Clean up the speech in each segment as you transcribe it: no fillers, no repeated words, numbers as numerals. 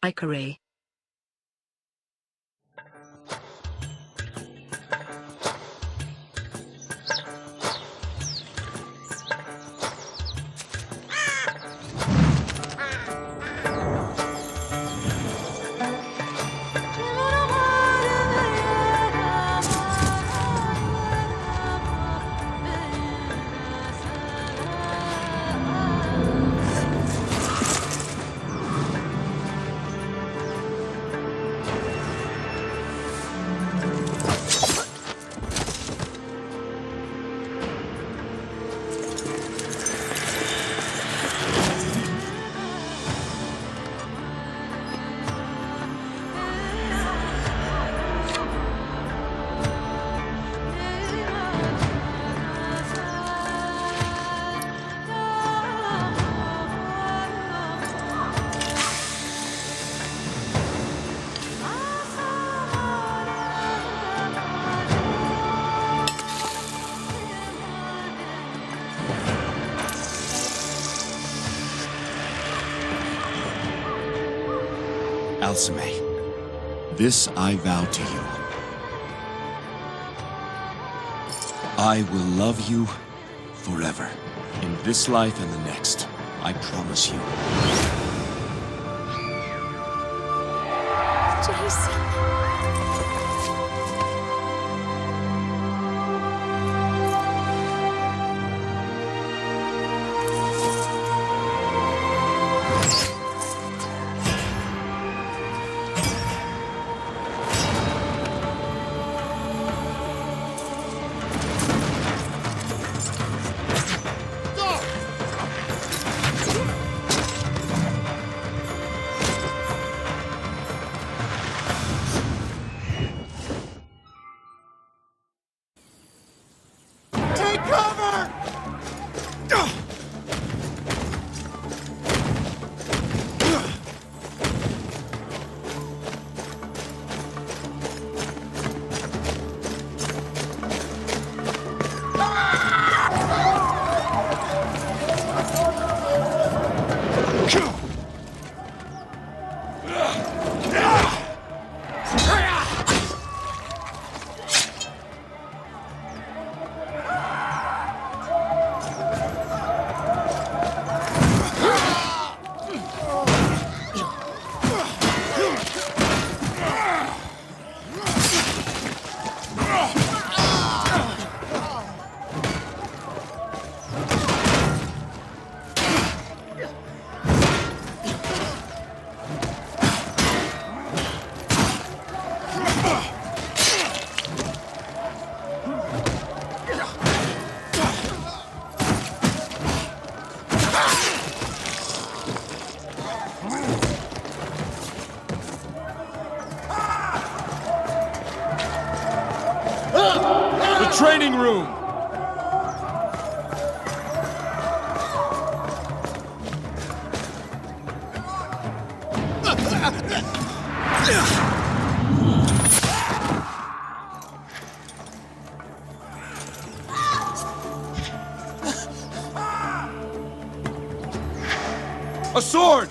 Hikare. Alcime, this I vow to you. I will love you forever, in this life and the next. I promise you. Jason. Training room! A sword!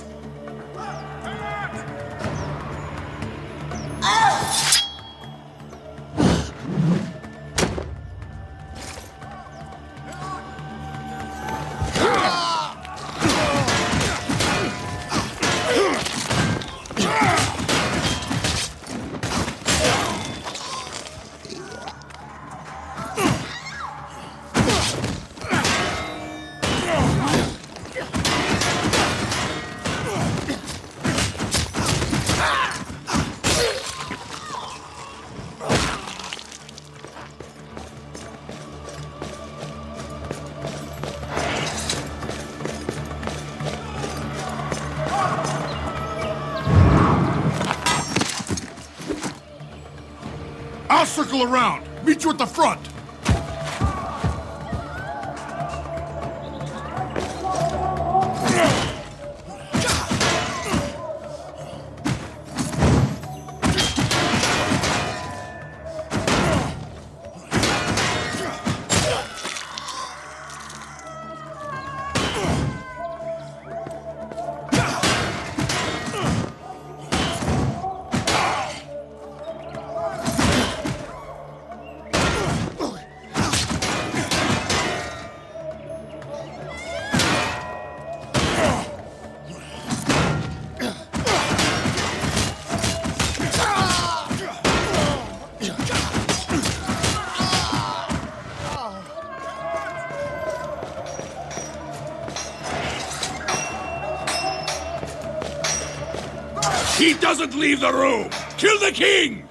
I'll circle around. Meet you at the front. He doesn't leave the room! Kill the king!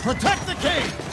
Protect the king!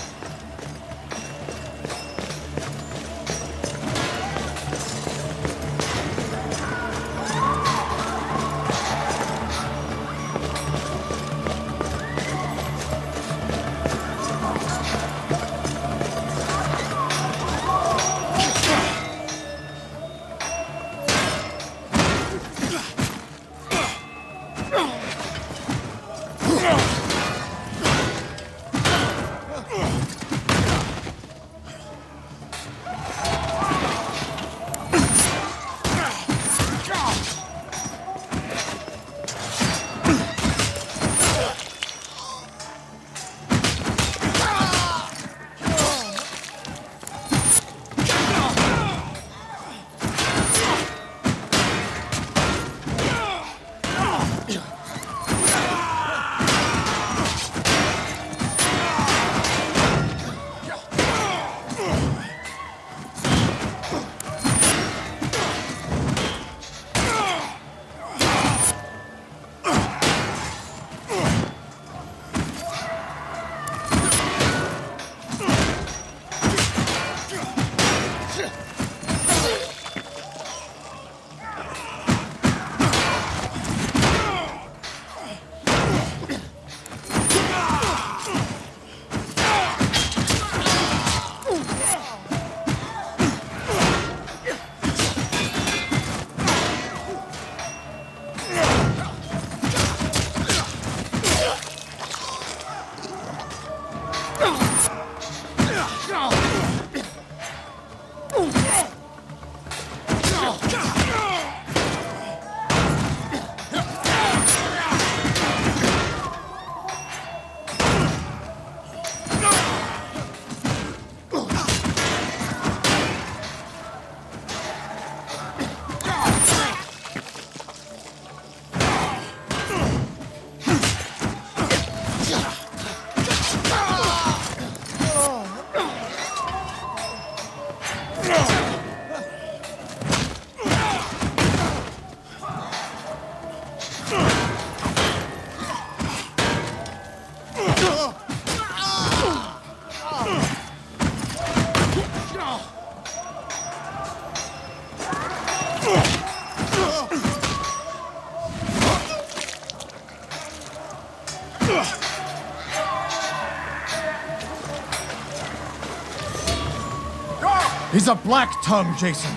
He's a black tongue, Jason.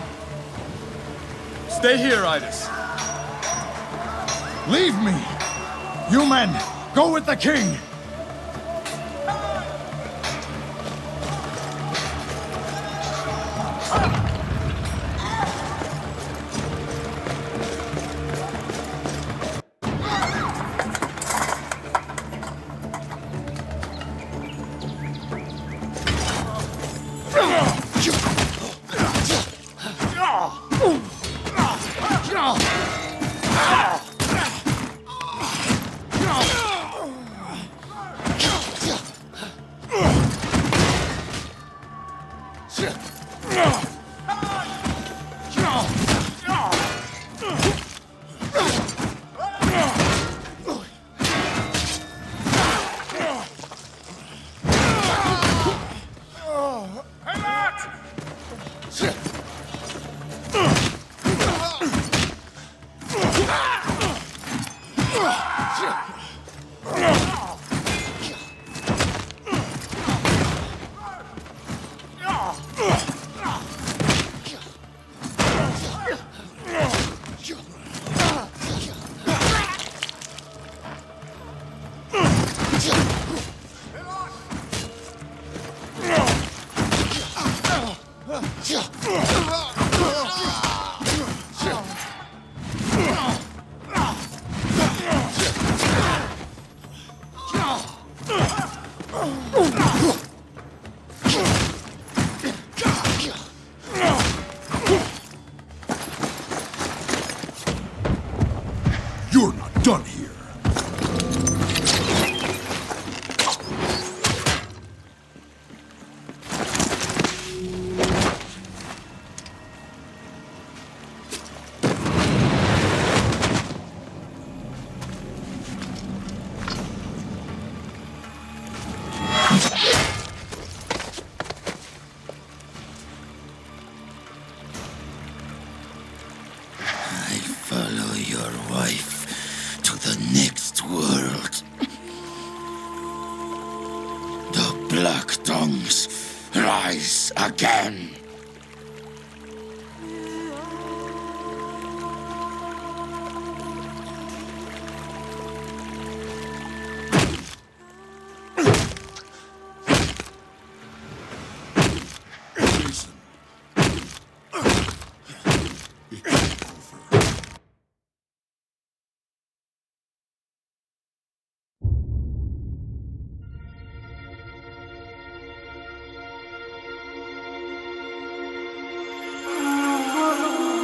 Stay here, Idis. Leave me! You men, go with the king! You're not done here. I follow your wife to the next world. The Black Tongues rise again. Jason. It's over.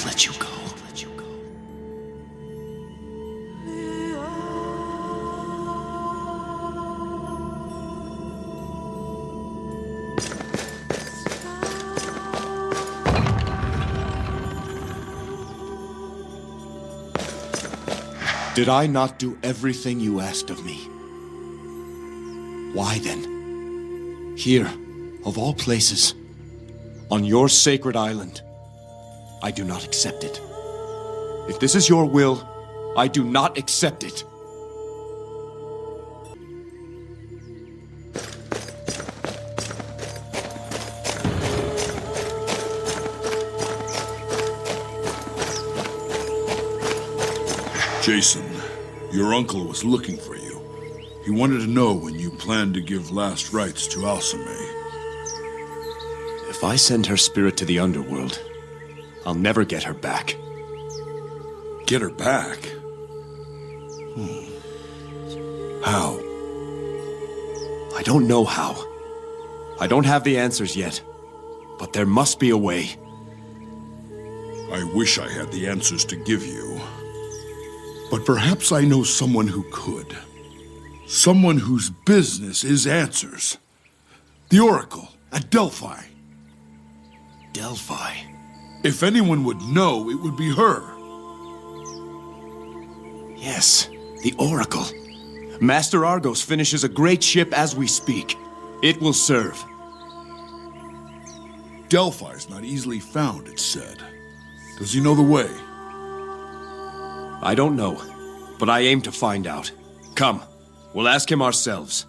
Let you go. Did I not do everything you asked of me? Why then? Here, of all places, on your sacred island. I do not accept it. If this is your will, I do not accept it. Jason, your uncle was looking for you. He wanted to know when you planned to give last rites to Alcime. If I send her spirit to the underworld, I'll never get her back. Get her back? How? I don't know how. I don't have the answers yet, but there must be a way. I wish I had the answers to give you. But perhaps I know someone who could. Someone whose business is answers. The Oracle at Delphi. Delphi? If anyone would know, it would be her. Yes, the Oracle. Master Argos finishes a great ship as we speak. It will serve. Delphi's not easily found, it's said. Does he know the way? I don't know, but I aim to find out. Come, we'll ask him ourselves.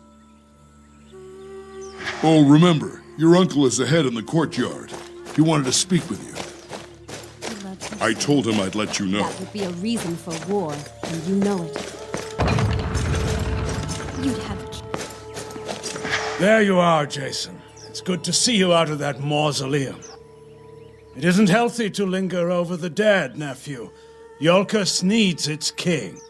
Oh, remember, your uncle is ahead in the courtyard. He wanted to speak with you. I told him I'd let you know. That would be a reason for war, and you know it. You'd have... There you are, Jason. It's good to see you out of that mausoleum. It isn't healthy to linger over the dead, nephew. Iolcus needs its king.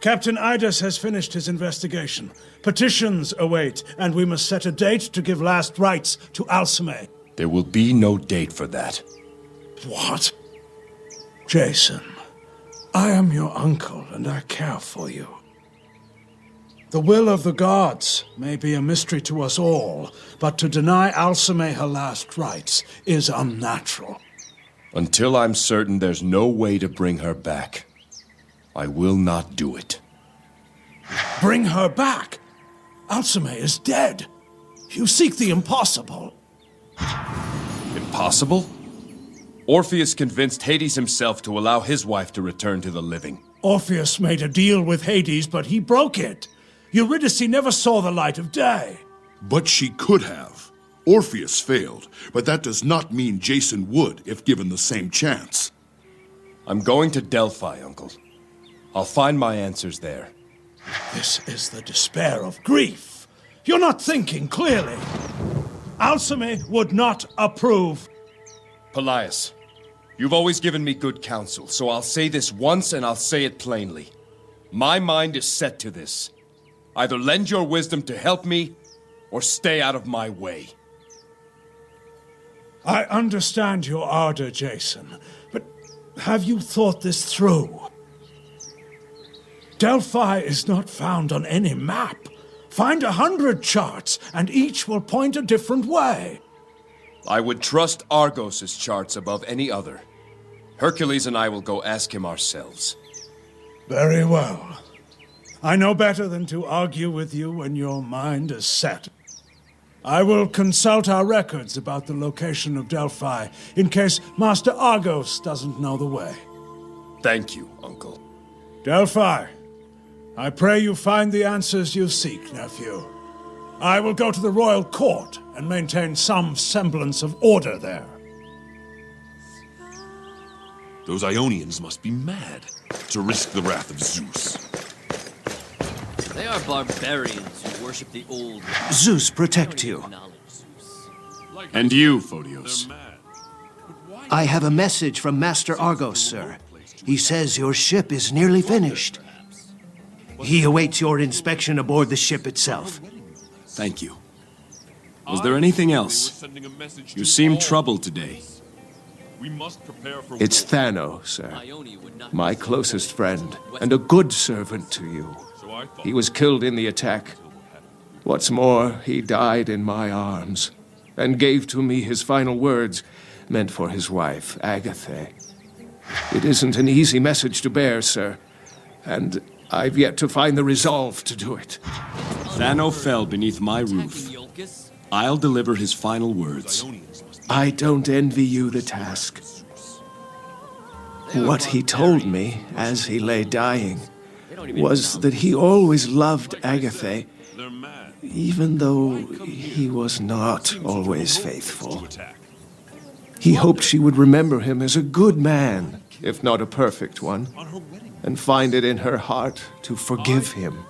Captain Idas has finished his investigation. Petitions await, and we must set a date to give last rites to Alcime. There will be no date for that. What? Jason, I am your uncle, and I care for you. The will of the gods may be a mystery to us all, but to deny Alcime her last rites is unnatural. Until I'm certain there's no way to bring her back, I will not do it. Bring her back? Alcime is dead. You seek the impossible. Impossible? Orpheus convinced Hades himself to allow his wife to return to the living. Orpheus made a deal with Hades, but he broke it. Eurydice never saw the light of day. But she could have. Orpheus failed, but that does not mean Jason would if given the same chance. I'm going to Delphi, Uncle. I'll find my answers there. This is the despair of grief. You're not thinking clearly. Alcime would not approve. Pelaius, you've always given me good counsel, so I'll say this once and I'll say it plainly. My mind is set to this. Either lend your wisdom to help me, or stay out of my way. I understand your ardor, Jason, but have you thought this through? Delphi is not found on any map. Find 100 charts, and each will point a different way. I would trust Argos' charts above any other. Hercules and I will go ask him ourselves. Very well. I know better than to argue with you when your mind is set. I will consult our records about the location of Delphi, in case Master Argos doesn't know the way. Thank you, Uncle. Delphi, I pray you find the answers you seek, nephew. I will go to the royal court and maintain some semblance of order there. Those Ionians must be mad to risk the wrath of Zeus. They are barbarians who worship the old. Zeus protect you. And you, Photios. I have a message from Master Argos, sir. He says your ship is nearly finished. He awaits your inspection aboard the ship itself. Thank you. Was there anything else? You seem troubled today. It's Thano, sir. My closest friend, and a good servant to you. He was killed in the attack. What's more, he died in my arms, and gave to me his final words, meant for his wife, Agatha. It isn't an easy message to bear, sir, and I've yet to find the resolve to do it. Thano fell beneath my roof. I'll deliver his final words. I don't envy you the task. What he told me as he lay dying was that he always loved Agatha, even though he was not always faithful. He hoped she would remember him as a good man, if not a perfect one, and find it in her heart to forgive him.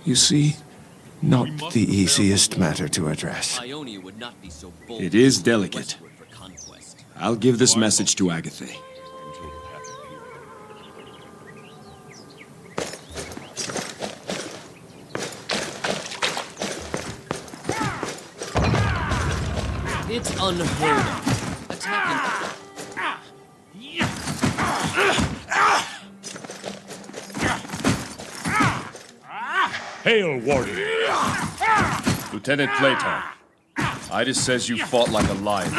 You see, not the easiest matter to address. It is delicate. I'll give this message to Agatha. It's unheard of. Attacking. Hail, warrior! Lieutenant Platon, Idas says you fought like a lion.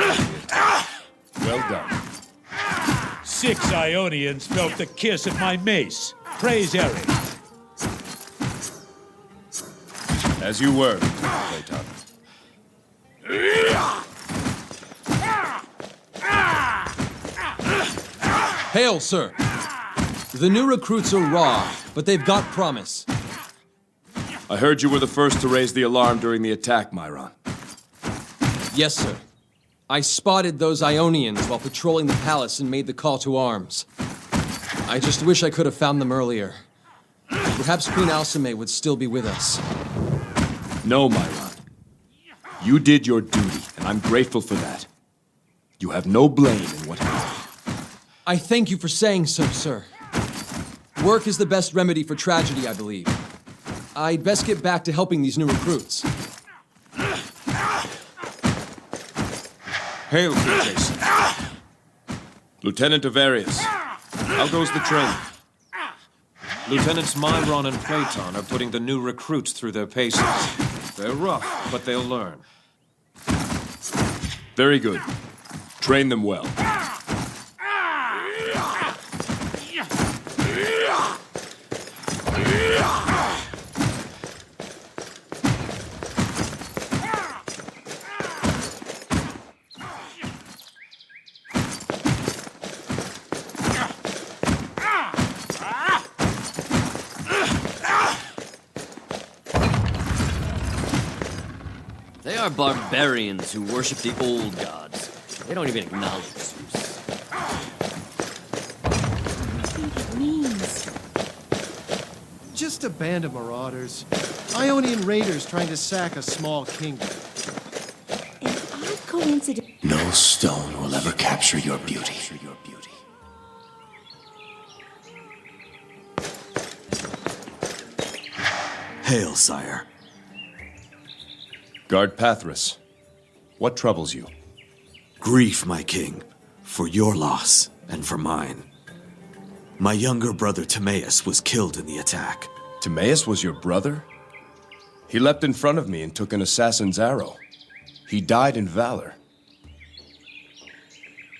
Well done. 6 Ionians felt the kiss of my mace. Praise Eric. As you were, Platon. Hail, sir. The new recruits are raw, but they've got promise. I heard you were the first to raise the alarm during the attack, Myron. Yes, sir. I spotted those Ionians while patrolling the palace and made the call to arms. I just wish I could have found them earlier. Perhaps Queen Alcime would still be with us. No, Myron. You did your duty, and I'm grateful for that. You have no blame in what happened. I thank you for saying so, sir. Work is the best remedy for tragedy, I believe. I'd best get back to helping these new recruits. Hail, King Jason. Lieutenant Avarius, how goes the training? Lieutenants Myron and Platon are putting the new recruits through their paces. They're rough, but they'll learn. Very good. Train them well. They are barbarians who worship the old gods. They don't even acknowledge Zeus. Just a band of marauders. Ionian raiders trying to sack a small kingdom. An odd coincidence. No stone will ever capture your beauty. Hail, sire. Guard Pathras, what troubles you? Grief, my king, for your loss and for mine. My younger brother Timaeus was killed in the attack. Timaeus was your brother? He leapt in front of me and took an assassin's arrow. He died in valor.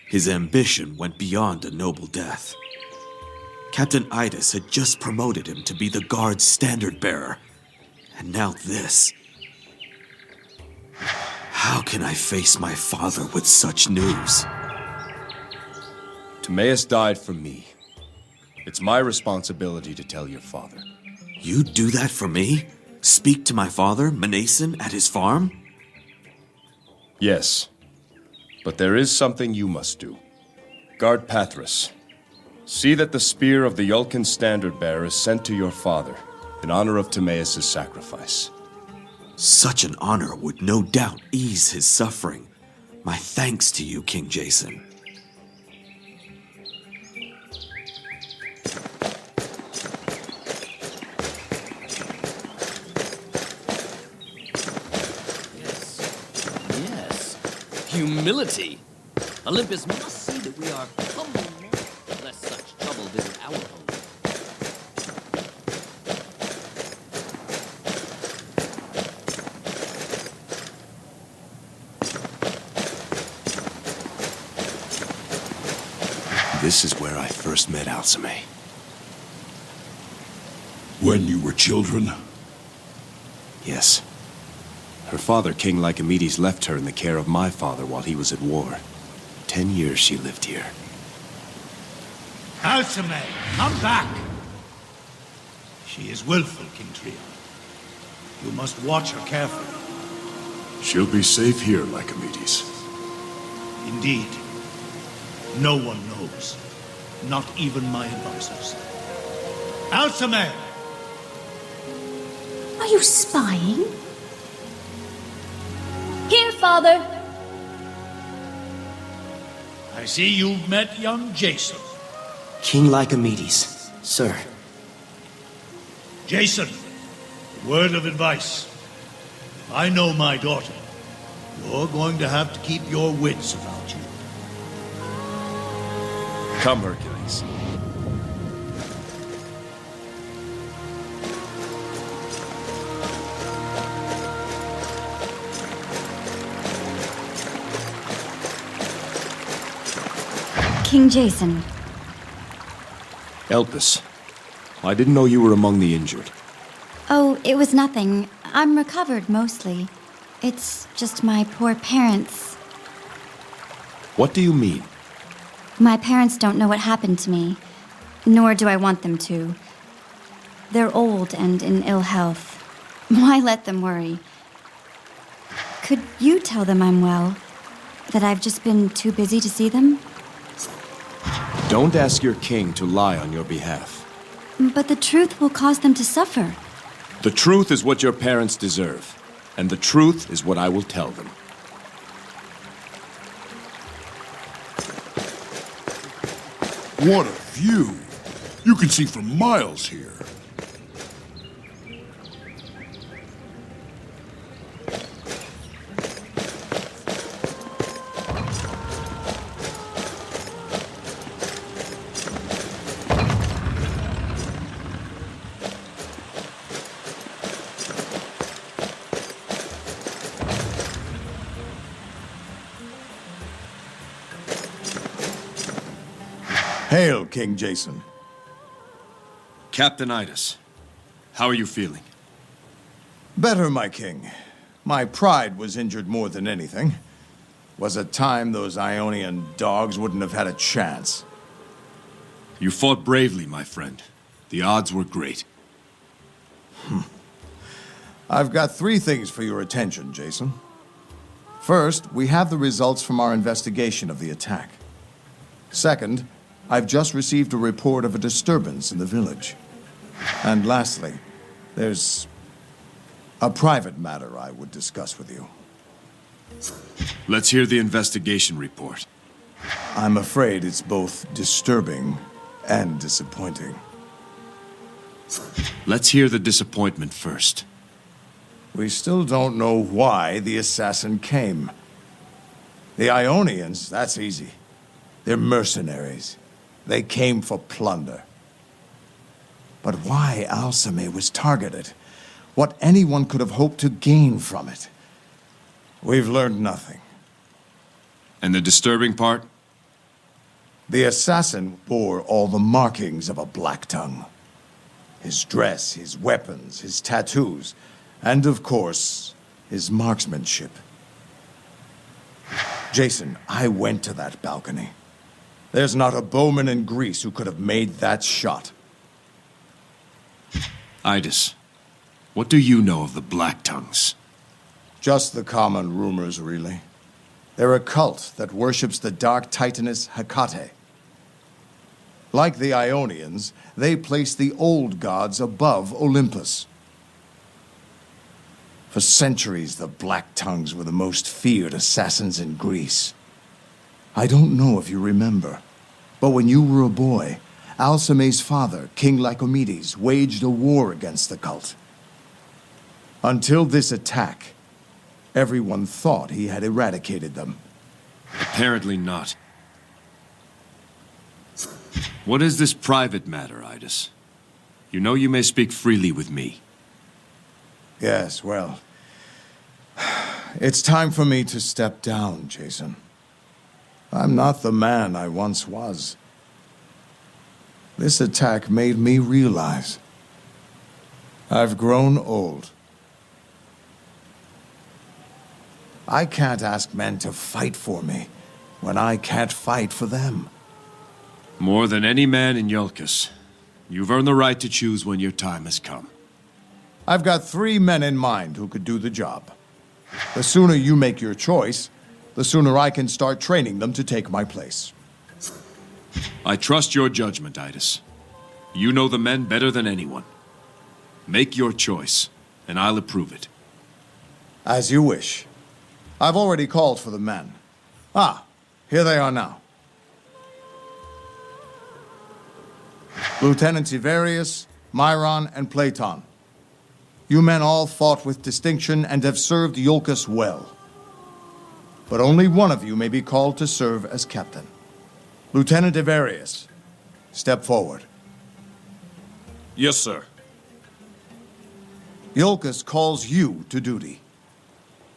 His ambition went beyond a noble death. Captain Idas had just promoted him to be the guard's standard bearer. And now this. How can I face my father with such news? Timaeus died for me. It's my responsibility to tell your father. You'd do that for me? Speak to my father, Mnason, at his farm? Yes, but there is something you must do. Guard Pathras. See that the spear of the Iolcan standard bearer is sent to your father in honor of Timaeus' sacrifice. Such an honor would no doubt ease his suffering. My thanks to you, King Jason. Yes. Humility. Olympus must see that we are humble men, lest such trouble visit our home. This is where I first met Alcime. When you were children? Yes. Her father, King Lycomedes, left her in the care of my father while he was at war. 10 years she lived here. Alcime, come back! She is willful, King Trio. You must watch her carefully. She'll be safe here, Lycomedes. Indeed. No one knows. Not even my advisors. Alcime! Are you spying? Here, Father. I see you've met young Jason. King Lycomedes, sir. Jason, word of advice. I know my daughter. You're going to have to keep your wits about you. Come, Hercules. King Jason. Iolcus, I didn't know you were among the injured. Oh, it was nothing. I'm recovered, mostly. It's just my poor parents. What do you mean? My parents don't know what happened to me, nor do I want them to. They're old and in ill health. Why let them worry? Could you tell them I'm well? That I've just been too busy to see them? Don't ask your king to lie on your behalf. But the truth will cause them to suffer. The truth is what your parents deserve, and the truth is what I will tell them. What a view! You can see for miles here. Hail, King Jason. Captain Idas, how are you feeling? Better, my king. My pride was injured more than anything. Was a time those Ionian dogs wouldn't have had a chance. You fought bravely, my friend. The odds were great. I've got 3 things for your attention, Jason. First, we have the results from our investigation of the attack. Second, I've just received a report of a disturbance in the village. And lastly, there's a private matter I would discuss with you. Let's hear the investigation report. I'm afraid it's both disturbing and disappointing. Let's hear the disappointment first. We still don't know why the assassin came. The Ionians, that's easy. They're mercenaries. They came for plunder. But why Alcime was targeted, what anyone could have hoped to gain from it, we've learned nothing. And the disturbing part? The assassin bore all the markings of a Black Tongue. His dress, his weapons, his tattoos, and of course, his marksmanship. Jason, I went to that balcony. There's not a bowman in Greece who could have made that shot. Idas, what do you know of the Black Tongues? Just the common rumors, really. They're a cult that worships the dark titaness Hecate. Like the Ionians, they place the old gods above Olympus. For centuries, the Black Tongues were the most feared assassins in Greece. I don't know if you remember, but when you were a boy, Alcime's father, King Lycomedes, waged a war against the cult. Until this attack, everyone thought he had eradicated them. Apparently not. What is this private matter, Idas? You know you may speak freely with me. Yes, well, it's time for me to step down, Jason. I'm not the man I once was. This attack made me realize I've grown old. I can't ask men to fight for me when I can't fight for them. More than any man in Iolcus, you've earned the right to choose when your time has come. I've got 3 men in mind who could do the job. The sooner you make your choice, the sooner I can start training them to take my place. I trust your judgment, Idas. You know the men better than anyone. Make your choice, and I'll approve it. As you wish. I've already called for the men. Ah, here they are now. Lieutenants Ivarius, Myron, and Platon. You men all fought with distinction and have served Iolcus well. But only one of you may be called to serve as captain. Lieutenant Ivarius, step forward. Yes, sir. Iolcus calls you to duty.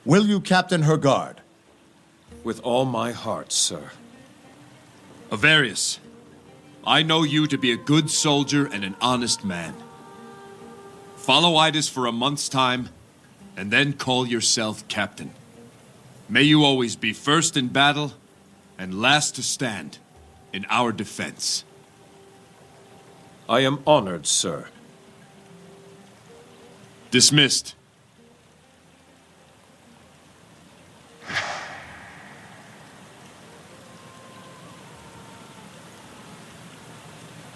Will you captain her guard? With all my heart, sir. Avarius, I know you to be a good soldier and an honest man. Follow Idas for a month's time, and then call yourself captain. May you always be first in battle, and last to stand in our defense. I am honored, sir. Dismissed.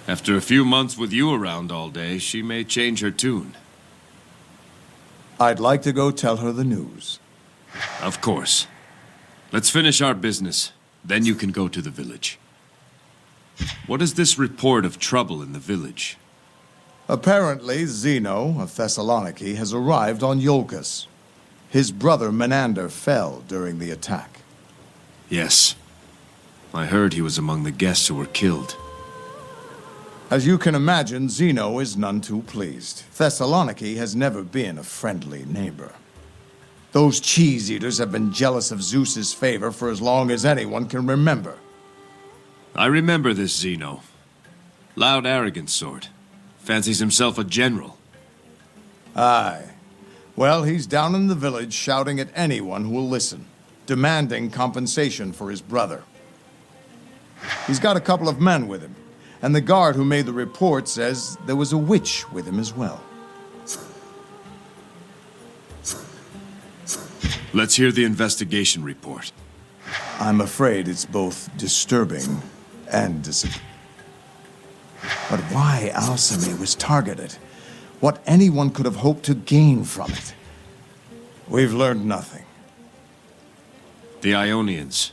After a few months with you around all day, she may change her tune. I'd like to go tell her the news. Of course. Let's finish our business, then you can go to the village. What is this report of trouble in the village? Apparently, Zeno of Thessaloniki has arrived on Iolcus. His brother Menander fell during the attack. Yes. I heard he was among the guests who were killed. As you can imagine, Zeno is none too pleased. Thessaloniki has never been a friendly neighbor. Those cheese-eaters have been jealous of Zeus's favor for as long as anyone can remember. I remember this Zeno. Loud, arrogant sort. Fancies himself a general. Aye. Well, he's down in the village shouting at anyone who will listen, demanding compensation for his brother. He's got a couple of men with him, and the guard who made the report says there was a witch with him as well. Let's hear the investigation report. I'm afraid it's both disturbing and disappointing. But why Alcime was targeted, what anyone could have hoped to gain from it, we've learned nothing. The Ionians.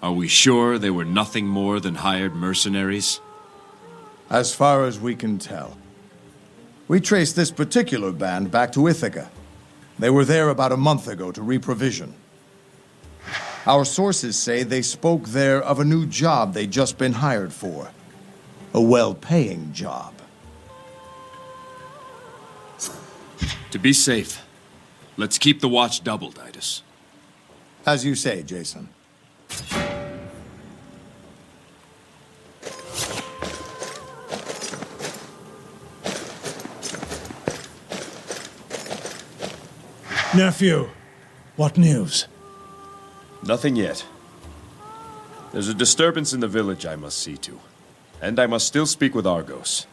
Are we sure they were nothing more than hired mercenaries? As far as we can tell. We traced this particular band back to Ithaca. They were there about a month ago to reprovision. Our sources say they spoke there of a new job they'd just been hired for. A well-paying job. To be safe, let's keep the watch doubled, Idas. As you say, Jason. Nephew, what news? Nothing yet. There's a disturbance in the village I must see to. And I must still speak with Argos.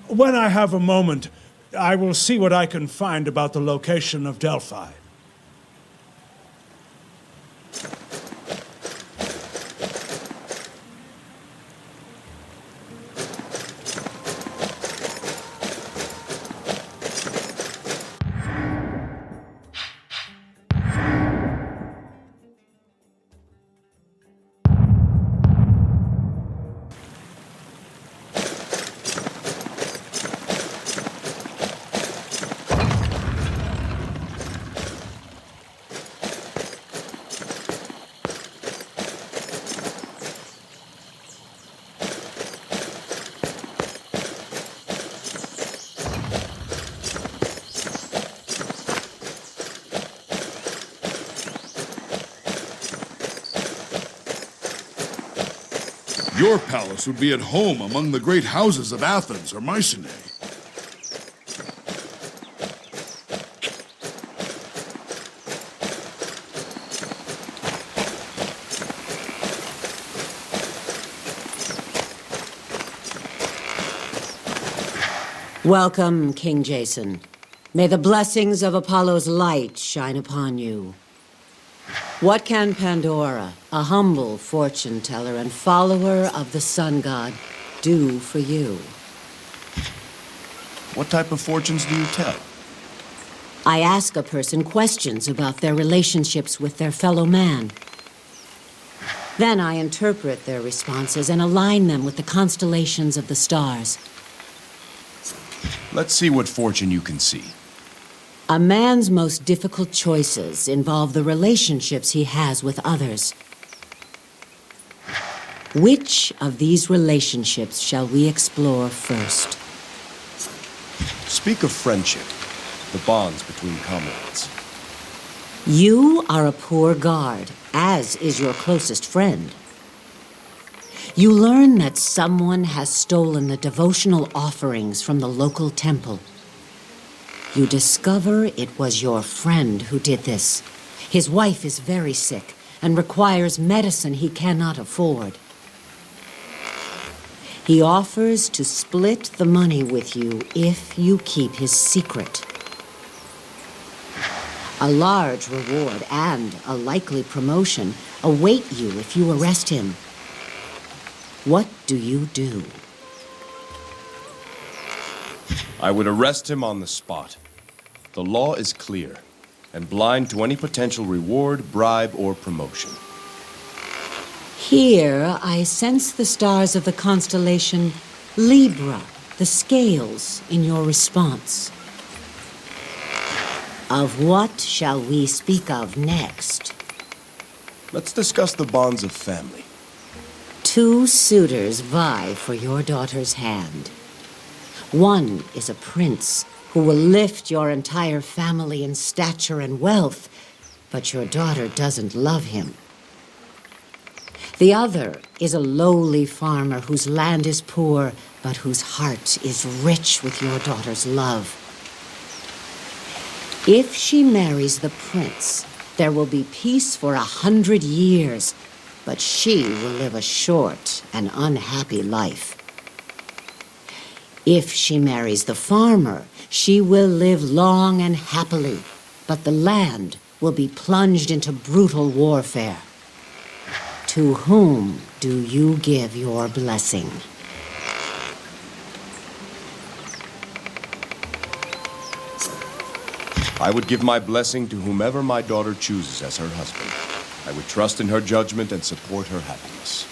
When I have a moment, I will see what I can find about the location of Delphi. Your palace would be at home among the great houses of Athens or Mycenae. Welcome, King Jason. May the blessings of Apollo's light shine upon you. What can Pandora, a humble fortune teller and follower of the sun god, do for you? What type of fortunes do you tell? I ask a person questions about their relationships with their fellow man. Then I interpret their responses and align them with the constellations of the stars. Let's see what fortune you can see. A man's most difficult choices involve the relationships he has with others. Which of these relationships shall we explore first? Speak of friendship, the bonds between comrades. You are a poor guard, as is your closest friend. You learn that someone has stolen the devotional offerings from the local temple. You discover it was your friend who did this. His wife is very sick and requires medicine he cannot afford. He offers to split the money with you if you keep his secret. A large reward and a likely promotion await you if you arrest him. What do you do? I would arrest him on the spot. The law is clear and blind to any potential reward, bribe, or promotion. Here, I sense the stars of the constellation Libra, the scales, in your response. Of what shall we speak of next? Let's discuss the bonds of family. 2 suitors vie for your daughter's hand. One is a prince who will lift your entire family in stature and wealth, but your daughter doesn't love him. The other is a lowly farmer whose land is poor, but whose heart is rich with your daughter's love. If she marries the prince, there will be peace for 100 years, but she will live a short and unhappy life. If she marries the farmer, she will live long and happily, but the land will be plunged into brutal warfare. To whom do you give your blessing? I would give my blessing to whomever my daughter chooses as her husband. I would trust in her judgment and support her happiness.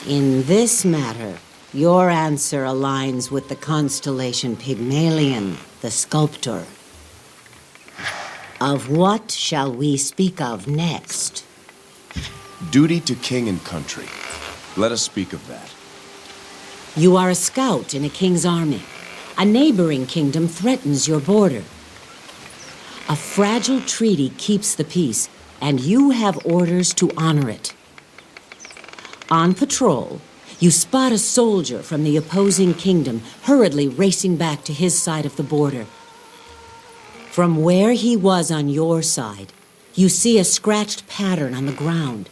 In this matter, your answer aligns with the constellation Pygmalion, the sculptor. Of what shall we speak of next? Duty to king and country. Let us speak of that. You are a scout in a king's army. A neighboring kingdom threatens your border. A fragile treaty keeps the peace, and you have orders to honor it. On patrol, you spot a soldier from the opposing kingdom hurriedly racing back to his side of the border. From where he was on your side, you see a scratched pattern on the ground,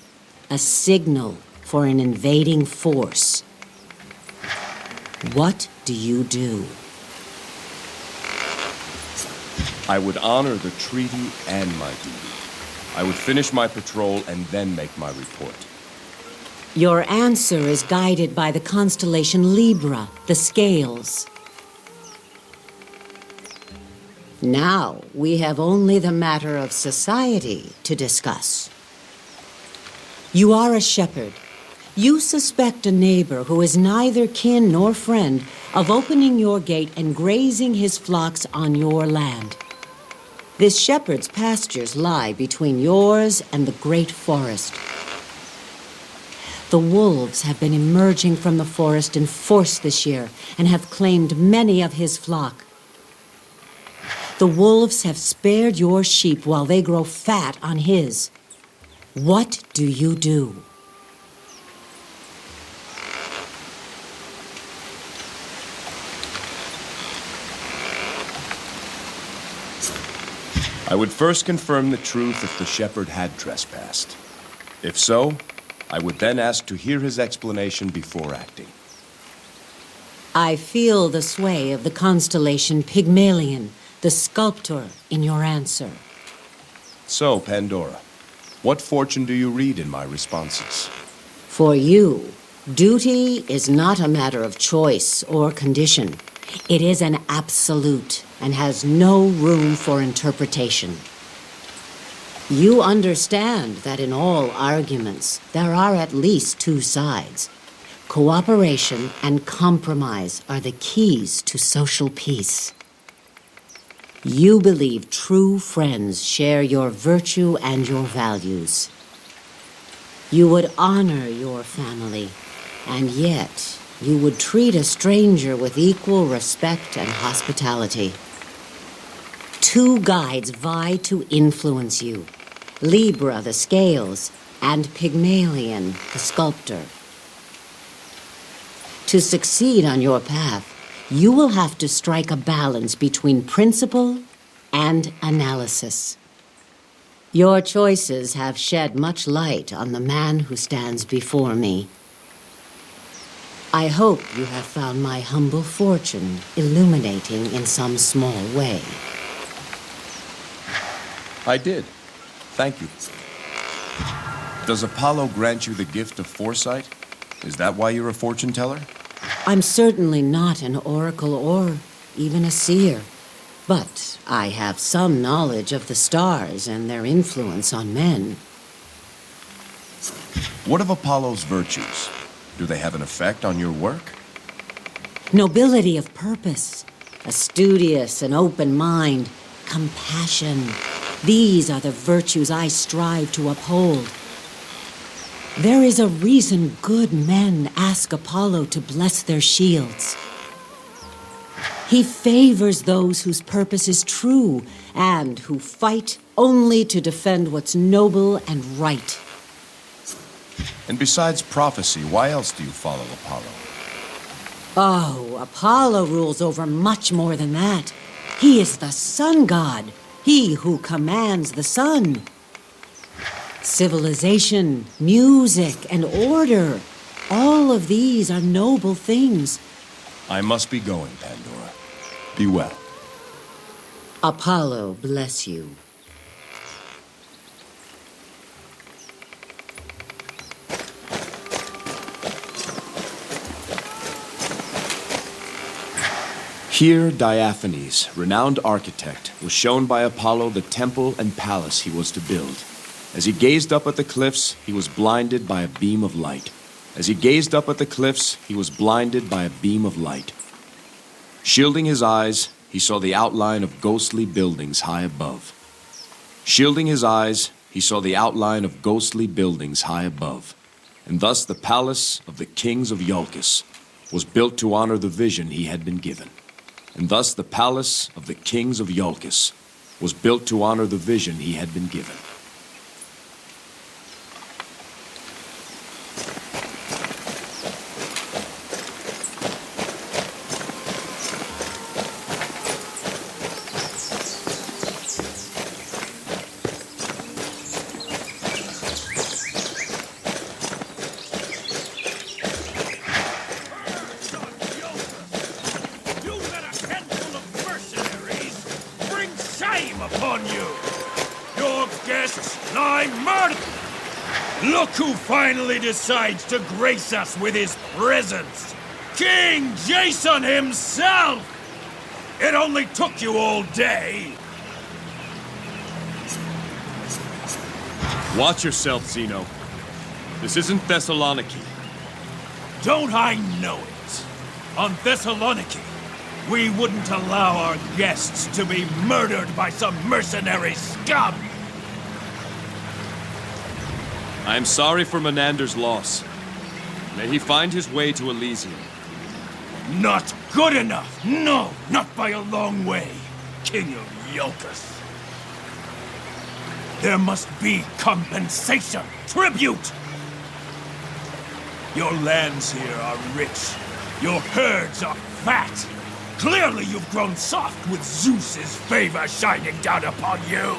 a signal for an invading force. What do you do? I would honor the treaty and my duty. I would finish my patrol and then make my report. Your answer is guided by the constellation Libra, the scales. Now, we have only the matter of society to discuss. You are a shepherd. You suspect a neighbor who is neither kin nor friend of opening your gate and grazing his flocks on your land. This shepherd's pastures lie between yours and the great forest. The wolves have been emerging from the forest in force this year and have claimed many of his flock. The wolves have spared your sheep while they grow fat on his. What do you do? I would first confirm the truth if the shepherd had trespassed. If so, I would then ask to hear his explanation before acting. I feel the sway of the constellation Pygmalion, the sculptor, in your answer. So, Pandora, what fortune do you read in my responses? For you, duty is not a matter of choice or condition. It is an absolute and has no room for interpretation. You understand that in all arguments, there are at least two sides. Cooperation and compromise are the keys to social peace. You believe true friends share your virtue and your values. You would honor your family, and yet you would treat a stranger with equal respect and hospitality. Two guides vie to influence you. Libra, the scales, and Pygmalion, the sculptor. To succeed on your path, you will have to strike a balance between principle and analysis. Your choices have shed much light on the man who stands before me. I hope you have found my humble fortune illuminating in some small way. I did. Thank you. Does Apollo grant you the gift of foresight? Is that why you're a fortune teller? I'm certainly not an oracle or even a seer, but I have some knowledge of the stars and their influence on men. What of Apollo's virtues? Do they have an effect on your work? Nobility of purpose, a studious and open mind, compassion. These are the virtues I strive to uphold. There is a reason good men ask Apollo to bless their shields. He favors those whose purpose is true and who fight only to defend what's noble and right. And besides prophecy, why else do you follow Apollo? Oh, Apollo rules over much more than that. He is the sun god, he who commands the sun. Civilization, music, and order, all of these are noble things. I must be going, Pandora. Be well. Apollo bless you. Here, Diaphanes, renowned architect, was shown by Apollo the temple and palace he was to build. As he gazed up at the cliffs, he was blinded by a beam of light. As he gazed up at the cliffs, he was blinded by a beam of light. Shielding his eyes, he saw the outline of ghostly buildings high above. Shielding his eyes, he saw the outline of ghostly buildings high above. And thus the palace of the kings of Iolcus was built to honor the vision he had been given. And thus the palace of the kings of Iolcus was built to honor the vision he had been given. Look who finally decides to grace us with his presence! King Jason himself! It only took you all day! Watch yourself, Zeno. This isn't Thessaloniki. Don't I know it? On Thessaloniki, we wouldn't allow our guests to be murdered by some mercenary scum! I am sorry for Menander's loss. May he find his way to Elysium. Not good enough! No, not by a long way, King of Iolcus. There must be compensation, tribute! Your lands here are rich. Your herds are fat. Clearly you've grown soft with Zeus's favor shining down upon you.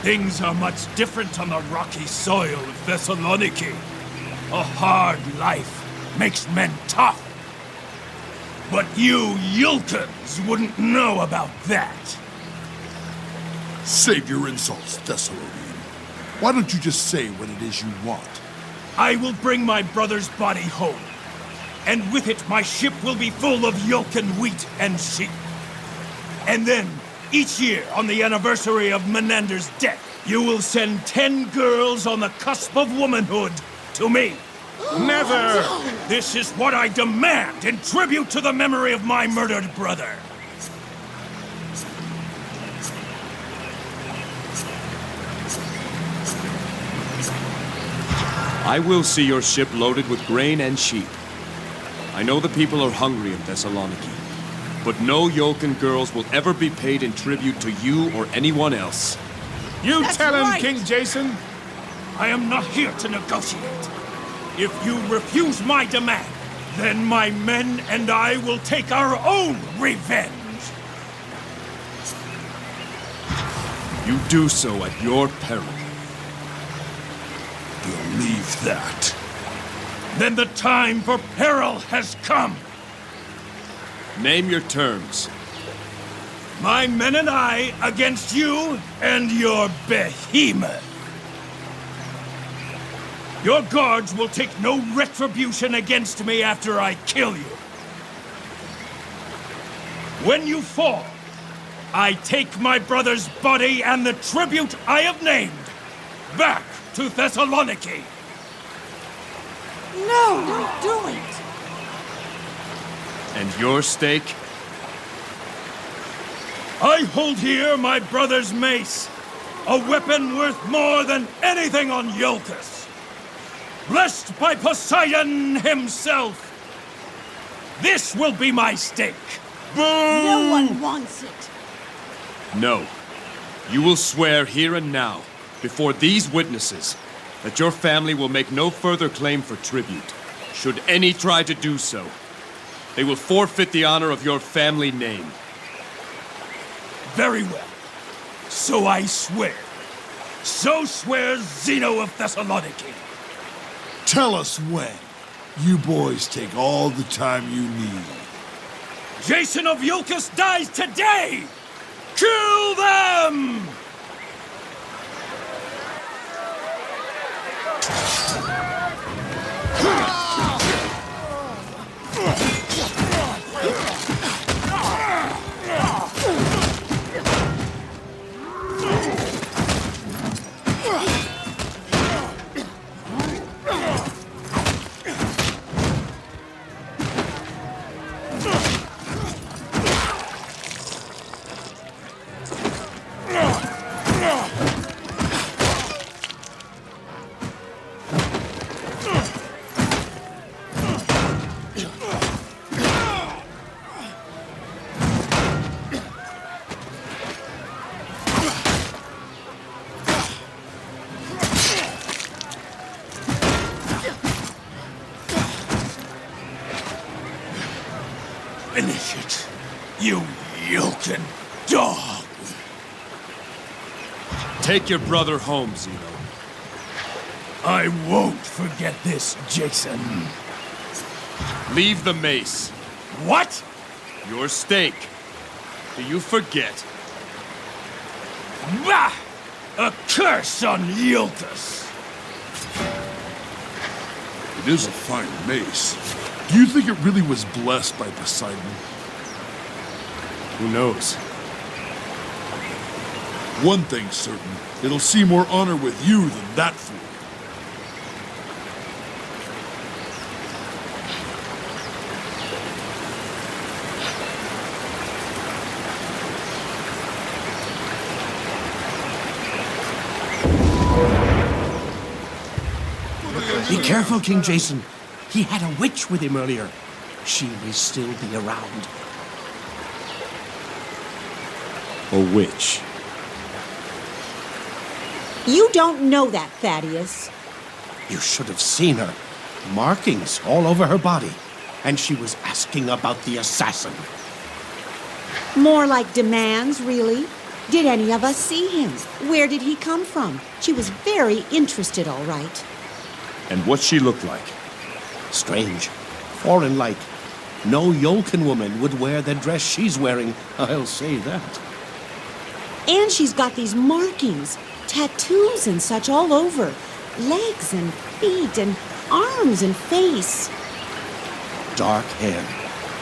Things are much different on the rocky soil of Thessaloniki. A hard life makes men tough. But you Iolcus wouldn't know about that. Save your insults, Thessalonian. Why don't you just say what it is you want? I will bring my brother's body home. And with it, my ship will be full of Iolcan wheat and sheep. And then, each year, on the anniversary of Menander's death, you will send 10 girls on the cusp of womanhood to me. Never! This is what I demand in tribute to the memory of my murdered brother. I will see your ship loaded with grain and sheep. I know the people are hungry in Thessaloniki, but no Iolcan girls will ever be paid in tribute to you or anyone else. You tell him, King Jason. I am not here to negotiate. If you refuse my demand, then my men and I will take our own revenge. You do so at your peril. Believe that. Then the time for peril has come. Name your terms. My men and I against you and your behemoth. Your guards will take no retribution against me after I kill you. When you fall, I take my brother's body and the tribute I have named back to Thessaloniki. No, don't do it! And your stake? I hold here my brother's mace, a weapon worth more than anything on Iolcus. Blessed by Poseidon himself. This will be my stake. Boom! No one wants it. No. You will swear here and now, before these witnesses, that your family will make no further claim for tribute. Should any try to do so, they will forfeit the honor of your family name. Very well. So I swear. So swears Zeno of Thessaloniki. Tell us when. You boys take all the time you need. Jason of Iolcus dies today! Kill them! Finish it, you Iolcan dog! Take your brother home, Zeno. I won't forget this, Jason. Leave the mace. What? Your stake. Do you forget? Bah! A curse on Iolcus! It is a fine mace. Do you think it really was blessed by Poseidon? Who knows? One thing's certain. It'll see more honor with you than that fool. Be careful, King Jason. He had a witch with him earlier. She may still be around. A witch? You don't know that, Thaddeus. You should have seen her. Markings all over her body. And she was asking about the assassin. More like demands, really. Did any of us see him? Where did he come from? She was very interested, all right. And what'd she look like? Strange. Foreign-like. No Iolcan woman would wear the dress she's wearing, I'll say that. And she's got these markings, tattoos and such all over. Legs and feet and arms and face. Dark hair,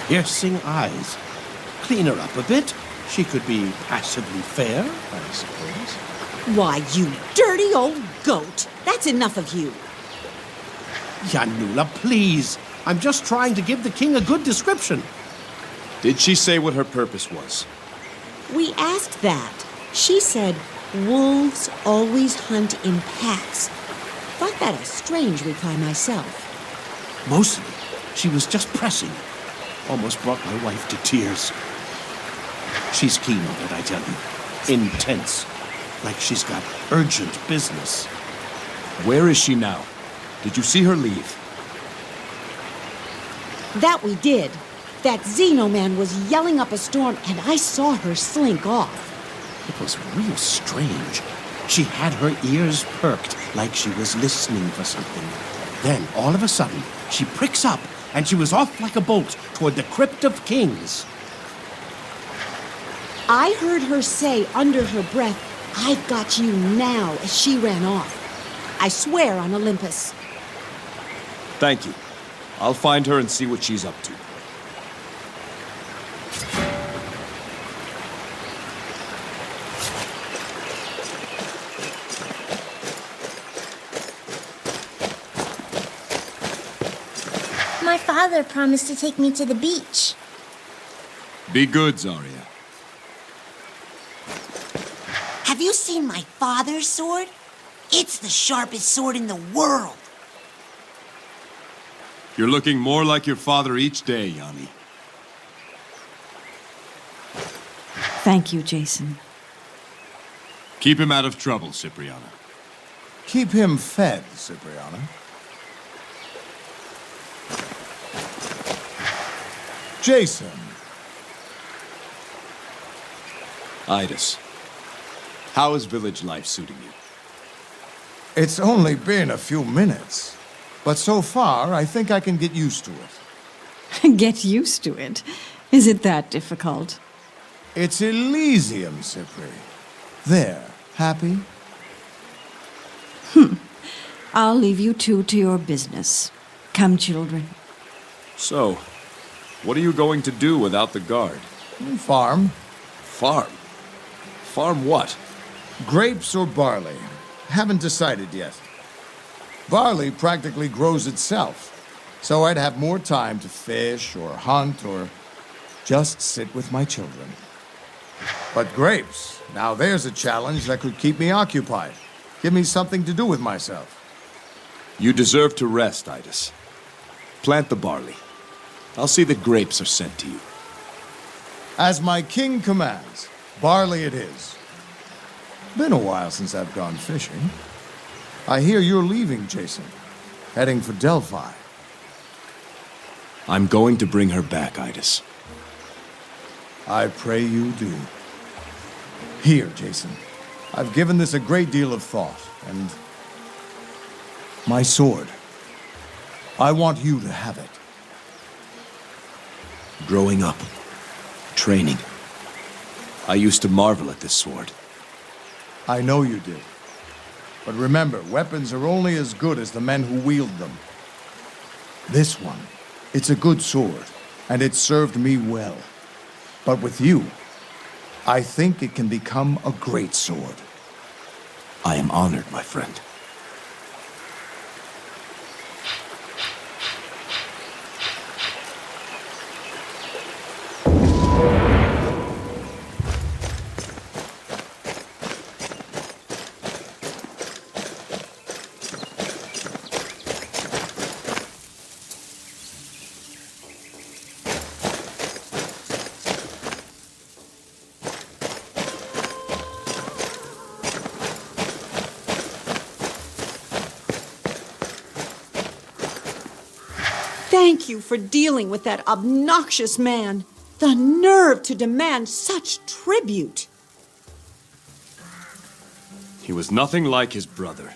piercing eyes. Clean her up a bit. She could be passably fair, I suppose. Why, you dirty old goat! That's enough of you. Yanula, please. I'm just trying to give the king a good description. Did she say what her purpose was? We asked that. She said, wolves always hunt in packs. Thought that a strange reply myself. Mostly, she was just pressing. Almost brought my wife to tears. She's keen on it, I tell you. Intense. Like she's got urgent business. Where is she now? Did you see her leave? That we did. That Xenoman was yelling up a storm, and I saw her slink off. It was real strange. She had her ears perked, like she was listening for something. Then, all of a sudden, she pricks up, and she was off like a bolt toward the Crypt of Kings. I heard her say under her breath, "I've got you now," as she ran off. I swear on Olympus. Thank you. I'll find her and see what she's up to. My father promised to take me to the beach. Be good, Zarya. Have you seen my father's sword? It's the sharpest sword in the world. You're looking more like your father each day, Yanni. Thank you, Jason. Keep him out of trouble, Cipriana. Keep him fed, Cipriana. Jason. Idis, how is village life suiting you? It's only been a few minutes, but so far I think I can get used to it. Get used to it? Is it that difficult? It's Elysium, Cipri. There, happy? I'll leave you two to your business. Come, children. So, what are you going to do without the guard? Farm. Farm? Farm what? Grapes or barley. Haven't decided yet. Barley practically grows itself, so I'd have more time to fish or hunt or just sit with my children. But grapes, now there's a challenge that could keep me occupied. Give me something to do with myself. You deserve to rest, Idis. Plant the barley. I'll see that grapes are sent to you. As my king commands, barley it is. Been a while since I've gone fishing. I hear you're leaving, Jason. Heading for Delphi. I'm going to bring her back, Idis. I pray you do. Here, Jason. I've given this a great deal of thought, and my sword. I want you to have it. Growing up, training, I used to marvel at this sword. I know you did. But remember, weapons are only as good as the men who wield them. This one, it's a good sword, and it served me well. But with you, I think it can become a great sword. I am honored, my friend. Thank you for dealing with that obnoxious man. The nerve to demand such tribute. He was nothing like his brother.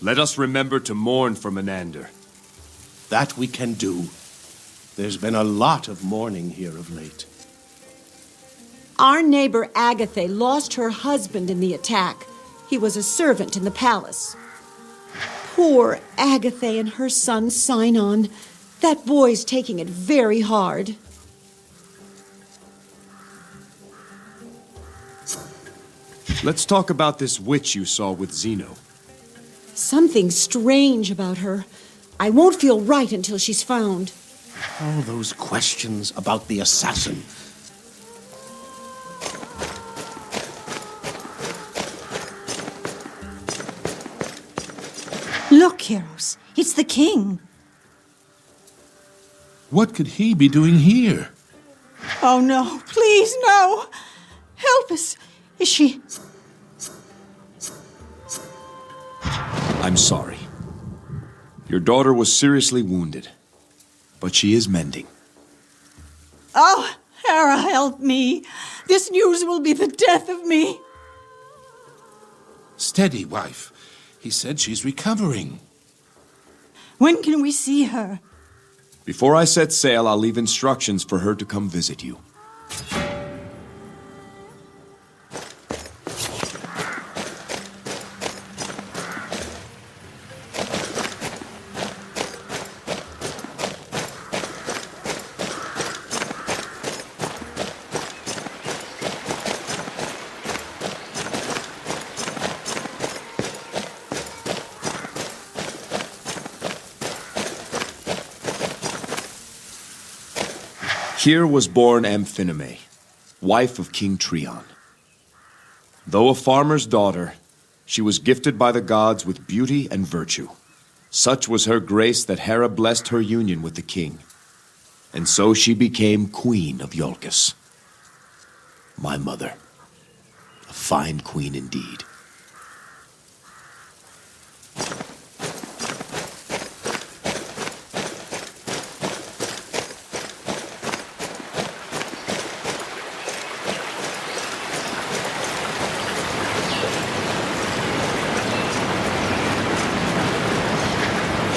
Let us remember to mourn for Menander. That we can do. There's been a lot of mourning here of late. Our neighbor Agatha lost her husband in the attack. He was a servant in the palace. Poor Agatha and her son Sinon. That boy's taking it very hard. Let's talk about this witch you saw with Zeno. Something strange about her. I won't feel right until she's found. All those questions about the assassin. Look, Heroes. It's the king. What could he be doing here? Oh, no. Please, no. Help us. Is she... I'm sorry. Your daughter was seriously wounded, but she is mending. Oh, Hera, help me. This news will be the death of me. Steady, wife. He said she's recovering. When can we see her? Before I set sail, I'll leave instructions for her to come visit you. Here was born Amphinome, wife of King Trion. Though a farmer's daughter, she was gifted by the gods with beauty and virtue. Such was her grace that Hera blessed her union with the king. And so she became queen of Iolcus. My mother. A fine queen indeed.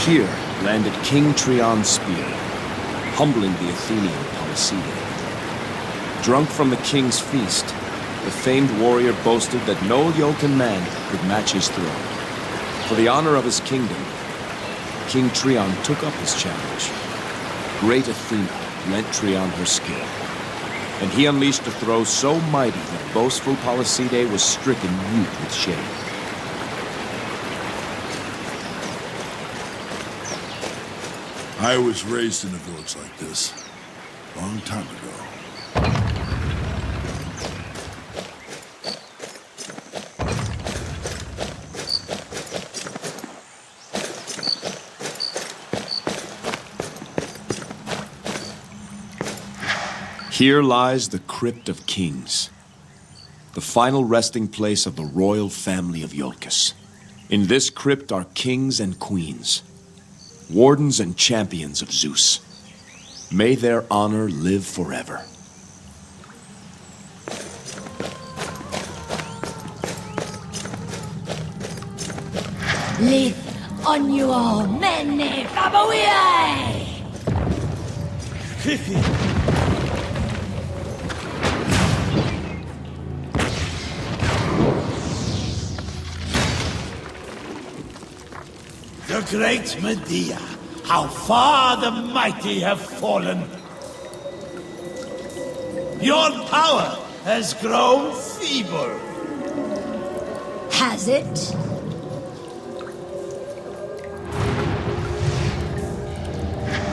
Here landed King Trion's spear, humbling the Athenian Polysede. Drunk from the king's feast, the famed warrior boasted that no Iolcan man could match his throne. For the honor of his kingdom, King Trion took up his challenge. Great Athena lent Trion her skill, and he unleashed a throw so mighty that boastful Polysede was stricken mute with shame. I was raised in a village like this, a long time ago. Here lies the Crypt of Kings, the final resting place of the royal family of Iolcus. In this crypt are kings and queens, wardens and champions of Zeus. May their honor live forever. Lith onuo mene faboiae! The great Medea, how far the mighty have fallen. Your power has grown feeble. Has it?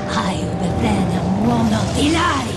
I bevenam mono ilari.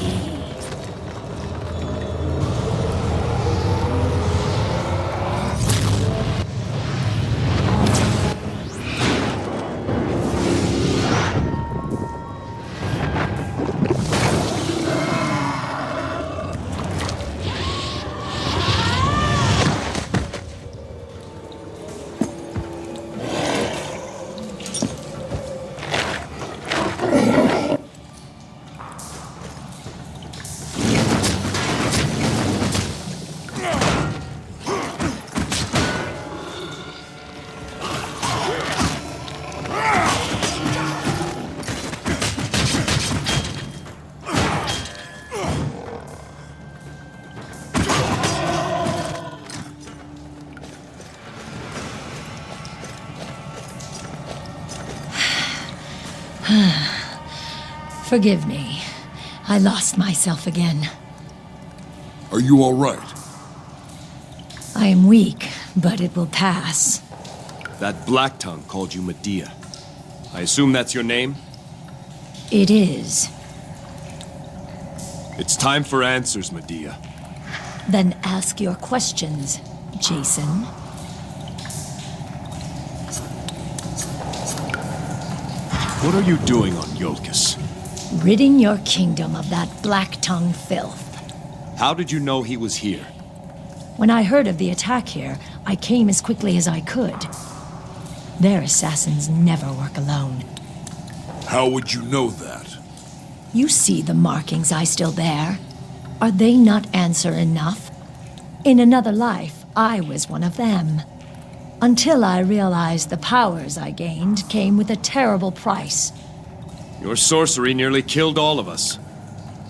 Forgive me. I lost myself again. Are you all right? I am weak, but it will pass. That Black Tongue called you Medea. I assume that's your name? It is. It's time for answers, Medea. Then ask your questions, Jason. What are you doing on Iolcus? Ridding your kingdom of that black-tongue filth. How did you know he was here? When I heard of the attack here, I came as quickly as I could. Their assassins never work alone. How would you know that? You see the markings I still bear. Are they not answer enough? In another life, I was one of them. Until I realized the powers I gained came with a terrible price. Your sorcery nearly killed all of us.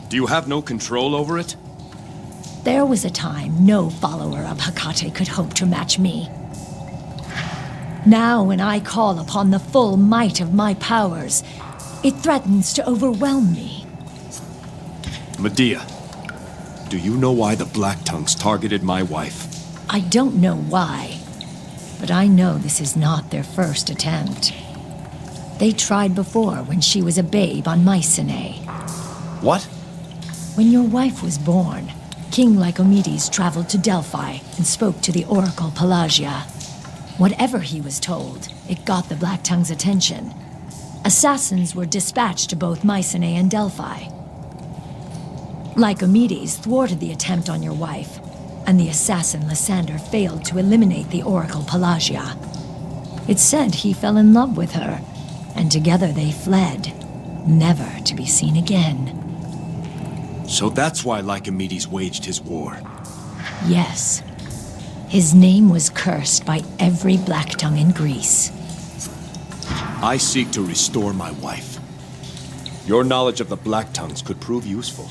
Do you have no control over it? There was a time no follower of Hecate could hope to match me. Now, when I call upon the full might of my powers, it threatens to overwhelm me. Medea, do you know why the Black Tongues targeted my wife? I don't know why, but I know this is not their first attempt. They tried before when she was a babe on Mycenae. What? When your wife was born, King Lycomedes traveled to Delphi and spoke to the oracle Pelagia. Whatever he was told, it got the Black Tongue's attention. Assassins were dispatched to both Mycenae and Delphi. Lycomedes thwarted the attempt on your wife, and the assassin Lysander failed to eliminate the oracle Pelagia. It's said he fell in love with her, and together they fled, never to be seen again. So that's why Lycomedes waged his war. Yes. His name was cursed by every Black Tongue in Greece. I seek to restore my wife. Your knowledge of the Black Tongues could prove useful.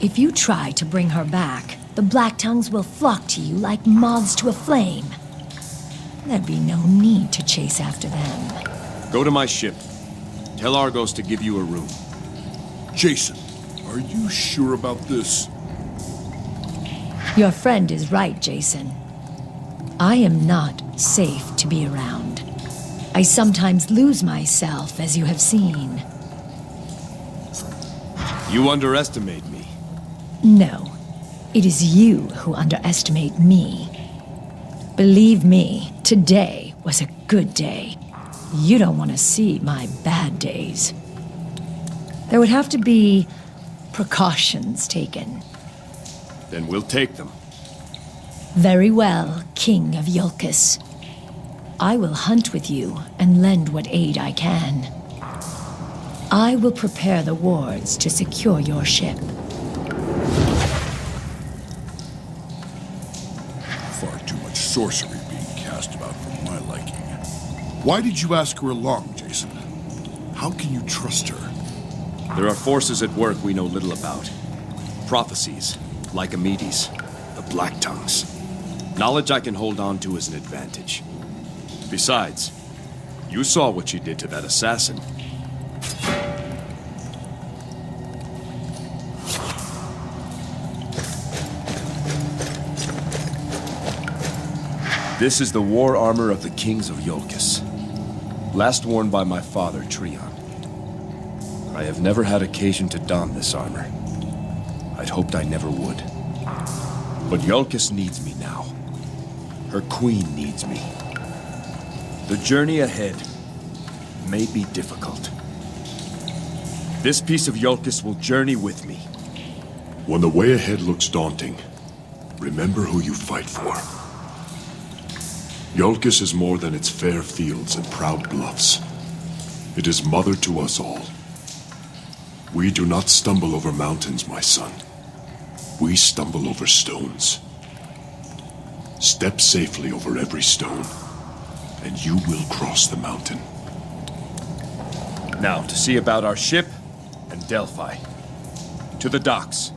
If you try to bring her back, the Black Tongues will flock to you like moths to a flame. There'd be no need to chase after them. Go to my ship. Tell Argos to give you a room. Jason, are you sure about this? Your friend is right, Jason. I am not safe to be around. I sometimes lose myself, as you have seen. You underestimate me. No, it is you who underestimate me. Believe me, today was a good day. You don't want to see my bad days. There would have to be precautions taken. Then we'll take them. Very well, King of Iolcus. I will hunt with you and lend what aid I can. I will prepare the wards to secure your ship. Far too much sorcery being cast about for my liking. Why did you ask her along, Jason? How can you trust her? There are forces at work we know little about. Prophecies, Lycomedes, the Black Tongues. Knowledge I can hold on to is an advantage. Besides, you saw what she did to that assassin. This is the war armor of the kings of Iolcus. Last worn by my father, Trion. I have never had occasion to don this armor. I'd hoped I never would. But Iolcus needs me now. Her queen needs me. The journey ahead may be difficult. This piece of Iolcus will journey with me. When the way ahead looks daunting, remember who you fight for. Iolcus is more than its fair fields and proud bluffs. It is mother to us all. We do not stumble over mountains, my son. We stumble over stones. Step safely over every stone, and you will cross the mountain. Now, to see about our ship and Delphi. To the docks.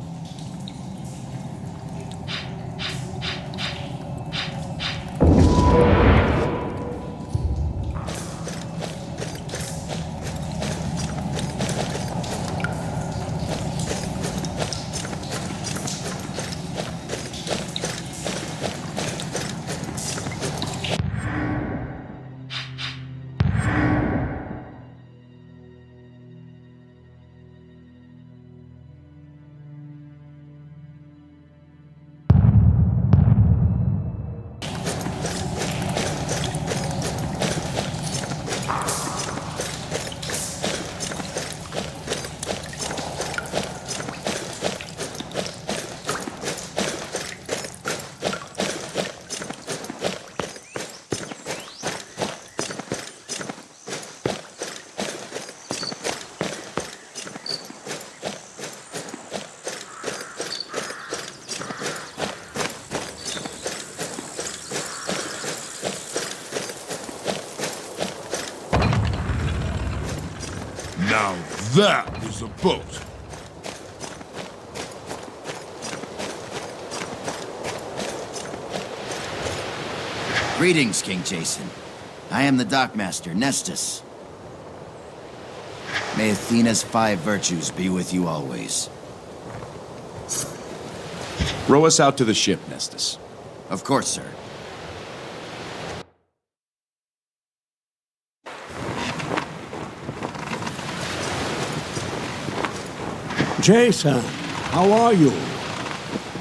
Now that is a boat. Greetings, King Jason. I am the dockmaster, Nestus. May Athena's 5 virtues be with you always. Row us out to the ship, Nestus. Of course, sir. Jason, how are you?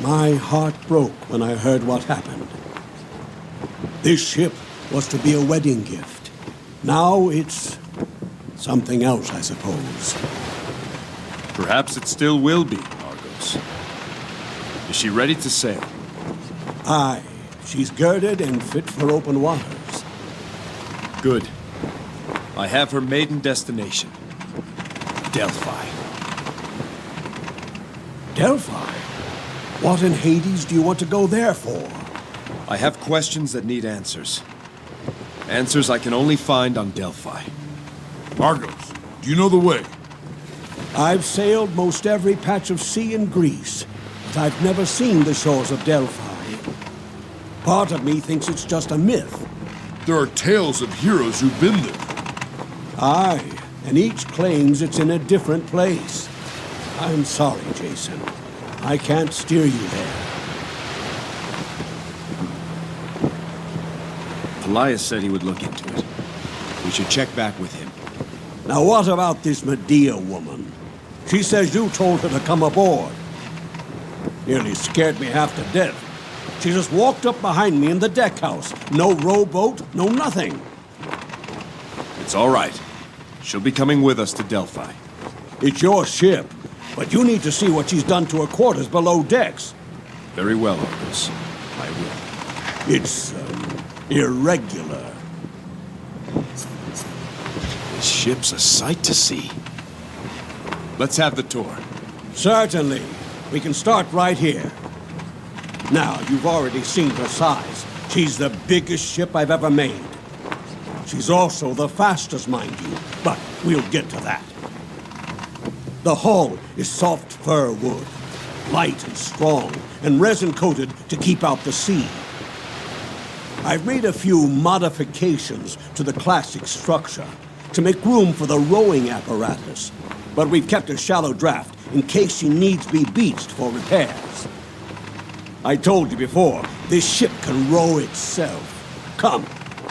My heart broke when I heard what happened. This ship was to be a wedding gift. Now it's something else, I suppose. Perhaps it still will be, Argos. Is she ready to sail? Aye, she's girded and fit for open waters. Good. I have her maiden destination. Delphi. Delphi? What in Hades do you want to go there for? I have questions that need answers. Answers I can only find on Delphi. Argos, do you know the way? I've sailed most every patch of sea in Greece, but I've never seen the shores of Delphi. Part of me thinks it's just a myth. There are tales of heroes who've been there. Aye, and each claims it's in a different place. I'm sorry, Jason. I can't steer you there. Elias said he would look into it. We should check back with him. Now what about this Medea woman? She says you told her to come aboard. Nearly scared me half to death. She just walked up behind me in the deck house. No rowboat, no nothing. It's all right. She'll be coming with us to Delphi. It's your ship, but you need to see what she's done to her quarters below decks. Very well, Argos. I will. It's, irregular. This ship's a sight to see. Let's have the tour. Certainly. We can start right here. Now, you've already seen her size. She's the biggest ship I've ever made. She's also the fastest, mind you, but we'll get to that. The hull is soft fir wood, light and strong, and resin-coated to keep out the sea. I've made a few modifications to the classic structure to make room for the rowing apparatus, but we've kept a shallow draft in case she needs be beached for repairs. I told you before, this ship can row itself. Come,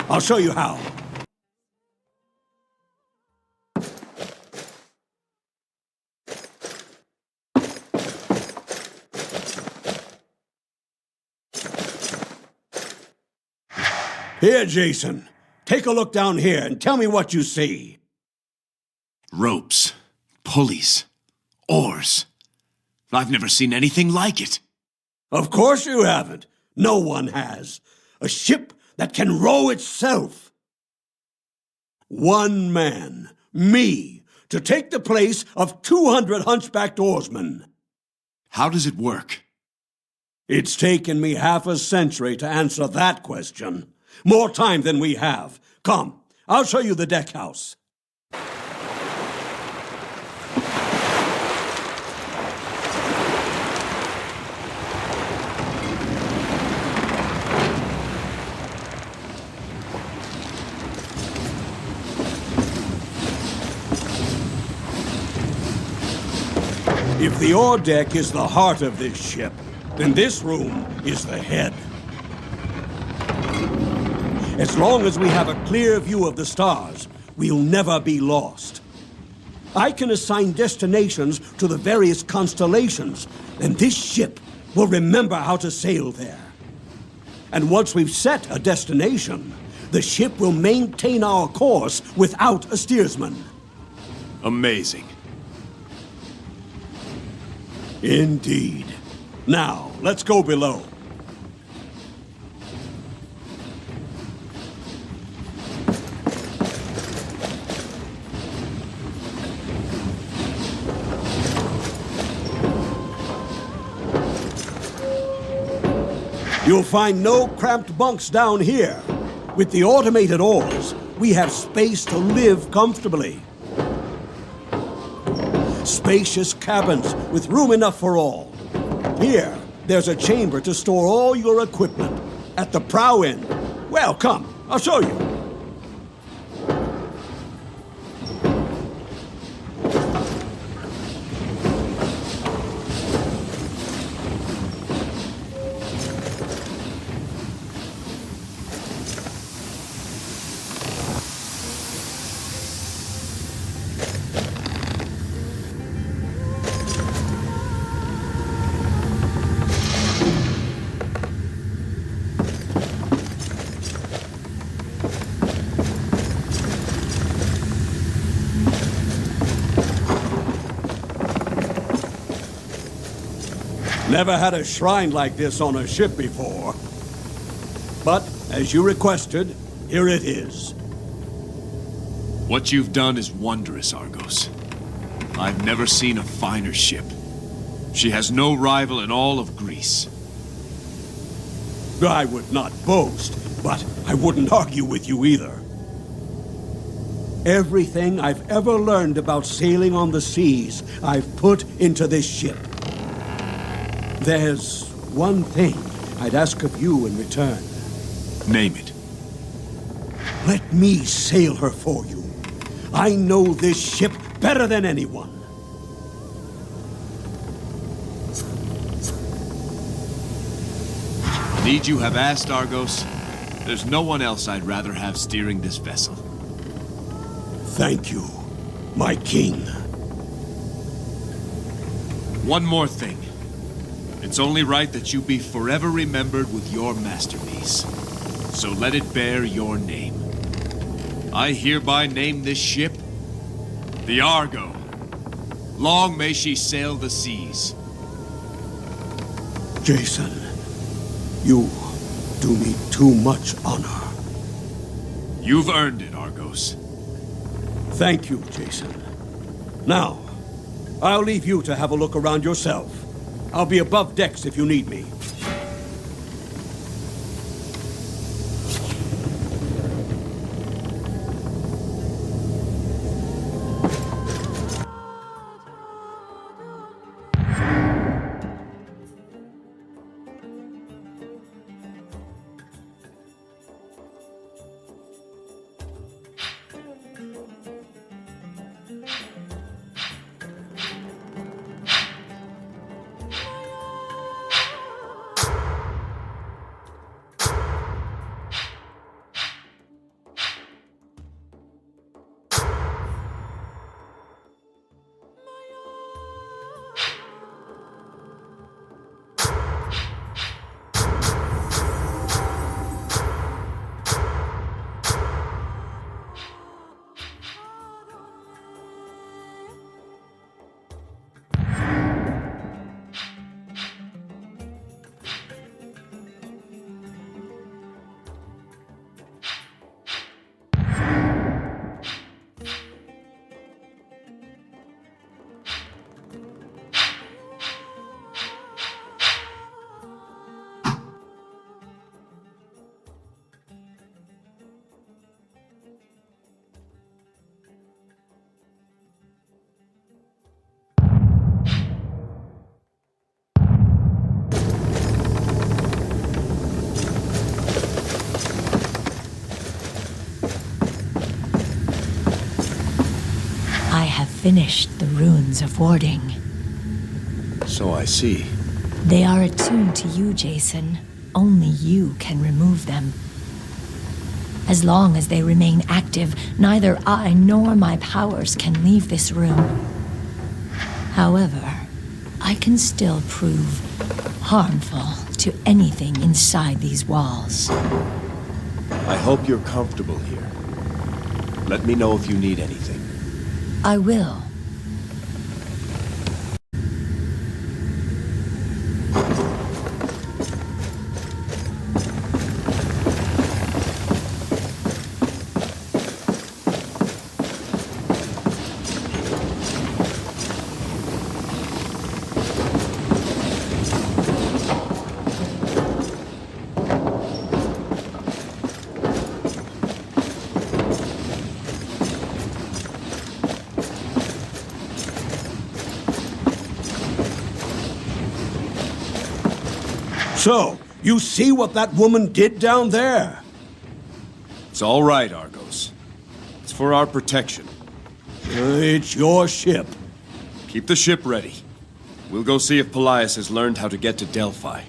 I'll show you how. Here, Jason. Take a look down here and tell me what you see. Ropes, pulleys, oars. I've never seen anything like it. Of course you haven't. No one has. A ship that can row itself. One man, me, to take the place of 200 hunchbacked oarsmen. How does it work? It's taken me half a century to answer that question. More time than we have. Come, I'll show you the deck house. If the ore deck is the heart of this ship, then this room is the head. As long as we have a clear view of the stars, we'll never be lost. I can assign destinations to the various constellations, and this ship will remember how to sail there. And once we've set a destination, the ship will maintain our course without a steersman. Amazing. Indeed. Now, let's go below. You'll find no cramped bunks down here. With the automated oars, we have space to live comfortably. spacious cabins with room enough for all. Here, there's a chamber to store all your equipment. At the prow end. Well, come, I'll show you. Never had a shrine like this on a ship before. But, as you requested, here it is. What you've done is wondrous, Argos. I've never seen a finer ship. She has no rival in all of Greece. I would not boast, but I wouldn't argue with you either. Everything I've ever learned about sailing on the seas, I've put into this ship. There's one thing I'd ask of you in return. Name it. Let me sail her for you. I know this ship better than anyone. Need you have asked, Argos? There's no one else I'd rather have steering this vessel. Thank you, my king. One more thing. It's only right that you be forever remembered with your masterpiece. So let it bear your name. I hereby name this ship the Argo. Long may she sail the seas. Jason, you do me too much honor. You've earned it, Argos. Thank you, Jason. Now, I'll leave you to have a look around yourself. I'll be above decks if you need me. Finished the runes of warding. So I see. They are attuned to you, Jason. Only you can remove them. As long as they remain active, neither I nor my powers can leave this room. However, I can still prove harmful to anything inside these walls. I hope you're comfortable here. Let me know if you need anything. I will. So, you see what that woman did down there? It's all right, Argos. It's for our protection. It's your ship. Keep the ship ready. We'll go see if Pelaius has learned how to get to Delphi.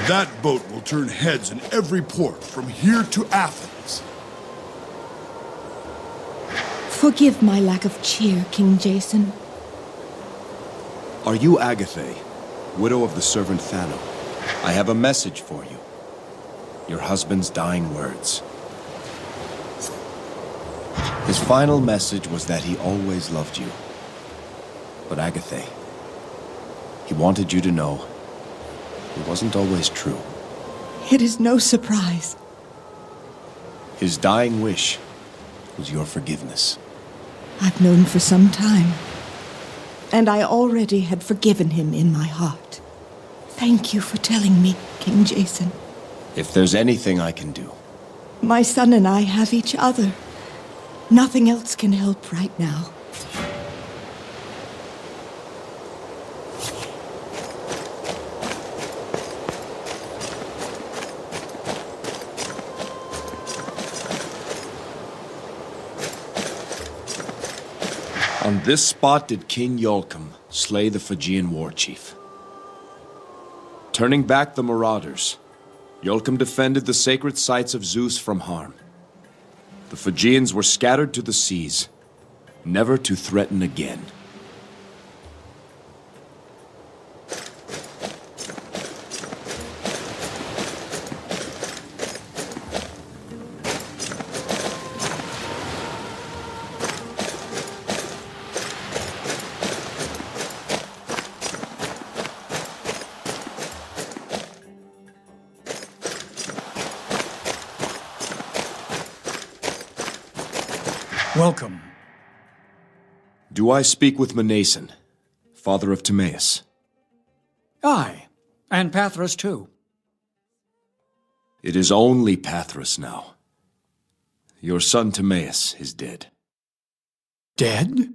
That boat will turn heads in every port from here to Athens. Forgive my lack of cheer, King Jason. Are you Agathe, widow of the servant Thano? I have a message for you. Your husband's dying words. His final message was that he always loved you. But Agathe, he wanted you to know it wasn't always true. It is no surprise. His dying wish was your forgiveness. I've known for some time, and I already had forgiven him in my heart. Thank you for telling me, King Jason. If there's anything I can do. My son and I have each other. Nothing else can help right now. On this spot did King Iolcus slay the Phrygian war chief. Turning back the marauders, Iolcus defended the sacred sites of Zeus from harm. The Phrygians were scattered to the seas, never to threaten again. Welcome. Do I speak with Mnason, father of Timaeus? Aye, and Pathros too. It is only Pathros now. Your son Timaeus is dead. Dead?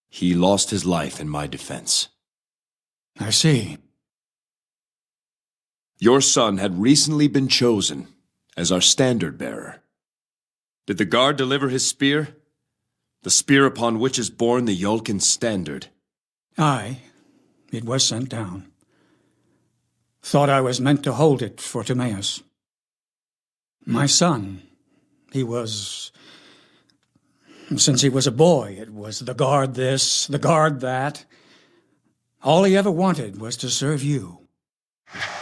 He lost his life in my defense. I see. Your son had recently been chosen as our standard bearer. Did the guard deliver his spear? The spear upon which is borne the Iolcan standard. Aye, it was sent down. Thought I was meant to hold it for Timaeus. My son, he was... Since he was a boy, it was the guard this, the guard that. All he ever wanted was to serve you.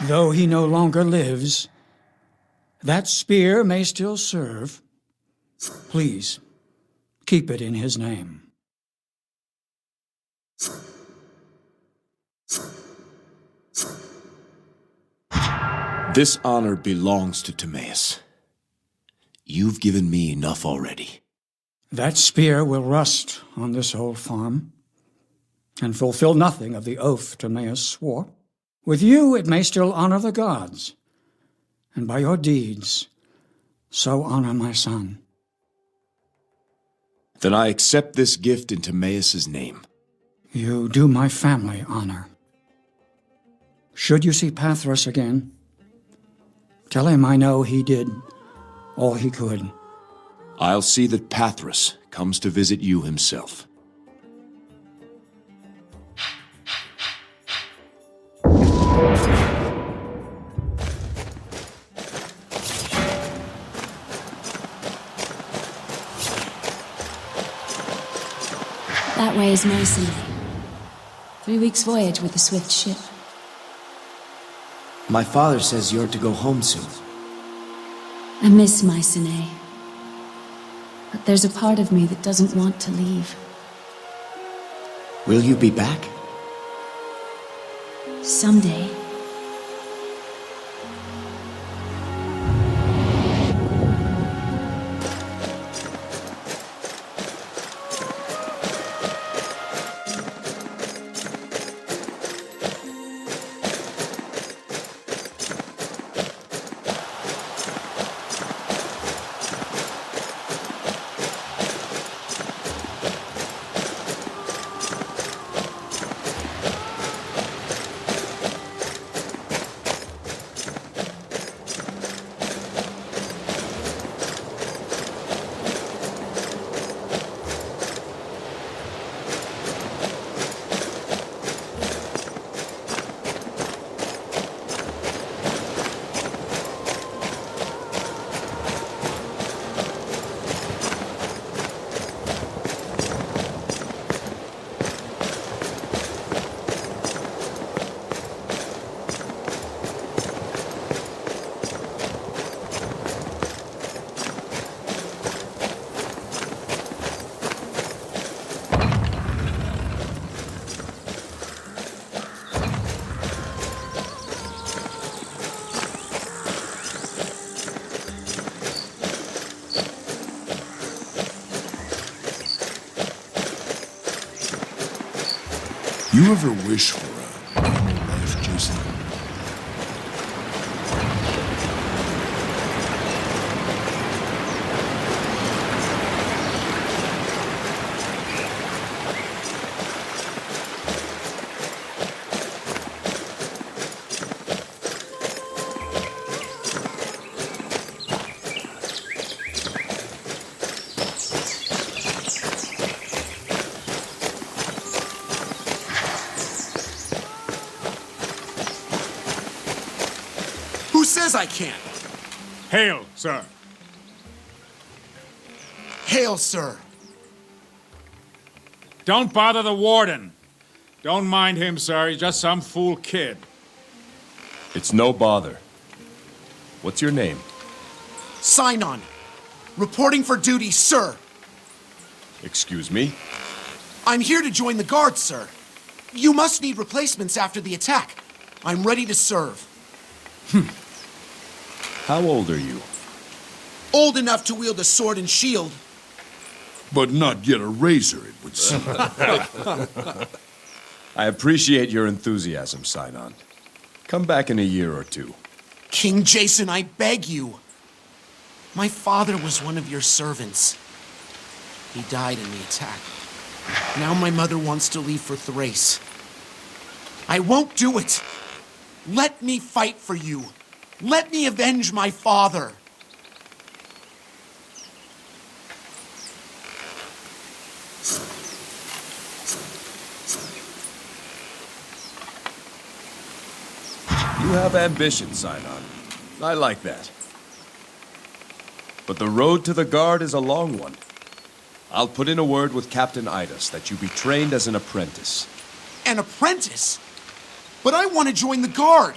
Though he no longer lives, that spear may still serve. Please, keep it in his name. This honor belongs to Timaeus. You've given me enough already. That spear will rust on this old farm and fulfill nothing of the oath Timaeus swore. With you, it may still honor the gods, and by your deeds, so honor my son. Then I accept this gift in Timaeus' name. You do my family honor. Should you see Pathros again, tell him I know he did all he could. I'll see that Pathros comes to visit you himself. That way is Mycenae. 3 weeks' voyage with the swift ship. My father says you're to go home soon. I miss Mycenae. But there's a part of me that doesn't want to leave. Will you be back? Someday. You ever wish for a normal life, Jason? Who says I can't? Hail, sir. Hail, sir. Don't bother the warden. Don't mind him, sir. He's just some fool kid. It's no bother. What's your name? Sinon. Reporting for duty, sir. Excuse me? I'm here to join the guard, sir. You must need replacements after the attack. I'm ready to serve. How old are you? Old enough to wield a sword and shield. But not yet a razor, it would seem. I appreciate your enthusiasm, Sinon. Come back in a year or two. King Jason, I beg you. My father was one of your servants. He died in the attack. Now my mother wants to leave for Thrace. I won't do it. Let me fight for you. Let me avenge my father. You have ambition, Sinon. I like that. But the road to the guard is a long one. I'll put in a word with Captain Idas that you be trained as an apprentice. An apprentice? But I want to join the guard.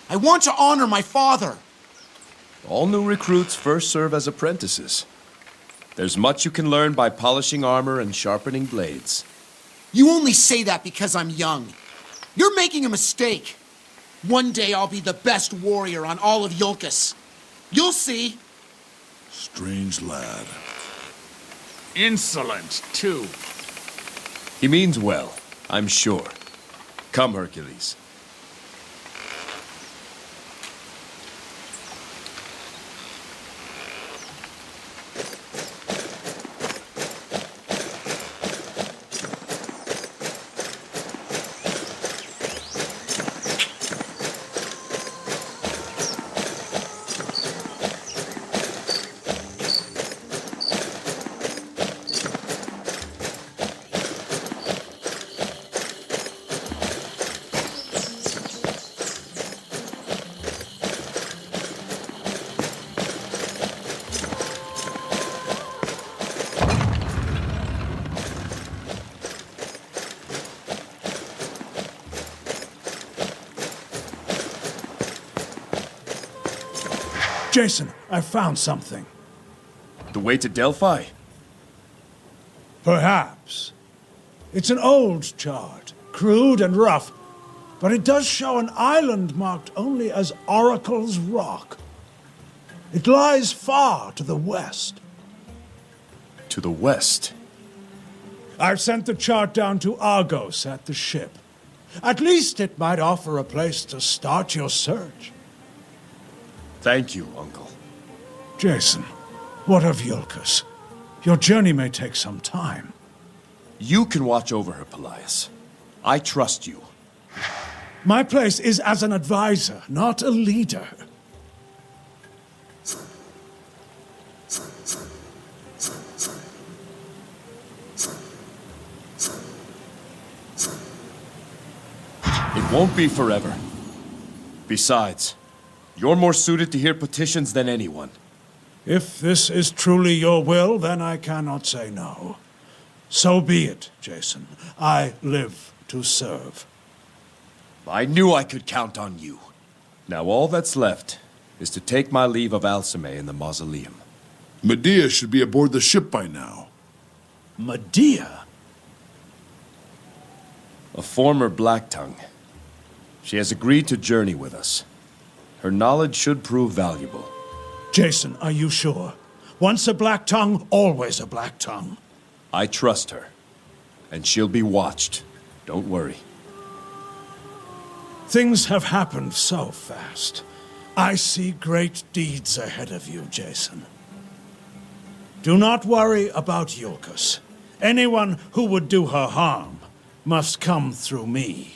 I want to honor my father. All new recruits first serve as apprentices. There's much you can learn by polishing armor and sharpening blades. You only say that because I'm young. You're making a mistake. One day I'll be the best warrior on all of Iolcus. You'll see. Strange lad. Insolent, too. He means well, I'm sure. Come, Hercules. Jason, I found something. The way to Delphi? Perhaps. It's an old chart, crude and rough, but it does show an island marked only as Oracle's Rock. It lies far to the west. To the west? I've sent the chart down to Argos at the ship. At least it might offer a place to start your search. Thank you, Uncle. Jason, what of Iolcus? Your journey may take some time. You can watch over her, Pelaius. I trust you. My place is as an advisor, not a leader. It won't be forever. Besides, you're more suited to hear petitions than anyone. If this is truly your will, then I cannot say no. So be it, Jason. I live to serve. I knew I could count on you. Now all that's left is to take my leave of Alcime in the mausoleum. Medea should be aboard the ship by now. Medea? A former Black Tongue. She has agreed to journey with us. Her knowledge should prove valuable. Jason, are you sure? Once a Black Tongue, always a Black Tongue. I trust her. And she'll be watched. Don't worry. Things have happened so fast. I see great deeds ahead of you, Jason. Do not worry about Iolcus. Anyone who would do her harm must come through me.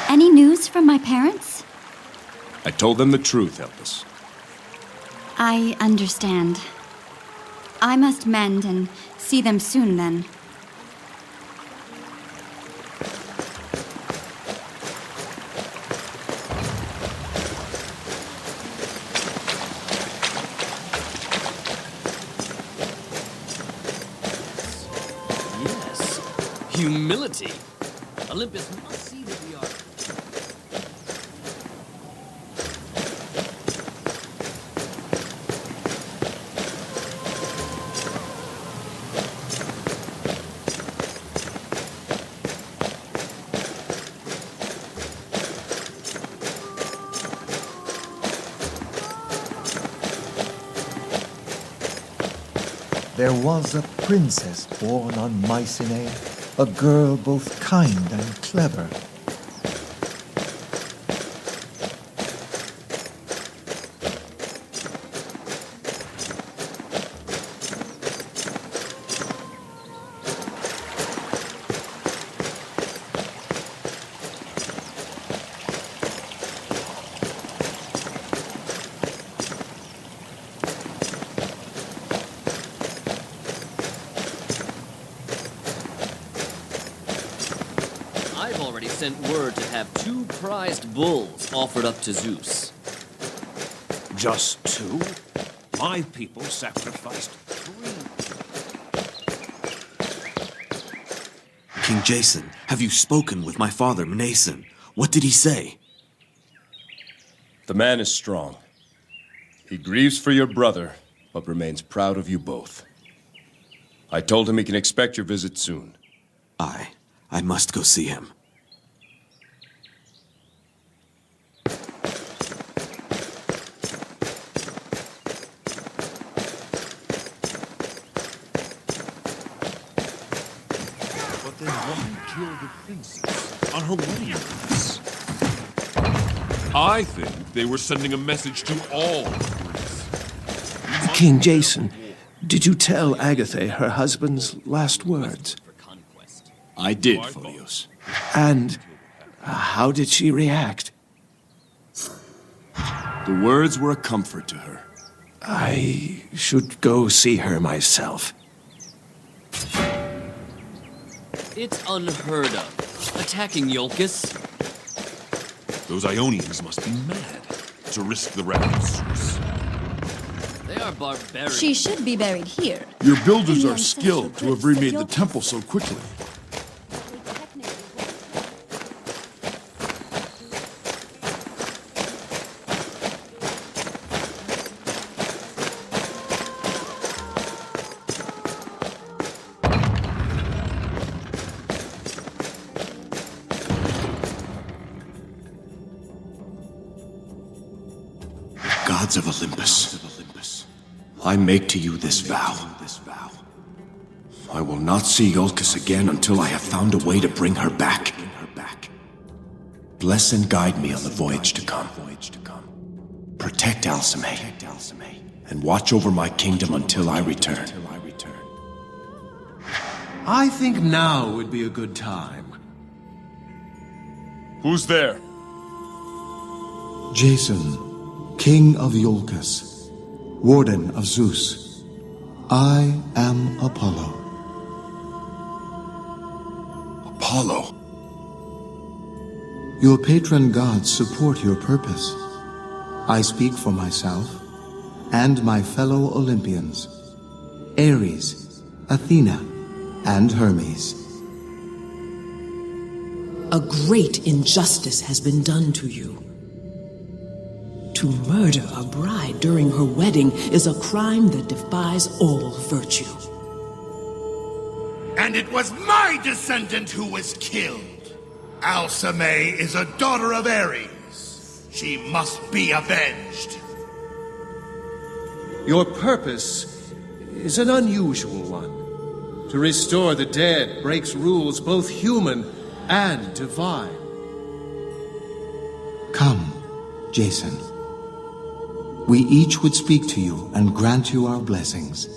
Any news from my parents? I told them the truth, Elpis. I understand. I must mend and see them soon then. Yes. Humility. Olympus must see that we are... There was a princess born on Mycenae, a girl both kind and clever. I've already sent word to have 2 prized bulls offered up to Zeus. Just 2? My people sacrificed 3. King Jason, have you spoken with my father, Mnason? What did he say? The man is strong. He grieves for your brother, but remains proud of you both. I told him he can expect your visit soon. I must go see him. But then why kill the princess on her wedding nights? I think they were sending a message to all Greece. King Jason, did you tell Agatha her husband's last words? I did, Photios. And how did she react? The words were a comfort to her. I should go see her myself. It's unheard of. Attacking Iolcus. Those Ionians must be mad to risk the wrath of Zeus. They are barbarians. She should be buried here. Your builders are skilled to have remade the temple so quickly. Gods of Olympus, I make to you this vow. I will not see Iolcus again until I have found a way to bring her back. Bless and guide me on the voyage to come. Protect Alcime, and watch over my kingdom until I return. I think now would be a good time. Who's there? Jason, King of Iolcus, Warden of Zeus. I am Apollo. Apollo? Your patron gods support your purpose. I speak for myself and my fellow Olympians, Ares, Athena, and Hermes. A great injustice has been done to you. To murder a bride during her wedding is a crime that defies all virtue. And it was my descendant who was killed. Alcime is a daughter of Ares. She must be avenged. Your purpose is an unusual one. To restore the dead breaks rules both human and divine. Come, Jason. We each would speak to you and grant you our blessings.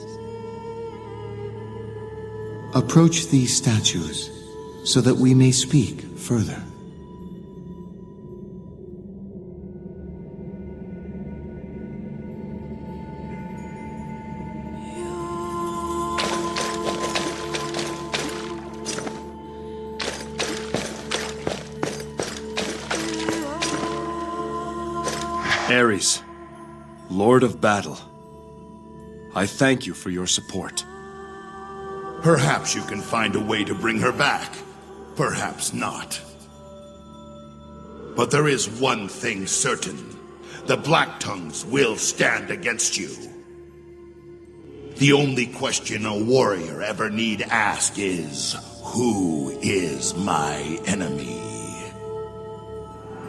Approach these statues so that we may speak further. Ares, Lord of Battle, I thank you for your support. Perhaps you can find a way to bring her back. Perhaps not. But there is one thing certain. The Black Tongues will stand against you. The only question a warrior ever need ask is, who is my enemy?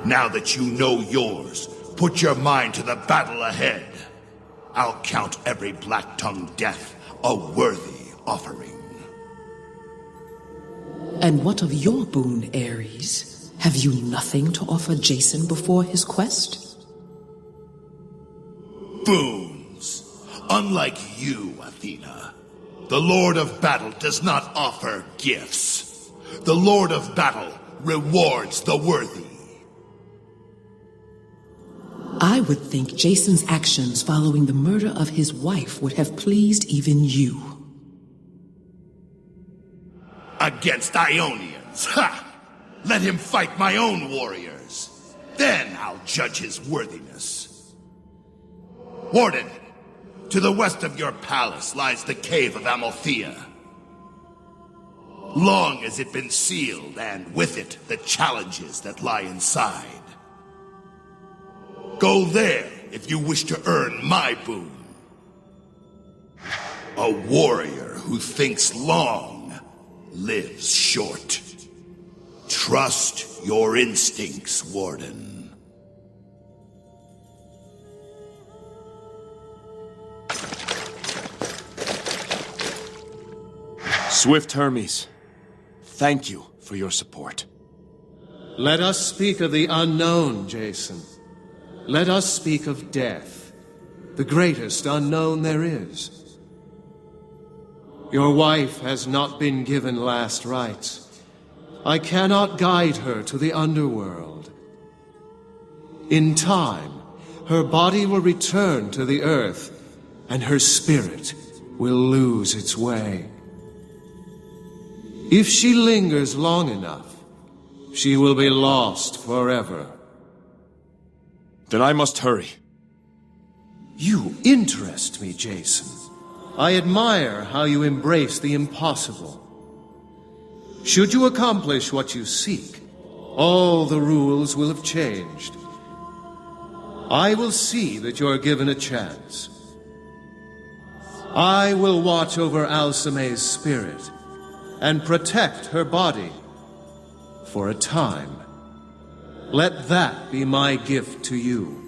Now that you know yours, put your mind to the battle ahead. I'll count every Black-Tongue death a worthy offering. And what of your boon, Ares? Have you nothing to offer Jason before his quest? Boons. Unlike you, Athena, the Lord of Battle does not offer gifts. The Lord of Battle rewards the worthy. I would think Jason's actions following the murder of his wife would have pleased even you. Against Ionians, ha! Let him fight my own warriors. Then I'll judge his worthiness. Warden, to the west of your palace lies the cave of Amalthea. Long has it been sealed, and with it, the challenges that lie inside. Go there if you wish to earn my boon. A warrior who thinks long lives short. Trust your instincts, Warden. Swift Hermes, thank you for your support. Let us speak of the unknown, Jason. Let us speak of death, the greatest unknown there is. Your wife has not been given last rites. I cannot guide her to the underworld. In time, her body will return to the earth and her spirit will lose its way. If she lingers long enough, she will be lost forever. Then I must hurry. You interest me, Jason. I admire how you embrace the impossible. Should you accomplish what you seek, all the rules will have changed. I will see that you're given a chance. I will watch over Alceme's spirit and protect her body for a time. Let that be my gift to you.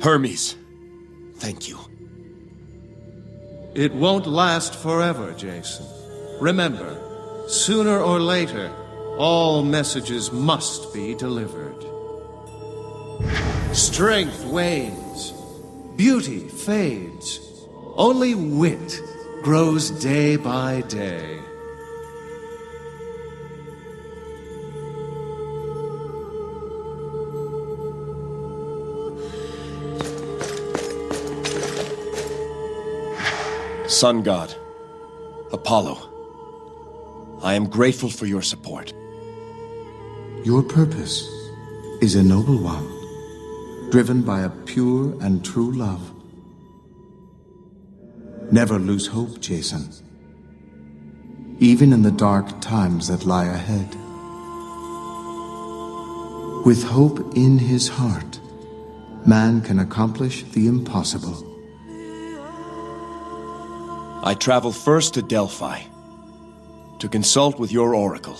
Hermes, thank you. It won't last forever, Jason. Remember, sooner or later, all messages must be delivered. Strength wanes, beauty fades, only wit grows day by day. Sun God, Apollo, I am grateful for your support. Your purpose is a noble one, driven by a pure and true love. Never lose hope, Jason, even in the dark times that lie ahead. With hope in his heart, man can accomplish the impossible. I travel first to Delphi, to consult with your oracle.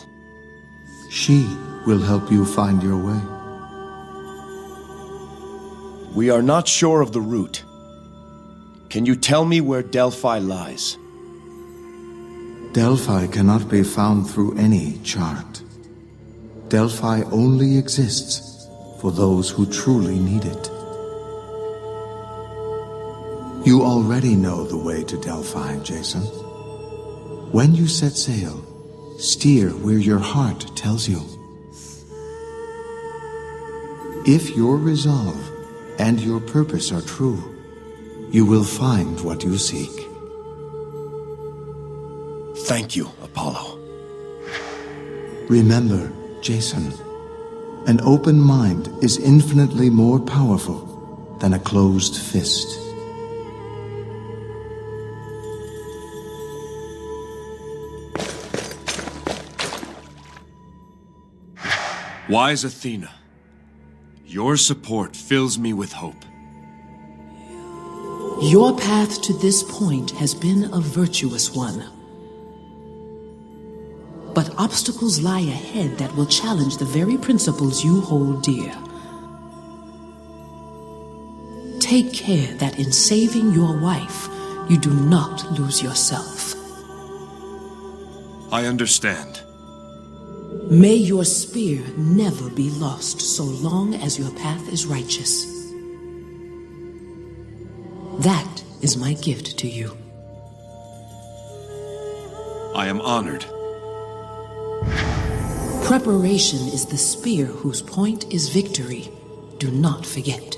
She will help you find your way. We are not sure of the route. Can you tell me where Delphi lies? Delphi cannot be found through any chart. Delphi only exists for those who truly need it. You already know the way to Delphi, Jason. When you set sail, steer where your heart tells you. If your resolve and your purpose are true, you will find what you seek. Thank you, Apollo. Remember, Jason, an open mind is infinitely more powerful than a closed fist. Wise Athena, your support fills me with hope. Your path to this point has been a virtuous one. But obstacles lie ahead that will challenge the very principles you hold dear. Take care that in saving your wife, you do not lose yourself. I understand. May your spear never be lost so long as your path is righteous. That is my gift to you. I am honored. Preparation is the spear whose point is victory. Do not forget.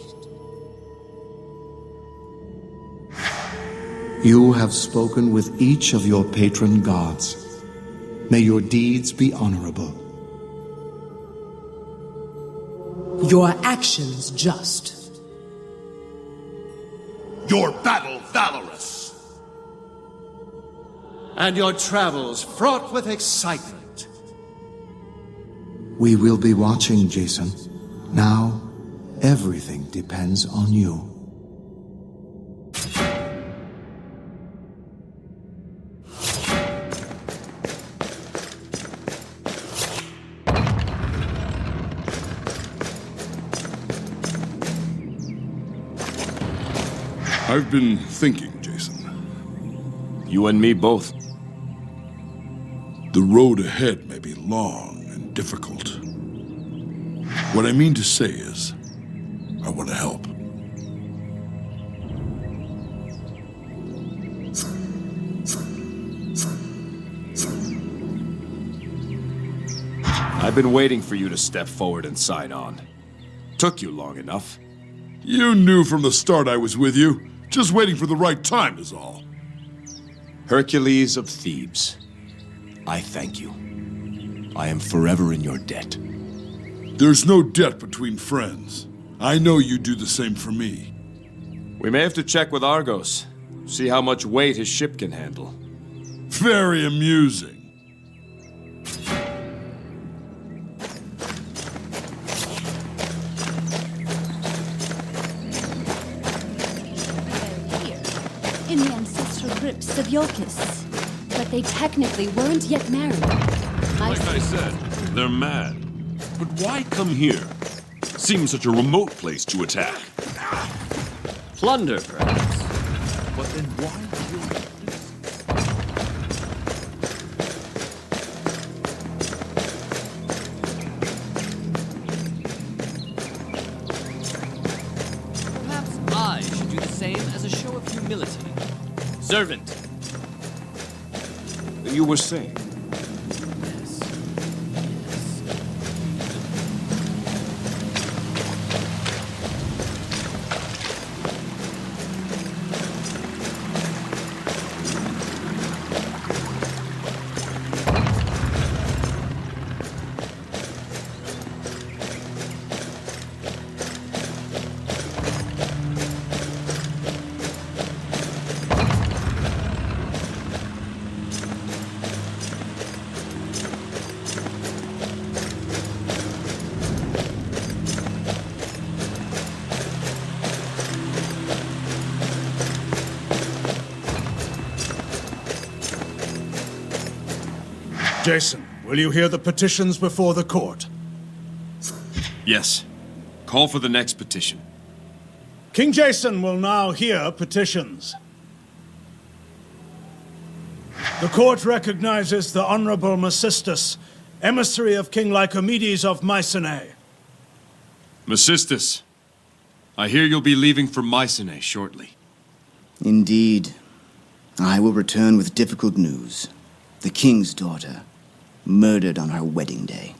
You have spoken with each of your patron gods. May your deeds be honorable. Your actions just. Your battle valorous. And your travels fraught with excitement. We will be watching, Jason. Now, everything depends on you. I've been thinking, Jason. You and me both. The road ahead may be long and difficult. What I mean to say is, I want to help. I've been waiting for you to step forward and sign on. Took you long enough. You knew from the start I was with you. Just waiting for the right time is all. Hercules of Thebes, I thank you. I am forever in your debt. There's no debt between friends. I know you do the same for me. We may have to check with Argos. See how much weight his ship can handle. Very amusing. In the ancestral crypts of Iolcus. But they technically weren't yet married. Like I said, they're mad. But why come here? Seems such a remote place to attack. Plunder, perhaps. But then why kill? Perhaps I should do the same as a show of humility. Servant. You were saying? Jason, will you hear the petitions before the court? Yes. Call for the next petition. King Jason will now hear petitions. The court recognizes the Honorable Mycistus, emissary of King Lycomedes of Mycenae. Mycistus, I hear you'll be leaving for Mycenae shortly. Indeed. I will return with difficult news. The king's daughter, murdered on her wedding day.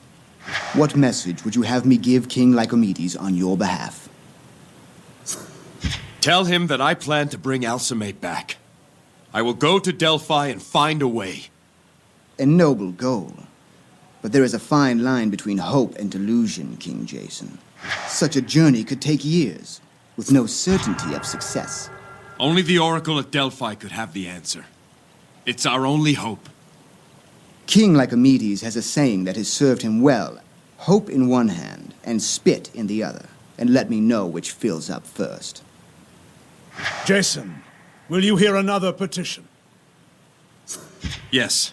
What message would you have me give King Lycomedes on your behalf? Tell him that I plan to bring Alcimate back. I will go to Delphi and find a way. A noble goal. But there is a fine line between hope and delusion, King Jason. Such a journey could take years, with no certainty of success. Only the Oracle at Delphi could have the answer. It's our only hope. King Lycomedes has a saying that has served him well. Hope in one hand and spit in the other, and let me know which fills up first. Jason, will you hear another petition? Yes.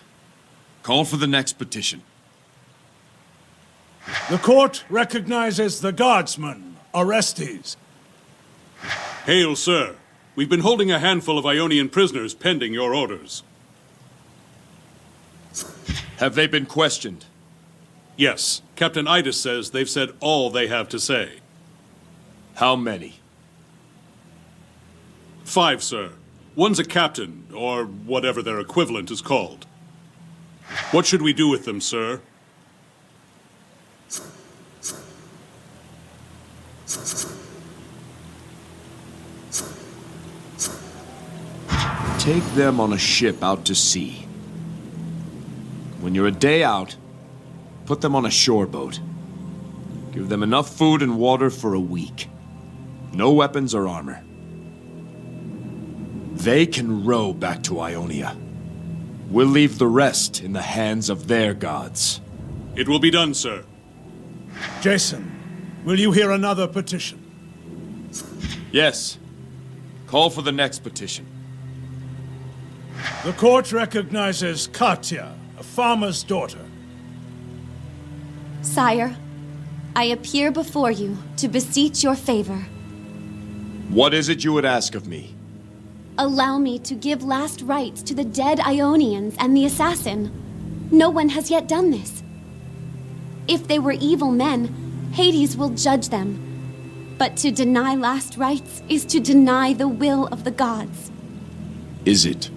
Call for the next petition. The court recognizes the guardsman, Orestes. Hail, sir. We've been holding a handful of Ionian prisoners pending your orders. Have they been questioned? Yes. Captain Idas says they've said all they have to say. How many? 5, sir. One's a captain, or whatever their equivalent is called. What should we do with them, sir? Take them on a ship out to sea. When you're a day out, put them on a shore boat. Give them enough food and water for a week. No weapons or armor. They can row back to Ionia. We'll leave the rest in the hands of their gods. It will be done, sir. Jason, will you hear another petition? Yes. Call for the next petition. The court recognizes Katya, a farmer's daughter. Sire, I appear before you to beseech your favor. What is it you would ask of me? Allow me to give last rites to the dead Ionians and the assassin. No one has yet done this. If they were evil men, Hades will judge them. But to deny last rites is to deny the will of the gods. Is it?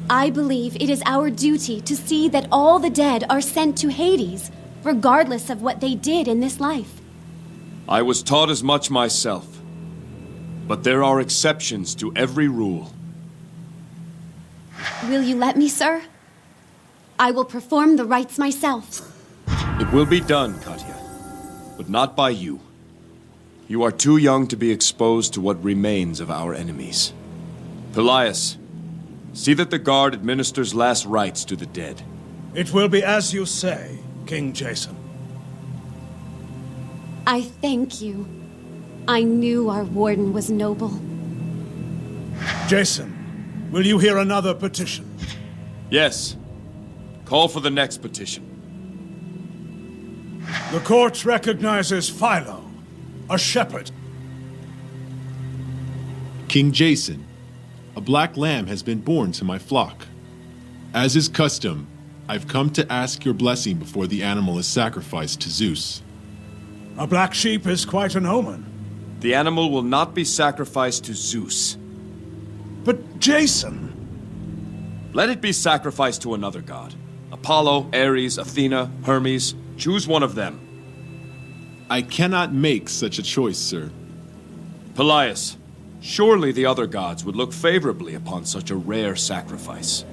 I believe it is our duty to see that all the dead are sent to Hades, regardless of what they did in this life. I was taught as much myself. But there are exceptions to every rule. Will you let me, sir? I will perform the rites myself. It will be done, Katya, but not by you. You are too young to be exposed to what remains of our enemies. Pelias, see that the guard administers last rites to the dead. It will be as you say, King Jason. I thank you. I knew our warden was noble. Jason, will you hear another petition? Yes. Call for the next petition. The court recognizes Philo, a shepherd. King Jason, a black lamb has been born to my flock. As is custom, I've come to ask your blessing before the animal is sacrificed to Zeus. A black sheep is quite an omen. The animal will not be sacrificed to Zeus. But Jason... Let it be sacrificed to another god. Apollo, Ares, Athena, Hermes. Choose one of them. I cannot make such a choice, sir. Pelias, surely the other gods would look favorably upon such a rare sacrifice.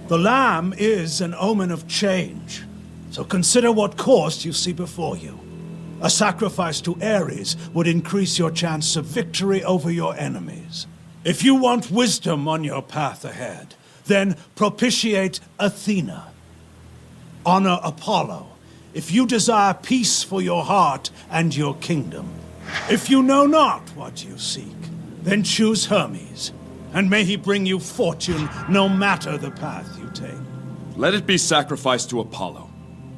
The lamb is an omen of change, so consider what course you see before you. A sacrifice to Ares would increase your chance of victory over your enemies. If you want wisdom on your path ahead, then propitiate Athena. Honor Apollo, if you desire peace for your heart and your kingdom. If you know not what you seek, then choose Hermes, and may he bring you fortune no matter the path you take. Let it be sacrificed to Apollo.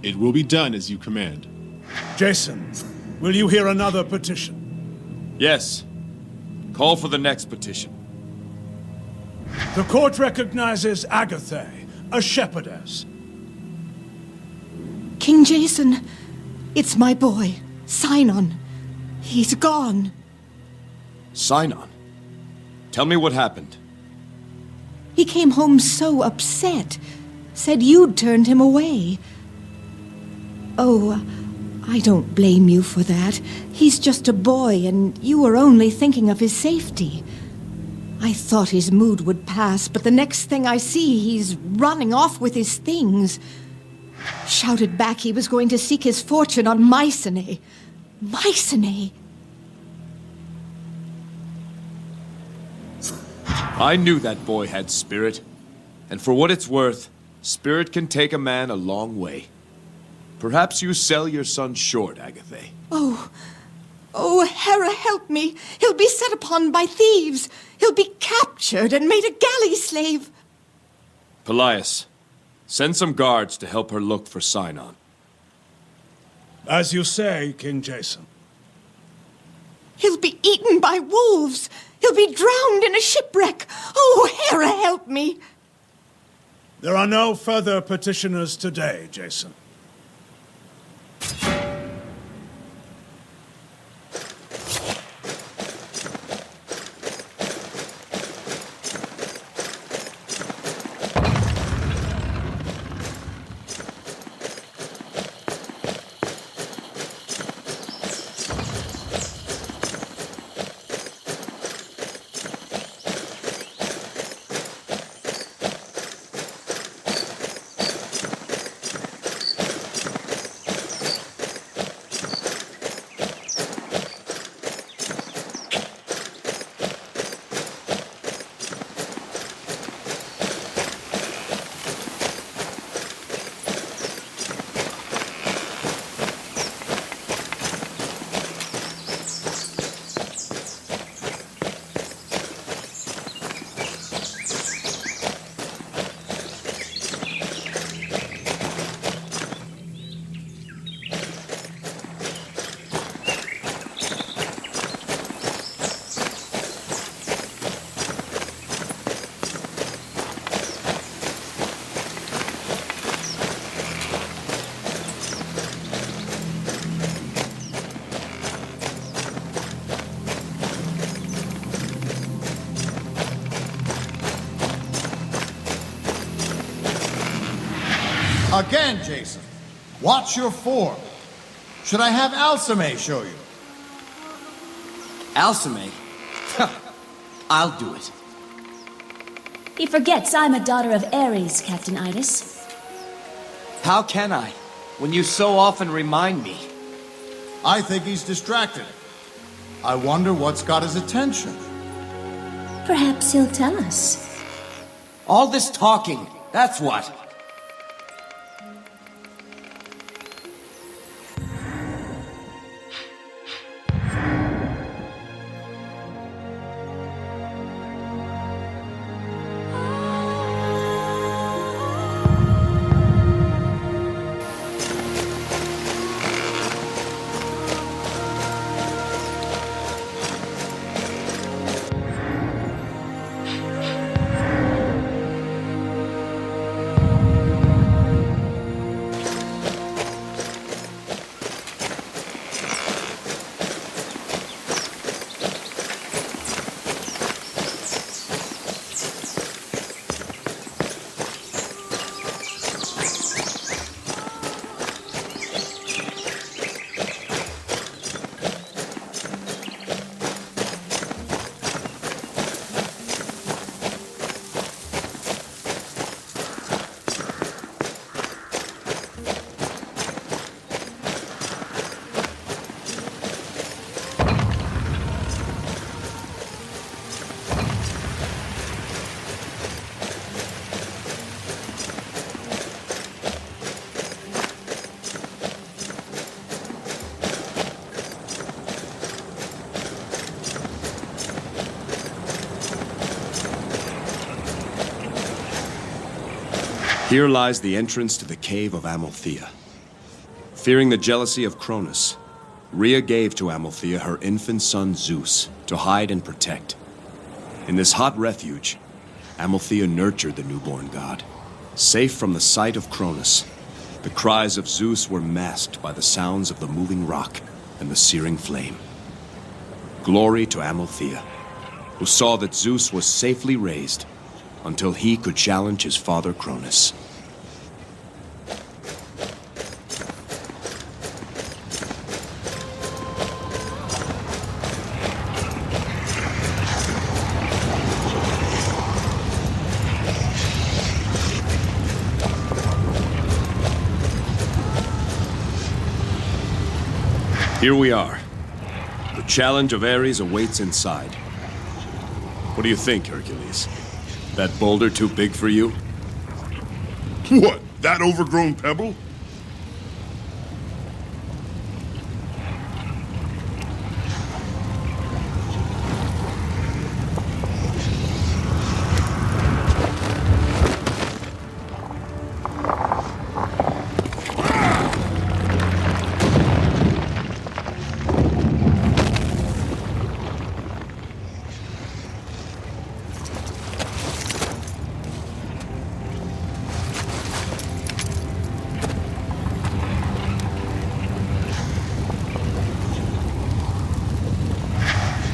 It will be done as you command. Jason, will you hear another petition? Yes. Call for the next petition. The court recognizes Agatha, a shepherdess. King Jason, it's my boy, Sinon. He's gone. Sinon? Tell me what happened. He came home so upset. Said you'd turned him away. Oh, I don't blame you for that. He's just a boy, and you were only thinking of his safety. I thought his mood would pass, but the next thing I see, he's running off with his things. Shouted back he was going to seek his fortune on Mycenae. Mycenae! I knew that boy had spirit. And for what it's worth, spirit can take a man a long way. Perhaps you sell your son short, Agatha. Oh, Hera, help me. He'll be set upon by thieves. He'll be captured and made a galley slave. Pelias, send some guards to help her look for Sinon. As you say, King Jason. He'll be eaten by wolves. He'll be drowned in a shipwreck. Oh, Hera, help me. There are no further petitioners today, Jason. Again, Jason. Watch your form. Should I have Alcime show you? Alcime? I'll do it. He forgets I'm a daughter of Ares, Captain Idas. How can I, when you so often remind me? I think he's distracted. I wonder what's got his attention. Perhaps he'll tell us. All this talking, that's what. Here lies the entrance to the cave of Amalthea. Fearing the jealousy of Cronus, Rhea gave to Amalthea her infant son Zeus to hide and protect. In this hot refuge, Amalthea nurtured the newborn god. Safe from the sight of Cronus, the cries of Zeus were masked by the sounds of the moving rock and the searing flame. Glory to Amalthea, who saw that Zeus was safely raised until he could challenge his father Cronus. Here we are. The challenge of Ares awaits inside. What do you think, Hercules? That boulder too big for you? What, that overgrown pebble?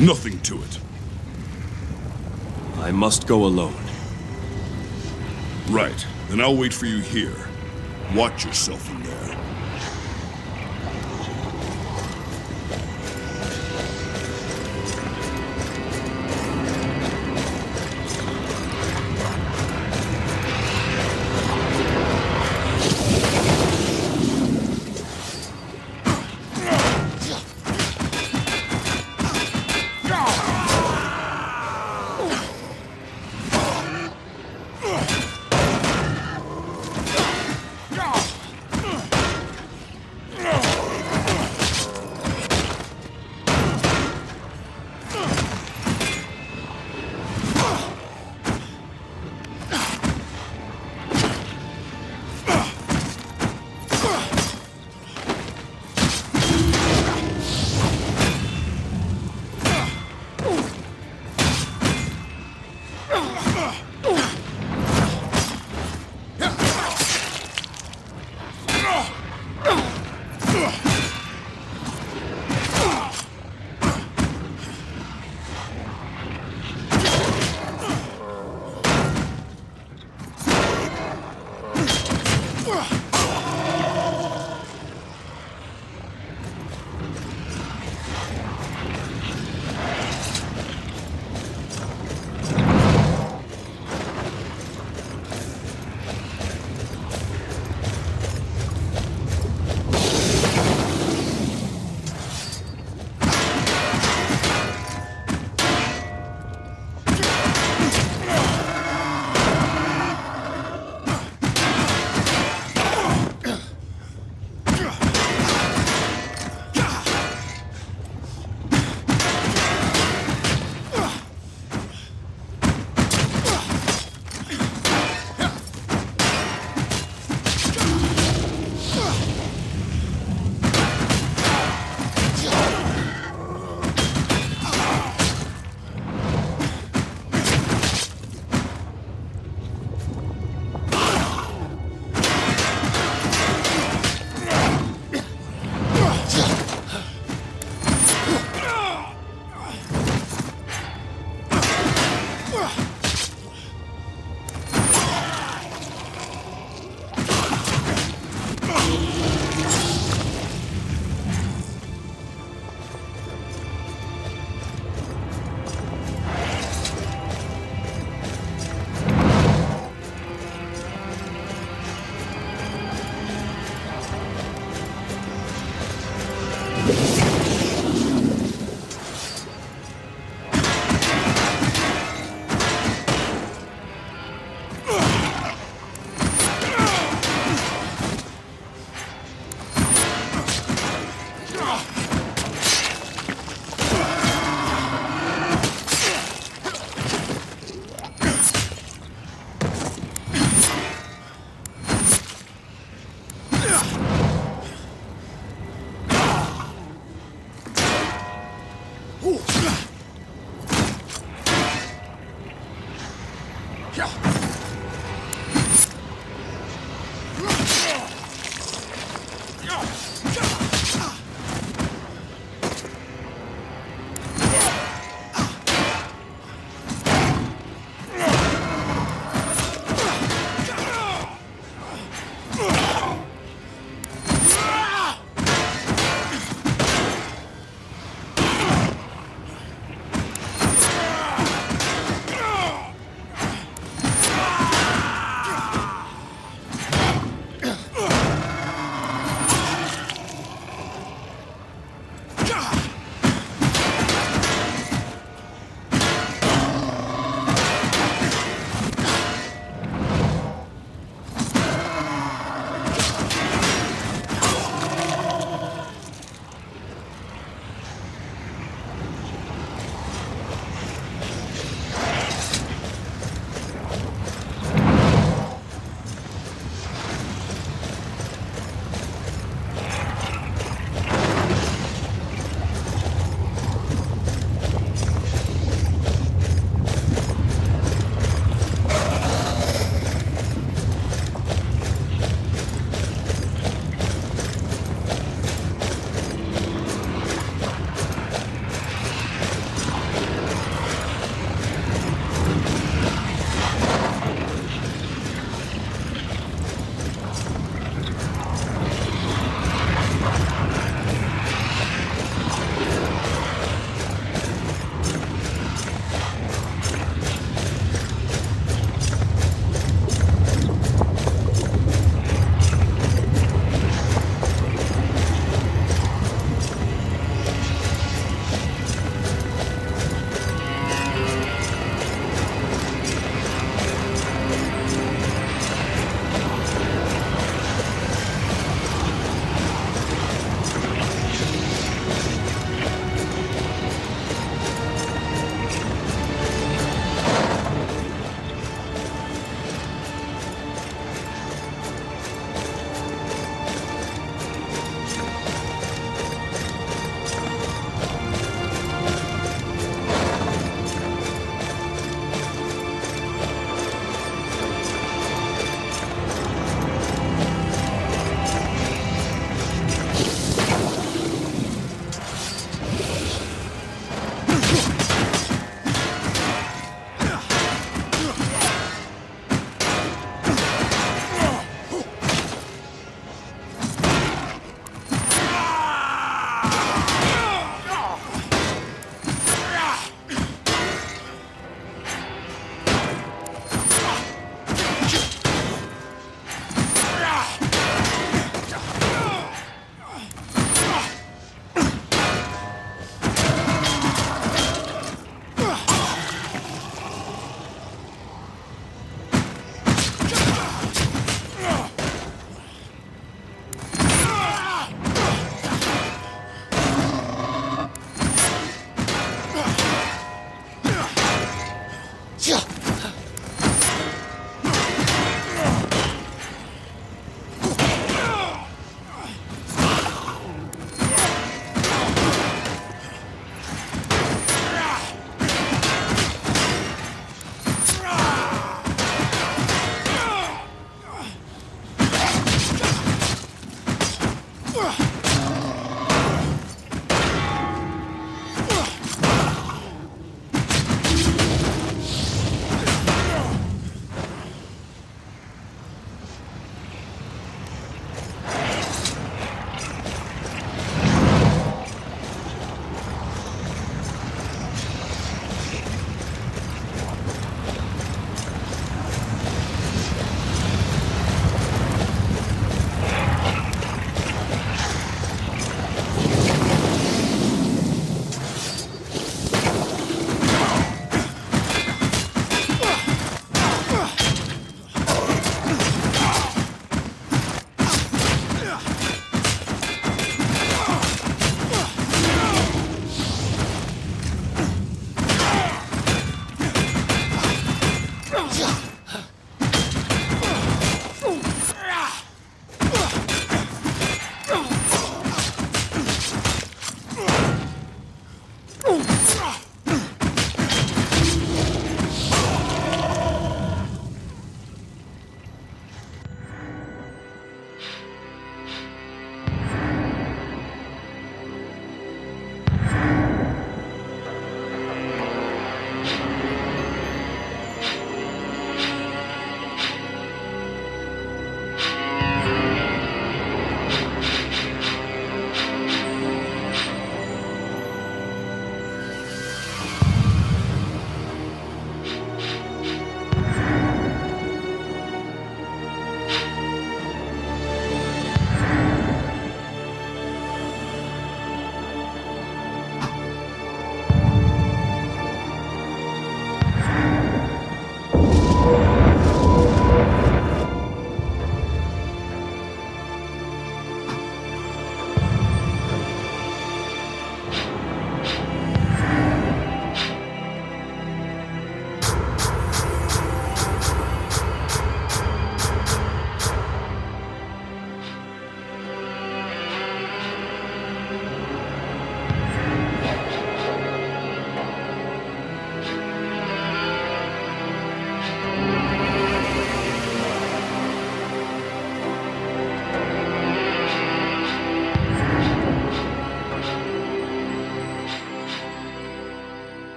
Nothing to it. I must go alone. Right. Then I'll wait for you here. Watch yourself in there.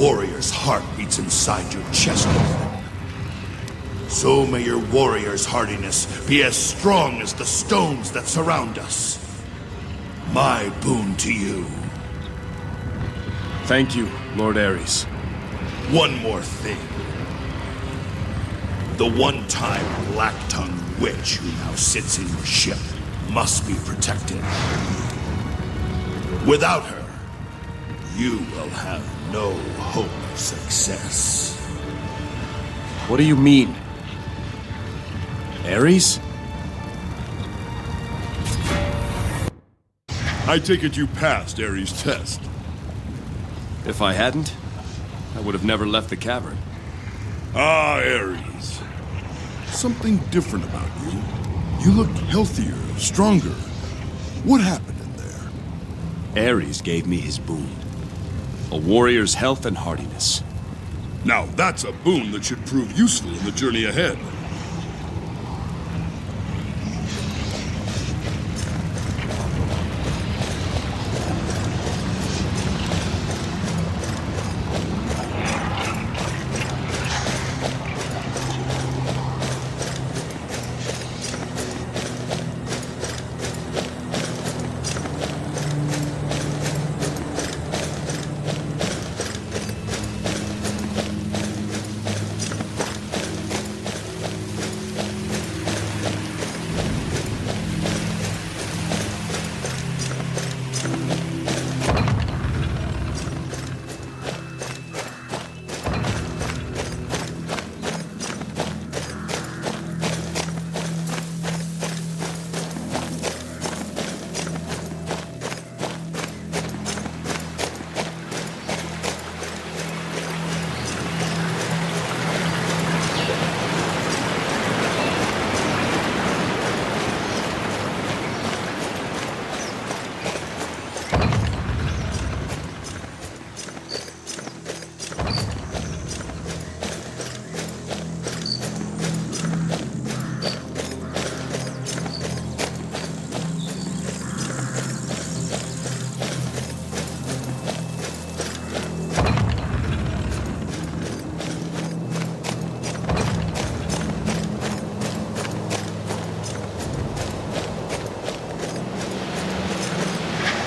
warrior's heart beats inside your chest with them. So may your warrior's hardiness be as strong as the stones that surround us. My boon to you. Thank you, Lord Ares. One more thing. The one-time black-tongued witch who now sits in your ship must be protected. Without her, you will have no hope of success. What do you mean? Ares? I take it you passed Ares' test. If I hadn't, I would have never left the cavern. Ah, Ares. Something different about you. You look healthier, stronger. What happened in there? Ares gave me his boon. A warrior's health and hardiness. Now that's a boon that should prove useful in the journey ahead.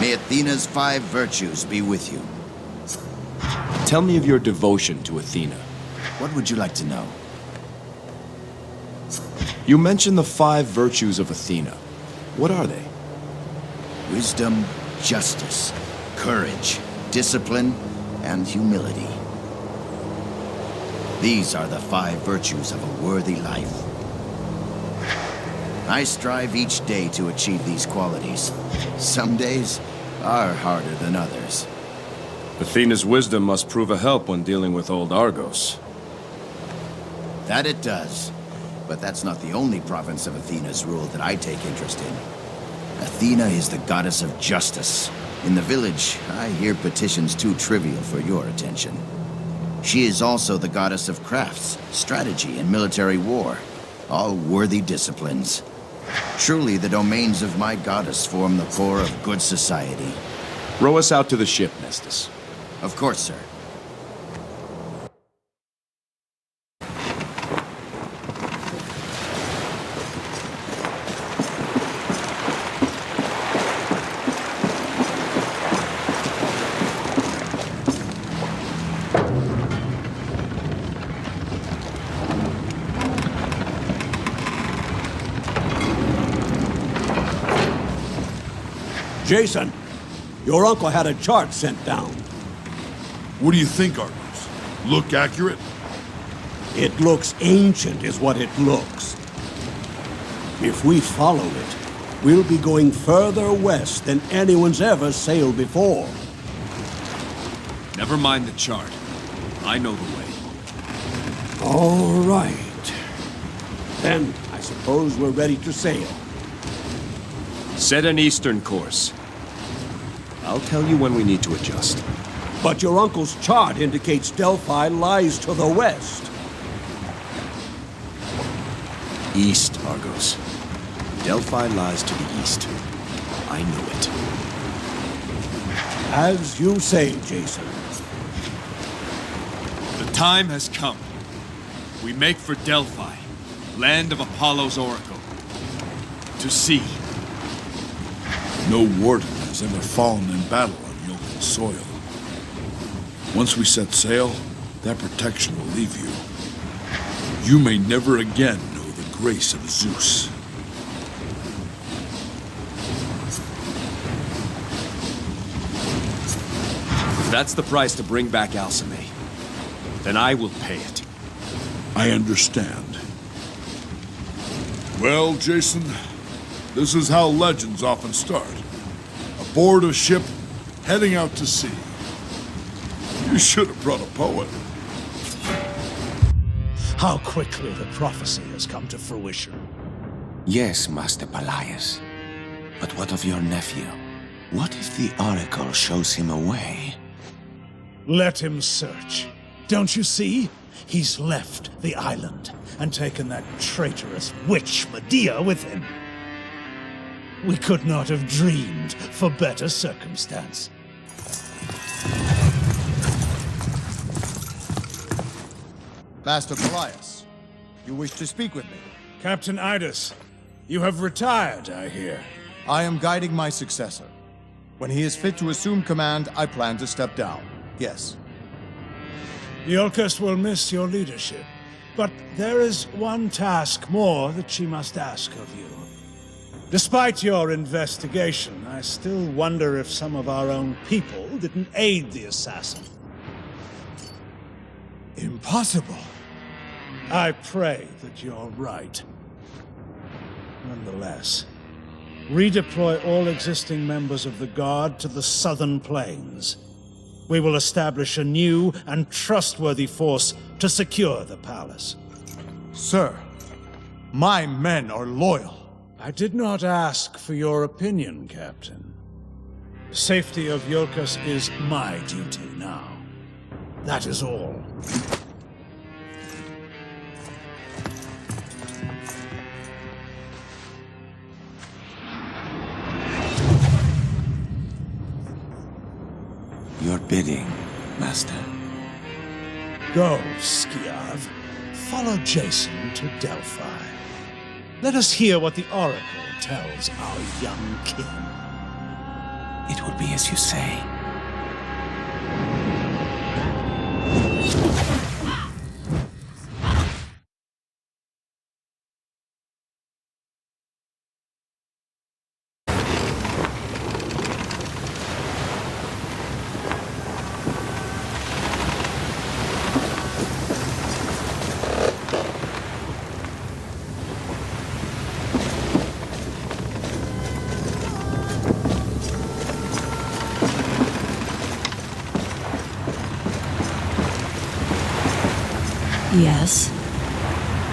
May Athena's 5 virtues be with you. Tell me of your devotion to Athena. What would you like to know? You mentioned the 5 virtues of Athena. What are they? Wisdom, justice, courage, discipline, and humility. These are the 5 virtues of a worthy life. I strive each day to achieve these qualities. Some days are harder than others. Athena's wisdom must prove a help when dealing with old Argos. That it does. But that's not the only province of Athena's rule that I take interest in. Athena is the goddess of justice. In the village, I hear petitions too trivial for your attention. She is also the goddess of crafts, strategy, and military war. All worthy disciplines. Truly, the domains of my goddess form the core of good society. Row us out to the ship, Nestus. Of course, sir. Jason, your uncle had a chart sent down. What do you think, Argonauts? Look accurate? It looks ancient, is what it looks. If we follow it, we'll be going further west than anyone's ever sailed before. Never mind the chart. I know the way. All right. Then, I suppose we're ready to sail. Set an eastern course. I'll tell you when we need to adjust. But your uncle's chart indicates Delphi lies to the west. East, Argos. Delphi lies to the east. I know it. As you say, Jason. time has come. We make for Delphi, land of Apollo's oracle. To sea. No warden has ever fallen in battle on Iolcus soil. Once we set sail, that protection will leave you. You may never again know the grace of Zeus. If that's the price to bring back Alcime, then I will pay it. I understand. Well, Jason, this is how legends often start. Aboard a ship, heading out to sea. You should have brought a poet. How quickly the prophecy has come to fruition. Yes, Master Pelias. But what of your nephew? What if the Oracle shows him a way? Let him search. Don't you see? He's left the island and taken that traitorous witch Medea with him. We could not have dreamed for better circumstance. Master Pelias, you wish to speak with me? Captain Idas, you have retired, I hear. I am guiding my successor. When he is fit to assume command, I plan to step down. Yes. Iolcus will miss your leadership, but there is one task more that she must ask of you. Despite your investigation, I still wonder if some of our own people didn't aid the assassin. Impossible. I pray that you're right. Nonetheless, redeploy all existing members of the Guard to the southern plains. We will establish a new and trustworthy force to secure the palace. Sir, my men are loyal. I did not ask for your opinion, Captain. The safety of Iolcus is my duty now. That is all. Your bidding, Master. Go, Skiav. Follow Jason to Delphi. Let us hear what the Oracle tells our young king. It will be as you say. Yes?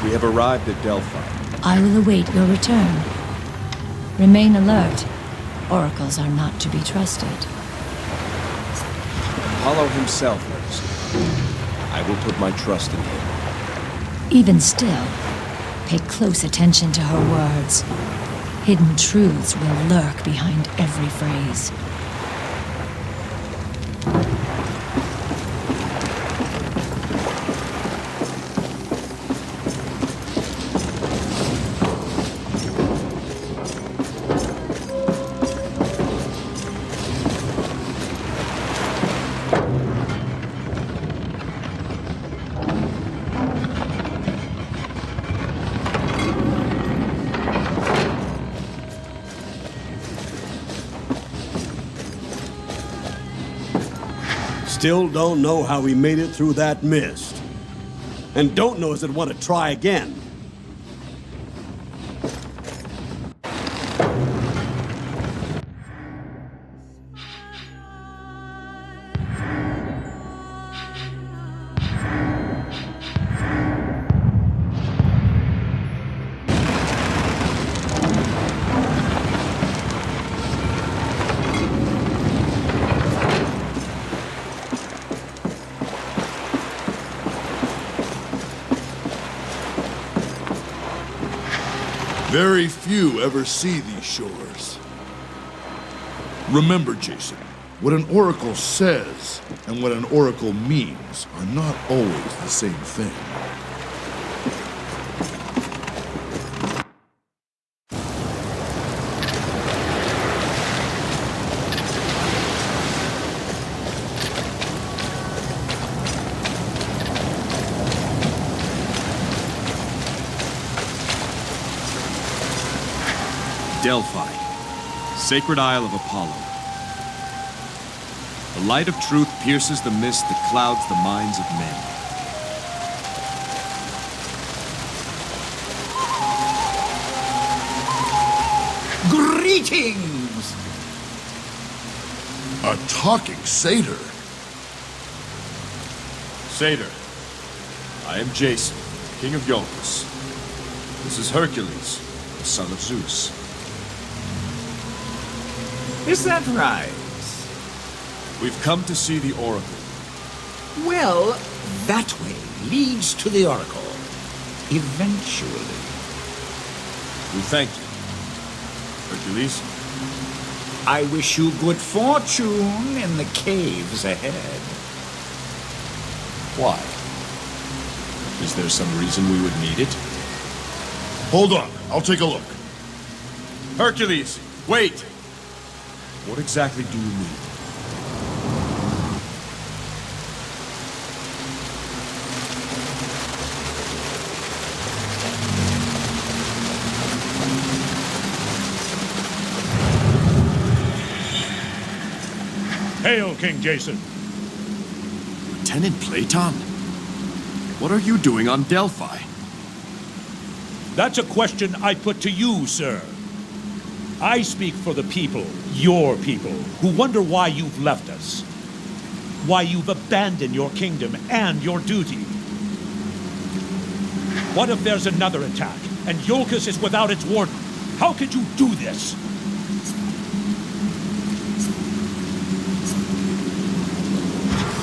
We have arrived at Delphi. I will await your return. Remain alert. Oracles are not to be trusted. Apollo himself knows. I will put my trust in him. Even still, pay close attention to her words. Hidden truths will lurk behind every phrase. Still don't know how we made it through that mist. And don't know if I'd want to try again. Very few ever see these shores. Remember, Jason, What an oracle says and what an oracle means are not always the same thing. Delphi, sacred isle of Apollo. The light of truth pierces the mist that clouds the minds of men. Greetings! A talking satyr. Satyr, I am Jason, king of Iolcus. This is Hercules, the son of Zeus. Is that right? We've come to see the oracle. Well, that way leads to the oracle. Eventually. We thank you. Hercules? I wish you good fortune in the caves ahead. Why? Is there some reason we would need it? Hold on, I'll take a look. Hercules, wait! What exactly do you need? Hail, King Jason. Lieutenant Platon? What are you doing on Delphi? That's a question I put to you, sir. I speak for the people, your people, who wonder why you've left us. Why you've abandoned your kingdom and your duty. What if there's another attack, and Iolcus is without its warden? How could you do this?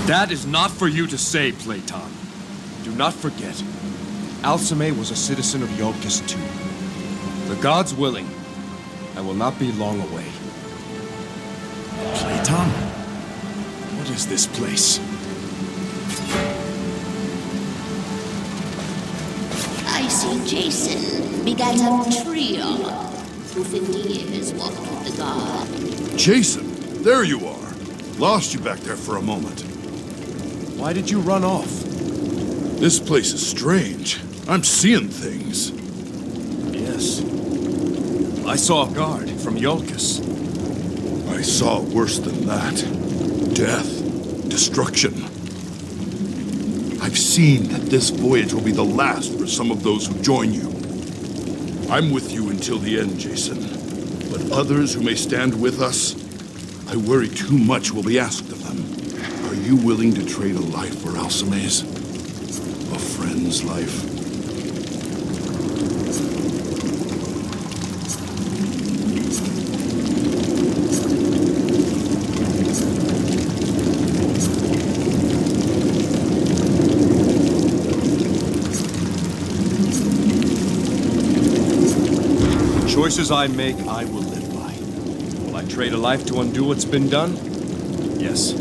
That is not for you to say, Platon. Do not forget, Alcime was a citizen of Iolcus too. The gods willing, I will not be long away. Platon? What is this place? I see Jason begat a trio who 50 years walked with the god. Jason, there you are. Lost you back there for a moment. Why did you run off? This place is strange. I'm seeing things. Yes. I saw a guard from Iolcus. I saw worse than that. Death. Destruction. I've seen that this voyage will be the last for some of those who join you. I'm with you until the end, Jason. But others who may stand with us, I worry too much will be asked of them. Are you willing to trade a life for Alcime's? A friend's life? Choices I make, I will live by. Will I trade a life to undo what's been done? Yes.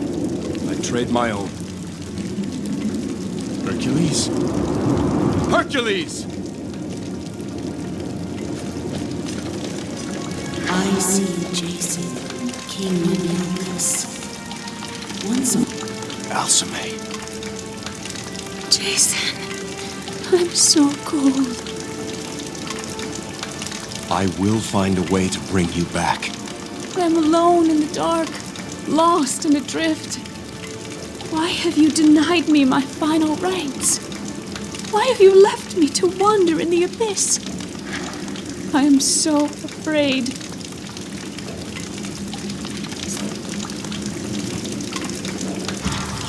I trade my own. Hercules? Hercules! I see Jason, king of Iolcus. Once more. Alcime. Jason, I'm so cold. I will find a way to bring you back. I'm alone in the dark, lost and adrift. Why have you denied me my final rites? Why have you left me to wander in the abyss? I am so afraid.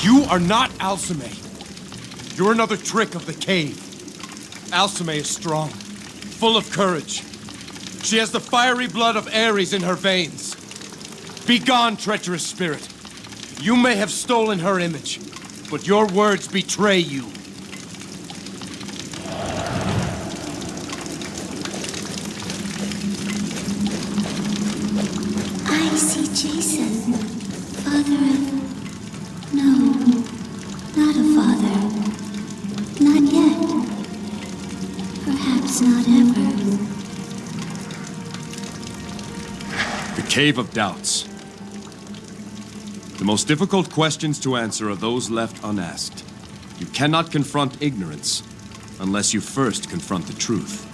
You are not Alcime. You're another trick of the cave. Alcime is strong, full of courage. She has the fiery blood of Ares in her veins. Begone, treacherous spirit. You may have stolen her image, but your words betray you. I see Jason, father No, not a father. Not yet. Perhaps not ever. The Cave of Doubts. The most difficult questions to answer are those left unasked. You cannot confront ignorance unless you first confront the truth.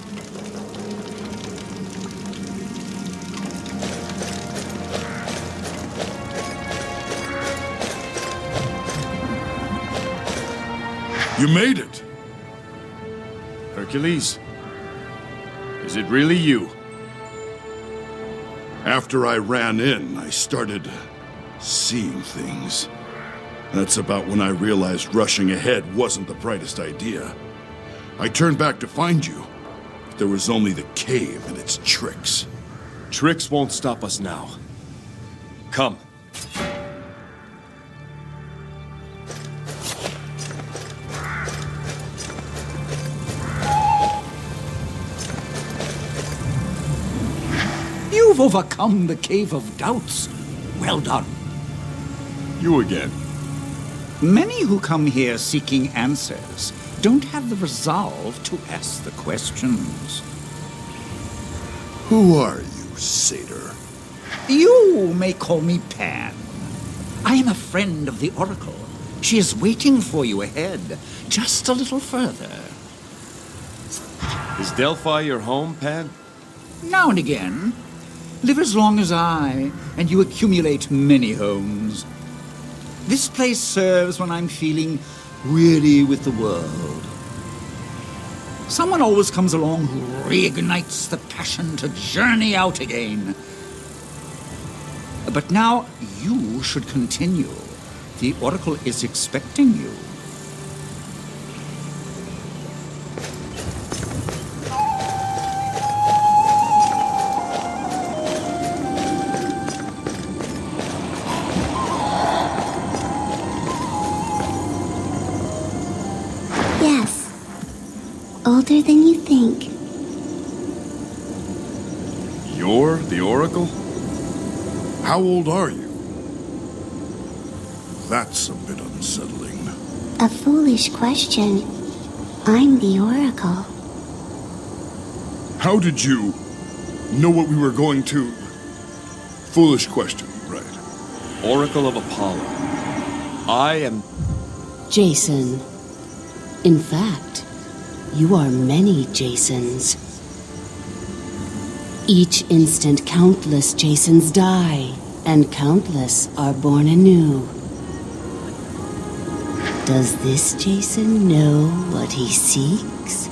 You made it! Hercules, is it really you? After I ran in, I started seeing things. That's about when I realized rushing ahead wasn't the brightest idea. I turned back to find you, but there was only the cave and its tricks. Tricks won't stop us now. Come. You've overcome the Cave of Doubts. Well done. You again. Many who come here seeking answers don't have the resolve to ask the questions. Who are you, satyr? You may call me Pan. I am a friend of the Oracle. She is waiting for you ahead, just a little further. Is Delphi your home, Pan? Now and again. Live as long as I, and you accumulate many homes. This place serves when I'm feeling weary with the world. Someone always comes along who reignites the passion to journey out again. But now you should continue. The Oracle is expecting you. Yes. Older than you think. You're the Oracle? How old are you? That's a bit unsettling. A foolish question. I'm the Oracle. How did you know what we were going to... Foolish question, right. Oracle of Apollo. I am... Jason. In fact, you are many Jasons. Each instant countless Jasons die, and countless are born anew. Does this Jason know what he seeks?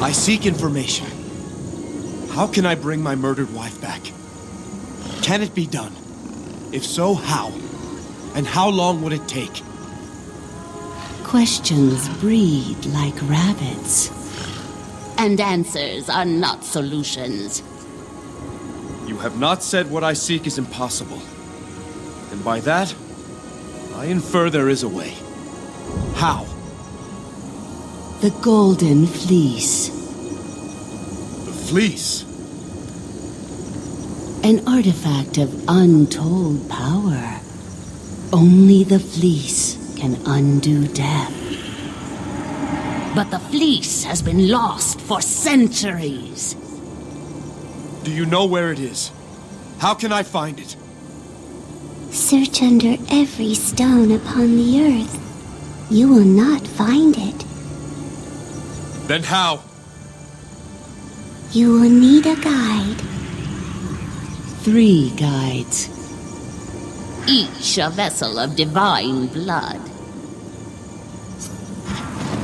I seek information. How can I bring my murdered wife back? Can it be done? If so, how? And how long would it take? Questions breed like rabbits. And answers are not solutions. You have not said what I seek is impossible. And by that, I infer there is a way. How? The Golden Fleece. The Fleece? An artifact of untold power. Only the Fleece can undo death. But the Fleece has been lost for centuries. Do you know where it is? How can I find it? Search under every stone upon the earth. You will not find it. Then how? You will need a guide. 3 guides. Each a vessel of divine blood.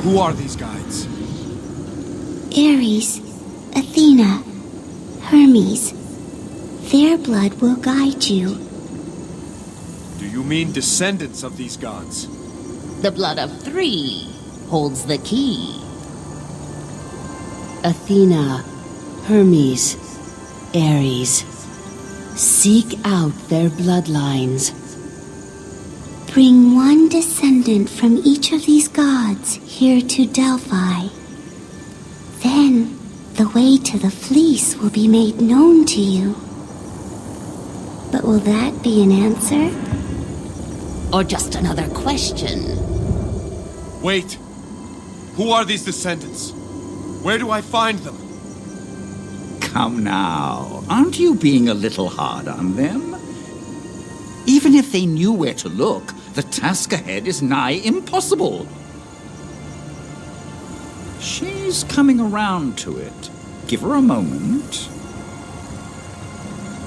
Who are these guides? Ares, Athena, Hermes. Their blood will guide you. Do you mean descendants of these gods? The blood of 3 holds the key. Athena, Hermes, Ares. Seek out their bloodlines. Bring one descendant from each of these gods here to Delphi. Then the way to the Fleece will be made known to you. But will that be an answer? Or just another question? Wait! Who are these descendants? Where do I find them? Come now, aren't you being a little hard on them? Even if they knew where to look, the task ahead is nigh impossible. She's coming around to it. Give her a moment.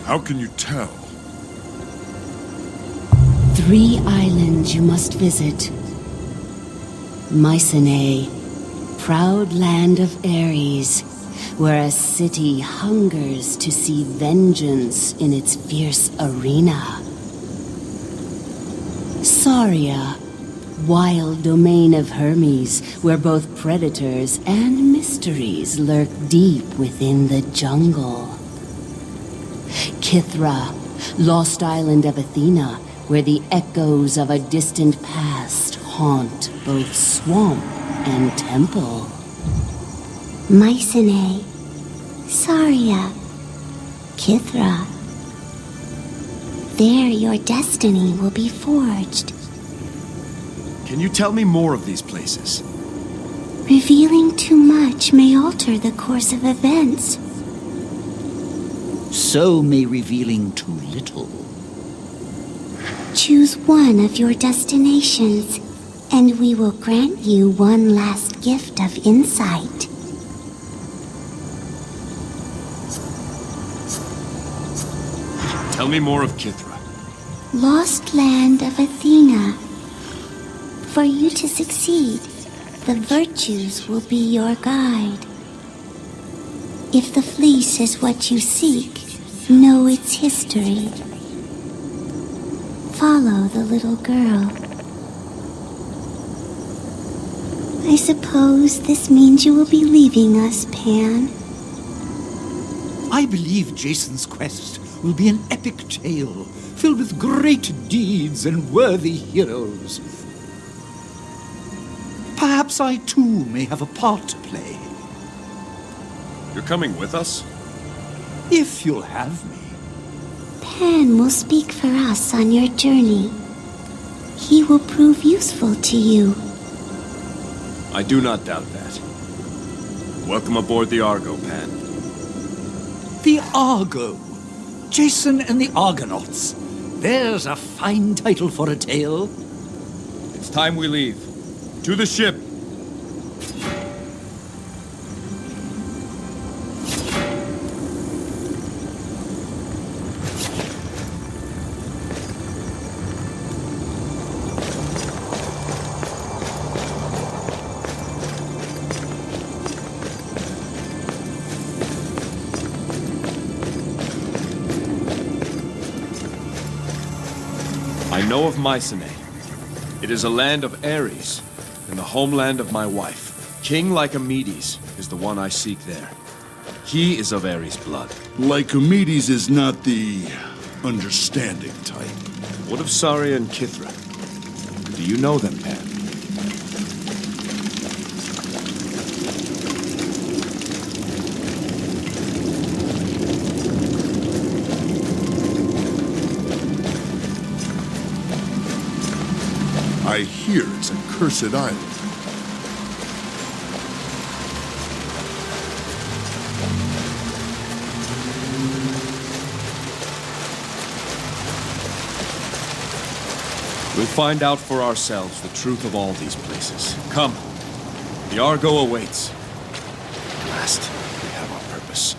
How can you tell? 3 islands you must visit. Mycenae, proud land of Ares, where a city hungers to see vengeance in its fierce arena. Saria, wild domain of Hermes, where both predators and mysteries lurk deep within the jungle. Kythra, lost island of Athena, where the echoes of a distant past haunt both swamp and temple. Mycenae, Saria, Kythra. There your destiny will be forged. Can you tell me more of these places? Revealing too much may alter the course of events. So may revealing too little. Choose one of your destinations, and we will grant you one last gift of insight. Tell me more of Kythra. Lost land of Athena. For you to succeed, the virtues will be your guide. If the Fleece is what you seek, know its history. Follow the little girl. I suppose this means you will be leaving us, Pan. I believe Jason's quest will be an epic tale, filled with great deeds and worthy heroes. Perhaps I too may have a part to play. You're coming with us? If you'll have me. Pan will speak for us on your journey. He will prove useful to you. I do not doubt that. Welcome aboard the Argo, Pan. The Argo. Jason and the Argonauts. There's a fine title for a tale. It's time we leave. To the ship! I know of Mycenae. It is a land of Ares, and the homeland of my wife. King Lycomedes is the one I seek there. He is of Ares' blood. Lycomedes is not the understanding type. What of Saria and Kythra? Do you know them, Pan? I hear it's a cursed island. We'll find out for ourselves the truth of all these places. Come. The Argo awaits. At last, we have our purpose.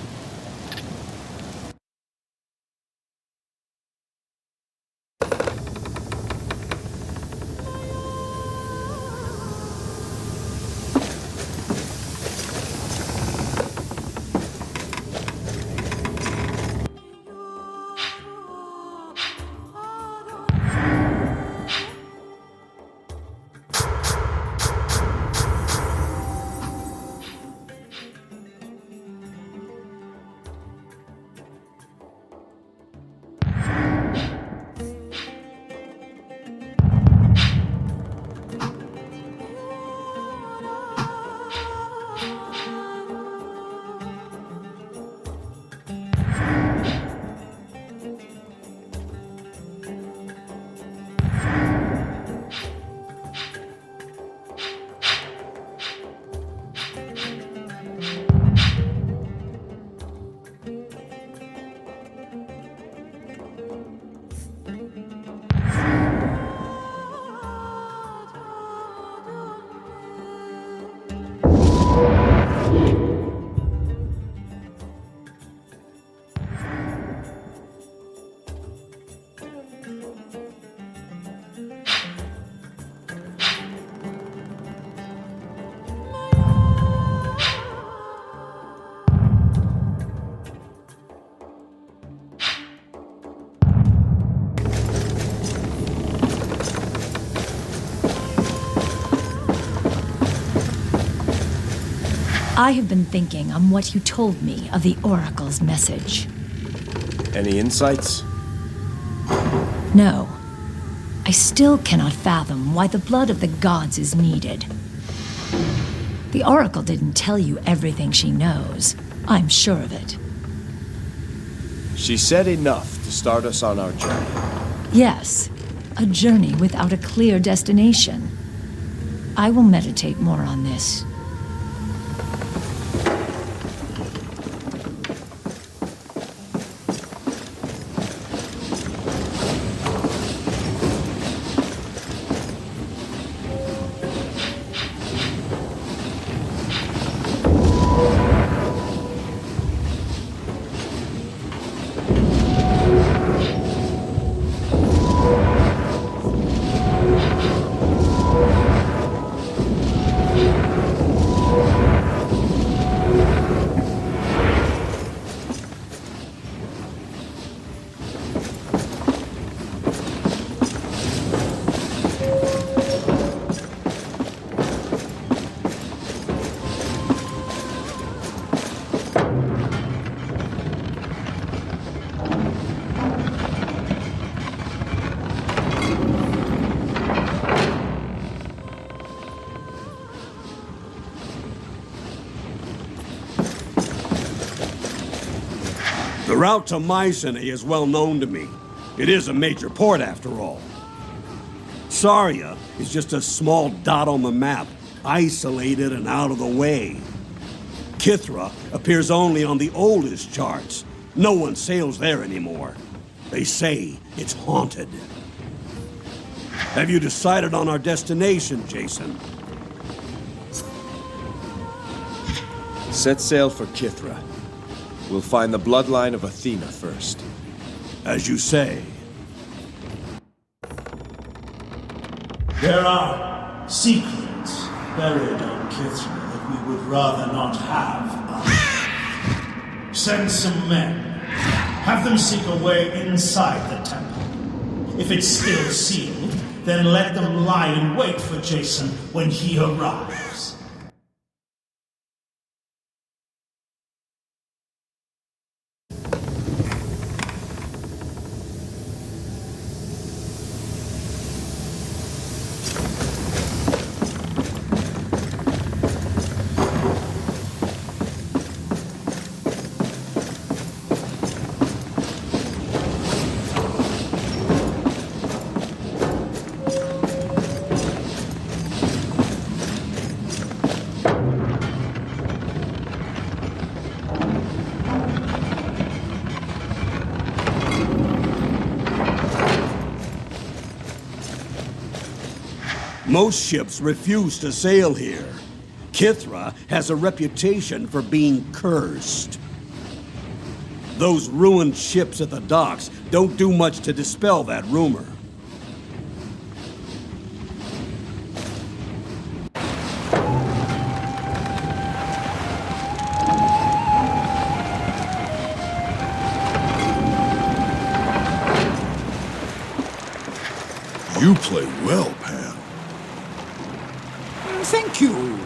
I have been thinking on what you told me of the Oracle's message. Any insights? No. I still cannot fathom why the blood of the gods is needed. The Oracle didn't tell you everything she knows. I'm sure of it. She said enough to start us on our journey. Yes, a journey without a clear destination. I will meditate more on this. The route to Mycenae is well known to me. It is a major port, after all. Saria is just a small dot on the map, isolated and out of the way. Kithra appears only on the oldest charts. No one sails there anymore. They say it's haunted. Have you decided on our destination, Jason? Set sail for Kithra. We'll find the bloodline of Athena first. As you say. There are secrets buried on Kithra that we would rather not have. Send some men. Have them seek a way inside the temple. If it's still sealed, then let them lie in wait for Jason when he arrives. Most ships refuse to sail here. Kithra has a reputation for being cursed. Those ruined ships at the docks don't do much to dispel that rumor. You play well, Pan. Thank you.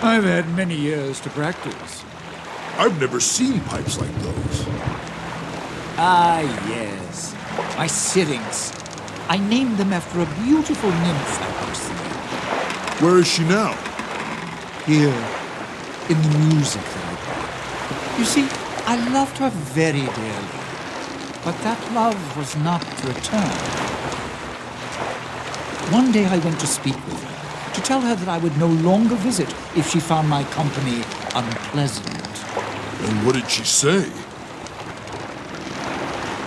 I've had many years to practice. I've never seen pipes like those. Ah, yes. My Syrinx. I named them after a beautiful nymph I perceived. Where is she now? Here, in the music that I play. You see, I loved her very dearly, but that love was not to return. One day I went to speak with her, to tell her that I would no longer visit if she found my company unpleasant. And what did she say?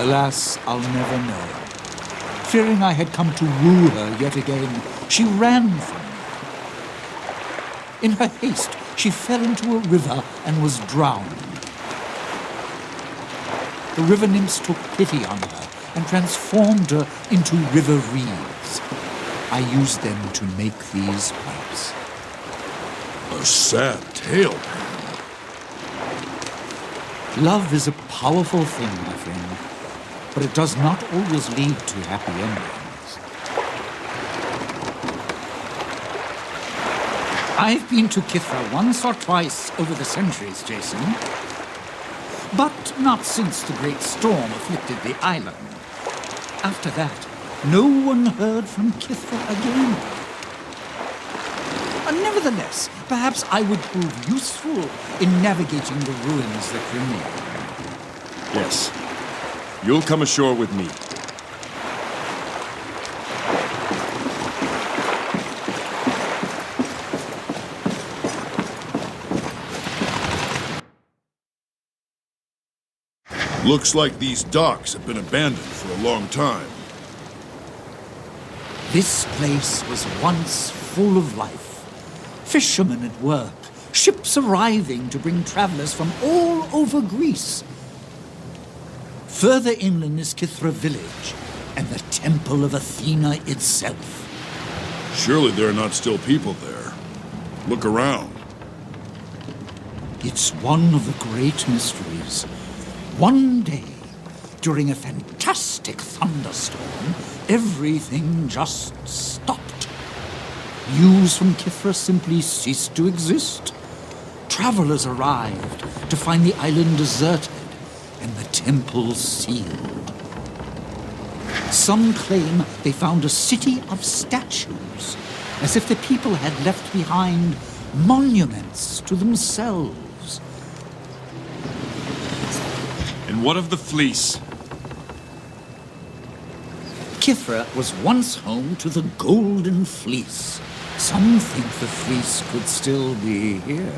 Alas, I'll never know. Fearing I had come to woo her yet again, she ran from me. In her haste, she fell into a river and was drowned. The river nymphs took pity on her and transformed her into river reeds. I used them to make these pipes. A sad tale, Pan. Love is a powerful thing, my friend, but it does not always lead to happy endings. I've been to Kithra once or twice over the centuries, Jason. But not since the great storm afflicted the island. After that, no one heard from Kithra again. Nevertheless, perhaps I would prove useful in navigating the ruins that remain. Yes. You'll come ashore with me. Looks like these docks have been abandoned for a long time. This place was once full of life. Fishermen at work, ships arriving to bring travelers from all over Greece. Further inland is Kithra village, and the temple of Athena itself. Surely there are not still people there. Look around. It's one of the great mysteries. One day, during a fantastic thunderstorm, everything just stopped. News from Kithra simply ceased to exist. Travelers arrived to find the island deserted and the temple sealed. Some claim they found a city of statues, as if the people had left behind monuments to themselves. And what of the fleece? Kithra was once home to the Golden Fleece. Some think the fleece could still be here.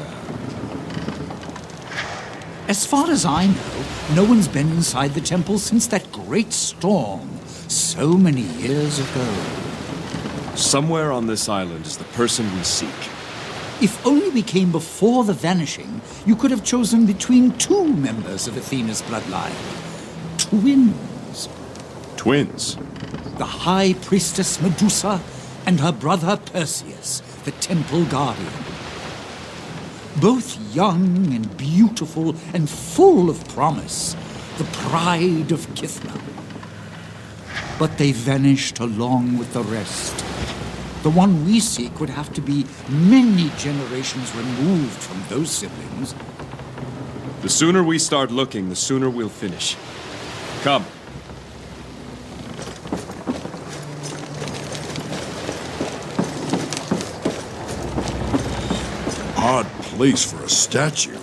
As far as I know, no one's been inside the temple since that great storm so many years ago. Somewhere on this island is the person we seek. If only we came before the vanishing, you could have chosen between two members of Athena's bloodline. Twins. Twins? The High Priestess Medusa and her brother Perseus, the temple guardian. Both young and beautiful and full of promise, the pride of Kithra. But they vanished along with the rest. The one we seek would have to be many generations removed from those siblings. The sooner we start looking, the sooner we'll finish. Come. Odd place for a statue.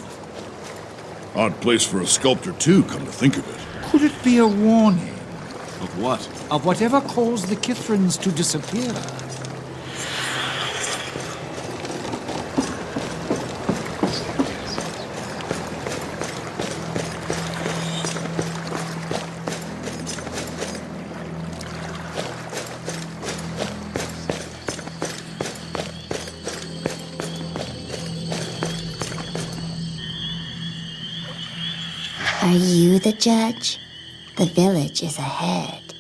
Odd place for a sculptor, too, come to think of it. Could it be a warning? Of what? Of whatever caused the Kithrans to disappear. Are you the judge? The village is ahead.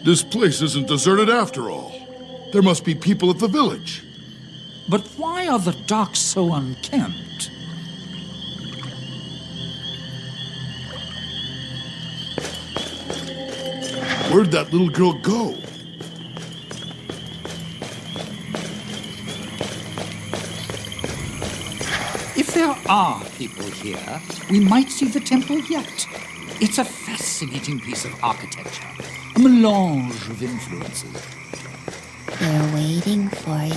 This place isn't deserted after all. There must be people at the village. But why are the docks so unkempt? Where'd that little girl go? If there are people here, we might see the temple yet. It's a fascinating piece of architecture, a melange of influences. They're waiting for you.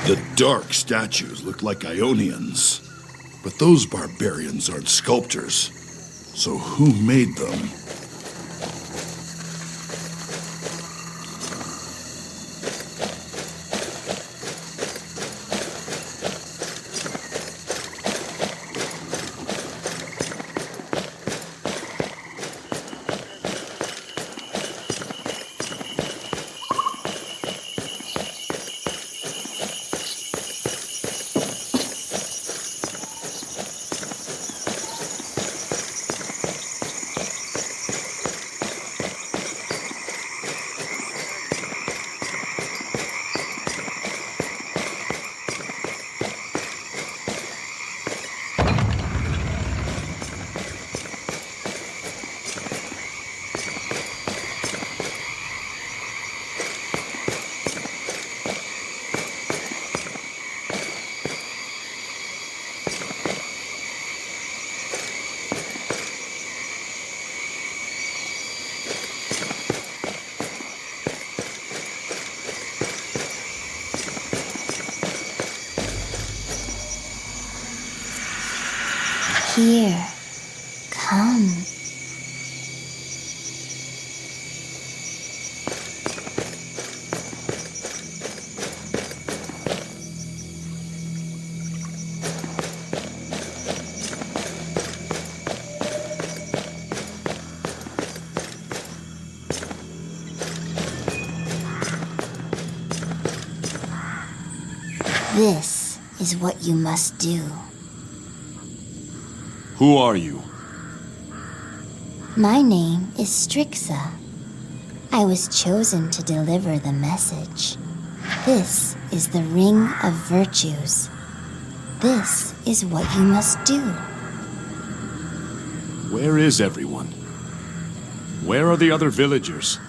The dark statues look like Ionians. But those barbarians aren't sculptors. So who made them? Here, come. This is what you must do. Who are you? My name is Strixa. I was chosen to deliver the message. This is the Ring of Virtues. This is what you must do. Where is everyone? Where are the other villagers?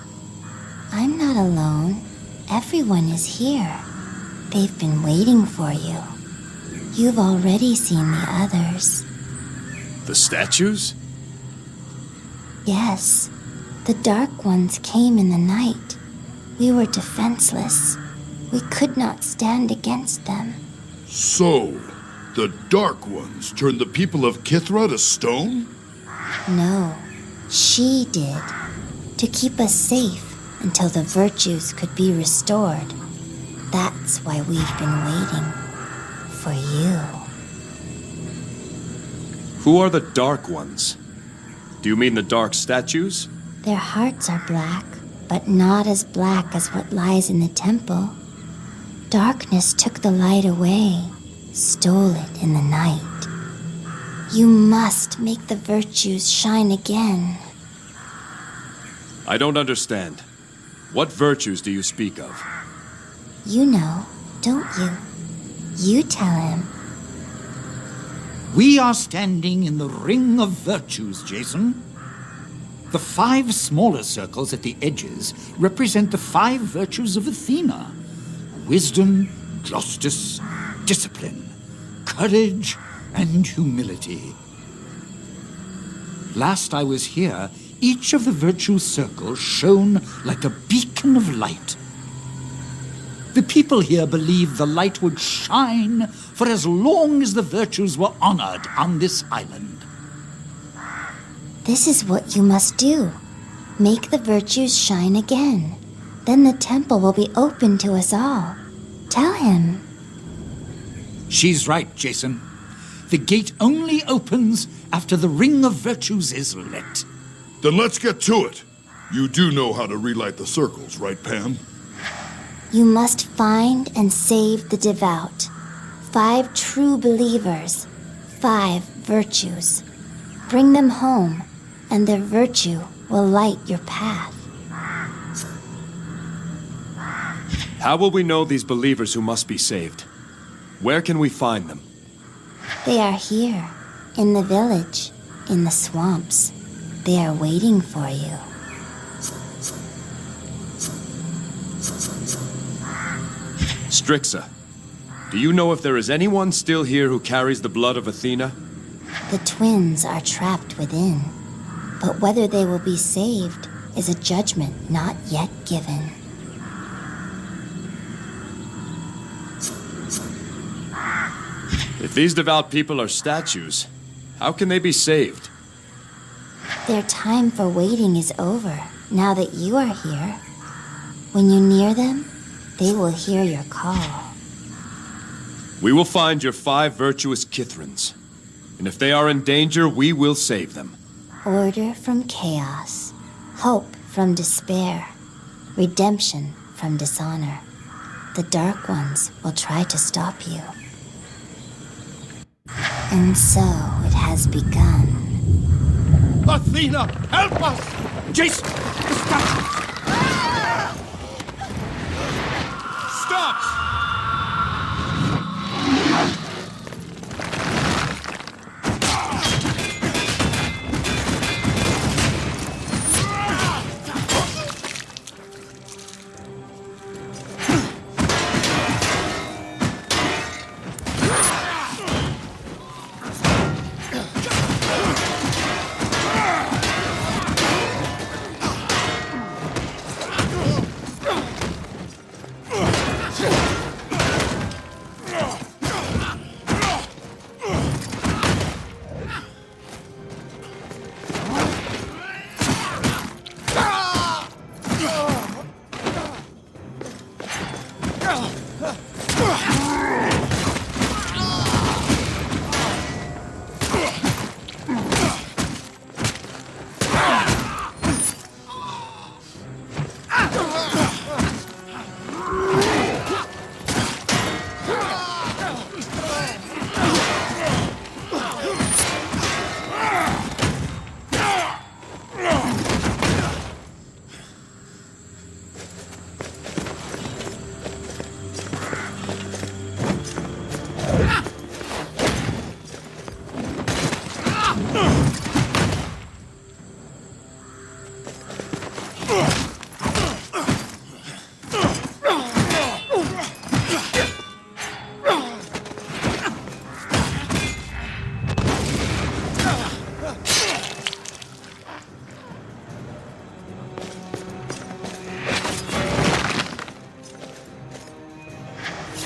I'm not alone. Everyone is here. They've been waiting for you. You've already seen the others. The statues? Yes, the Dark Ones came in the night. We were defenseless. We could not stand against them. So, the Dark Ones turned the people of Kithra to stone? No, she did. To keep us safe until the virtues could be restored. That's why we've been waiting. For you. Who are the Dark Ones? Do you mean the Dark Statues? Their hearts are black, but not as black as what lies in the temple. Darkness took the light away, stole it in the night. You must make the virtues shine again. I don't understand. What virtues do you speak of? You know, don't you? You tell him. We are standing in the Ring of Virtues, Jason. The 5 smaller circles at the edges represent the 5 virtues of Athena. Wisdom, justice, discipline, courage, and humility. Last I was here, each of the virtue circles shone like a beacon of light. The people here believed the light would shine for as long as the virtues were honored on this island. This is what you must do. Make the virtues shine again. Then the temple will be open to us all. Tell him. She's right, Jason. The gate only opens after the Ring of Virtues is lit. Then let's get to it. You do know how to relight the circles, right, Pam? You must find and save the devout. 5 true believers. 5 virtues. Bring them home, and their virtue will light your path. How will we know these believers who must be saved? Where can we find them? They are here, in the village, in the swamps. They are waiting for you. Strixa, do you know if there is anyone still here who carries the blood of Athena? The twins are trapped within, but whether they will be saved is a judgment not yet given. If these devout people are statues, how can they be saved? Their time for waiting is over, now that you are here. When you near them, they will hear your call. We will find your 5 virtuous Kithrans, and if they are in danger, we will save them. Order from chaos, hope from despair, redemption from dishonor. The Dark Ones will try to stop you. And so it has begun. Athena, help us! Jason, the statues! Stop!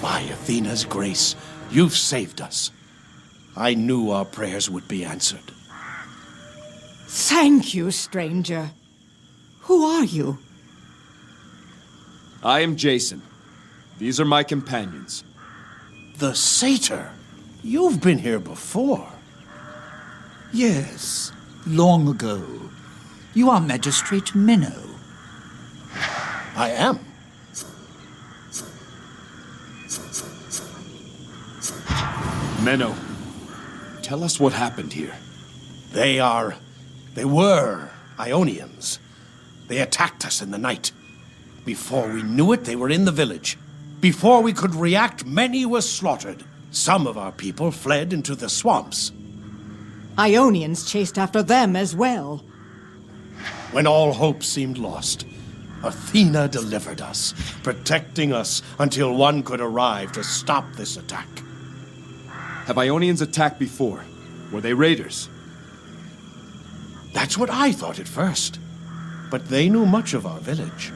By Athena's grace, you've saved us. I knew our prayers would be answered. Thank you, stranger. Who are you? I am Jason. These are my companions. The satyr? You've been here before. Yes, long ago. You are Magistrate Minnow. I am. Menno, tell us what happened here. They were Ionians. They attacked us in the night. Before we knew it, they were in the village. Before we could react, many were slaughtered. Some of our people fled into the swamps. Ionians chased after them as well. When all hope seemed lost, Athena delivered us, protecting us until one could arrive to stop this attack. Have Ionians attacked before? Were they raiders? That's what I thought at first. But they knew much of our village.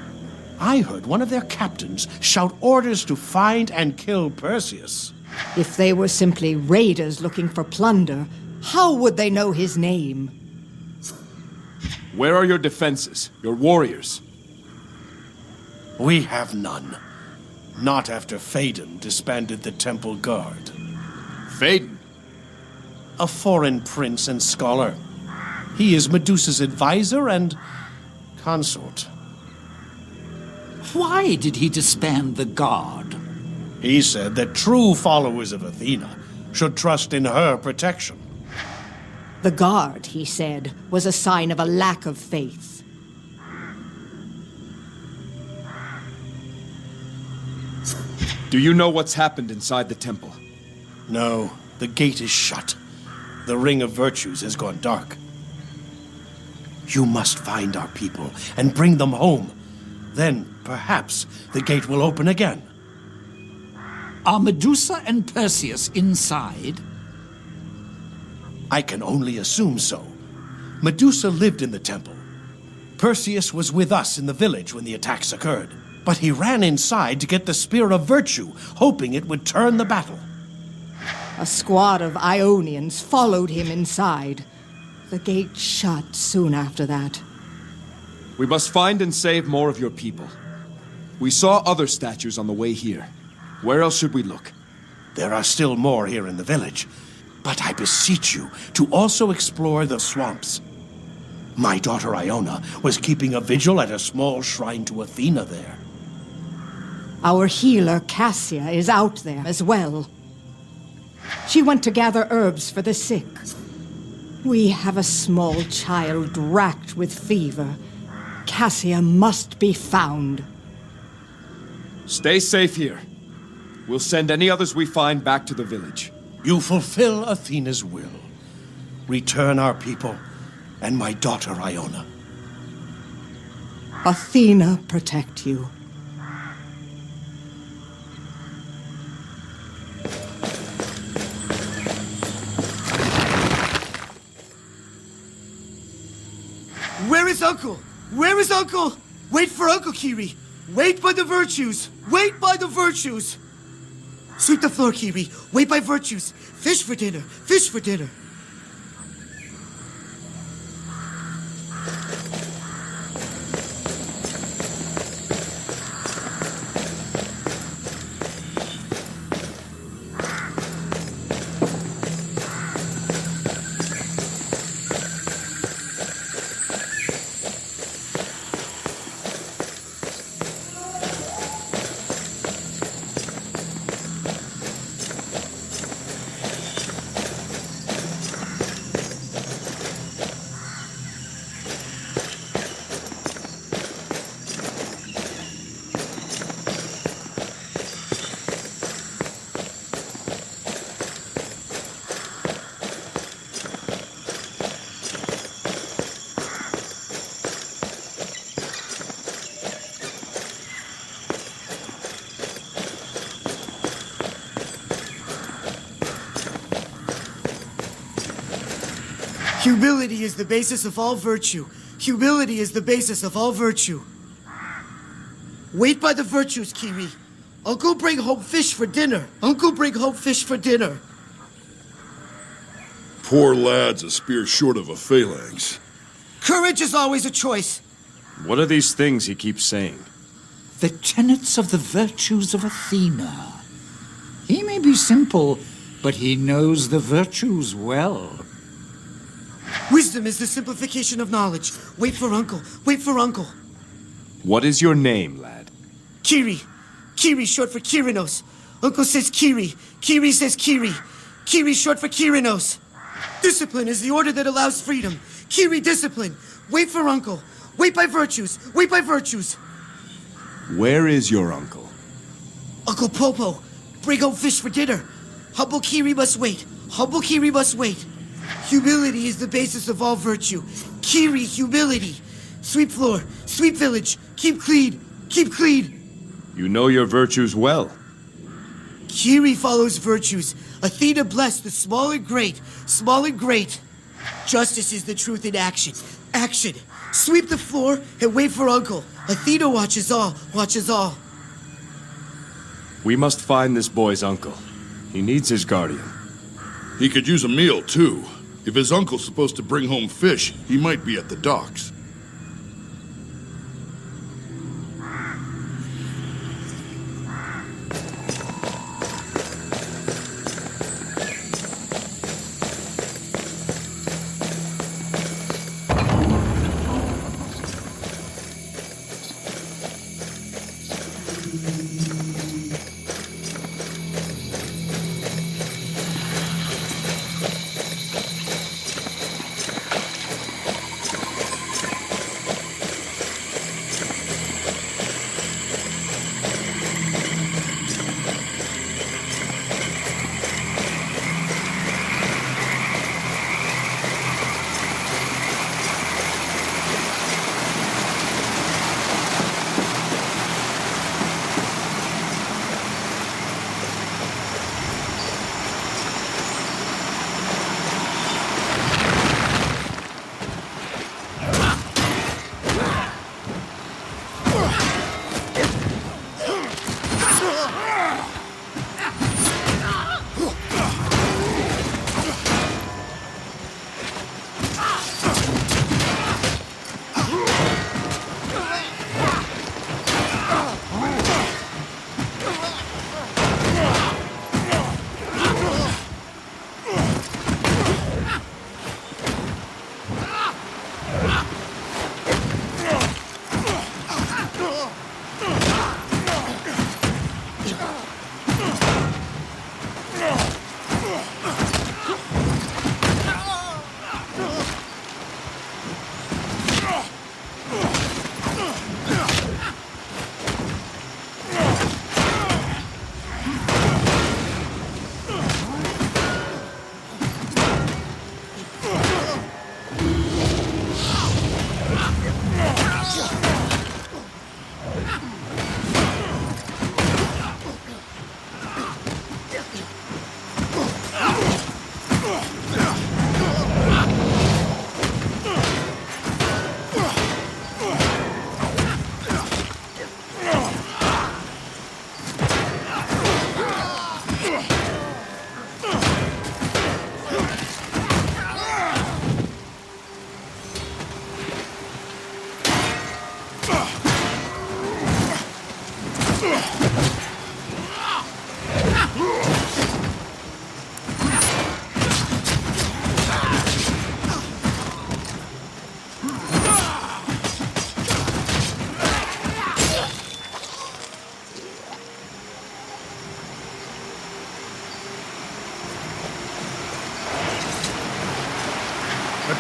I heard one of their captains shout orders to find and kill Perseus. If they were simply raiders looking for plunder, how would they know his name? Where are your defenses, your warriors? We have none. Not after Phaedon disbanded the temple guard. Phaedon? A foreign prince and scholar. He is Medusa's advisor and consort. Why did he disband the guard? He said that true followers of Athena should trust in her protection. The guard, he said, was a sign of a lack of faith. Do you know what's happened inside the temple? No, the gate is shut. The ring of virtues has gone dark. You must find our people and bring them home. Then, perhaps, the gate will open again. Are Medusa and Perseus inside? I can only assume so. Medusa lived in the temple. Perseus was with us in the village when the attacks occurred. But he ran inside to get the Spear of Virtue, hoping it would turn the battle. A squad of Ionians followed him inside. The gate shut soon after that. We must find and save more of your people. We saw other statues on the way here. Where else should we look? There are still more here in the village. But I beseech you to also explore the swamps. My daughter Iona was keeping a vigil at a small shrine to Athena there. Our healer, Cassia, is out there as well. She went to gather herbs for the sick. We have a small child racked with fever. Cassia must be found. Stay safe here. We'll send any others we find back to the village. You fulfill Athena's will. Return our people and my daughter Iona. Athena protect you. Where is Uncle? Where is Uncle? Wait for Uncle, Kiri. Wait by the virtues. Wait by the virtues. Sweep the floor, Kiri. Wait by virtues. Fish for dinner. Fish for dinner. Humility is the basis of all virtue. Humility is the basis of all virtue. Wait by the virtues, Kiri. Uncle bring home fish for dinner. Uncle bring home fish for dinner. Poor lad's a spear short of a phalanx. Courage is always a choice. What are these things he keeps saying? The tenets of the virtues of Athena. He may be simple, but he knows the virtues well. Wisdom is the simplification of knowledge. Wait for Uncle. Wait for Uncle. What is your name, lad? Kiri. Kiri, short for Kyrinos. Uncle says Kiri. Kiri says Kiri. Kiri, short for Kyrinos. Discipline is the order that allows freedom. Kiri, discipline. Wait for Uncle. Wait by virtues. Wait by virtues. Where is your uncle? Uncle Popo, bring home fish for dinner. Humble Kiri must wait. Humble Kiri must wait. Humility is the basis of all virtue. Kiri, humility. Sweep floor, sweep village. Keep clean, keep clean. You know your virtues well. Kiri follows virtues. Athena blessed the small and great, small and great. Justice is the truth in action. Action. Sweep the floor and wait for Uncle. Athena watches all, watches all. We must find this boy's uncle. He needs his guardian. He could use a meal, too. If his uncle's supposed to bring home fish, he might be at the docks.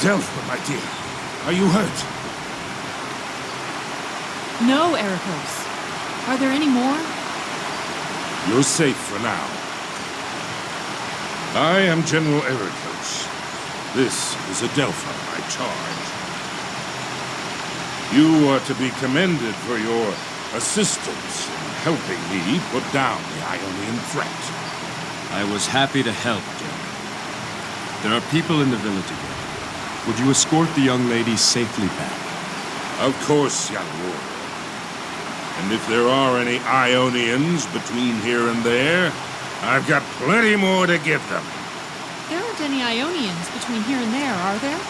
Adelpha, my dear, are you hurt? No, Argonauts. Are there any more? You're safe for now. I am General Iolcus. This is Adelpha, my charge. You are to be commended for your assistance in helping me put down the Ionian threat. I was happy to help, General. There are people in the village again. Would you escort the young lady safely back? Of course, young warrior. And if there are any Ionians between here and there, I've got plenty more to give them. There aren't any Ionians between here and there, are there?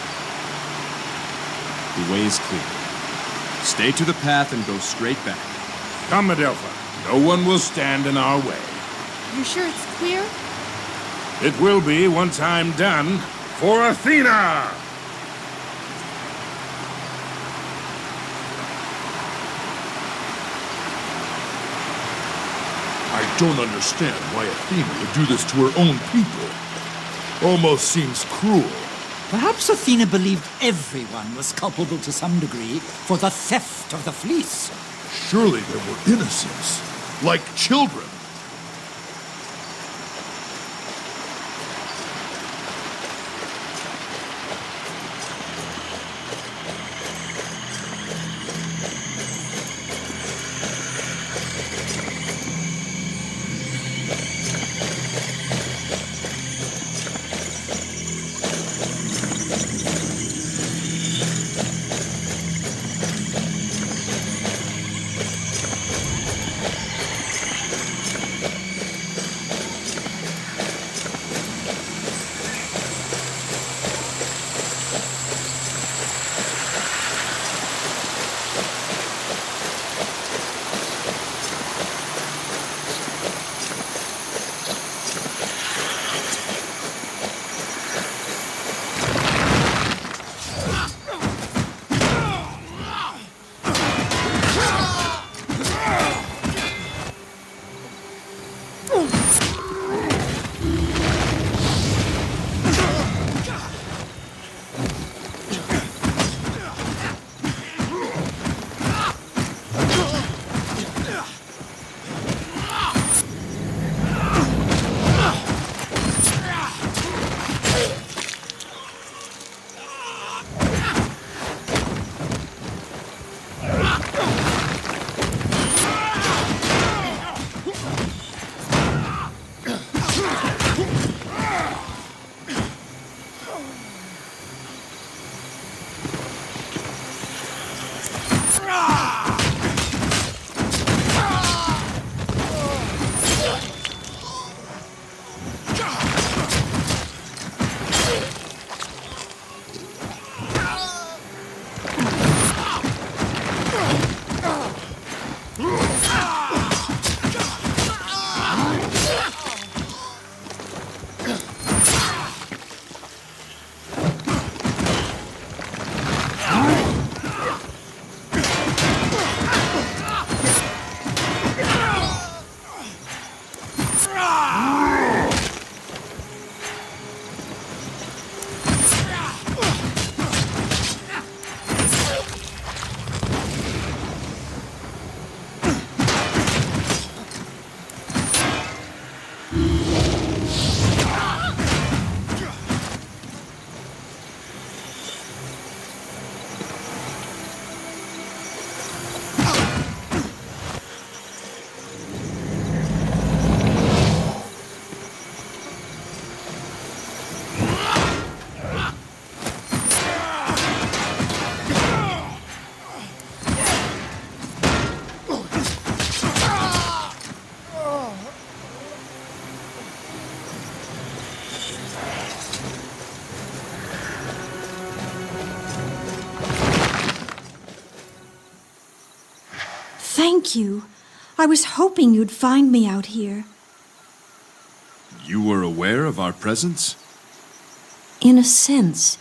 The way is clear. Stay to the path and go straight back. Come, Adelpha. No one will stand in our way. You're sure it's clear? It will be once I'm done. For Athena! I don't understand why Athena would do this to her own people. Almost seems cruel. Perhaps Athena believed everyone was culpable to some degree for the theft of the fleece. Surely there were innocents, like children. Thank you. I was hoping you'd find me out here. You were aware of our presence? In a sense.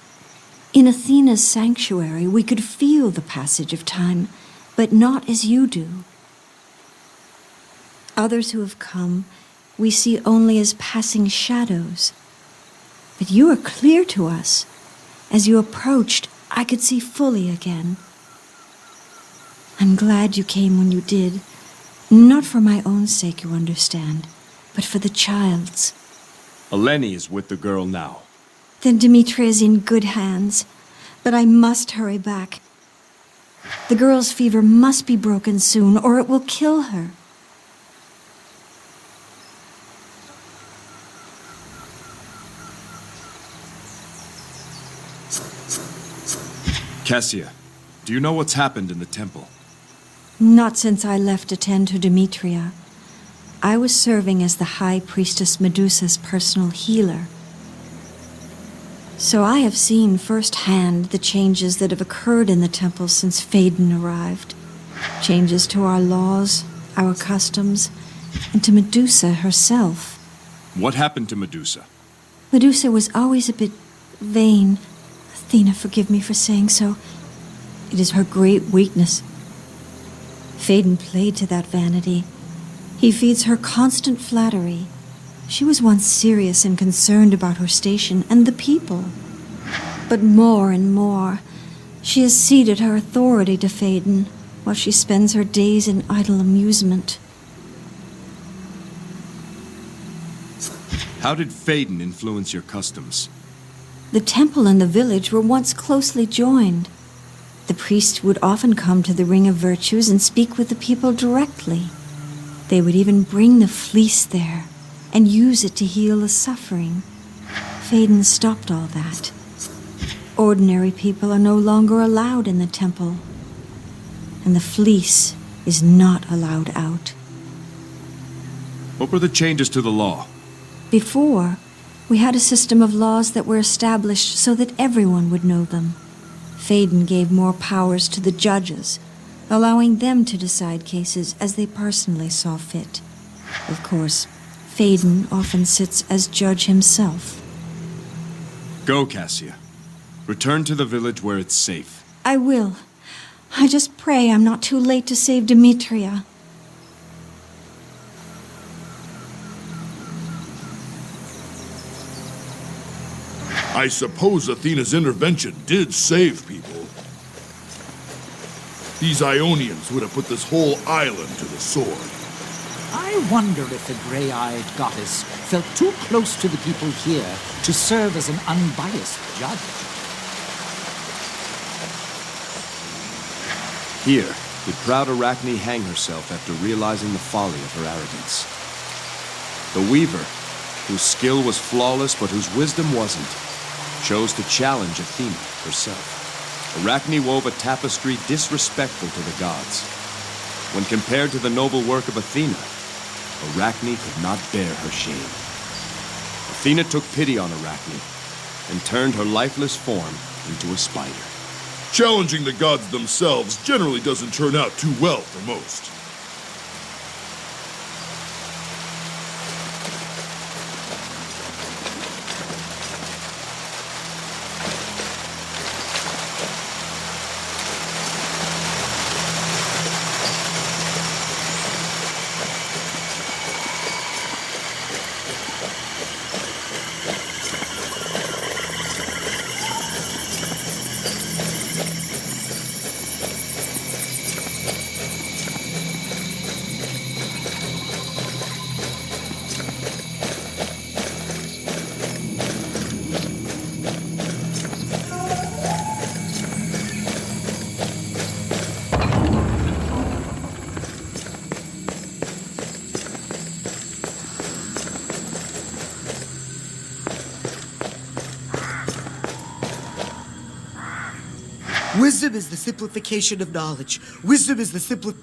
In Athena's sanctuary, we could feel the passage of time, but not as you do. Others who have come, we see only as passing shadows. But you are clear to us. As you approached, I could see fully again. I'm glad you came when you did. Not for my own sake, you understand, but for the child's. Eleni is with the girl now. Then Demetra is in good hands. But I must hurry back. The girl's fever must be broken soon, or it will kill her. Cassia, do you know what's happened in the temple? Not since I left to tend to Demetria. I was serving as the High Priestess Medusa's personal healer. So I have seen firsthand the changes that have occurred in the temple since Phaedon arrived. Changes to our laws, our customs, and to Medusa herself. What happened to Medusa? Medusa was always a bit vain. Athena, forgive me for saying so. It is her great weakness. Phaedon played to that vanity. He feeds her constant flattery. She was once serious and concerned about her station and the people. But more and more, she has ceded her authority to Phaedon, while she spends her days in idle amusement. How did Phaedon influence your customs? The temple and the village were once closely joined. The priest would often come to the Ring of Virtues and speak with the people directly. They would even bring the fleece there and use it to heal the suffering. Phaedon stopped all that. Ordinary people are no longer allowed in the temple, and the fleece is not allowed out. What were the changes to the law? Before, we had a system of laws that were established so that everyone would know them. Phaedon gave more powers to the judges, allowing them to decide cases as they personally saw fit. Of course, Phaedon often sits as judge himself. Go, Cassia. Return to the village where it's safe. I will. I just pray I'm not too late to save Demetria. I suppose Athena's intervention did save people. These Ionians would have put this whole island to the sword. I wonder if the gray-eyed goddess felt too close to the people here to serve as an unbiased judge. Here did proud Arachne hang herself after realizing the folly of her arrogance. The weaver, whose skill was flawless but whose wisdom wasn't, chose to challenge Athena herself. Arachne wove a tapestry disrespectful to the gods. When compared to the noble work of Athena, Arachne could not bear her shame. Athena took pity on Arachne and turned her lifeless form into a spider. Challenging the gods themselves generally doesn't turn out too well for most. Wisdom is the simplification of knowledge. Wisdom is the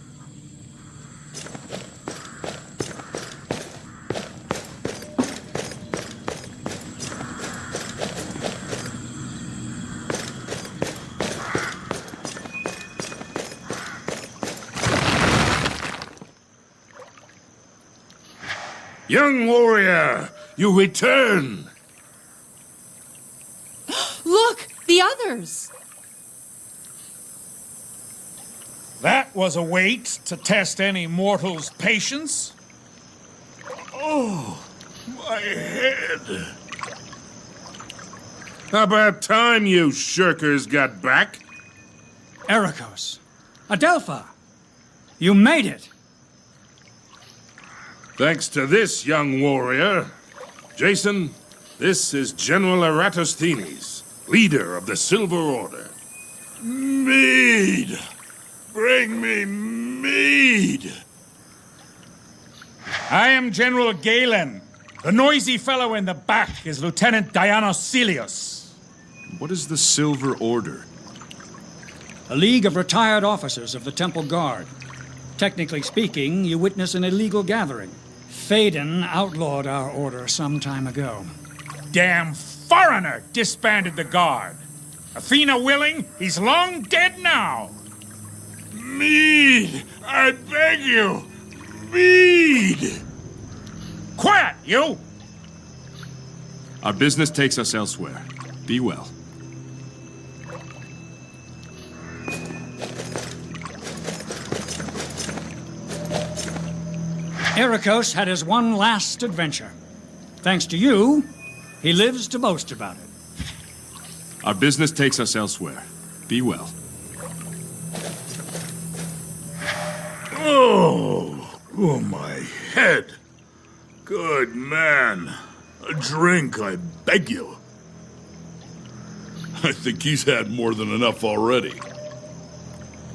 Young warrior, you return! Look! The others! That was a wait to test any mortal's patience. Oh, my head. About time you shirkers got back. Iolcus, Adelpha, you made it. Thanks to this, young warrior. Jason, this is General Eratosthenes, leader of the Silver Order. Mead! Bring me mead! I am General Galen. The noisy fellow in the back is Lieutenant Dionysius. What is the Silver Order? A league of retired officers of the Temple Guard. Technically speaking, you witness an illegal gathering. Phaedon outlawed our order some time ago. Damn foreigner disbanded the guard. Athena willing, he's long dead now. Mead! I beg you! Mead! Quiet, you! Our business takes us elsewhere. Be well. Iolcus had his one last adventure. Thanks to you, he lives to boast about it. Our business takes us elsewhere. Be well. Oh, my head. Good man. A drink, I beg you. I think he's had more than enough already.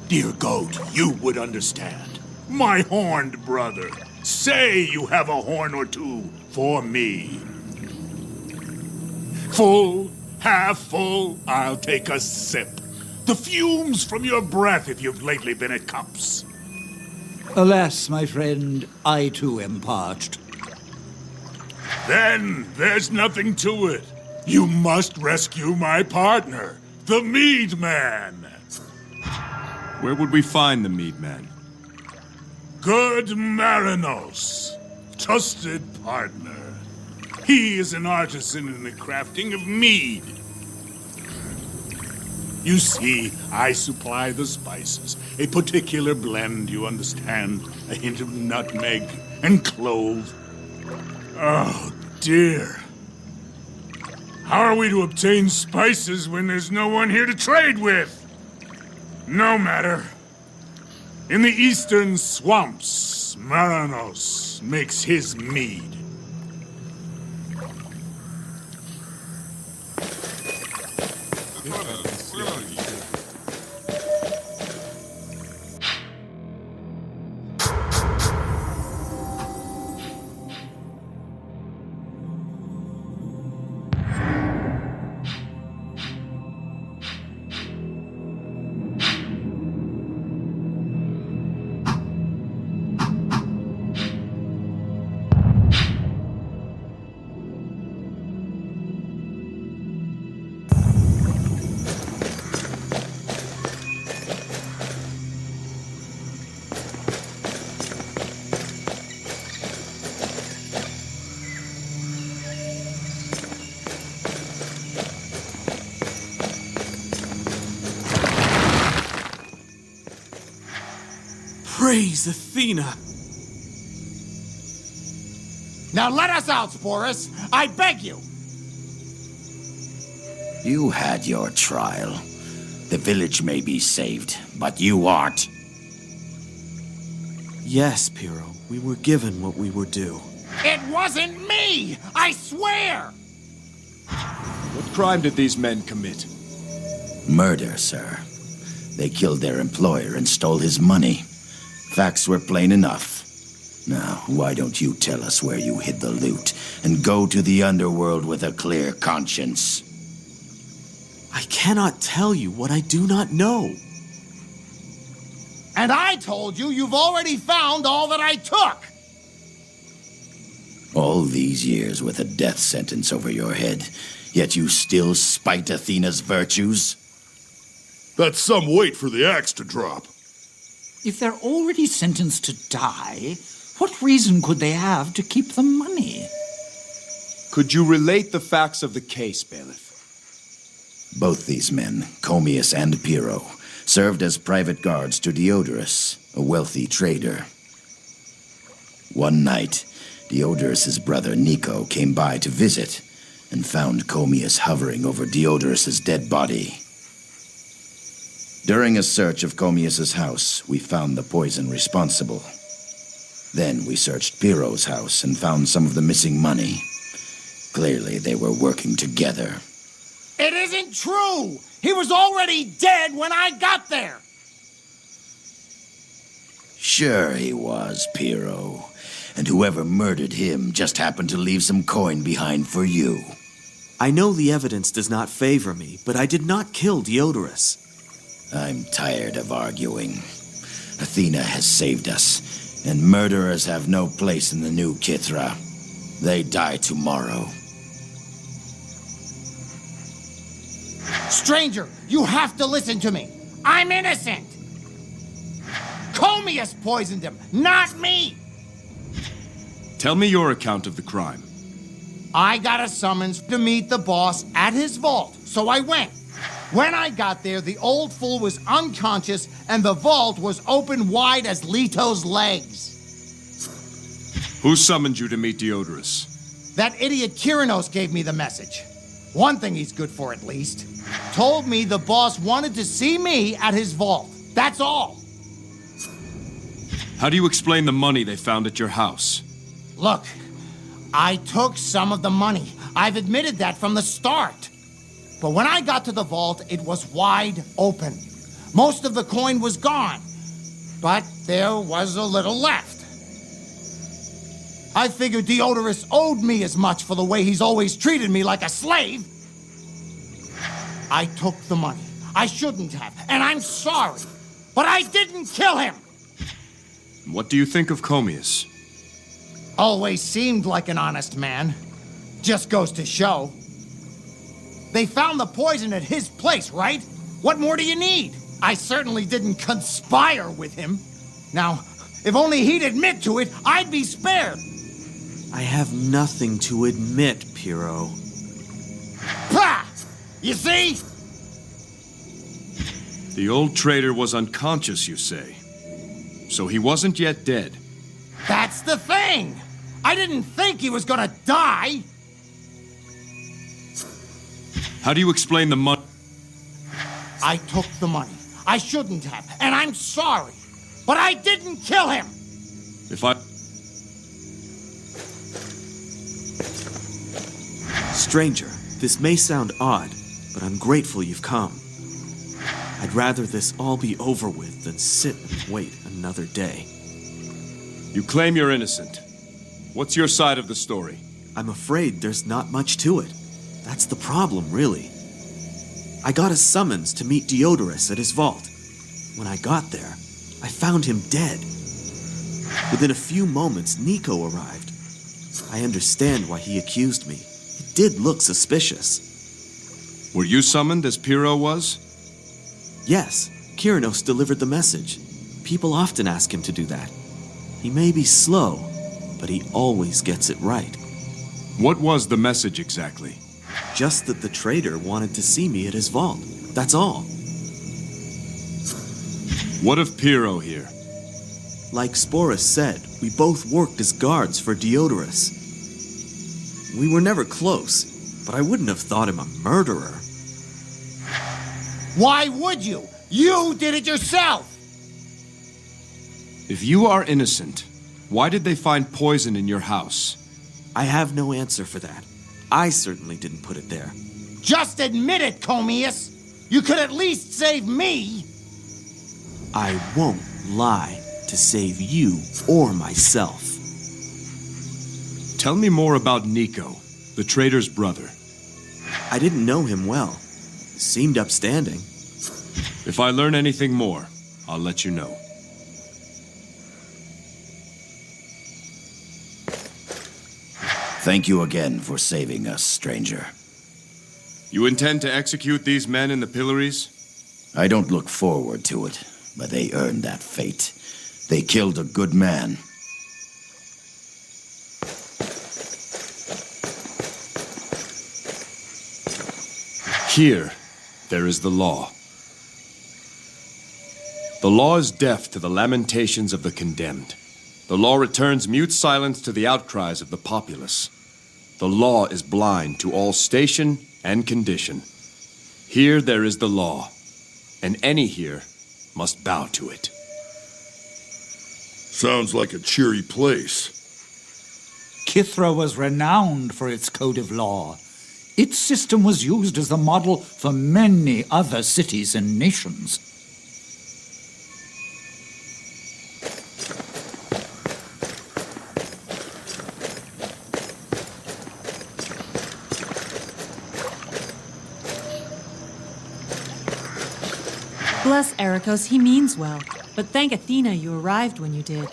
Dear goat, you would understand. My horned brother. Say you have a horn or two for me. Full, half full, I'll take a sip. The fumes from your breath if you've lately been at cups. Alas, my friend, I too am parched. Then there's nothing to it. You must rescue my partner, the Mead Man. Where would we find the Mead Man? Good Marinos, trusted partner. He is an artisan in the crafting of mead. You see, I supply the spices. A particular blend, you understand. A hint of nutmeg and clove. Oh, dear. How are we to obtain spices when there's no one here to trade with? No matter. In the eastern swamps, Marinos makes his mead. Praise Athena! Now let us out, Sporus! I beg you! You had your trial. The village may be saved, but you aren't. Yes, Pyrrho. We were given what we were due. It wasn't me! I swear! What crime did these men commit? Murder, sir. They killed their employer and stole his money. Facts were plain enough. Now, why don't you tell us where you hid the loot and go to the underworld with a clear conscience? I cannot tell you what I do not know. And I told you you've already found all that I took! All these years with a death sentence over your head, yet you still spite Athena's virtues? That's some weight for the axe to drop. If they're already sentenced to die, what reason could they have to keep the money? Could you relate the facts of the case, Bailiff? Both these men, Comius and Pyrrho, served as private guards to Diodorus, a wealthy trader. One night, Diodorus's brother Nico came by to visit and found Comius hovering over Diodorus's dead body. During a search of Comius's house, we found the poison responsible. Then we searched Pyrrho's house and found some of the missing money. Clearly, they were working together. It isn't true! He was already dead when I got there! Sure he was, Pyrrho. And whoever murdered him just happened to leave some coin behind for you. I know the evidence does not favor me, but I did not kill Diodorus. I'm tired of arguing. Athena has saved us, and murderers have no place in the new Kithra. They die tomorrow. Stranger, you have to listen to me. I'm innocent. Comius poisoned him, not me. Tell me your account of the crime. I got a summons to meet the boss at his vault, so I went. When I got there, the old fool was unconscious and the vault was open wide as Leto's legs. Who summoned you to meet Diodorus? That idiot Kyrinos gave me the message. One thing he's good for, at least. Told me the boss wanted to see me at his vault. That's all. How do you explain the money they found at your house? Look, I took some of the money. I've admitted that from the start. But when I got to the vault, it was wide open. Most of the coin was gone, but there was a little left. I figured Diodorus owed me as much for the way he's always treated me like a slave. I took the money. I shouldn't have, and I'm sorry. But I didn't kill him! What do you think of Comius? Always seemed like an honest man. Just goes to show. They found the poison at his place, right? What more do you need? I certainly didn't conspire with him. Now, if only he'd admit to it, I'd be spared. I have nothing to admit, Pyrrho. Pah! You see? The old traitor was unconscious, you say. So he wasn't yet dead. That's the thing! I didn't think he was gonna die! How do you explain the money? I took the money. I shouldn't have, and I'm sorry. But I didn't kill him! If I... Stranger, this may sound odd, but I'm grateful you've come. I'd rather this all be over with than sit and wait another day. You claim you're innocent. What's your side of the story? I'm afraid there's not much to it. That's the problem, really. I got a summons to meet Diodorus at his vault. When I got there, I found him dead. Within a few moments, Nico arrived. I understand why he accused me. It did look suspicious. Were you summoned as Pyrrho was? Yes, Kyrinos delivered the message. People often ask him to do that. He may be slow, but he always gets it right. What was the message exactly? Just that the traitor wanted to see me at his vault. That's all. What of Pyrrho here? Like Sporus said, we both worked as guards for Diodorus. We were never close, but I wouldn't have thought him a murderer. Why would you? You did it yourself! If you are innocent, why did they find poison in your house? I have no answer for that. I certainly didn't put it there. Just admit it, Comius! You could at least save me! I won't lie to save you or myself. Tell me more about Nico, the traitor's brother. I didn't know him well. Seemed upstanding. If I learn anything more, I'll let you know. Thank you again for saving us, stranger. You intend to execute these men in the pillories? I don't look forward to it, but they earned that fate. They killed a good man. Here, there is the law. The law is deaf to the lamentations of the condemned. The law returns mute silence to the outcries of the populace. The law is blind to all station and condition. Here there is the law, and any here must bow to it. Sounds like a cheery place. Kithra was renowned for its code of law. Its system was used as the model for many other cities and nations. Bless Argonauts, he means well. But thank Athena you arrived when you did.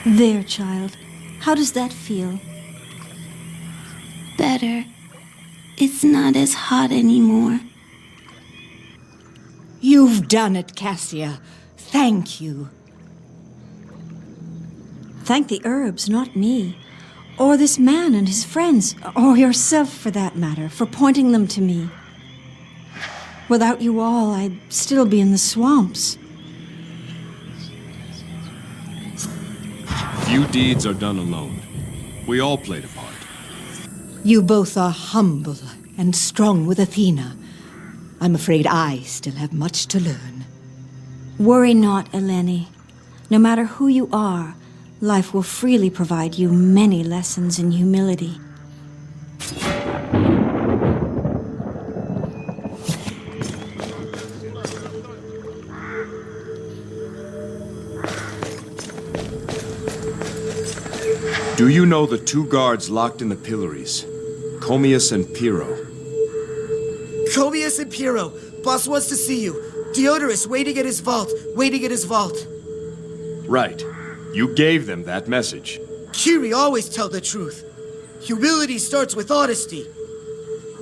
There, child. How does that feel? Better. It's not as hot anymore. You've done it, Cassia. Thank you. Thank the herbs, not me. Or this man and his friends, or yourself for that matter, for pointing them to me. Without you all, I'd still be in the swamps. Few deeds are done alone. We all played a part. You both are humble and strong with Athena. I'm afraid I still have much to learn. Worry not, Eleni. No matter who you are, life will freely provide you many lessons in humility. Do you know the two guards locked in the pillories? Comius and Pyrrho. Comius and Pyrrho, boss wants to see you. Diodorus waiting at his vault, waiting at his vault. Right. You gave them that message. Kiri always tell the truth. Humility starts with honesty.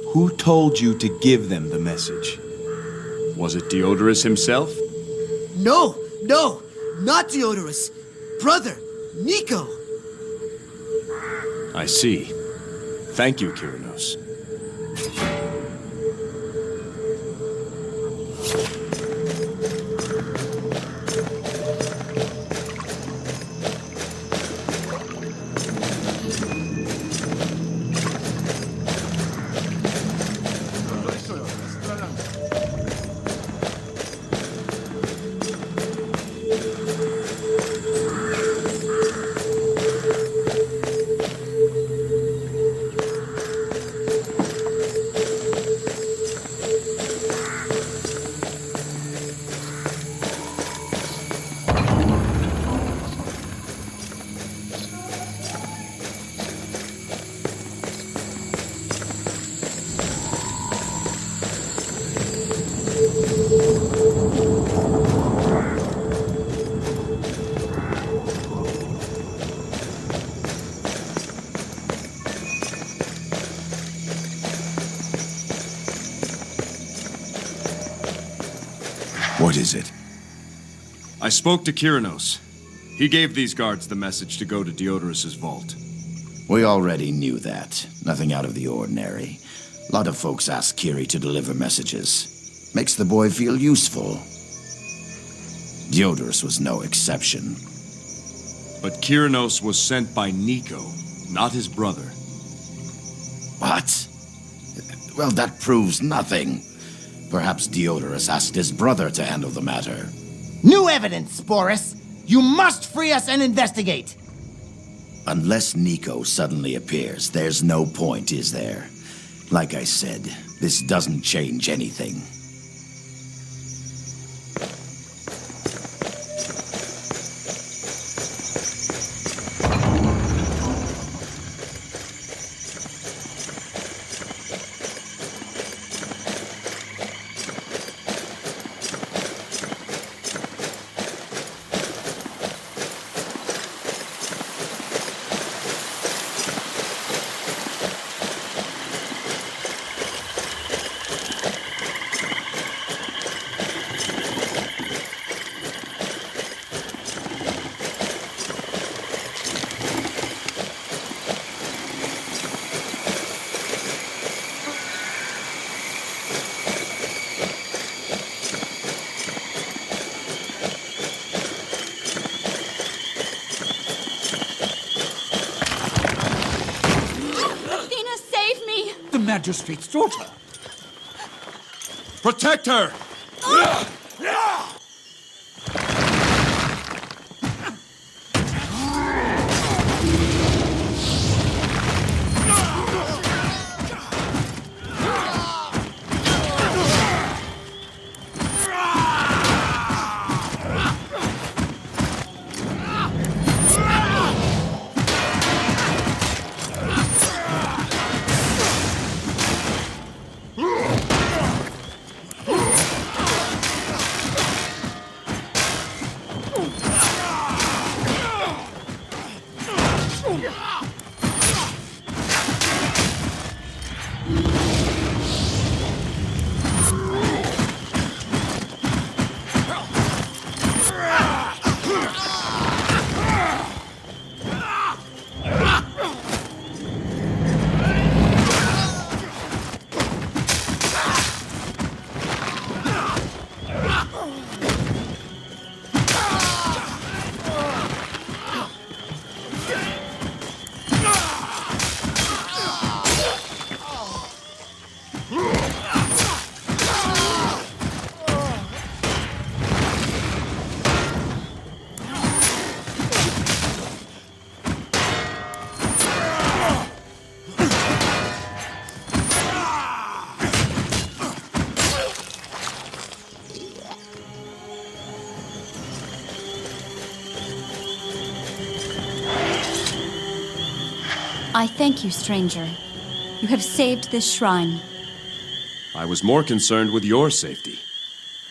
Who told you to give them the message? Was it Diodorus himself? No, not Diodorus. Brother, Nico. I see. Thank you, Kyrinos. What is it? I spoke to Kyrinos. He gave these guards the message to go to Diodorus's vault. We already knew that. Nothing out of the ordinary. A lot of folks ask Kiri to deliver messages. Makes the boy feel useful. Diodorus was no exception. But Kyrinos was sent by Nico, not his brother. What? Well, that proves nothing. Perhaps Diodorus asked his brother to handle the matter. New evidence, Sporus! You must free us and investigate! Unless Nico suddenly appears, there's no point, is there? Like I said, this doesn't change anything. Magistrate's daughter. Protect her! I thank you, stranger. You have saved this shrine. I was more concerned with your safety.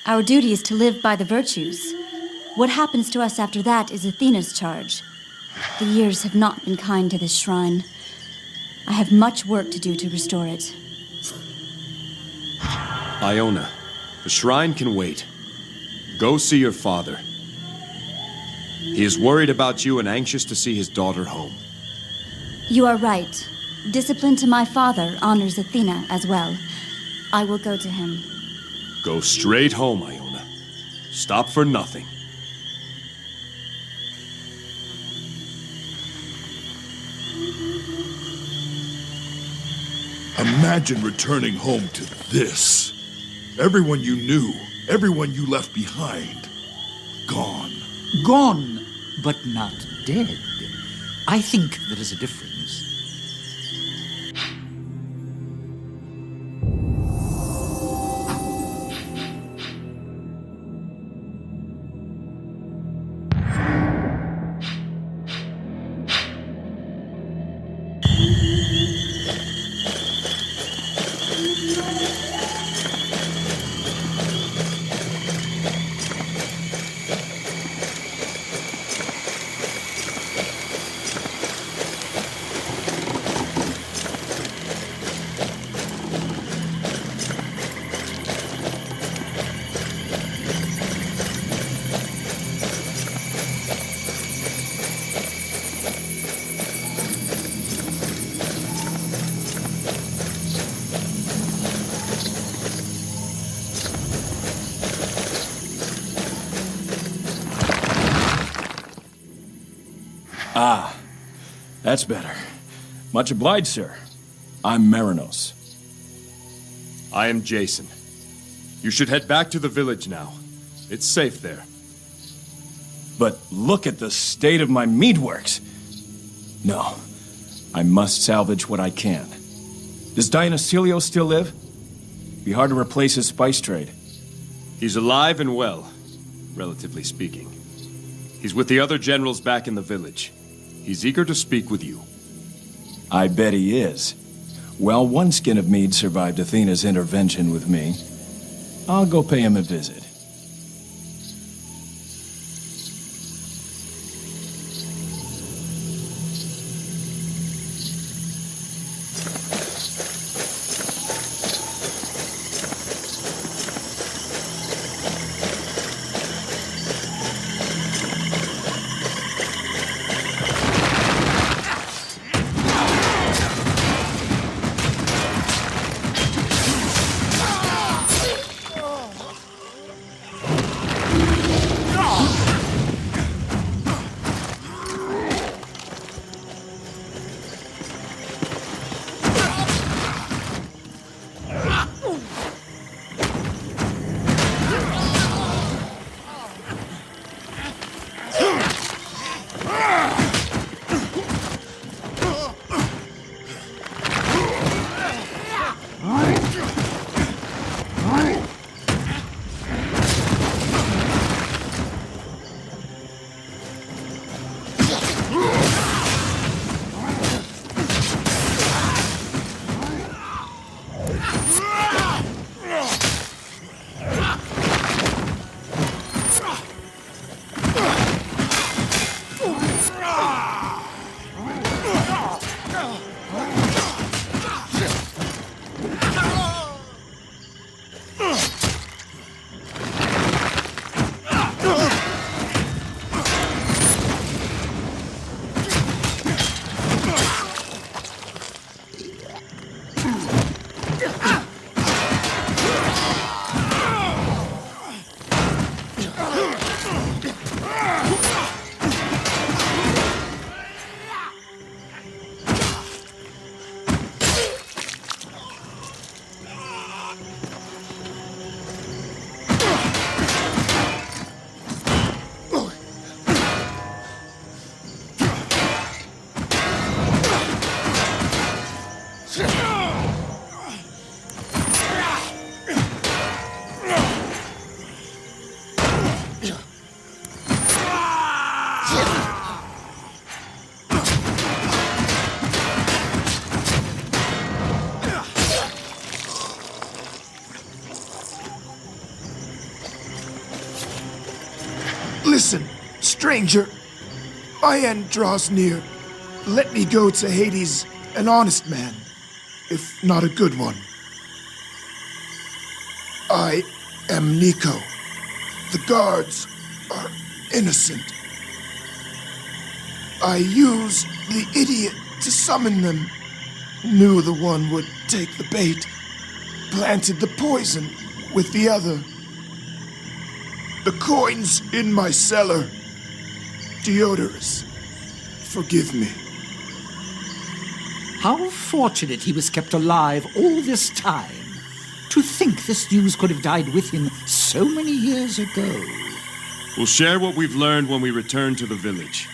Our duty is to live by the virtues. What happens to us after that is Athena's charge. The years have not been kind to this shrine. I have much work to do to restore it. Iona, the shrine can wait. Go see your father. He is worried about you and anxious to see his daughter home. You are right. Discipline to my father honors Athena as well. I will go to him. Go straight home, Iona. Stop for nothing. Imagine returning home to this. Everyone you knew, everyone you left behind, gone. Gone, but not dead. I think there is a difference. Ah, that's better. Much obliged, sir. I'm Marinos. I am Jason. You should head back to the village now. It's safe there. But look at the state of my meadworks. No, I must salvage what I can. Does Dionysilio still live? Be hard to replace his spice trade. He's alive and well, relatively speaking. He's with the other generals back in the village. He's eager to speak with you. I bet he is. Well, one skin of mead survived Athena's intervention with me. I'll go pay him a visit. Stranger, my end draws near. Let me go to Hades, an honest man, if not a good one. I am Nico. The guards are innocent. I used the idiot to summon them. Knew the one would take the bait. Planted the poison with the other. The coin's in my cellar. Diodorus, forgive me. How fortunate he was kept alive all this time. To think this news could have died with him so many years ago. We'll share what we've learned when we return to the village.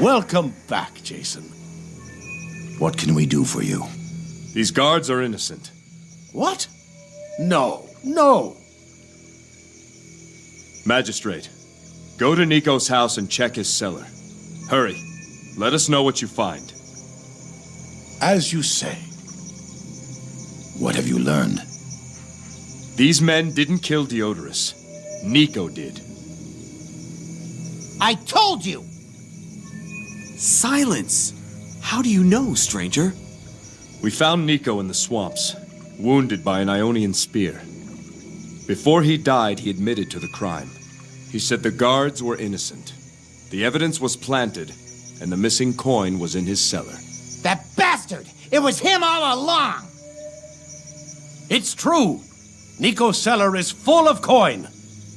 Welcome back, Jason. What can we do for you? These guards are innocent. What? No. Magistrate, go to Nico's house and check his cellar. Hurry. Let us know what you find. As you say. What have you learned? These men didn't kill Diodorus. Nico did. I told you! Silence! How do you know, stranger? We found Nico in the swamps, wounded by an Ionian spear. Before he died, he admitted to the crime. He said the guards were innocent. The evidence was planted, and the missing coin was in his cellar. That bastard! It was him all along! It's true. Nico's cellar is full of coin.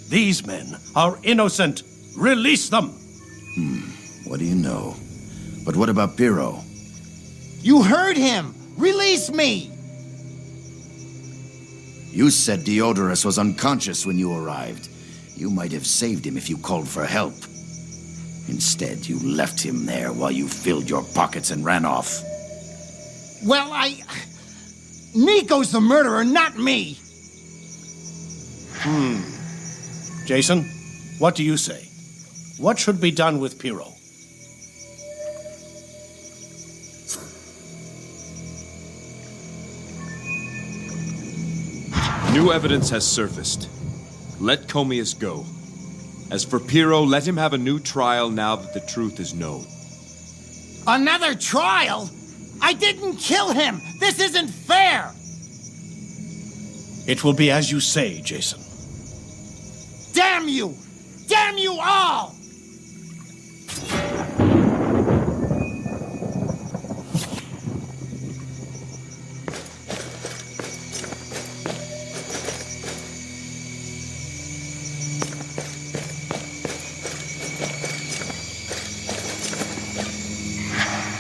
These men are innocent. Release them! What do you know? But what about Pyrrho? You heard him! Release me! You said Diodorus was unconscious when you arrived. You might have saved him if you called for help. Instead, you left him there while you filled your pockets and ran off. Well, Nico's the murderer, not me! Jason, what do you say? What should be done with Pyrrho? New evidence has surfaced. Let Comius go. As for Pyrrho, let him have a new trial now that the truth is known. Another trial? I didn't kill him! This isn't fair! It will be as you say, Jason. Damn you! Damn you all!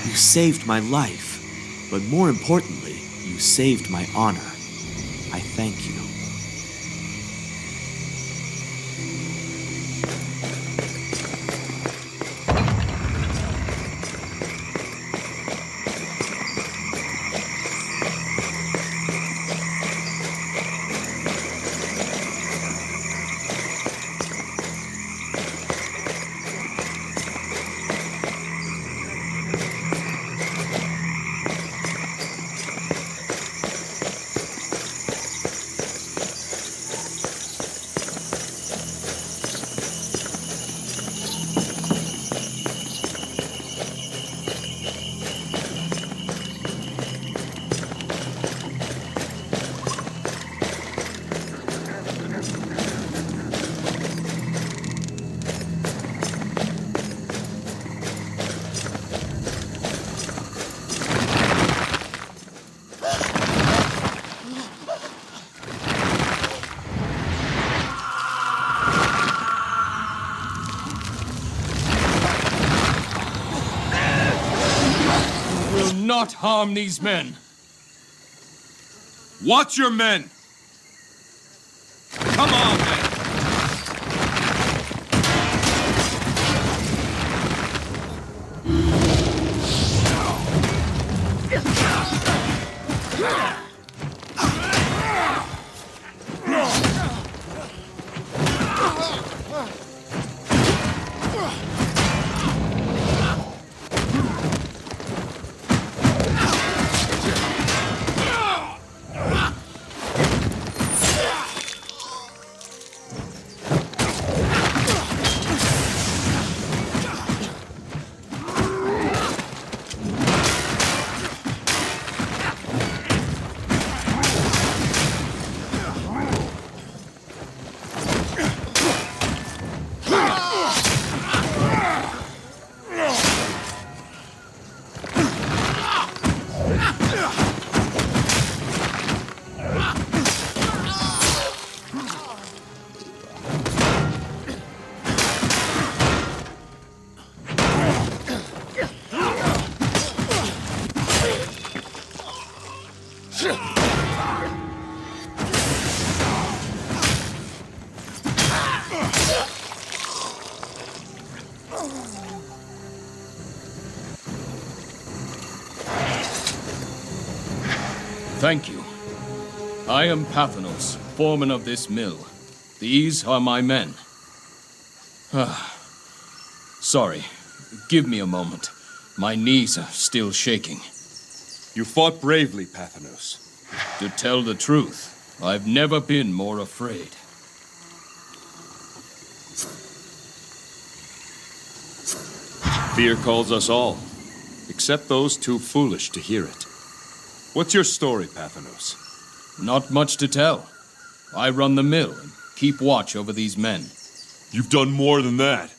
You saved my life. But more importantly, you saved my honor. I thank you. Not harm these men. Watch your men! Come on, men! Thank you. I am Pathanos, foreman of this mill. These are my men. Sorry. Give me a moment. My knees are still shaking. You fought bravely, Pathanos. To tell the truth, I've never been more afraid. Fear calls us all, except those too foolish to hear it. What's your story, Pathanos? Not much to tell. I run the mill and keep watch over these men. You've done more than that.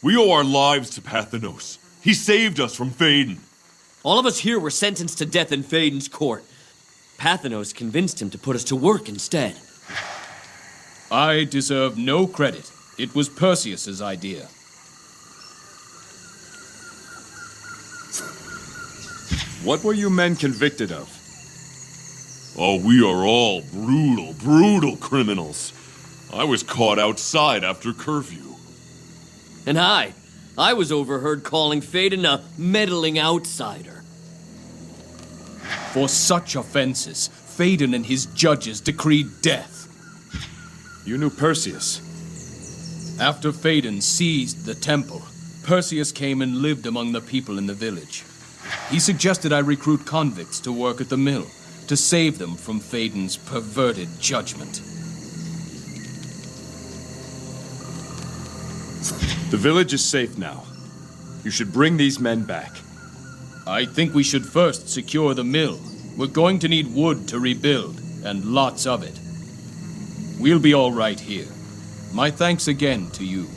We owe our lives to Pathanos. He saved us from Phaedon. All of us here were sentenced to death in Phaedon's court. Pathanos convinced him to put us to work instead. I deserve no credit. It was Perseus's idea. What were you men convicted of? Oh, we are all brutal, brutal criminals. I was caught outside after curfew. And I was overheard calling Phaedon a meddling outsider. For such offenses, Phaedon and his judges decreed death. You knew Perseus. After Phaedon seized the temple, Perseus came and lived among the people in the village. He suggested I recruit convicts to work at the mill, to save them from Phaedon's perverted judgment. The village is safe now. You should bring these men back. I think we should first secure the mill. We're going to need wood to rebuild, and lots of it. We'll be all right here. My thanks again to you.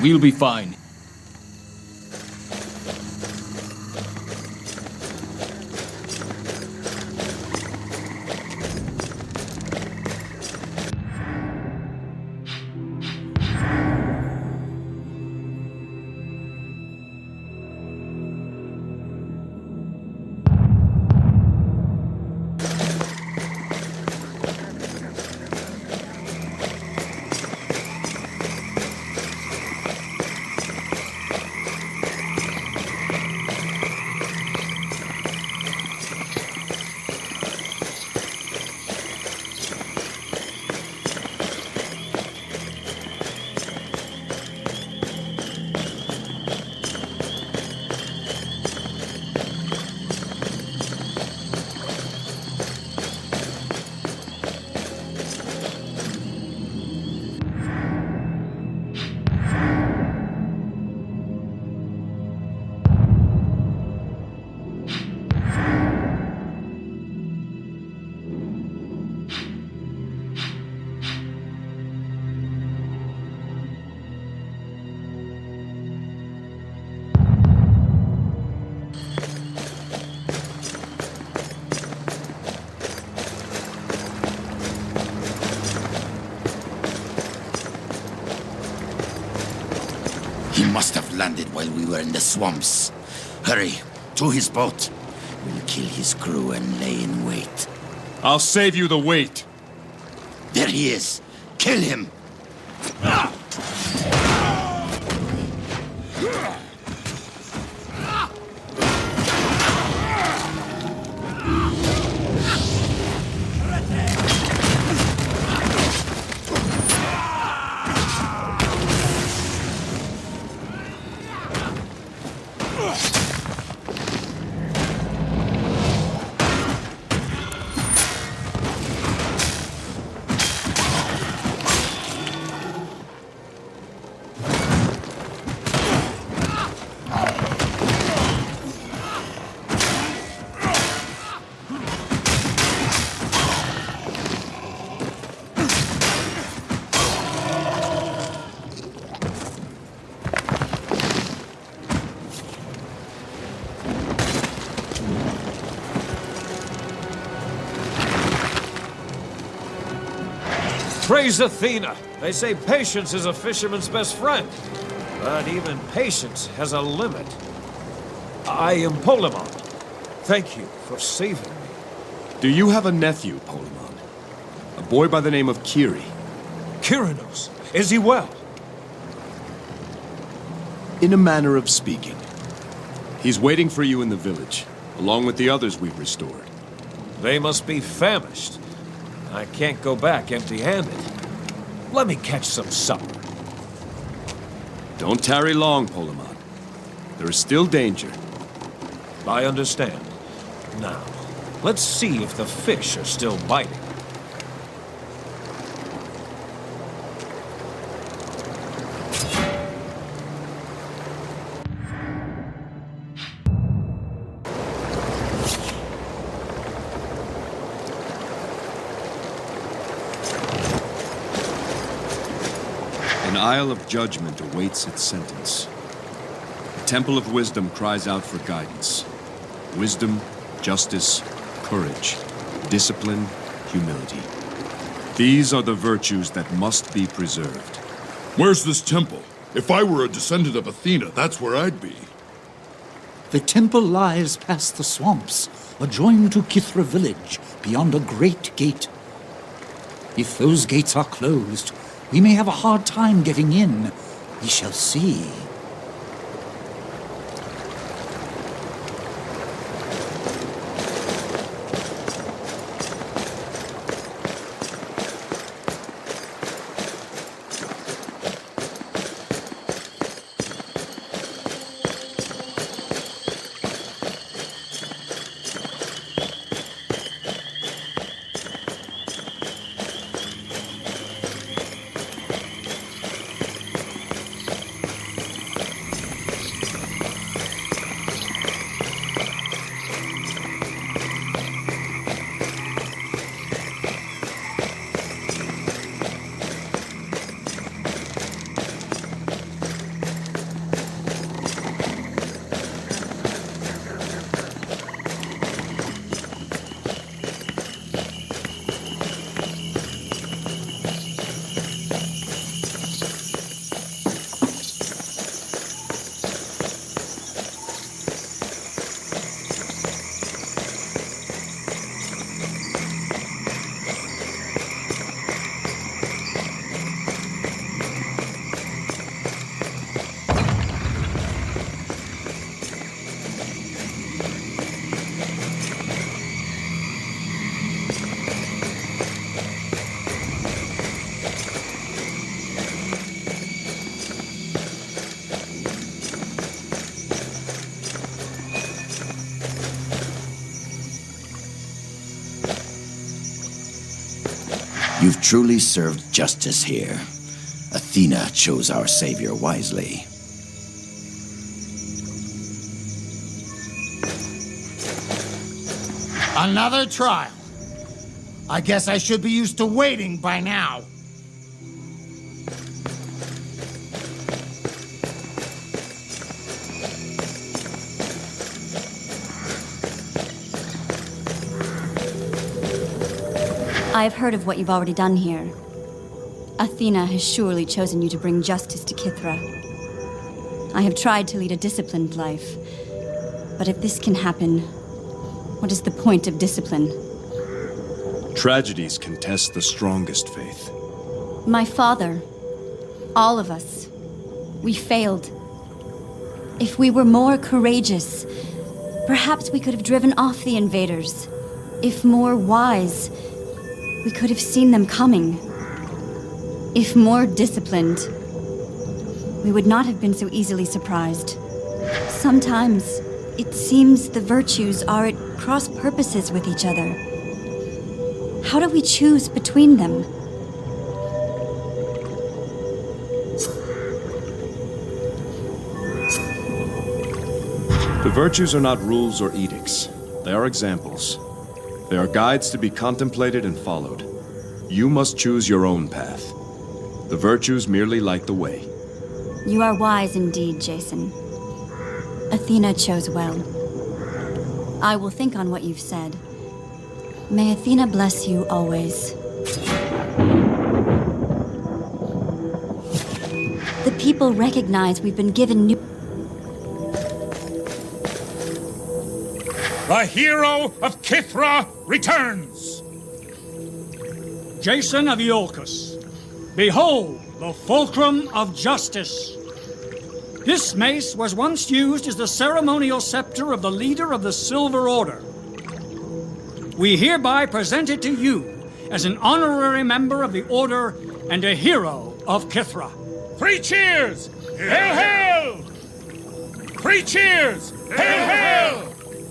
We'll be fine. landed while we were in the swamps. Hurry, to his boat. We'll kill his crew and lay in wait. I'll save you the wait. There he is. Kill him. Praise Athena! They say patience is a fisherman's best friend. But even patience has a limit. I am Polemon. Thank you for saving me. Do you have a nephew, Polemon? A boy by the name of Kiri? Kyrinos, is he well? In a manner of speaking. He's waiting for you in the village, along with the others we've restored. They must be famished. I can't go back empty-handed. Let me catch some supper. Don't tarry long, Polemon. There is still danger. I understand. Now, let's see if the fish are still biting. An Isle of Judgment awaits its sentence. The Temple of Wisdom cries out for guidance. Wisdom, justice, courage, discipline, humility. These are the virtues that must be preserved. Where's this temple? If I were a descendant of Athena, that's where I'd be. The temple lies past the swamps, adjoined to Kithra village, beyond a great gate. If those gates are closed, we may have a hard time getting in. We shall see. You've truly served justice here. Athena chose our savior wisely. Another trial. I guess I should be used to waiting by now. I've heard of what you've already done here. Athena has surely chosen you to bring justice to Kithra. I have tried to lead a disciplined life. But if this can happen, what is the point of discipline? Tragedies can test the strongest faith. My father, all of us, we failed. If we were more courageous, perhaps we could have driven off the invaders. If more wise, we could have seen them coming. If more disciplined, we would not have been so easily surprised. Sometimes, it seems the virtues are at cross purposes with each other. How do we choose between them? The virtues are not rules or edicts. They are examples. They are guides to be contemplated and followed. You must choose your own path. The virtues merely light the way. You are wise indeed, Jason. Athena chose well. I will think on what you've said. May Athena bless you always. The people recognize we've been given new... The hero of Kithra returns! Jason of Iolcus, behold the fulcrum of justice. This mace was once used as the ceremonial scepter of the leader of the Silver Order. We hereby present it to you as an honorary member of the Order and a hero of Kithra. 3 cheers! Hail, hail! 3 cheers! Hail, hail!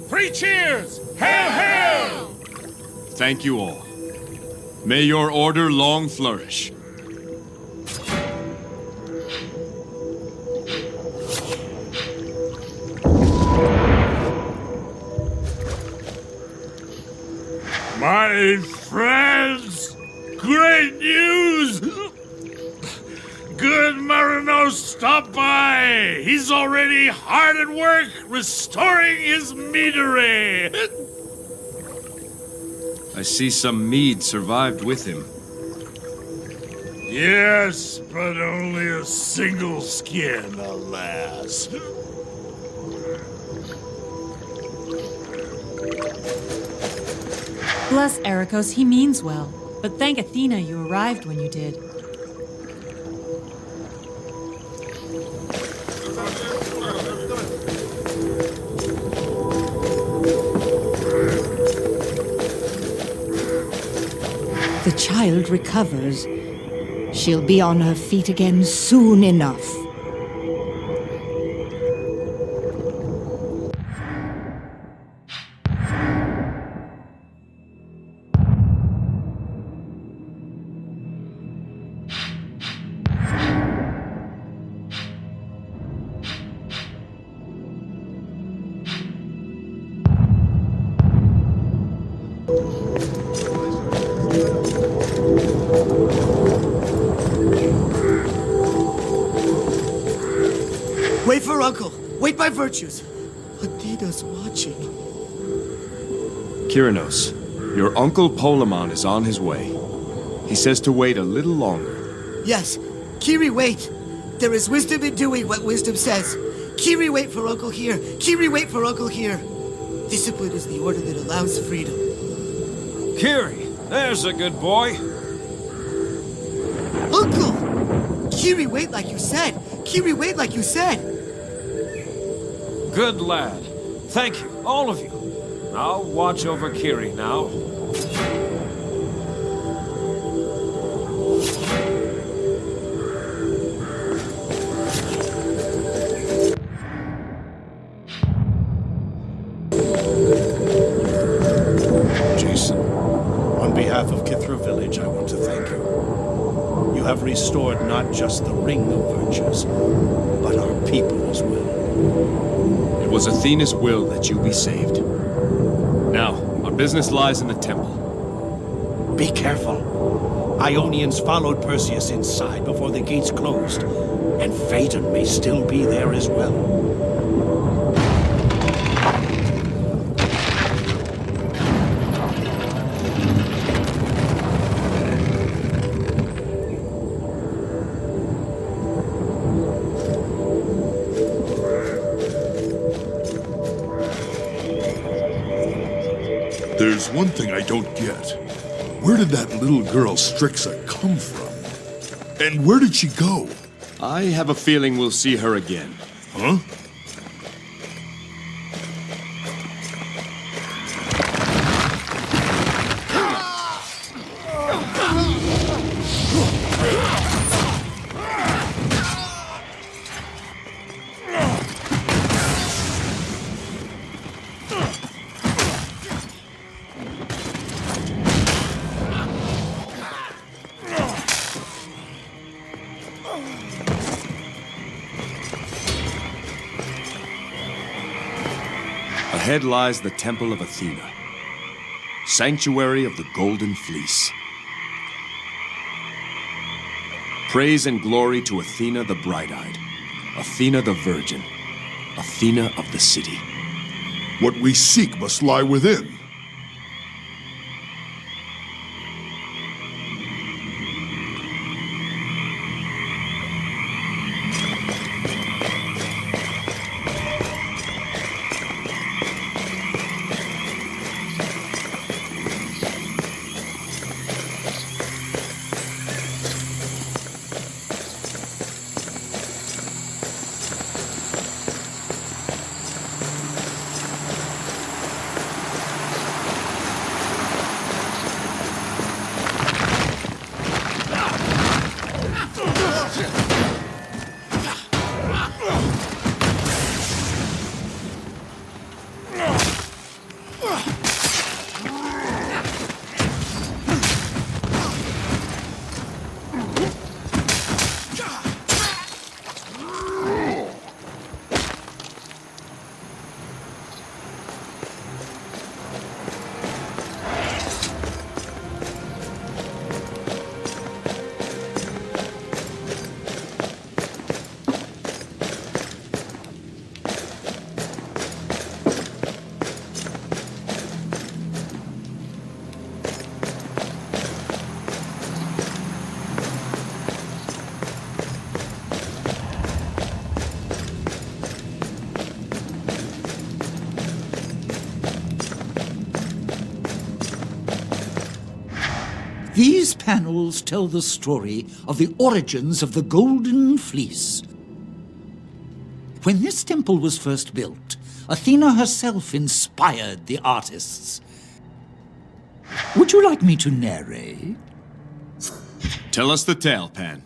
3 cheers! Hail, hail! Thank you all. May your order long flourish. My friends, great news! Good Marinos stopped by. He's already hard at work restoring his meadery. I see some mead survived with him. Yes, but only a single skin, alas. Bless Argonauts, he means well. But thank Athena you arrived when you did. The child recovers. She'll be on her feet again soon enough. Wait for Uncle. Wait by virtues. Athena's watching. Kyrinos, your uncle Polemon is on his way. He says to wait a little longer. Yes. Kiri, wait. There is wisdom in doing what wisdom says. Kiri, wait for Uncle here. Kiri, wait for Uncle here. Discipline is the order that allows freedom. Kiri, there's a good boy. Uncle! Kiri, wait like you said. Kiri, wait like you said. Good lad. Thank you, all of you. I'll watch over Kiri now. Jason, on behalf of Kithra Village, I want to thank you. You have restored not just the Ring of Virtues, but our people as well. It was Athena's will that you be saved. Now, our business lies in the temple. Be careful. Ionians followed Perseus inside before the gates closed, and Phaeton may still be there as well. There's one thing I don't get. Where did that little girl Strixa come from? And where did she go? I have a feeling we'll see her again. Huh? Ahead lies the Temple of Athena, sanctuary of the Golden Fleece. Praise and glory to Athena the bright-eyed, Athena the virgin, Athena of the city. What we seek must lie within. These panels tell the story of the origins of the Golden Fleece. When this temple was first built, Athena herself inspired the artists. Would you like me to narrate? Tell us the tale, Pan.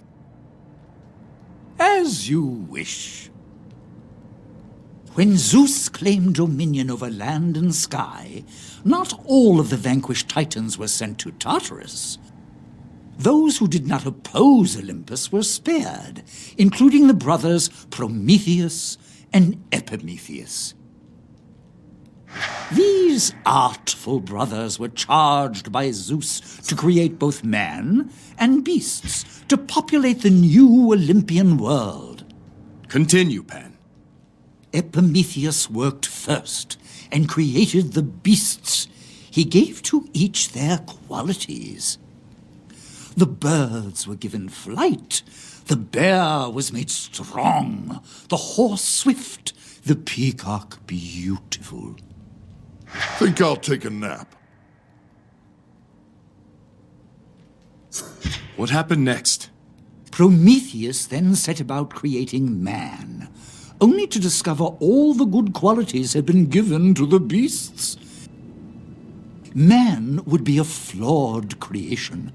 As you wish. When Zeus claimed dominion over land and sky, not all of the vanquished Titans were sent to Tartarus. Those who did not oppose Olympus were spared, including the brothers Prometheus and Epimetheus. These artful brothers were charged by Zeus to create both man and beasts to populate the new Olympian world. Continue, Pan. Epimetheus worked first and created the beasts. He gave to each their qualities. The birds were given flight. The bear was made strong. The horse swift. The peacock beautiful. Think I'll take a nap. What happened next? Prometheus then set about creating man, only to discover all the good qualities had been given to the beasts. Man would be a flawed creation.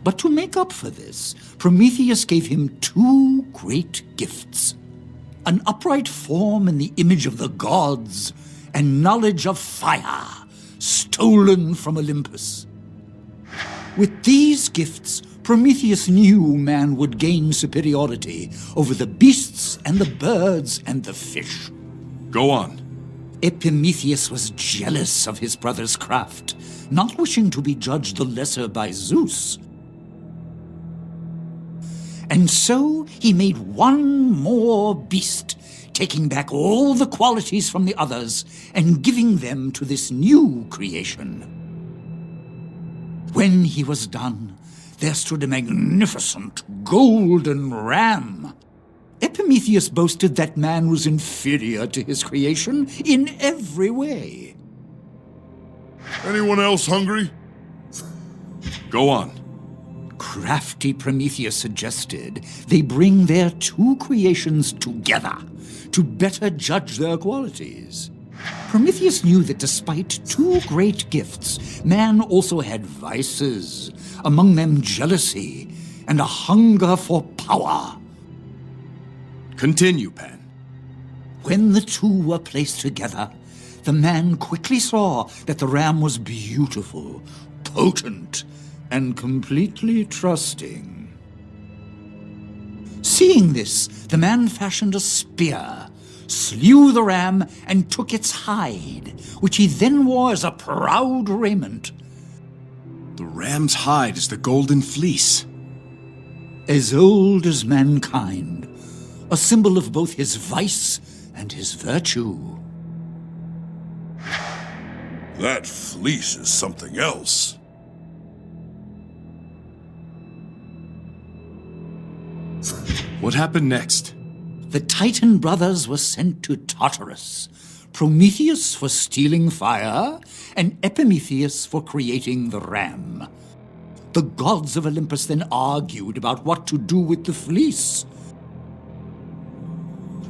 But to make up for this, Prometheus gave him two great gifts: an upright form in the image of the gods, and knowledge of fire, stolen from Olympus. With these gifts, Prometheus knew man would gain superiority over the beasts and the birds and the fish. Go on. Epimetheus was jealous of his brother's craft, not wishing to be judged the lesser by Zeus. And so he made one more beast, taking back all the qualities from the others and giving them to this new creation. When he was done, there stood a magnificent golden ram. Epimetheus boasted that man was inferior to his creation in every way. Anyone else hungry? Go on. Crafty Prometheus suggested they bring their two creations together to better judge their qualities. Prometheus knew that despite two great gifts, man also had vices, among them jealousy and a hunger for power. Continue, Pan. When the two were placed together, the man quickly saw that the ram was beautiful, potent, and completely trusting. Seeing this, the man fashioned a spear, slew the ram, and took its hide, which he then wore as a proud raiment. The ram's hide is the Golden Fleece. As old as mankind, a symbol of both his vice and his virtue. That fleece is something else. What happened next? The Titan brothers were sent to Tartarus, Prometheus for stealing fire, and Epimetheus for creating the ram. The gods of Olympus then argued about what to do with the fleece.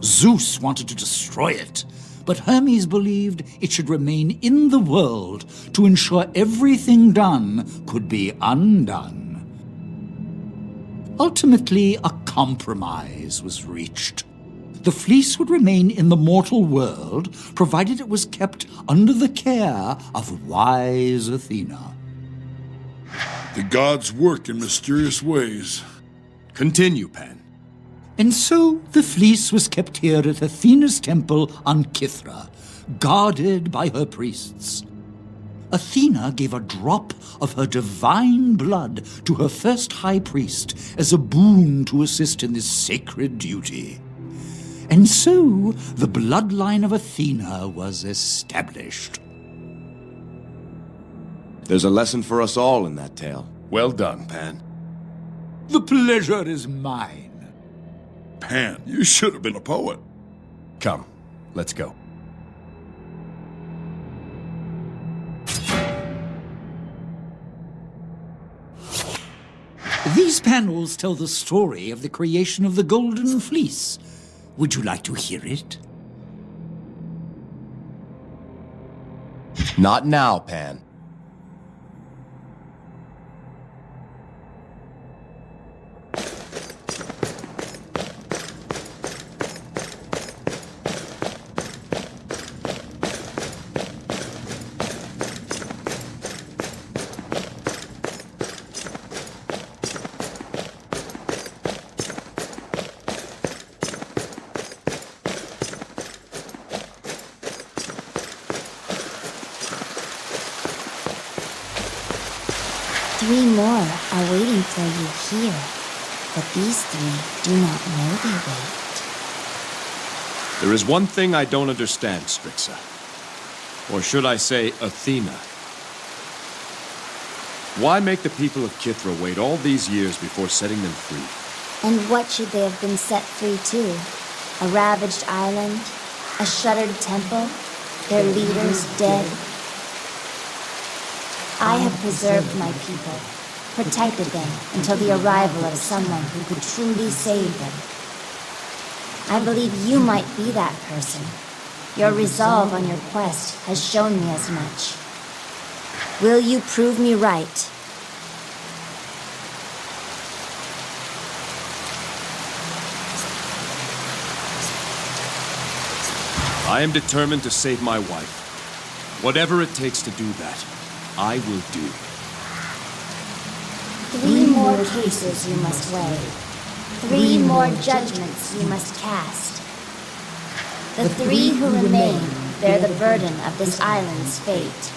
Zeus wanted to destroy it, but Hermes believed it should remain in the world to ensure everything done could be undone. Ultimately, a compromise was reached. The fleece would remain in the mortal world, provided it was kept under the care of wise Athena. The gods work in mysterious ways. Continue, Pan. And so the fleece was kept here at Athena's temple on Kithra, guarded by her priests. Athena gave a drop of her divine blood to her first high priest as a boon to assist in this sacred duty. And so the bloodline of Athena was established. There's a lesson for us all in that tale. Well done, Pan. The pleasure is mine. Pan, you should have been a poet. Come, let's go. These panels tell the story of the creation of the Golden Fleece. Would you like to hear it? Not now, Pan. Three more are waiting for you here, but these three do not know they wait. There is one thing I don't understand, Strixa. Or should I say, Athena. Why make the people of Kithra wait all these years before setting them free? And what should they have been set free to? A ravaged island? A shuttered temple? Their leaders dead? I have preserved my people, protected them until the arrival of someone who could truly save them. I believe you might be that person. Your resolve on your quest has shown me as much. Will you prove me right? I am determined to save my wife. Whatever it takes to do that, I will do. 3 more cases you must weigh. 3 more judgments you must cast. The 3 who remain bear the burden of this island's fate.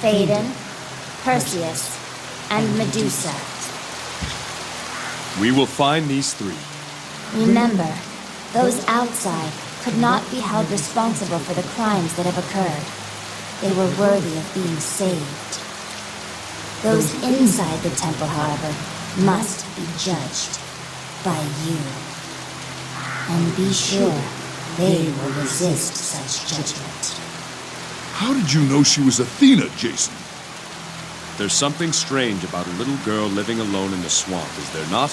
Phaedon, Perseus, and Medusa. We will find these 3. Remember, those outside could not be held responsible for the crimes that have occurred. They were worthy of being saved. Those inside the temple, however, must be judged by you. And be sure they will resist such judgment. How did you know she was Athena, Jason? There's something strange about a little girl living alone in the swamp, is there not?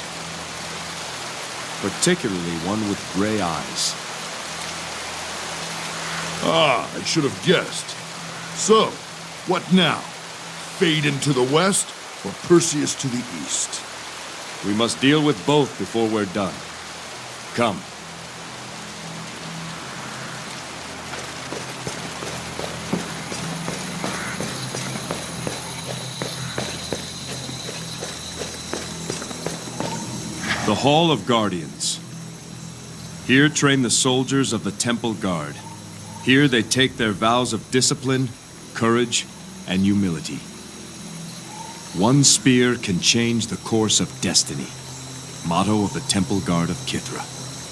Particularly one with gray eyes. Ah, I should have guessed. So, what now? Phaedon to the west, or Perseus to the east? We must deal with both before we're done. Come. The Hall of Guardians. Here train the soldiers of the Temple Guard. Here they take their vows of discipline, courage, and humility. One spear can change the course of destiny. Motto of the Temple Guard of Kithra.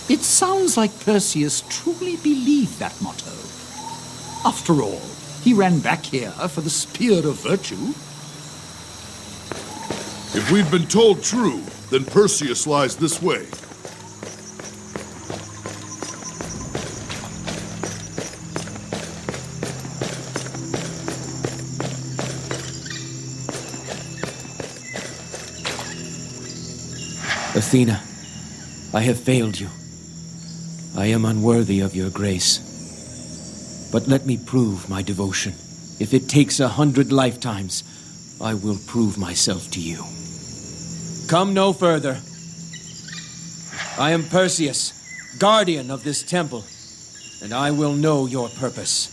It sounds like Perseus truly believed that motto. After all, he ran back here for the spear of virtue. If we've been told true, then Perseus lies this way. Athena, I have failed you. I am unworthy of your grace. But let me prove my devotion. If it takes 100 lifetimes, I will prove myself to you. Come no further. I am Perseus, guardian of this temple, and I will know your purpose.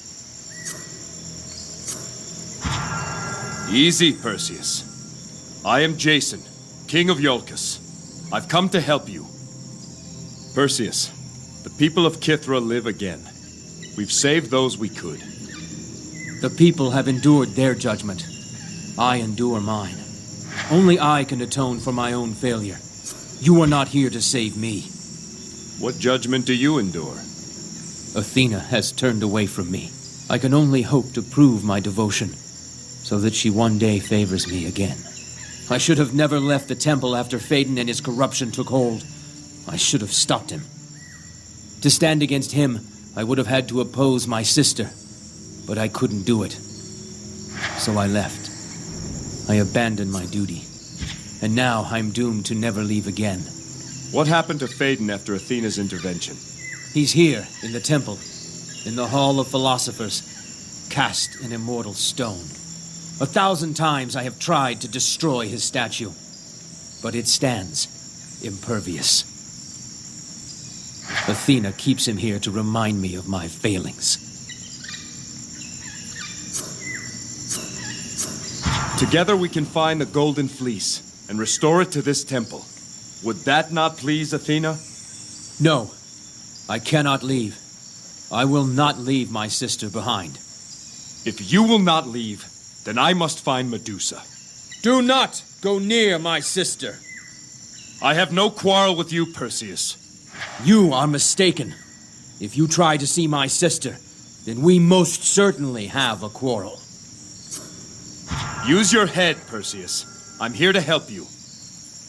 Easy, Perseus. I am Jason, king of Iolcus. I've come to help you. Perseus, the people of Kithra live again. We've saved those we could. The people have endured their judgment. I endure mine. Only I can atone for my own failure. You are not here to save me. What judgment do you endure? Athena has turned away from me. I can only hope to prove my devotion, so that she one day favors me again. I should have never left the temple after Phaedon and his corruption took hold. I should have stopped him. To stand against him, I would have had to oppose my sister, but I couldn't do it. So I left. I abandoned my duty, and now I'm doomed to never leave again. What happened to Phaedon after Athena's intervention? He's here, in the temple, in the Hall of Philosophers, cast in immortal stone. 1,000 times I have tried to destroy his statue, but it stands impervious. Athena keeps him here to remind me of my failings. Together we can find the Golden Fleece and restore it to this temple. Would that not please Athena? No, I cannot leave. I will not leave my sister behind. If you will not leave, then I must find Medusa. Do not go near my sister. I have no quarrel with you, Perseus. You are mistaken. If you try to see my sister, then we most certainly have a quarrel. Use your head, Perseus. I'm here to help you.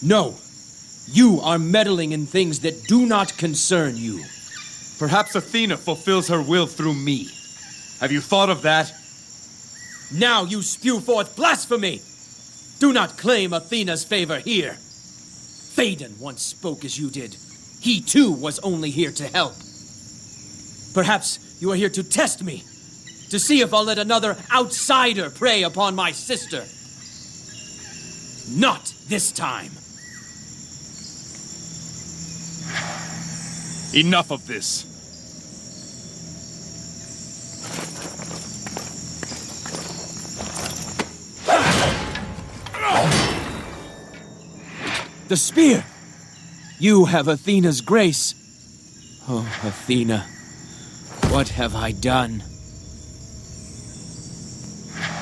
No. You are meddling in things that do not concern you. Perhaps Athena fulfills her will through me. Have you thought of that? Now you spew forth blasphemy! Do not claim Athena's favor here. Phaedon once spoke as you did. He too was only here to help. Perhaps you are here to test me, to see if I'll let another outsider prey upon my sister. Not this time. Enough of this. The spear! You have Athena's grace. Oh, Athena, what have I done?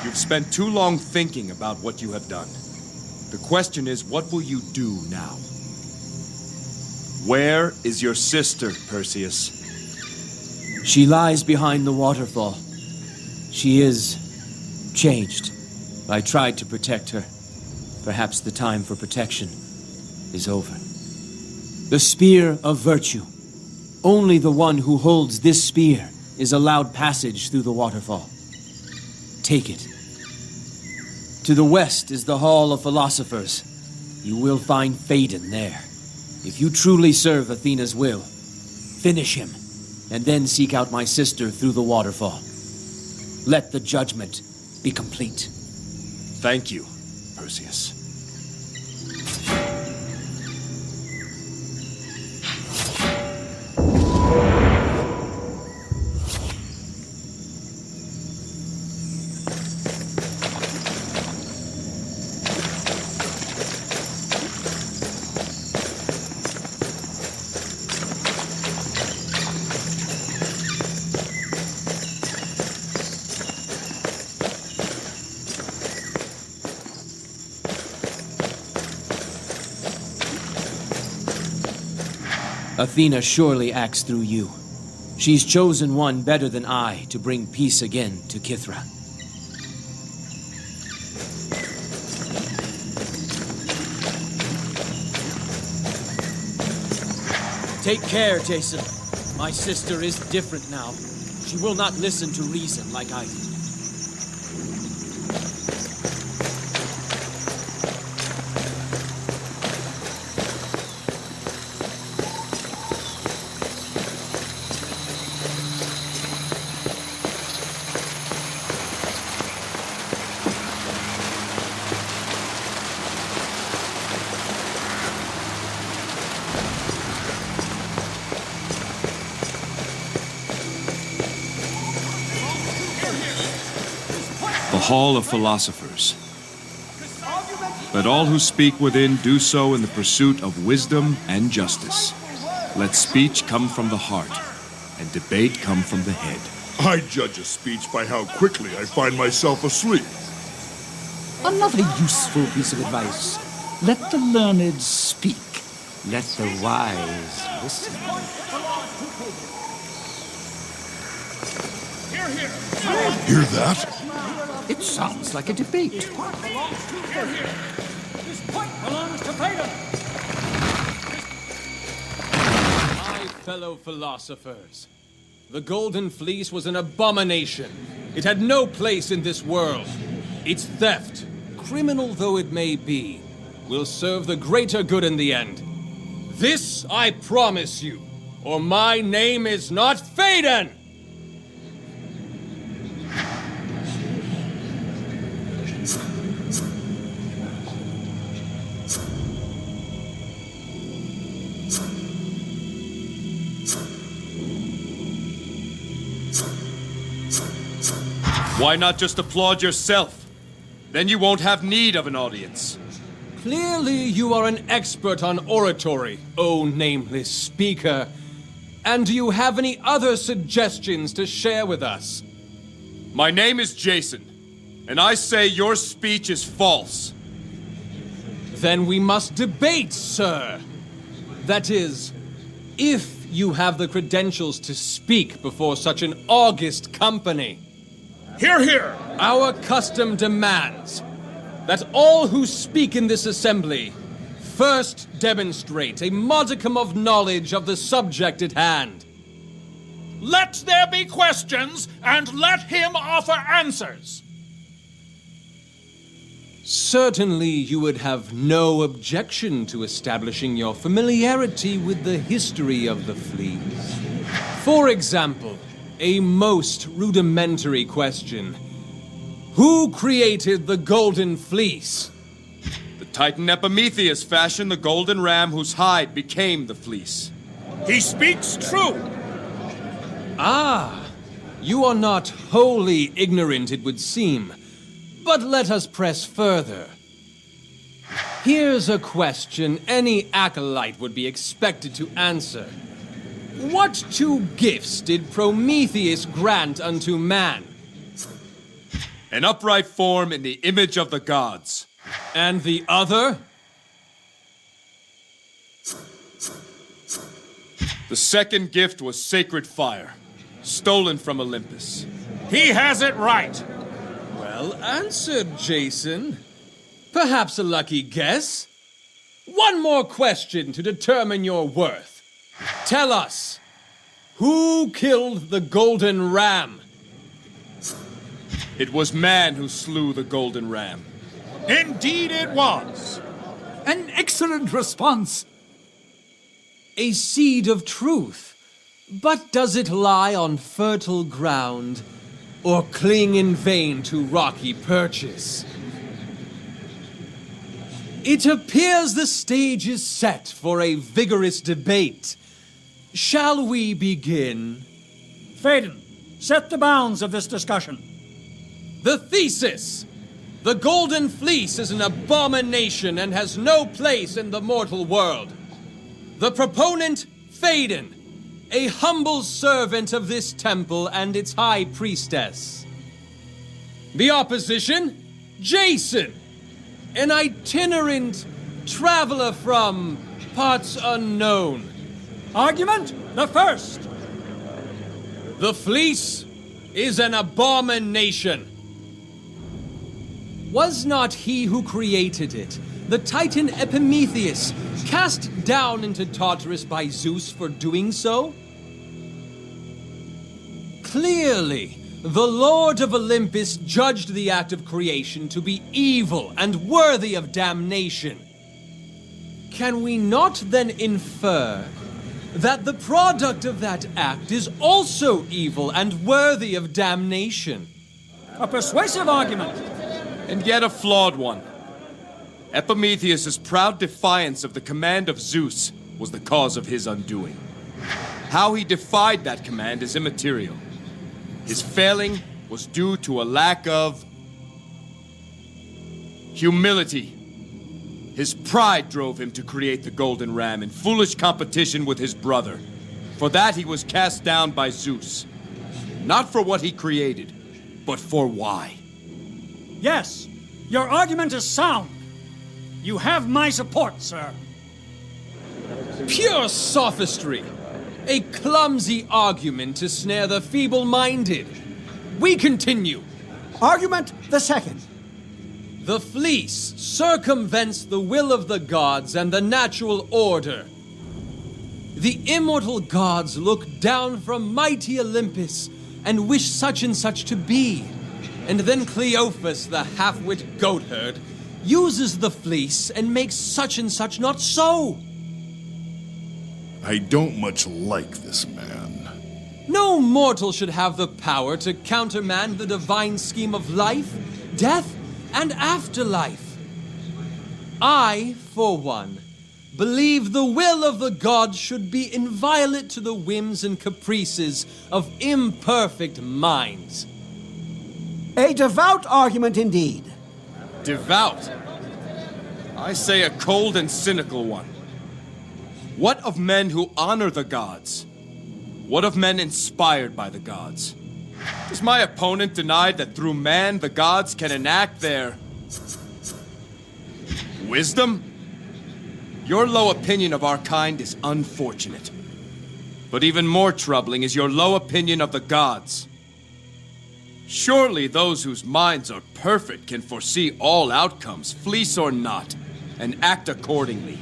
You've spent too long thinking about what you have done. The question is, what will you do now? Where is your sister, Perseus? She lies behind the waterfall. She is changed. I tried to protect her. Perhaps the time for protection is over. The spear of virtue. Only the one who holds this spear is allowed passage through the waterfall. take it. To the west is the Hall of Philosophers. You will find Phaedon there. If you truly serve Athena's will, finish him, and then seek out my sister through the waterfall. Let the judgment be complete. Thank you, Perseus. Athena surely acts through you. She's chosen one better than I to bring peace again to Kithra. Take care, Jason. My sister is different now. She will not listen to reason like I did. The Hall of Philosophers. Let all who speak within do so in the pursuit of wisdom and justice. Let speech come from the heart, and debate come from the head. I judge a speech by how quickly I find myself asleep. A lovely, useful piece of advice. Let the learned speak. Let the wise listen. Hear that? It sounds like a debate. This point belongs to Phaedon. My fellow philosophers, the Golden Fleece was an abomination. It had no place in this world. Its theft, criminal though it may be, will serve the greater good in the end. This I promise you, or my name is not Phaedon! Why not just applaud yourself? Then you won't have need of an audience. Clearly you are an expert on oratory, O nameless speaker. And do you have any other suggestions to share with us? My name is Jason, and I say your speech is false. Then we must debate, sir. That is, if you have the credentials to speak before such an august company. Hear, hear! Our custom demands that all who speak in this assembly first demonstrate a modicum of knowledge of the subject at hand. Let there be questions, and let him offer answers. Certainly you would have no objection to establishing your familiarity with the history of the fleece. For example, a most rudimentary question. Who created the Golden Fleece? The Titan Epimetheus fashioned the golden ram whose hide became the fleece. He speaks true. Ah, you are not wholly ignorant, it would seem. But let us press further. Here's a question any acolyte would be expected to answer. What two gifts did Prometheus grant unto man? An upright form in the image of the gods. And the other? The second gift was sacred fire, stolen from Olympus. He has it right. Well answered, Jason. Perhaps a lucky guess? One more question to determine your worth. Tell us, who killed the golden ram? It was man who slew the golden ram. Indeed it was. An excellent response. A seed of truth. But does it lie on fertile ground, or cling in vain to rocky perches? It appears the stage is set for a vigorous debate. Shall we begin? Phaedon, set the bounds of this discussion. The thesis! The Golden Fleece is an abomination and has no place in the mortal world. The proponent, Phaedon, a humble servant of this temple and its high priestess. The opposition, Jason, an itinerant traveler from parts unknown. Argument the first. The fleece is an abomination. Was not he who created it, the Titan Epimetheus, cast down into Tartarus by Zeus for doing so? Clearly, the Lord of Olympus judged the act of creation to be evil and worthy of damnation. Can we not then infer that the product of that act is also evil and worthy of damnation? A persuasive argument. And yet a flawed one. Epimetheus' proud defiance of the command of Zeus was the cause of his undoing. How he defied that command is immaterial. His failing was due to a lack of humility. His pride drove him to create the golden ram in foolish competition with his brother. For that he was cast down by Zeus. Not for what he created, but for why. Yes, your argument is sound. You have my support, sir. Pure sophistry. A clumsy argument to snare the feeble-minded. We continue. Argument the second. The fleece circumvents the will of the gods and the natural order. The immortal gods look down from mighty Olympus and wish such and such to be. And then Cleophas, the half-wit goatherd, uses the fleece and makes such and such not so. I don't much like this man. No mortal should have the power to countermand the divine scheme of life, death, and afterlife. I, for one, believe the will of the gods should be inviolate to the whims and caprices of imperfect minds. A devout argument indeed. Devout? I say a cold and cynical one. What of men who honor the gods? What of men inspired by the gods? Does my opponent deny that through man the gods can enact their wisdom? Your low opinion of our kind is unfortunate. But even more troubling is your low opinion of the gods. Surely those whose minds are perfect can foresee all outcomes, fleece or not, and act accordingly.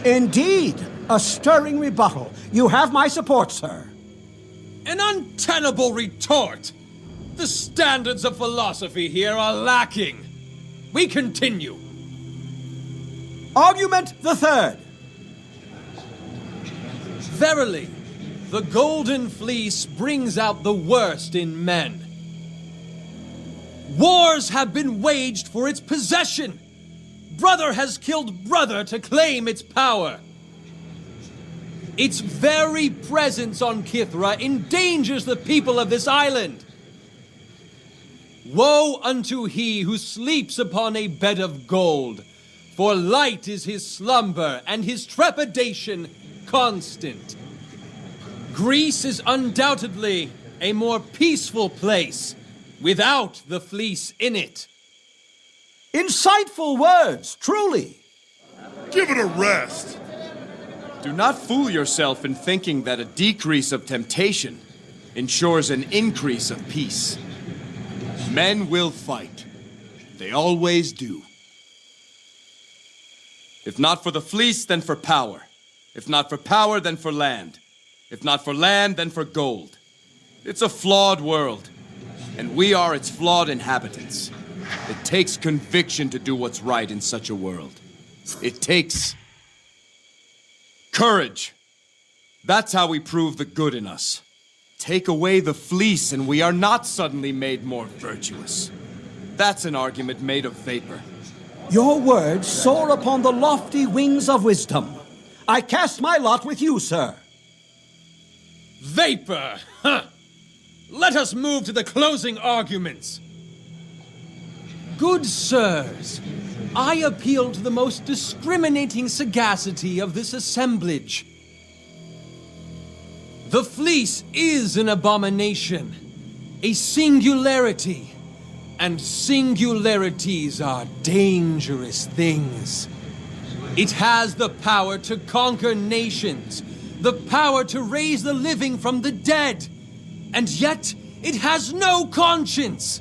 Indeed, a stirring rebuttal. You have my support, sir. An untenable retort! The standards of philosophy here are lacking. We continue. Argument the third. Verily, the Golden Fleece brings out the worst in men. Wars have been waged for its possession. Brother has killed brother to claim its power. Its very presence on Kithra endangers the people of this island. Woe unto he who sleeps upon a bed of gold, for light is his slumber and his trepidation constant. Greece is undoubtedly a more peaceful place without the fleece in it. Insightful words, truly. Give it a rest. Do not fool yourself in thinking that a decrease of temptation ensures an increase of peace. Men will fight. They always do. If not for the fleece, then for power. If not for power, then for land. If not for land, then for gold. It's a flawed world. and we are its flawed inhabitants. It takes conviction to do what's right in such a world. It takes courage. That's how we prove the good in us. Take away the fleece and we are not suddenly made more virtuous. That's an argument made of vapor. Your words soar upon the lofty wings of wisdom. I cast my lot with you, sir. Vapor! Huh! Let us move to the closing arguments. Good sirs, I appeal to the most discriminating sagacity of this assemblage. The fleece is an abomination, a singularity, and singularities are dangerous things. It has the power to conquer nations, the power to raise the living from the dead, and yet it has no conscience.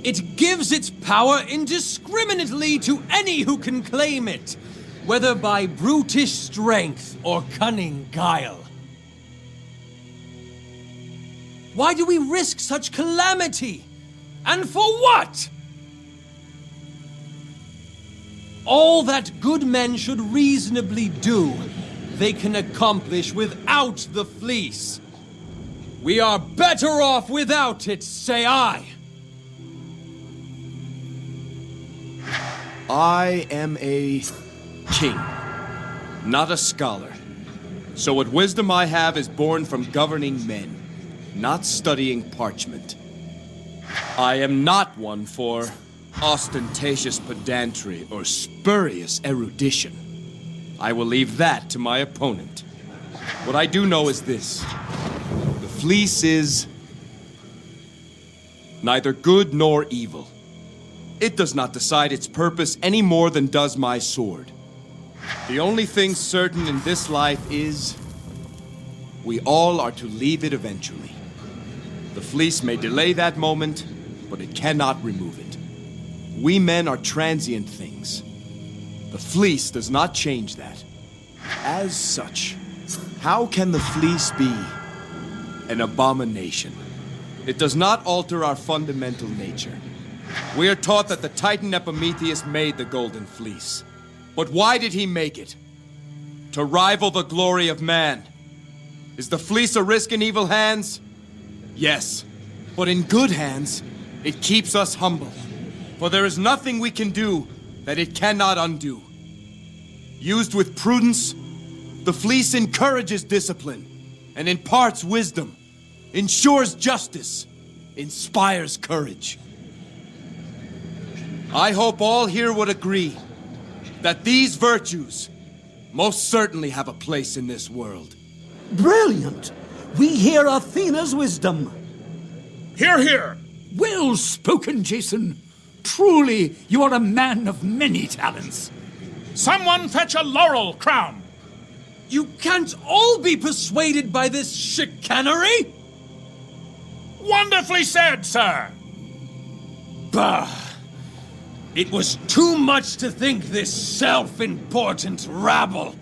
It gives its power indiscriminately to any who can claim it, whether by brutish strength or cunning guile. Why do we risk such calamity? And for what? All that good men should reasonably do, they can accomplish without the fleece. We are better off without it, say I. I am a king, not a scholar. So what wisdom I have is born from governing men, not studying parchment. I am not one for ostentatious pedantry or spurious erudition. I will leave that to my opponent. What I do know is this. The fleece is neither good nor evil. It does not decide its purpose any more than does my sword. The only thing certain in this life is we all are to leave it eventually. The fleece may delay that moment, but it cannot remove it. We men are transient things. The fleece does not change that. As such, how can the fleece be an abomination? It does not alter our fundamental nature. We are taught that the Titan Epimetheus made the Golden Fleece. But why did he make it? To rival the glory of man. Is the fleece a risk in evil hands? Yes, but in good hands, it keeps us humble. For there is nothing we can do that it cannot undo. Used with prudence, the fleece encourages discipline and imparts wisdom, ensures justice, inspires courage. I hope all here would agree that these virtues most certainly have a place in this world. Brilliant! We hear Athena's wisdom. Hear, hear! Well spoken, Jason. Truly, you are a man of many talents. Someone fetch a laurel crown. You can't all be persuaded by this chicanery. Wonderfully said, sir. Bah! It was too much to think this self-important rabble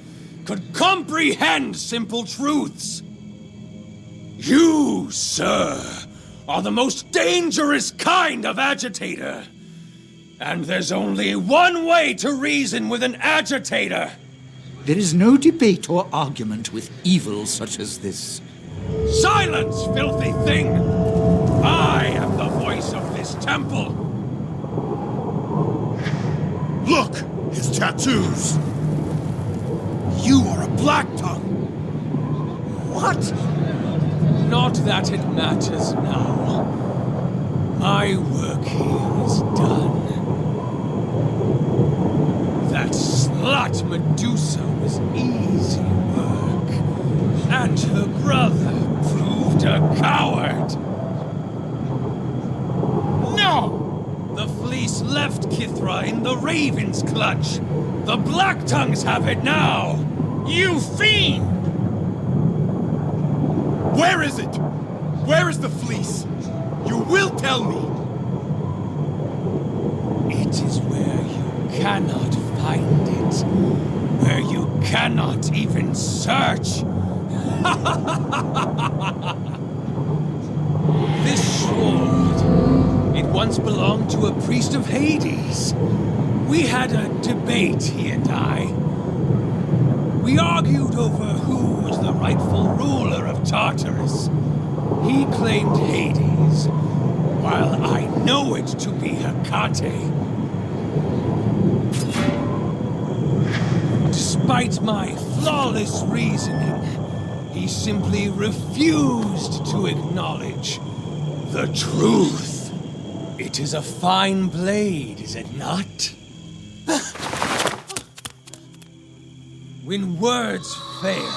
could comprehend simple truths. You, sir, are the most dangerous kind of agitator. And there's only one way to reason with an agitator. There is no debate or argument with evil such as this. Silence, filthy thing! I am the voice of this temple. Look! His tattoos! You are a Black Tongue! What? Not that it matters now. My work here is done. That slut Medusa was easy work. And her brother proved a coward. No! The fleece left Kithra in the Raven's clutch. The Black Tongues have it now. You fiend! Where is it? Where is the fleece? You will tell me! It is where you cannot find it. Where you cannot even search. This sword, it once belonged to a priest of Hades. We had a debate, he and I. We argued over who was the rightful ruler of Tartarus. He claimed Hades, while I know it to be Hecate. Despite my flawless reasoning, he simply refused to acknowledge the truth. It is a fine blade, is it not? When words fail,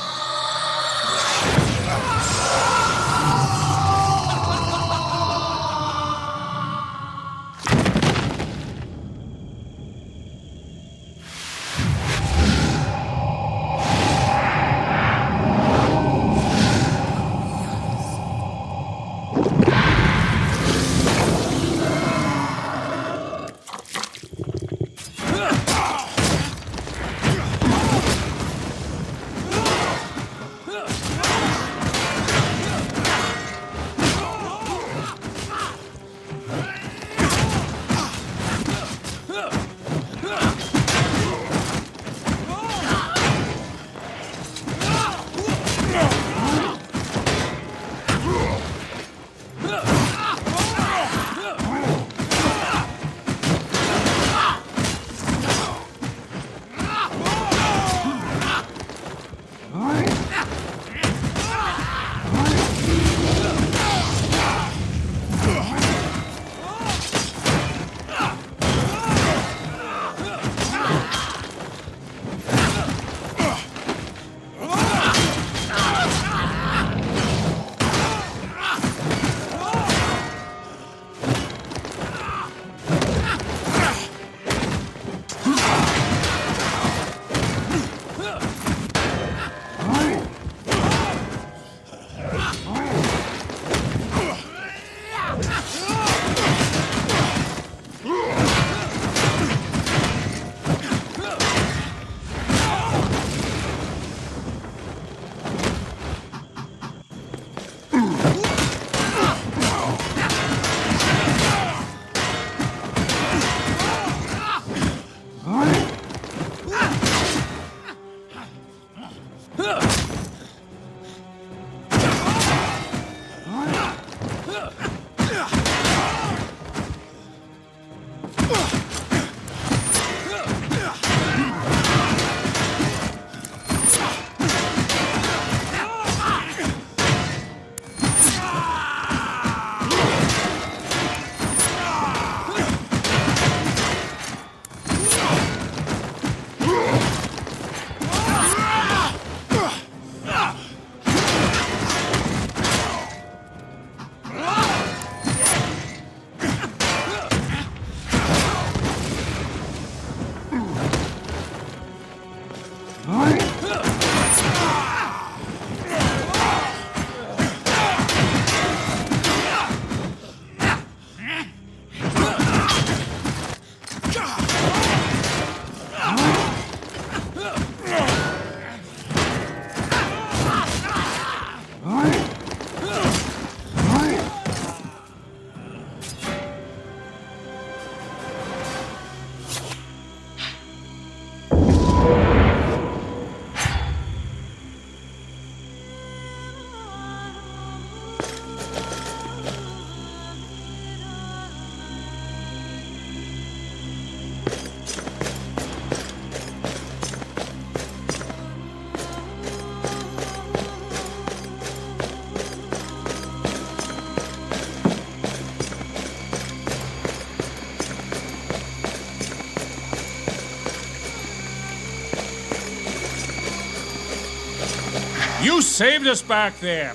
You saved us back there.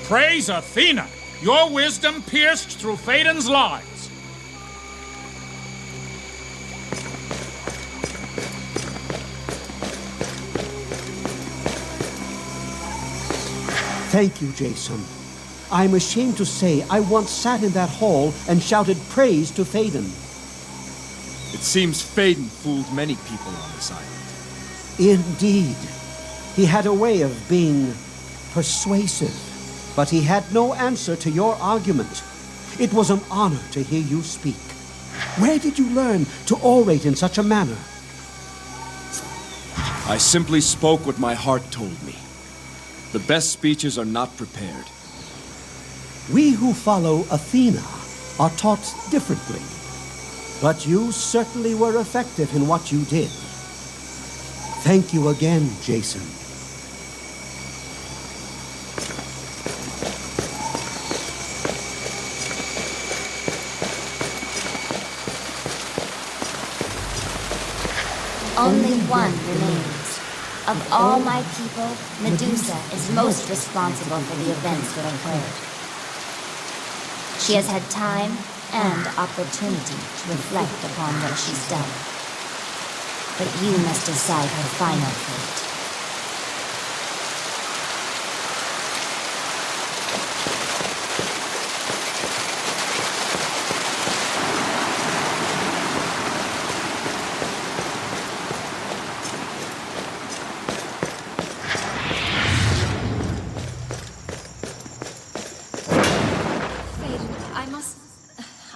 Praise Athena. Your wisdom pierced through Phaedon's lies. Thank you, Jason. I'm ashamed to say I once sat in that hall and shouted praise to Phaedon. It seems Phaedon fooled many people on this island. Indeed. He had a way of being persuasive. but he had no answer to your argument. It was an honor to hear you speak. Where did you learn to orate in such a manner? I simply spoke what my heart told me. The best speeches are not prepared. We who follow Athena are taught differently. But you certainly were effective in what you did. Thank you again, Jason. Only one remains. Of all my people, Medusa is most responsible for the events that occurred. She has had time and opportunity to reflect upon what she's done. But you must decide her final fate.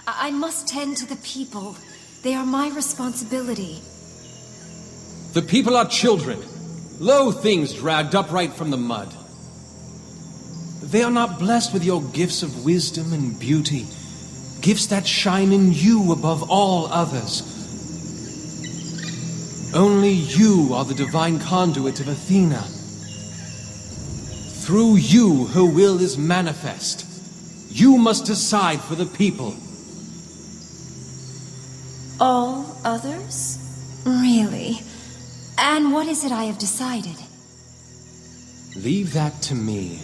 I must tend to the people. They are my responsibility. The people are children, low things dragged upright from the mud. They are not blessed with your gifts of wisdom and beauty, gifts that shine in you above all others. Only you are the divine conduit of Athena. Through you, her will is manifest. You must decide for the people. All others? Really? And what is it I have decided? Leave that to me.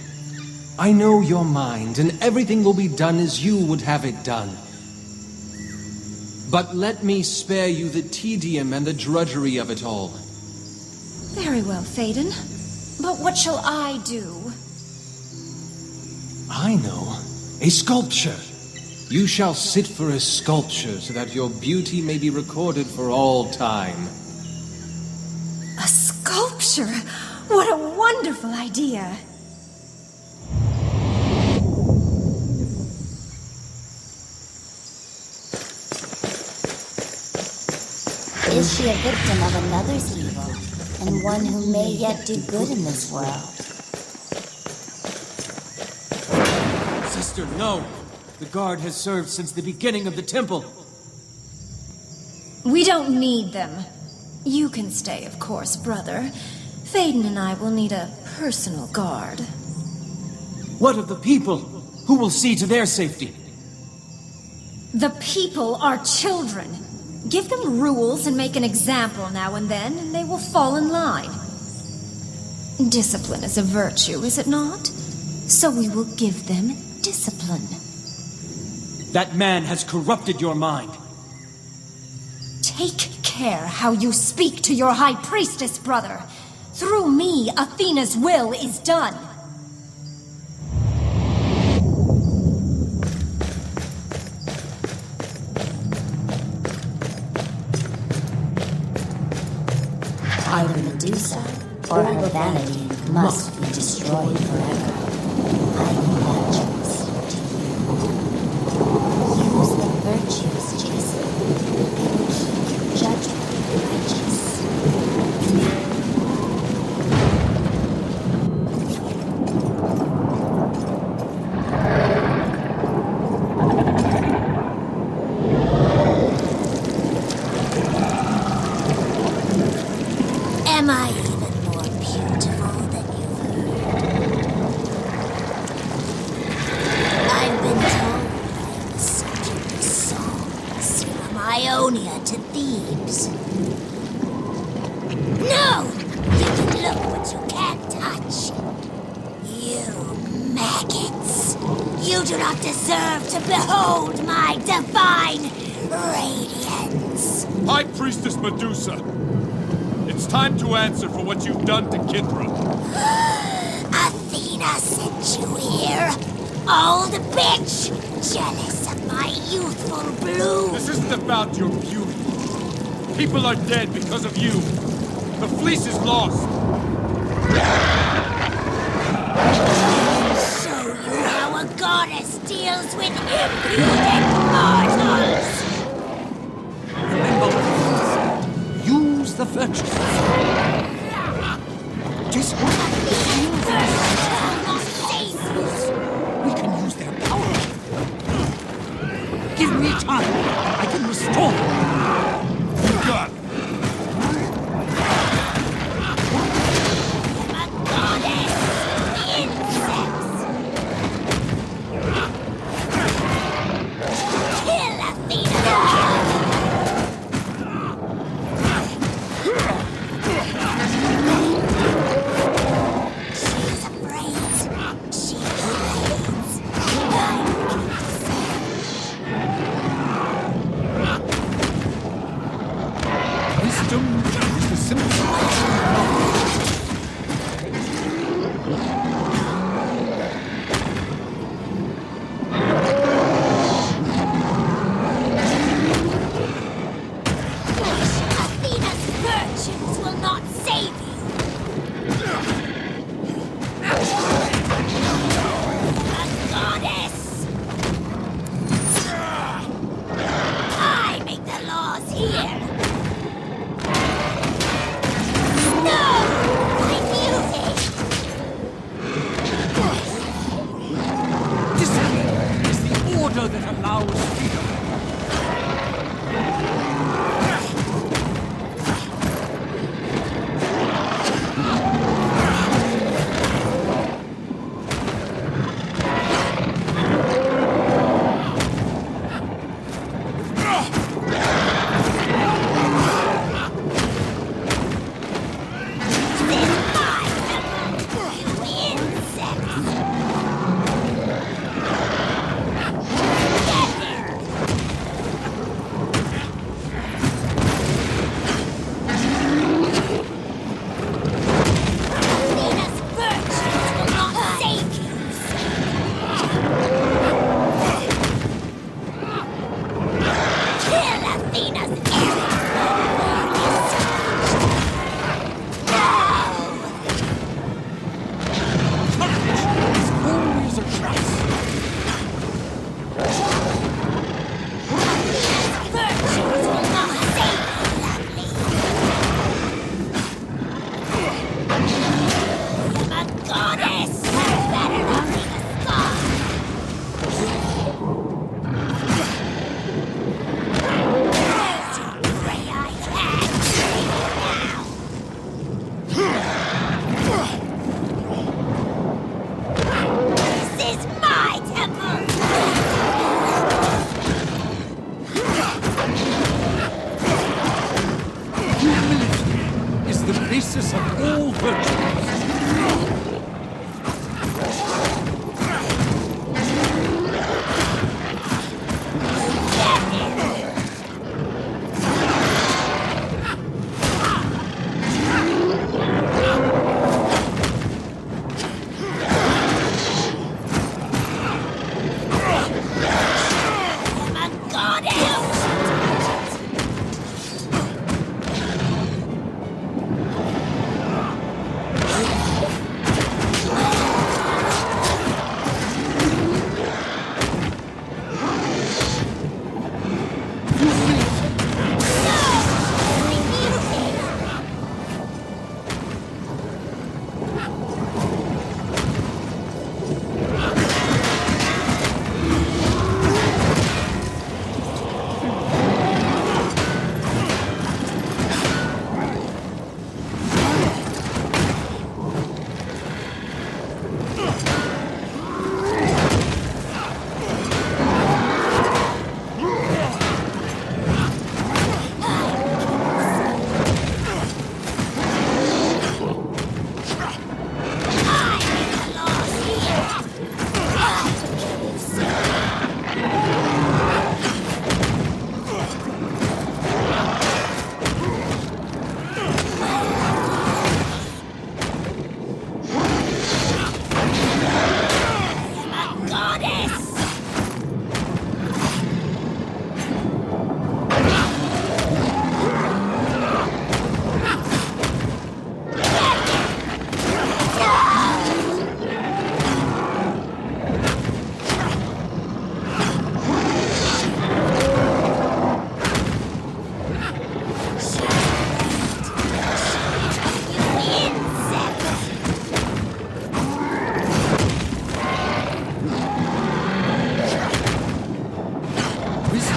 I know your mind, and everything will be done as you would have it done. But let me spare you the tedium and the drudgery of it all. Very well, Phaedon. But what shall I do? I know. A sculpture. You shall sit for a sculpture so that your beauty may be recorded for all time. A sculpture? What a wonderful idea! Is she a victim of another's evil, and one who may yet do good in this world? Sister, no! The guard has served since the beginning of the temple. We don't need them. You can stay, of course, brother. Phaedon and I will need a personal guard. What of the people? Who will see to their safety? The people are children. Give them rules and make an example now and then, and they will fall in line. Discipline is a virtue, is it not? So we will give them discipline. That man has corrupted your mind. Take care how you speak to your high priestess, brother. Through me, Athena's will is done. Either Medusa or her vanity must be destroyed forever. I leave that choice to you. Use the virtues, Jason. Keep judgment righteous. Am I even more beautiful than you've heard? I've been told I am the subject of songs from Ionia to Thebes. No! You can look what you can't touch. You maggots! You do not deserve to behold my divine radiance! High Priestess Medusa! It's time to answer for what you've done to Kithra. Athena sent you here, old bitch! Jealous of my youthful bloom! This isn't about your beauty. People are dead because of you. The fleece is lost. So Your goddess deals with impudent mortals! Remember what he said. Use the virtues. Just we can use their power. Give me time. I can restore them. You got it.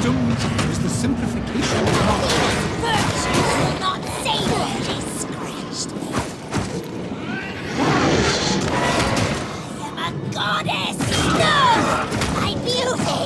Wisdom is the simplification of knowledge. Virtues will not save me. They scratched me. I am a goddess. No! My beauty.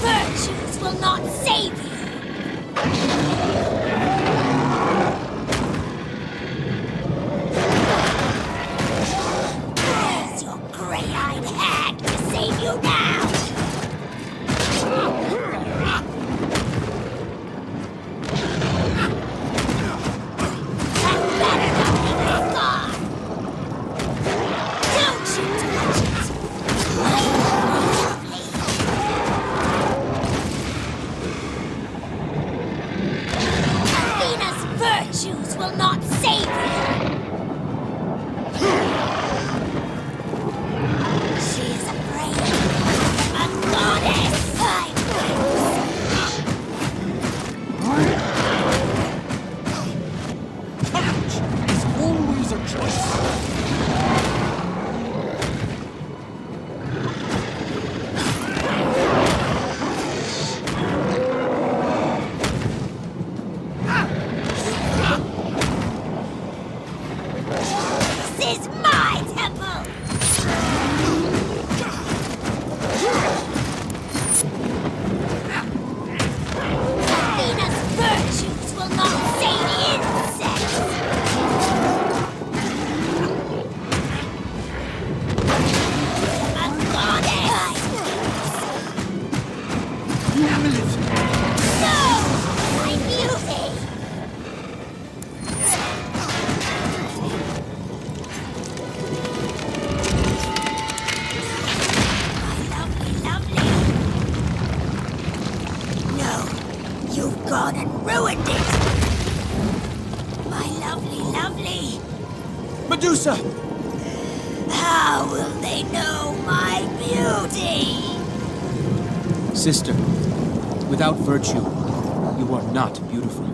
Virtues will not save you! My beauty! You've gone and ruined it! My lovely, lovely! Medusa! How will they know my beauty? Sister, without virtue, you are not beautiful.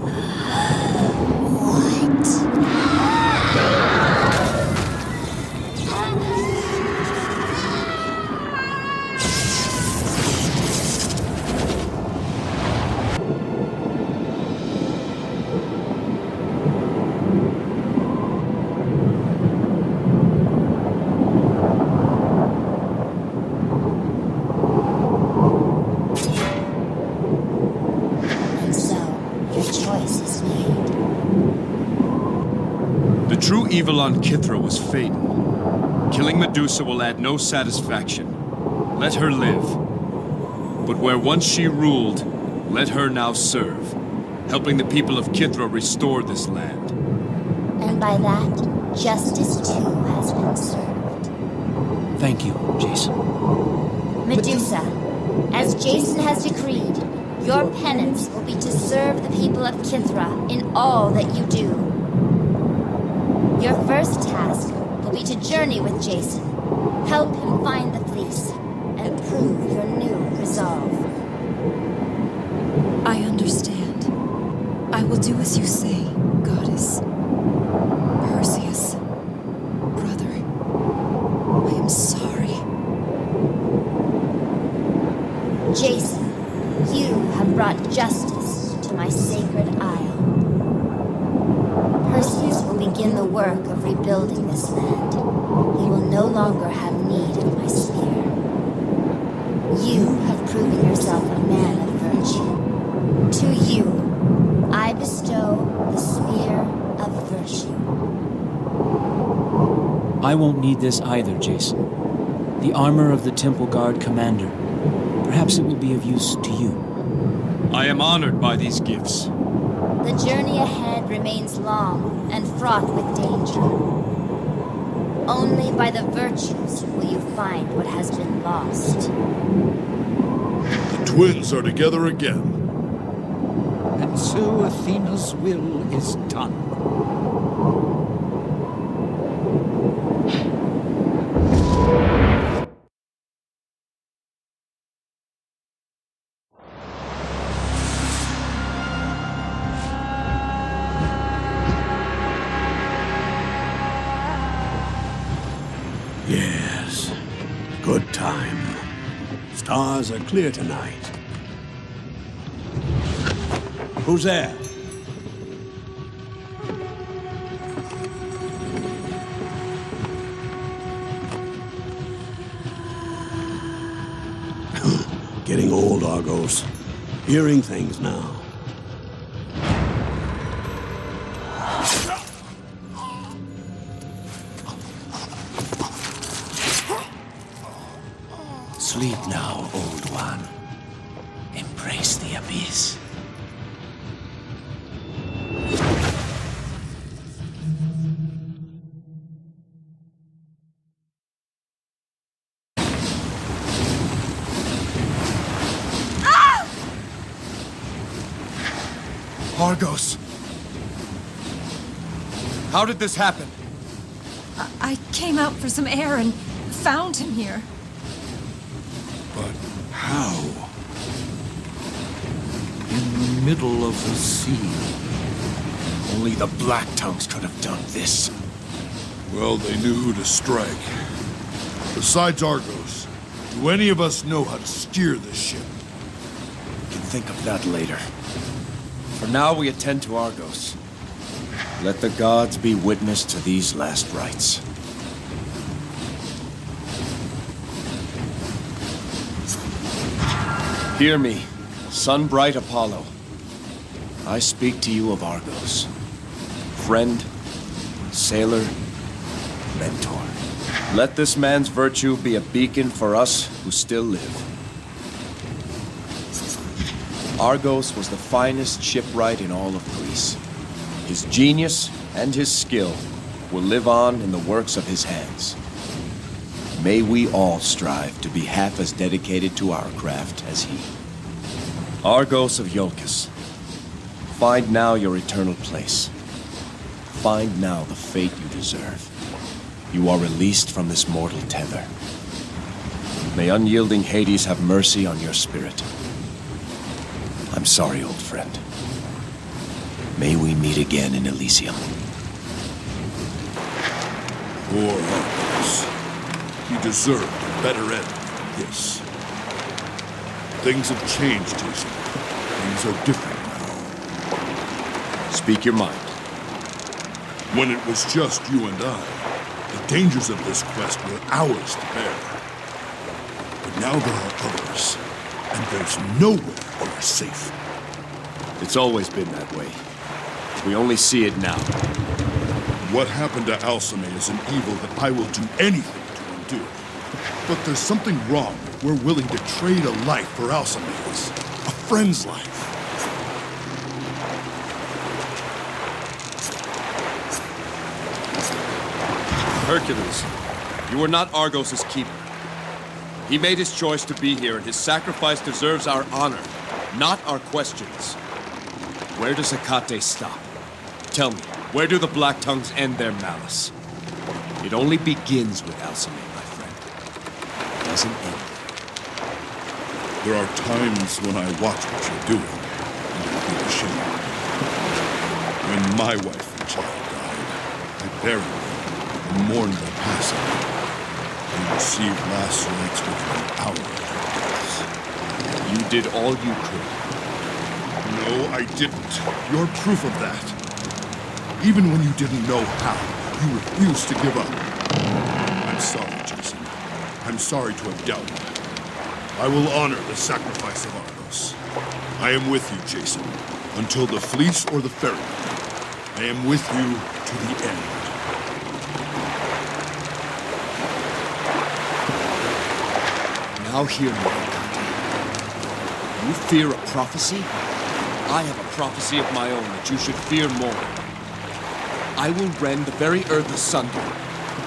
The true evil on Kithra was Phaedon. Killing Medusa will add no satisfaction. Let her live. But where once she ruled, let her now serve, helping the people of Kithra restore this land. And by that, justice too has been served. Thank you, Jason. Medusa, as Jason has decreed, your penance will be to serve the people of Kithra in all that you do. Your first task will be to journey with Jason, help him find the fleece, and prove your new resolve. I understand. I will do as you say, Goddess. Perseus, brother, I am sorry. Jason, you have brought justice to my sacred isle. Perseus will begin the work of rebuilding this land. He will no longer have need of my spear. You have proven yourself a man of virtue. To you, I bestow the spear of virtue. I won't need this either, Jason. The armor of the Temple Guard commander. Perhaps it will be of use to you. I am honored by these gifts. The journey ahead remains long and fraught with danger. Only by the virtues will you find what has been lost. The twins are together again. And so Athena's will is done. Yes. Good time. Stars are clear tonight. Who's there? Getting old, Argos. Hearing things now. Sleep now, old one. Embrace the abyss. Argos! How did this happen? I came out for some air and found him here. But how? In the middle of the sea. Only the Black Tongues could have done this. Well, they knew who to strike. Besides Argos, do any of us know how to steer this ship? We can think of that later. For now, we attend to Argos. Let the gods be witness to these last rites. Hear me, sun-bright Apollo. I speak to you of Argos. Friend, sailor, mentor. Let this man's virtue be a beacon for us who still live. Argos was the finest shipwright in all of Greece. His genius and his skill will live on in the works of his hands. May we all strive to be half as dedicated to our craft as he. Argos of Iolcus, find now your eternal place. Find now the fate you deserve. You are released from this mortal tether. May unyielding Hades have mercy on your spirit. I'm sorry, old friend. May we meet again in Elysium. Poor Argonauts. He deserved a better end than this. Things have changed, Jason. Things are different now. Speak your mind. When it was just you and I, the dangers of this quest were ours to bear. But now there are others, and there's nowhere we are safe. It's always been that way. We only see it now. What happened to Alcime is an evil that I will do anything to undo. But there's something wrong if we're willing to trade a life for Alcime's. A friend's life. Hercules, you are not Argos' keeper. He made his choice to be here, and his sacrifice deserves our honor, not our questions. Where does Hecate stop? Tell me, where do the Black Tongues end their malice? It only begins with Alcime, my friend. It doesn't end. There are times when I watch what you're doing, and I feel ashamed. When my wife and child died, I buried them and mourned their passing. They received last rites within an hour of their deaths. You did all you could. No, I didn't. You're proof of that. Even when you didn't know how, you refused to give up. I'm sorry, Jason. I'm sorry to have doubted. I will honor the sacrifice of Argos. I am with you, Jason, until the fleece or the ferry. I am with you to the end. Now hear me, Hecate. You fear a prophecy? I have a prophecy of my own that you should fear more. I will rend the very earth asunder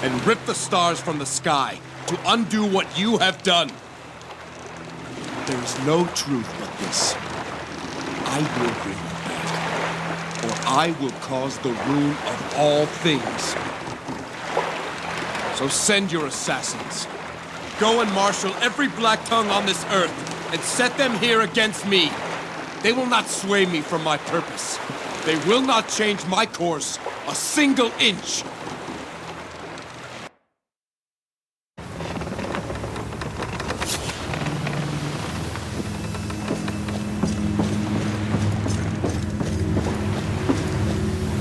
and rip the stars from the sky to undo what you have done. There is no truth but this. I will bring you back, or I will cause the ruin of all things. So send your assassins. Go and marshal every Black Tongue on this earth and set them here against me. They will not sway me from my purpose. They will not change my course a single inch.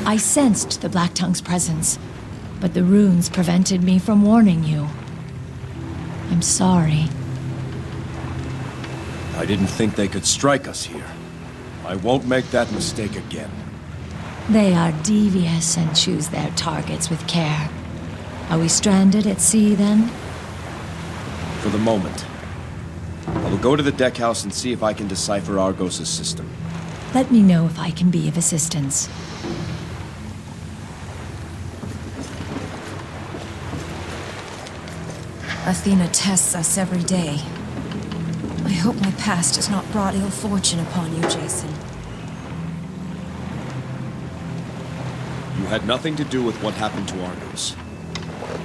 I sensed the Black Tongue's presence, but the runes prevented me from warning you. I'm sorry. I didn't think they could strike us here. I won't make that mistake again. They are devious and choose their targets with care. Are we stranded at sea, then? For the moment. I will go to the deck house and see if I can decipher Argos' system. Let me know if I can be of assistance. Athena tests us every day. I hope my past has not brought ill fortune upon you, Jason. You had nothing to do with what happened to Argos.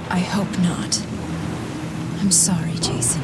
I hope not. I'm sorry, Jason.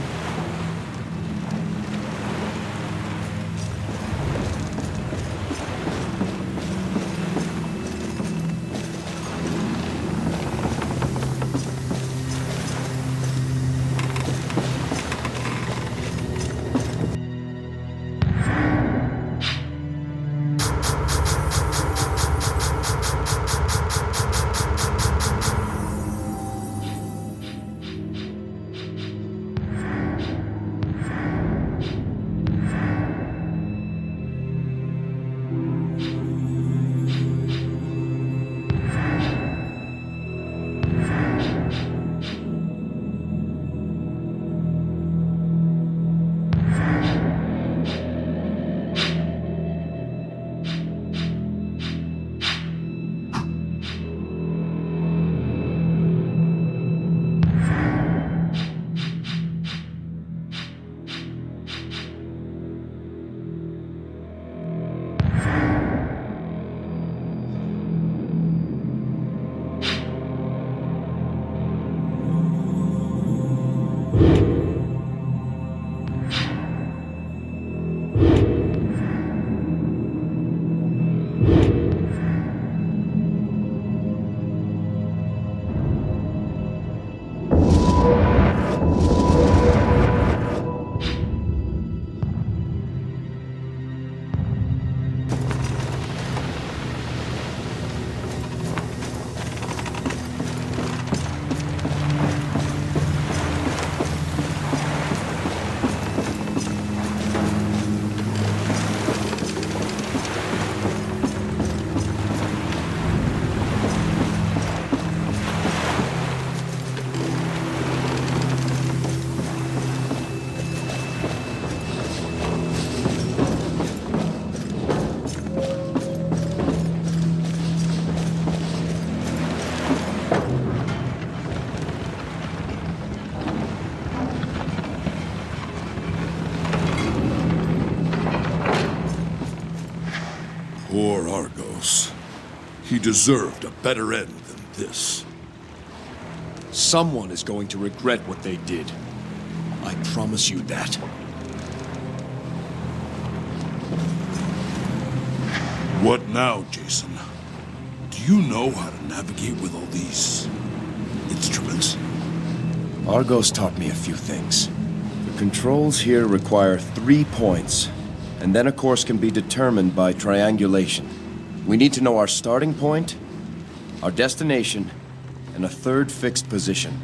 Poor Argos. He deserved a better end than this. Someone is going to regret what they did. I promise you that. What now, Jason? Do you know how to navigate with all these instruments? Argos taught me a few things. The controls here require 3 points, and then a course can be determined by triangulation. We need to know our starting point, our destination, and a third fixed position.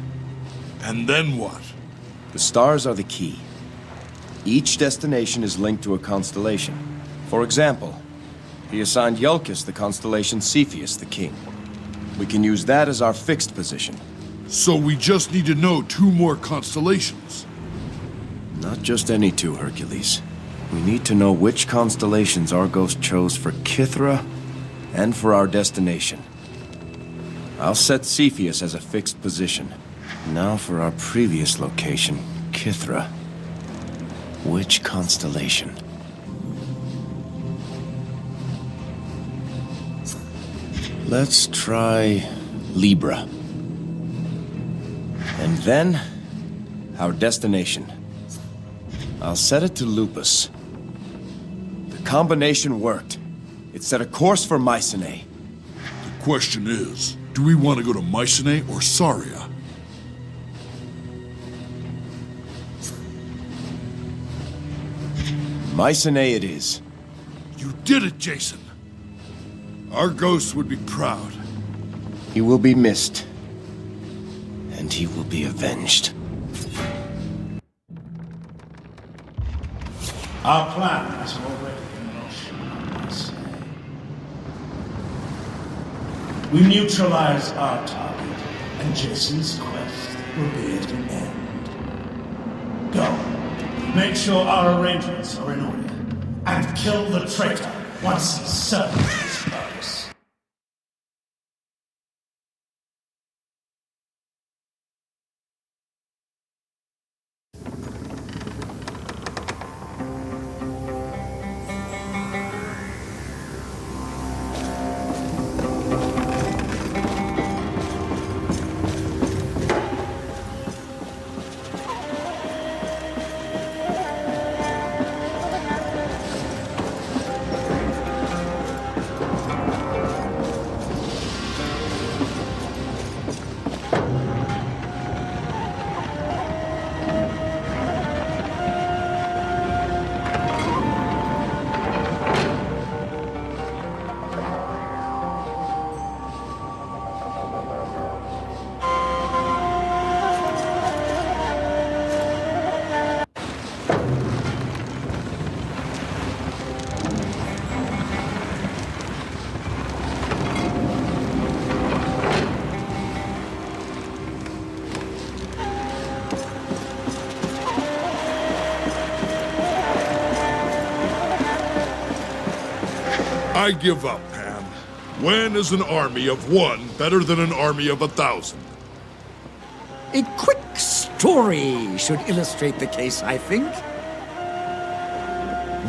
And then what? The stars are the key. Each destination is linked to a constellation. For example, he assigned Iolcus the constellation Cepheus, the king. We can use that as our fixed position. So we just need to know 2 more constellations. Not just any 2, Hercules. We need to know which constellations Argos chose for Kythera and for our destination. I'll set Cepheus as a fixed position. Now for our previous location, Kythera. Which constellation? Let's try Libra. And then, our destination. I'll set it to Lupus. The combination worked. It set a course for Mycenae. The question is, do we want to go to Mycenae or Saria? Mycenae it is. You did it, Jason! Argos would be proud. He will be missed. And he will be avenged. Our plan is already in motion. We neutralize our target, and Jason's quest will be at an end. Go. Make sure our arrangements are in order, and kill the traitor once he's served his purpose. I give up, Pan. When is an army of 1 better than an army of 1,000? A quick story should illustrate the case, I think.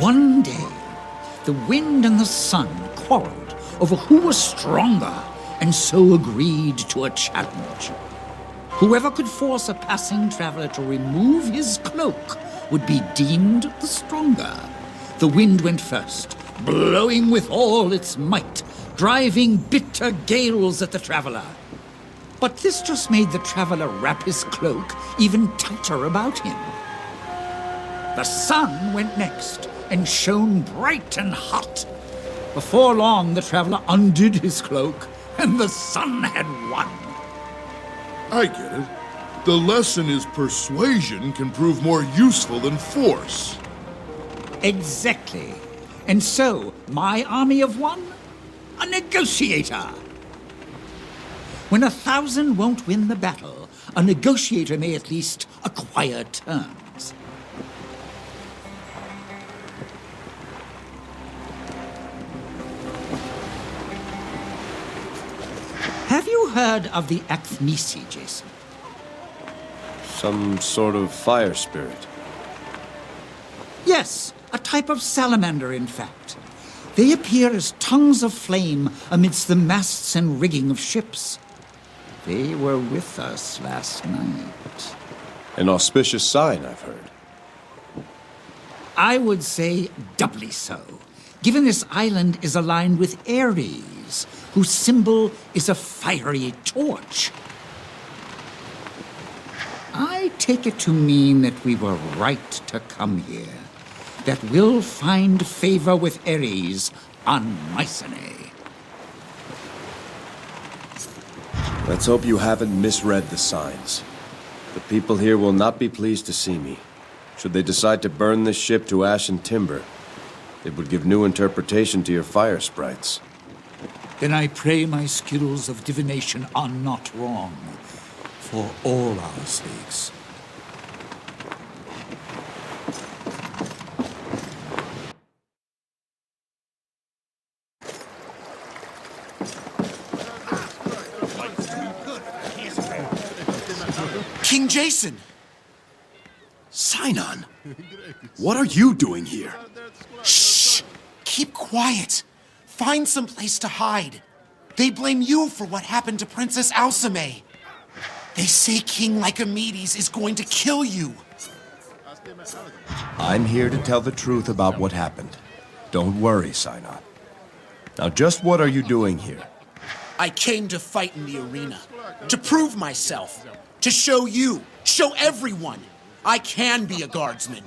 One day, the wind and the sun quarreled over who was stronger, and so agreed to a challenge. Whoever could force a passing traveler to remove his cloak would be deemed the stronger. The wind went first, blowing with all its might, driving bitter gales at the traveler. But this just made the traveler wrap his cloak even tighter about him. The sun went next and shone bright and hot. Before long, the traveler undid his cloak, and the sun had won. I get it. The lesson is persuasion can prove more useful than force. Exactly. And so, my army of 1? A negotiator. When 1,000 won't win the battle, a negotiator may at least acquire terms. Have you heard of the Acmisi, Jason? Some sort of fire spirit. Yes, a type of salamander, in fact. They appear as tongues of flame amidst the masts and rigging of ships. They were with us last night. An auspicious sign, I've heard. I would say doubly so, given this island is aligned with Ares, whose symbol is a fiery torch. I take it to mean that we were right to come here, that we'll find favor with Ares on Mycenae. Let's hope you haven't misread the signs. The people here will not be pleased to see me. Should they decide to burn this ship to ash and timber, it would give new interpretation to your fire sprites. Then I pray my skills of divination are not wrong, for all our sakes. King Jason! Sinon! What are you doing here? Shh! Keep quiet. Find some place to hide. They blame you for what happened to Princess Alcime. They say King Lycomedes is going to kill you. I'm here to tell the truth about what happened. Don't worry, Sinon. Now, just what are you doing here? I came to fight in the arena. To prove myself. To show you. Show everyone. I can be a guardsman.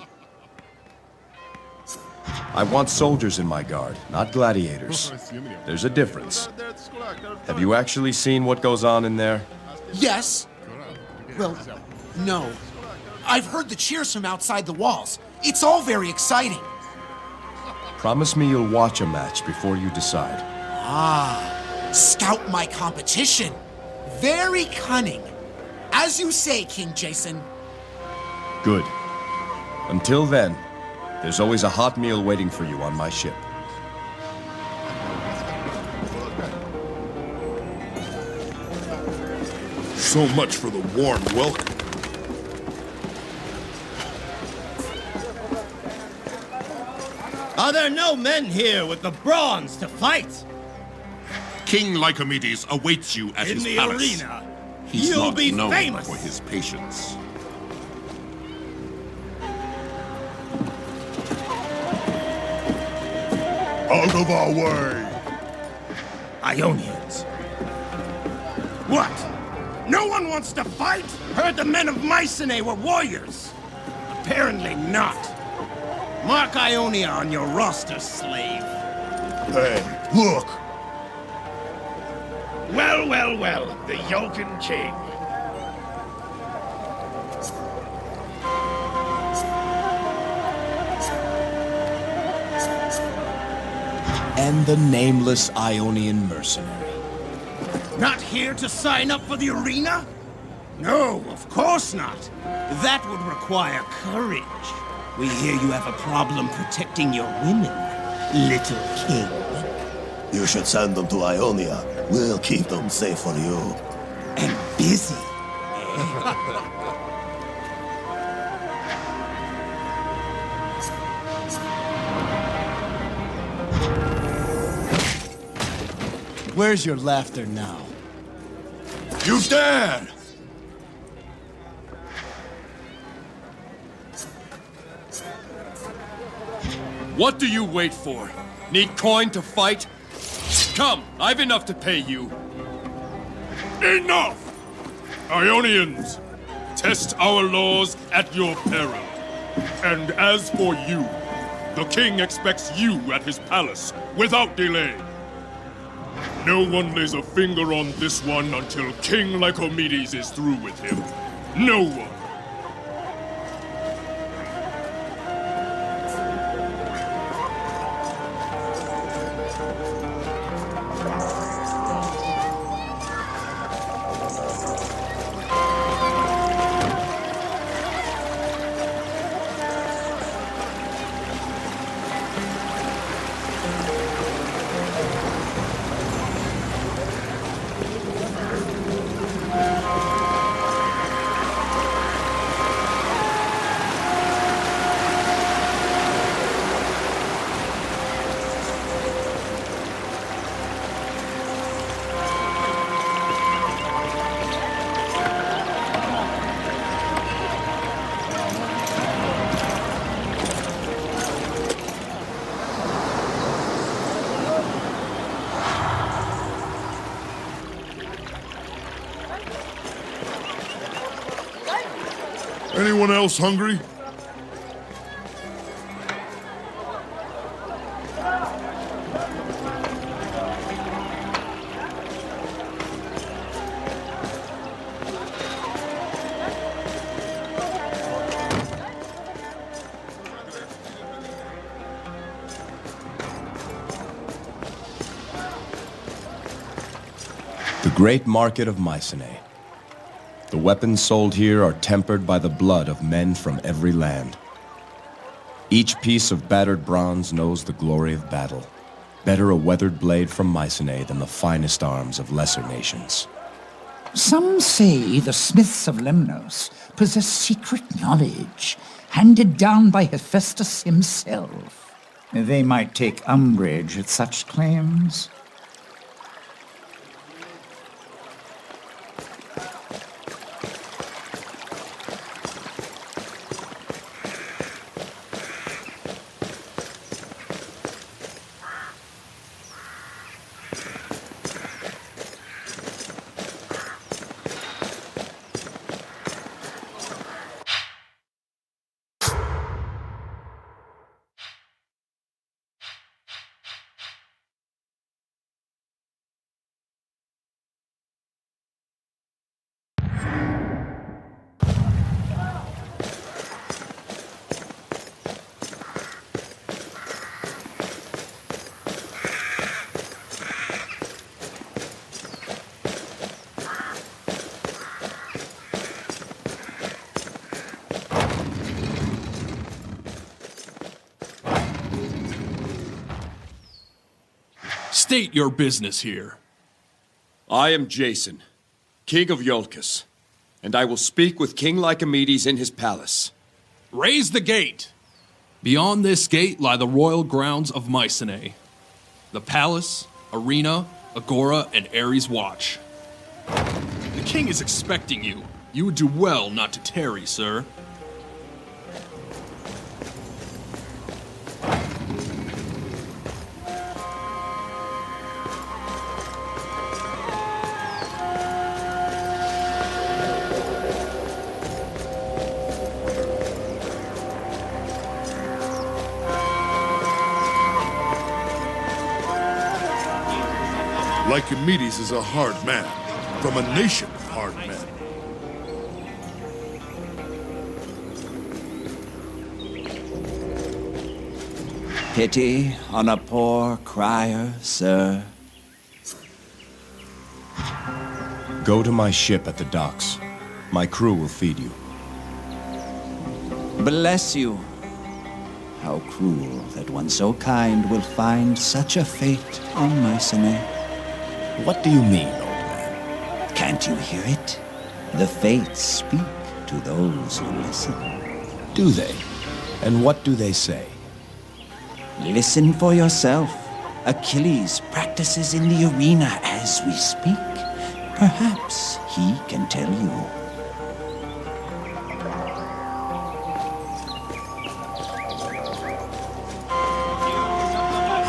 I want soldiers in my guard, not gladiators. There's a difference. Have you actually seen what goes on in there? Yes. Well, no. I've heard the cheers from outside the walls. It's all very exciting. Promise me you'll watch a match before you decide. Ah, scout my competition. Very cunning. As you say, King Jason. Good. Until then, there's always a hot meal waiting for you on my ship. So much for the warm welcome. Are there no men here with the brawns to fight? King Lycomedes awaits you at his In the palace. arena, He's you'll not be known famous. for his patience. Out of our way! Ionians. What? No one wants to fight? Heard the men of Mycenae were warriors. Apparently not. Mark Ionia on your roster, slave. Hey, look! Well, well, well, the Yolkin King. And the nameless Ionian mercenary. Not here to sign up for the arena? No, of course not. That would require courage. We hear you have a problem protecting your women, little king. You should send them to Ionia. We'll keep them safe for you. And busy. Where's your laughter now? You dare! What do you wait for? Need coin to fight? Come, I've enough to pay you. Enough! Ionians, test our laws at your peril. And as for you, the king expects you at his palace without delay. No one lays a finger on this one until King Lycomedes is through with him. No one. Anyone else hungry? The great market of Mycenae. The weapons sold here are tempered by the blood of men from every land. Each piece of battered bronze knows the glory of battle. Better a weathered blade from Mycenae than the finest arms of lesser nations. Some say the smiths of Lemnos possess secret knowledge, handed down by Hephaestus himself. They might take umbrage at such claims. State your business here. I am Jason, king of Iolcus, and I will speak with King Lycomedes in his palace. Raise the gate! Beyond this gate lie the royal grounds of Mycenae. The palace, arena, agora, and Ares' watch. The king is expecting you. You would do well not to tarry, sir. Lycomedes is a hard man, from a nation of hard men. Pity on a poor crier, sir. Go to my ship at the docks. My crew will feed you. Bless you. How cruel that one so kind will find such a fate on Mycenae. What do you mean, old man? Can't you hear it? The fates speak to those who listen. Do they? And what do they say? Listen for yourself. Achilles practices in the arena as we speak. Perhaps he can tell you.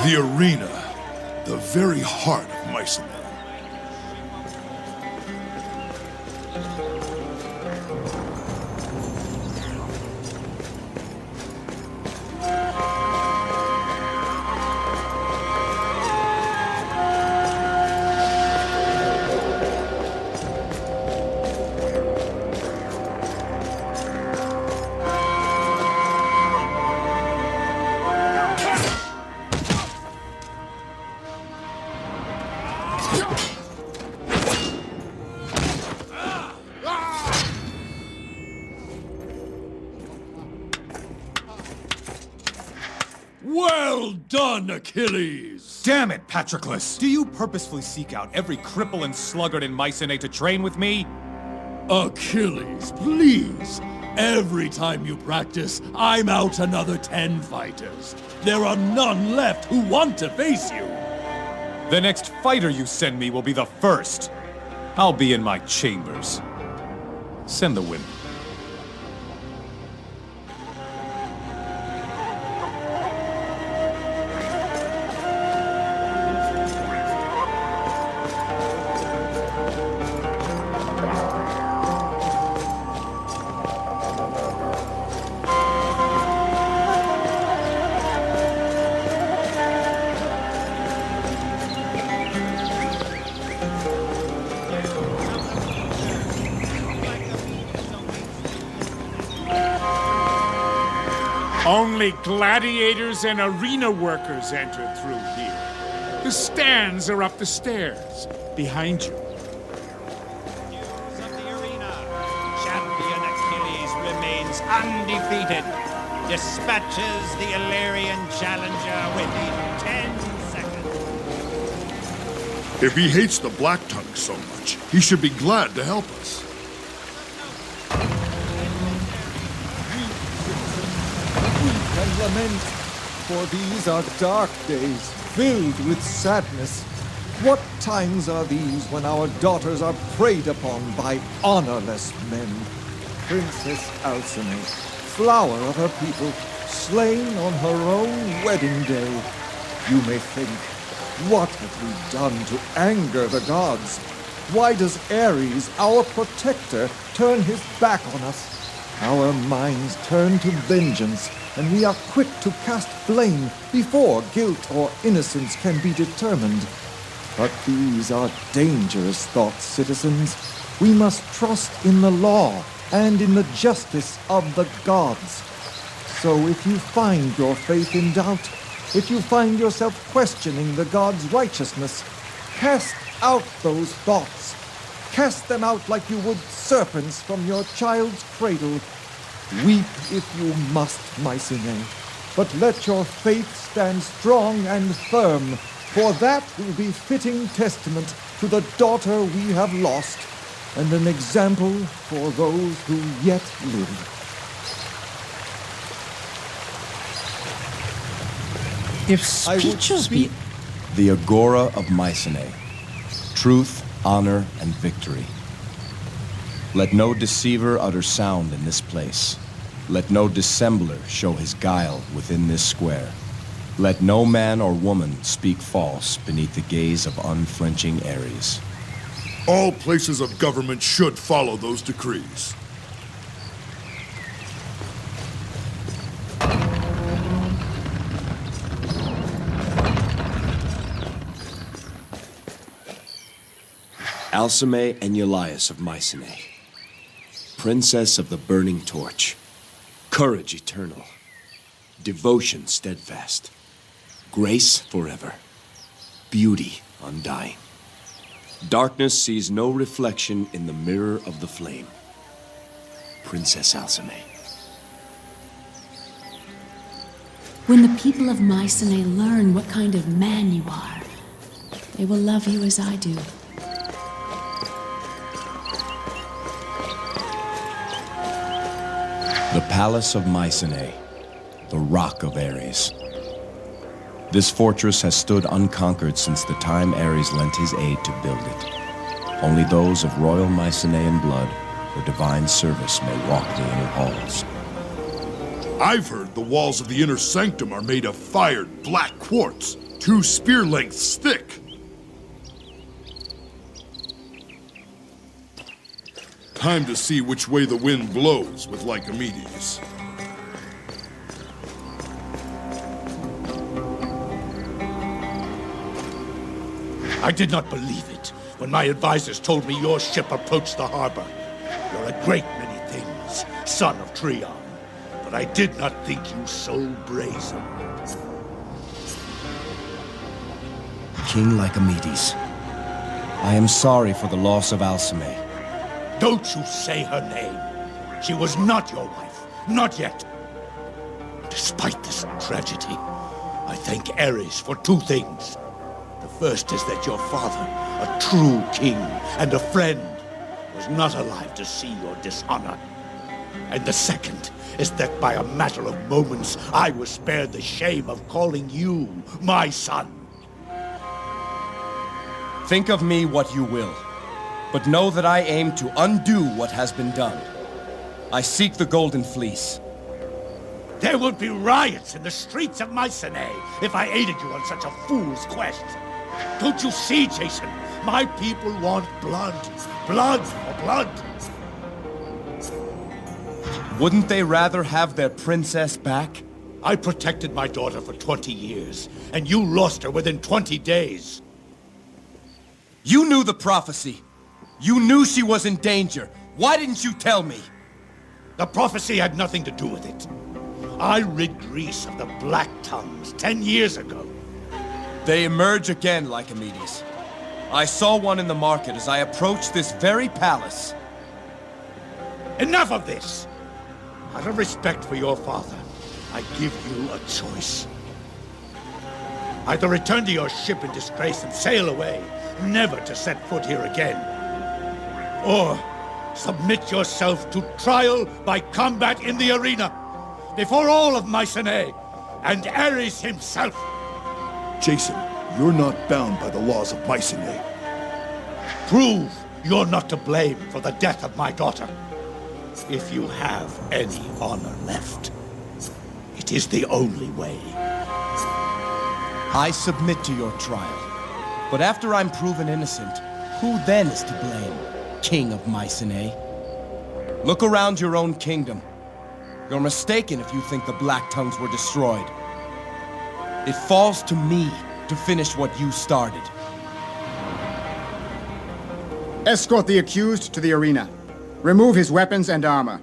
The arena, the very heart of Mycenae. Well done, Achilles! Damn it, Patroclus! Do you purposefully seek out every cripple and sluggard in Mycenae to train with me? Achilles, please! Every time you practice, I'm out another 10 fighters. There are none left who want to face you. The next fighter you send me will be the first. I'll be in my chambers. Send the women. Only gladiators and arena workers enter through here. The stands are up the stairs, behind you. Champion Achilles remains undefeated. Dispatches the Illyrian challenger within 10 seconds. If he hates the Black Tongues so much, he should be glad to help us. Weep and lament, for these are dark days, filled with sadness. What times are these when our daughters are preyed upon by honorless men? Princess Alcime, flower of her people, slain on her own wedding day. You may think, what have we done to anger the gods? Why does Ares, our protector, turn his back on us? Our minds turn to vengeance, and we are quick to cast blame before guilt or innocence can be determined. But these are dangerous thoughts, citizens. We must trust in the law and in the justice of the gods. So if you find your faith in doubt, if you find yourself questioning the gods' righteousness, cast out those thoughts. Cast them out like you would serpents from your child's cradle. Weep if you must, Mycenae, but let your faith stand strong and firm, for that will be fitting testament to the daughter we have lost, and an example for those who yet live. If speeches be... The Agora of Mycenae. Truth, honor, and victory. Let no deceiver utter sound in this place. Let no dissembler show his guile within this square. Let no man or woman speak false beneath the gaze of unflinching Ares. All places of government should follow those decrees. Alcime and Iolcus of Mycenae, Princess of the Burning Torch, courage eternal, devotion steadfast, grace forever, beauty undying. Darkness sees no reflection in the mirror of the flame. Princess Alcime. When the people of Mycenae learn what kind of man you are, they will love you as I do. The Palace of Mycenae, the Rock of Ares. This fortress has stood unconquered since the time Ares lent his aid to build it. Only those of royal Mycenaean blood or divine service may walk the inner halls. I've heard the walls of the inner sanctum are made of fired black quartz, 2 spear lengths thick. Time to see which way the wind blows with Lycomedes. I did not believe it when my advisors told me your ship approached the harbor. You're a great many things, son of Trion, but I did not think you so brazen. King Lycomedes, I am sorry for the loss of Alcime. Don't you say her name. She was not your wife, not yet. Despite this tragedy, I thank Ares for 2 things. The first is that your father, a true king and a friend, was not alive to see your dishonor. And the second is that by a matter of moments, I was spared the shame of calling you my son. Think of me what you will, but know that I aim to undo what has been done. I seek the Golden Fleece. There would be riots in the streets of Mycenae if I aided you on such a fool's quest. Don't you see, Jason? My people want blood. Blood for blood. Wouldn't they rather have their princess back? I protected my daughter for 20 years, and you lost her within 20 days. You knew the prophecy. You knew she was in danger. Why didn't you tell me? The prophecy had nothing to do with it. I rid Greece of the Black Tongues 10 years ago. They emerge again, Lycomedes. I saw one in the market as I approached this very palace. Enough of this! Out of respect for your father, I give you a choice. Either return to your ship in disgrace and sail away, never to set foot here again. Or submit yourself to trial by combat in the arena, before all of Mycenae, and Ares himself. Jason, you're not bound by the laws of Mycenae. Prove you're not to blame for the death of my daughter. If you have any honor left, it is the only way. I submit to your trial. But after I'm proven innocent, who then is to blame, King of Mycenae? Look around your own kingdom. You're mistaken if you think the Black Tongues were destroyed. It falls to me to finish what you started. Escort the accused to the arena. Remove his weapons and armor.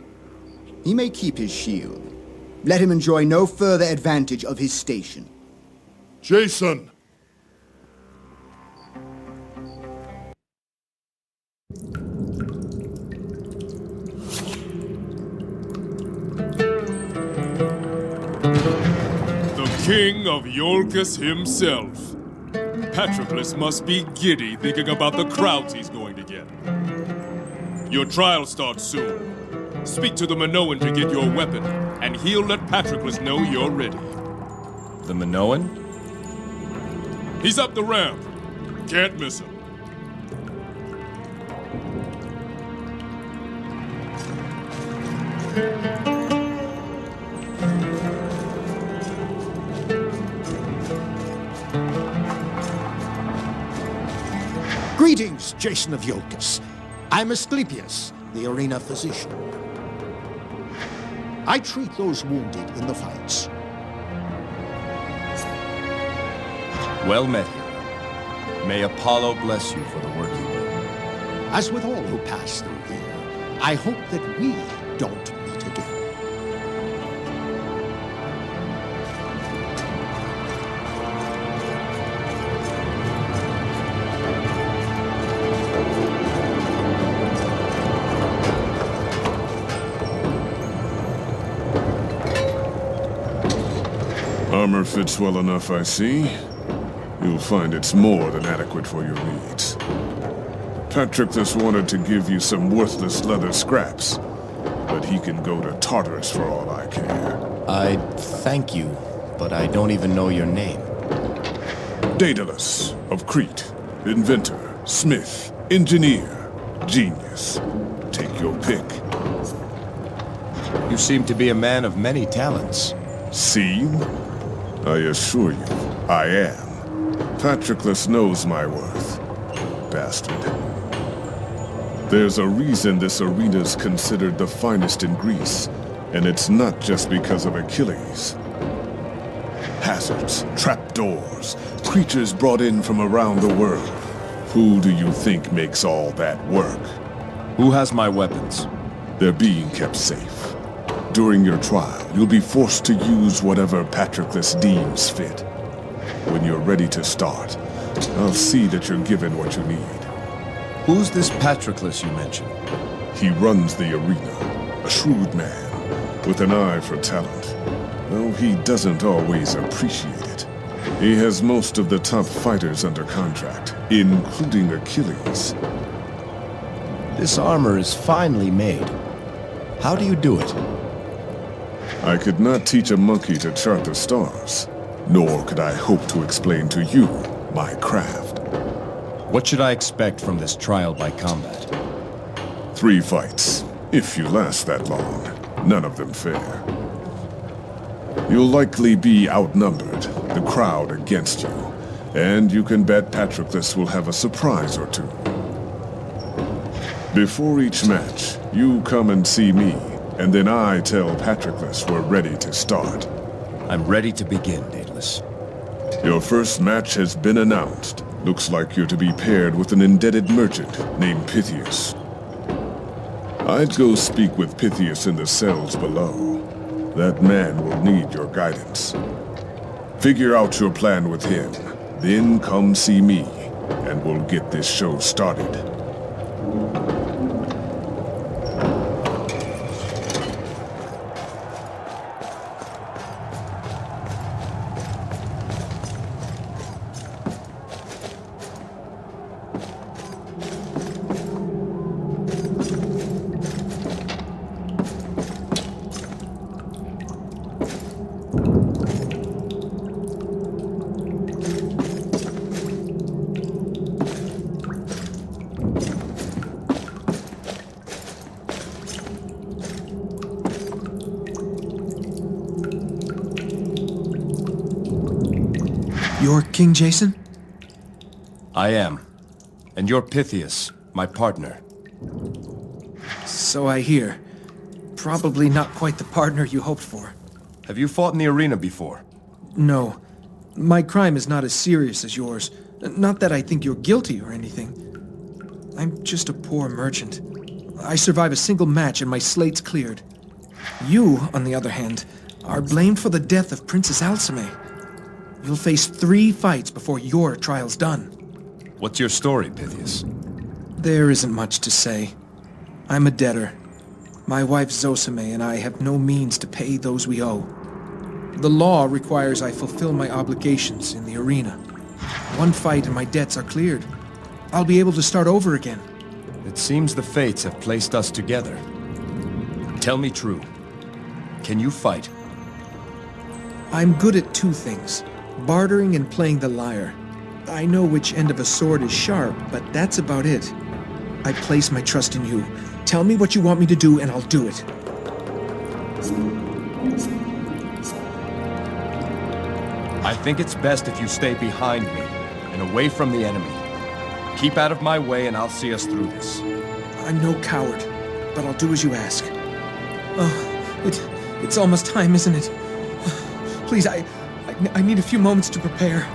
He may keep his shield. Let him enjoy no further advantage of his station. Jason! The king of Iolcus himself. Patroclus must be giddy thinking about the crowds he's going to get. Your trial starts soon. Speak to the Minoan to get your weapon, and he'll let Patroclus know you're ready. The Minoan? He's up the ramp. Can't miss him. Greetings, Jason of Iolcus. I'm Asclepius, the arena physician. I treat those wounded in the fights. Well met, hero. May Apollo bless you for the work you do. As with all who pass through here, I hope that we don't meet again. Armor fits well enough, I see. You'll find it's more than adequate for your needs. Patroclus wanted to give you some worthless leather scraps, but he can go to Tartarus for all I care. I thank you, but I don't even know your name. Daedalus of Crete. Inventor, smith, engineer, genius. Take your pick. You seem to be a man of many talents. Seem? I assure you, I am. Patroclus knows my worth. Bastard. There's a reason this arena's considered the finest in Greece, and it's not just because of Achilles. Hazards, trapdoors, creatures brought in from around the world. Who do you think makes all that work? Who has my weapons? They're being kept safe. During your trial, you'll be forced to use whatever Patroclus deems fit. When you're ready to start, I'll see that you're given what you need. Who's this Patroclus you mentioned? He runs the arena, a shrewd man, with an eye for talent, though he doesn't always appreciate it. He has most of the top fighters under contract, including Achilles. This armor is finely made. How do you do it? I could not teach a monkey to chart the stars, nor could I hope to explain to you my craft. What should I expect from this trial by combat? 3 fights, if you last that long. None of them fair. You'll likely be outnumbered, the crowd against you, and you can bet Patroclus will have a surprise or two. Before each match, you come and see me, and then I tell Patroclus we're ready to start. I'm ready to begin, Daedalus. Your first match has been announced. Looks like you're to be paired with an indebted merchant named Pythias. I'd go speak with Pythias in the cells below. That man will need your guidance. Figure out your plan with him, then come see me, and we'll get this show started. You're King Jason? I am. And you're Pythias, my partner. So I hear. Probably not quite the partner you hoped for. Have you fought in the arena before? No. My crime is not as serious as yours. Not that I think you're guilty or anything. I'm just a poor merchant. I survive a single match and my slate's cleared. You, on the other hand, are blamed for the death of Princess Alcime. You'll face 3 fights before your trial's done. What's your story, Pythias? There isn't much to say. I'm a debtor. My wife Zosime and I have no means to pay those we owe. The law requires I fulfill my obligations in the arena. 1 fight and my debts are cleared. I'll be able to start over again. It seems the fates have placed us together. Tell me true. Can you fight? I'm good at 2 things. Bartering and playing the lyre. I know which end of a sword is sharp, but that's about it. I place my trust in you. Tell me what you want me to do and I'll do it. I think it's best if you stay behind me and away from the enemy. Keep out of my way and I'll see us through this. I'm no coward, but I'll do as you ask. Oh, it's almost time, isn't it? Please, I need a few moments to prepare.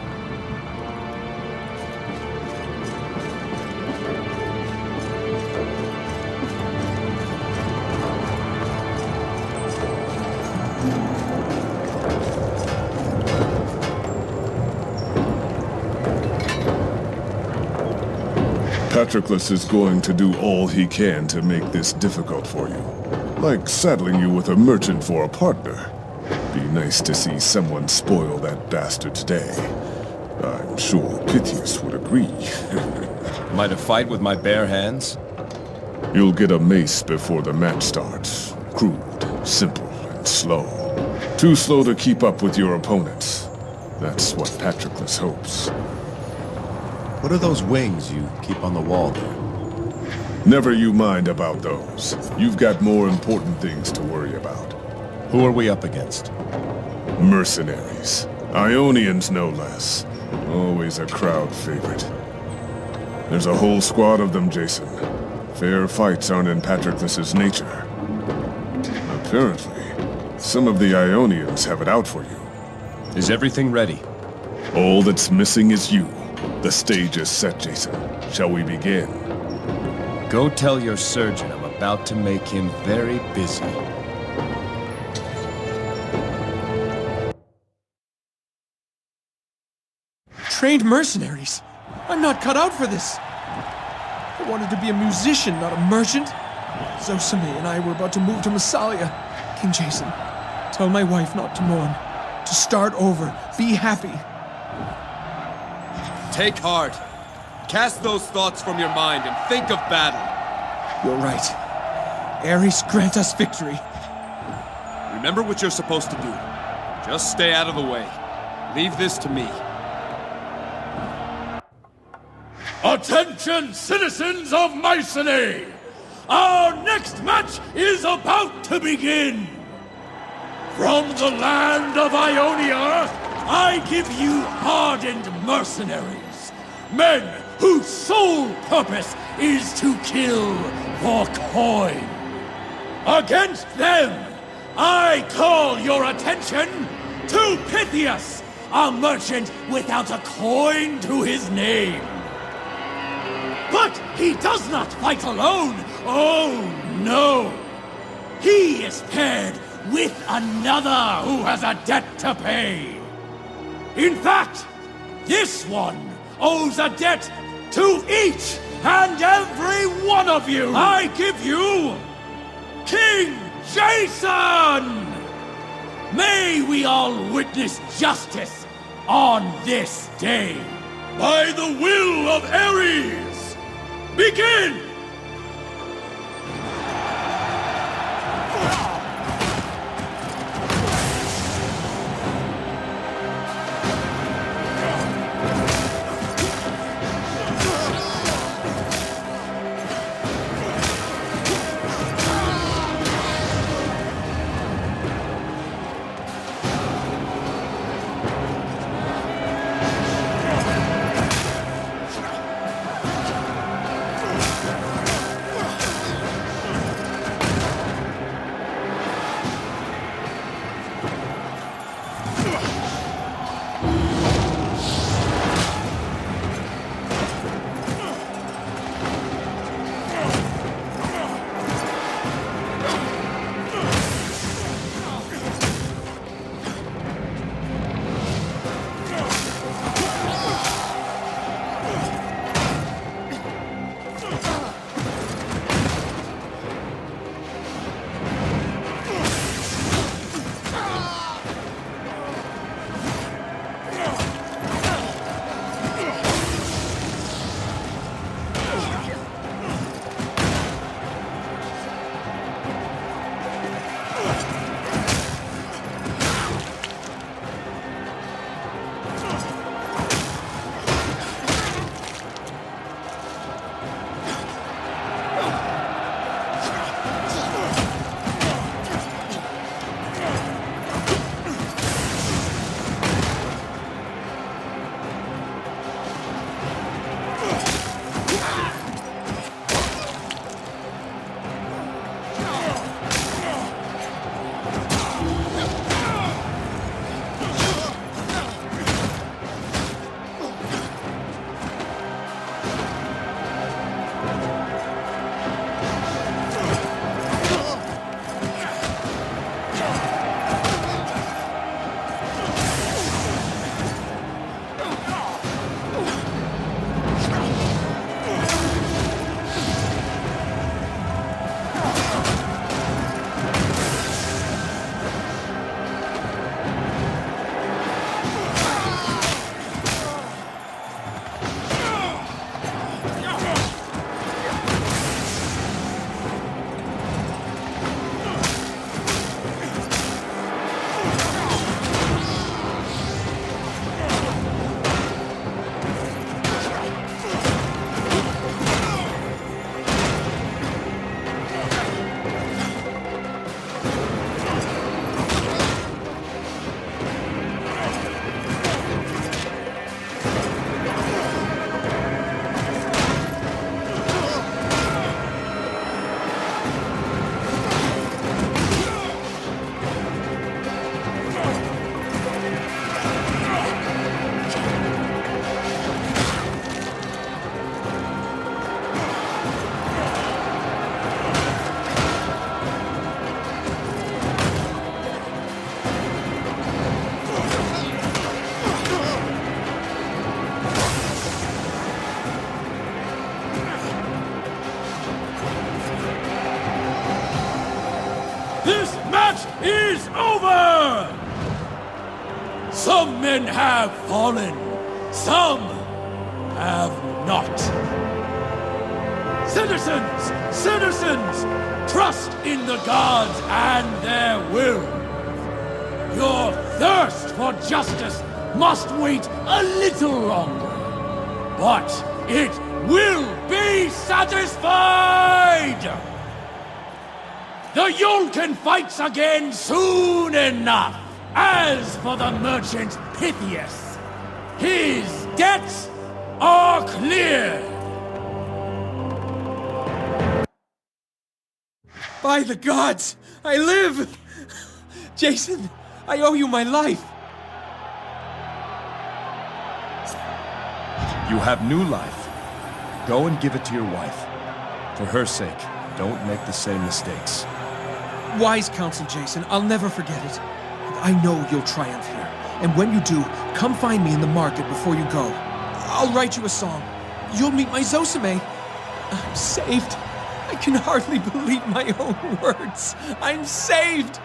Patroclus is going to do all he can to make this difficult for you. Like saddling you with a merchant for a partner. Be nice to see someone spoil that bastard's day. I'm sure Pythias would agree. Might a fight with my bare hands? You'll get a mace before the match starts. Crude, simple, and slow. Too slow to keep up with your opponents. That's what Patroclus hopes. What are those wings you keep on the wall there? Never you mind about those. You've got more important things to worry about. Who are we up against? Mercenaries. Ionians, no less. Always a crowd favorite. There's a whole squad of them, Jason. Fair fights aren't in Patroclus's nature. Apparently, some of the Ionians have it out for you. Is everything ready? All that's missing is you. The stage is set, Jason. Shall we begin? Go tell your surgeon I'm about to make him very busy. Trained mercenaries? I'm not cut out for this. I wanted to be a musician, not a merchant. Zosime and I were about to move to Massalia. King Jason, tell my wife not to mourn. To start over. Be happy. Take heart. Cast those thoughts from your mind and think of battle. You're right. Ares, grant us victory. Remember what you're supposed to do. Just stay out of the way. Leave this to me. Attention, citizens of Mycenae! Our next match is about to begin! From the land of Ionia, I give you hardened mercenaries. Men whose sole purpose is to kill for coin. Against them, I call your attention to Pythias, a merchant without a coin to his name. But he does not fight alone. Oh, no. He is paired with another who has a debt to pay. In fact, this one owes a debt to each and every one of you. I give you King Jason! May we all witness justice on this day. By the will of Ares, begin! is over! Some men have fallen, some have not. Citizens! Citizens! Trust in the gods and their will. Your thirst for justice must wait a little longer. But it will be satisfied! The Iolcus fights again soon enough. As for the merchant Pythias, his debts are cleared. By the gods, I live! Jason, I owe you my life. You have new life. Go and give it to your wife. For her sake, don't make the same mistakes. Wise counsel, Jason. I'll never forget it. I know you'll triumph here. And when you do, come find me in the market before you go. I'll write you a song. You'll meet my Zosime. I'm saved. I can hardly believe my own words. I'm saved!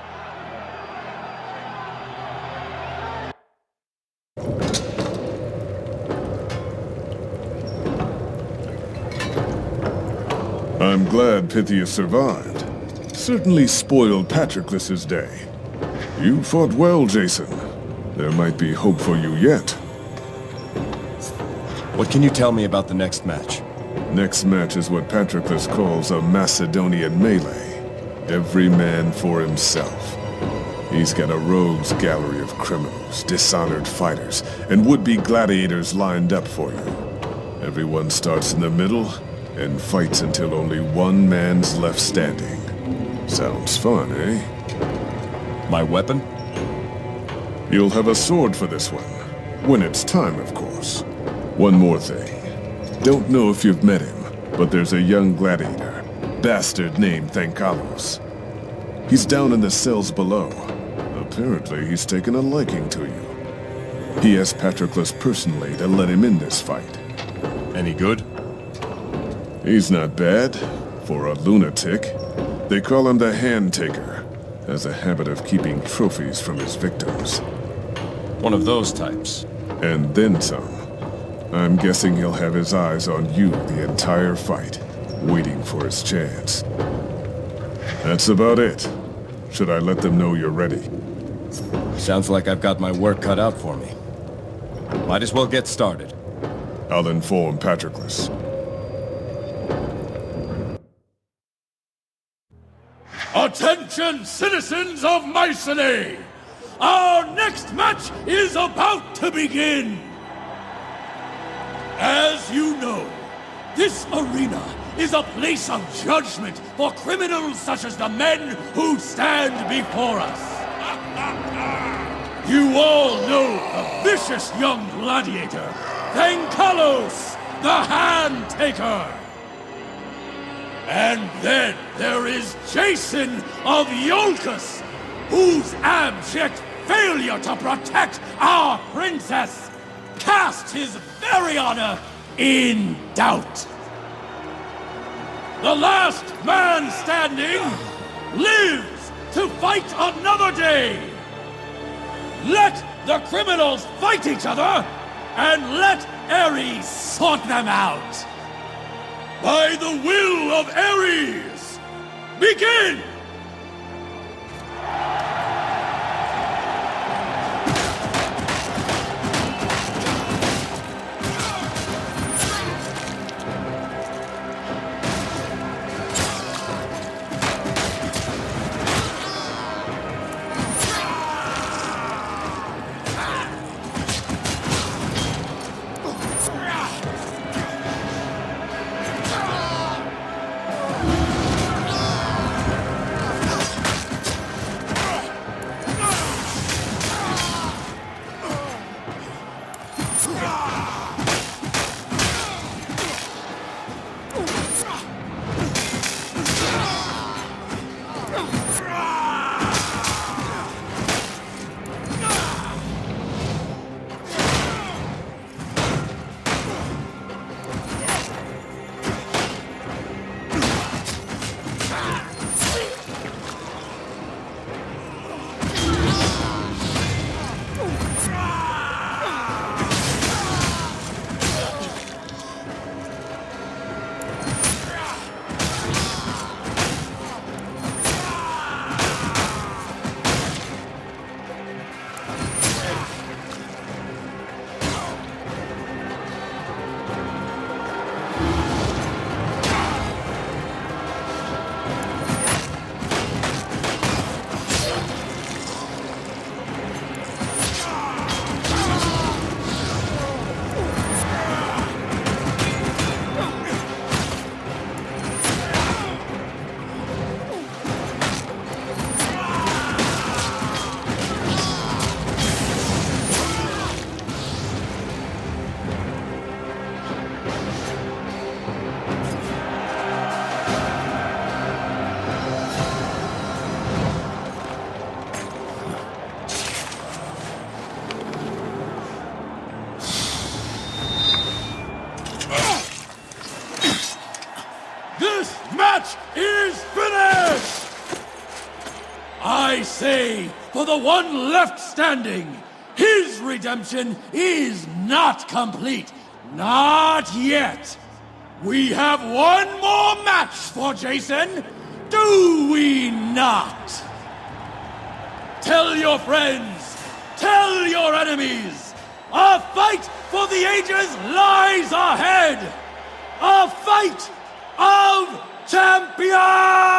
I'm glad Pythias survived. Certainly spoiled Patroclus's day. You fought well, Jason. There might be hope for you yet. What can you tell me about the next match? Next match is what Patroclus calls a Macedonian melee. Every man for himself. He's got a rogues gallery of criminals, dishonored fighters, and would-be gladiators lined up for you. Everyone starts in the middle and fights until only one man's left standing. Sounds fun, eh? My weapon? You'll have a sword for this one. When it's time, of course. One more thing. Don't know if you've met him, but there's a young gladiator, bastard named Thankalos. He's down in the cells below. Apparently, he's taken a liking to you. He asked Patroclus personally to let him in this fight. Any good? He's not bad. For a lunatic. They call him the Hand Taker. Has a habit of keeping trophies from his victims. One of those types. And then some. I'm guessing he'll have his eyes on you the entire fight, waiting for his chance. That's about it. Should I let them know you're ready? Sounds like I've got my work cut out for me. Might as well get started. I'll inform Patroclus. Attention, citizens of Mycenae! Our next match is about to begin! As you know, this arena is a place of judgment for criminals such as the men who stand before us. You all know the vicious young gladiator, Thankalos, the Hand Taker. And then there is Jason of Iolcus, whose abject failure to protect our princess cast his very honor in doubt. The last man standing lives to fight another day. Let the criminals fight each other, and let Ares sort them out. By the will of Ares, begin! This match is finished! I say, for the one left standing, his redemption is not complete. Not yet. We have one more match for Jason, do we not? Tell your friends, tell your enemies, a fight for the ages lies ahead! A fight of champions!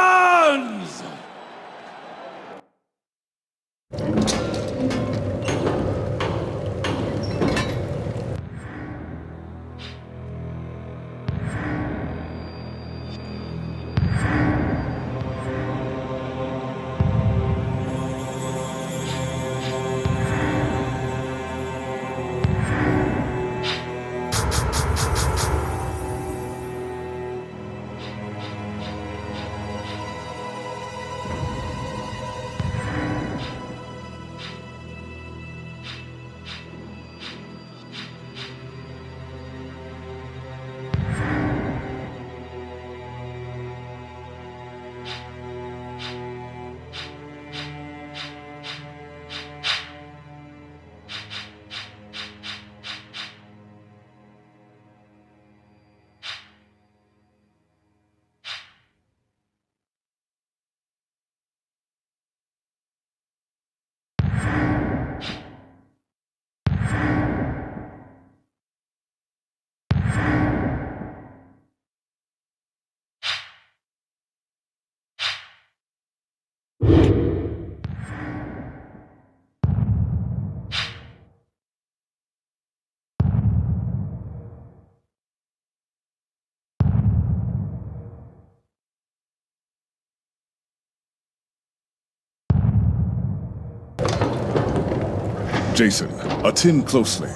Jason, attend closely.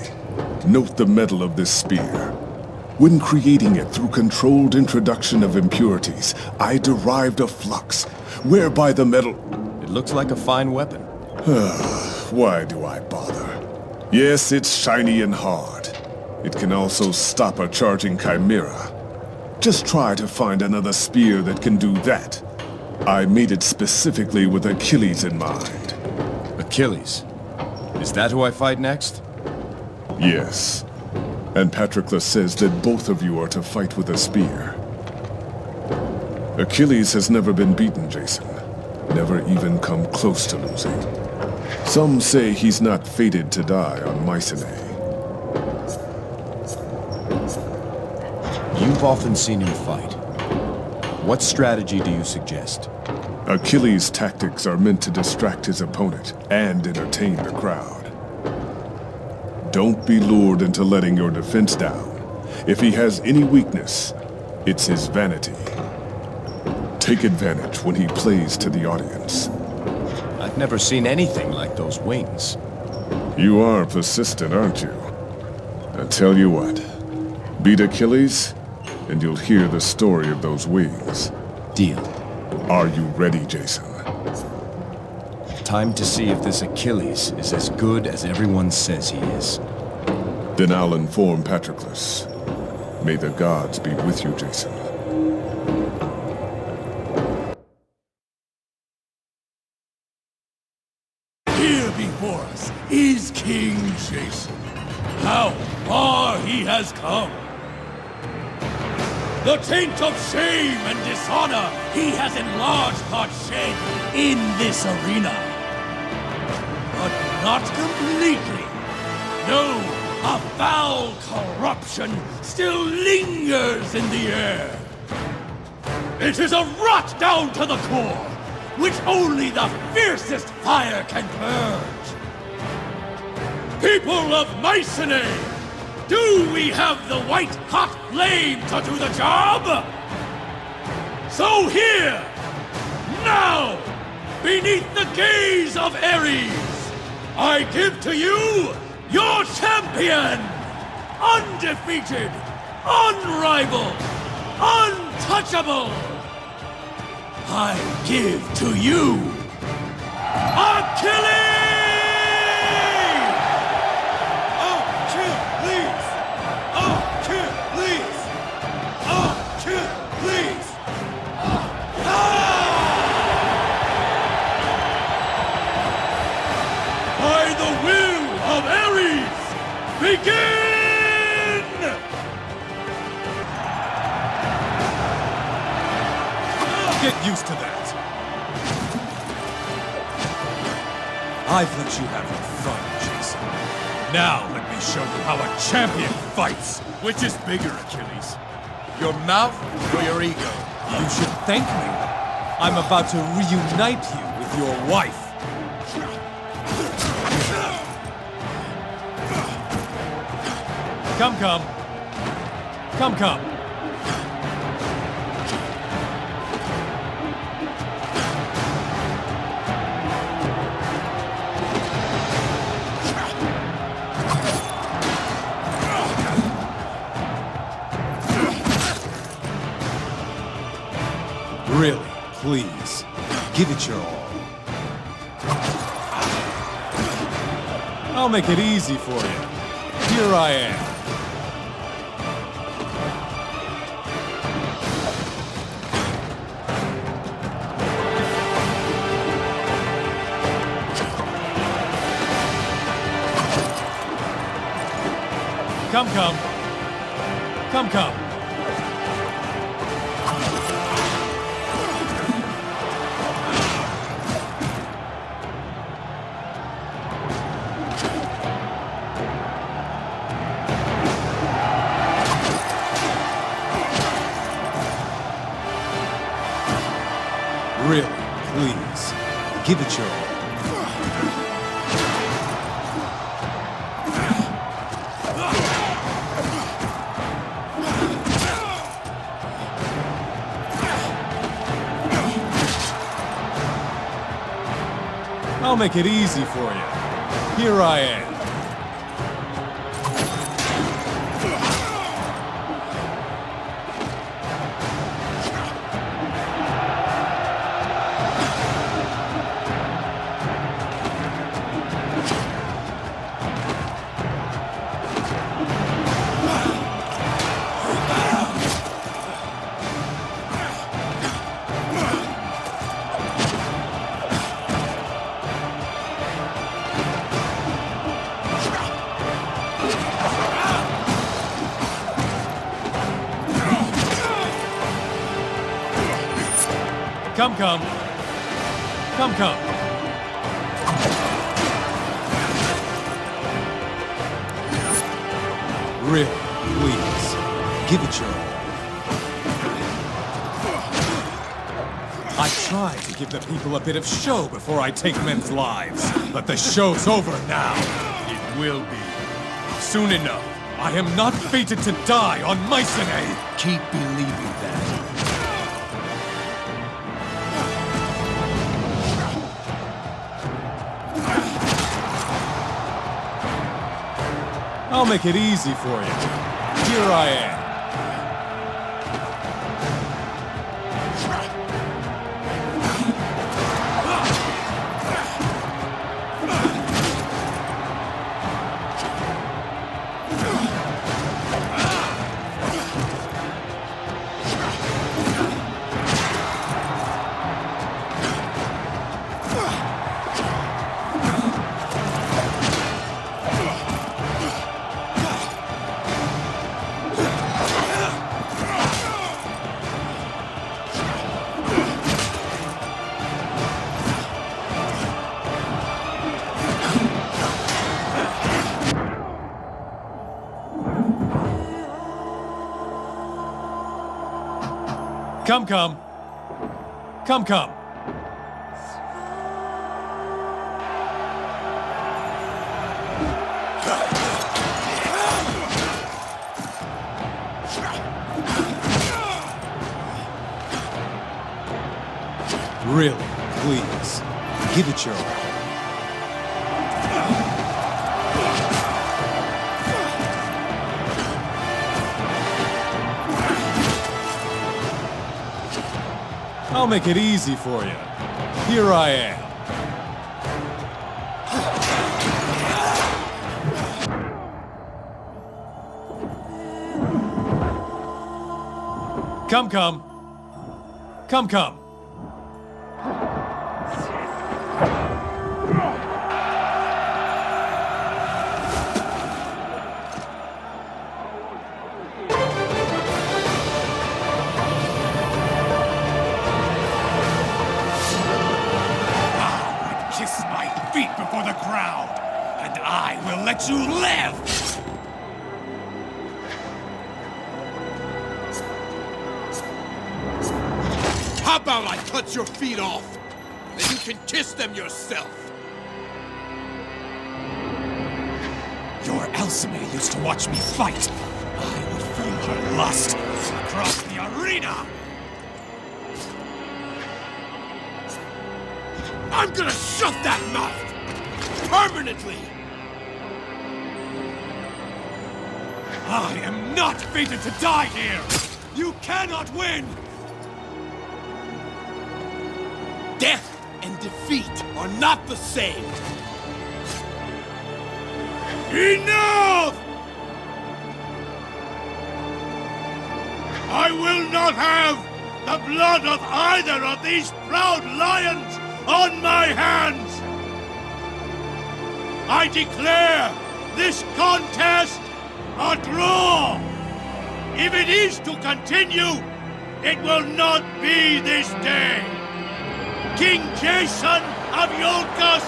Note the metal of this spear. When creating it through controlled introduction of impurities, I derived a flux, whereby the metal... It looks like a fine weapon. Why do I bother? Yes, it's shiny and hard. It can also stop a charging chimera. Just try to find another spear that can do that. I made it specifically with Achilles in mind. Achilles? Is that who I fight next? Yes. And Patroclus says that both of you are to fight with a spear. Achilles has never been beaten, Jason. Never even come close to losing. Some say he's not fated to die on Mycenae. You've often seen him fight. What strategy do you suggest? Achilles' tactics are meant to distract his opponent and entertain the crowd. Don't be lured into letting your defense down. If he has any weakness, it's his vanity. Take advantage when he plays to the audience. I've never seen anything like those wings. You are persistent, aren't you? I tell you what, beat Achilles, and you'll hear the story of those wings. Deal. Are you ready, Jason? Time to see if this Achilles is as good as everyone says he is. Then I'll inform Patroclus. May the gods be with you, Jason. Here before us is King Jason. How far he has come! The taint of shame and dishonor he has in large part shed in this arena. But not completely. No, a foul corruption still lingers in the air. It is a rot down to the core, which only the fiercest fire can purge. People of Mycenae, do we have the white-hot flame to do the job? So here, now, beneath the gaze of Ares, I give to you your champion! Undefeated, unrivaled, untouchable! I give to you Achilles! Achilles! Achilles! used to that. I've let you have your fun, Jason. Now let me show you how a champion fights. Which is bigger, Achilles? Your mouth or your ego? You should thank me. I'm about to reunite you with your wife. Come, come. Come, come. Really, please, give it your all. I'll make it easy for you. Here I am. Come, come. Come, come. Really, please, give it your all. I'll make it easy for you. Here I am. Come, come. Come, come. Really, please, give it your all. I tried to give the people a bit of show before I take men's lives, but the show's over now. It will be. Soon enough. I am not fated to die on Mycenae. Keep believing that. I'll make it easy for you. Here I am. Come, come. Come, come. Really, please, give it your all. I'll make it easy for you. Here I am. Come, come. Come, come. let you live! How about I cut your feet off? Then you can kiss them yourself! Your Elsime used to watch me fight. I would feel her lust across the arena! I'm gonna shut that mouth! Permanently! I am not fated to die here! You cannot win! Death and defeat are not the same! Enough! I will not have the blood of either of these proud lions on my hands! I declare this contest a draw! If it is to continue, it will not be this day! King Jason of Iolcus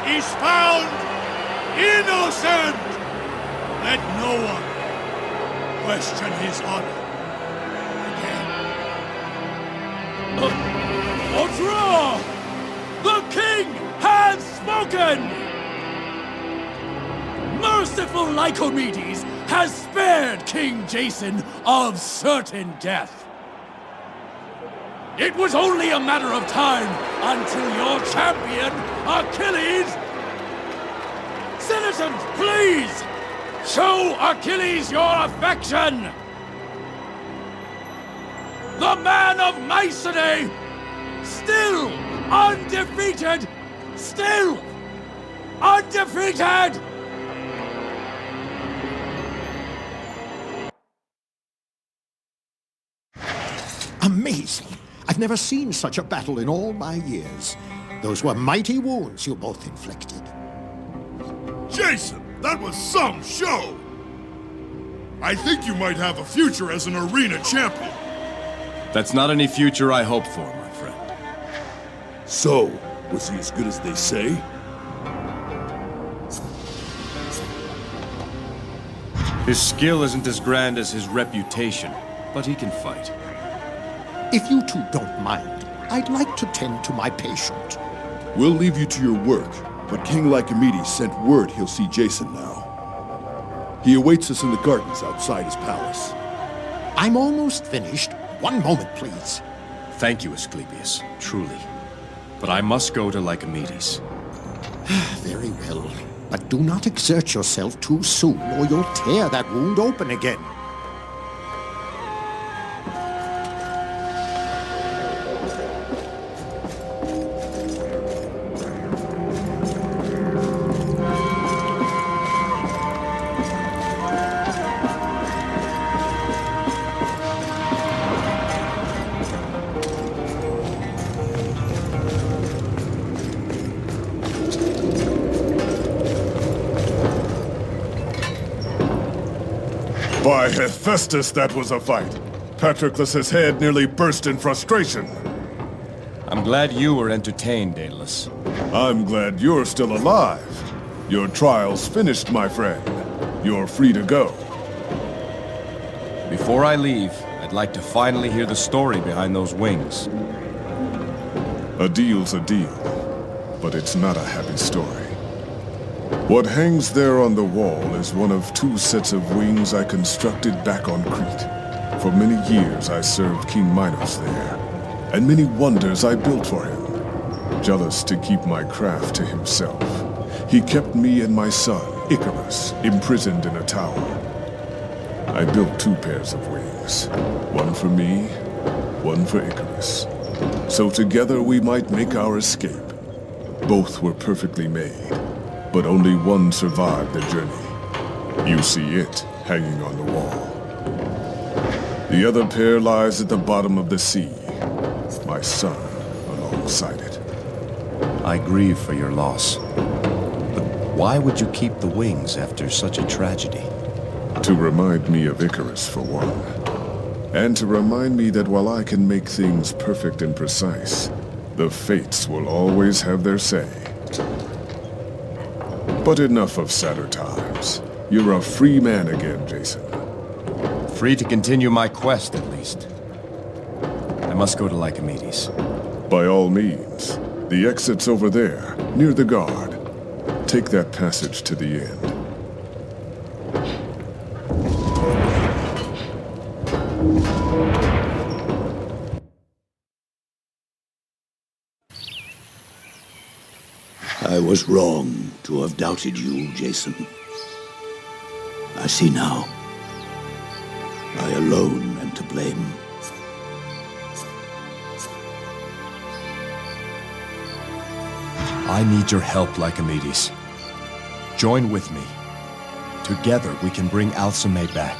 is found innocent! Let no one question his honor again. A draw! The king has spoken! Merciful Lycomedes has spared King Jason of certain death. It was only a matter of time until your champion, Achilles... Citizens, please! Show Achilles your affection! The man of Mycenae, still undefeated! Still undefeated! Amazing! I've never seen such a battle in all my years. Those were mighty wounds you both inflicted. Jason, that was some show! I think you might have a future as an arena champion. That's not any future I hope for, my friend. So, was he as good as they say? His skill isn't as grand as his reputation, but he can fight. If you two don't mind, I'd like to tend to my patient. We'll leave you to your work, but King Lycomedes sent word he'll see Jason now. He awaits us in the gardens outside his palace. I'm almost finished. One moment, please. Thank you, Asclepius, truly. But I must go to Lycomedes. Very well. But do not exert yourself too soon, or you'll tear that wound open again. By Hephaestus, that was a fight. Patroclus' head nearly burst in frustration. I'm glad you were entertained, Daedalus. I'm glad you're still alive. Your trial's finished, my friend. You're free to go. Before I leave, I'd like to finally hear the story behind those wings. A deal's a deal, but it's not a happy story. What hangs there on the wall is one of 2 sets of wings I constructed back on Crete. For many years I served King Minos there, and many wonders I built for him. Jealous to keep my craft to himself, he kept me and my son, Icarus, imprisoned in a tower. I built 2 pairs of wings, one for me, one for Icarus, so together we might make our escape. Both were perfectly made, but only one survived the journey. You see it hanging on the wall. The other pair lies at the bottom of the sea, my son alongside it. I grieve for your loss. But why would you keep the wings after such a tragedy? To remind me of Icarus, for one. And to remind me that while I can make things perfect and precise, the fates will always have their say. But enough of sadder times. You're a free man again, Jason. Free to continue my quest, at least. I must go to Lycomedes. By all means. The exit's over there, near the guard. Take that passage to the end. I was wrong to have doubted you, Jason. I see now. I alone am to blame. I need your help, Lycomedes. Join with me. Together we can bring Alcime back.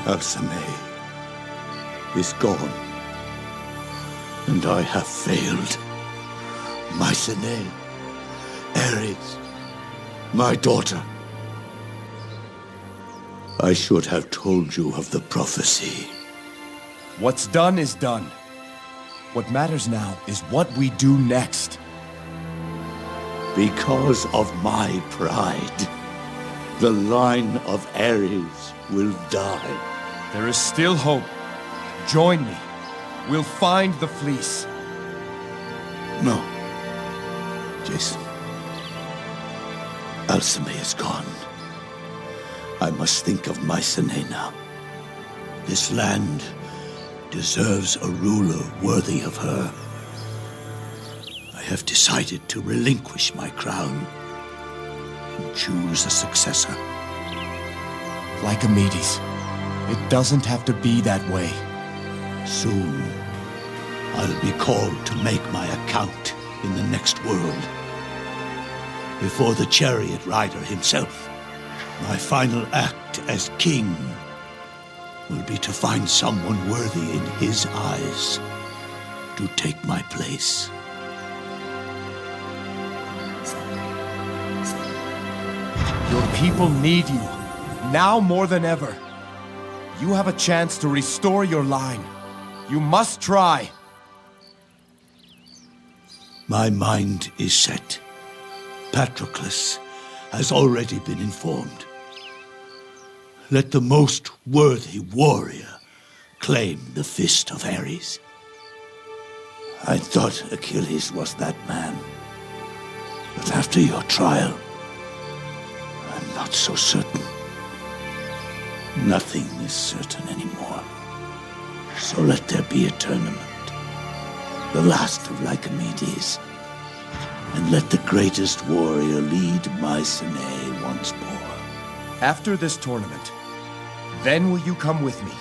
Alcime is gone. And I have failed. Mycenae, Ares, my daughter. I should have told you of the prophecy. What's done is done. What matters now is what we do next. Because of my pride, the line of Ares will die. There is still hope. Join me. We'll find the fleece. No. Jason. Alcime is gone. I must think of Mycenae now. This land deserves a ruler worthy of her. I have decided to relinquish my crown and choose a successor. Lycomedes, it doesn't have to be that way. Soon, I'll be called to make my account in the next world. Before the chariot rider himself, my final act as king will be to find someone worthy in his eyes to take my place. Your people need you, now more than ever. You have a chance to restore your line. You must try. My mind is set. Patroclus has already been informed. Let the most worthy warrior claim the fist of Ares. I thought Achilles was that man. But after your trial, I'm not so certain. Nothing is certain anymore. So let there be a tournament, the last of Lycomedes, and let the greatest warrior lead Mycenae once more. After this tournament, then will you come with me?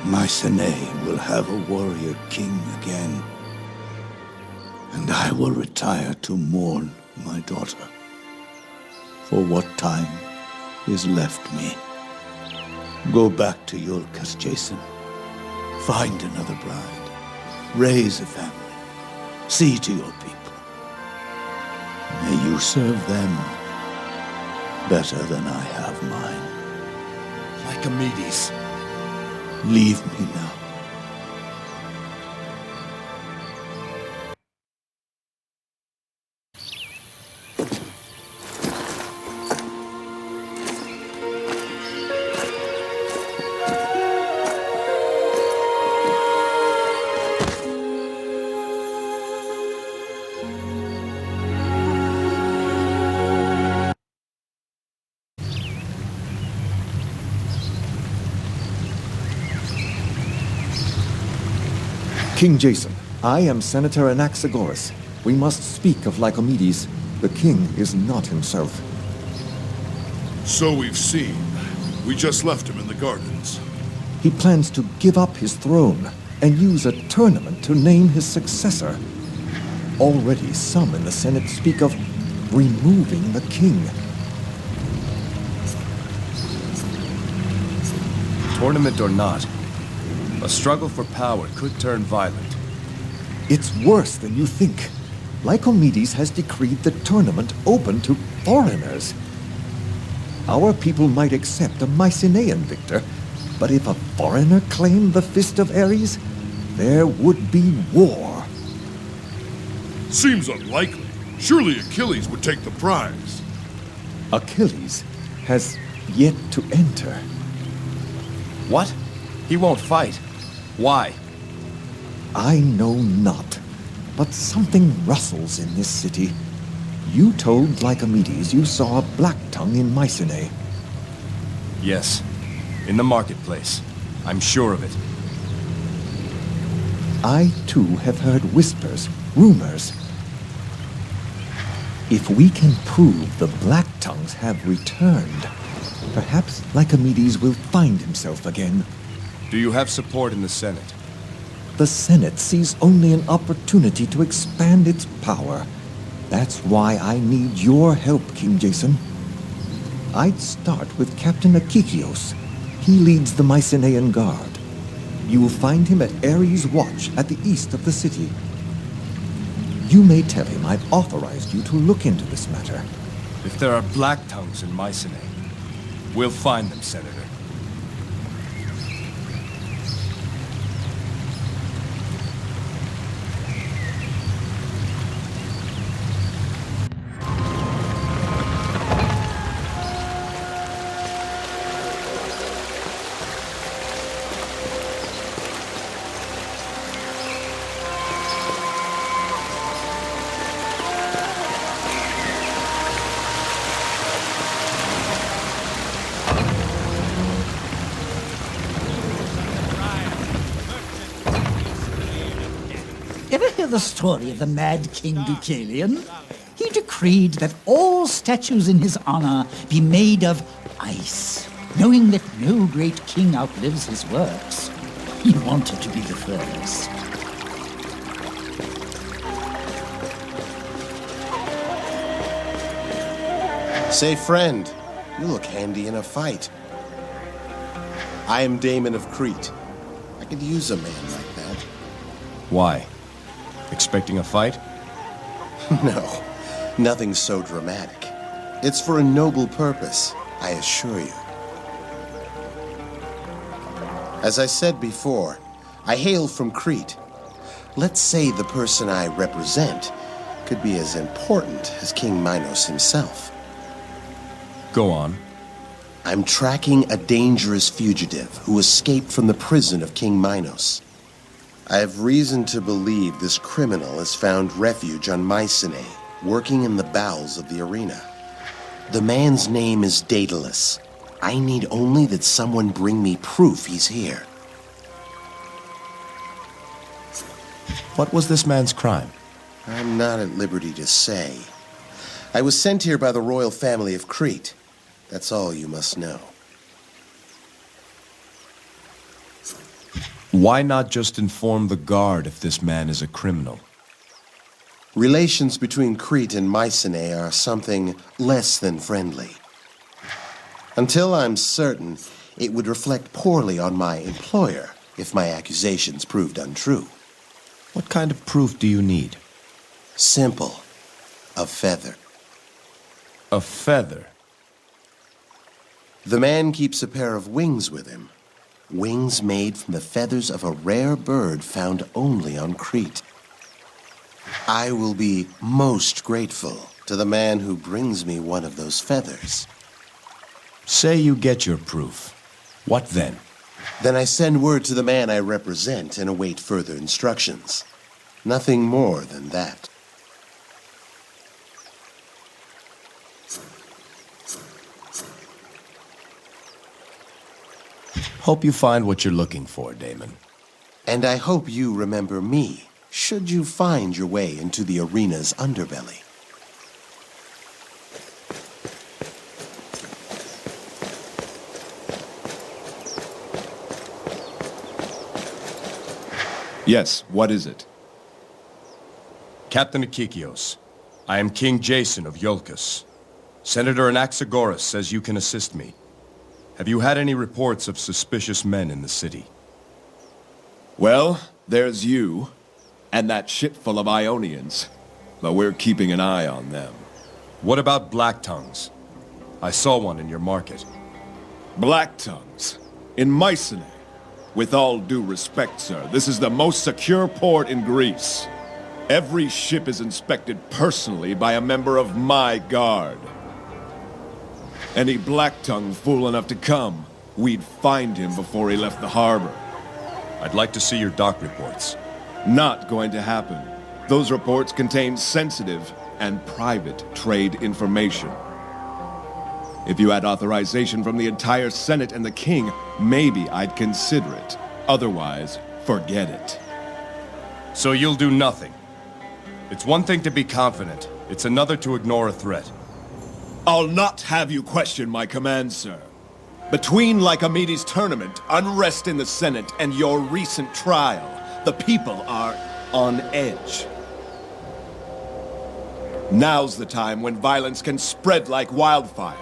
Mycenae will have a warrior king again, and I will retire to mourn my daughter for what time is left me. Go back to Iolcus, Jason. Find another bride. Raise a family. See to your people. May you serve them better than I have mine. Lycomedes. Leave me now. King Jason, I am Senator Anaxagoras. We must speak of Lycomedes. The king is not himself. So we've seen. We just left him in the gardens. He plans to give up his throne and use a tournament to name his successor. Already some in the Senate speak of removing the king. Tournament or not, a struggle for power could turn violent. It's worse than you think. Lycomedes has decreed the tournament open to foreigners. Our people might accept a Mycenaean victor, but if a foreigner claimed the fist of Ares, there would be war. Seems unlikely. Surely Achilles would take the prize. Achilles has yet to enter. What? He won't fight. Why? I know not, but something rustles in this city. You told Lycomedes you saw a black tongue in Mycenae. Yes, in the marketplace. I'm sure of it. I too have heard whispers, rumors. If we can prove the Black Tongues have returned, perhaps Lycomedes will find himself again. Do you have support in the Senate? The Senate sees only an opportunity to expand its power. That's why I need your help, King Jason. I'd start with Captain Akikios. He leads the Mycenaean Guard. You will find him at Ares' Watch at the east of the city. You may tell him I've authorized you to look into this matter. If there are black tongues in Mycenae, we'll find them, Senator. Ever hear the story of the mad King Deucalion? He decreed that all statues in his honor be made of ice, knowing that no great king outlives his works. He wanted to be the first. Say, friend, you look handy in a fight. I am Damon of Crete. I could use a man like that. Why? Expecting a fight? No, nothing so dramatic. It's for a noble purpose, I assure you. As I said before, I hail from Crete. Let's say the person I represent could be as important as King Minos himself. Go on. I'm tracking a dangerous fugitive who escaped from the prison of King Minos. I have reason to believe this criminal has found refuge on Mycenae, working in the bowels of the arena. The man's name is Daedalus. I need only that someone bring me proof he's here. What was this man's crime? I'm not at liberty to say. I was sent here by the royal family of Crete. That's all you must know. Why not just inform the guard if this man is a criminal? Relations between Crete and Mycenae are something less than friendly. Until I'm certain, it would reflect poorly on my employer if my accusations proved untrue. What kind of proof do you need? Simple. A feather. A feather? The man keeps a pair of wings with him. Wings made from the feathers of a rare bird found only on Crete. I will be most grateful to the man who brings me one of those feathers. Say you get your proof. What then? Then I send word to the man I represent and await further instructions. Nothing more than that. Hope you find what you're looking for, Damon. And I hope you remember me, should you find your way into the arena's underbelly. Yes, what is it? Captain Akikios, I am King Jason of Iolcus. Senator Anaxagoras says you can assist me. Have you had any reports of suspicious men in the city? Well, there's you, and that ship full of Ionians. But we're keeping an eye on them. What about Black Tongues? I saw one in your market. Black Tongues? In Mycenae? With all due respect, sir, this is the most secure port in Greece. Every ship is inspected personally by a member of my guard. Any black-tongue fool enough to come, we'd find him before he left the harbor. I'd like to see your dock reports. Not going to happen. Those reports contain sensitive and private trade information. If you had authorization from the entire Senate and the King, maybe I'd consider it. Otherwise, forget it. So you'll do nothing? It's one thing to be confident. It's another to ignore a threat. I'll not have you question my command, sir. Between Lycomedes' tournament, unrest in the Senate, and your recent trial, the people are on edge. Now's the time when violence can spread like wildfire.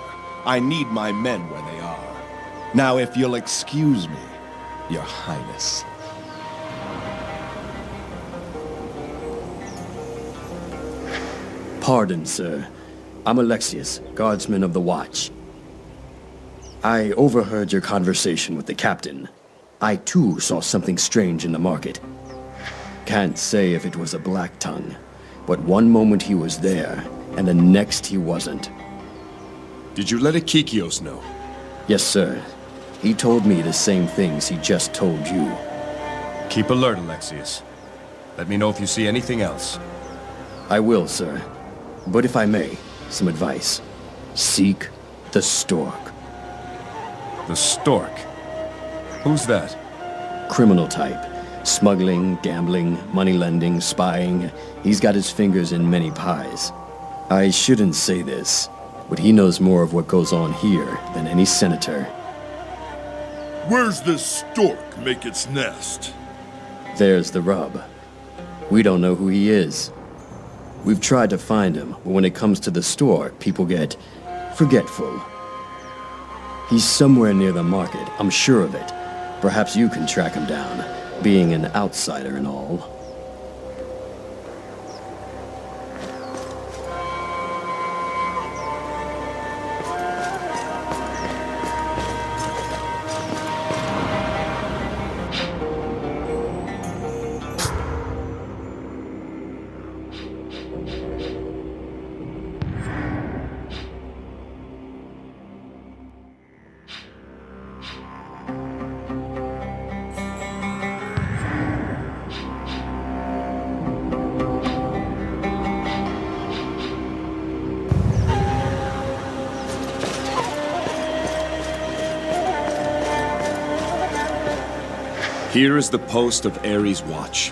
I need my men where they are. Now, if you'll excuse me, Your Highness. Pardon, sir. I'm Alexius, guardsman of the watch. I overheard your conversation with the captain. I too saw something strange in the market. Can't say if it was a black tongue, but one moment he was there, and the next he wasn't. Did you let Iolcus know? Yes, sir. He told me the same things he just told you. Keep alert, Alexius. Let me know if you see anything else. I will, sir. But if I may, some advice. Seek the stork. The stork? Who's that? Criminal type. Smuggling, gambling, money lending, spying. He's got his fingers in many pies. I shouldn't say this, but he knows more of what goes on here than any senator. Where's this stork make its nest? There's the rub. We don't know who he is. We've tried to find him, but when it comes to the stork, people get forgetful. He's somewhere near the market, I'm sure of it. Perhaps you can track him down, being an outsider and all. Here is the post of Ares' watch,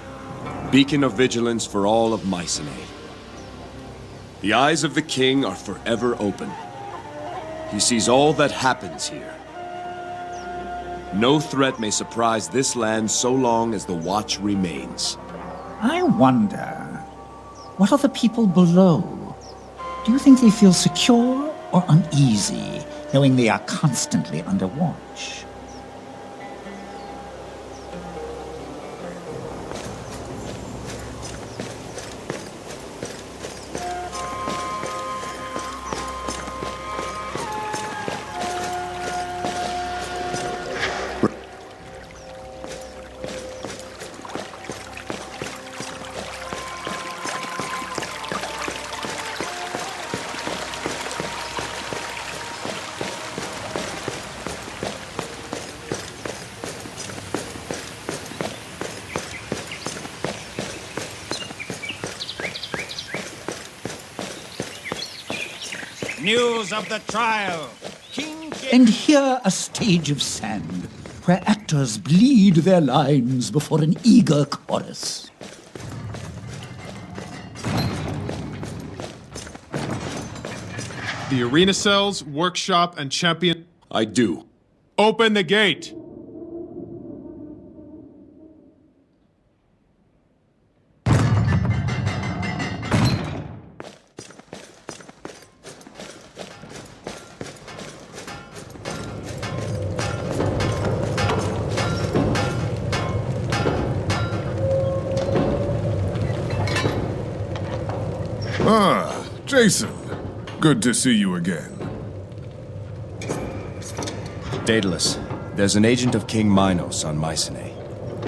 beacon of vigilance for all of Mycenae. The eyes of the king are forever open. He sees all that happens here. No threat may surprise this land so long as the watch remains. I wonder, what are the people below? Do you think they feel secure or uneasy, knowing they are constantly under watch? News of the trial. And here a stage of sand, where actors bleed their lines before an eager chorus. The arena cells, workshop, and champion... I do. Open the gate! Ah, Jason. Good to see you again. Daedalus, there's an agent of King Minos on Mycenae.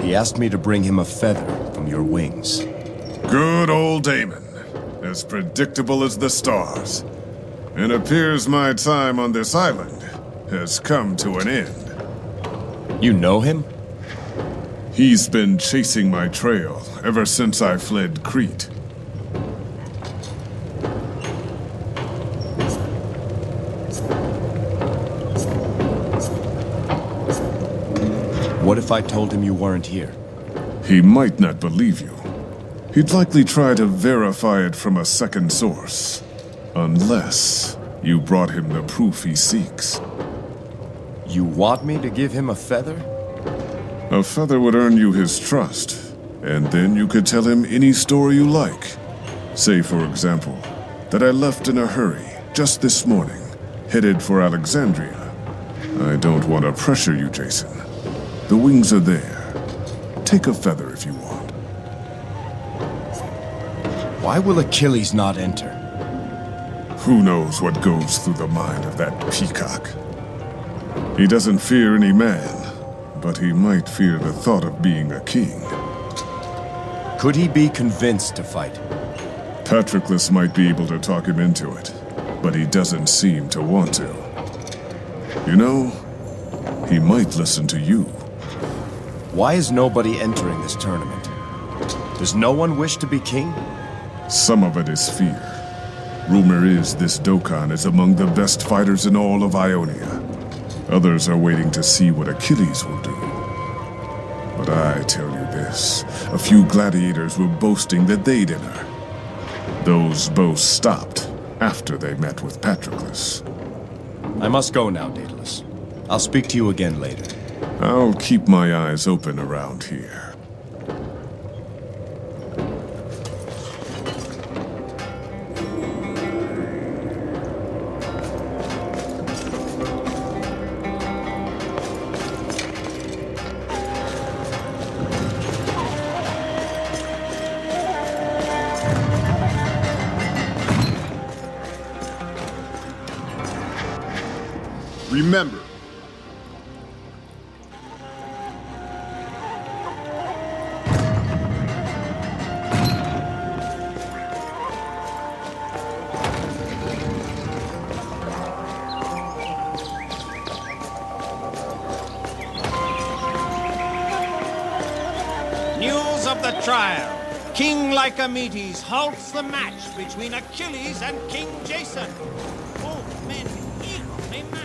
He asked me to bring him a feather from your wings. Good old Damon. As predictable as the stars. It appears my time on this island has come to an end. You know him? He's been chasing my trail ever since I fled Crete. What if I told him you weren't here? He might not believe you. He'd likely try to verify it from a second source. Unless you brought him the proof he seeks. You want me to give him a feather? A feather would earn you his trust, and then you could tell him any story you like. Say, for example, that I left in a hurry just this morning, headed for Alexandria. I don't want to pressure you, Jason. The wings are there. Take a feather if you want. Why will Achilles not enter? Who knows what goes through the mind of that peacock? He doesn't fear any man, but he might fear the thought of being a king. Could he be convinced to fight? Patroclus might be able to talk him into it, but he doesn't seem to want to. You know, he might listen to you. Why is nobody entering this tournament? Does no one wish to be king? Some of it is fear. Rumor is this Dokkan is among the best fighters in all of Ionia. Others are waiting to see what Achilles will do. But I tell you this, a few gladiators were boasting that they'd enter. Those boasts stopped after they met with Patroclus. I must go now, Daedalus. I'll speak to you again later. I'll keep my eyes open around here. Remember, news of the trial. King Lycomedes halts the match between Achilles and King Jason. Both men equally matched.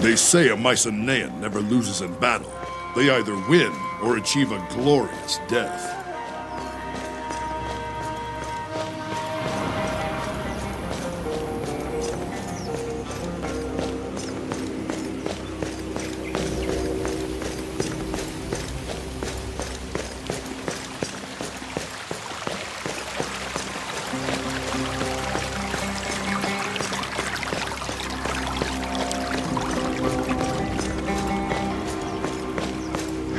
They say a Mycenaean never loses in battle. They either win or achieve a glorious death.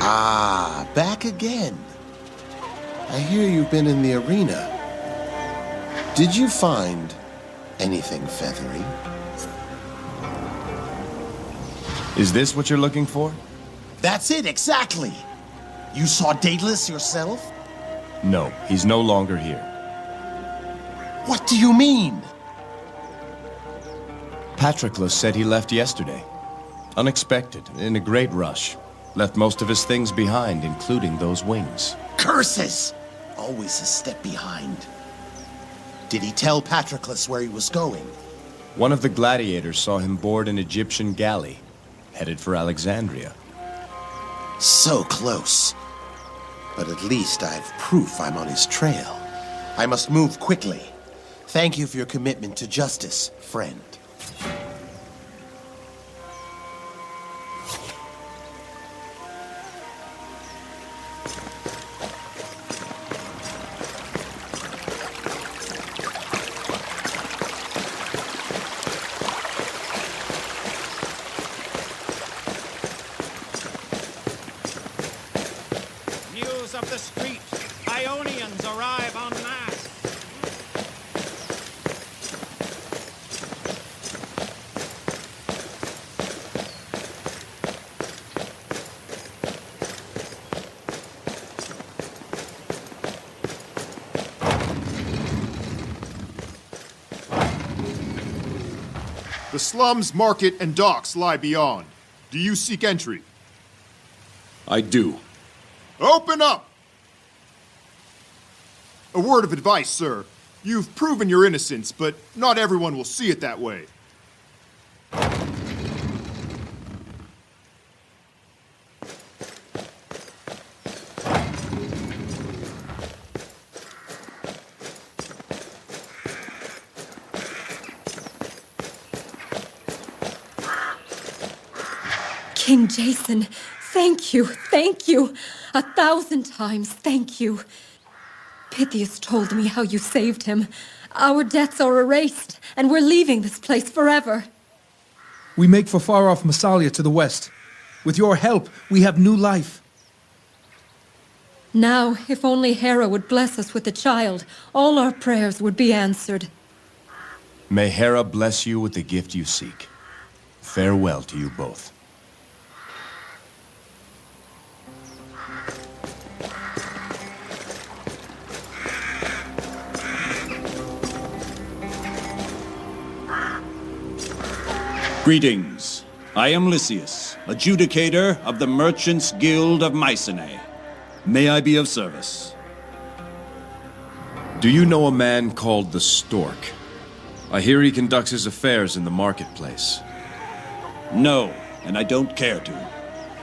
Ah, back again. I hear you've been in the arena. Did you find anything feathery? Is this what you're looking for? That's it, exactly. You saw Daedalus yourself? No, he's no longer here. What do you mean? Patroclus said he left yesterday. Unexpected, in a great rush. Left most of his things behind, including those wings. Curses! Always a step behind. Did he tell Patroclus where he was going? One of the gladiators saw him board an Egyptian galley, headed for Alexandria. So close. But at least I've proof I'm on his trail. I must move quickly. Thank you for your commitment to justice, friend. News of the street. Ionians arrive en masse. The slums, market, and docks lie beyond. Do you seek entry? I do. Open up! A word of advice, sir. You've proven your innocence, but not everyone will see it that way. King Jason, thank you, 1,000 times thank you. Pythias told me how you saved him. Our debts are erased, and we're leaving this place forever. We make for far-off Massalia to the west. With your help, we have new life. Now, if only Hera would bless us with a child, all our prayers would be answered. May Hera bless you with the gift you seek. Farewell to you both. Greetings. I am Lysias, adjudicator of the Merchants' Guild of Mycenae. May I be of service? Do you know a man called the Stork? I hear he conducts his affairs in the marketplace. No, and I don't care to.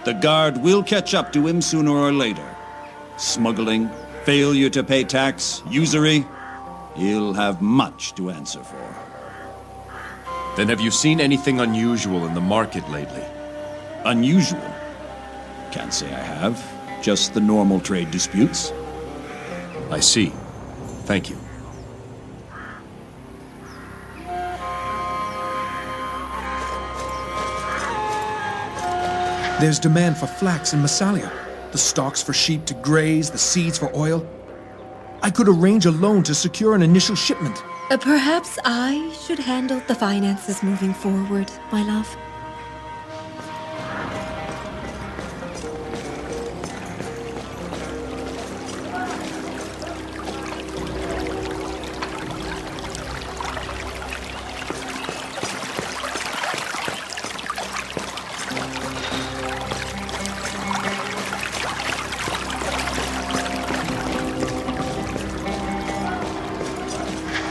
The guard will catch up to him sooner or later. Smuggling, failure to pay tax, usury. He'll have much to answer for. Then have you seen anything unusual in the market lately? Unusual? Can't say I have. Just the normal trade disputes. I see. Thank you. There's demand for flax in Massalia. The stalks for sheep to graze, the seeds for oil. I could arrange a loan to secure an initial shipment. Perhaps I should handle the finances moving forward, my love.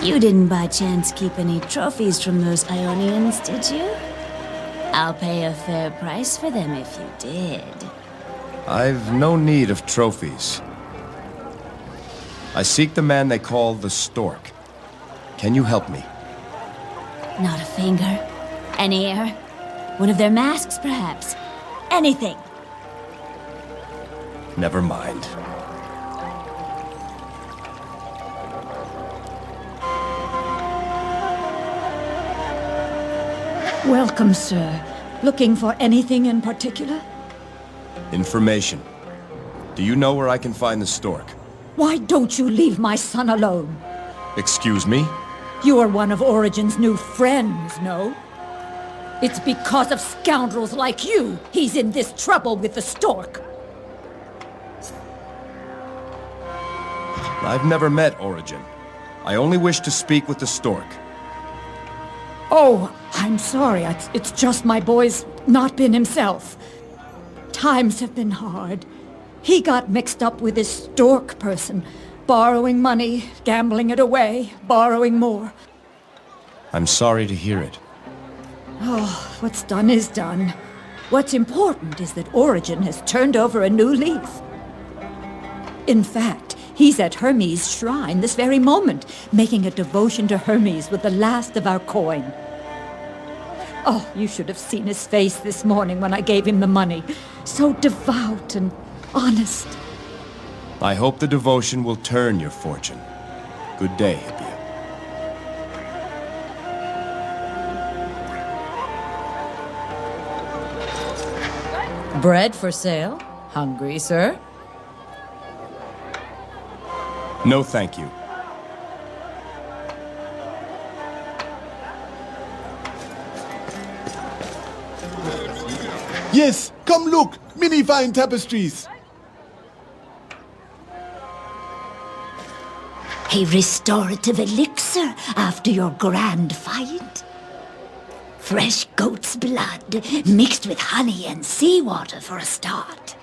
You didn't by chance keep any trophies from those Ionians, did you? I'll pay a fair price for them if you did. I've no need of trophies. I seek the man they call the Stork. Can you help me? Not a finger, an ear, one of their masks, perhaps. Anything. Never mind. Welcome, sir. Looking for anything in particular? Information. Do you know where I can find the Stork? Why don't you leave my son alone? Excuse me? You are one of Origen's new friends, no? It's because of scoundrels like you he's in this trouble with the Stork. I've never met Origin. I only wish to speak with the Stork. Oh, I'm sorry. It's just my boy's not been himself. Times have been hard. He got mixed up with this Stork person, borrowing money, gambling it away, borrowing more. I'm sorry to hear it. Oh, what's done is done. What's important is that Origin has turned over a new leaf. In fact, he's at Hermes' shrine this very moment, making a devotion to Hermes with the last of our coin. Oh, you should have seen his face this morning when I gave him the money. So devout and honest. I hope the devotion will turn your fortune. Good day, Hippia. Bread for sale? Hungry, sir? No, thank you. Yes, come look! Many fine tapestries! A restorative elixir after your grand fight? Fresh goat's blood, mixed with honey and seawater for a start.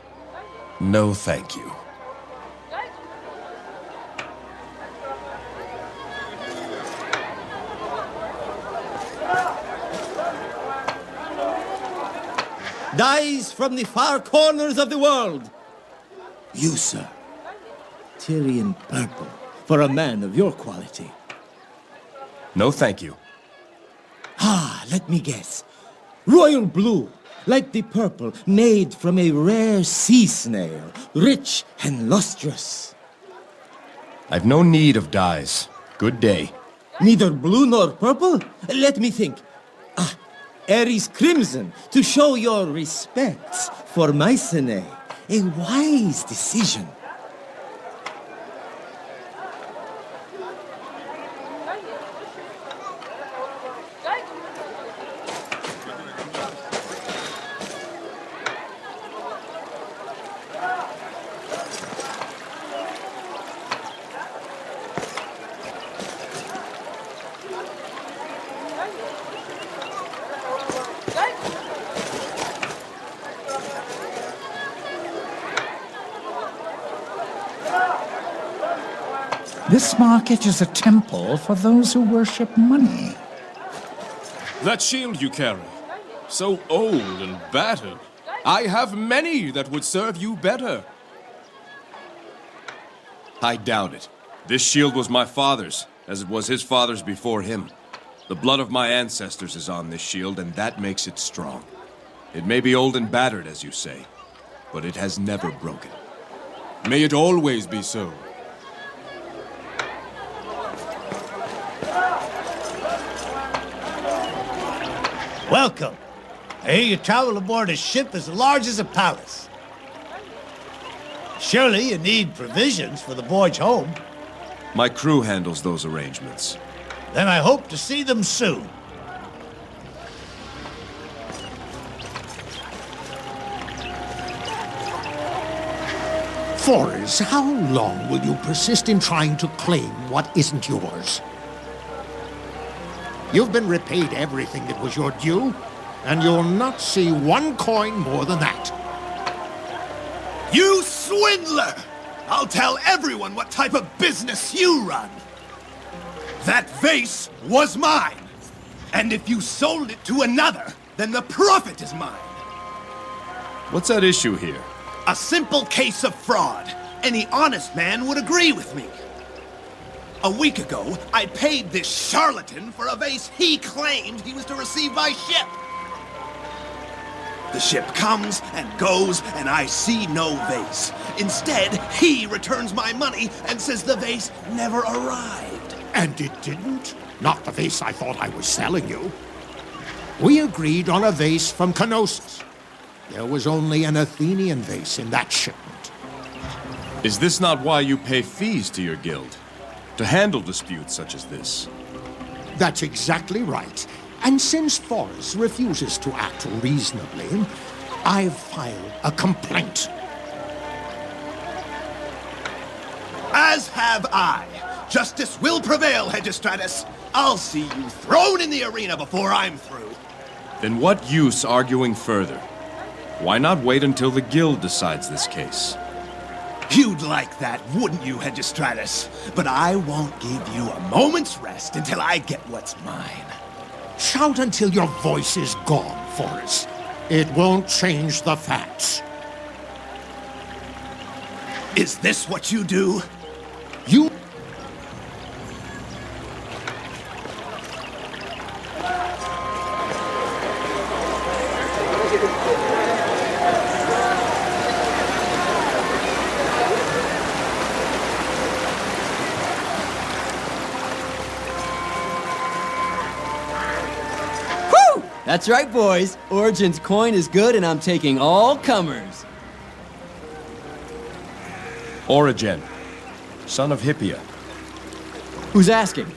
No, thank you. Dyes from the far corners of the world. You, sir. Tyrian purple, for a man of your quality. No, thank you. Ah, let me guess. Royal blue, like the purple made from a rare sea snail, rich and lustrous. I've no need of dyes. Good day. Neither blue nor purple? Let me think. Ah, Aries crimson, to show your respects for Mycenae. A wise decision. This market is a temple for those who worship money. That shield you carry, so old and battered. I have many that would serve you better. I doubt it. This shield was my father's, as it was his father's before him. The blood of my ancestors is on this shield, and that makes it strong. It may be old and battered, as you say, but it has never broken. May it always be so. Welcome. I hear you travel aboard a ship as large as a palace. Surely you need provisions for the voyage home. My crew handles those arrangements. Then I hope to see them soon. Forrest, how long will you persist in trying to claim what isn't yours? You've been repaid everything that was your due, and you'll not see one coin more than that. You swindler! I'll tell everyone what type of business you run. That vase was mine. And if you sold it to another, then the profit is mine. What's at issue here? A simple case of fraud. Any honest man would agree with me. A week ago, I paid this charlatan for a vase he claimed he was to receive by ship. The ship comes and goes, and I see no vase. Instead, he returns my money and says the vase never arrived. And it didn't? Not the vase I thought I was selling you. We agreed on a vase from Knossos. There was only an Athenian vase in that shipment. Is this not why you pay fees to your guild? To handle disputes such as this? That's exactly right. And since Forrest refuses to act reasonably, I've filed a complaint. As have I. Justice will prevail, Hegestratus. I'll see you thrown in the arena before I'm through. Then what use arguing further? Why not wait until the guild decides this case? You'd like that, wouldn't you, Hegestratus? But I won't give you a moment's rest until I get what's mine. Shout until your voice is gone, Forrest. It won't change the facts. Is this what you do? You... That's right, boys. Origin's coin is good, and I'm taking all comers. Origen, son of Hippia. Who's asking?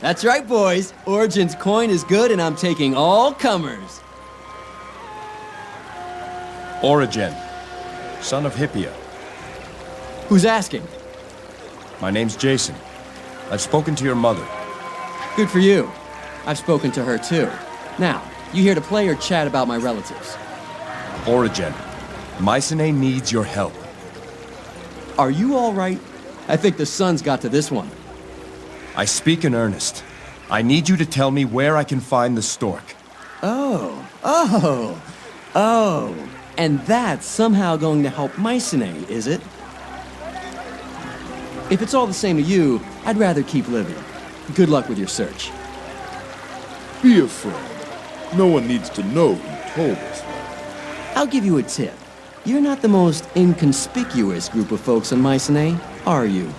That's right, boys. Origin's coin is good, and I'm taking all comers. Origin, son of Hippia. Who's asking? My name's Jason. I've spoken to your mother. Good for you. I've spoken to her, too. Now, you here to play or chat about my relatives? Origin, Mycenae needs your help. Are you all right? I think the sun's got to this one. I speak in earnest. I need you to tell me where I can find the stork. Oh. And that's somehow going to help Mycenae, is it? If it's all the same to you, I'd rather keep living. Good luck with your search. Be a friend. No one needs to know you told us. I'll give you a tip. You're not the most inconspicuous group of folks in Mycenae, are you?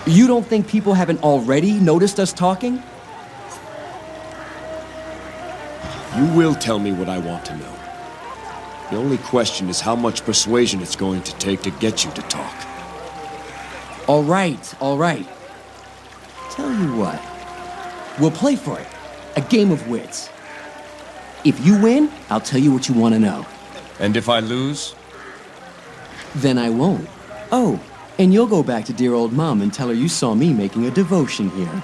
You don't think people haven't already noticed us talking? You will tell me what I want to know. The only question is how much persuasion it's going to take to get you to talk. All right. Tell you what. We'll play for it. A game of wits. If you win, I'll tell you what you want to know. And if I lose? Then I won't. Oh, and you'll go back to dear old Mom and tell her you saw me making a devotion here.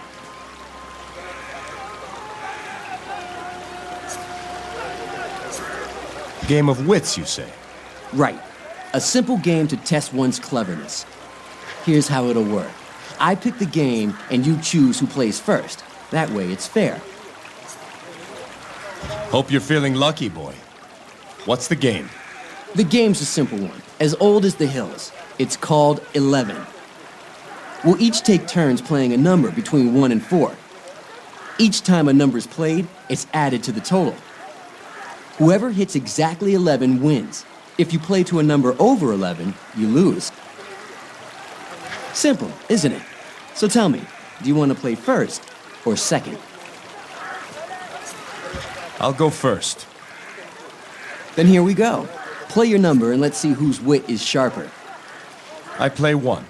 Game of wits, you say? Right. A simple game to test one's cleverness. Here's how it'll work. I pick the game, and you choose who plays first. That way, it's fair. Hope you're feeling lucky, boy. What's the game? The game's a simple one, as old as the hills. It's called 11. We'll each take turns playing a number between 1 and 4. Each time a number's played, it's added to the total. Whoever hits exactly 11 wins. If you play to a number over 11, you lose. Simple, isn't it? So tell me, do you want to play first or second? I'll go first. Then here we go. Play your number and let's see whose wit is sharper. I play 1.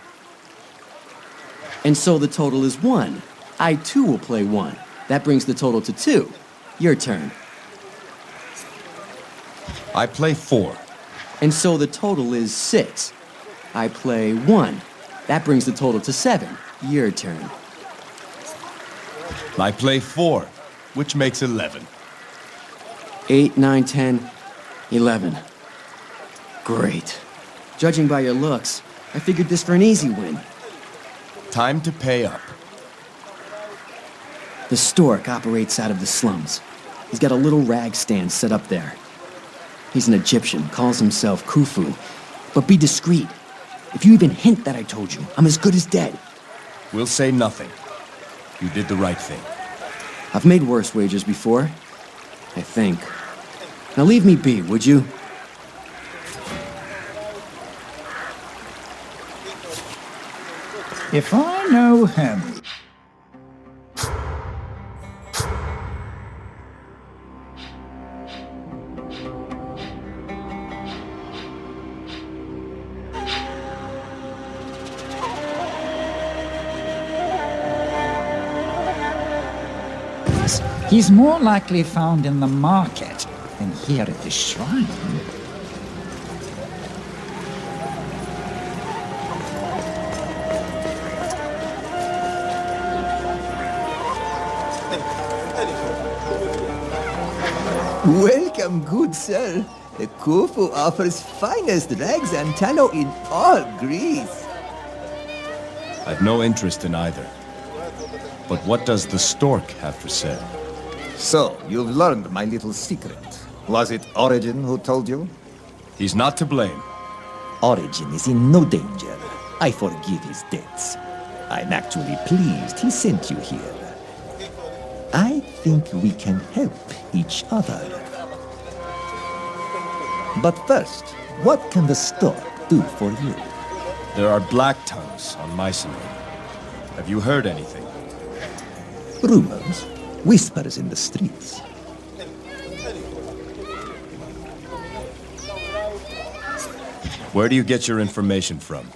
And so the total is 1. I too will play 1. That brings the total to 2. Your turn. I play 4. And so the total is 6. I play 1. That brings the total to 7. Your turn. I play 4, which makes 11. 8, 9, 10, 11. Great. Judging by your looks, I figured this for an easy win. Time to pay up. The stork operates out of the slums. He's got a little rag stand set up there. He's an Egyptian, calls himself Khufu. But be discreet. If you even hint that I told you, I'm as good as dead. We'll say nothing. You did the right thing. I've made worse wagers before, I think. Now leave me be, would you? If I know him... He's more likely found in the market than here at the shrine. Welcome, good sir. The Khufu offers finest rags and tallow in all Greece. I've no interest in either. But what does the stork have for sale? So, you've learned my little secret. Was it Origin who told you? He's not to blame. Origin is in no danger. I forgive his debts. I'm actually pleased he sent you here. I think we can help each other. But first, what can the stork do for you? There are black tongues on Mycenae. Have you heard anything? Rumors, whispers in the streets. Where do you get your information from?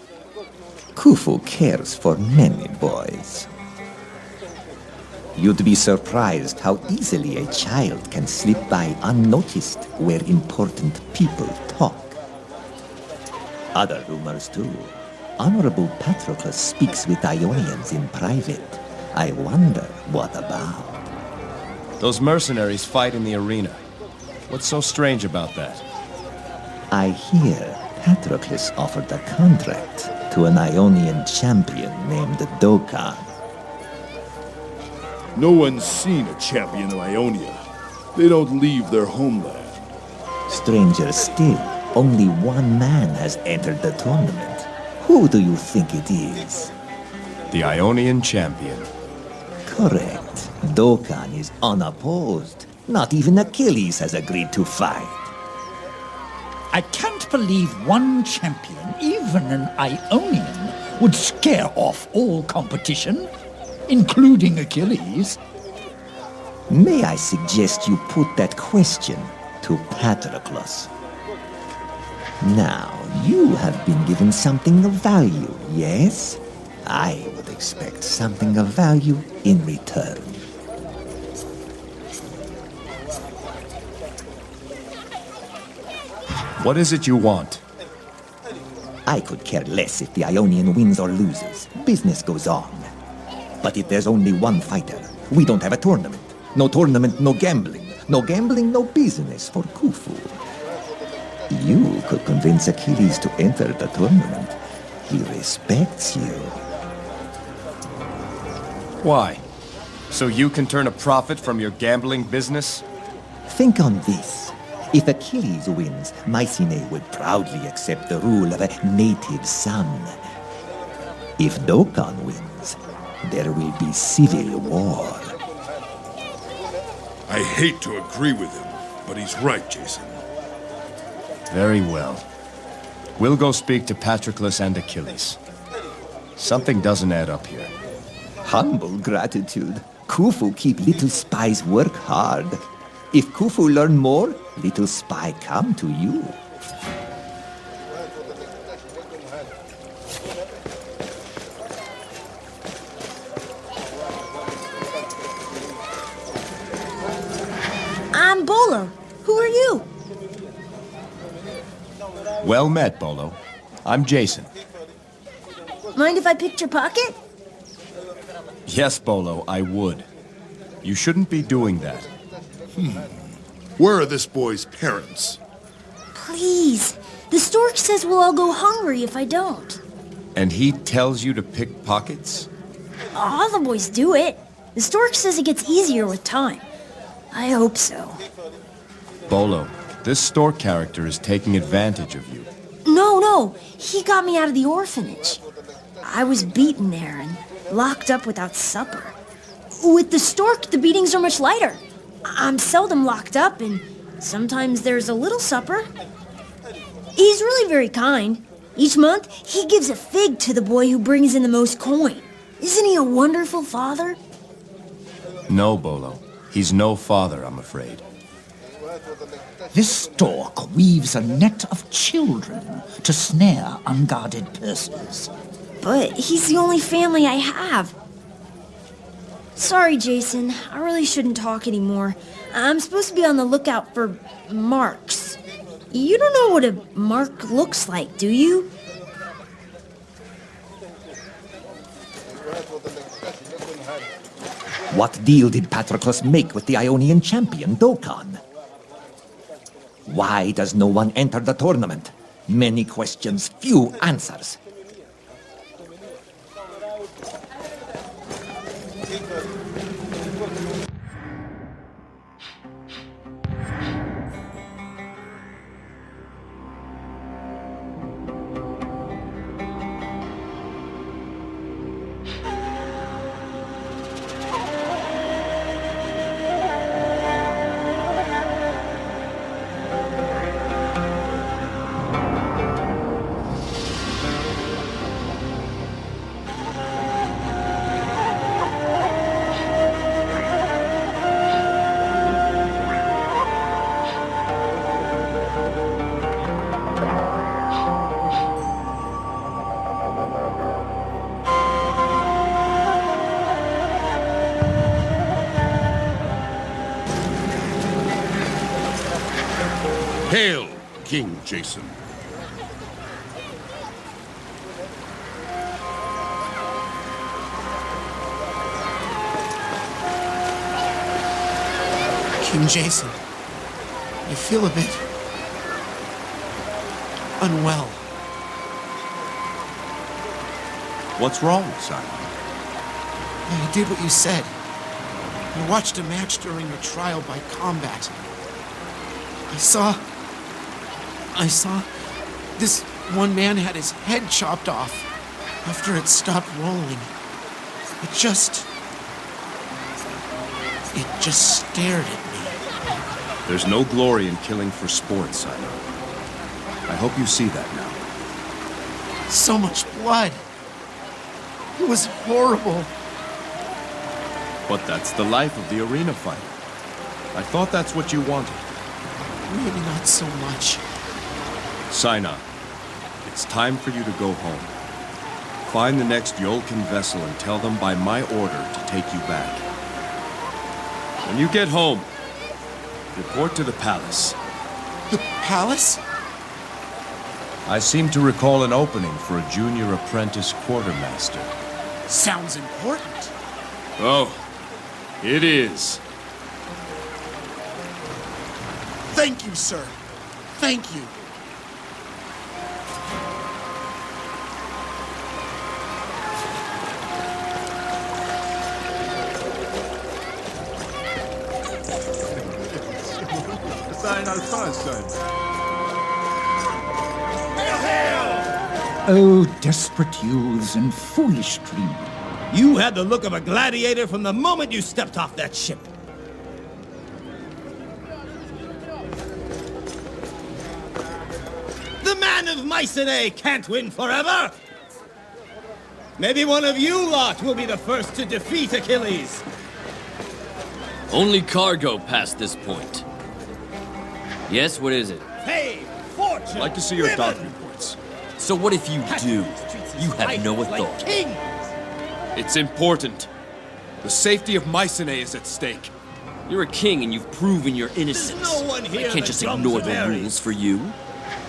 Khufu cares for many boys. You'd be surprised how easily a child can slip by unnoticed where important people talk. Other rumors, too. Honorable Patroclus speaks with Ionians in private. I wonder what about. Those mercenaries fight in the arena. What's so strange about that? I hear Patroclus offered a contract to an Ionian champion named Dokkan. No one's seen a champion of Ionia. They don't leave their homeland. Stranger still, only one man has entered the tournament. Who do you think it is? The Ionian champion. Correct. Dokkan is unopposed. Not even Achilles has agreed to fight. I can't believe one champion, even an Ionian, would scare off all competition, including Achilles. May I suggest you put that question to Patroclus? Now, you have been given something of value, yes? I would expect something of value in return. What is it you want? I could care less if the Ionian wins or loses. Business goes on. But if there's only one fighter, we don't have a tournament. No tournament, no gambling. No gambling, no business for Khufu. You could convince Achilles to enter the tournament. He respects you. Why? So you can turn a profit from your gambling business? Think on this. If Achilles wins, Mycenae would proudly accept the rule of a native son. If Dokkan wins, there will be civil war. I hate to agree with him, but he's right, Jason. Very well. We'll go speak to Patroclus and Achilles. Something doesn't add up here. Humble gratitude. Khufu keep little spies work hard. If Khufu learn more, little spy come to you. I'm Bolo. Who are you? Well met, Bolo. I'm Jason. Mind if I picked your pocket? Yes, Bolo, I would. You shouldn't be doing that. Where are this boy's parents? Please. The stork says we'll all go hungry if I don't. And he tells you to pick pockets? All the boys do it. The stork says it gets easier with time. I hope so. Bolo, this stork character is taking advantage of you. No. He got me out of the orphanage. I was beaten there and locked up without supper. With the stork, the beatings are much lighter. I'm seldom locked up, and sometimes there's a little supper. He's really very kind. Each month, he gives a fig to the boy who brings in the most coin. Isn't he a wonderful father? No, Bolo. He's no father, I'm afraid. This stork weaves a net of children to snare unguarded persons. But he's the only family I have. Sorry, Jason. I really shouldn't talk anymore. I'm supposed to be on the lookout for marks. You don't know what a mark looks like, do you? What deal did Patroclus make with the Ionian champion, Dokkan? Why does no one enter the tournament? Many questions, few answers. Hail, King Jason. King Jason, I feel a bit unwell. What's wrong, son? I did what you said. I watched a match during your trial by combat. I saw this one man had his head chopped off after it stopped rolling. It just stared at me. There's no glory in killing for sport, son. I hope you see that now. So much blood. It was horrible. But that's the life of the arena fighter. I thought that's what you wanted. Maybe not so much. Sina, it's time for you to go home. Find the next Iolcan vessel and tell them by my order to take you back. When you get home, report to the palace. The palace? I seem to recall an opening for a junior apprentice quartermaster. Sounds important. Oh, it is. Thank you, sir. Thank you. Oh, desperate youths and foolish dreamers. You had the look of a gladiator from the moment you stepped off that ship. The man of Mycenae can't win forever! Maybe one of you lot will be the first to defeat Achilles. Only cargo past this point. Yes, what is it? Fame, fortune, I'd like to see your dock women. reports. So what if you do? You have no authority. Kings. It's important. The safety of Mycenae is at stake. You're a king and you've proven your innocence. There's no one here I can't that just drums ignore a the berry. rules for you.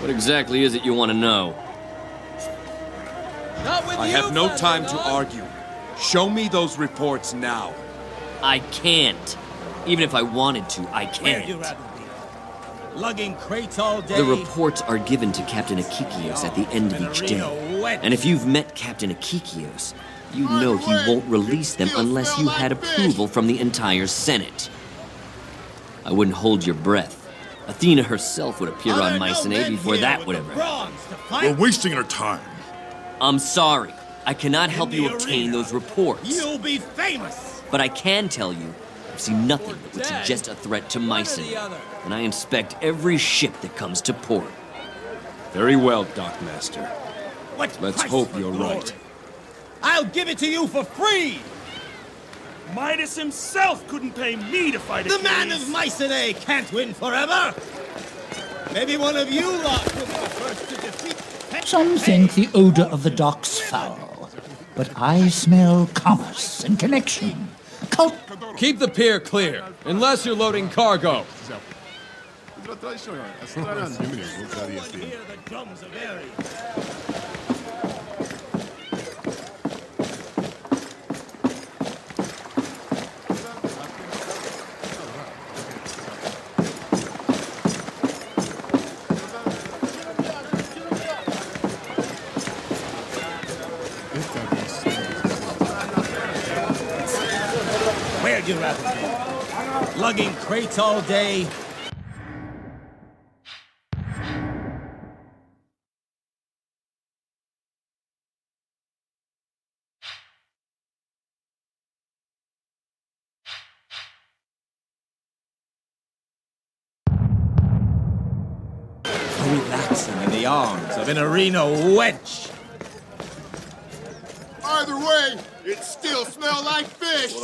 What exactly is it you want to know? I have no time to argue. Show me those reports now. I can't. Even if I wanted to, I Where'd you can't. rather be? Lugging crates all day? The reports are given to Captain Akikios at the end of each day. And if you've met Captain Akikios, you know he won't release them unless you had approval from the entire Senate. I wouldn't hold your breath. Athena herself would appear on Mycenae before that would ever happen. We're wasting our time. I'm sorry. I cannot help you obtain those reports. You'll be famous! But I can tell you, I've seen nothing that would suggest a threat to Mycenae. And I inspect every ship that comes to port. Very well, Dockmaster. What Let's price hope for you're glory? right. I'll give it to you for free! Midas himself couldn't pay me to fight The Achilles. man of Mycenae can't win forever! Maybe one of you lot will be the first to defeat... Some think the odor of the docks foul, but I smell commerce and connection. Keep the pier clear, unless you're loading cargo. Hear the drums of Ares. Where'd you rather be? Lugging crates all day? Relaxing in the arms of an arena wench. Either way, it still smells like fish.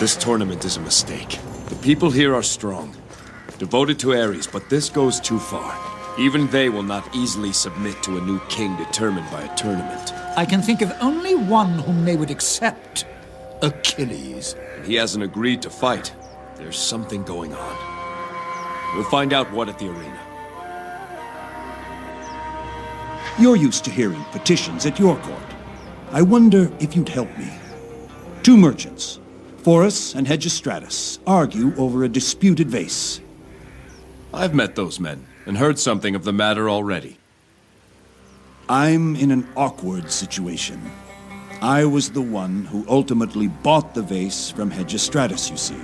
This tournament is a mistake. The people here are strong, devoted to Ares, but this goes too far. Even they will not easily submit to a new king determined by a tournament. I can think of only one whom they would accept. Achilles. He hasn't agreed to fight. There's something going on. We'll find out what at the arena. You're used to hearing petitions at your court. I wonder if you'd help me. Two merchants, Phorus and Hegestratus, argue over a disputed vase. I've met those men, and heard something of the matter already. I'm in an awkward situation. I was the one who ultimately bought the vase from Hegestratus, you see.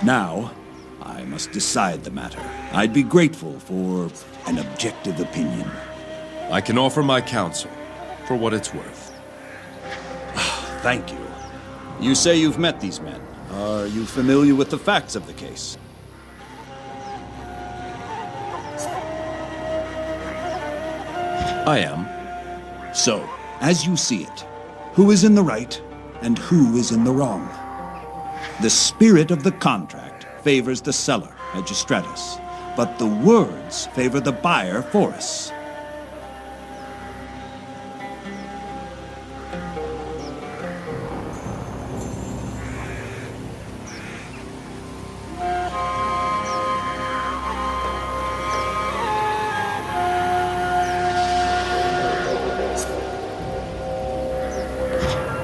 Now, I must decide the matter. I'd be grateful for an objective opinion. I can offer my counsel, for what it's worth. Thank you. You say you've met these men. Are you familiar with the facts of the case? I am. So, as you see it, who is in the right and who is in the wrong? The spirit of the contract favors the seller, Hegestratus, but the words favor the buyer, Phorus.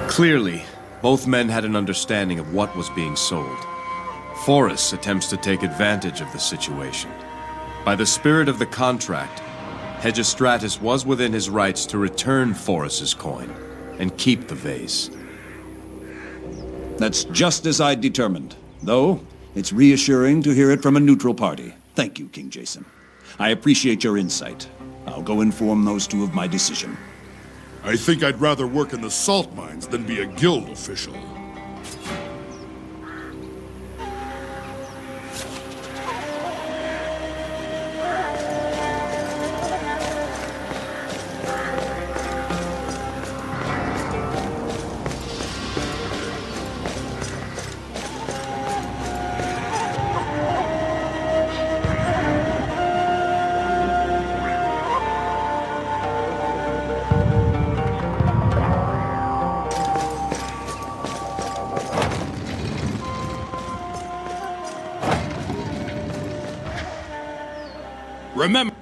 Clearly, both men had an understanding of what was being sold. Phorus attempts to take advantage of the situation. By the spirit of the contract, Hegestratus was within his rights to return Phorus's coin and keep the vase. That's just as I determined, though it's reassuring to hear it from a neutral party. Thank you, King Jason. I appreciate your insight. I'll go inform those two of my decision. I think I'd rather work in the salt mines than be a guild official. Remember...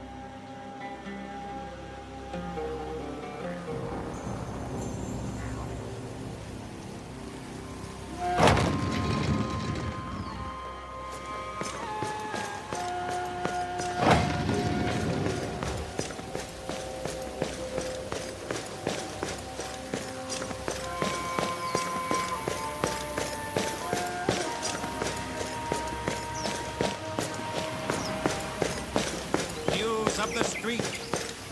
Of the street.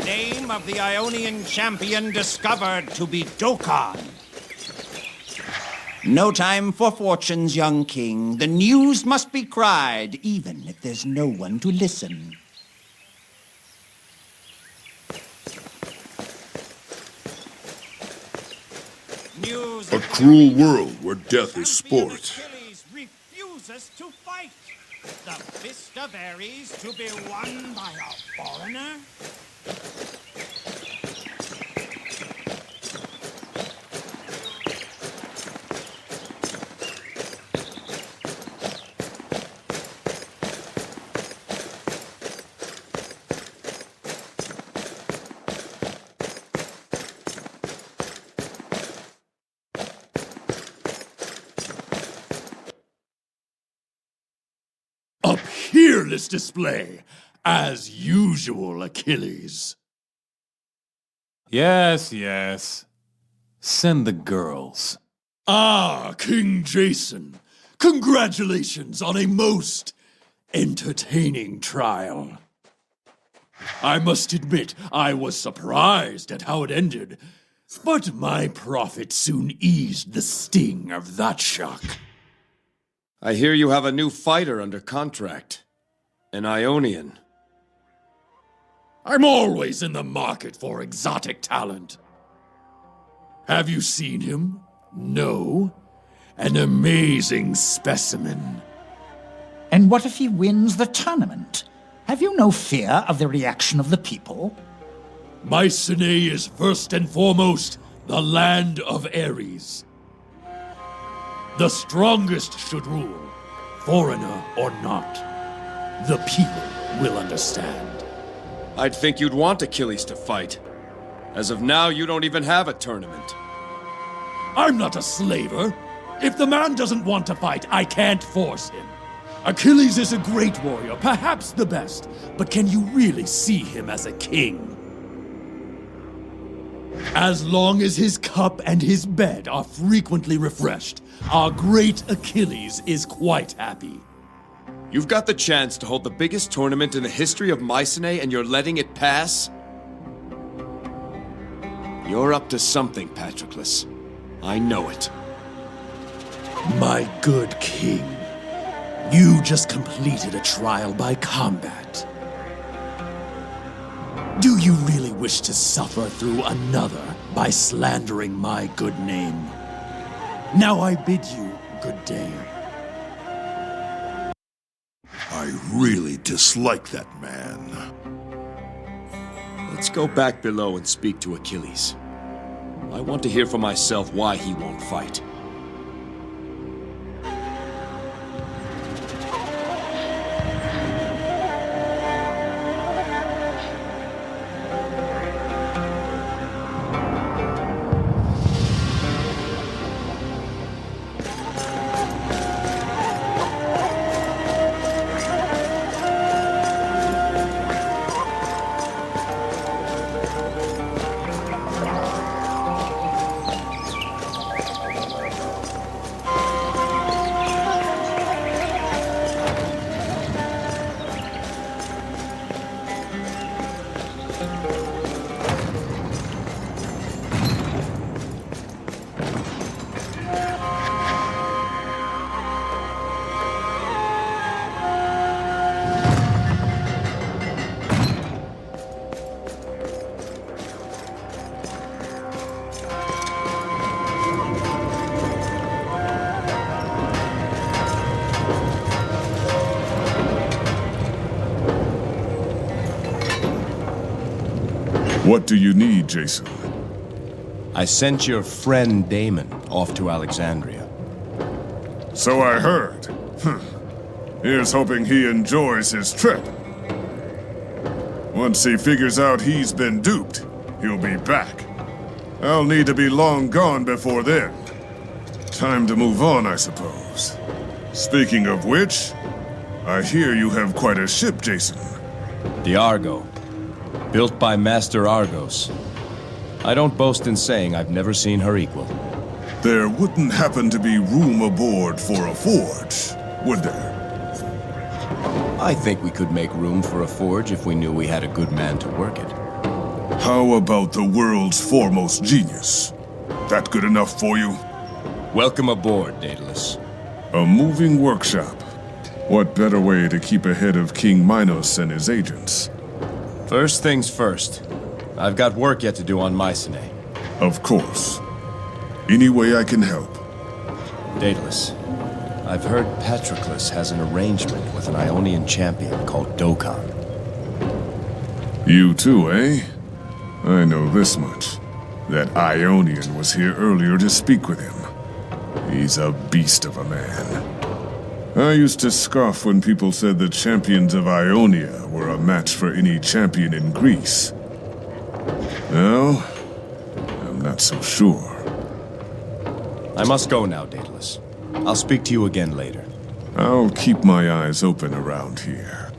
Name of the Ionian champion discovered to be Dokkan. No time for fortunes, young king. The news must be cried, even if there's no one to listen. News A cruel world where death is sport. Achilles refuses to fight. The fist of Ares to be won by a foreigner? A peerless display, as usual, Achilles. Yes, yes. Send the girls. Ah, King Jason, congratulations on a most entertaining trial. I must admit, I was surprised at how it ended, but my prophet soon eased the sting of that shock. I hear you have a new fighter under contract. An Ionian. I'm always in the market for exotic talent. Have you seen him? No? An amazing specimen. And what if he wins the tournament? Have you no fear of the reaction of the people? Mycenae is first and foremost the land of Ares. The strongest should rule, foreigner or not. The people will understand. I'd think you'd want Achilles to fight. As of now, you don't even have a tournament. I'm not a slaver. If the man doesn't want to fight, I can't force him. Achilles is a great warrior, perhaps the best, but can you really see him as a king? As long as his cup and his bed are frequently refreshed, our great Achilles is quite happy. You've got the chance to hold the biggest tournament in the history of Mycenae and you're letting it pass? You're up to something, Patroclus. I know it. My good king, you just completed a trial by combat. Do you really wish to suffer through another by slandering my good name? Now I bid you good day. I really dislike that man. Let's go back below and speak to Achilles. I want to hear for myself why he won't fight. What do you need, Jason? I sent your friend Damon off to Alexandria. So I heard. Here's hoping he enjoys his trip. Once he figures out he's been duped, he'll be back. I'll need to be long gone before then. Time to move on, I suppose. Speaking of which, I hear you have quite a ship, Jason. The Argo. Built by Master Argos. I don't boast in saying I've never seen her equal. There wouldn't happen to be room aboard for a forge, would there? I think we could make room for a forge if we knew we had a good man to work it. How about the world's foremost genius? That good enough for you? Welcome aboard, Daedalus. A moving workshop. What better way to keep ahead of King Minos and his agents? First things first. I've got work yet to do on Mycenae. Of course. Any way I can help. Daedalus, I've heard Patroclus has an arrangement with an Ionian champion called Dokkan. You too, eh? I know this much. That Ionian was here earlier to speak with him. He's a beast of a man. I used to scoff when people said the champions of Ionia were a match for any champion in Greece. Now, I'm not so sure. I must go now, Daedalus. I'll speak to you again later. I'll keep my eyes open around here.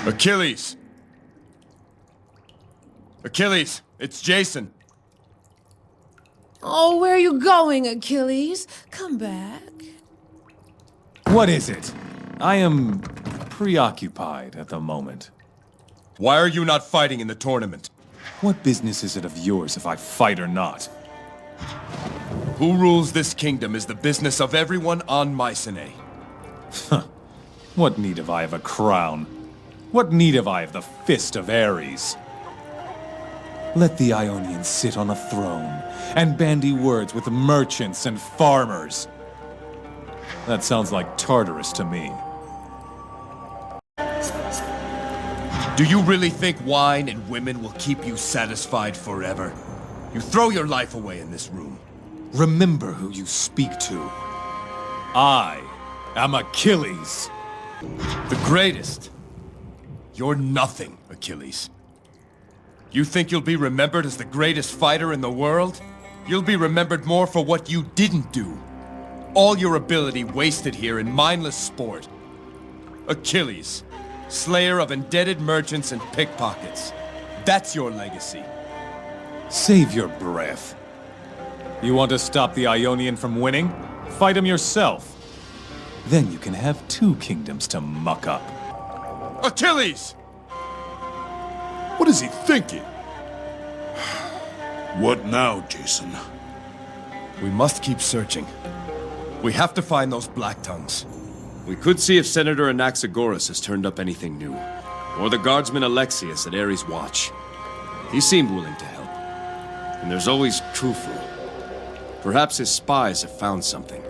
Achilles! Achilles, it's Jason. Oh, where are you going, Achilles? Come back. What is it? I am preoccupied at the moment. Why are you not fighting in the tournament? What business is it of yours if I fight or not? Who rules this kingdom is the business of everyone on Mycenae. What need have I of a crown? What need have I of the fist of Ares? Let the Ionians sit on a throne and bandy words with merchants and farmers. That sounds like Tartarus to me. Do you really think wine and women will keep you satisfied forever? You throw your life away in this room. Remember who you speak to. I am Achilles. The greatest. You're nothing, Achilles. You think you'll be remembered as the greatest fighter in the world? You'll be remembered more for what you didn't do. All your ability wasted here in mindless sport. Achilles, slayer of indebted merchants and pickpockets. That's your legacy. Save your breath. You want to stop the Ionian from winning? Fight him yourself. Then you can have two kingdoms to muck up. Achilles! What is he thinking? What now, Jason? We must keep searching. We have to find those Black Tongues. We could see if Senator Anaxagoras has turned up anything new. Or the guardsman Alexius at Ares' watch. He seemed willing to help. And there's always Khufu. Perhaps his spies have found something.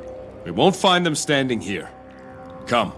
We won't find them standing here. Come.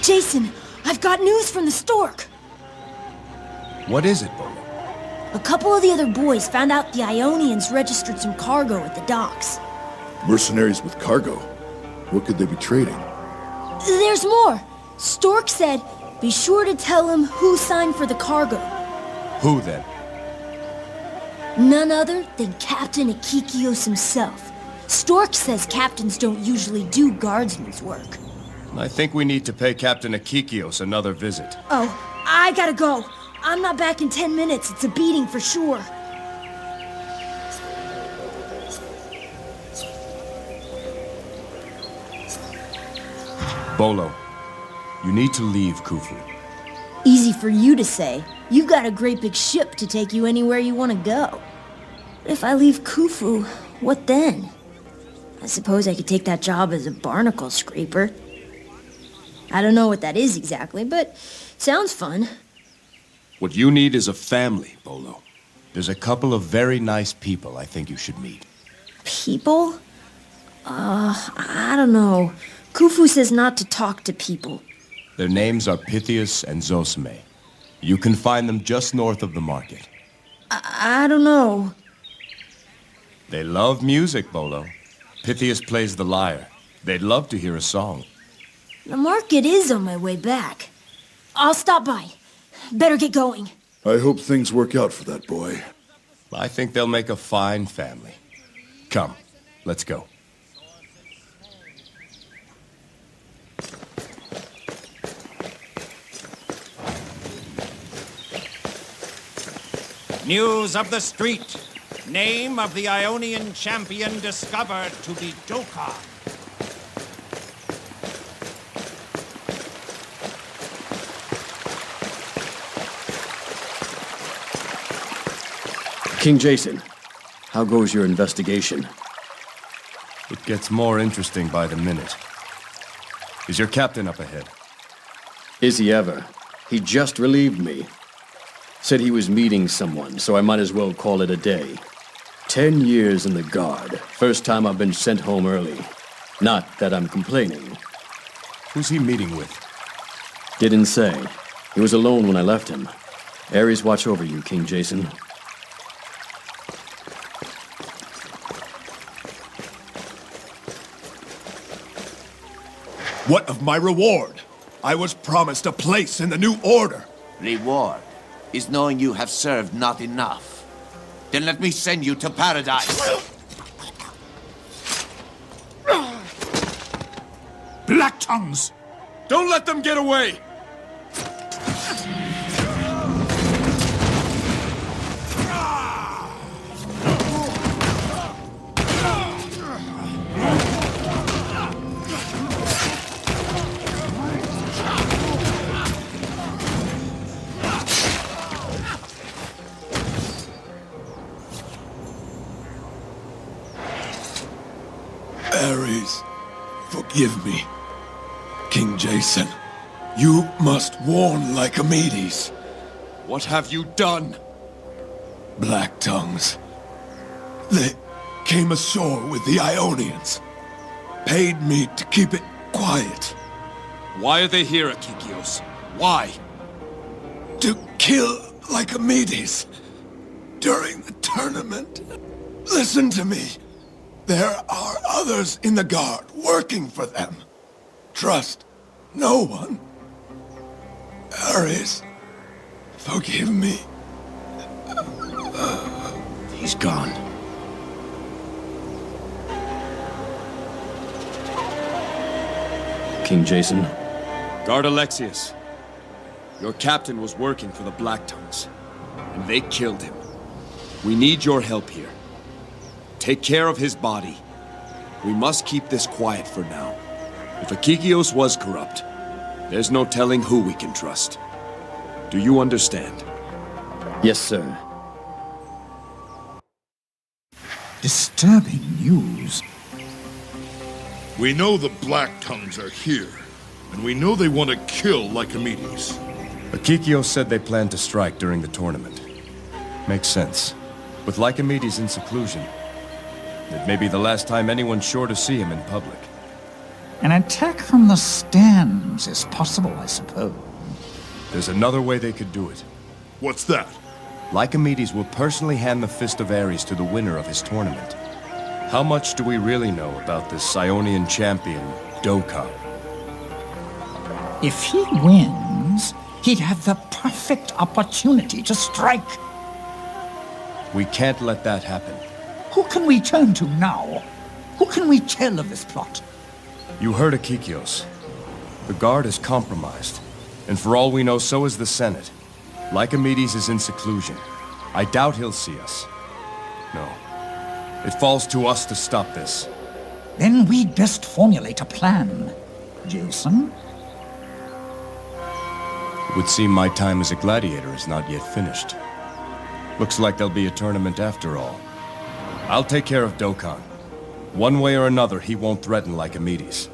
Jason, I've got news from the stork. What is it, Bolo? A couple of the other boys found out the Ionians registered some cargo at the docks. Mercenaries with cargo? What could they be trading? There's more. Stork said, be sure to tell him who signed for the cargo. Who then? None other than Captain Akikios himself. Stork says captains don't usually do guardsmen's work. I think we need to pay Captain Akikios another visit. Oh, I gotta go. I'm not back in 10 minutes. It's a beating for sure. Bolo, you need to leave Khufu. Easy for you to say. You've got a great big ship to take you anywhere you want to go. If I leave Khufu, what then? I suppose I could take that job as a barnacle scraper. I don't know what that is exactly, but sounds fun. What you need is a family, Bolo. There's a couple of very nice people I think you should meet. People? I don't know. Khufu says not to talk to people. Their names are Pythias and Zosime. You can find them just north of the market. I don't know. They love music, Bolo. Pythias plays the lyre. They'd love to hear a song. The market is on my way back. I'll stop by. Better get going. I hope things work out for that boy. I think they'll make a fine family. Come, let's go. News of the street. Name of the Ionian champion discovered to be Joka. King Jason, how goes your investigation? It Gets more interesting by the minute. Is your captain up ahead? Is he ever? He just relieved me. Said he was meeting someone, so I might as well call it a day. 10 years in the Guard. First time I've been sent home early. Not that I'm complaining. Who's he meeting with? Didn't say. He was alone when I left him. Ares watch over you, King Jason. What of my reward? I was promised a place in the new order. Reward is knowing you have served not enough. Then let me send you to paradise. Black tongues! Don't let them get away! Ares, forgive me. King Jason, you must warn Lycomedes. What have you done? Black tongues. They came ashore with the Ionians. Paid me to keep it quiet. Why are they here, Akikios? Why? To kill Lycomedes. During the tournament. Listen to me. There are others in the Guard working for them. Trust no one. Ares, forgive me. He's gone. King Jason? Guard Alexius. Your captain was working for the Black Tongues, and they killed him. We need your help here. Take care of his body. We must keep this quiet for now. If Akikios was corrupt, there's no telling who we can trust. Do you understand? Yes, sir. Disturbing news. We know the Black Tongues are here, and we know they want to kill Lycomedes. Akikios said they planned to strike during the tournament. Makes sense. With Lycomedes in seclusion, it may be the last time anyone's sure to see him in public. An attack from the stands is possible, I suppose. There's another way they could do it. What's that? Lycomedes will personally hand the Fist of Ares to the winner of his tournament. How much do we really know about this Ionian champion, Dokkan? If he wins, he'd have the perfect opportunity to strike. We can't let that happen. Who can we turn to now? Who can we tell of this plot? You heard Akikios. The Guard is compromised. And for all we know, so is the Senate. Lycomedes is in seclusion. I doubt he'll see us. No. It falls to us to stop this. Then we'd best formulate a plan. Jason? It would seem my time as a gladiator is not yet finished. Looks like there'll be a tournament after all. I'll take care of Dokkan. One way or another, he won't threaten Lycomedes.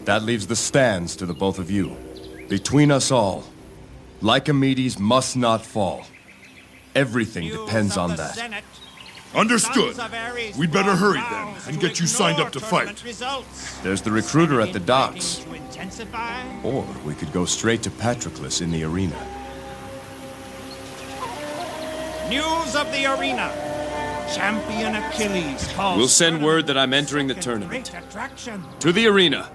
That leaves the stands to the both of you. Between us all, Lycomedes must not fall. Everything depends on that. Understood. We'd better hurry then, and get you signed up to fight. There's the recruiter at the docks. Or we could go straight to Patroclus in the arena. News of the arena. Champion Achilles calls. We'll send word that I'm entering the tournament. Great attraction. To the arena.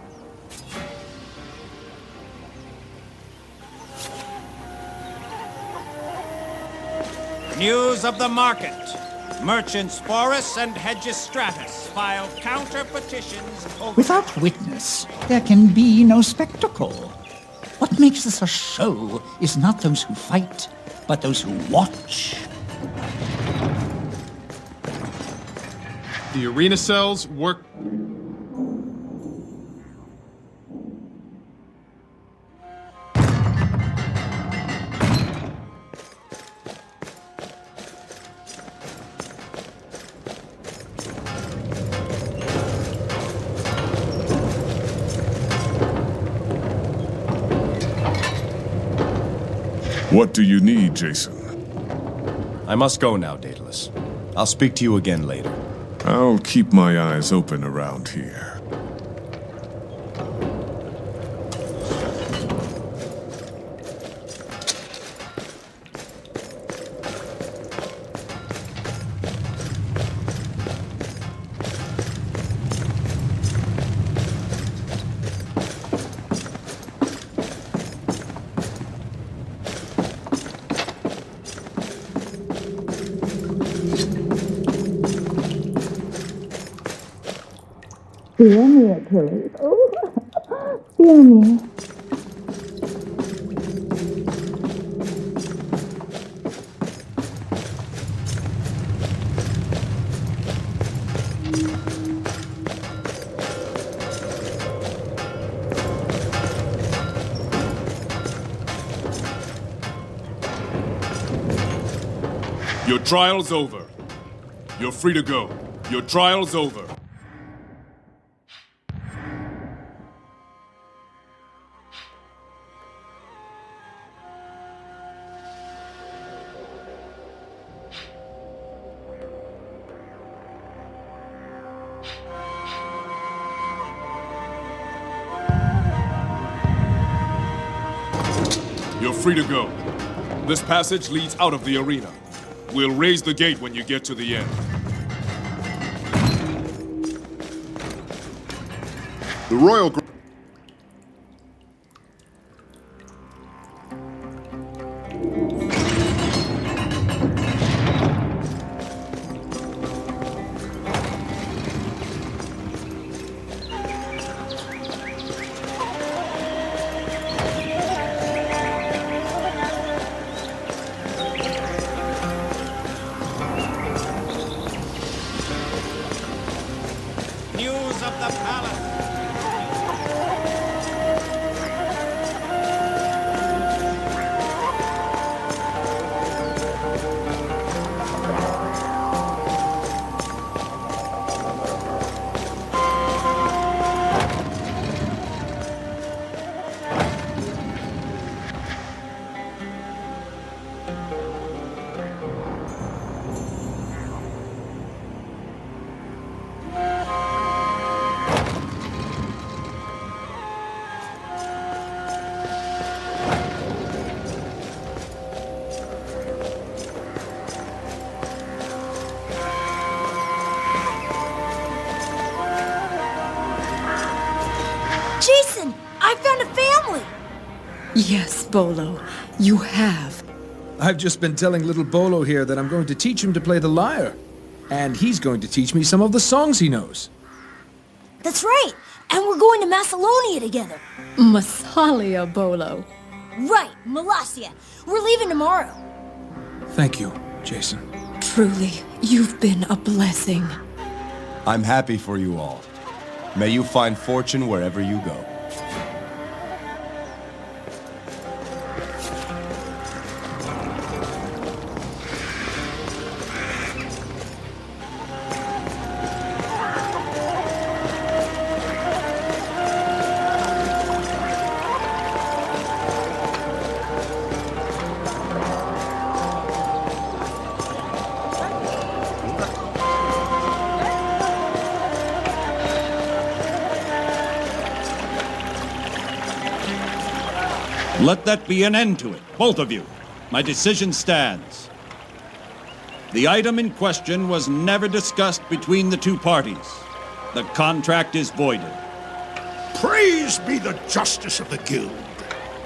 News of the market. Merchants Forus and Hedgestratus file counter petitions over... Without witness, there can be no spectacle. What makes this a show is not those who fight, but those who watch. The arena cells work... What do you need, Jason? I must go now, Daedalus. I'll speak to you again later. I'll keep my eyes open around here. Fear me, Achilles. Oh, fear me. Your trial's over. You're free to go. Your trial's over. You're free to go. This passage leads out of the arena. We'll raise the gate when you get to the end. The royal... News of the palace. Jason, I found a family! Yes, Bolo, you have. I've just been telling little Bolo here that I'm going to teach him to play the lyre. And he's going to teach me some of the songs he knows. That's right, and we're going to Macedonia together. Massalia, Bolo. Right, Molossia. We're leaving tomorrow. Thank you, Jason. Truly, you've been a blessing. I'm happy for you all. May you find fortune wherever you go. Let that be an end to it, both of you. My decision stands. The item in question was never discussed between the two parties. The contract is voided. Praise be the justice of the guild.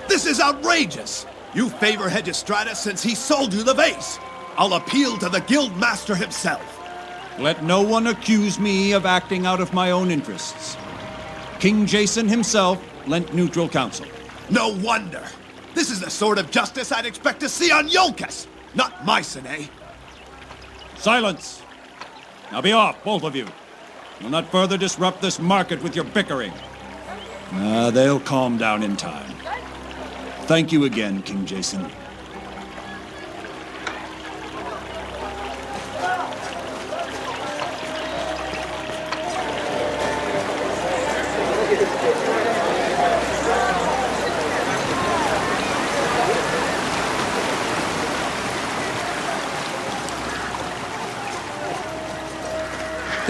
This is outrageous! You favor Hegestratus since he sold you the vase! I'll appeal to the guild master himself! Let no one accuse me of acting out of my own interests. King Jason himself lent neutral counsel. No wonder! This is the sort of justice I'd expect to see on Iolcus, not Mycenae. Silence! Now be off, both of you. Will not further disrupt this market with your bickering. They'll calm down in time. Thank you again, King Jason.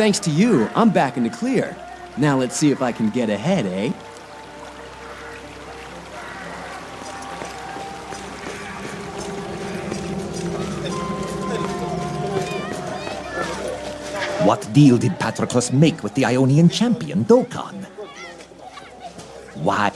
Thanks to you, I'm back in the clear. Now let's see if I can get ahead, eh? What deal did Patroclus make with the Ionian champion, Dokkan? Why?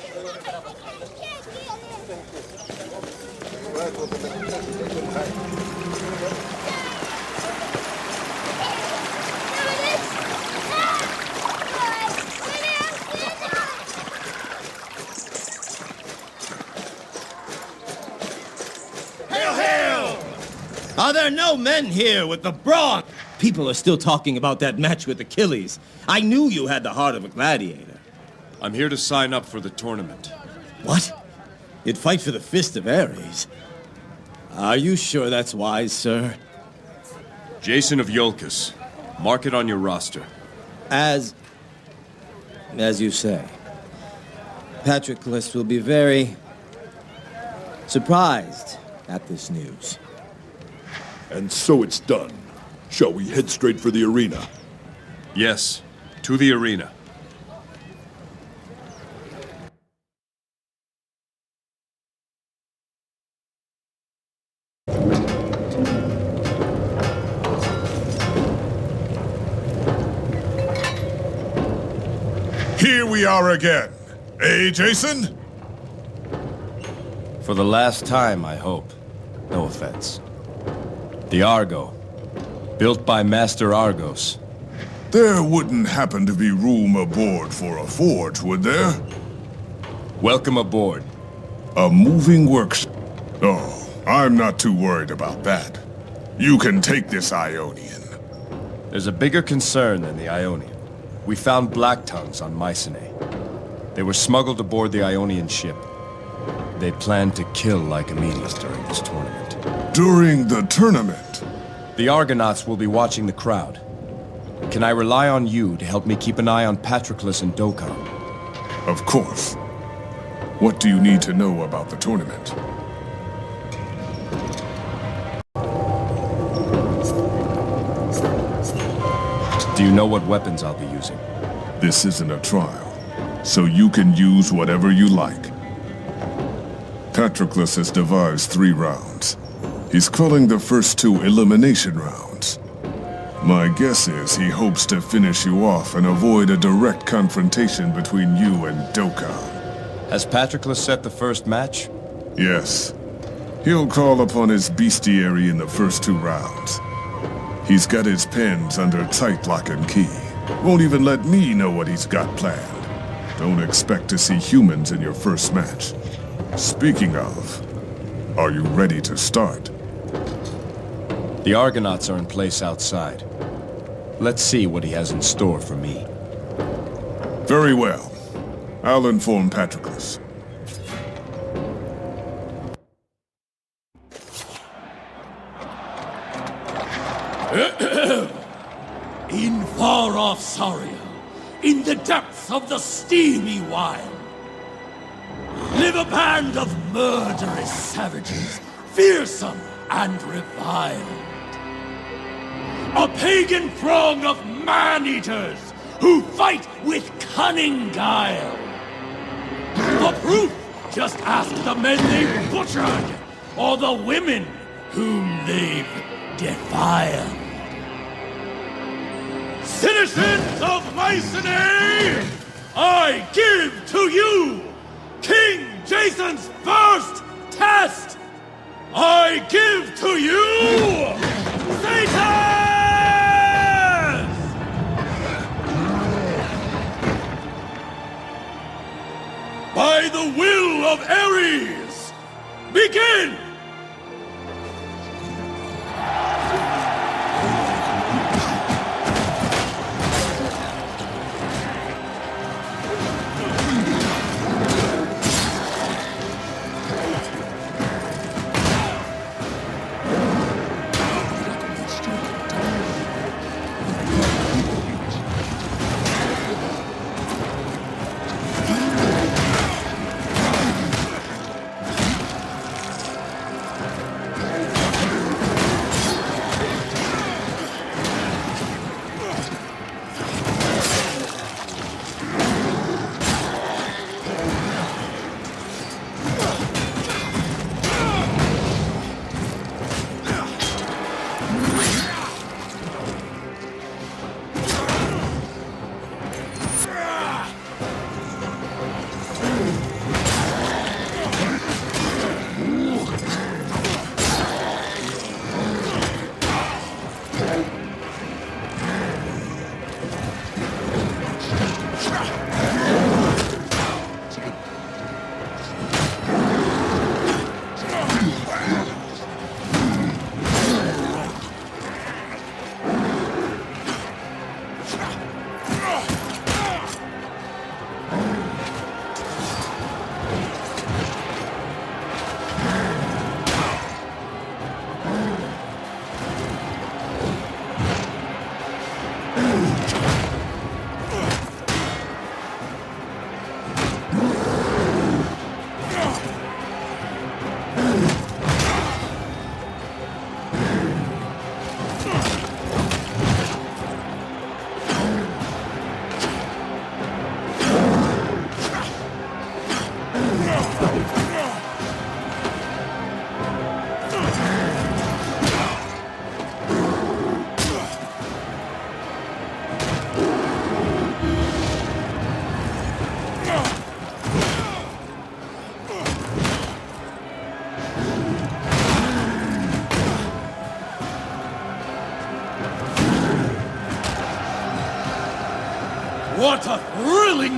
Hail, hail! Are there no men here with the brawn? People are still talking about that match with Achilles. I knew you had the heart of a gladiator. I'm here to sign up for the tournament. What? You'd fight for the Fist of Ares? Are you sure that's wise, sir? Jason of Iolcus. Mark it on your roster. As you say. Patroclus will be very surprised at this news. And so it's done. Shall we head straight for the arena? Yes, to the arena. Here we are again. Eh, Jason? For the last time, I hope. No offense. The Argo. Built by Master Argos. There wouldn't happen to be room aboard for a forge, would there? Welcome aboard. A moving workshop. Oh, I'm not too worried about that. You can take this Ionian. There's a bigger concern than the Ionian. We found black tongues on Mycenae. They were smuggled aboard the Ionian ship. They planned to kill Lycomedes during this tournament. During the tournament? The Argonauts will be watching the crowd. Can I rely on you to help me keep an eye on Patroclus and Dokkan? Of course. What do you need to know about the tournament? Do you know what weapons I'll be using? This isn't a trial, so you can use whatever you like. Patroclus has devised 3 rounds. He's calling the first 2 elimination rounds. My guess is he hopes to finish you off and avoid a direct confrontation between you and Dokkan. Has Patroclus set the first match? Yes. He'll call upon his bestiary in the first 2 rounds. He's got his pens under tight lock and key. Won't even let me know what he's got planned. Don't expect to see humans in your first match. Speaking of, are you ready to start? The Argonauts are in place outside. Let's see what he has in store for me. Very well. I'll inform Patroclus. In far-off Saria, in the depths of the steamy wild, live a band of murderous savages, fearsome and reviled. A pagan throng of man-eaters who fight with cunning guile. For proof, just ask the men they've butchered, or the women whom they've defiled. Citizens of Mycenae, I give to you King Jason's first test! I give to you Satan! By the will of Ares, begin!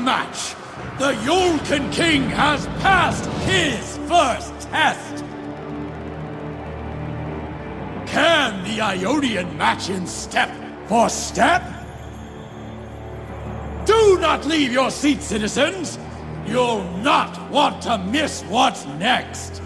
match! The Iolcus king has passed his first test! Can the Ionian match in step for step? Do not leave your seats, citizens! You'll not want to miss what's next!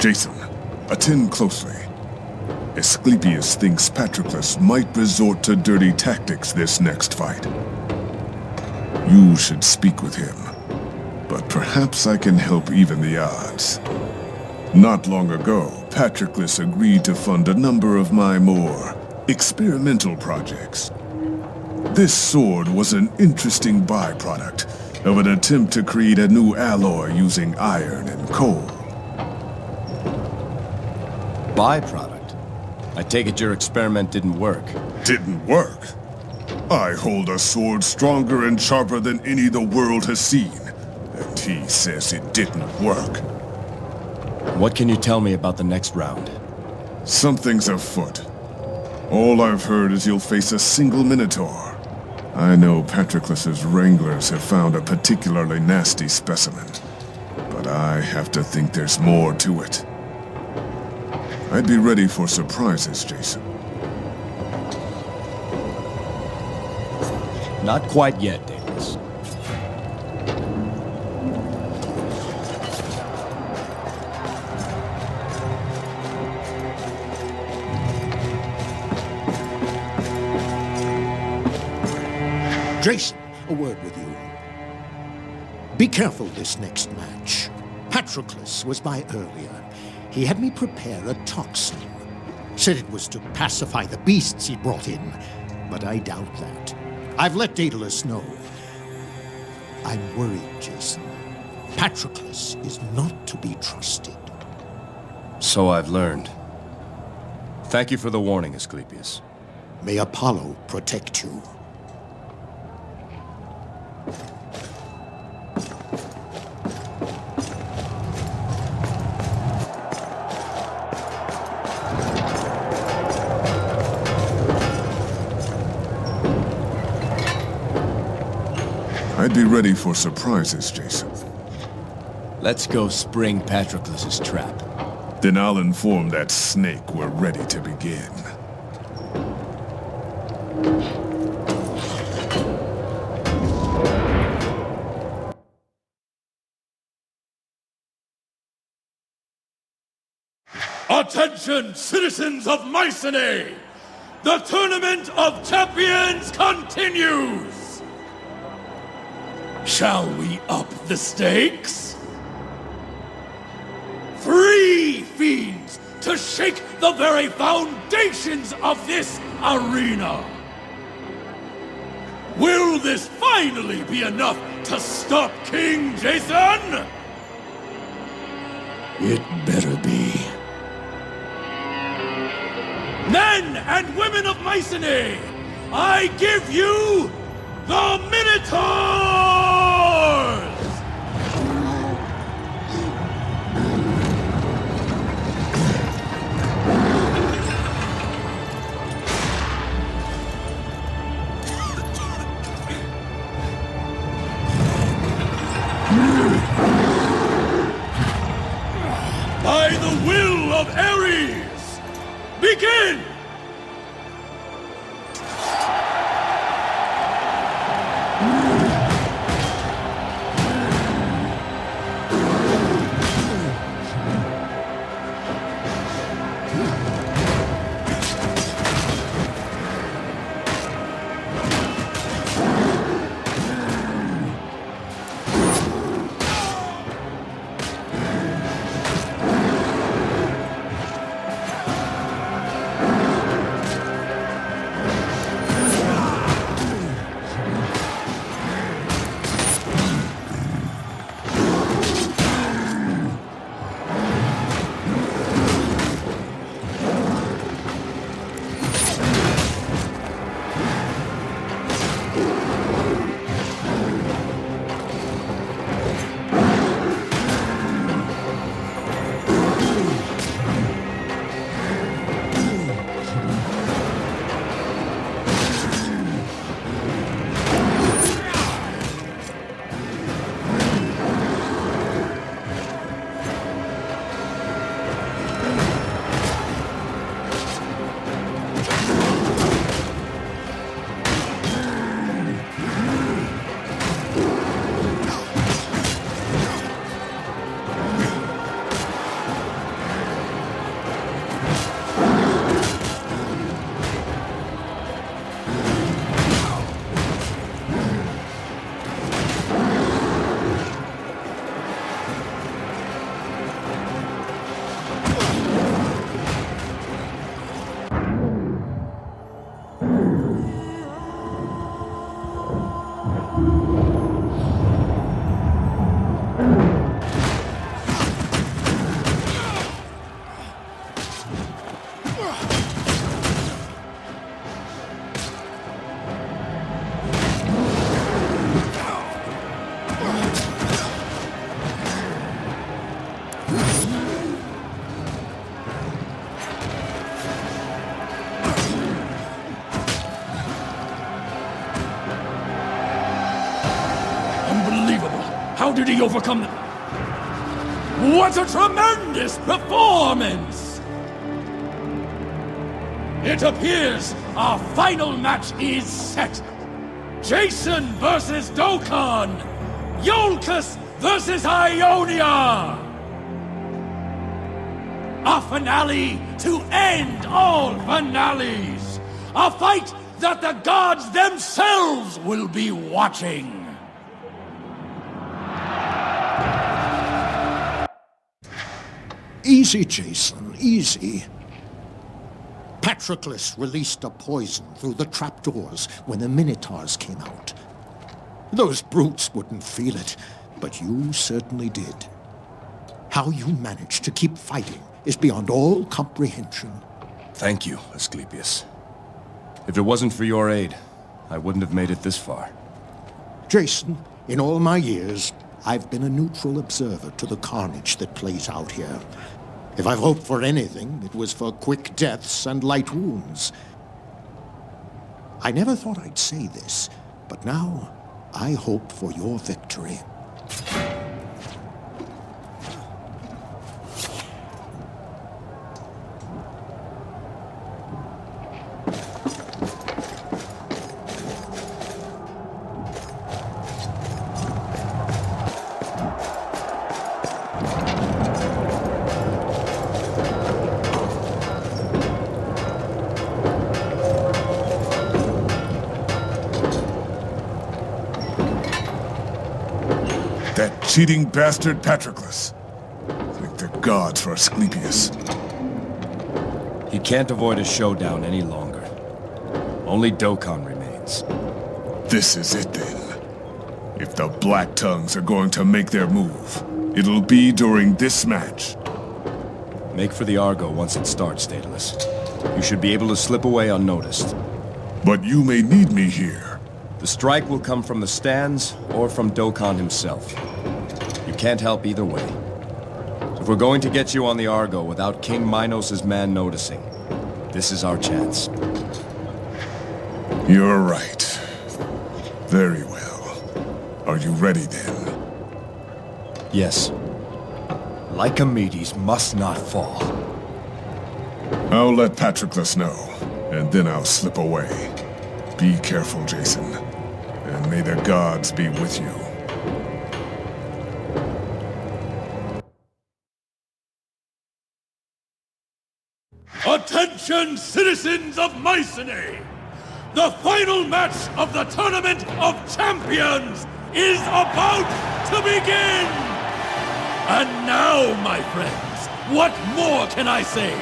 Jason, attend closely. Asclepius thinks Patroclus might resort to dirty tactics this next fight. You should speak with him, but perhaps I can help even the odds. Not long ago, Patroclus agreed to fund a number of my more experimental projects. This sword was an interesting byproduct of an attempt to create a new alloy using iron and coal. Byproduct? I take it your experiment didn't work. Didn't work? I hold a sword stronger and sharper than any the world has seen, and he says it didn't work. What can you tell me about the next round? Something's afoot. All I've heard is you'll face a single Minotaur. I know Patroclus's wranglers have found a particularly nasty specimen, but I have to think there's more to it. I'd be ready for surprises, Jason. Not quite yet, Davis. Jason, a word with you. Be careful this next match. Patroclus was by earlier. He had me prepare a toxin. Said it was to pacify the beasts he brought in, but I doubt that. I've let Daedalus know. I'm worried, Jason. Patroclus is not to be trusted. So I've learned. Thank you for the warning, Asclepius. May Apollo protect you. I'd be ready for surprises, Jason. Let's go spring Patroclus's trap. Then I'll inform that snake we're ready to begin. Attention, citizens of Mycenae! The Tournament of Champions continues! Shall we up the stakes? 3 fiends to shake the very foundations of this arena! Will this finally be enough to stop King Jason? It better be. Men and women of Mycenae, I give you the Minotaurs! By the will of Ares, begin! How did he overcome them? What a tremendous performance! It appears our final match is set. Jason versus Dokkan! Iolcus versus Ionia! A finale to end all finales! A fight that the gods themselves will be watching! Easy, Jason, easy. Patroclus released a poison through the trapdoors when the Minotaurs came out. Those brutes wouldn't feel it, but you certainly did. How you managed to keep fighting is beyond all comprehension. Thank you, Asclepius. If it wasn't for your aid, I wouldn't have made it this far. Jason, in all my years, I've been a neutral observer to the carnage that plays out here. If I've hoped for anything, it was for quick deaths and light wounds. I never thought I'd say this, but now I hope for your victory. That cheating bastard Patroclus. Thank the gods for Asclepius. He can't avoid a showdown any longer. Only Dokkan remains. This is it then. If the Black Tongues are going to make their move, it'll be during this match. Make for the Argo once it starts, Daedalus. You should be able to slip away unnoticed. But you may need me here. The strike will come from the stands or from Dokkan himself. You can't help either way. If we're going to get you on the Argo without King Minos' man noticing, this is our chance. You're right. Very well. Are you ready then? Yes. Lycomedes must not fall. I'll let Patroclus know, and then I'll slip away. Be careful, Jason, and may the gods be with you. Attention, citizens of Mycenae! The final match of the Tournament of Champions is about to begin! And now, my friends, what more can I say?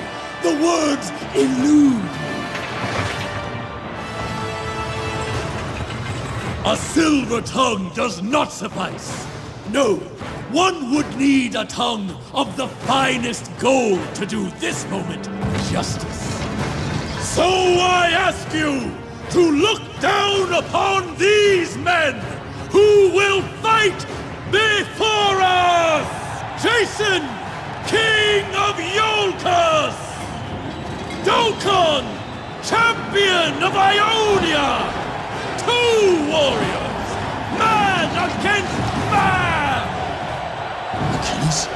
The words elude me. A silver tongue does not suffice. No, one would need a tongue of the finest gold to do this moment justice. So I ask you to look down upon these men who will fight before us! Jason, King of Iolcus! Dokkan, Champion of Ionia! Two warriors! Man against man! Achilles?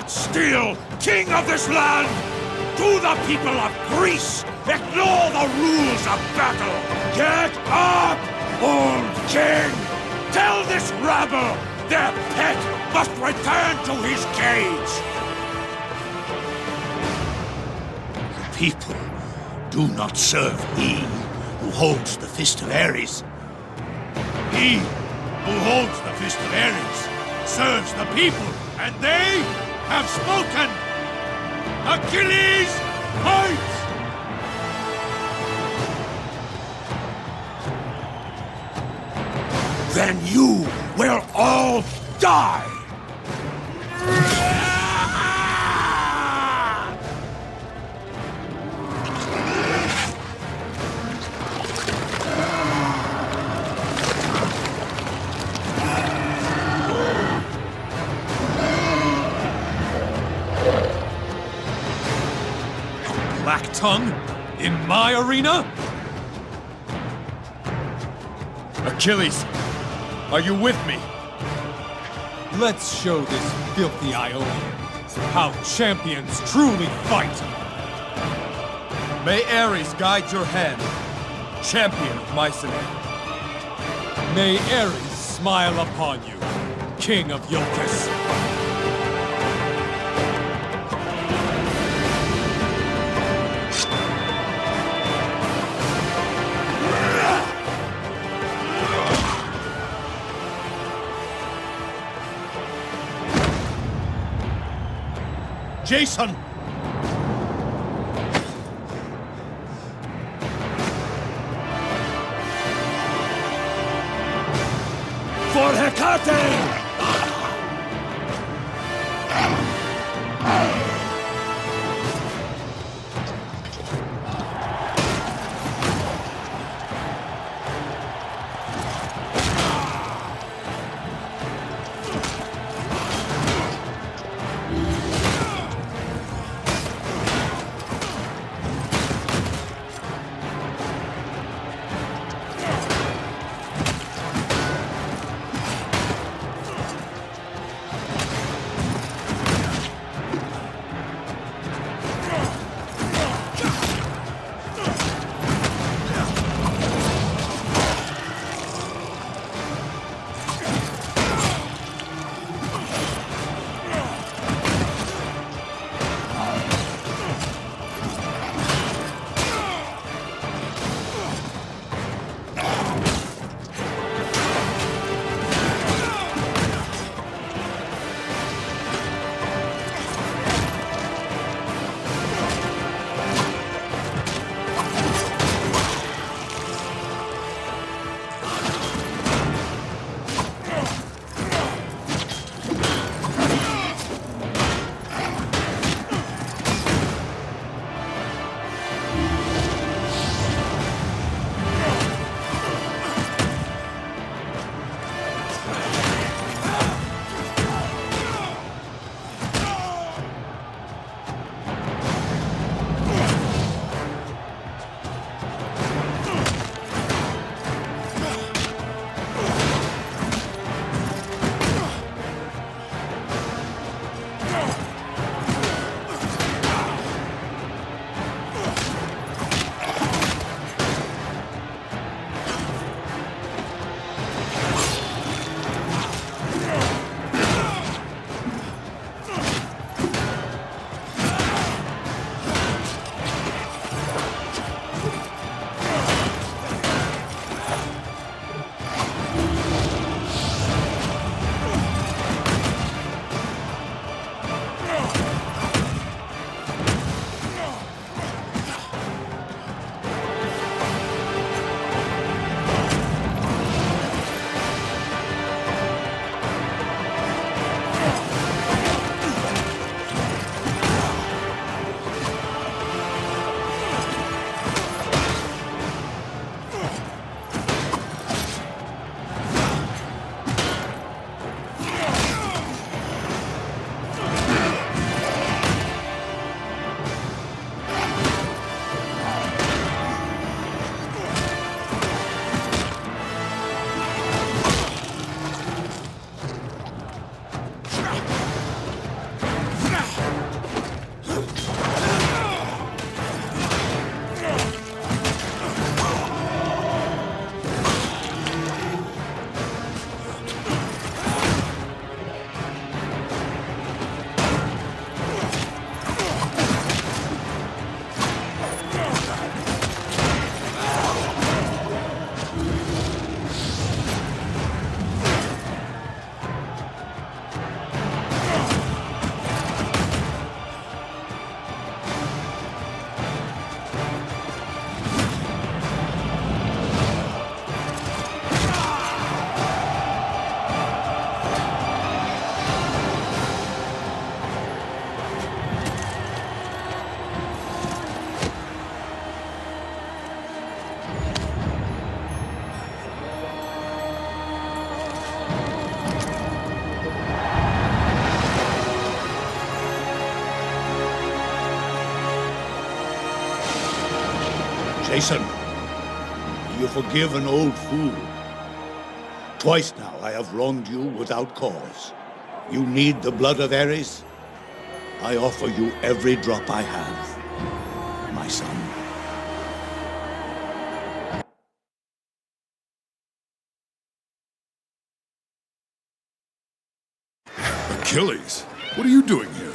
not still king of this land! To the people of Greece, ignore the rules of battle! Get up, old king! Tell this rabble their pet must return to his cage! The people do not serve he who holds the Fist of Ares. He who holds the Fist of Ares serves the people, and they have spoken! Achilles, fight! Then you will all die! Black tongue? In my arena? Achilles, are you with me? Let's show this filthy Ionian how champions truly fight! May Ares guide your hand, champion of Mycenae. May Ares smile upon you, king of Iolcus. Jason! For Hecate! Jason, do you forgive an old fool? Twice now I have wronged you without cause. You need the blood of Ares? I offer you every drop I have, my son. Achilles, what are you doing here?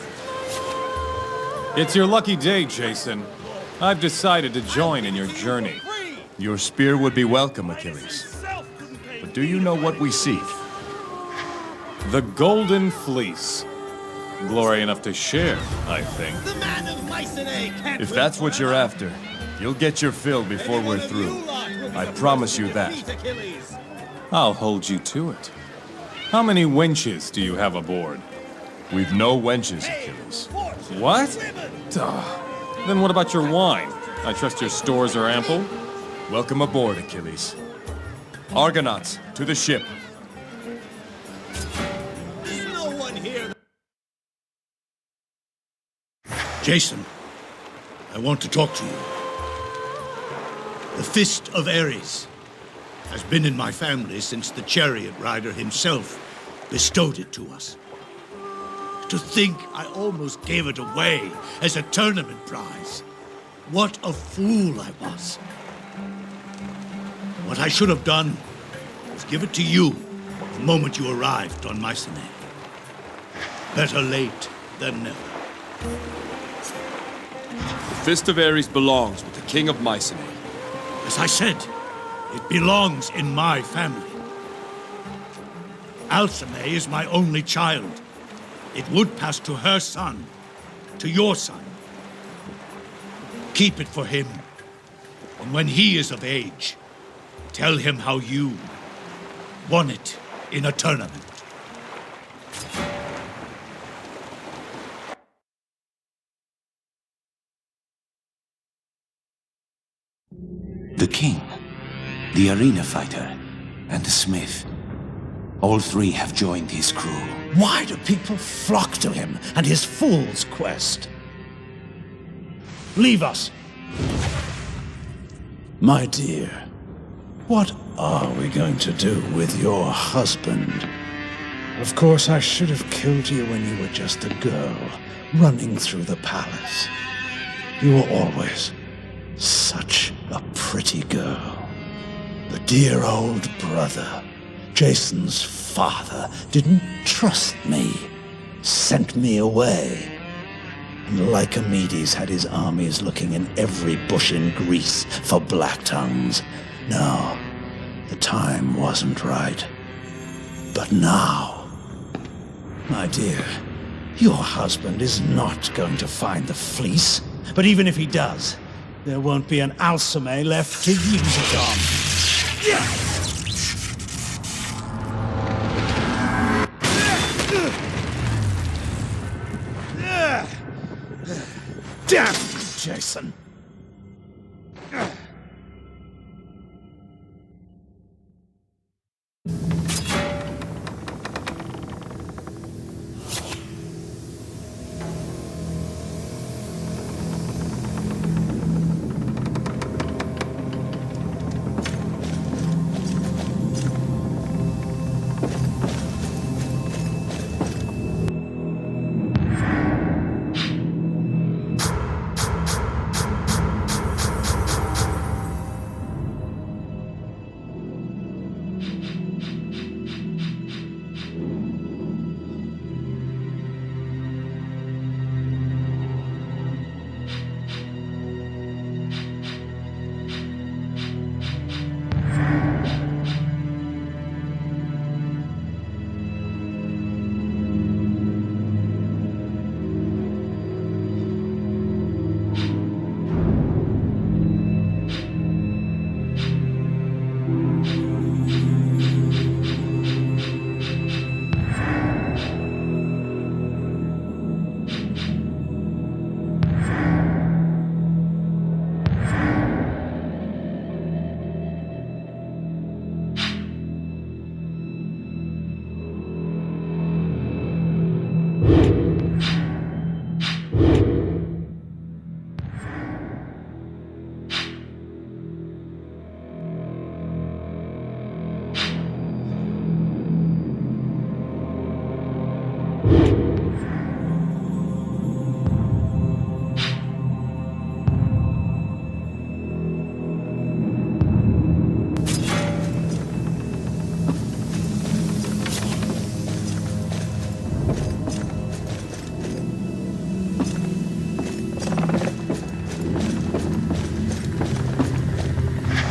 It's your lucky day, Jason. I've decided to join in your journey. Your spear would be welcome, Achilles. But do you know what we seek? The Golden Fleece. Glory enough to share, I think. If that's what you're after, you'll get your fill before we're through. I promise you that. I'll hold you to it. How many wenches do you have aboard? We've no wenches, Achilles. What? Then what about your wine? I trust your stores are ample? Welcome aboard, Achilles. Argonauts, to the ship. No one here. Jason, I want to talk to you. The Fist of Ares has been in my family since the chariot rider himself bestowed it to us. To think I almost gave it away as a tournament prize. What a fool I was. What I should have done was give it to you the moment you arrived on Mycenae. Better late than never. The Fist of Ares belongs with the King of Mycenae. As I said, it belongs in my family. Alcime is my only child. It would pass to her son, to your son. Keep it for him, and when he is of age, tell him how you won it in a tournament. The king, the arena fighter, and the smith. All three have joined his crew. Why do people flock to him and his fool's quest? Leave us. My dear, what are we going to do with your husband? Of course, I should have killed you when you were just a girl, running through the palace. You were always such a pretty girl. The dear old brother, Jason's father, didn't trust me, sent me away. And Lycomedes had his armies looking in every bush in Greece for black tongues. No, the time wasn't right. But now, my dear, your husband is not going to find the fleece. But even if he does, there won't be an Alcime left to use it on. Damn you, Jason.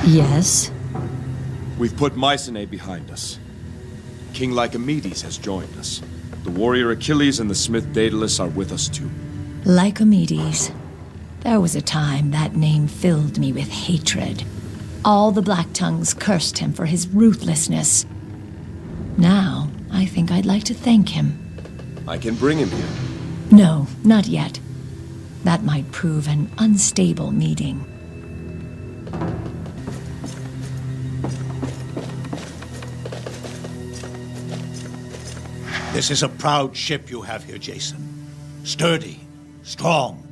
Yes? We've put Mycenae behind us. King Lycomedes has joined us. The warrior Achilles and the smith Daedalus are with us too. Lycomedes. There was a time that name filled me with hatred. All the Black Tongues cursed him for his ruthlessness. Now, I think I'd like to thank him. I can bring him here. No, not yet. That might prove an unstable meeting. This is a proud ship you have here, Jason. Sturdy, strong.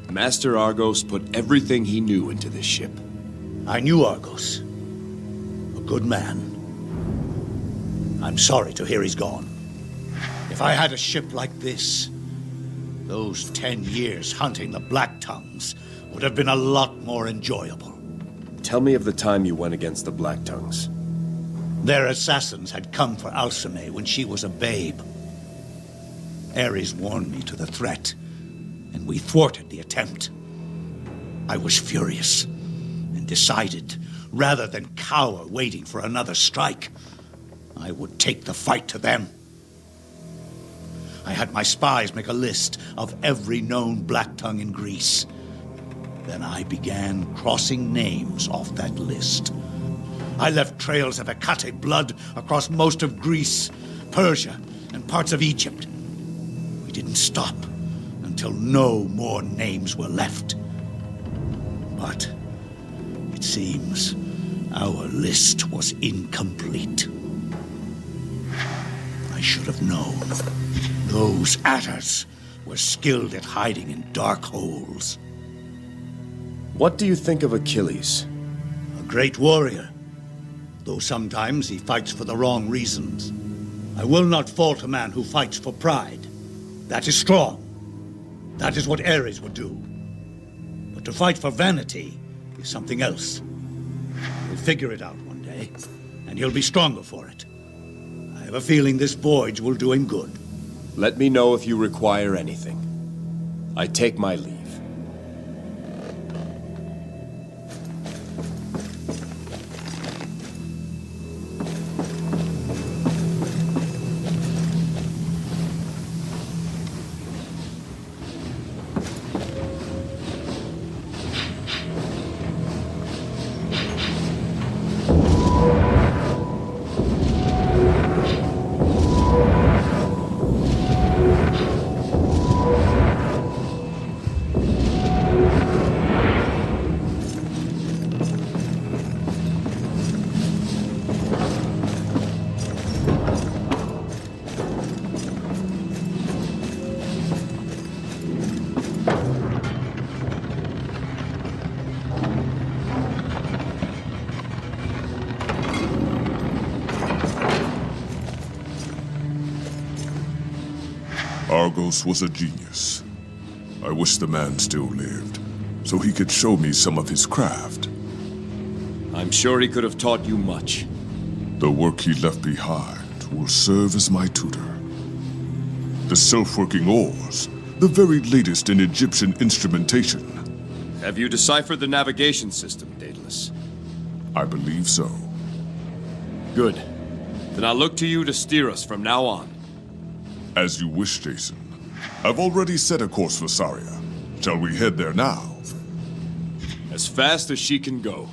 Master Argos put everything he knew into this ship. I knew Argos. A good man. I'm sorry to hear he's gone. If I had a ship like this, those 10 years hunting the Black Tongues would have been a lot more enjoyable. Tell me of the time you went against the Black Tongues. Their assassins had come for Alcime when she was a babe. Ares warned me to the threat, and we thwarted the attempt. I was furious, and decided, rather than cower waiting for another strike, I would take the fight to them. I had my spies make a list of every known Black Tongue in Greece. Then I began crossing names off that list. I left trails of Hecate blood across most of Greece, Persia, and parts of Egypt. We didn't stop until no more names were left. But it seems our list was incomplete. I should have known. Those adders were skilled at hiding in dark holes. What do you think of Achilles? A great warrior, though sometimes he fights for the wrong reasons. I will not fault a man who fights for pride. That is strong. That is what Ares would do. But to fight for vanity is something else. He'll figure it out one day, and he'll be stronger for it. I have a feeling this voyage will do him good. Let me know if you require anything. I take my leave. Argos was a genius. I wish the man still lived, so he could show me some of his craft. I'm sure he could have taught you much. The work he left behind will serve as my tutor. The self-working oars, the very latest in Egyptian instrumentation. Have you deciphered the navigation system, Daedalus? I believe so. Good. Then I'll look to you to steer us from now on. As you wish, Jason. I've already set a course for Saria. Shall we head there now? As fast as she can go.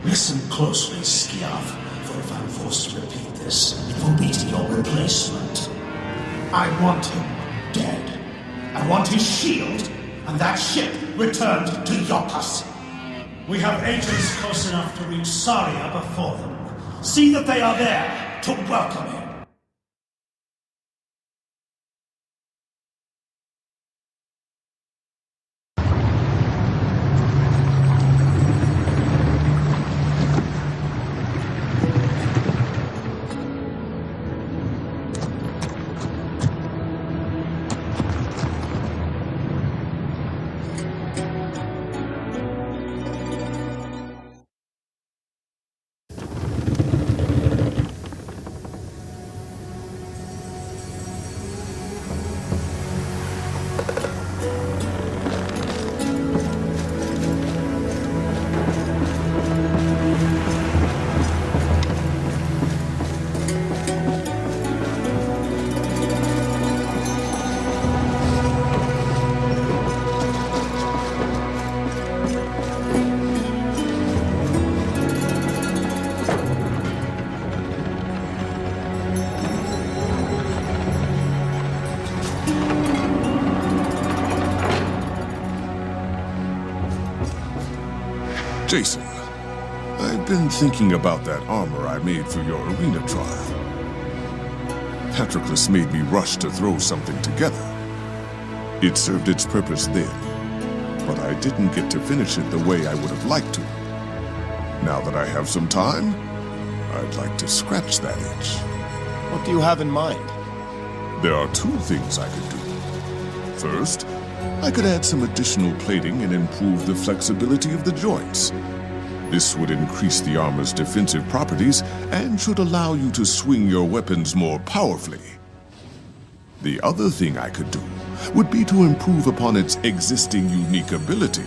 Listen closely, Skiav, for if I'm forced to repeat this, it will be to your replacement. I want him dead. I want his shield, and that ship returned to Iolcus. We have agents close enough to reach Saria before them. See that they are there to welcome him. Jason, I've been thinking about that armor I made for your arena trial. Patroclus made me rush to throw something together. It served its purpose then, but I didn't get to finish it the way I would have liked to. Now that I have some time, I'd like to scratch that itch. What do you have in mind? There are two things I could do. First, I could add some additional plating and improve the flexibility of the joints. This would increase the armor's defensive properties and should allow you to swing your weapons more powerfully. The other thing I could do would be to improve upon its existing unique ability.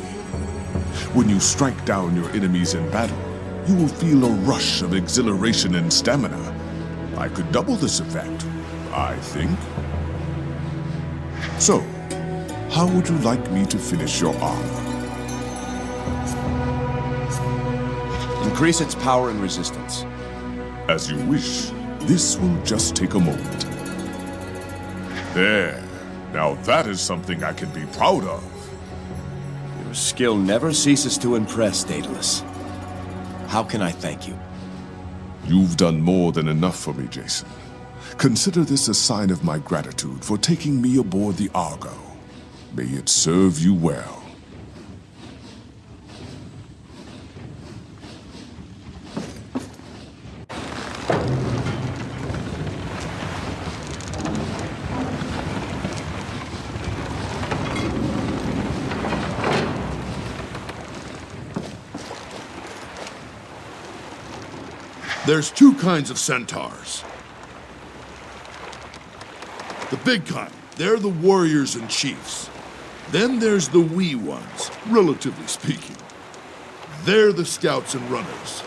When you strike down your enemies in battle, you will feel a rush of exhilaration and stamina. I could double this effect, I think. So, how would you like me to finish your armor? Increase its power and resistance. As you wish. This will just take a moment. There. Now that is something I can be proud of. Your skill never ceases to impress, Daedalus. How can I thank you? You've done more than enough for me, Jason. Consider this a sign of my gratitude for taking me aboard the Argo. May it serve you well. There's two kinds of centaurs. The big kind, they're the warriors and chiefs. Then there's the wee ones, relatively speaking. They're the scouts and runners.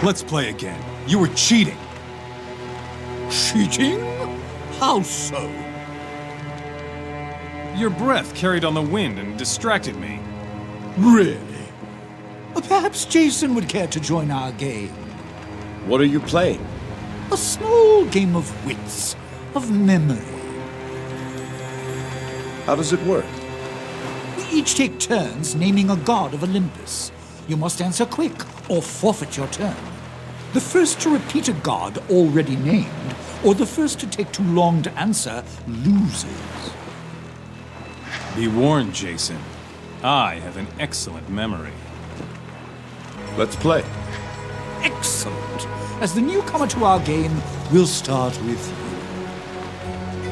Let's play again. You were cheating. Cheating? How so? Your breath carried on the wind and distracted me. Really? Perhaps Jason would care to join our game. What are you playing? A small game of wits, of memory. How does it work? We each take turns naming a god of Olympus. You must answer quick, or forfeit your turn. The first to repeat a god already named, or the first to take too long to answer, loses. Be warned, Jason. I have an excellent memory. Let's play. Excellent. As the newcomer to our game, we'll start with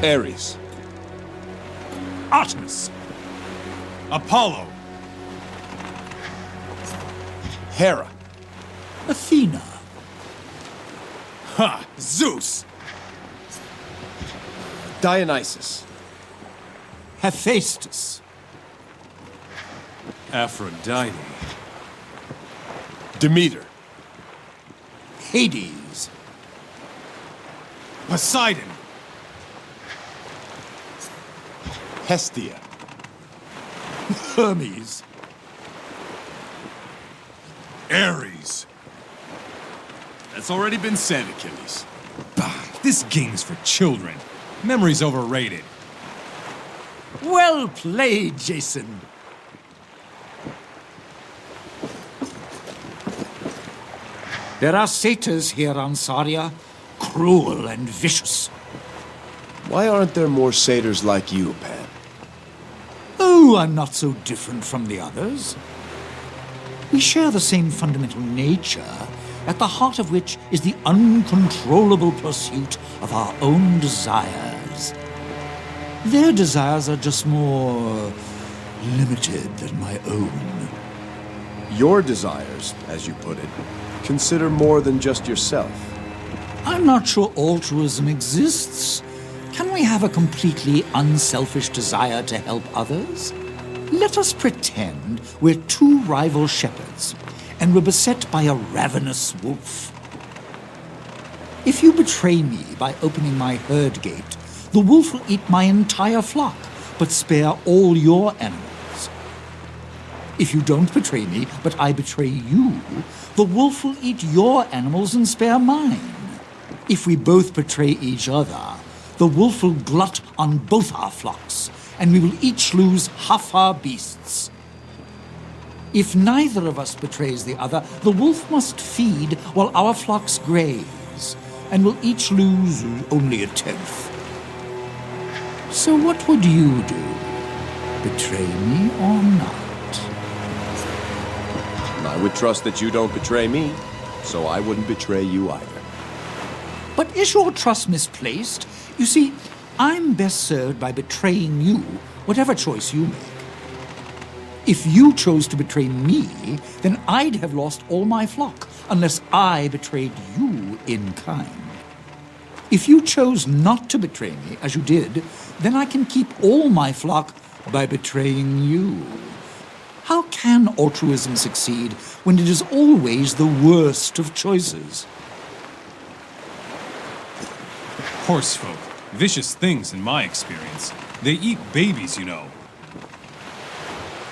you. Ares. Artemis. Apollo. Hera. Athena. Ha! Zeus! Dionysus. Hephaestus. Aphrodite. Demeter. Hades. Poseidon. Hestia. Hermes. Ares. That's already been said, Achilles. Bah, this game's for children. Memory's overrated. Well played, Jason. There are satyrs here on Saria, cruel and vicious. Why aren't there more satyrs like you, Pan? Oh, I'm not so different from the others. We share the same fundamental nature, at the heart of which is the uncontrollable pursuit of our own desires. Their desires are just more limited than my own. Your desires, as you put it, consider more than just yourself. I'm not sure altruism exists. Can we have a completely unselfish desire to help others? Let us pretend we're two rival shepherds, and we're beset by a ravenous wolf. If you betray me by opening my herd gate, the wolf will eat my entire flock, but spare all your animals. If you don't betray me, but I betray you, the wolf will eat your animals and spare mine. If we both betray each other, the wolf will glut on both our flocks, and we will each lose half our beasts. If neither of us betrays the other, the wolf must feed while our flocks graze, and we'll each lose only a tenth. So what would you do? Betray me or not? I would trust that you don't betray me, so I wouldn't betray you either. But is your trust misplaced? You see, I'm best served by betraying you, whatever choice you make. If you chose to betray me, then I'd have lost all my flock, unless I betrayed you in kind. If you chose not to betray me, as you did, then I can keep all my flock by betraying you. How can altruism succeed when it is always the worst of choices? Horsefolk. Vicious things in my experience. They eat babies, you know.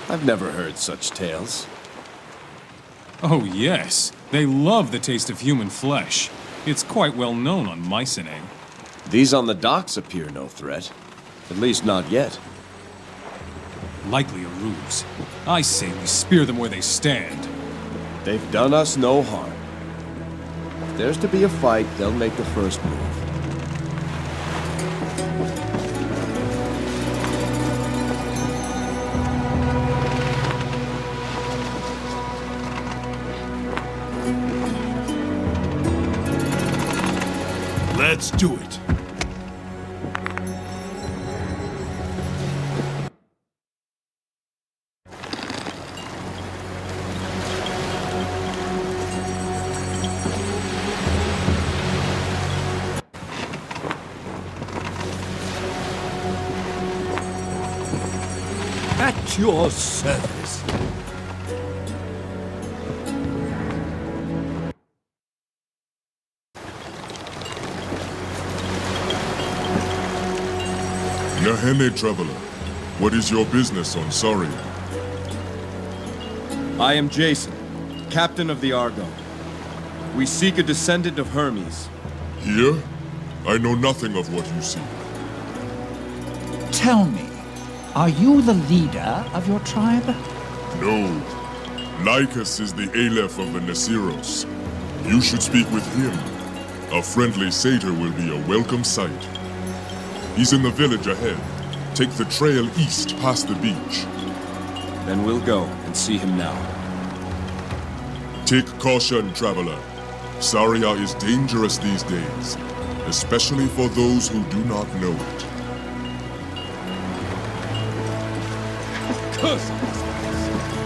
I've never heard such tales. Oh yes, they love the taste of human flesh. It's quite well known on Mycenae. These on the docks appear no threat. At least not yet. Likely a ruse. I say we spear them where they stand. They've done us no harm. If there's to be a fight, they'll make the first move. Let's do it. At your service. Nahene Traveler, what is your business on Saria? I am Jason, captain of the Argonauts. We seek a descendant of Hermes. Here? I know nothing of what you seek. Tell me, are you the leader of your tribe? No. Lycus is the Aleph of the Nasiros. You should speak with him. A friendly satyr will be a welcome sight. He's in the village ahead. Take the trail east past the beach. Then we'll go and see him now. Take caution, traveler. Saria is dangerous these days, especially for those who do not know it. Curse us!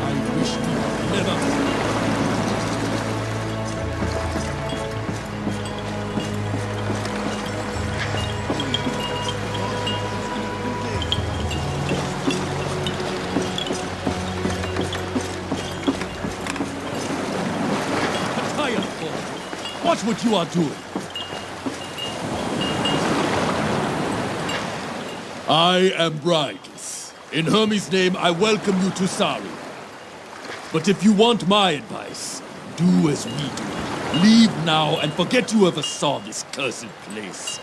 I wish you had never... Watch what you are doing. I am Brygis. In Hermes' name, I welcome you to Saria. But if you want my advice, do as we do. Leave now and forget you ever saw this cursed place.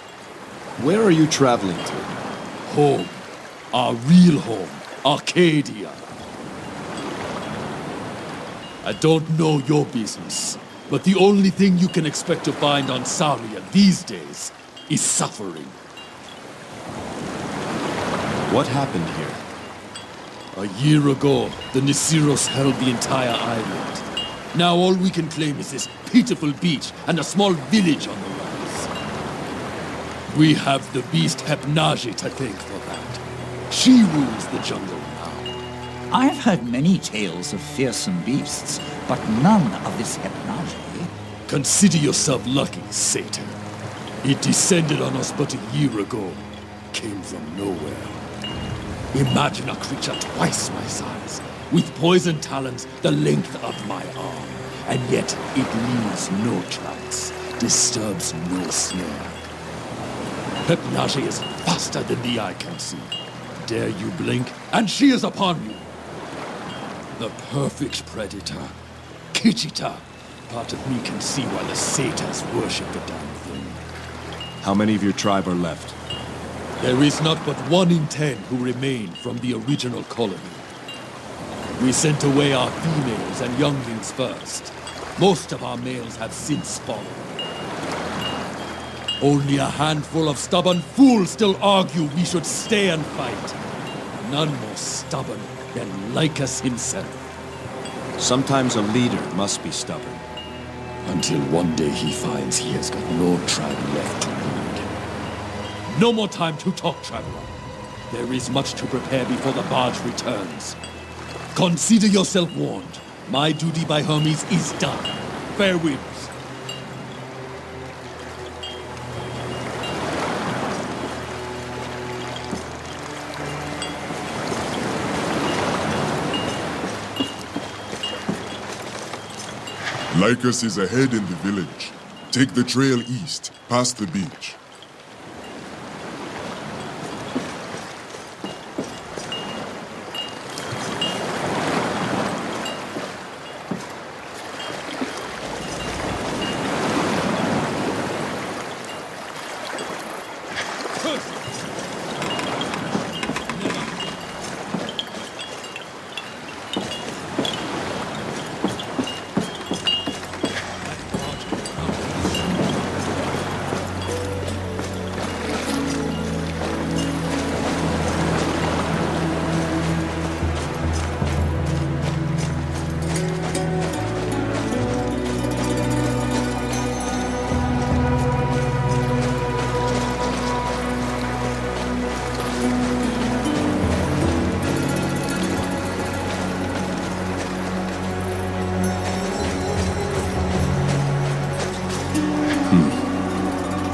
Where are you traveling to? Home. Our real home. Arcadia. I don't know your business. But the only thing you can expect to find on Saria these days is suffering. What happened here? A year ago, the Nasiros held the entire island. Now all we can claim is this pitiful beach and a small village on the rise. We have the beast Hypnage to thank for that. She rules the jungle now. I've heard many tales of fearsome beasts, but none of this Hypnage. Consider yourself lucky, Satan. It descended on us but a year ago. Came from nowhere. Imagine a creature twice my size, with poison talons the length of my arm, and yet it leaves no tracks, disturbs no snare. Hypnage is faster than the eye can see. Dare you blink, and she is upon you. The perfect predator. Kitchita. Part of me can see why the satyrs worship the damn thing. How many of your tribe are left? There is not but 1 in 10 who remain from the original colony. We sent away our females and younglings first. Most of our males have since fallen. Only a handful of stubborn fools still argue we should stay and fight. None more stubborn than Iolcus himself. Sometimes a leader must be stubborn. Until one day he finds he has got no tribe left to lead. No more time to talk, traveler. There is much to prepare before the barge returns. Consider yourself warned. My duty by Hermes is done. Fair winds. Iolcus is ahead in the village. Take the trail east, past the beach.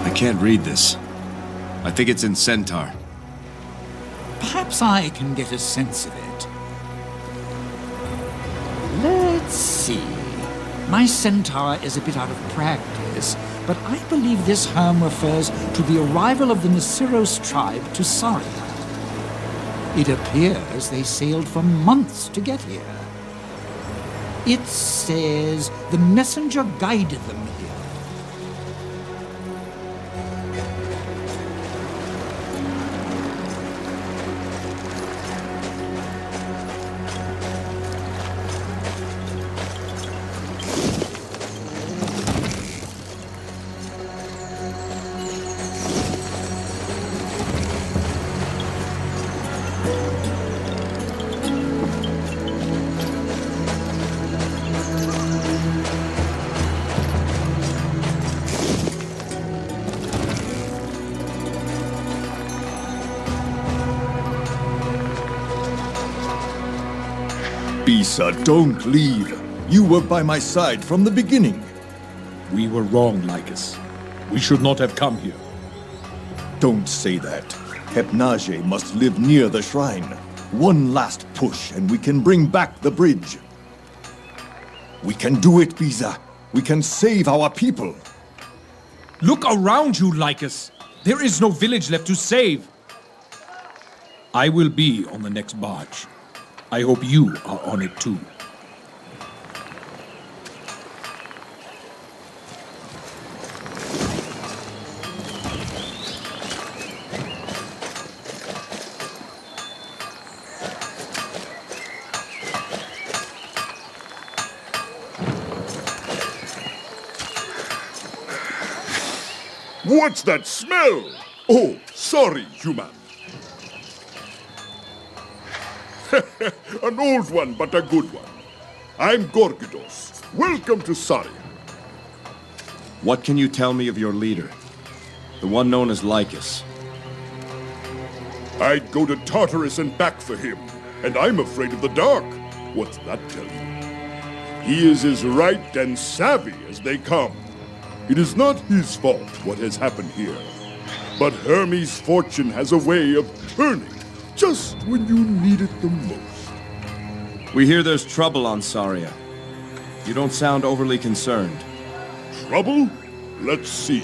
I can't read this. I think it's in Centaur. Perhaps I can get a sense of it. Let's see. My centaur is a bit out of practice, but I believe this hymn refers to the arrival of the Nasiros tribe to Saria. It appears they sailed for months to get here. It says the messenger guided them here. Bisa, don't leave. You were by my side from the beginning. We were wrong, Iolcus. We should not have come here. Don't say that. Hepnage must live near the shrine. One last push and we can bring back the bridge. We can do it, Bisa. We can save our people. Look around you, Iolcus. There is no village left to save. I will be on the next barge. I hope you are on it too. What's that smell? Oh, sorry, human. An old one, but a good one. I'm Gorgidos. Welcome to Saria. What can you tell me of your leader? The one known as Iolcus. I'd go to Tartarus and back for him, and I'm afraid of the dark. What's that tell you? He is as right and savvy as they come. It is not his fault what has happened here. But Hermes' fortune has a way of turning just when you need it the most. We hear there's trouble on Saria. You don't sound overly concerned. Trouble? Let's see.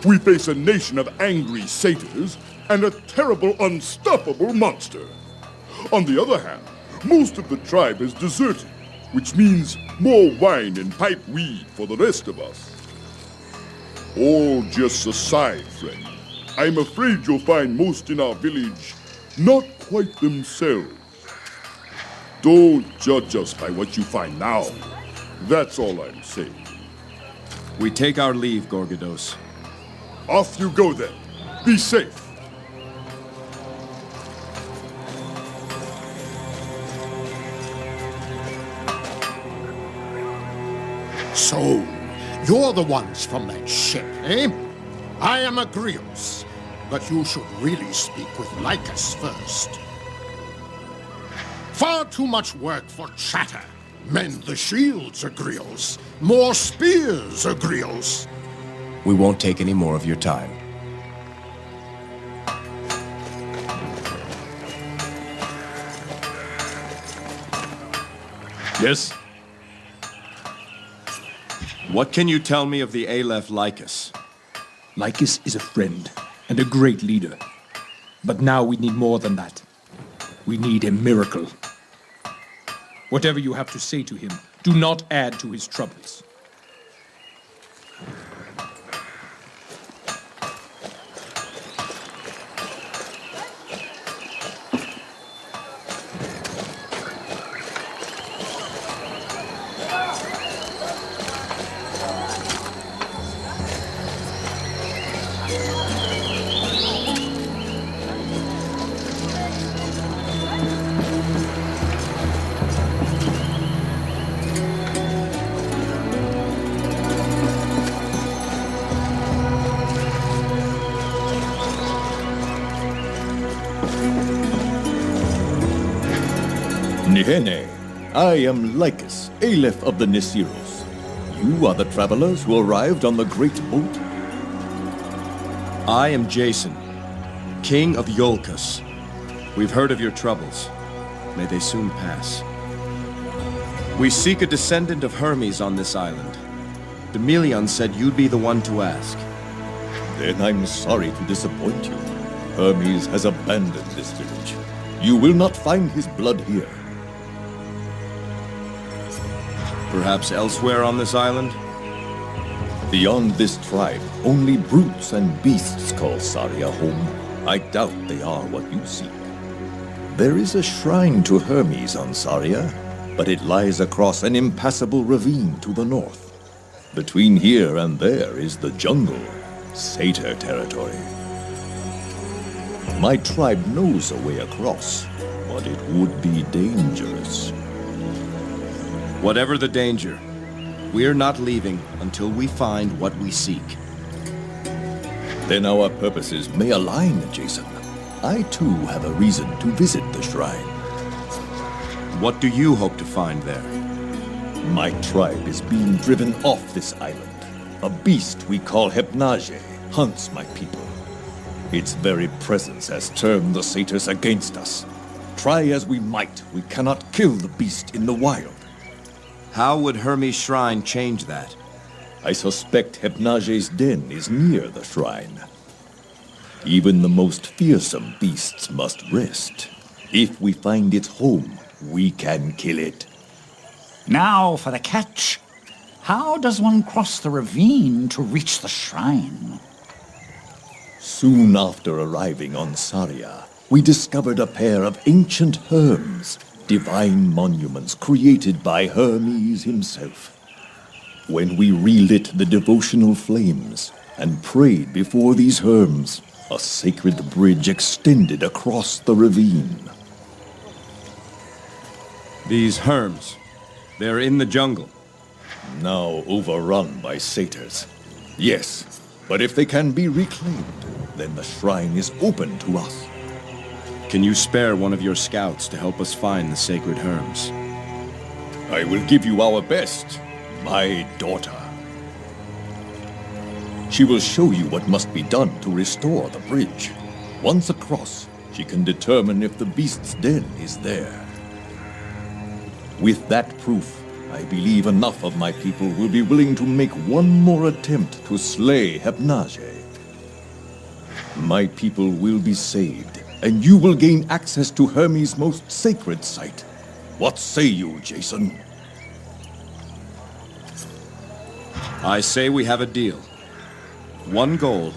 We face a nation of angry satyrs and a terrible, unstoppable monster. On the other hand, Most of the tribe has deserted, which means more wine and pipe weed for the rest of us. All just aside, friend. I'm afraid you'll find most in our village not quite themselves. Don't judge us by what you find now. That's all I'm saying. We take our leave, Gorgodos. Off you go then. Be safe. So, you're the ones from that ship, eh? I am Agrios, but you should really speak with Lycus first. Far too much work for chatter. Mend the shields, Agrios. More spears, Agrios. We won't take any more of your time. Yes? What can you tell me of the Aleph Lycus? Lycus is a friend and a great leader. But now we need more than that. We need a miracle. Whatever you have to say to him, do not add to his troubles. Nihene, I am Lycus, Aleph of the Nisiros. You are the travelers who arrived on the great boat? I am Jason, King of Iolcus. We've heard of your troubles. May they soon pass. We seek a descendant of Hermes on this island. Demelion said you'd be the one to ask. Then I'm sorry to disappoint you. Hermes has abandoned this village. You will not find his blood here. Perhaps elsewhere on this island? Beyond this tribe, only brutes and beasts call Saria home. I doubt they are what you seek. There is a shrine to Hermes on Saria, but it lies across an impassable ravine to the north. Between here and there is the jungle, Satyr territory. My tribe knows a way across, but it would be dangerous. Whatever the danger, we're not leaving until we find what we seek. Then our purposes may align, Jason. I too have a reason to visit the shrine. What do you hope to find there? My tribe is being driven off this island. A beast we call Hypnage hunts my people. Its very presence has turned the satyrs against us. Try as we might, we cannot kill the beast in the wild. How would Hermes' shrine change that? I suspect Hypnage's den is near the shrine. Even the most fearsome beasts must rest. If we find its home, we can kill it. Now for the catch. How does one cross the ravine to reach the shrine? Soon after arriving on Saria, we discovered a pair of ancient herms, divine monuments created by Hermes himself. When we relit the devotional flames and prayed before these herms, a sacred bridge extended across the ravine. These herms, they're in the jungle. Now overrun by satyrs. Yes, but if they can be reclaimed, then the shrine is open to us. Can you spare one of your scouts to help us find the sacred herms? I will give you our best, my daughter. She will show you what must be done to restore the bridge. Once across, she can determine if the beast's den is there. With that proof, I believe enough of my people will be willing to make one more attempt to slay Hypnage. My people will be saved, and you will gain access to Hermes' most sacred site, What say you, Jason? I say we have a deal. One goal,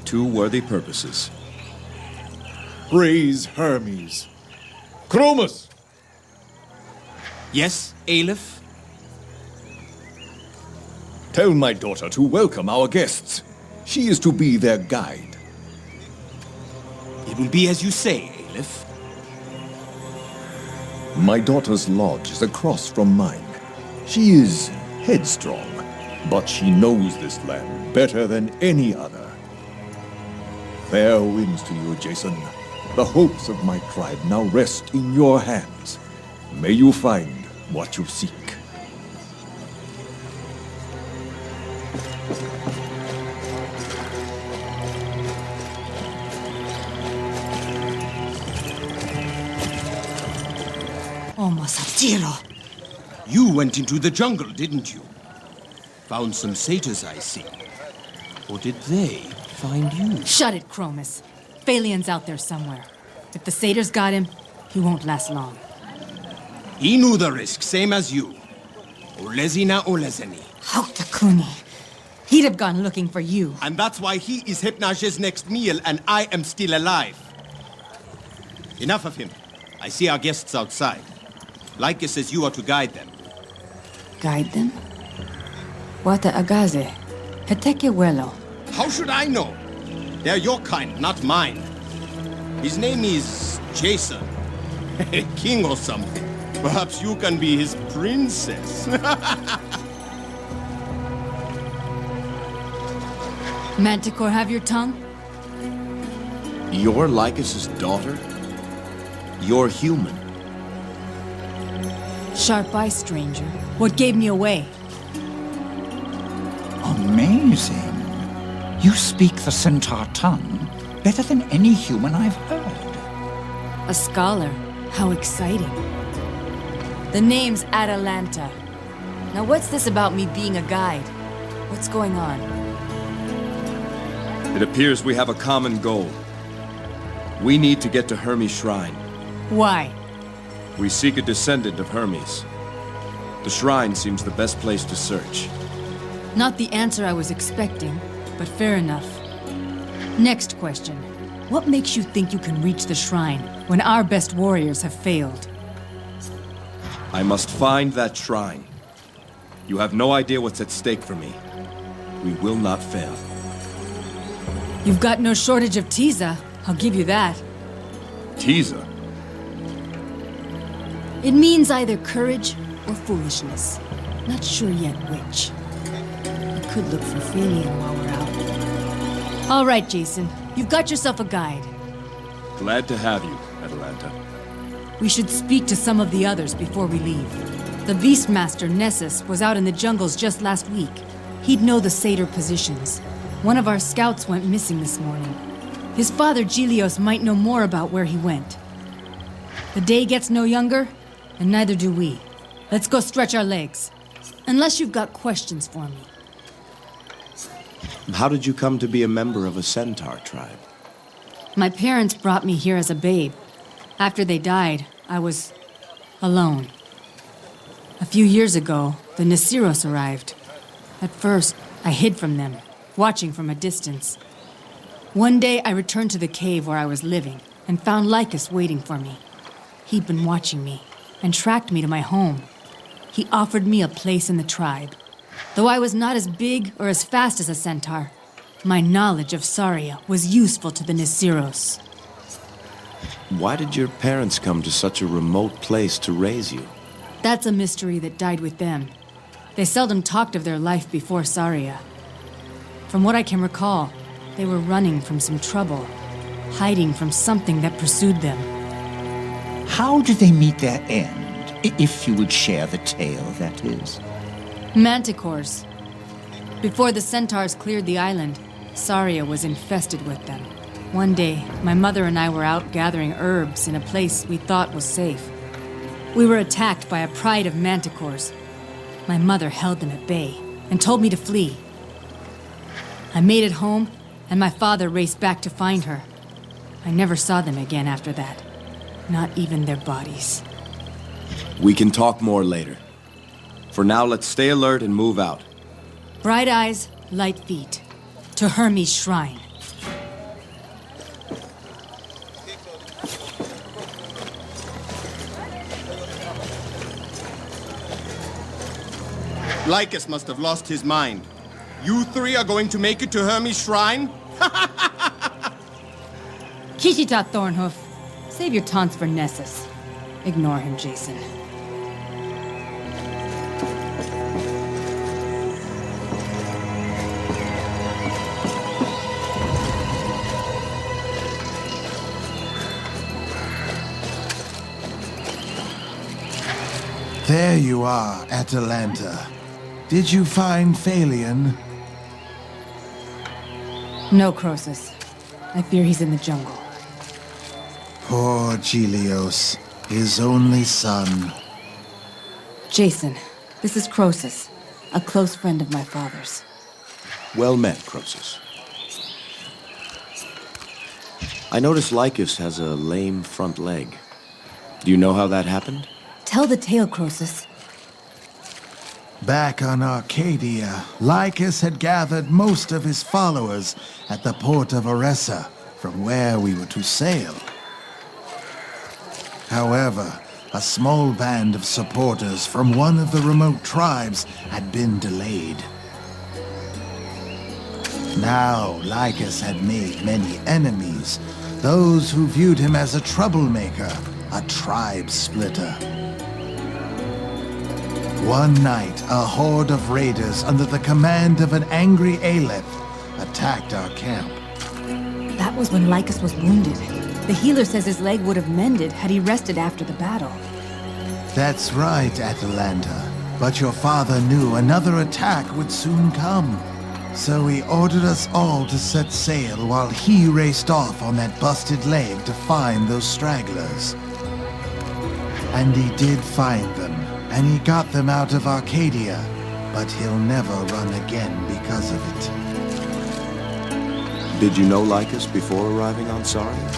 two worthy purposes. Praise Hermes. Chromus! Yes, Aleph? Tell my daughter to welcome our guests. She is to be their guide. It will be as you say, Aleph. My daughter's lodge is across from mine. She is headstrong, but she knows this land better than any other. Fair winds to you, Jason. The hopes of my tribe now rest in your hands. May you find what you seek. You went into the jungle, didn't you? Found some satyrs, I see. Or did they find you? Shut it, Chromus. Phalian's out there somewhere. If the satyrs got him, he won't last long. He knew the risk, same as you. Olezina Olezeni. Hautakuni. He'd have gone looking for you. And that's why he is Hypnage's next meal and I am still alive. Enough of him. I see our guests outside. Iolcus says you are to guide them. Guide them? Wata agaze. Heteke welo. How should I know? They're your kind, not mine. His name is Jason. A king or something. Perhaps you can be his princess. Manticore have your tongue? You're Iolcus's daughter? You're human. Sharp eye, stranger. What gave me away? Amazing. You speak the centaur tongue better than any human I've heard. A scholar. How exciting. The name's Atalanta. Now what's this about me being a guide? What's going on? It appears we have a common goal. We need to get to Hermes' shrine. Why? We seek a descendant of Hermes. The shrine seems the best place to search. Not the answer I was expecting, but fair enough. Next question. What makes you think you can reach the shrine when our best warriors have failed? I must find that shrine. You have no idea what's at stake for me. We will not fail. You've got no shortage of Tiza, I'll give you that. Tiza? It means either courage or foolishness. Not sure yet which. We could look for Phalian while we're out. All right, Jason. You've got yourself a guide. Glad to have you, Atalanta. We should speak to some of the others before we leave. The Beastmaster, Nessus, was out in the jungles just last week. He'd know the satyr positions. One of our scouts went missing this morning. His father, Gelios, might know more about where he went. The day gets no younger, and neither do we. Let's go stretch our legs. Unless you've got questions for me. How did you come to be a member of a centaur tribe? My parents brought me here as a babe. After they died, I was alone. A few years ago, the Nesiros arrived. At first, I hid from them, watching from a distance. One day, I returned to the cave where I was living and found Iolcus waiting for me. He'd been watching me and tracked me to my home. He offered me a place in the tribe. Though I was not as big or as fast as a centaur, my knowledge of Saria was useful to the Nesiros. Why did your parents come to such a remote place to raise you? That's a mystery that died with them. They seldom talked of their life before Saria. From what I can recall, they were running from some trouble, hiding from something that pursued them. How did they meet their end? If you would share the tale, that is. Manticores. Before the centaurs cleared the island, Saria was infested with them. One day, my mother and I were out gathering herbs in a place we thought was safe. We were attacked by a pride of manticores. My mother held them at bay and told me to flee. I made it home, and my father raced back to find her. I never saw them again after that. Not even their bodies. We can talk more later. For now, let's stay alert and move out. Bright eyes, light feet. To Hermes' shrine. Lycus must have lost his mind. You three are going to make it to Hermes' shrine? Kishita Thornhoof. Save your taunts for Nessus. Ignore him, Jason. There you are, Atalanta. Did you find Phalion? No, Croesus. I fear he's in the jungle. Poor Gelios, his only son. Jason, this is Croesus, a close friend of my father's. Well met, Croesus. I notice Lycus has a lame front leg. Do you know how that happened? Tell the tale, Croesus. Back on Arcadia, Lycus had gathered most of his followers at the port of Oressa, from where we were to sail. However, a small band of supporters from one of the remote tribes had been delayed. Now, Lycus had made many enemies, those who viewed him as a troublemaker, a tribe splitter. One night, a horde of raiders under the command of an angry Aleph attacked our camp. That was when Lycus was wounded. The healer says his leg would have mended had he rested after the battle. That's right, Atalanta. But your father knew another attack would soon come. So he ordered us all to set sail while he raced off on that busted leg to find those stragglers. And he did find them, and he got them out of Arcadia, but he'll never run again because of it. Did you know Lycus before arriving on Saria?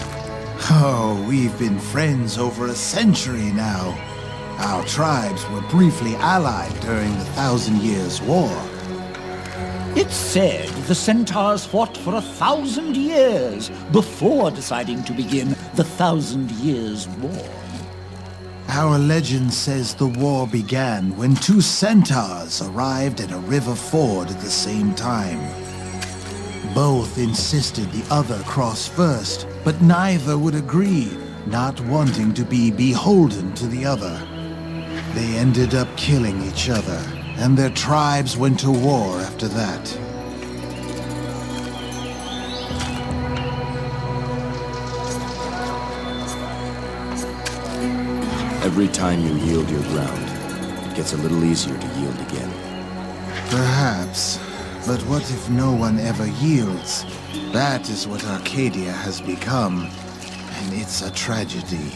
Oh, we've been friends over a century now. Our tribes were briefly allied during the 1,000 Years' War. It's said the centaurs fought for 1,000 years before deciding to begin the 1,000 Years' War. Our legend says the war began when two centaurs arrived at a river ford at the same time. Both insisted the other cross first, but neither would agree, not wanting to be beholden to the other. They ended up killing each other, and their tribes went to war after that. Every time you yield your ground, it gets a little easier to yield again. Perhaps. But what if no one ever yields? That is what Arcadia has become, and it's a tragedy.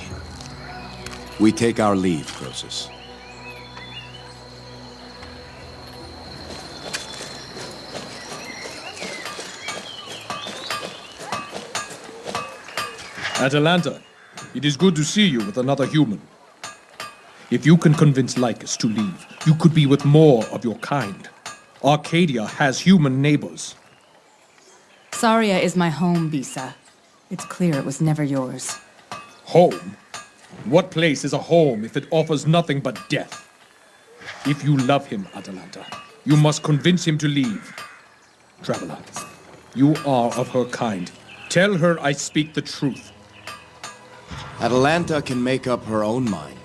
We take our leave, Croesus. Atalanta, it is good to see you with another human. If you can convince Lycus to leave, you could be with more of your kind. Arcadia has human neighbors. Saria is my home, Bisa. It's clear it was never yours. Home? What place is a home if it offers nothing but death? If you love him, Atalanta, you must convince him to leave. Traveler, you are of her kind. Tell her I speak the truth. Atalanta can make up her own mind.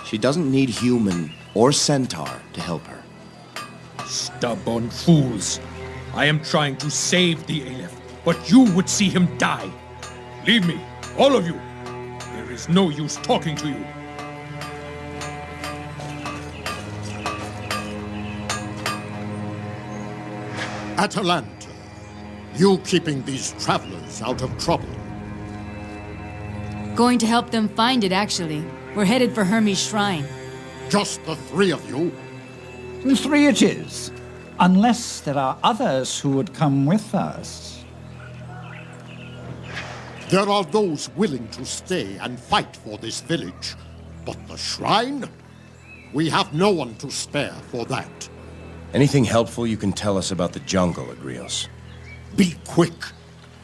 She doesn't need human or centaur to help her. Stubborn fools. I am trying to save the Aleph, but you would see him die. Leave me, all of you. There is no use talking to you. Atalanta, you keeping these travelers out of trouble. Going to help them find it, actually. We're headed for Hermes' shrine. Just the three of you? 3 it is. Unless there are others who would come with us. There are those willing to stay and fight for this village. But the shrine? We have no one to spare for that. Anything helpful you can tell us about the jungle, Agrios? Be quick.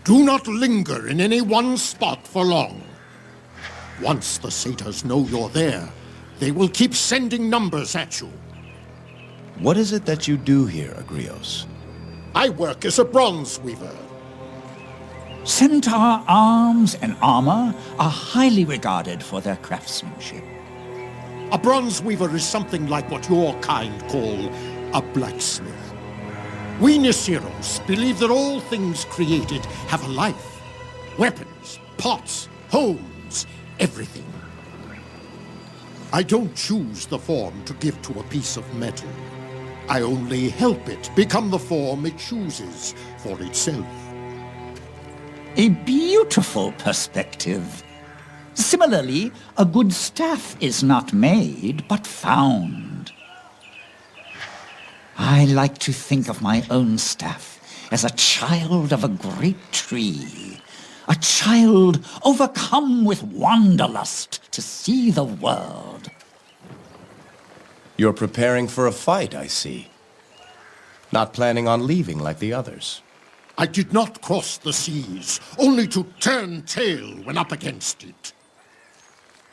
Do not linger in any one spot for long. Once the satyrs know you're there, they will keep sending numbers at you. What is it that you do here, Agrios? I work as a bronze weaver. Centaur arms and armor are highly regarded for their craftsmanship. A bronze weaver is something like what your kind call a blacksmith. We Nisiros believe that all things created have a life. Weapons, pots, homes, everything. I don't choose the form to give to a piece of metal. I only help it become the form it chooses for itself. A beautiful perspective. Similarly, a good staff is not made, but found. I like to think of my own staff as a child of a great tree. A child overcome with wanderlust to see the world. You're preparing for a fight, I see. Not planning on leaving like the others. I did not cross the seas, only to turn tail when up against it.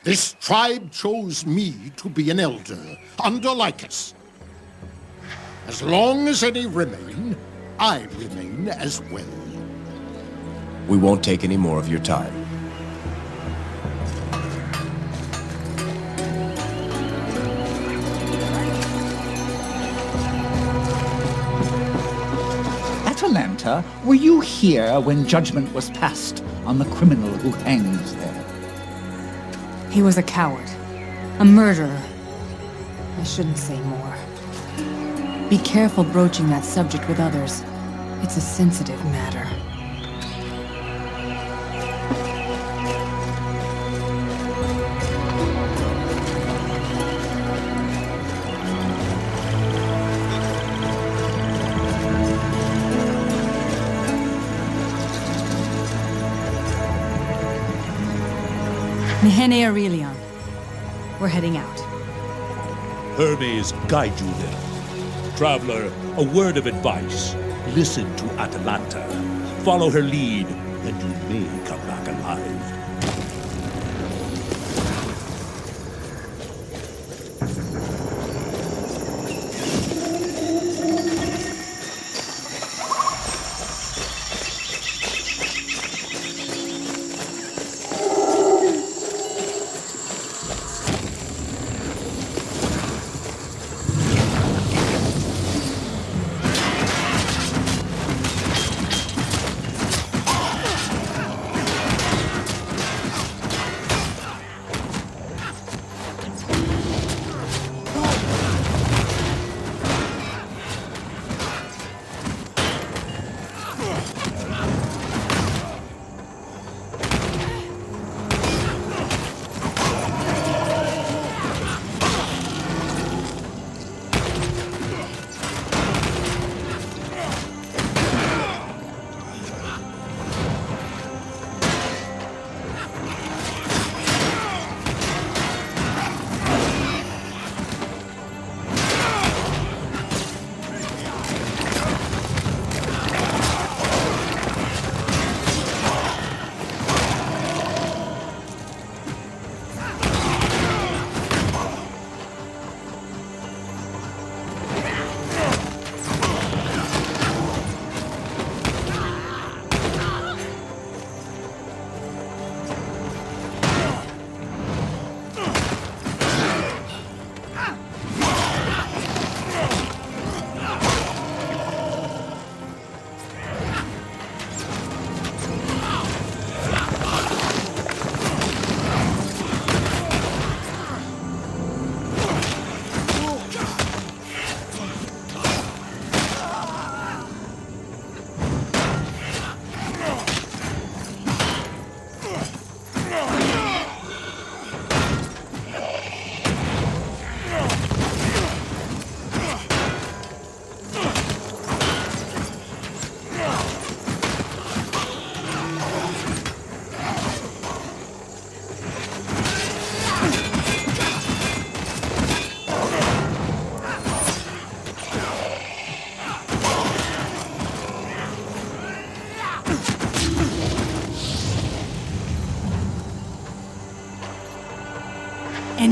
This tribe chose me to be an elder, under Iolcus. As long as any remain, I remain as well. We won't take any more of your time. Atalanta, were you here when judgment was passed on the criminal who hangs there? He was a coward. A murderer. I shouldn't say more. Be careful broaching that subject with others. It's a sensitive matter. Nihene Aurelion. We're heading out. Hermes guide you there. Traveler, a word of advice. Listen to Atalanta. Follow her lead, and you may come back alive.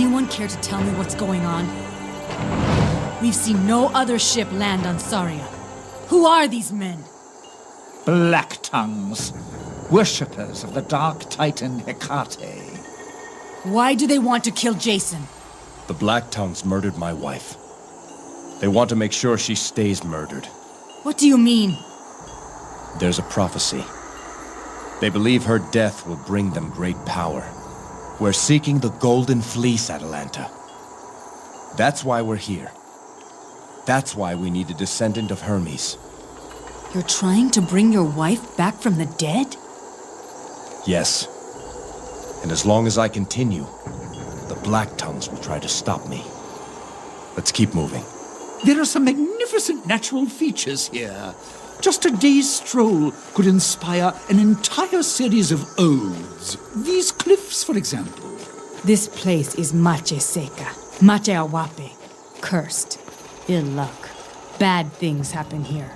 anyone care to tell me what's going on? We've seen no other ship land on Saria. Who are these men? Black Tongues, worshippers of the Dark Titan Hecate. Why do they want to kill Jason? The Black Tongues murdered my wife. They want to make sure she stays murdered. What do you mean? There's a prophecy. They believe her death will bring them great power. We're seeking the Golden Fleece, Atalanta. That's why we're here. That's why we need a descendant of Hermes. You're trying to bring your wife back from the dead? Yes. And as long as I continue, the Black Tongues will try to stop me. Let's keep moving. There are some magnificent natural features here. Just a day's stroll could inspire an entire series of odes. These cliffs, for example. This place is Mache Seca, Mache Awape. Cursed. Ill luck. Bad things happen here.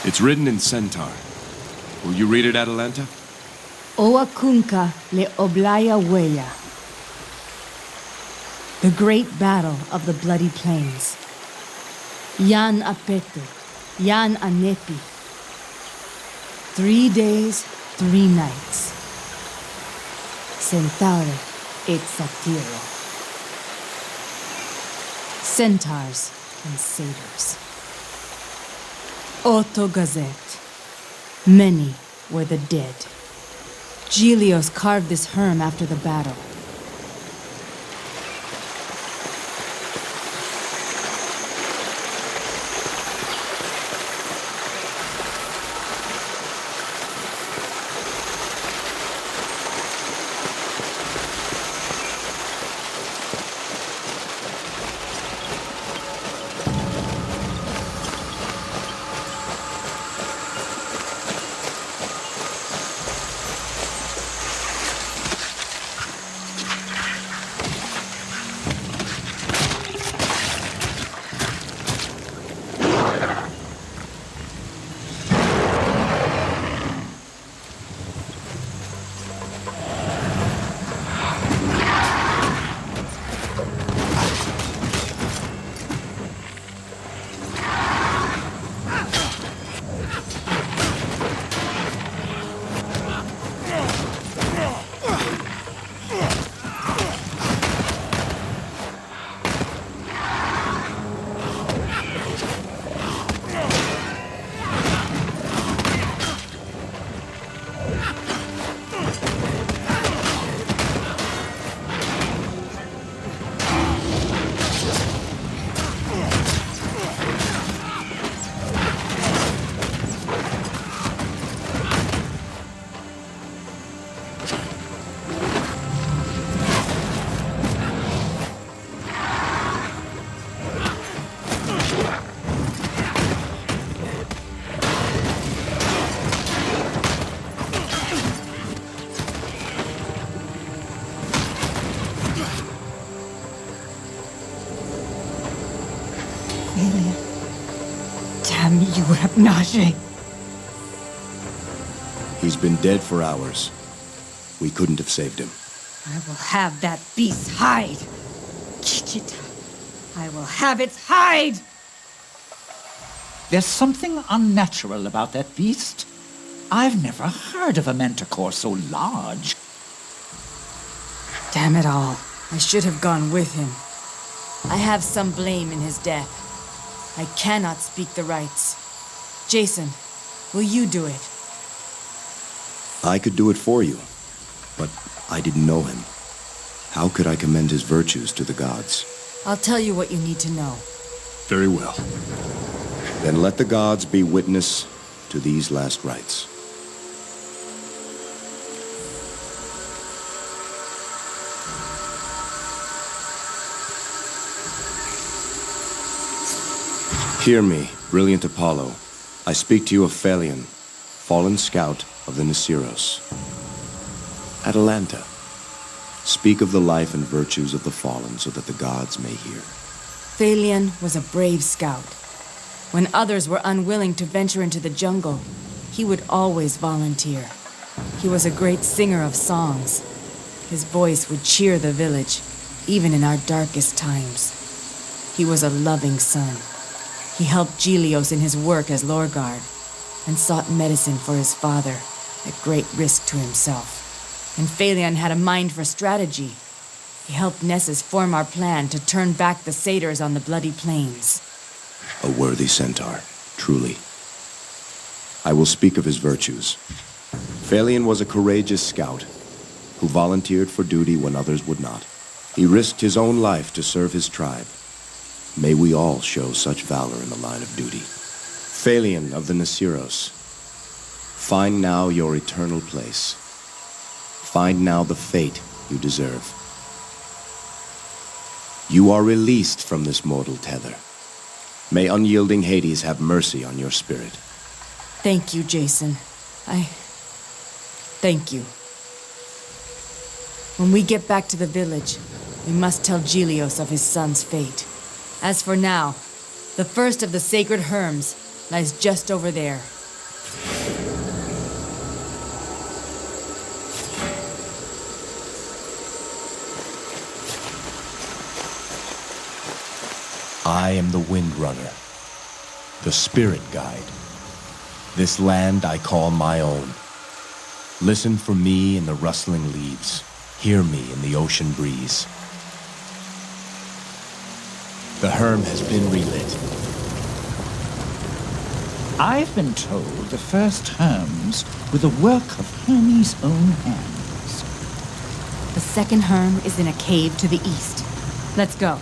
It's written in Centaur. Will you read it, Atalanta? Oa Kunka le Oblaya Weya. The great battle of the bloody plains. Yan Apete, Yan Anepi. 3 days, 3 nights. Centaure et Satiro. Centaurs and satyrs. Otto Gazette. Many were the dead. Gelios carved this herm after the battle. Damn you, Hypnage! He's been dead for hours. We couldn't have saved him. I will have that beast's hide! Kichita! I will have its hide! There's something unnatural about that beast. I've never heard of a manticore so large. Damn it all. I should have gone with him. I have some blame in his death. I cannot speak the rites. Jason, will you do it? I could do it for you, but I didn't know him. How could I commend his virtues to the gods? I'll tell you what you need to know. Very well. Then let the gods be witness to these last rites. Hear me, brilliant Apollo. I speak to you of Phalion, fallen scout of the Nisiros. Atalanta, speak of the life and virtues of the fallen so that the gods may hear. Phalion was a brave scout. When others were unwilling to venture into the jungle, he would always volunteer. He was a great singer of songs. His voice would cheer the village, even in our darkest times. He was a loving son. He helped Gelios in his work as Lorguard, and sought medicine for his father, at great risk to himself. And Phalion had a mind for strategy. He helped Nessus form our plan to turn back the satyrs on the bloody plains. A worthy centaur, truly. I will speak of his virtues. Phalion was a courageous scout, who volunteered for duty when others would not. He risked his own life to serve his tribe. May we all show such valor in the line of duty. Phalion of the Nisiros, find now your eternal place. Find now the fate you deserve. You are released from this mortal tether. May unyielding Hades have mercy on your spirit. Thank you, Jason. Thank you. When we get back to the village, we must tell Gelios of his son's fate. As for now, the first of the sacred Herms lies just over there. I am the Windrunner, the spirit guide. This land I call my own. Listen for me in the rustling leaves. Hear me in the ocean breeze. The Herm has been relit. I've been told the first Herms were the work of Hermes' own hands. The second Herm is in a cave to the east. Let's go.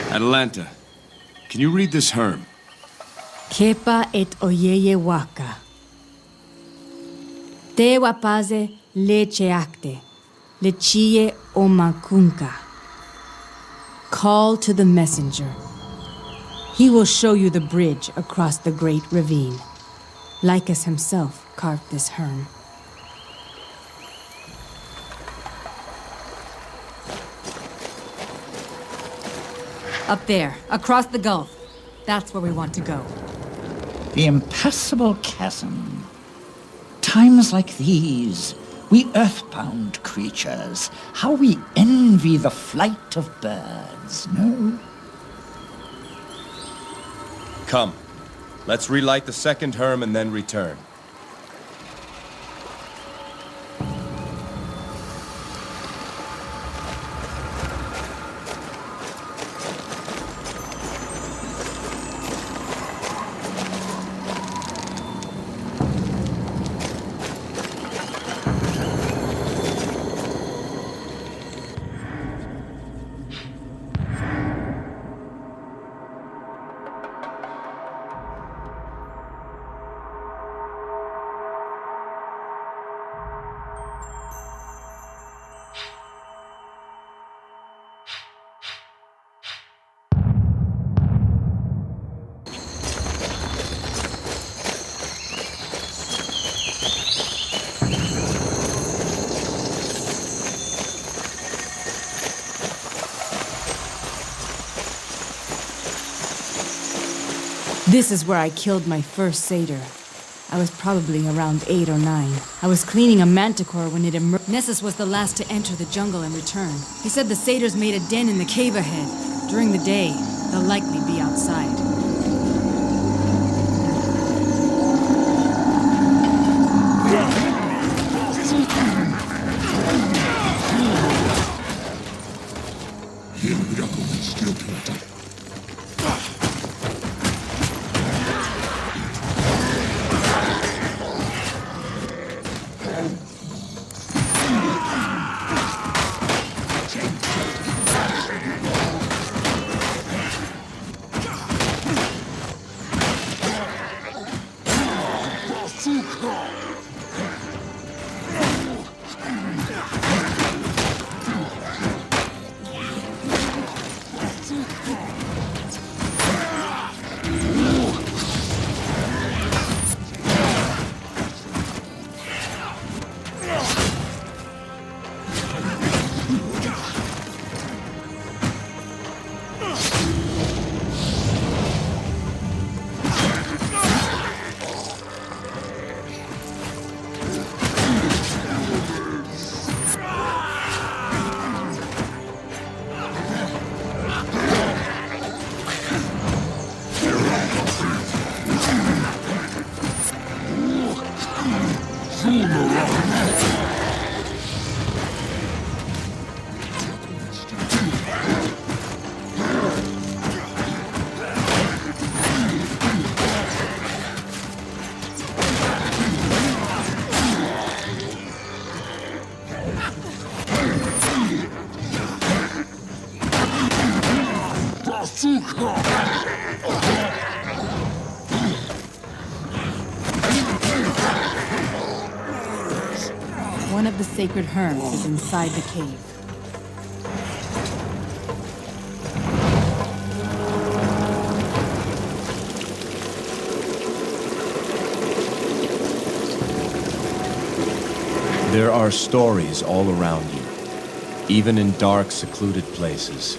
Atalanta, can you read this Herm? Kepa et oyeye waka. Te wapaze leche acte, lechie omakunka. Call to the messenger. He will show you the bridge across the great ravine. Lycus himself carved this Herm. Up there, across the gulf. That's where we want to go. The impassable chasm. Times like these, we earthbound creatures, how we envy the flight of birds, no? Come, let's relight the second Herm and then return. This is where I killed my first satyr. I was probably around 8 or 9. I was cleaning a manticore when it emerged. Nessus was the last to enter the jungle and return. He said the satyrs made a den in the cave ahead. During the day, they'll likely be outside. One of the sacred herms is inside the cave. There are stories all around you, even in dark, secluded places.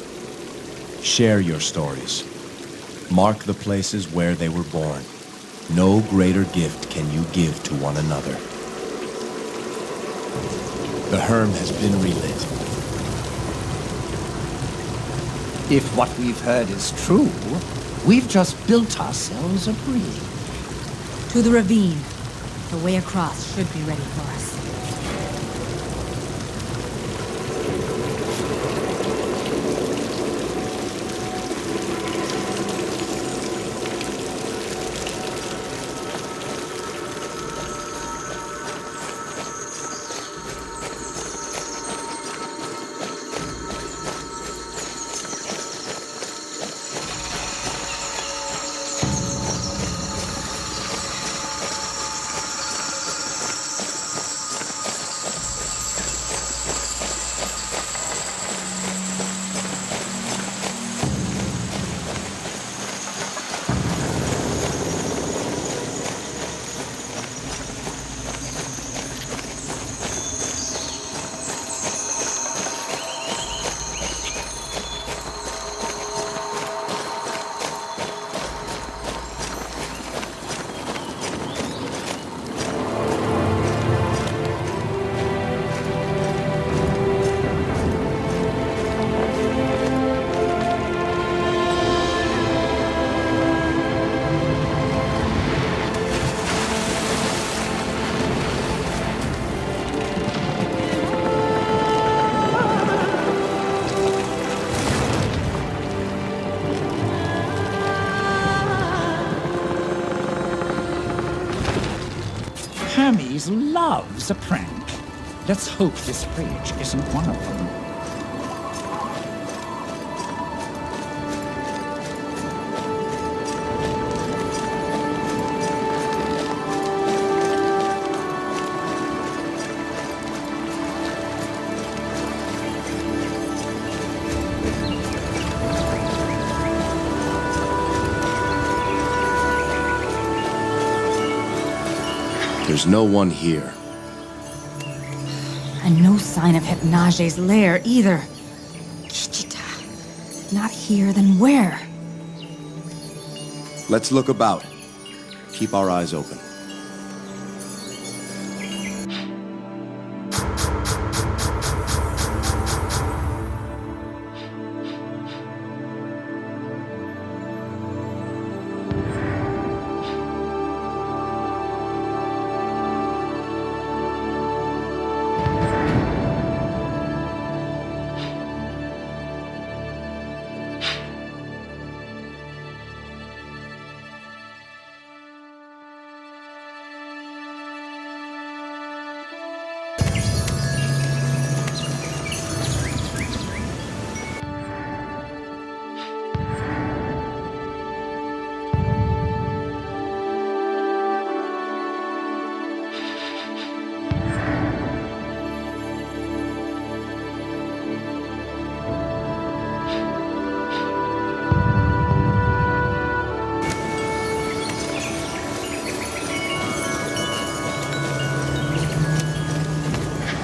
Share your stories. Mark the places where they were born. No greater gift can you give to one another. The herm has been relit. If what we've heard is true, we've just built ourselves a bridge. To the ravine. The way across should be ready for us. Hermes loves a prank. Let's hope this bridge isn't one of them. There's no one here. And no sign of Hypnage's lair either. Kichita. Not here, then where? Let's look about. Keep our eyes open.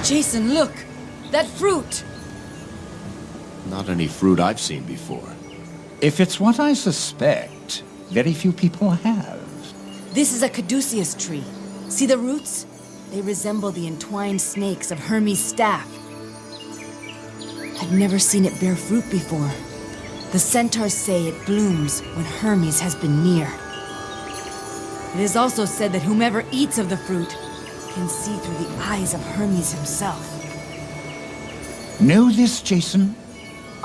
Jason, look! That fruit! Not any fruit I've seen before. If it's what I suspect, very few people have. This is a caduceus tree. See the roots? They resemble the entwined snakes of Hermes' staff. I've never seen it bear fruit before. The centaurs say it blooms when Hermes has been near. It is also said that whomever eats of the fruit can see through the eyes of Hermes himself. Know this, Jason?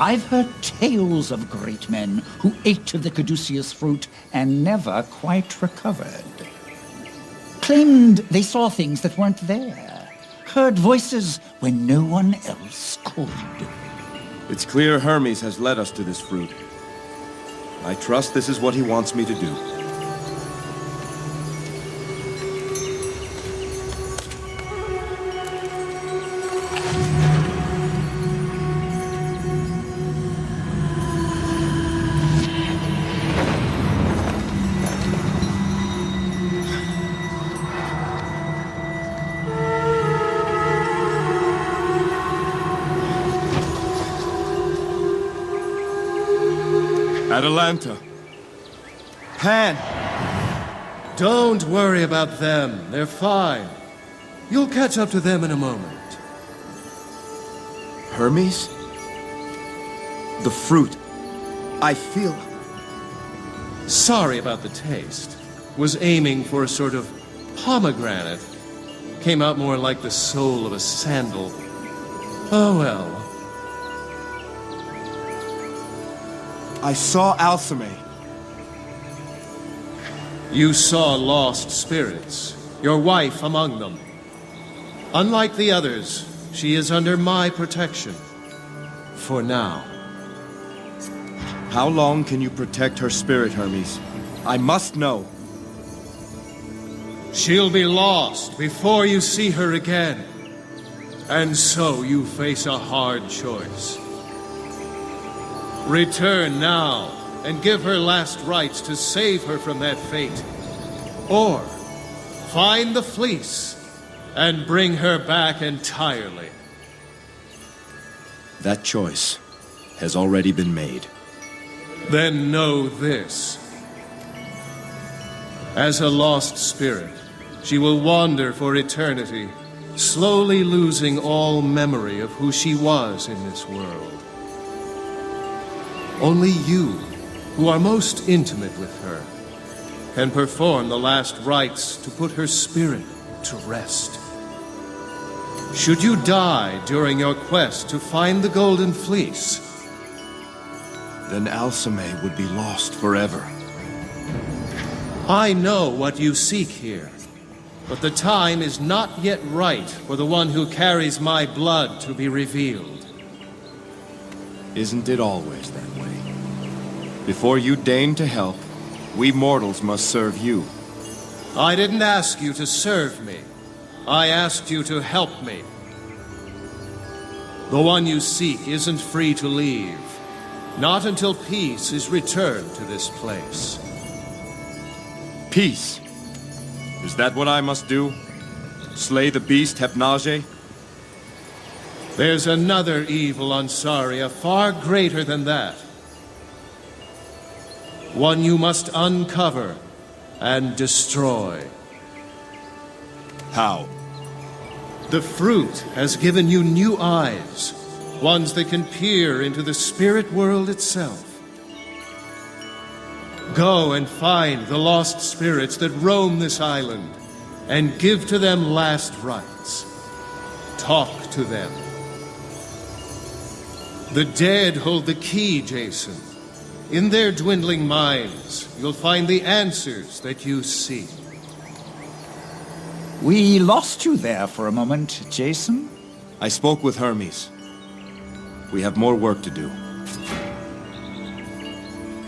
I've heard tales of great men who ate of the caduceus fruit and never quite recovered. Claimed they saw things that weren't there. Heard voices when no one else could. It's clear Hermes has led us to this fruit. I trust this is what he wants me to do. Atalanta. Pan! Don't worry about them. They're fine. You'll catch up to them in a moment. Hermes? The fruit. I feel... Sorry about the taste. Was aiming for a sort of pomegranate. Came out more like the sole of a sandal. Oh well. I saw Alcime. You saw lost spirits, your wife among them. Unlike the others, she is under my protection. For now. How long can you protect her spirit, Hermes? I must know. She'll be lost before you see her again. And so you face a hard choice. Return now, and give her last rites to save her from that fate. Or, find the fleece, and bring her back entirely. That choice has already been made. Then know this. As a lost spirit, she will wander for eternity, slowly losing all memory of who she was in this world. Only you, who are most intimate with her, can perform the last rites to put her spirit to rest. Should you die during your quest to find the Golden Fleece, then Alcime would be lost forever. I know what you seek here, but the time is not yet right for the one who carries my blood to be revealed. Isn't it always that way? Before you deign to help, we mortals must serve you. I didn't ask you to serve me. I asked you to help me. The one you seek isn't free to leave. Not until peace is returned to this place. Peace? Is that what I must do? Slay the beast Hypnage? There's another evil on Saria far greater than that. One you must uncover and destroy. How? The fruit has given you new eyes, ones that can peer into the spirit world itself. Go and find the lost spirits that roam this island, and give to them last rites. Talk to them. The dead hold the key, Jason. In their dwindling minds, you'll find the answers that you seek. We lost you there for a moment, Jason. I spoke with Hermes. We have more work to do.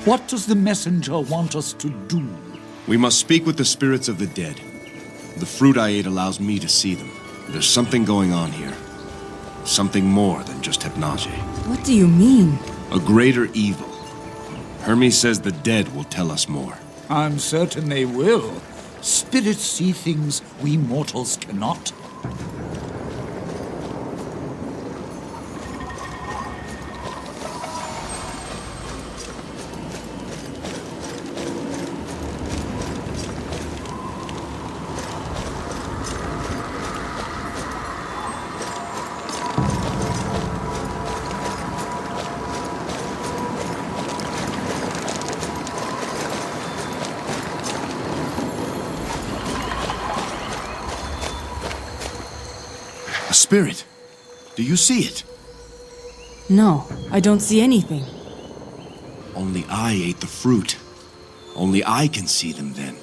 What does the messenger want us to do? We must speak with the spirits of the dead. The fruit I ate allows me to see them. There's something going on here. Something more than just hypnosis. What do you mean? A greater evil. Hermes says the dead will tell us more. I'm certain they will. Spirits see things we mortals cannot. A spirit. Do you see it? No, I don't see anything. Only I ate the fruit. Only I can see them then.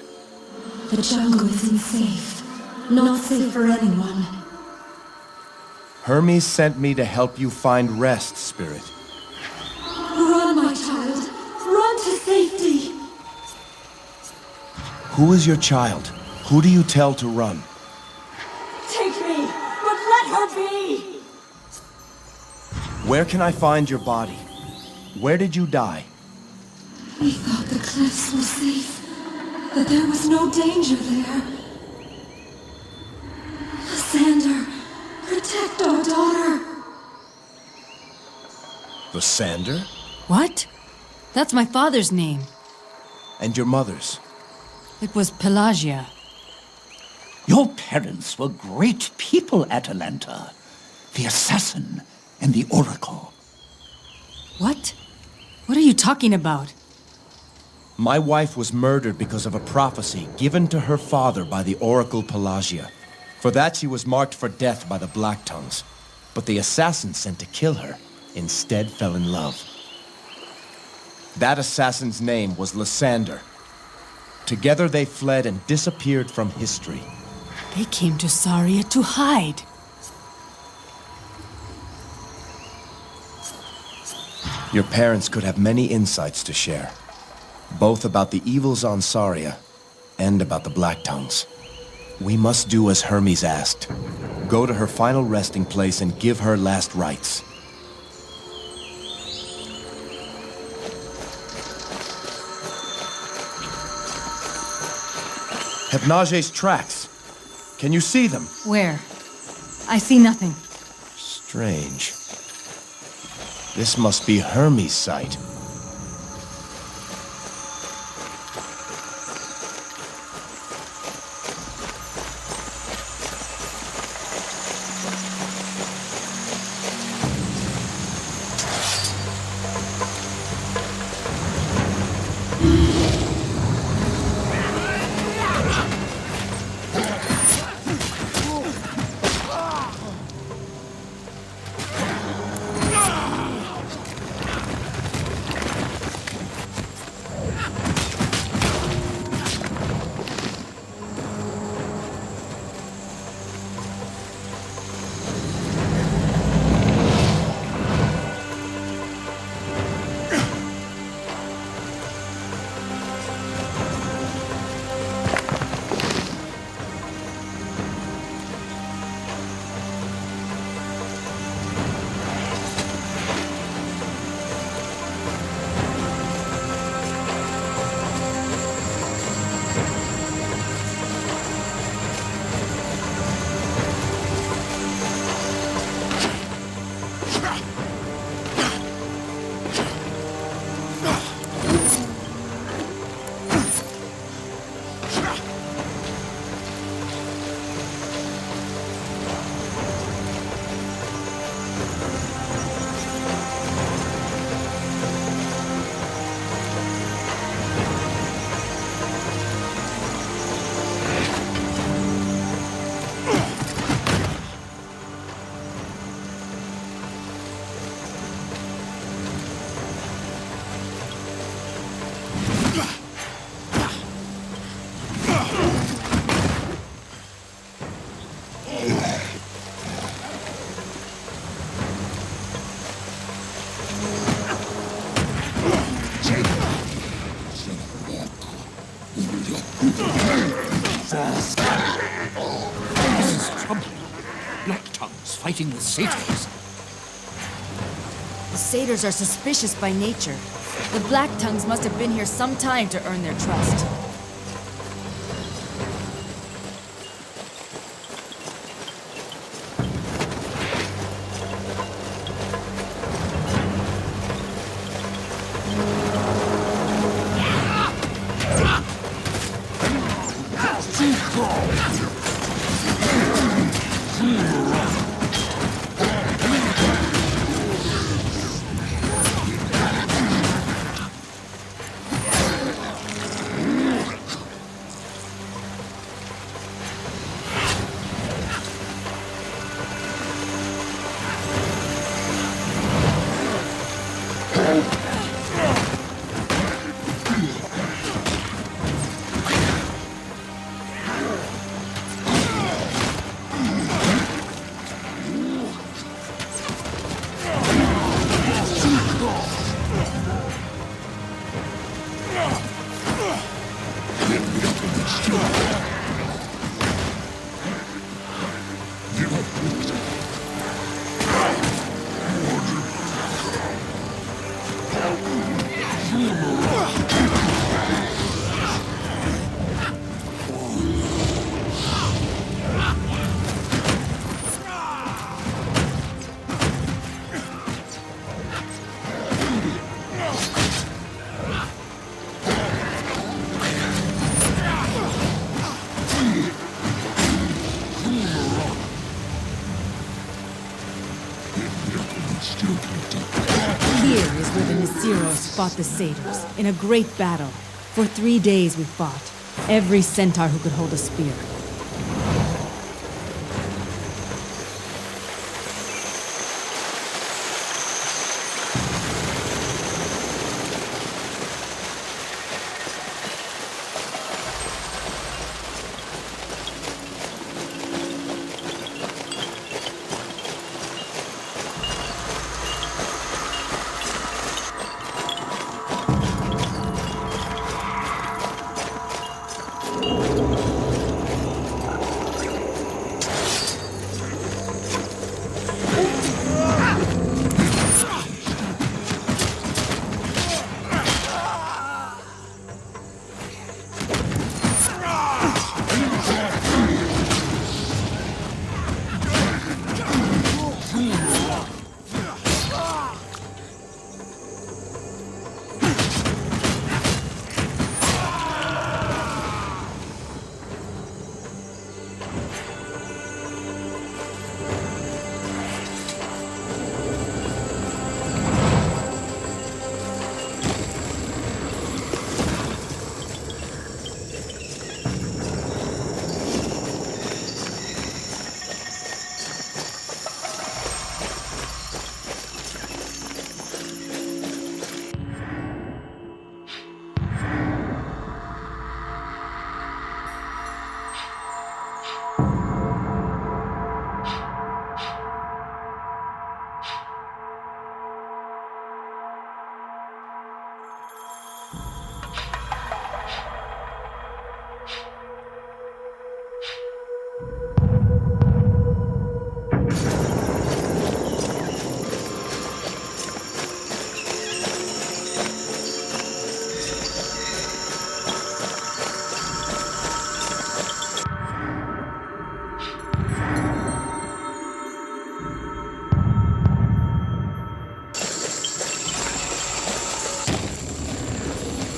The jungle isn't safe. Not safe for anyone. Hermes sent me to help you find rest, spirit. Run, my child. Run to safety. Who is your child? Who do you tell to run? Take me, but let her be. Where can I find your body? Where did you die? We thought the cliffs were safe, that there was no danger there. Lysander, protect our daughter. Lysander? What? That's my father's name. And your mother's? It was Pelagia. Your parents were great people, Atalanta. The assassin and the oracle. What? What are you talking about? My wife was murdered because of a prophecy given to her father by the oracle Pelagia. For that she was marked for death by the Black Tongues. But the assassin sent to kill her instead fell in love. That assassin's name was Lysander. Together they fled and disappeared from history. They came to Saria to hide. Your parents could have many insights to share. Both about the evils on Saria and about the Black Tongues. We must do as Hermes asked. Go to her final resting place and give her last rites. Hypnage's tracks. Can you see them? Where? I see nothing. Strange. This must be Hermes' site. tongues fighting with satyrs. The satyrs are suspicious by nature. The Black Tongues must have been here some time to earn their trust. Here is where the Nysiros fought the satyrs, in a great battle. For 3 days we fought. Every centaur who could hold a spear.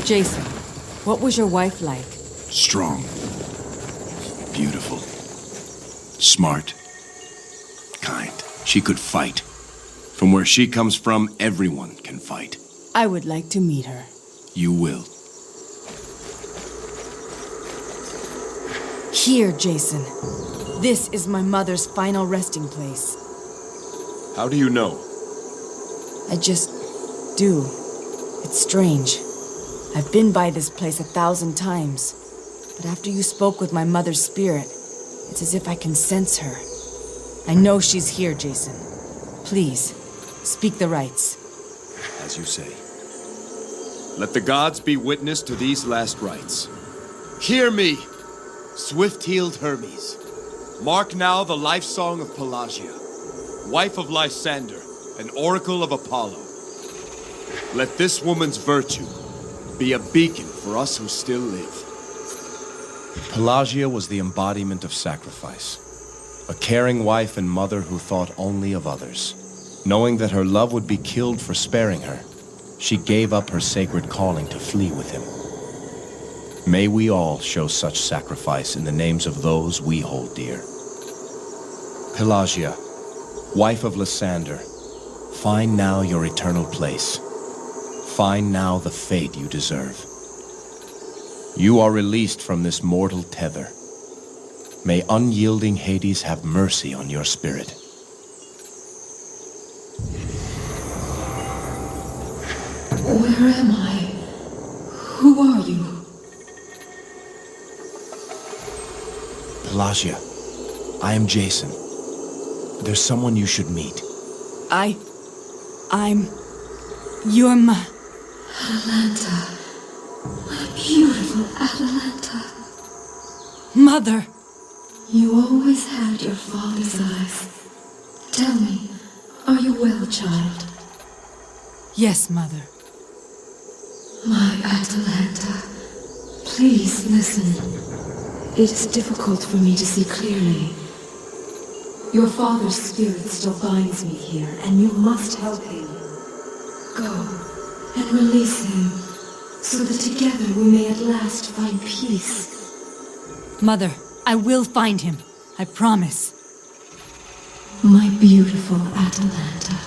Jason, what was your wife like? Strong. Beautiful. Smart. Kind. She could fight. From where she comes from, everyone can fight. I would like to meet her. You will. Here, Jason. This is my mother's final resting place. How do you know? I just do. It's strange. I've been by this place 1,000 times. But after you spoke with my mother's spirit, it's as if I can sense her. I know she's here, Jason. Please, speak the rites. As you say. Let the gods be witness to these last rites. Hear me, swift-heeled Hermes. Mark now the life song of Pelagia. wife of Lysander, an oracle of Apollo. Let this woman's virtue be a beacon for us who still live. Pelagia was the embodiment of sacrifice. A caring wife and mother who thought only of others. Knowing that her love would be killed for sparing her, she gave up her sacred calling to flee with him. May we all show such sacrifice in the names of those we hold dear. Pelagia, wife of Lysander, find now your eternal place. Find now the fate you deserve. You are released from this mortal tether. May unyielding Hades have mercy on your spirit. Where am I? Who are you? Pelagia, I am Jason. There's someone you should meet. You're my... Atalanta. My beautiful Atalanta. Mother! You always had your father's eyes. Tell me, are you well, child? Yes, Mother. My Atalanta, please listen. It is difficult for me to see clearly. Your father's spirit still binds me here, and you must help him. Go and release him, so that together we may at last find peace. Mother, I will find him. I promise. My beautiful Atalanta.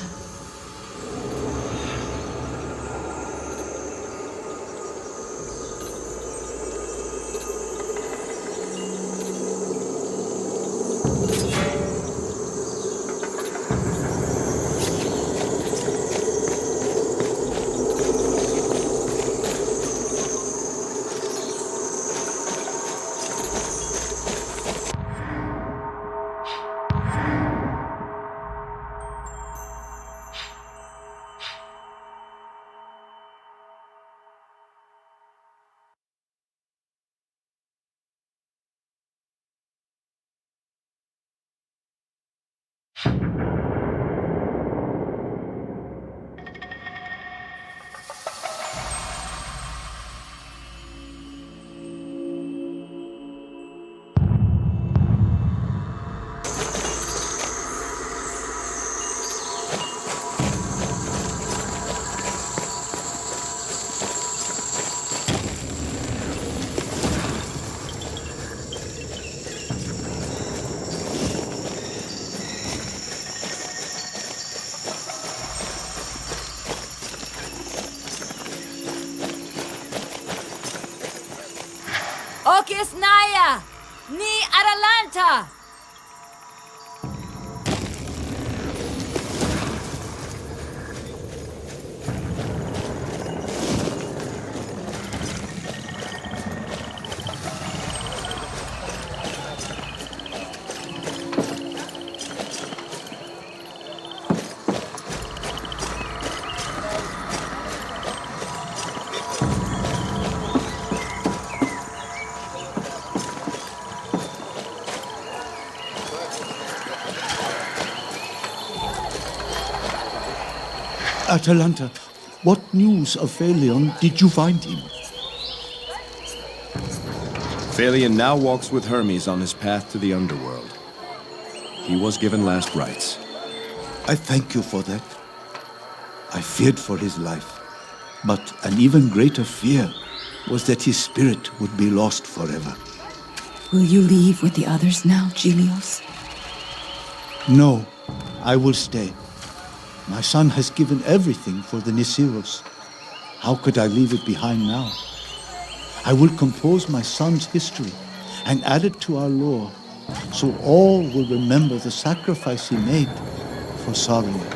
Okis Naya! Ni Atalanta! Atalanta, what news of Phalion did you find him? Phalion now walks with Hermes on his path to the underworld. He was given last rites. I thank you for that. I feared for his life, but an even greater fear was that his spirit would be lost forever. Will you leave with the others now, Gilios? No, I will stay. My son has given everything for the Nisiros. How could I leave it behind now? I will compose my son's history and add it to our lore, so all will remember the sacrifice he made for Saria.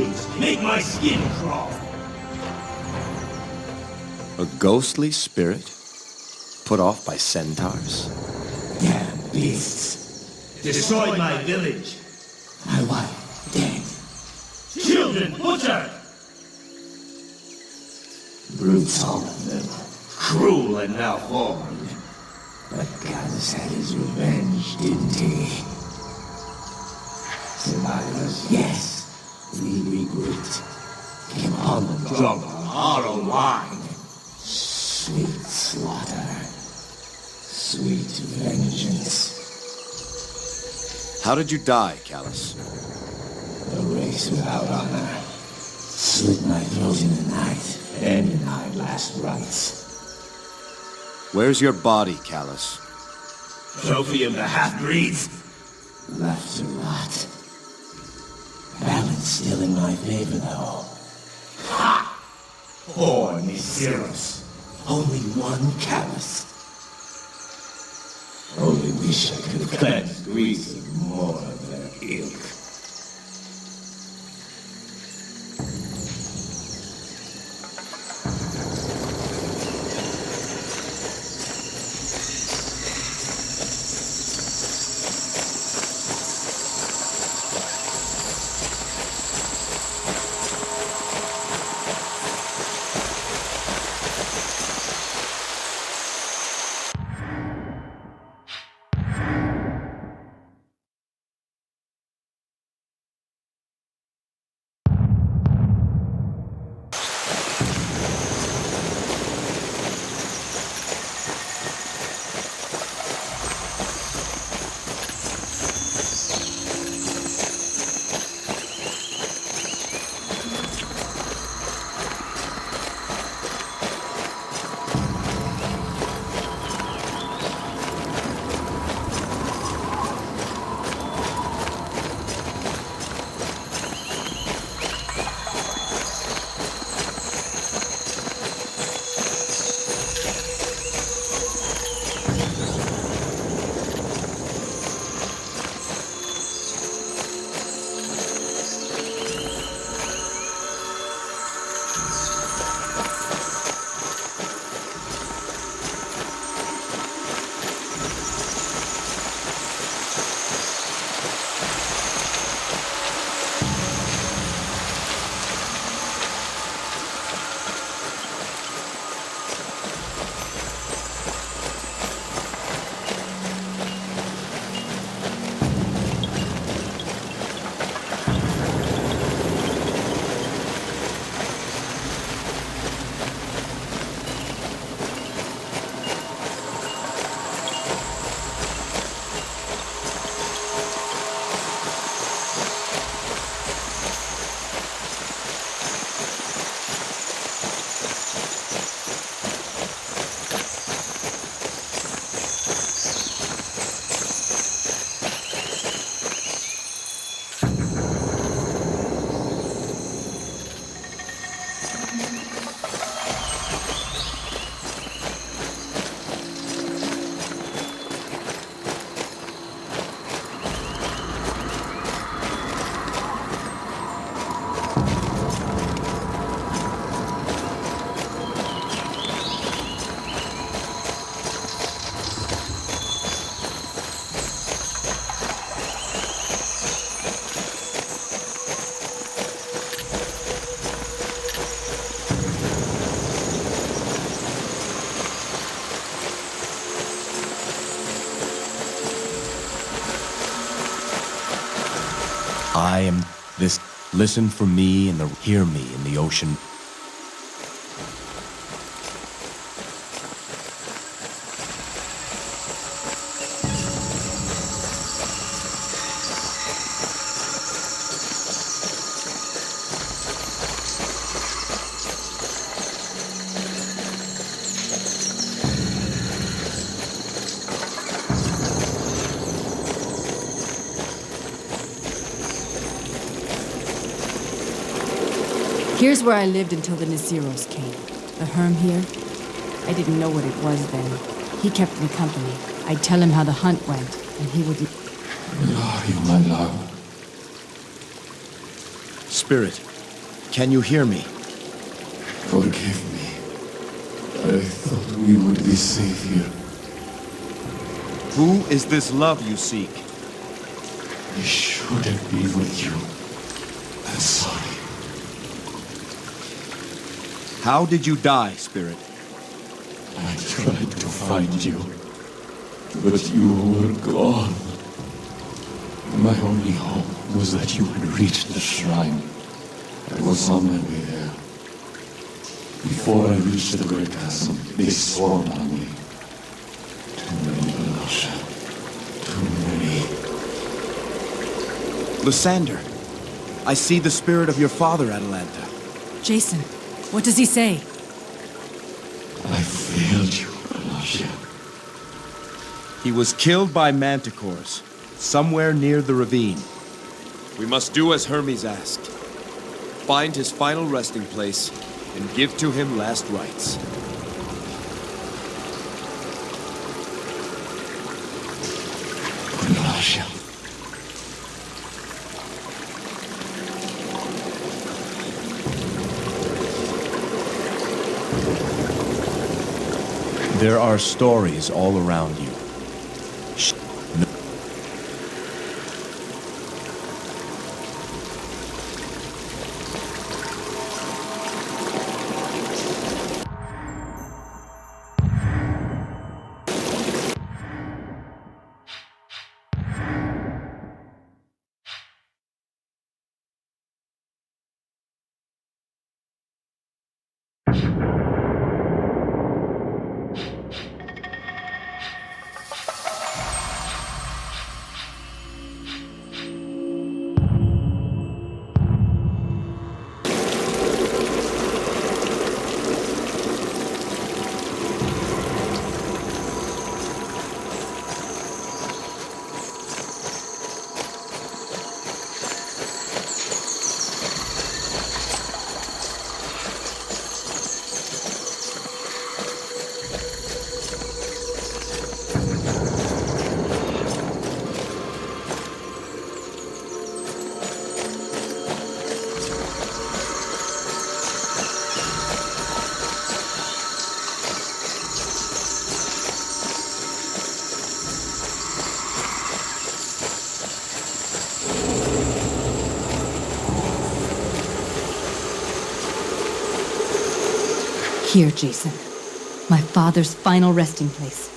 wounds make my skin crawl. A ghostly spirit? Put off by centaurs? Damn beasts. Destroyed my village. My wife, dead. Children butchered. Brutes, all of them. Cruel and malformed. But Gallus had his revenge, didn't he? Survivors, yes. We regrouped. Came on and drunk our own wine. Sweet slaughter. Sweet vengeance. How did you die, Callus? A race without honor. Slit my throat in the night, and denied last rites. Where's your body, Callus? Trophy of the half-breeds? Left to rot. Balance still in my favor, though. Ha! Poor Nyceros. Only one Callus. Only wish I could have cleansed Greece of more of their ilk. I am this. Listen for me and hear me in the ocean. Here's where I lived until the Nyceros came. The Herm here. I didn't know what it was then. He kept me company. I'd tell him how the hunt went, and he would... Where are you, my love? Spirit, Can you hear me? Forgive me. I thought we would be safe here. Who is this love you seek? I shouldn't be with you. I'm sorry. How did you die, Spirit? I tried to find you, but you were gone. My only hope was that you had reached the shrine. I was on my way there. Before I reached the great chasm, they swarmed on me. Too many, Alasha. Too many. Lysander, I see the spirit of your father, Atalanta. Jason, what does he say? I failed you, Alasha. He was killed by manticores, somewhere near the ravine. We must do as Hermes asked. Find his final resting place and give to him last rites. Alasha. There are stories all around you. Here, Jason. My father's final resting place.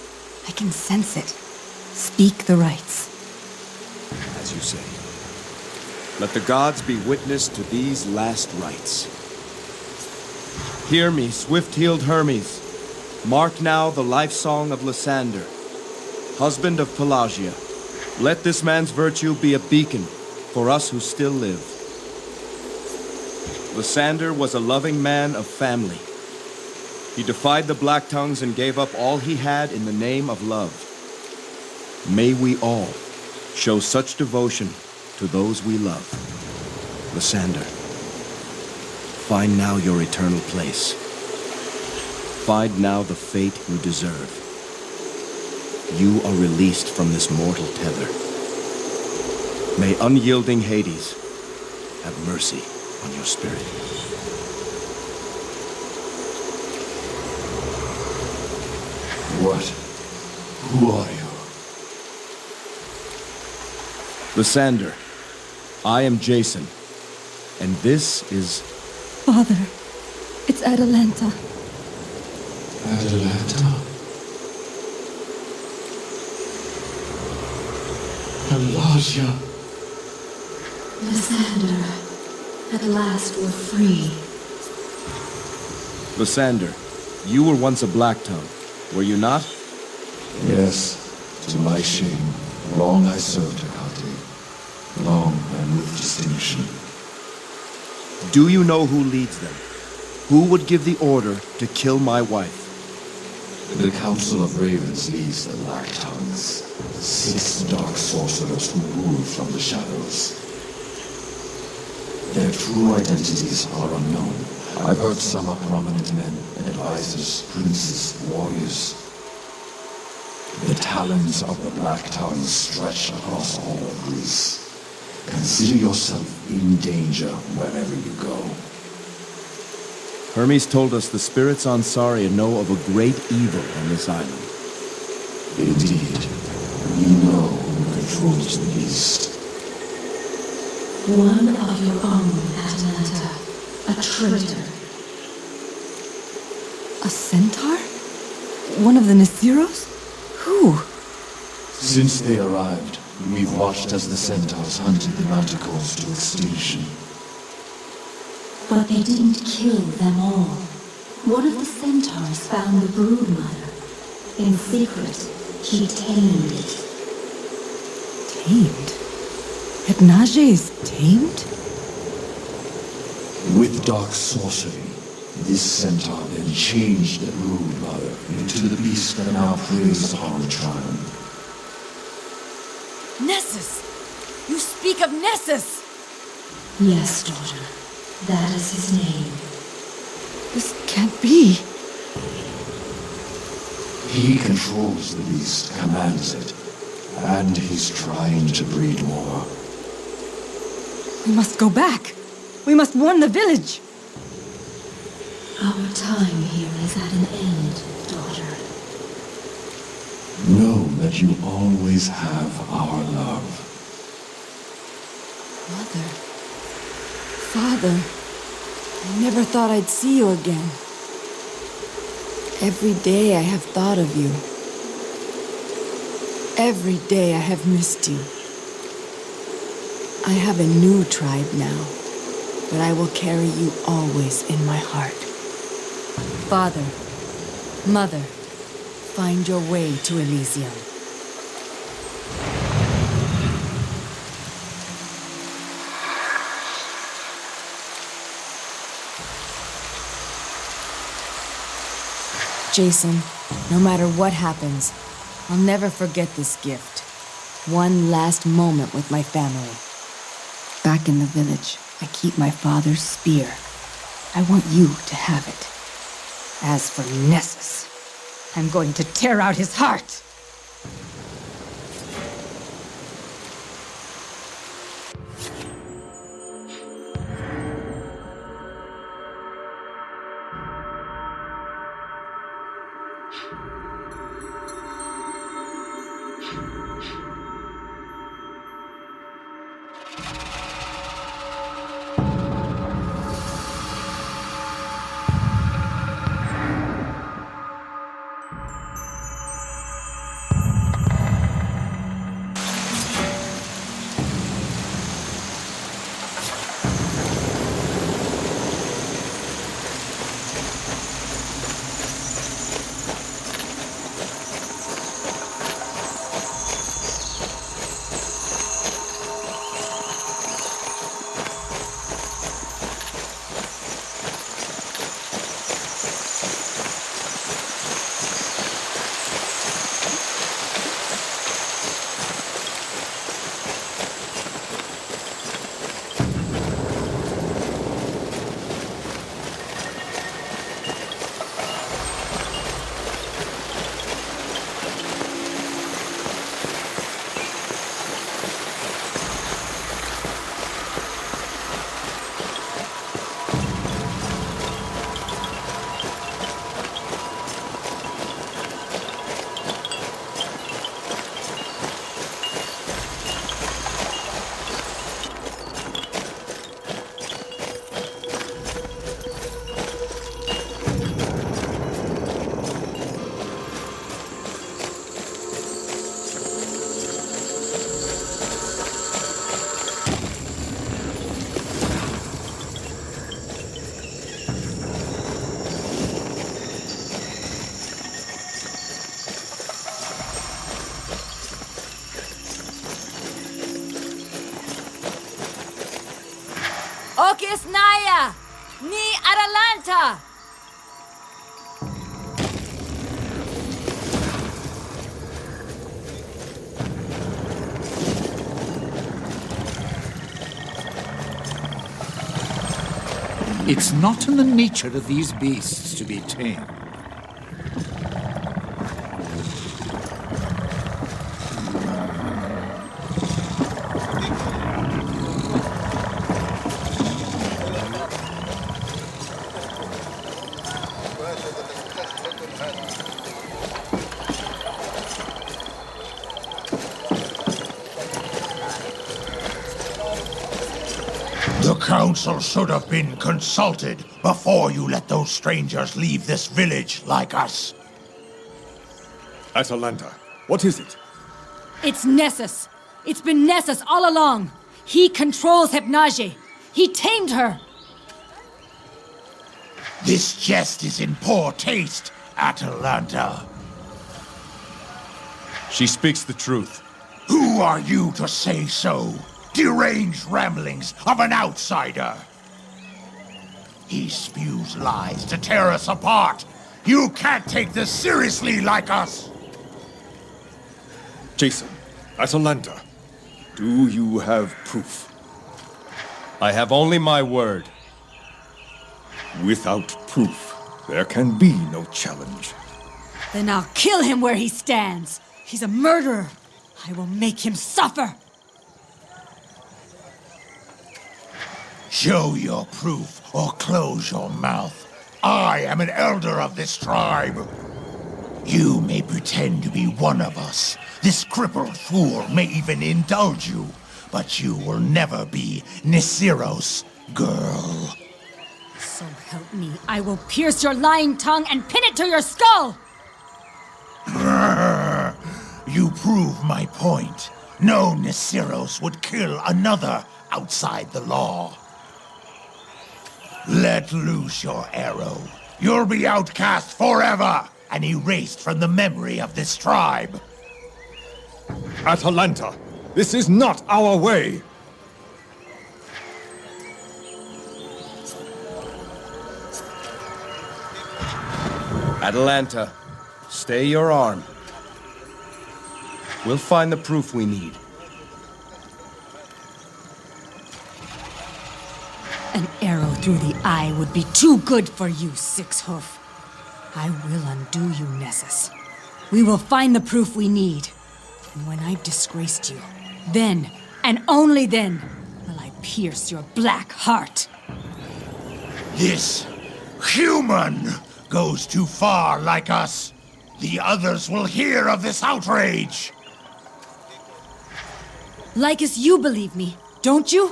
I can sense it. Speak the rites. As you say. Let the gods be witness to these last rites. Hear me, swift-heeled Hermes. Mark now the life song of Lysander, husband of Pelagia. Let this man's virtue be a beacon for us who still live. Lysander was a loving man of family. He defied the Black Tongues and gave up all he had in the name of love. May we all show such devotion to those we love. Lysander, find now your eternal place. Find now the fate you deserve. You are released from this mortal tether. May unyielding Hades have mercy on your spirit. What? Who are you? Lysander, I am Jason, and this is... Father, it's Atalanta. Atalanta? Pelagia. Lysander, at last we're free. Lysander, you were once a Black Tongue, were you not? Yes, to my shame. Long I served Hecate. Long and with distinction. Do you know who leads them? Who would give the order to kill my wife? The Council of Ravens leads the Black Tongues. 6 dark sorcerers who rule from the shadows. Their true identities are unknown. I've heard some are prominent men, advisors, princes, warriors. The talons of the Black Tongues stretch across all of Greece. Consider yourself in danger wherever you go. Hermes told us the spirits on Saria know of a great evil on this island. Indeed. We know who controls the beast. One of your own, Atalanta. A traitor. A centaur? One of the Nasiros? Who? Since they arrived, we've watched as the centaurs hunted the mythicals to extinction. But they didn't kill them all. One of the centaurs found the broodmother. In secret, he tamed it. Tamed? Hypnage is tamed? With dark sorcery, this centaur then changed the broodmother into the beast that now preys upon the tribe. Nessus! You speak of Nessus! Yes, daughter. That is his name. This can't be. He controls the beast, commands it, and he's trying to breed more. We must go back. We must warn the village. Our time here is at an end, daughter. Know that you always have our love. Mother. Father. I never thought I'd see you again. Every day I have thought of you. Every day I have missed you. I have a new tribe now, but I will carry you always in my heart. Father, Mother, find your way to Elysium. Jason, no matter what happens, I'll never forget this gift. One last moment with my family. Back in the village, I keep my father's spear. I want you to have it. As for Nessus, I'm going to tear out his heart! Argonauts Naya! Ni Atalanta! It's not in the nature of these beasts to be tamed. Council should have been consulted before you let those strangers leave this village like us. Atalanta, what is it? It's Nessus. It's been Nessus all along. He controls Hypnage. He tamed her. This jest is in poor taste, Atalanta. She speaks the truth. Who are you to say so? Deranged ramblings of an outsider. He spews lies to tear us apart. You can't take this seriously like us. Jason, Atalanta, do you have proof? I have only my word. Without proof, there can be no challenge. Then I'll kill him where he stands. He's a murderer. I will make him suffer. Show your proof or close your mouth. I am an elder of this tribe. You may pretend to be one of us. This crippled fool may even indulge you, but you will never be Nisiro's girl. So help me, I will pierce your lying tongue and pin it to your skull! You prove my point. No Nisiros would kill another outside the law. Let loose your arrow. You'll be outcast forever and erased from the memory of this tribe. Atalanta, this is not our way! Atalanta, stay your arm. We'll find the proof we need. An arrow through the eye would be too good for you, Six-Hoof. I will undo you, Nessus. We will find the proof we need. And when I've disgraced you, then, and only then, will I pierce your black heart. This human goes too far like us. The others will hear of this outrage. Lycus, you believe me, don't you?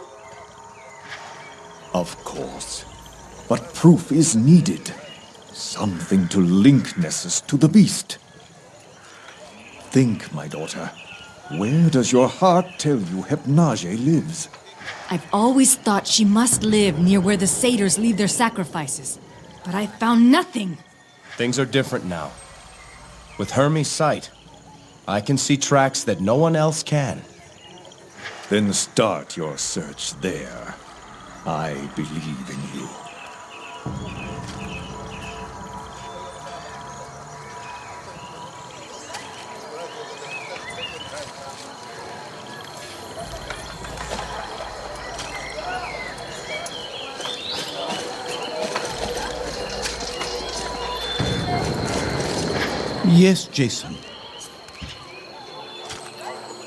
Of course. But proof is needed. Something to link Nessus to the beast. Think, my daughter. Where does your heart tell you Hypnage lives? I've always thought she must live near where the satyrs leave their sacrifices. But I found nothing. Things are different now. With Hermes' sight, I can see tracks that no one else can. Then start your search there. I believe in you. Yes, Jason.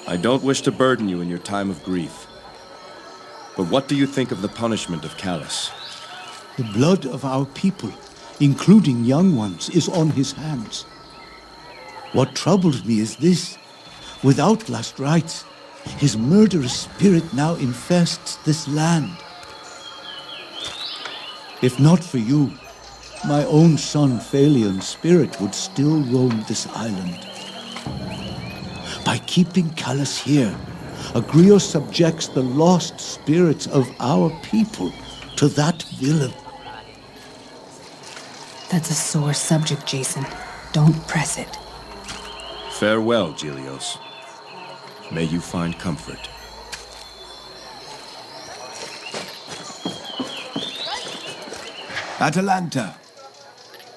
I don't wish to burden you in your time of grief. But what do you think of the punishment of Callus? The blood of our people, including young ones, is on his hands. What troubles me is this. Without last rites, his murderous spirit now infests this land. If not for you, my own son Phalion's spirit would still roam this island. By keeping Callus here, Agrios subjects the lost spirits of our people to that villain. That's a sore subject, Jason. Don't press it. Farewell, Gilios. May you find comfort. Atalanta,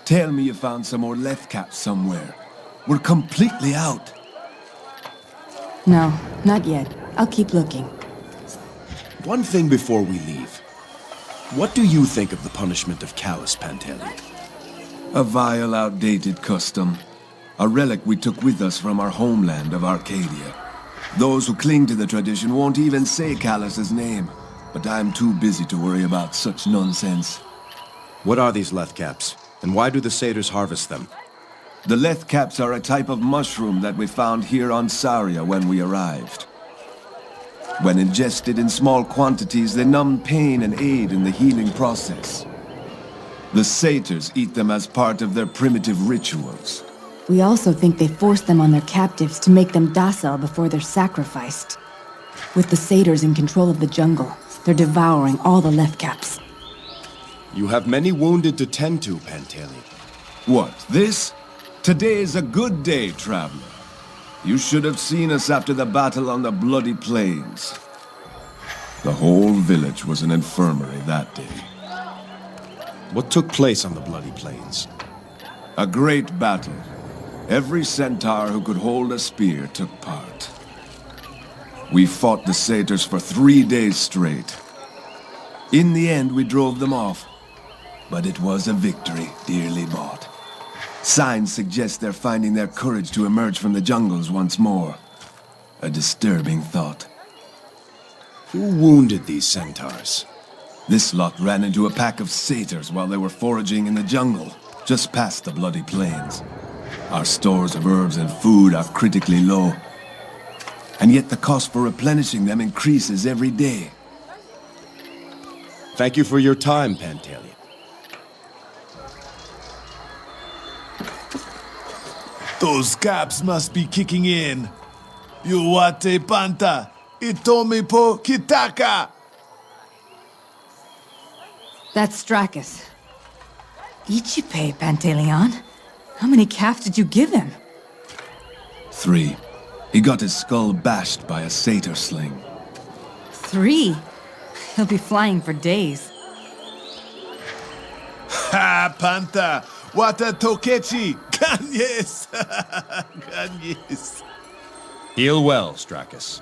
tell me you found some more left caps somewhere. We're completely out. No, not yet. I'll keep looking. One thing before we leave. What do you think of the punishment of Callus, Pantaleon? A vile, outdated custom. A relic we took with us from our homeland of Arcadia. Those who cling to the tradition won't even say Callus's name, but I'm too busy to worry about such nonsense. What are these lethcaps, and why do the satyrs harvest them? The lethcaps are a type of mushroom that we found here on Saria when we arrived. When ingested in small quantities, they numb pain and aid in the healing process. The satyrs eat them as part of their primitive rituals. We also think they force them on their captives to make them docile before they're sacrificed. With the satyrs in control of the jungle, they're devouring all the left caps. You have many wounded to tend to, Pantaleon. What, this? Today is a good day, traveler. You should have seen us after the battle on the bloody plains. The whole village was an infirmary that day. What took place on the bloody plains? A great battle. Every centaur who could hold a spear took part. We fought the satyrs for 3 days straight. In the end, we drove them off. But it was a victory dearly bought. Signs suggest they're finding their courage to emerge from the jungles once more. A disturbing thought. Who wounded these centaurs? This lot ran into a pack of satyrs while they were foraging in the jungle, just past the bloody plains. Our stores of herbs and food are critically low. And yet the cost for replenishing them increases every day. Thank you for your time, Pantaleon. Those caps must be kicking in. Yuwate panta, itomi po kitaka. That's Stracus. Ichipe, Pantaleon. How many calves did you give him? 3. He got his skull bashed by a satyr sling. 3? He'll be flying for days. Ha, panta. Wata tokechi. Ganyes. Ganyes. Heal well, Stracus.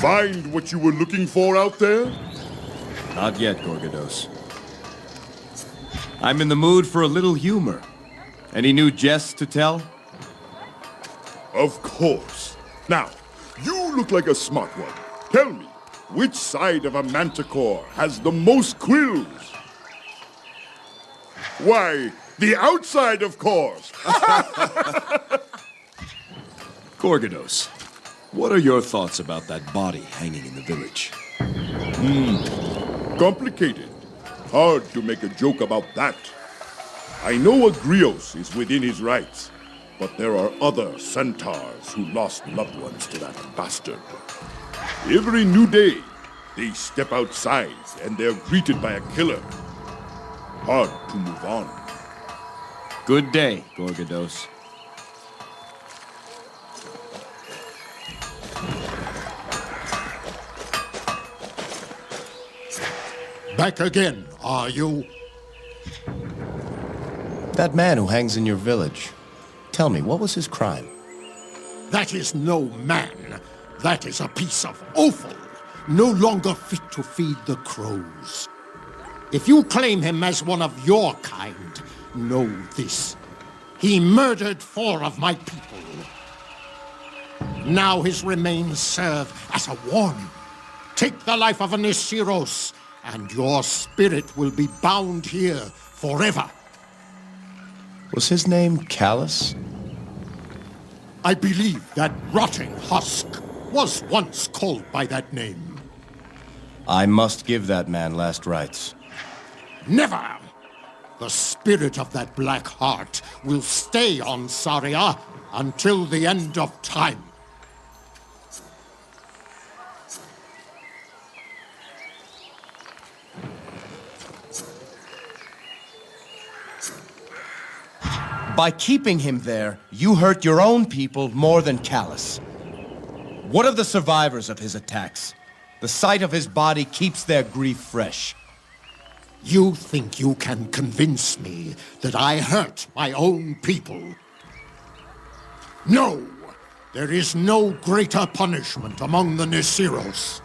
Find what you were looking for out there? Not yet, Gorgodos. I'm in the mood for a little humor. Any new jests to tell? Of course. Now, you look like a smart one. Tell me, which side of a manticore has the most quills? Why, the outside, of course. Gorgodos, what are your thoughts about that body hanging in the village? Complicated. Hard to make a joke about that. I know Agrios is within his rights, but there are other centaurs who lost loved ones to that bastard. Every new day, they step outside and they're greeted by a killer. Hard to move on. Good day, Gorgodos. Back again, are you? That man who hangs in your village. Tell me, what was his crime? That is no man. That is a piece of offal, no longer fit to feed the crows. If you claim him as one of your kind, know this. He murdered 4 of my people. Now his remains serve as a warning. Take the life of Nisiros, and your spirit will be bound here forever. Was his name Callus? I believe that rotting husk was once called by that name. I must give that man last rites. Never! The spirit of that black heart will stay on Saria until the end of time. By keeping him there, you hurt your own people more than Callus. What of the survivors of his attacks? The sight of his body keeps their grief fresh. You think you can convince me that I hurt my own people? No! There is no greater punishment among the Nisiros.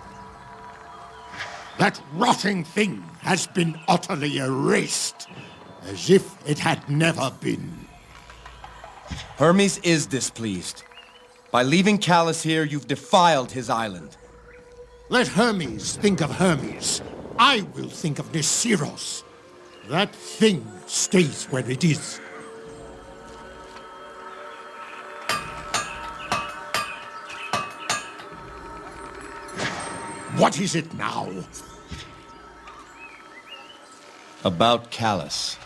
That rotting thing has been utterly erased, as if it had never been. Hermes is displeased. By leaving Callus here, you've defiled his island. Let Hermes think of Hermes. I will think of Nisiros. That thing stays where it is. What is it now? About Callus.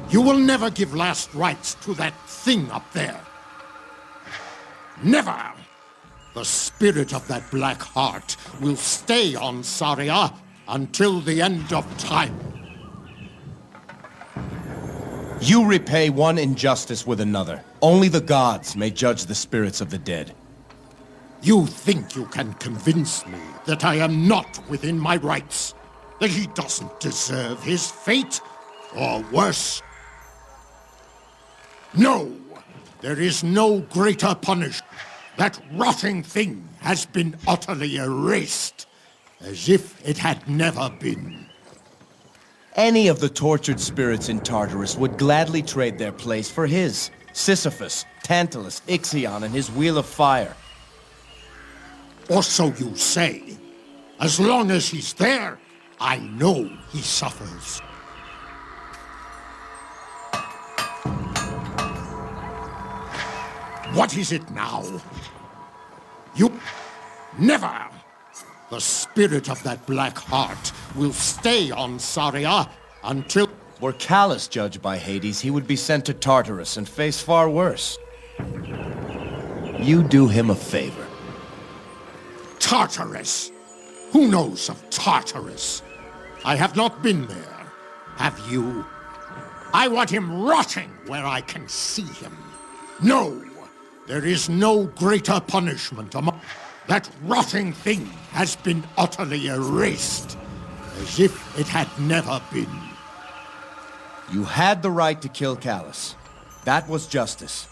You will never give last rites to that thing up there. Never! The spirit of that black heart will stay on Saria until the end of time. You repay one injustice with another. Only the gods may judge the spirits of the dead. You think you can convince me that I am not within my rights? That he doesn't deserve his fate? Or worse? No! There is no greater punishment. That rotting thing has been utterly erased, as if it had never been. Any of the tortured spirits in Tartarus would gladly trade their place for his. Sisyphus, Tantalus, Ixion, and his Wheel of Fire. Or so you say. As long as he's there, I know he suffers. What is it now? You... Never! The spirit of that black heart will stay on Saria until... Were Callus judged by Hades, he would be sent to Tartarus and face far worse. You do him a favor. Tartarus! Who knows of Tartarus? I have not been there. Have you? I want him rotting where I can see him. No! There is no greater punishment among... That rotting thing has been utterly erased, as if it had never been. You had the right to kill Callus. That was justice.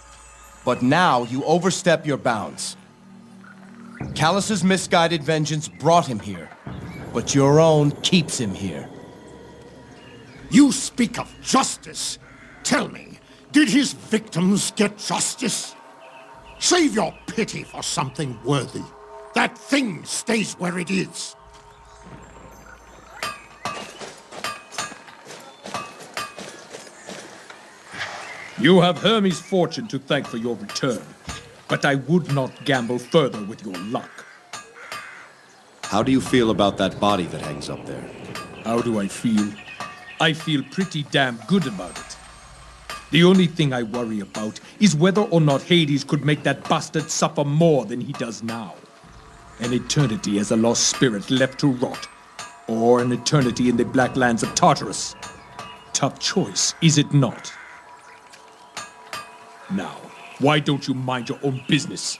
But now you overstep your bounds. Callus's misguided vengeance brought him here, but your own keeps him here. You speak of justice. Tell me, did his victims get justice? Save your pity for something worthy. That thing stays where it is. You have Hermes' fortune to thank for your return, but I would not gamble further with your luck. How do you feel about that body that hangs up there? How do I feel? I feel pretty damn good about it. The only thing I worry about is whether or not Hades could make that bastard suffer more than he does now. An eternity as a lost spirit left to rot, or an eternity in the black lands of Tartarus. Tough choice, is it not? Now, why don't you mind your own business?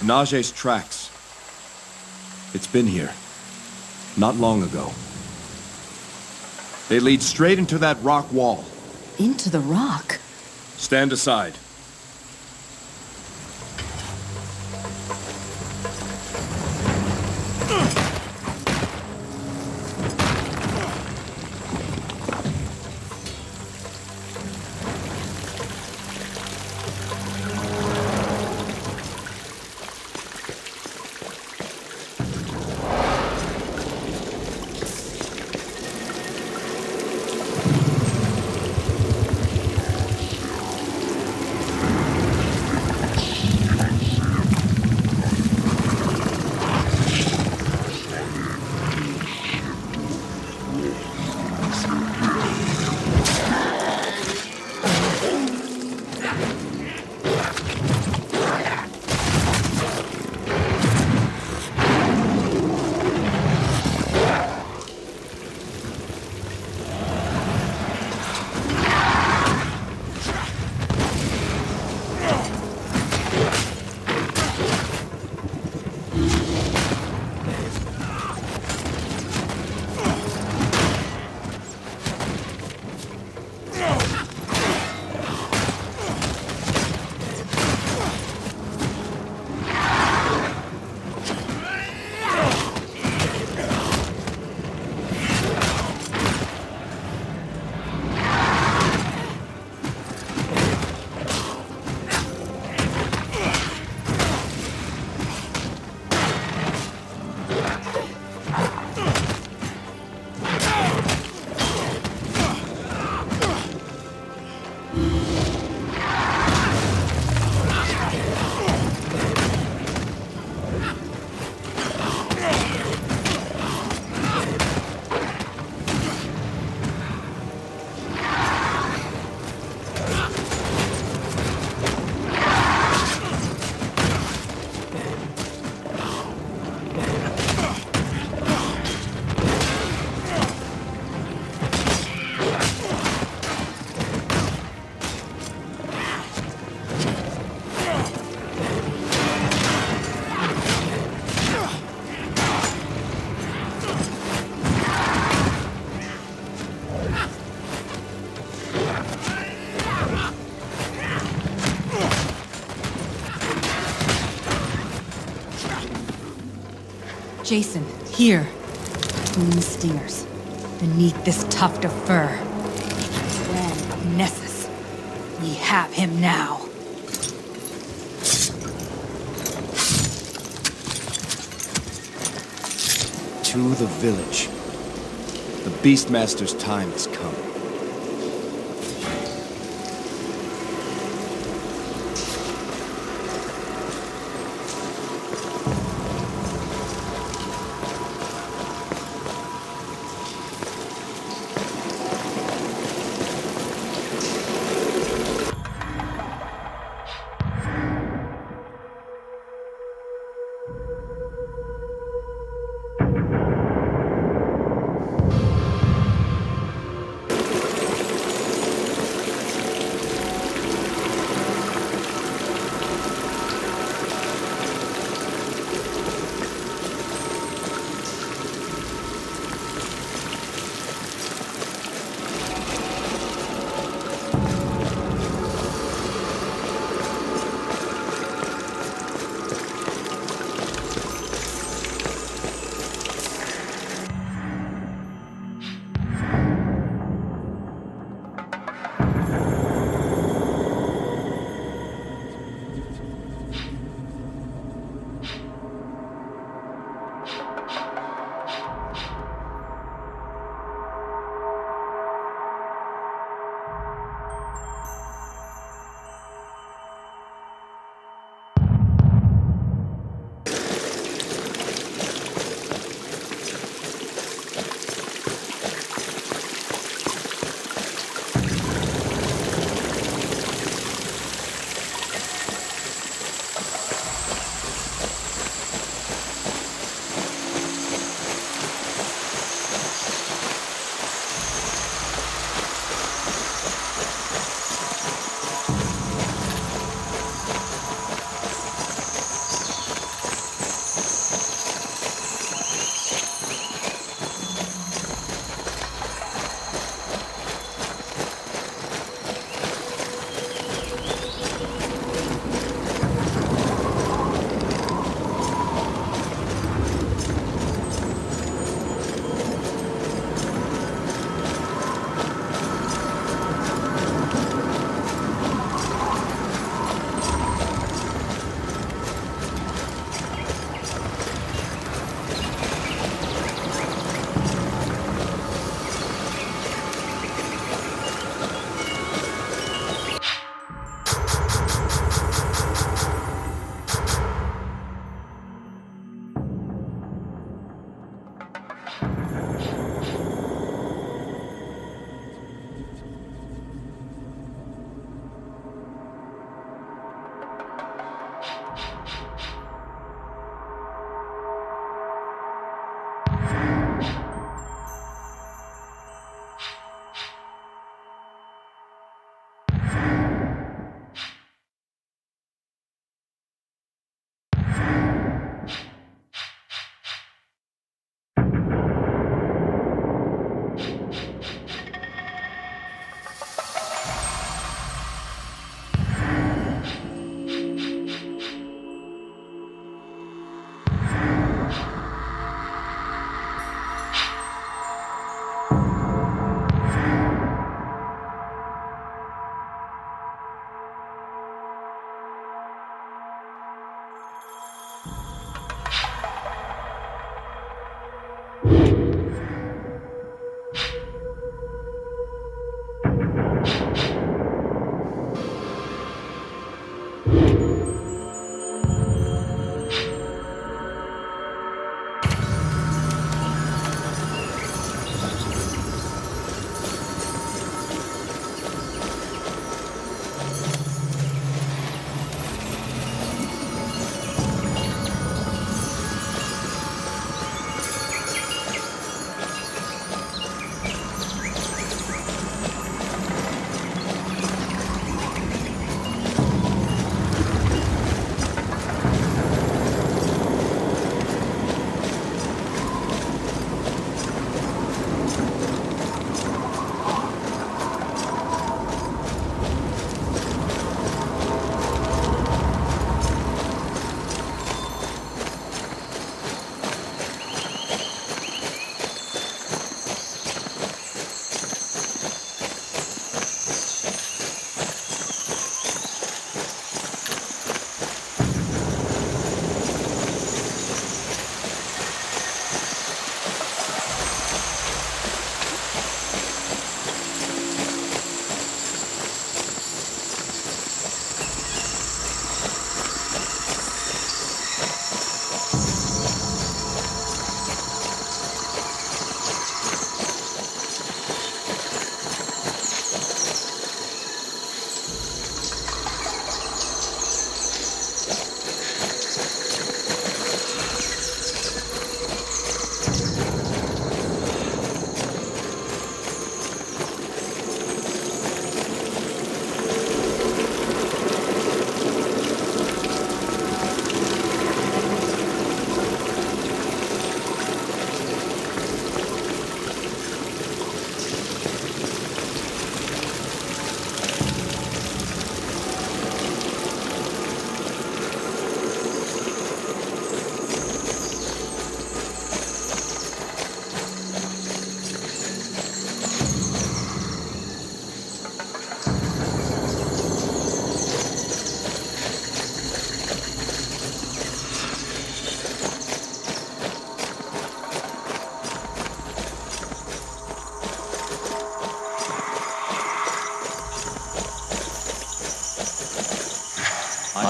Naje's tracks. It's been here. Not long ago. They lead straight into that rock wall. Into the rock? Stand aside. Jason, here. Between the stingers. Beneath this tuft of fur. Land of Nessus. Ye have him now. To the village. The Beastmaster's time has come.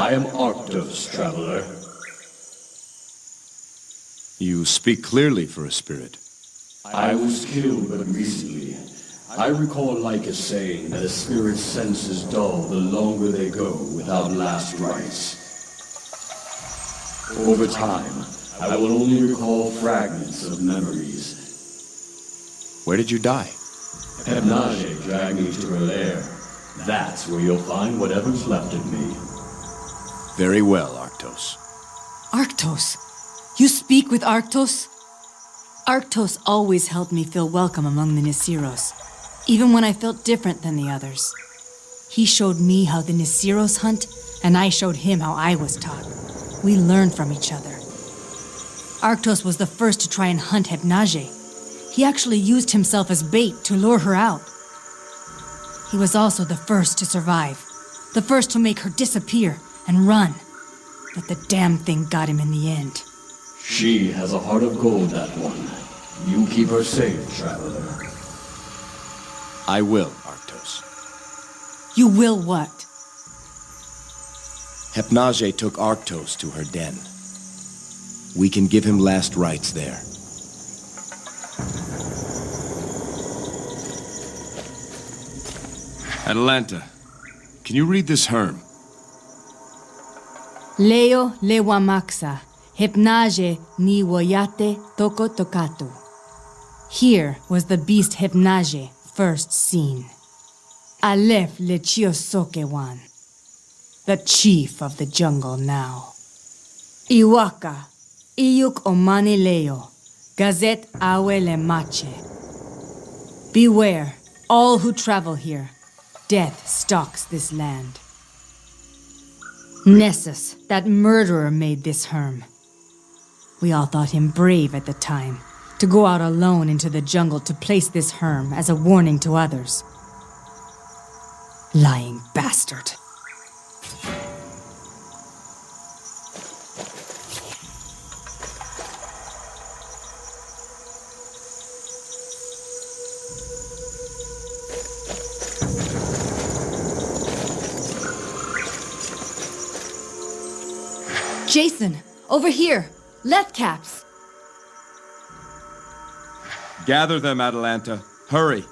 I am Arctos, traveler. You speak clearly for a spirit. I was killed but recently. I recall Iolcus saying that a spirit's senses dull the longer they go without last rites. Over time, I will only recall fragments of memories. Where did you die? Hypnage dragged me to her lair. That's where you'll find whatever's left of me. Very well, Arctos. Arctos? You speak with Arctos? Arctos always helped me feel welcome among the Nisiros, even when I felt different than the others. He showed me how the Nisiros hunt, and I showed him how I was taught. We learned from each other. Arctos was the first to try and hunt Hypnage. He actually used himself as bait to lure her out. He was also the first to survive, the first to make her disappear and run. But the damn thing got him in the end. She has a heart of gold, that one. You keep her safe, traveler. I will, Arctos. You will what? Hypnage took Arctos to her den. We can give him last rites there. Atalanta, can you read this herm? Leo lewamaxa, hypnage ni woyate toko tokatu. Here was the beast Hypnage first seen. Aleph lechiosokewan, the chief of the jungle now. Iwaka, iyuk omani leo, gazet awe le mache. Beware, all who travel here. Death stalks this land. Nessus, that murderer, made this herm. We all thought him brave at the time, to go out alone into the jungle to place this herm as a warning to others. Lying bastard. Jason, over here. Left caps. Gather them, Atalanta. Hurry.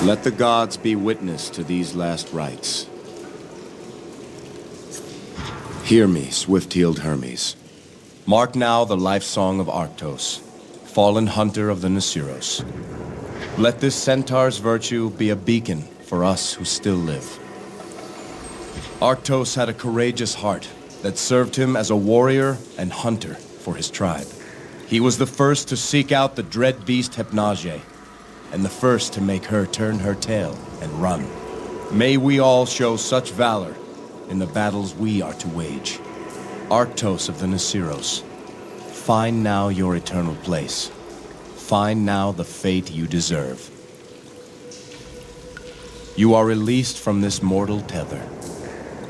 Let the gods be witness to these last rites. Hear me, swift-heeled Hermes. Mark now the life song of Arctos, fallen hunter of the Nasiros. Let this centaur's virtue be a beacon for us who still live. Arctos had a courageous heart that served him as a warrior and hunter for his tribe. He was the first to seek out the dread beast Hypnage, and the first to make her turn her tail and run. May we all show such valor in the battles we are to wage. Arctos of the Nasiros, find now your eternal place. Find now the fate you deserve. You are released from this mortal tether.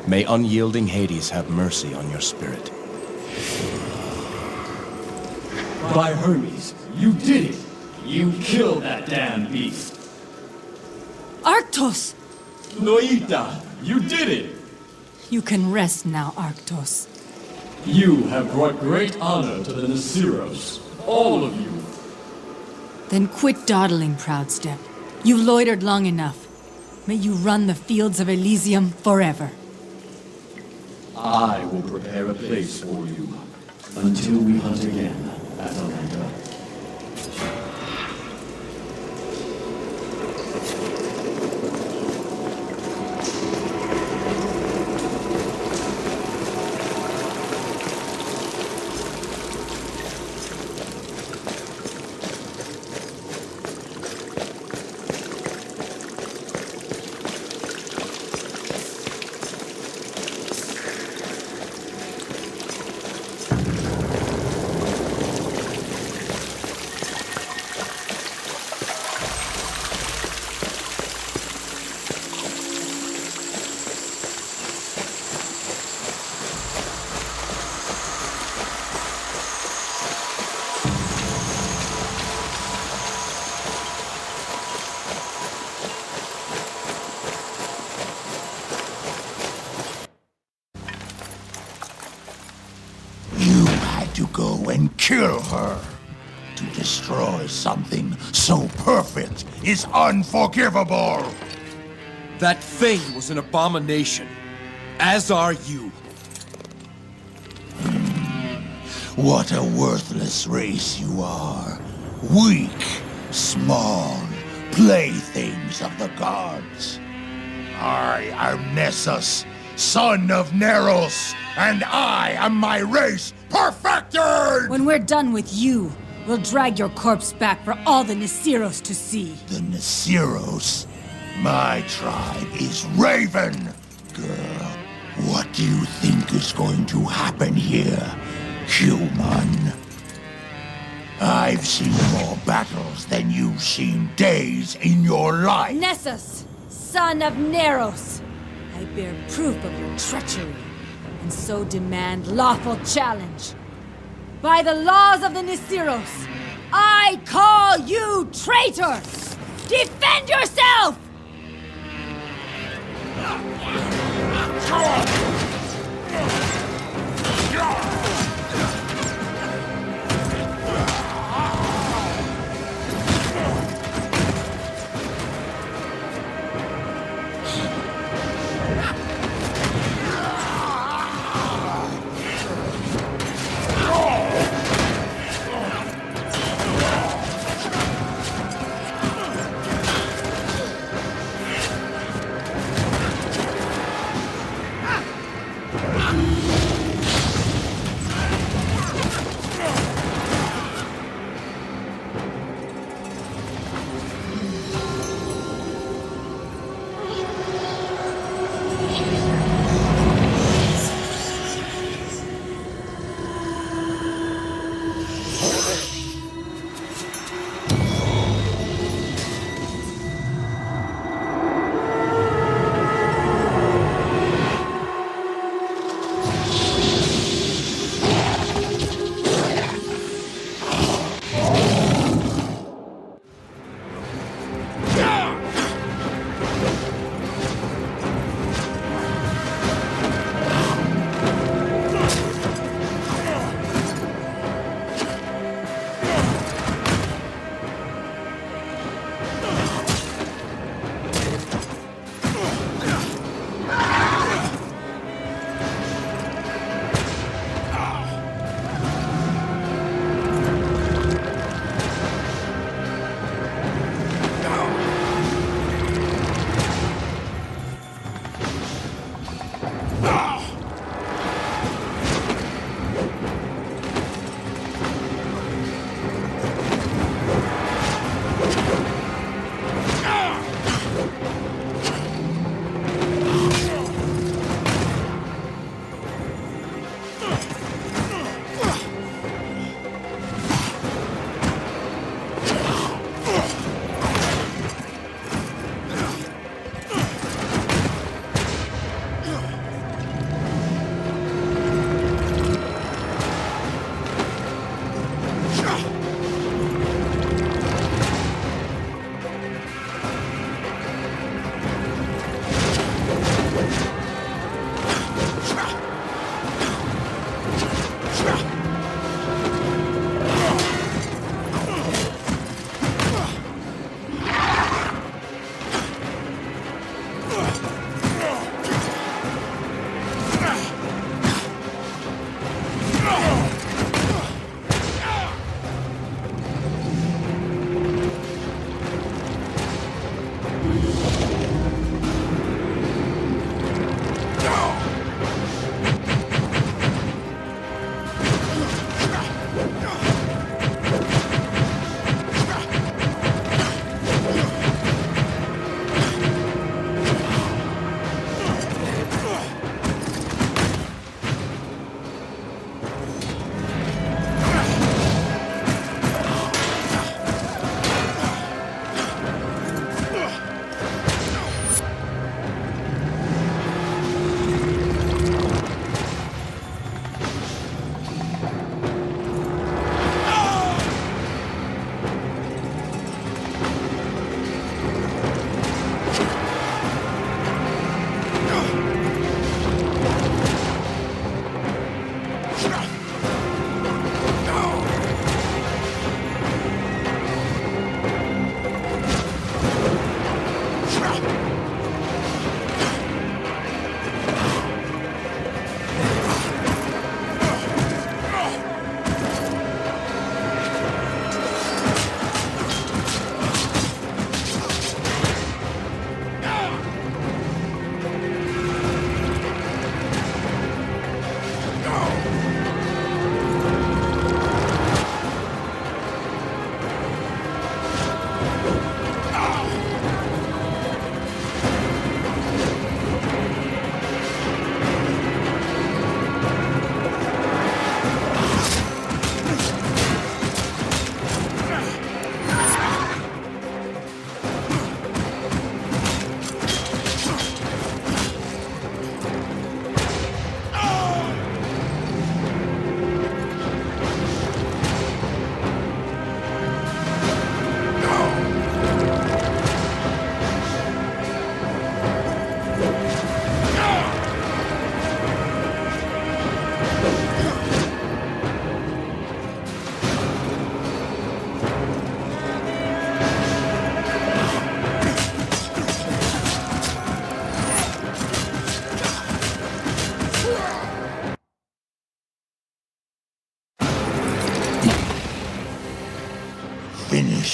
May unyielding Hades have mercy on your spirit. By Hermes, you did it! You killed that damn beast! Arctos! Noita, you did it! You can rest now, Arctos. You have brought great honor to the Nasiros. All of you. Then quit dawdling, proud step. You've loitered long enough. May you run the fields of Elysium forever. I will prepare a place for you until we hunt again, Atalanta. to go and kill her. To destroy something so perfect is unforgivable! That thing was an abomination, as are you. What a worthless race you are. Weak, small, playthings of the gods. I am Nessus, son of Neros, and I am my race perfected! When we're done with you, we'll drag your corpse back for all the Nisiros to see. The Nisiros? My tribe is Raven! Girl, what do you think is going to happen here, human? I've seen more battles than you've seen days in your life! Nessus, son of Neros! I bear proof of your treachery, and so demand lawful challenge. By the laws of the Nisiros, I call you traitor! Defend yourself!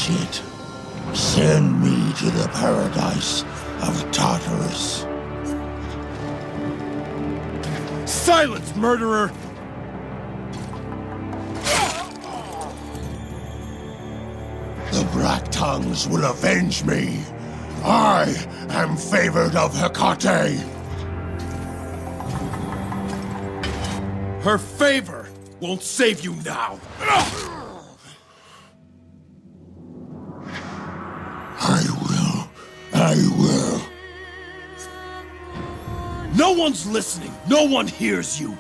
bullshit. Send me to the paradise of Tartarus. Silence, murderer! The Black Tongues will avenge me. I am favored of Hecate. Her favor won't save you now. I will. No one's listening. No one hears you.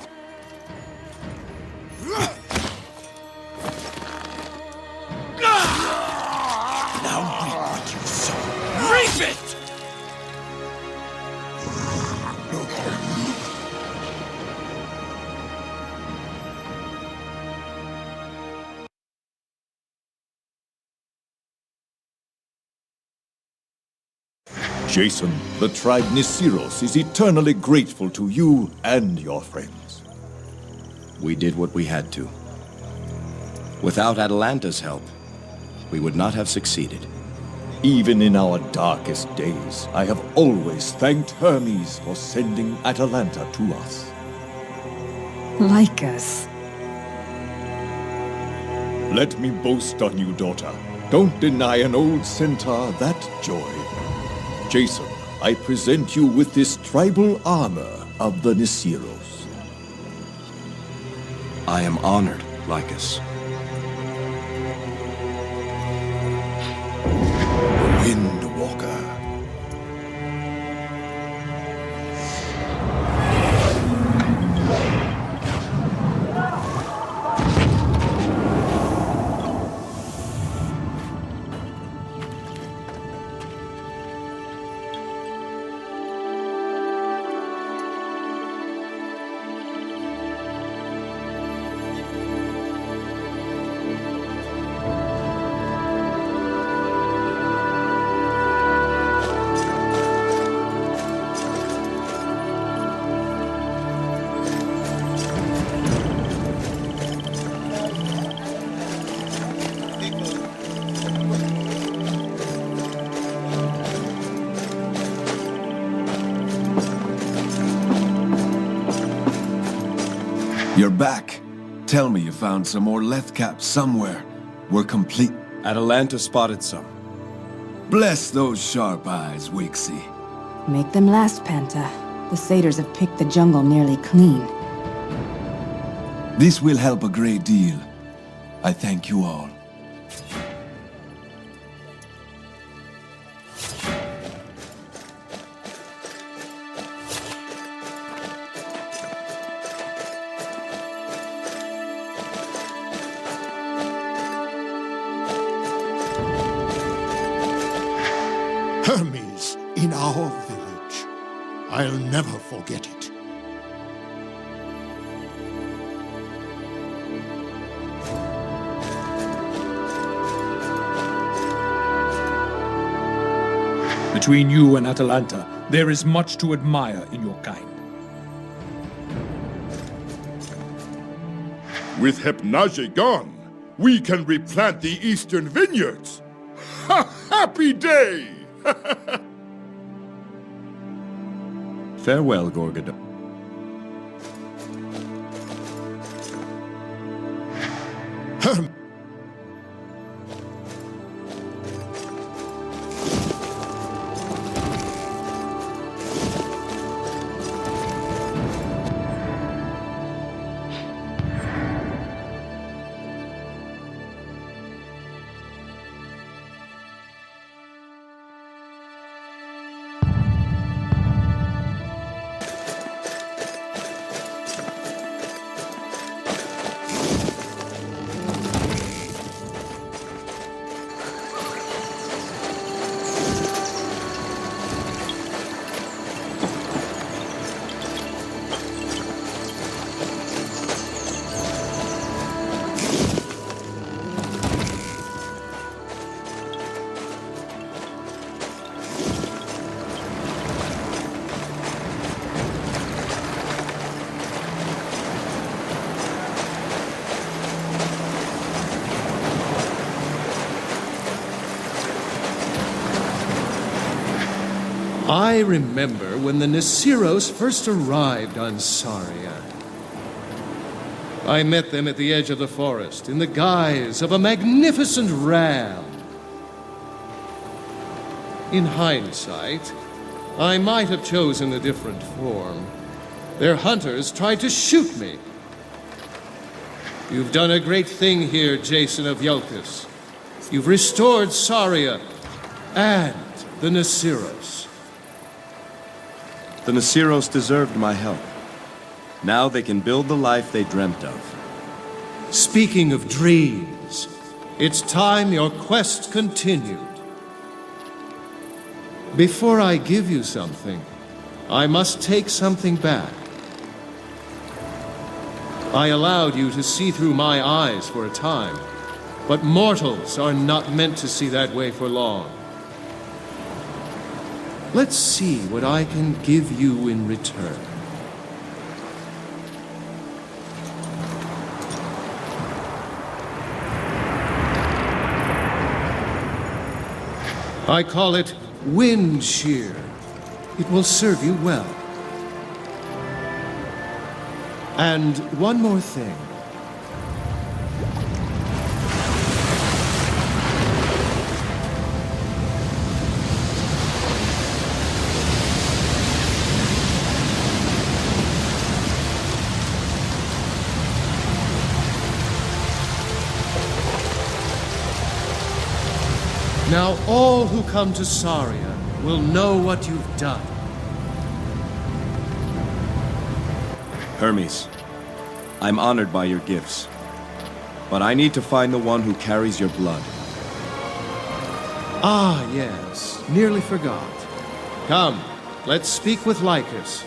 Now reap what you sow. Reap it! Jason, the tribe Nisiros is eternally grateful to you and your friends. We did what we had to. Without Atalanta's help, we would not have succeeded. Even in our darkest days, I have always thanked Hermes for sending Atalanta to us. Like us. Let me boast on you, daughter. Don't deny an old centaur that joy. Jason, I present you with this tribal armor of the Nisiros. I am honored, Lycus. Windwalker. You're back. Tell me you found some more Lethcaps somewhere. We're complete. Atalanta spotted some. Bless those sharp eyes, Wixie. Make them last, Panta. The satyrs have picked the jungle nearly clean. This will help a great deal. I thank you all. Hermes in our village. I'll never forget it. Between you and Atalanta, there is much to admire in your kind. With Hypnage gone, we can replant the eastern vineyards. Ha! Happy day! Farewell, Gorgoda. I remember when the Nisiros first arrived on Saria. I met them at the edge of the forest in the guise of a magnificent ram. In hindsight, I might have chosen a different form. Their hunters tried to shoot me. You've done a great thing here, Jason of Iolcus. You've restored Saria and the Nisiros. The Nisiros deserved my help. Now they can build the life they dreamt of. Speaking of dreams, it's time your quest continued. Before I give you something, I must take something back. I allowed you to see through my eyes for a time, but mortals are not meant to see that way for long. Let's see what I can give you in return. I call it wind shear. It will serve you well. And one more thing. Now all who come to Saria will know what you've done. Hermes, I'm honored by your gifts. But I need to find the one who carries your blood. Ah, yes. Nearly forgot. Come, let's speak with Lycus.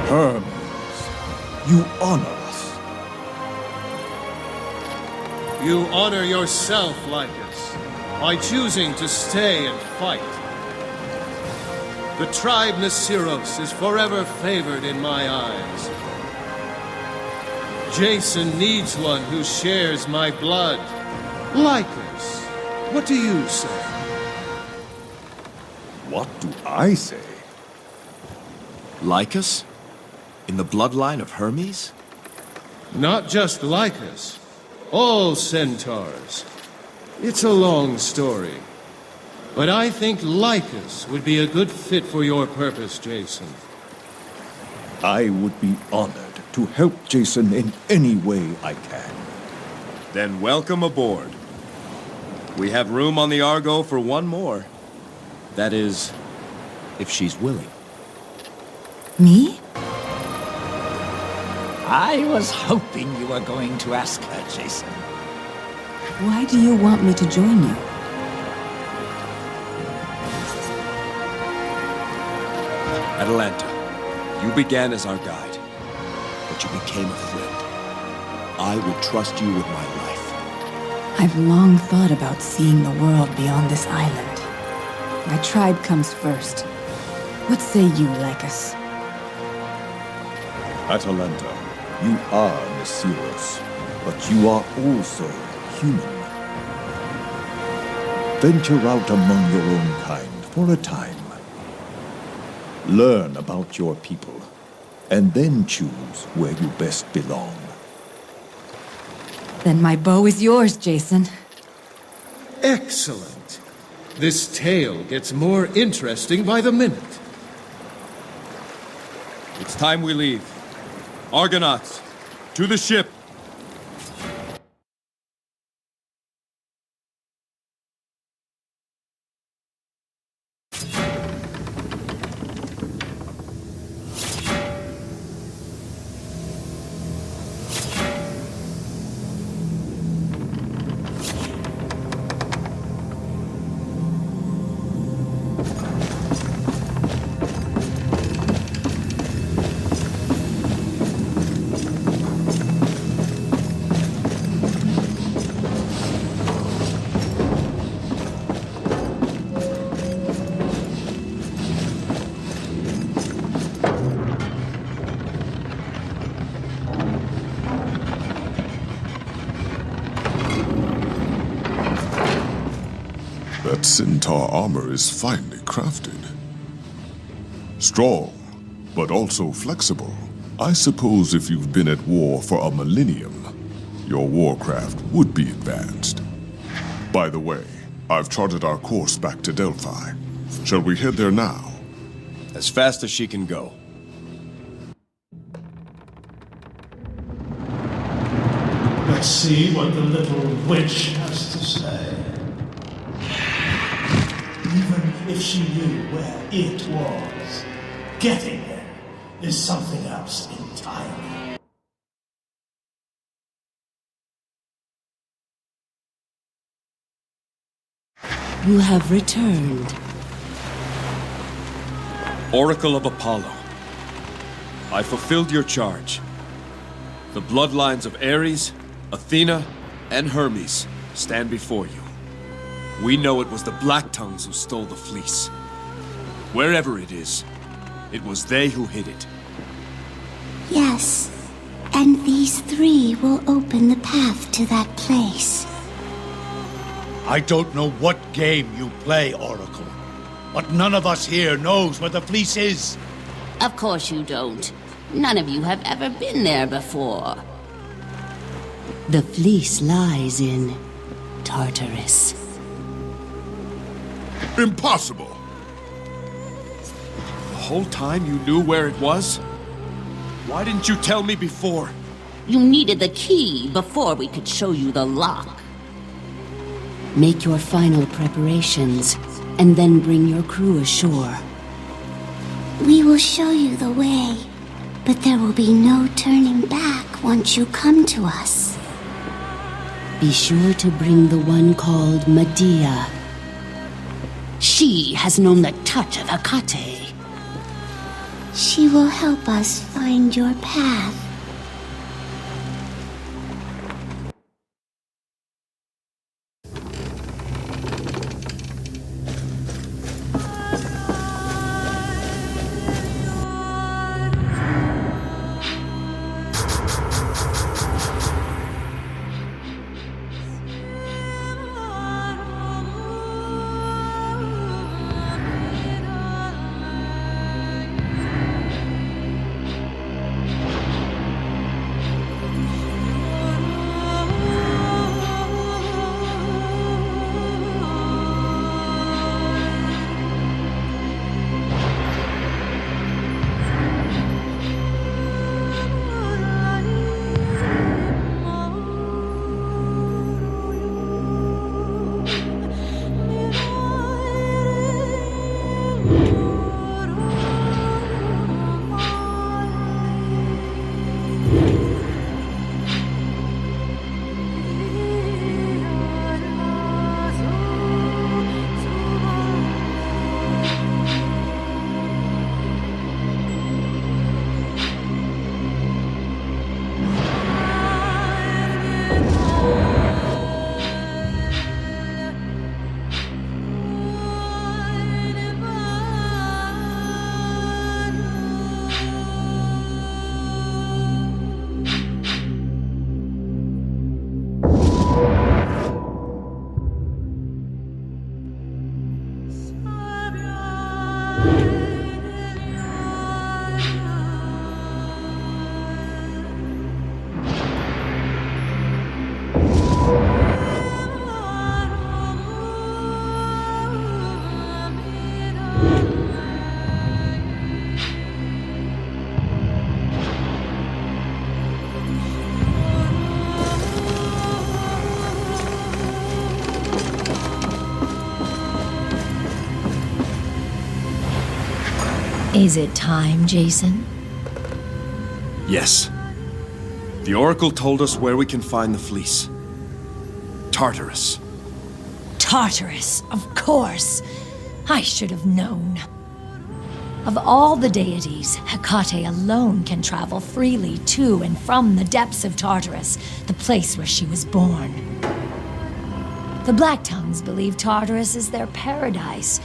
Hermes, you honor us. You honor yourself, Lycus, by choosing to stay and fight. The tribe Nisiros is forever favored in my eyes. Jason needs one who shares my blood. Lycus, what do you say? What do I say? Lycus? In the bloodline of Hermes? Not just Lycus. All centaurs. It's a long story. But I think Lycus would be a good fit for your purpose, Jason. I would be honored to help Jason in any way I can. Then welcome aboard. We have room on the Argo for one more. That is, if she's willing. Me? I was hoping you were going to ask her, Jason. Why do you want me to join you? Atalanta, you began as our guide, but you became a friend. I would trust you with my life. I've long thought about seeing the world beyond this island. My tribe comes first. What say you, Lycus? Atalanta, you are Nisiros, but you are also human. Venture out among your own kind for a time. Learn about your people, and then choose where you best belong. Then my bow is yours, Jason. Excellent. This tale gets more interesting by the minute. It's time we leave. Argonauts, to the ship! That centaur armor is finely crafted. Strong, but also flexible. I suppose if you've been at war for a millennium, your warcraft would be advanced. By the way, I've charted our course back to Delphi. Shall we head there now? As fast as she can go. Let's see what the little witch has to say. Even if she knew where it was, getting there is something else entirely. You have returned. Oracle of Apollo, I fulfilled your charge. The bloodlines of Ares, Athena, and Hermes stand before you. We know it was the Black Tongues who stole the fleece. Wherever it is, it was they who hid it. Yes, and these three will open the path to that place. I don't know what game you play, Oracle, but none of us here knows where the fleece is. Of course you don't. None of you have ever been there before. The fleece lies in Tartarus. Impossible! The whole time you knew where it was? Why didn't you tell me before? You needed the key before we could show you the lock. Make your final preparations, and then bring your crew ashore. We will show you the way, but there will be no turning back once you come to us. Be sure to bring the one called Medea. She has known the touch of Hecate. She will help us find your path. Is it time, Jason? Yes. The Oracle told us where we can find the fleece. Tartarus. Tartarus, of course. I should have known. Of all the deities, Hecate alone can travel freely to and from the depths of Tartarus, the place where she was born. The Black Tongues believe Tartarus is their paradise,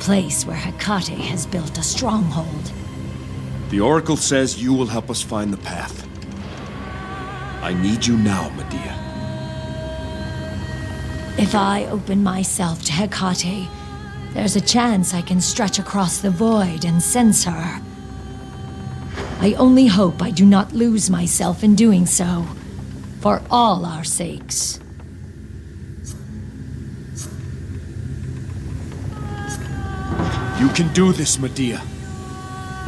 place where Hecate has built a stronghold. The Oracle says you will help us find the path. I need you now, Medea. If I open myself to Hecate, there's a chance I can stretch across the void and sense her. I only hope I do not lose myself in doing so, for all our sakes. You can do this, Medea.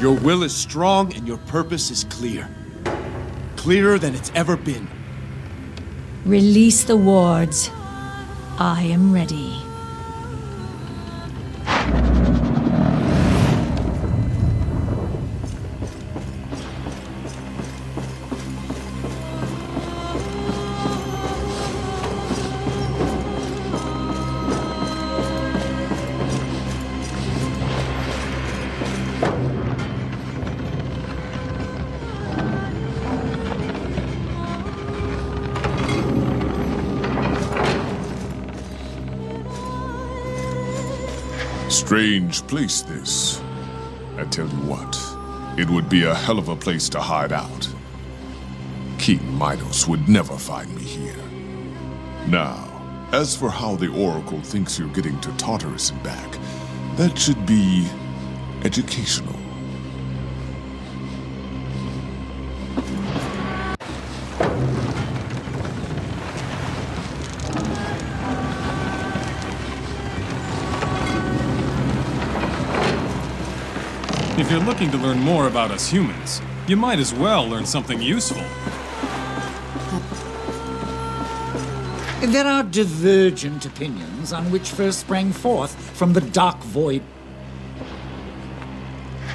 Your will is strong and your purpose is clear. Clearer than it's ever been. Release the wards. I am ready. Strange place, this. I tell you what, it would be a hell of a place to hide out. King Minos would never find me here. Now, as for how the Oracle thinks you're getting to Tartarus and back, that should be educational. If you're looking to learn more about us humans, you might as well learn something useful. There are divergent opinions on which first sprang forth from the dark void.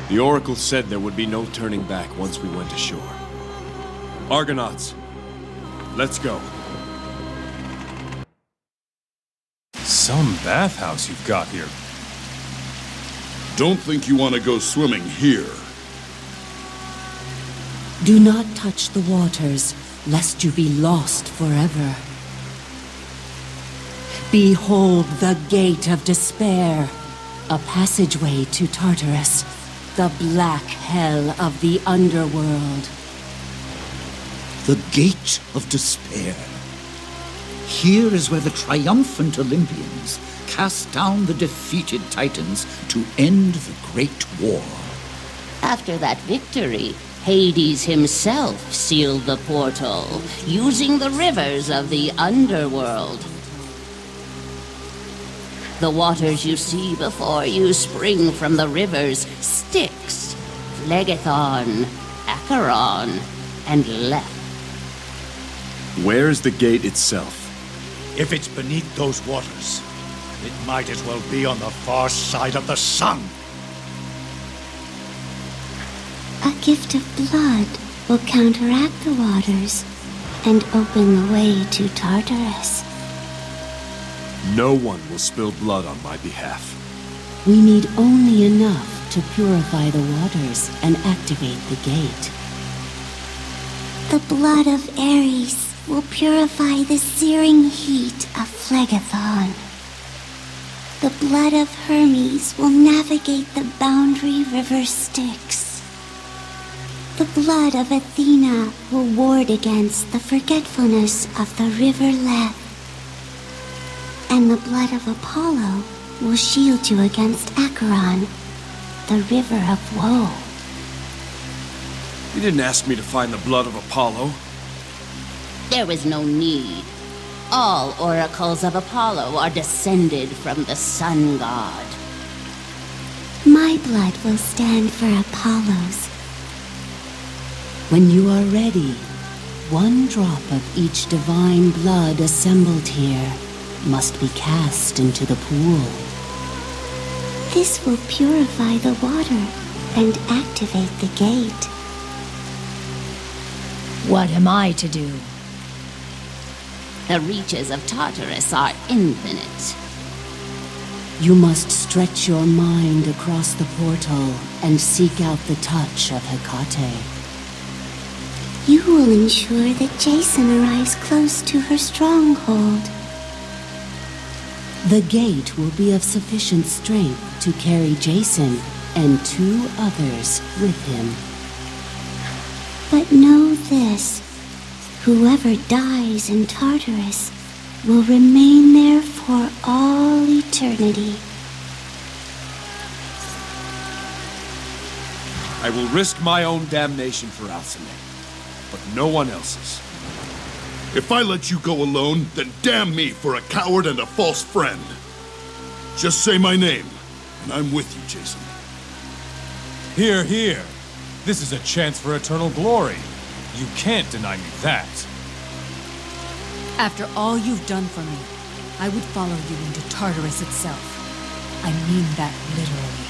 The Oracle said there would be no turning back once we went ashore. Argonauts, let's go. Some bathhouse you've got here. Don't think you want to go swimming here. Do not touch the waters, lest you be lost forever. Behold the Gate of Despair, a passageway to Tartarus, the black hell of the underworld. The Gate of Despair. Here is where the triumphant Olympians cast down the defeated Titans to end the Great War. After that victory, Hades himself sealed the portal, using the rivers of the underworld. The waters you see before you spring from the rivers Styx, Phlegethon, Acheron, and Lethe. Where is the gate itself? If it's beneath those waters, it might as well be on the far side of the sun. A gift of blood will counteract the waters and open the way to Tartarus. No one will spill blood on my behalf. We need only enough to purify the waters and activate the gate. The blood of Ares will purify the searing heat of Phlegethon. The blood of Hermes will navigate the boundary river Styx. The blood of Athena will ward against the forgetfulness of the river Lethe. And the blood of Apollo will shield you against Acheron, the river of woe. You didn't ask me to find the blood of Apollo. There was no need. All oracles of Apollo are descended from the sun god. My blood will stand for Apollo's. When you are ready, one drop of each divine blood assembled here must be cast into the pool. This will purify the water and activate the gate. What am I to do? The reaches of Tartarus are infinite. You must stretch your mind across the portal and seek out the touch of Hecate. You will ensure that Jason arrives close to her stronghold. The gate will be of sufficient strength to carry Jason and 2 others with him. But know this, whoever dies in Tartarus will remain there for all eternity. I will risk my own damnation for Alcine, but no one else's. If I let you go alone, then damn me for a coward and a false friend. Just say my name, and I'm with you, Jason. Here, here. This is a chance for eternal glory. You can't deny me that. After all you've done for me, I would follow you into Tartarus itself. I mean that literally.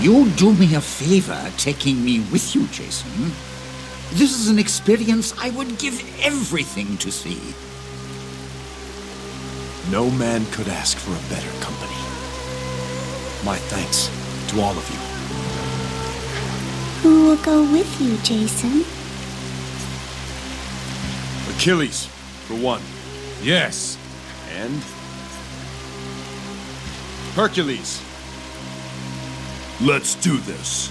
You'll do me a favor taking me with you, Jason. This is an experience I would give everything to see. No man could ask for a better company. My thanks to all of you. Who will go with you, Jason? Achilles, for one. Yes. And Hercules. Let's do this.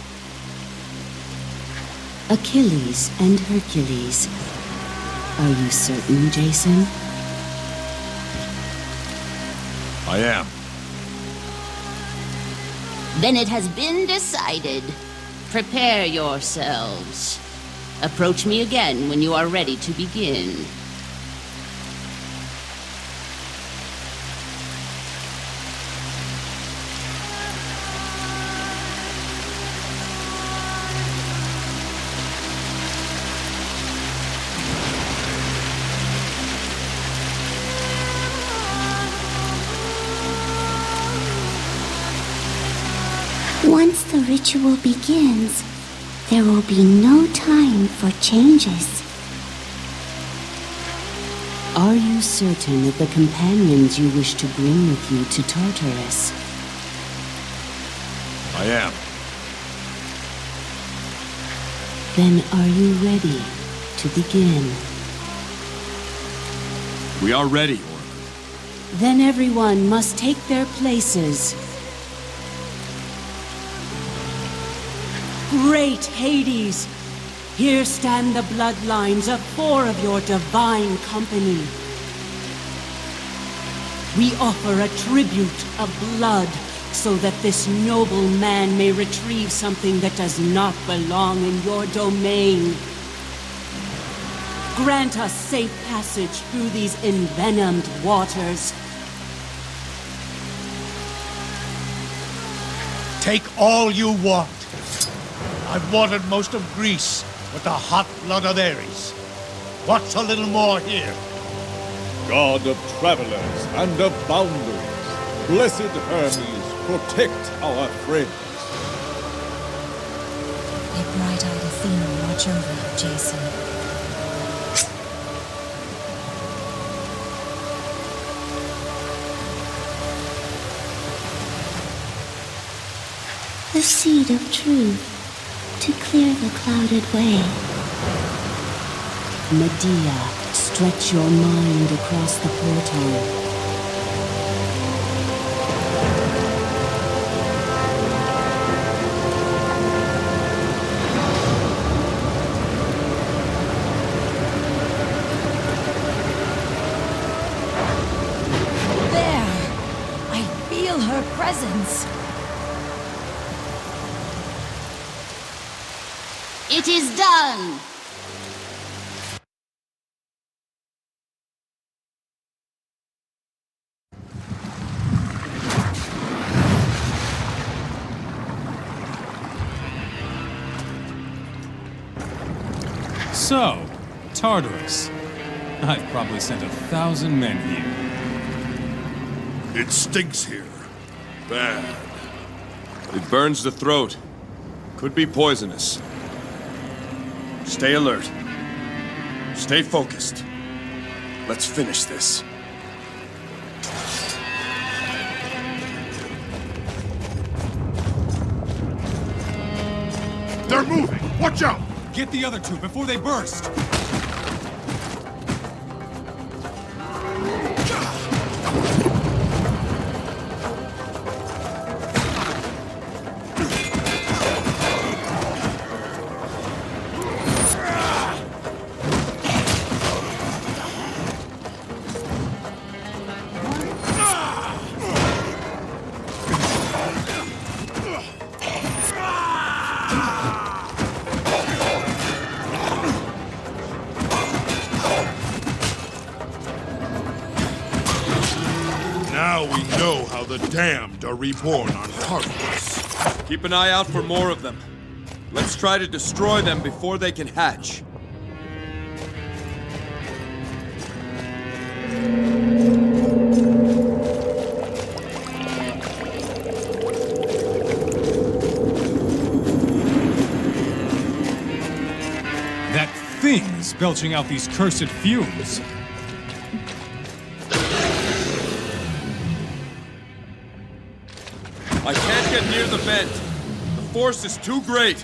Achilles and Hercules. Are you certain, Jason? I am. Then it has been decided. Prepare yourselves. Approach me again when you are ready to begin. Once the ritual begins, there will be no time for changes. Are you certain of the companions you wish to bring with you to Tartarus? I am. Then are you ready to begin? We are ready, Oracle. Then everyone must take their places. Great Hades! Here stand the bloodlines of 4 of your divine company. We offer a tribute of blood so that this noble man may retrieve something that does not belong in your domain. Grant us safe passage through these envenomed waters. Take all you want. I've watered most of Greece with the hot blood of Ares. What's a little more here? God of travelers and of boundaries, blessed Hermes, protect our friends. May bright-eyed Athena watch over you, Jason. The seed of truth to clear the clouded way. Medea, stretch your mind across the portal. There! I feel her presence. It is done! So, Tartarus. I've probably sent 1,000 men here. It stinks here. Bad. It burns the throat. Could be poisonous. Stay alert. Stay focused. Let's finish this. They're moving! Watch out! Get the other 2 before they burst! the damned are reborn on Tartarus. Keep an eye out for more of them. Let's try to destroy them before they can hatch. That thing's belching out these cursed fumes. I can't get near the vent. The force is too great.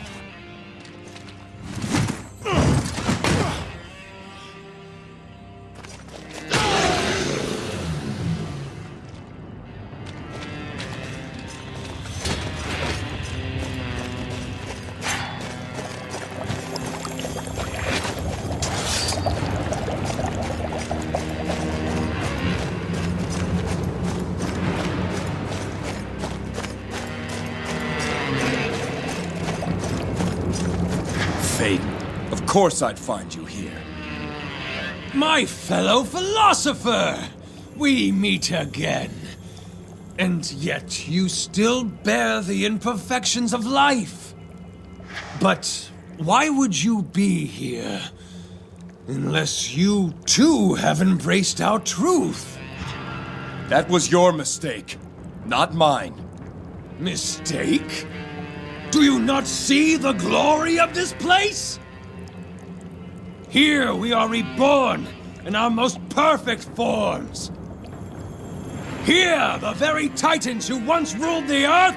Of course I'd find you here. My fellow philosopher! We meet again. And yet you still bear the imperfections of life. But why would you be here? Unless you too have embraced our truth. That was your mistake, not mine. Mistake? Do you not see the glory of this place? Here we are reborn in our most perfect forms. Here, the very titans who once ruled the earth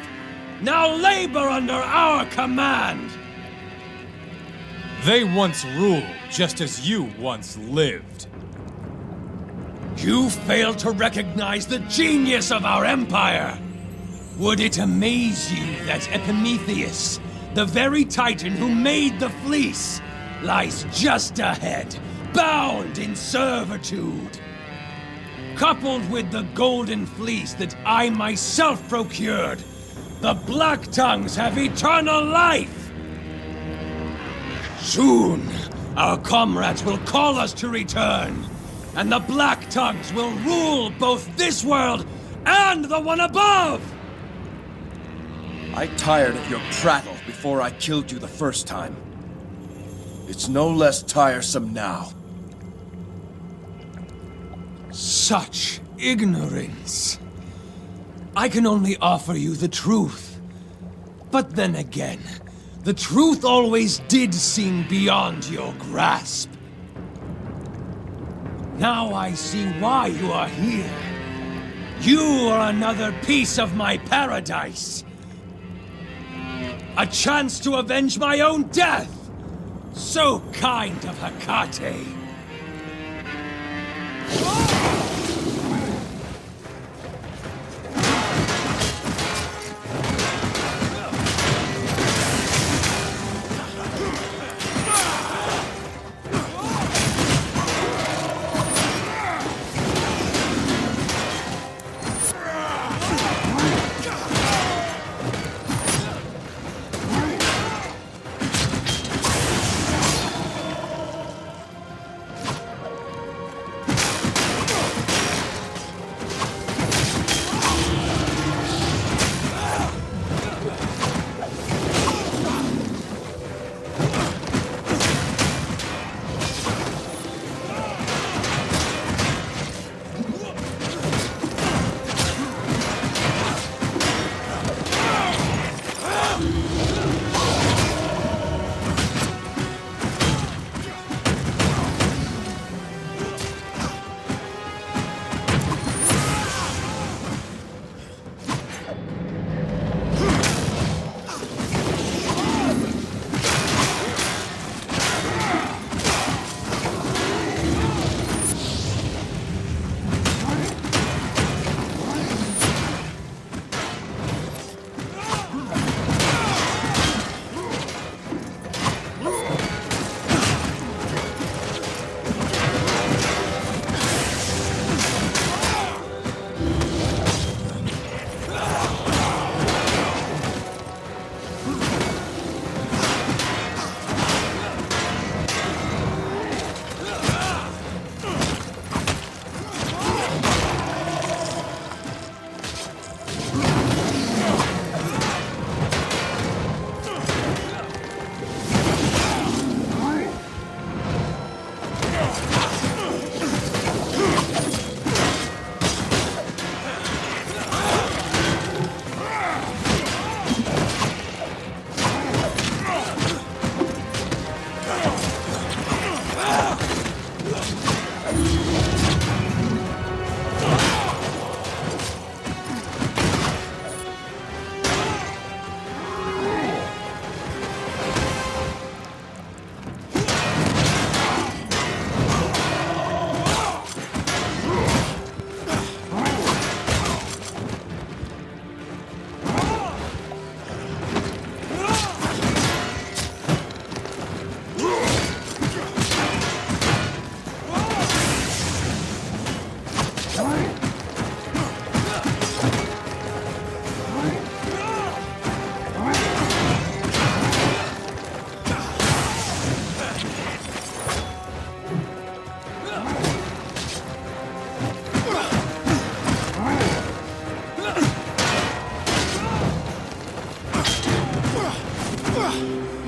now labor under our command. They once ruled just as you once lived. You failed to recognize the genius of our empire. Would it amaze you that Epimetheus, the very titan who made the fleece, lies just ahead, bound in servitude? Coupled with the Golden Fleece that I myself procured, the Black Tongues have eternal life! Soon, our comrades will call us to return, and the Black Tongues will rule both this world and the one above! I tired of your prattle before I killed you the first time. It's no less tiresome now. Such ignorance. I can only offer you the truth. But then again, the truth always did seem beyond your grasp. Now I see why you are here. You are another piece of my paradise. A chance to avenge my own death. So kind of Hecate.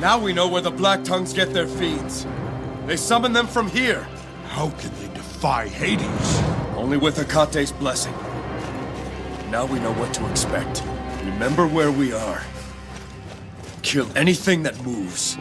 Now we know where the Black Tongues get their feeds. They summon them from here. How can they defy Hades? Only with Hecate's blessing. Now we know what to expect. Remember where we are. Kill anything that moves.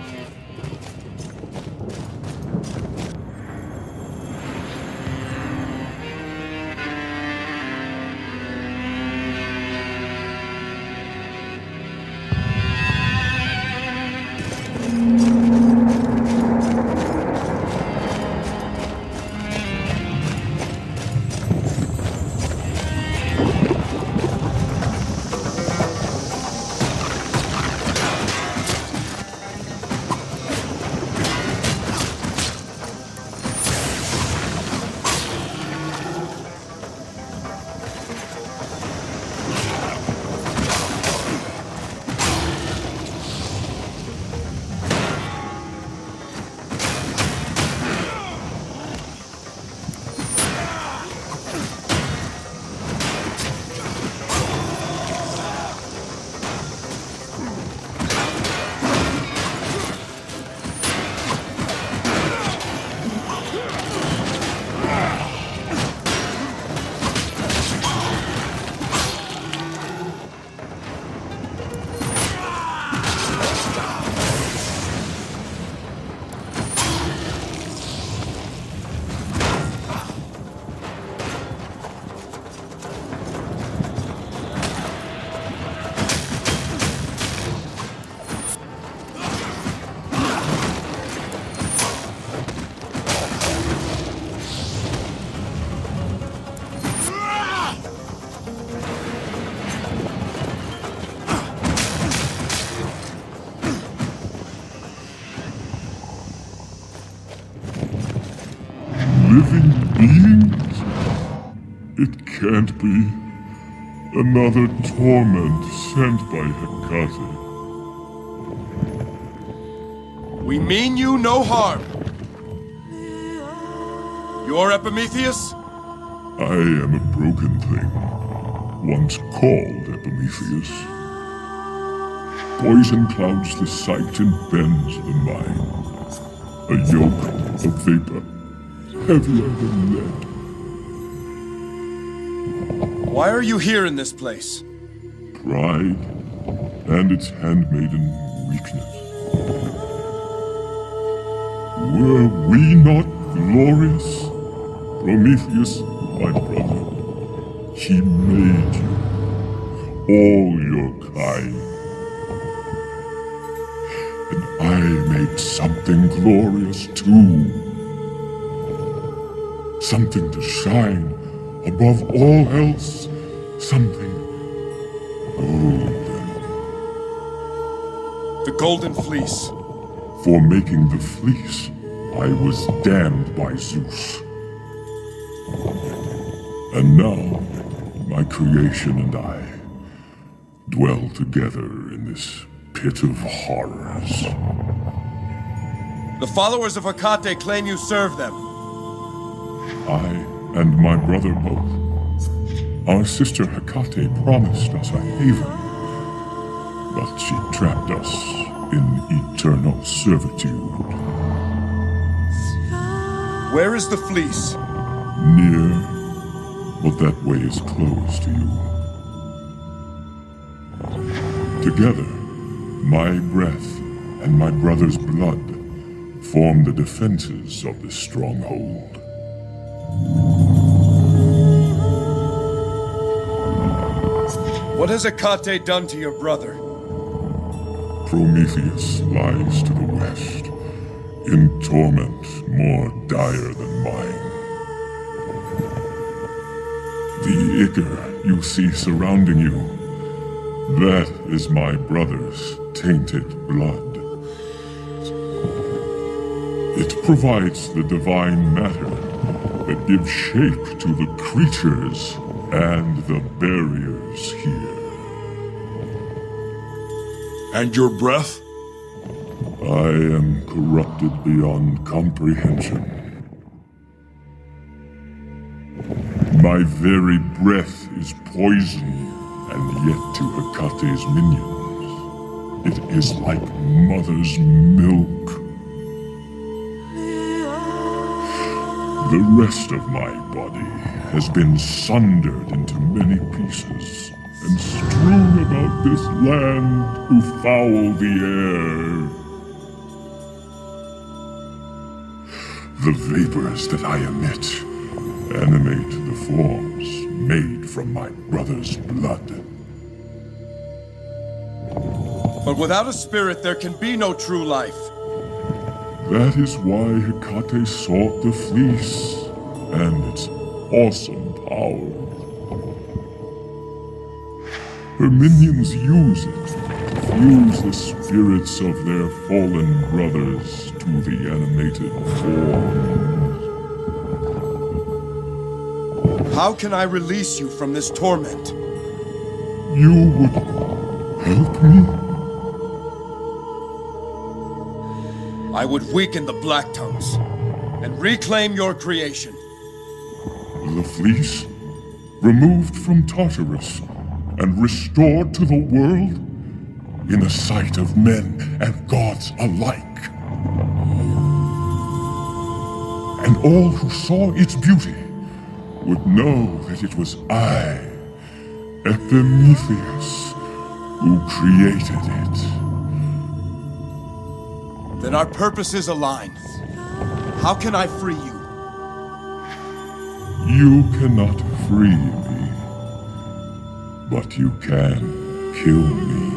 Living beings? It can't be. Another torment sent by Hecate. We mean you no harm. You're Epimetheus? I am a broken thing, once called Epimetheus. Poison clouds the sight and bends the mind. A yoke of vapor, heavier than lead. Why are you here in this place? Pride and its handmaiden weakness. Were we not glorious? Prometheus, my brother, he made you, all your kind. And I made something glorious too. Something to shine above all else. Something golden. The Golden Fleece. For making the fleece, I was damned by Zeus. And now, my creation and I dwell together in this pit of horrors. The followers of Hecate claim you serve them. I and my brother both. Our sister Hecate promised us a haven, but she trapped us in eternal servitude. Where is the fleece? Near, but that way is closed to you. Together, my breath and my brother's blood form the defenses of this stronghold. What has Hecate done to your brother? Prometheus lies to the west, in torment more dire than mine. The ichor you see surrounding you, that is my brother's tainted blood. It provides the divine matter that gives shape to the creatures and the barriers here. And your breath? I am corrupted beyond comprehension. My very breath is poison, and yet to Hecate's minions. It is like mother's milk. The rest of my body has been sundered into many pieces and strewn about this land to foul the air. The vapors that I emit animate the forms made from my brother's blood. But without a spirit, there can be no true life. That is why Hecate sought the fleece and its awesome power. Her minions use it to fuse the spirits of their fallen brothers to the animated forms. How can I release you from this torment? You would help me? I would weaken the Black Tongues and reclaim your creation. The fleece, removed from Tartarus and restored to the world in the sight of men and gods alike. And all who saw its beauty would know that it was I, Epimetheus, who created it. Then our purposes align. How can I free you? You cannot free me, but you can kill me.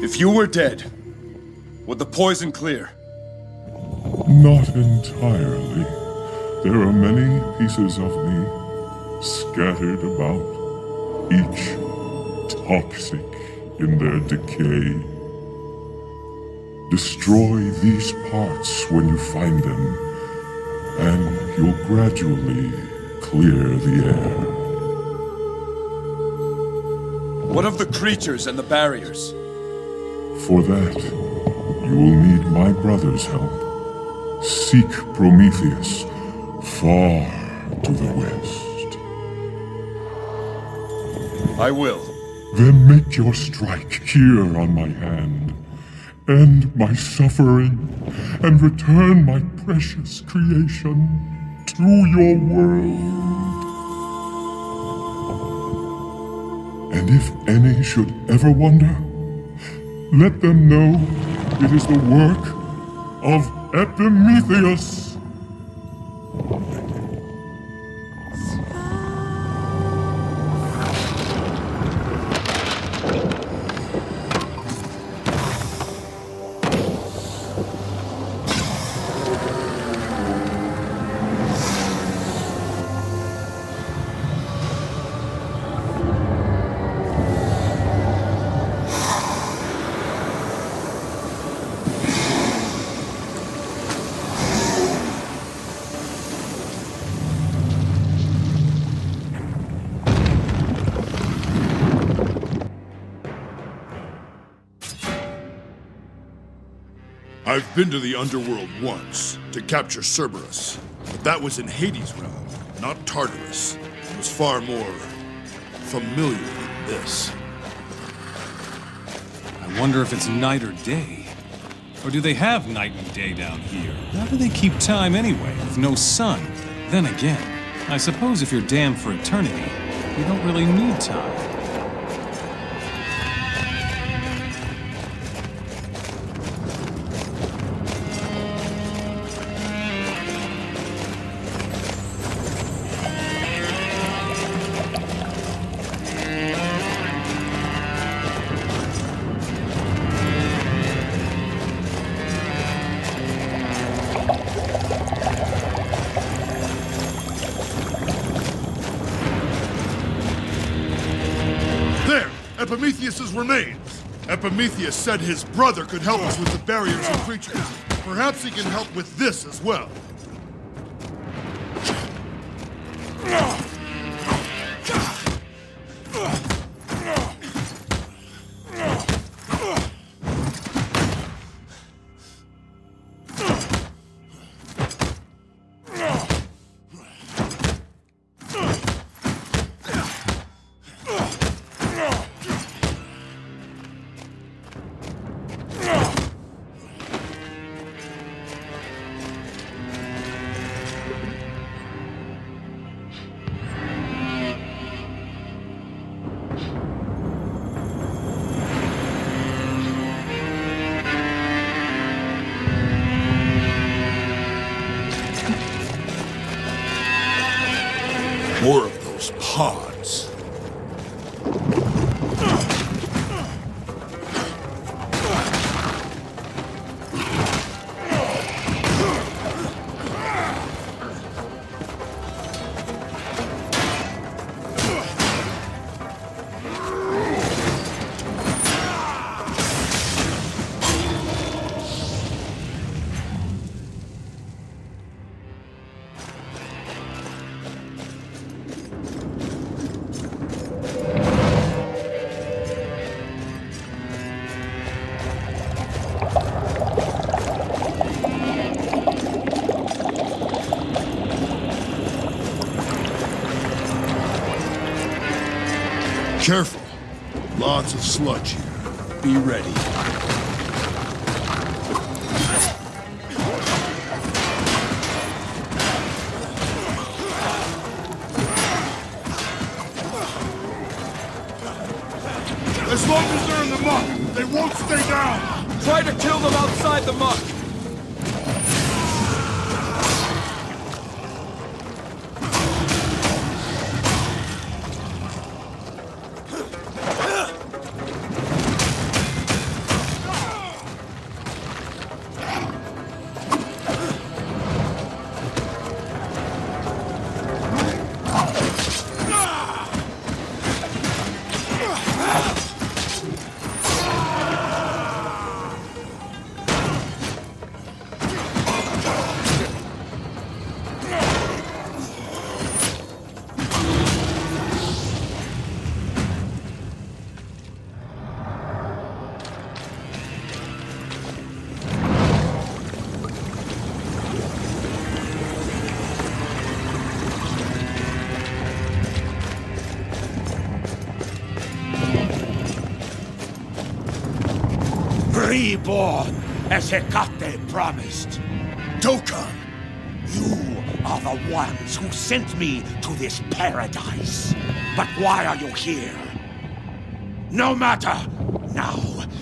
If you were dead, would the poison clear? Not entirely. There are many pieces of me scattered about, each toxic in their decay. Destroy these parts when you find them, and you'll gradually clear the air. What of the creatures and the barriers? For that, you will need my brother's help. Seek Prometheus far to the west. I will. Then make your strike here on my hand. End my suffering and return my precious creation to your world. And if any should ever wonder, let them know it is the work of Epimetheus. I've been to the underworld once, to capture Cerberus. But that was in Hades' realm, not Tartarus. It was far more familiar than this. I wonder if it's night or day. Or do they have night and day down here? How do they keep time anyway, with no sun? Then again, I suppose if you're damned for eternity, you don't really need time. Epimetheus' remains. Epimetheus said his brother could help us with the barriers and creatures. Perhaps he can help with this as well. Careful. Lots of sludge here. Be ready. As long as they're in the muck, they won't stay down! Try to kill them outside the muck! Reborn, as Hecate promised. Dokkan, you are the ones who sent me to this paradise. But why are you here? No matter. Now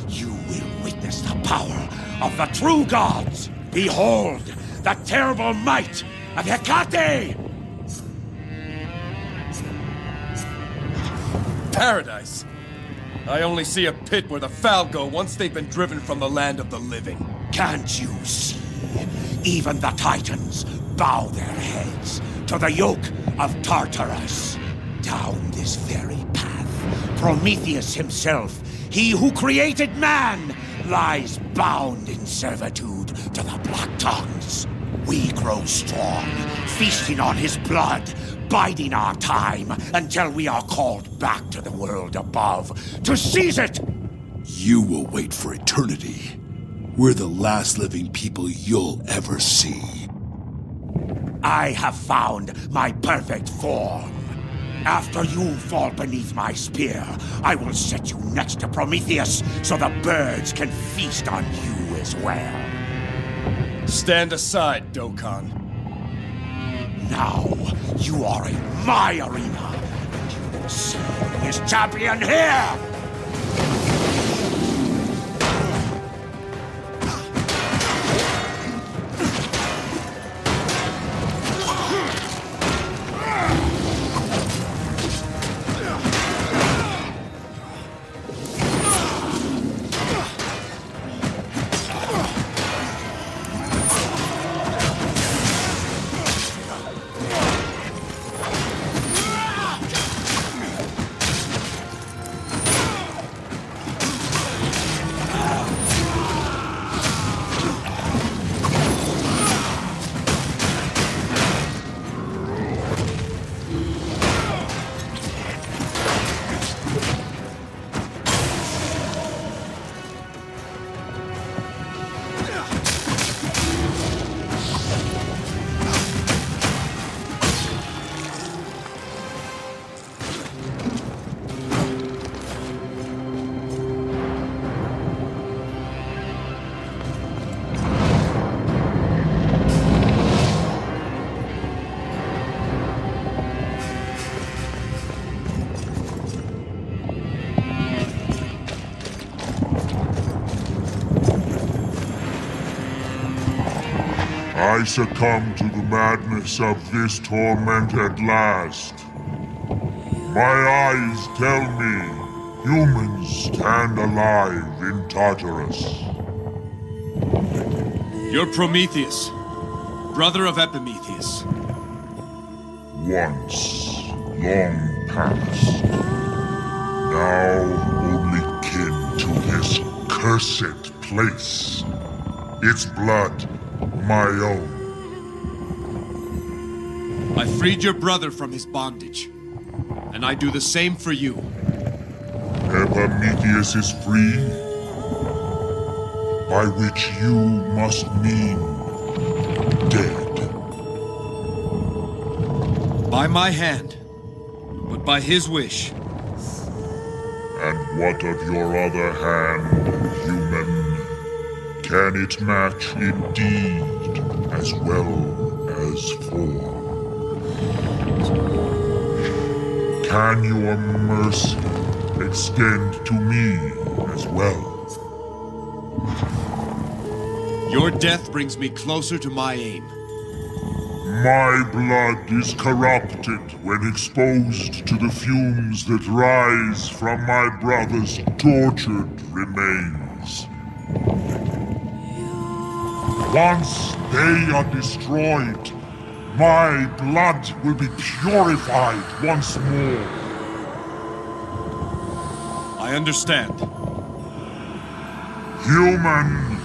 you will witness the power of the true gods. Behold the terrible might of Hecate! Paradise? I only see a pit where the foul go once they've been driven from the land of the living. Can't you see? Even the Titans bow their heads to the yoke of Tartarus. Down this very path, Prometheus himself, he who created man, lies bound in servitude to the Black Tongues. We grow strong, feasting on his blood, biding our time until we are called back to the world above to seize it! You will wait for eternity. We're the last living people you'll ever see. I have found my perfect form. After you fall beneath my spear, I will set you next to Prometheus so the birds can feast on you as well. Stand aside, Dokkan. Now, you are in my arena, and you will see his champion here! I succumb to the madness of this torment at last. My eyes tell me humans stand alive in Tartarus. You're Prometheus, brother of Epimetheus. Once, long past. Now only kin to this cursed place. Its blood, my own. I freed your brother from his bondage, and I do the same for you. Epimetheus is free, by which you must mean dead. By my hand, but by his wish, And what of your other hand, human? Can it match in deed as well as form? Can your mercy extend to me as well? Your death brings me closer to my aim. My blood is corrupted when exposed to the fumes that rise from my brother's tortured remains. Once they are destroyed, my blood will be purified once more. I understand. Human,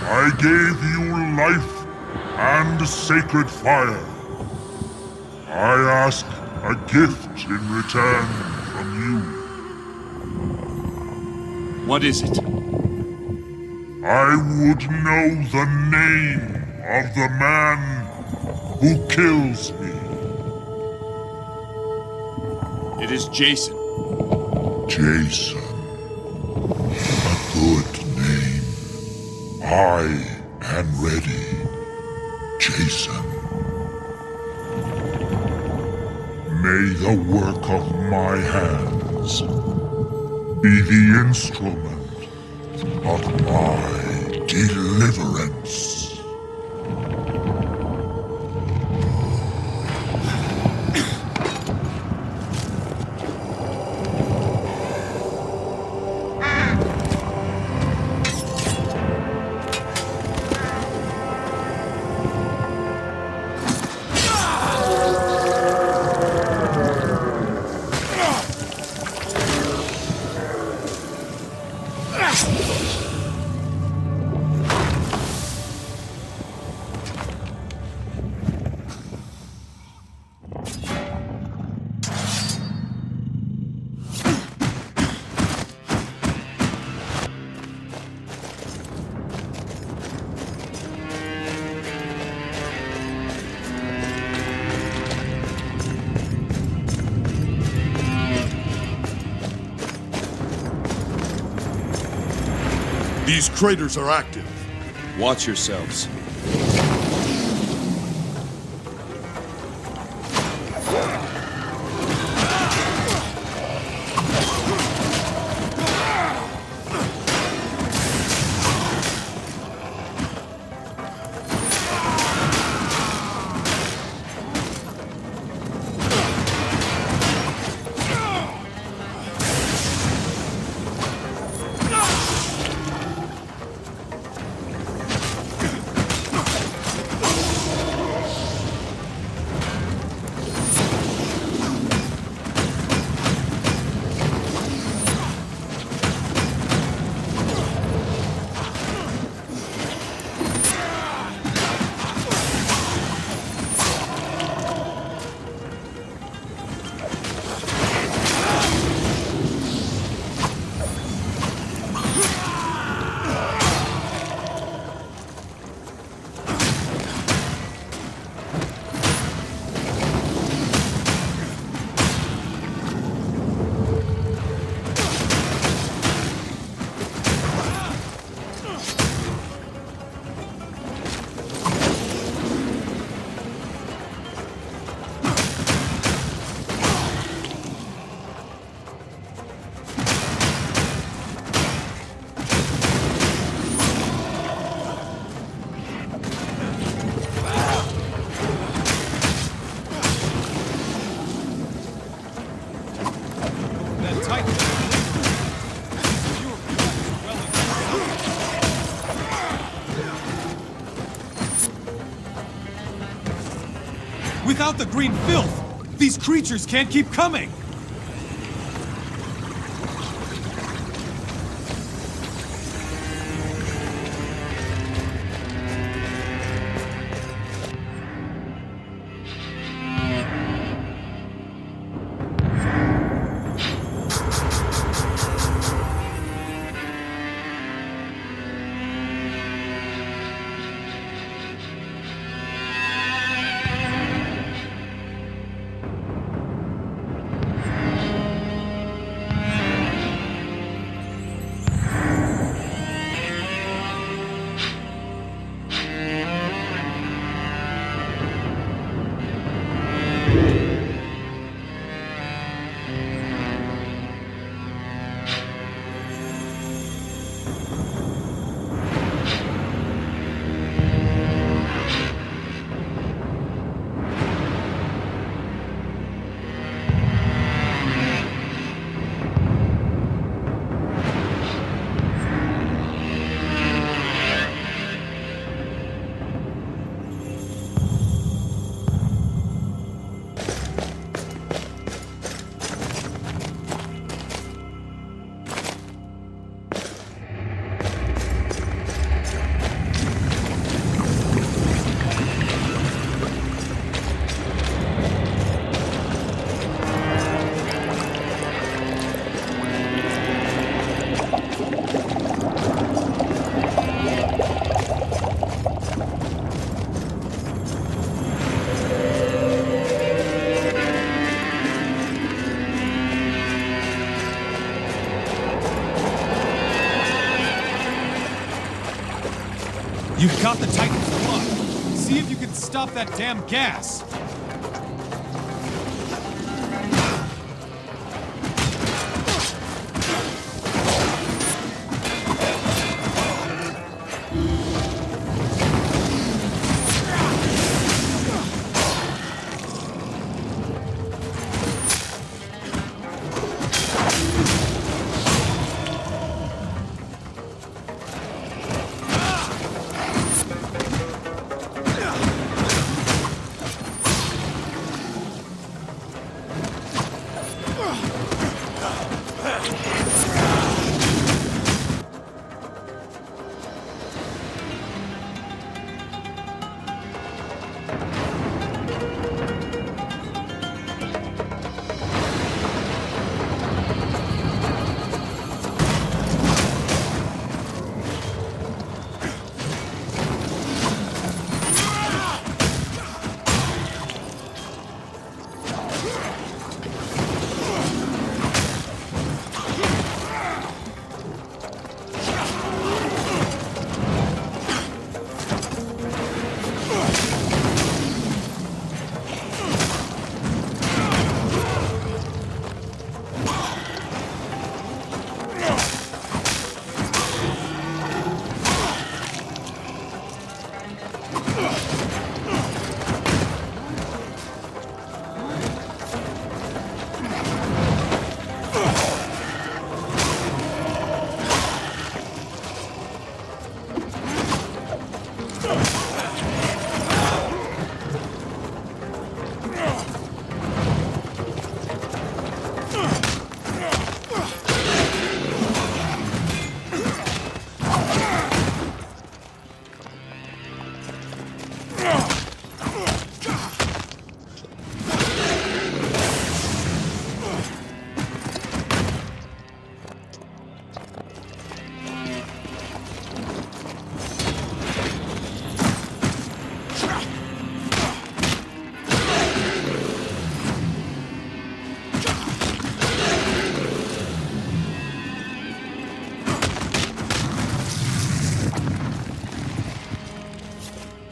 I gave you life and sacred fire. I ask a gift in return from you. What is it? I would know the name of the man who kills me. It is Jason. Jason. A good name. I am ready, Jason. May the work of my hands be the instrument of my deliverance. These craters are active. Watch yourselves. Without the green filth, these creatures can't keep coming! You've got the Titan's blood. See if you can stop that damn gas.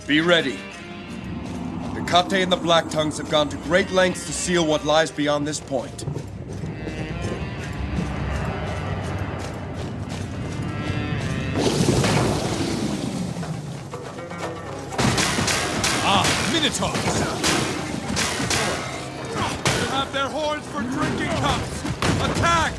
Be ready. Hecate and the Black Tongues have gone to great lengths to seal what lies beyond this point. Minotaurs! They have their horns for drinking cups! Attack!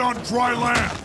tread on dry land!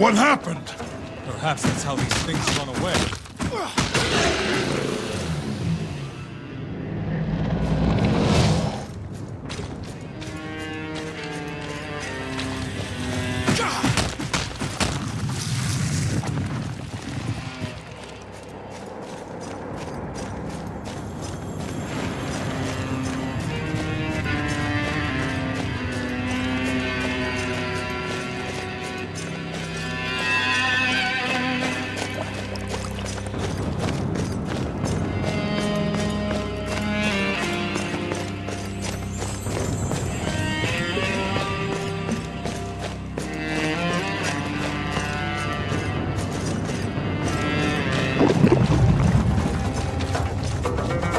What happened? Perhaps that's how these things run away.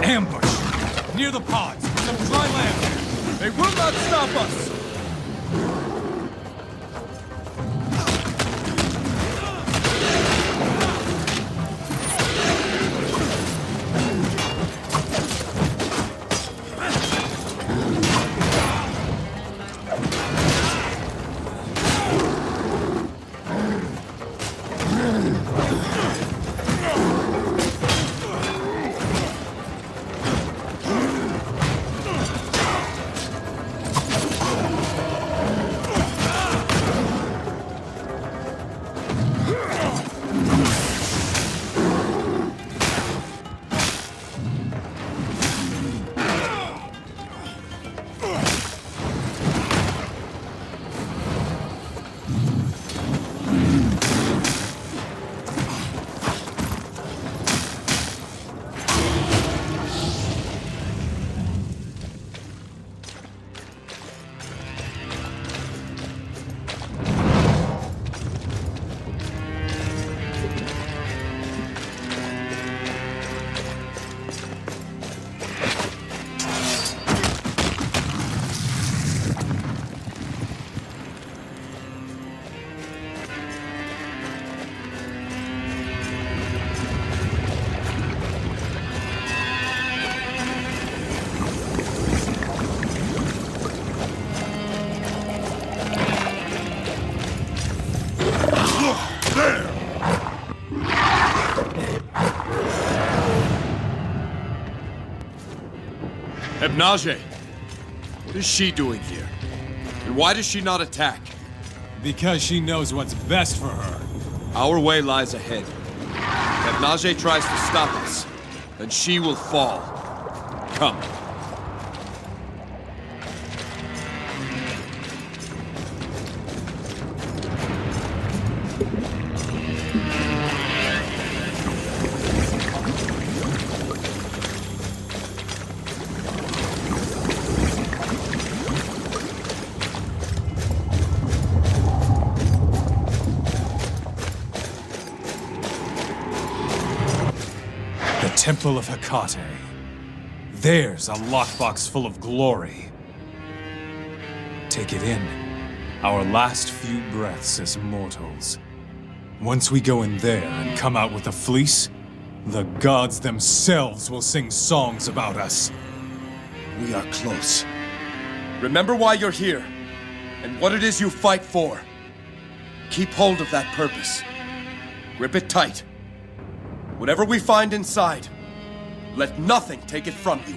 Ambush! Near the pods! Some dry land! They will not stop us! Hypnage! What is she doing here? And why does she not attack? Because she knows what's best for her. Our way lies ahead. If Hypnage tries to stop us, then she will fall. Come. Temple of Hecate. There's a lockbox full of glory. Take it in. Our last few breaths as mortals. Once we go in there and come out with the fleece, the gods themselves will sing songs about us. We are close. Remember why you're here, and what it is you fight for. Keep hold of that purpose. Grip it tight. Whatever we find inside, let nothing take it from you.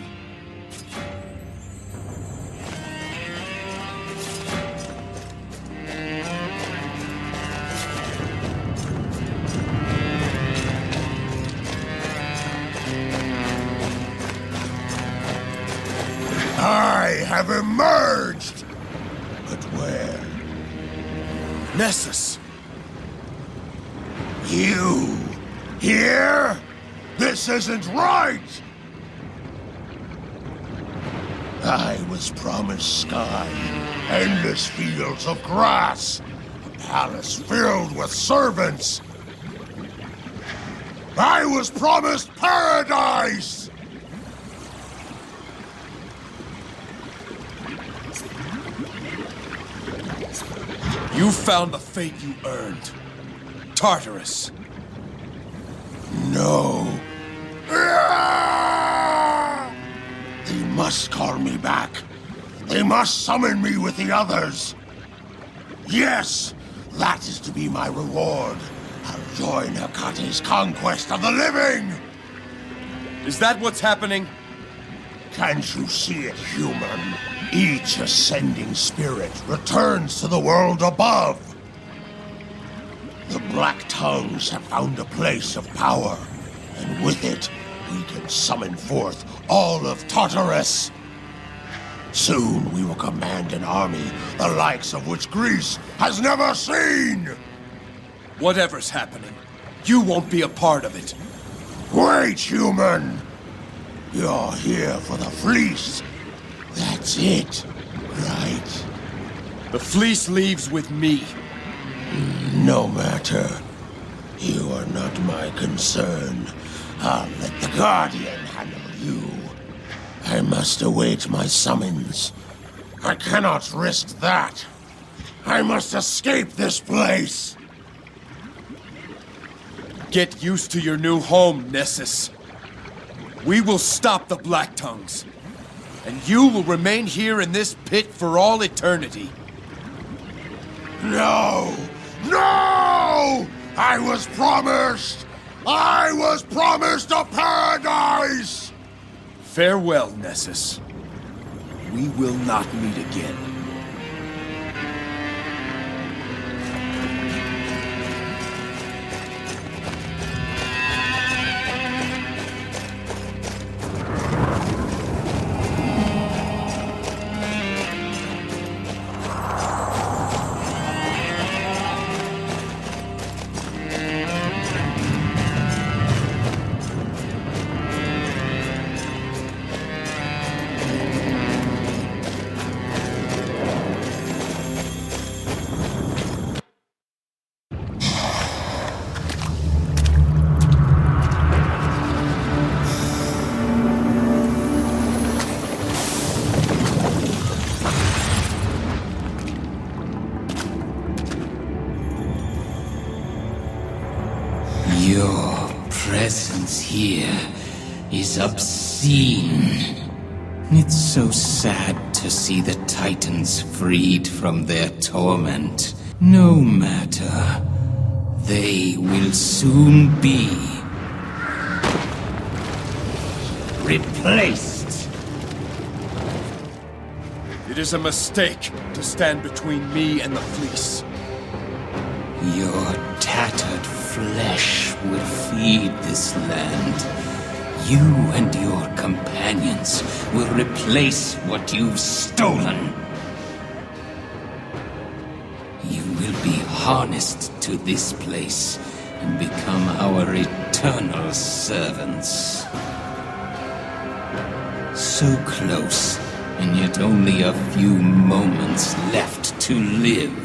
I have emerged! But where? Nessus! You! Here? This isn't right! I was promised sky, endless fields of grass, a palace filled with servants. I was promised paradise! You found the fate you earned. Tartarus. No. They must call me back. They must summon me with the others. Yes, that is to be my reward. I'll Join Hecate's conquest of the living! Is that what's happening? Can't you see it, human? Each ascending spirit returns to the world above. The Black Tongues have found a place of power, and with it, we can summon forth all of Tartarus. Soon we will command an army the likes of which Greece has never seen! Whatever's happening, you won't be a part of it. Wait, human! You're here for the fleece. That's it, right? The fleece leaves with me. No matter. You are not my concern. I'll let the Guardian handle you. I must await my summons. I cannot risk that. I must escape this place. Get used to your new home, Nessus. We will stop the Black Tongues, and you will remain here in this pit for all eternity. No! No! I was promised a paradise! Farewell, Nessus. We will not meet again. Your presence here is obscene. It's so sad to see the Titans freed from their torment. No matter. They will soon be replaced. It is a mistake to stand between me and the fleece. Your tattered flesh will feed this land. You and your companions will replace what you've stolen. You will be harnessed to this place and become our eternal servants. So close, and yet only a few moments left to live.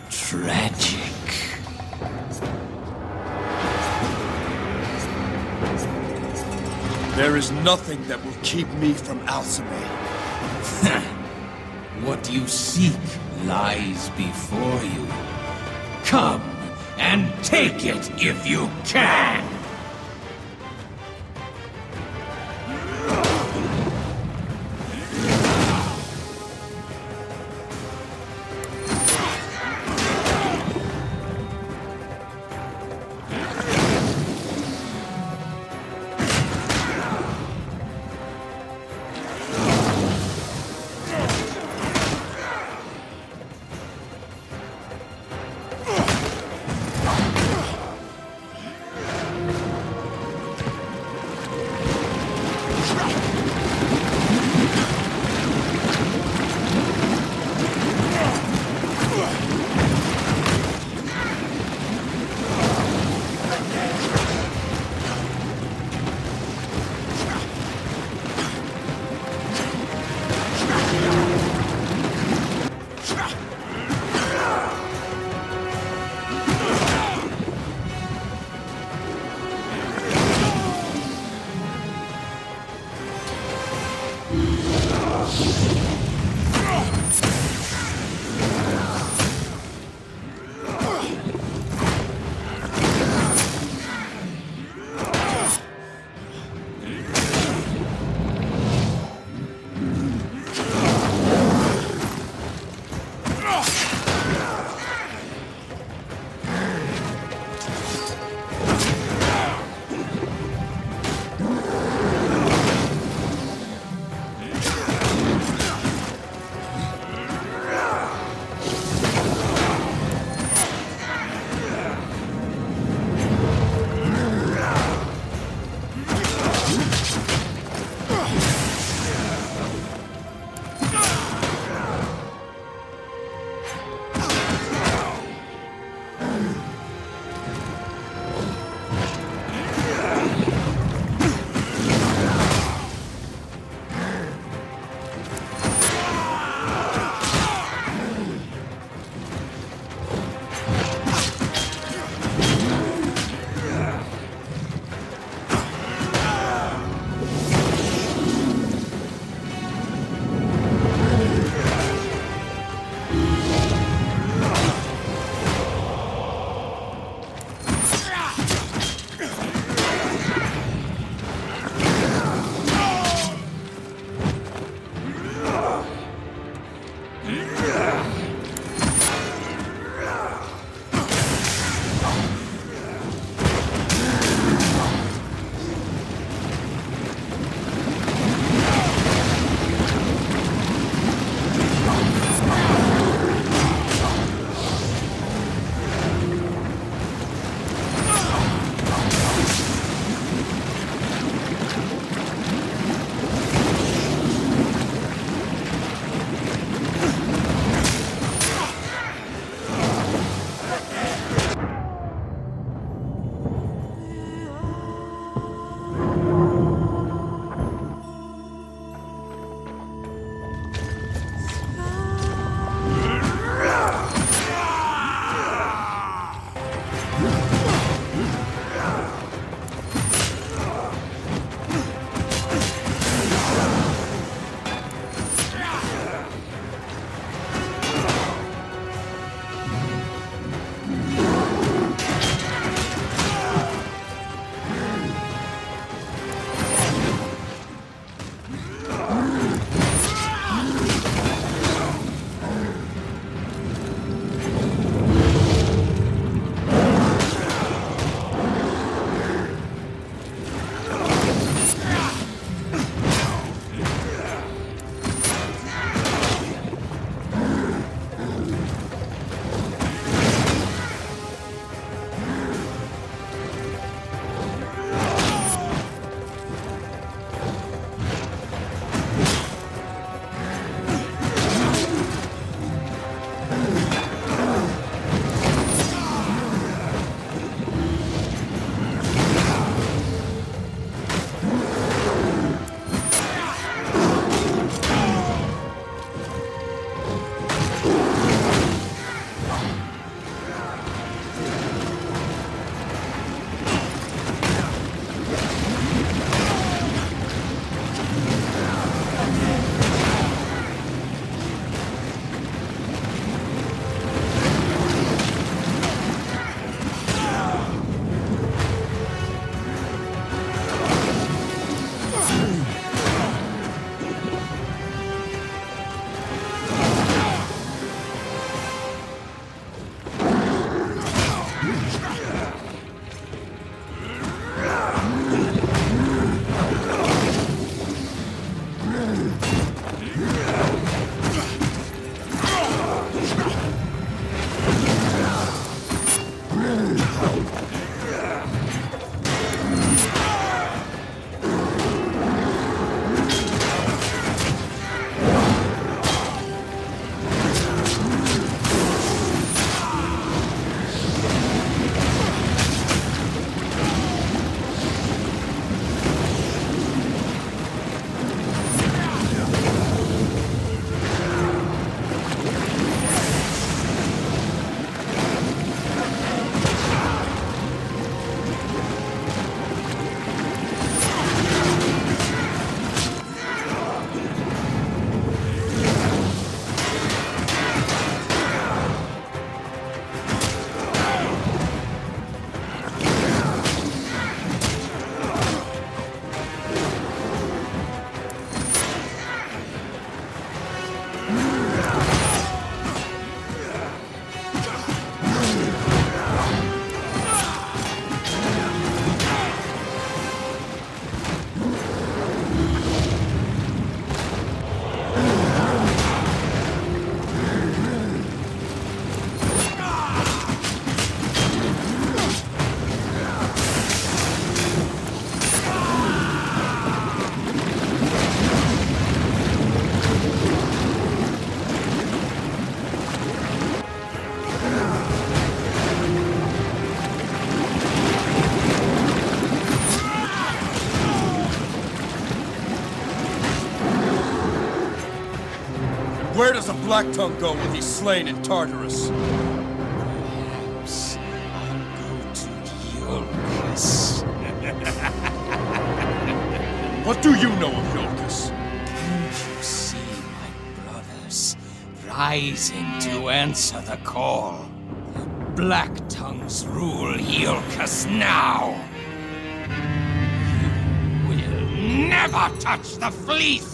Tragic. There is nothing that will keep me from Alcime. What you seek lies before you. Come and take it if you can! Where does a black tongue go when he's slain in Tartarus? Perhaps I'll go to Iolcus. What do you know of Iolcus? Can't you see my brothers rising to answer the call? The Black Tongues rule Iolcus now. You will never touch the fleece!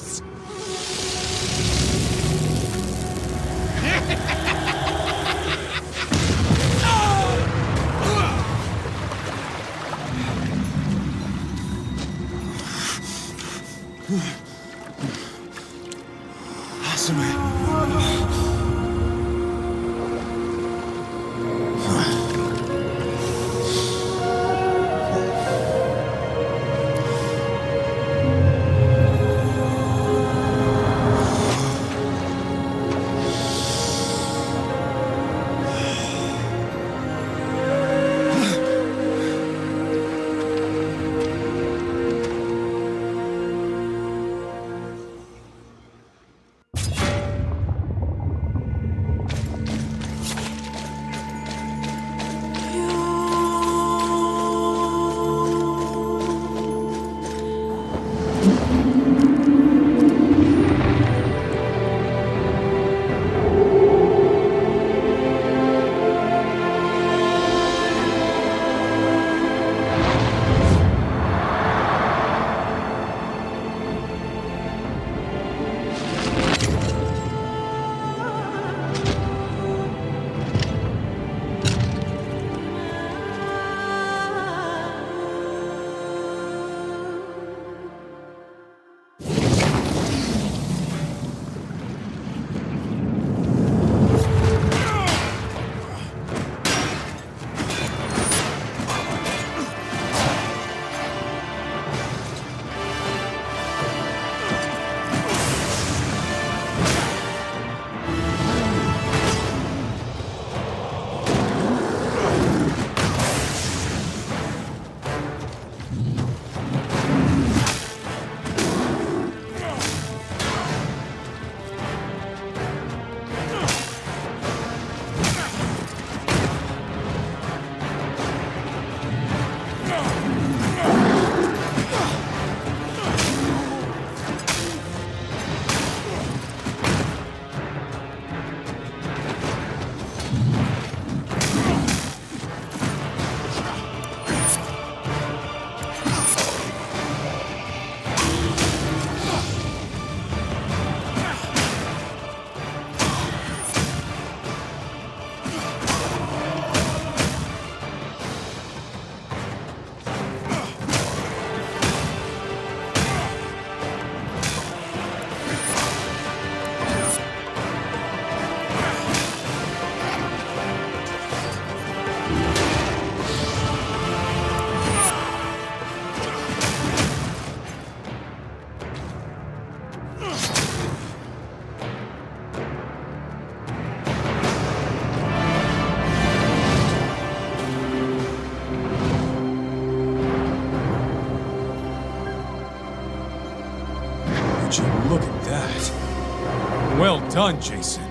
Look at that. Well done, Jason.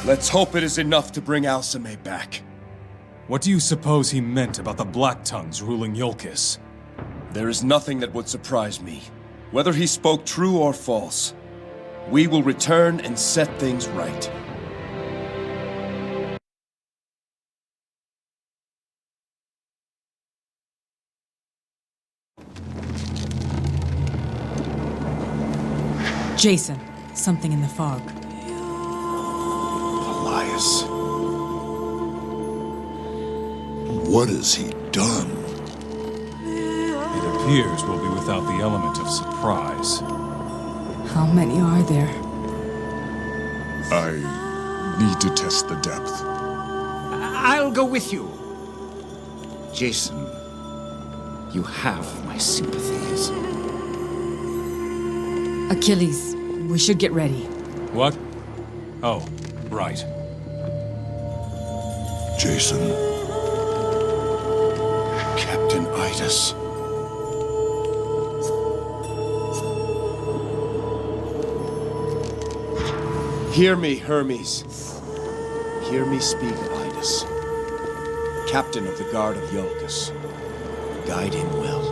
Let's hope it is enough to bring Alcime back. What do you suppose he meant about the Black Tongues ruling Iolcus? There is nothing that would surprise me. Whether he spoke true or false, we will return and set things right. Jason, something in the fog. Elias. What has he done? It appears we'll be without the element of surprise. How many are there? I need to test the depth. I'll go with you. Jason, you have my sympathies. Achilles, we should get ready. What? Oh, right. Jason. Captain Idas. Hear me, Hermes. Hear me speak of Idas, captain of the guard of Iolcus. Guide him well,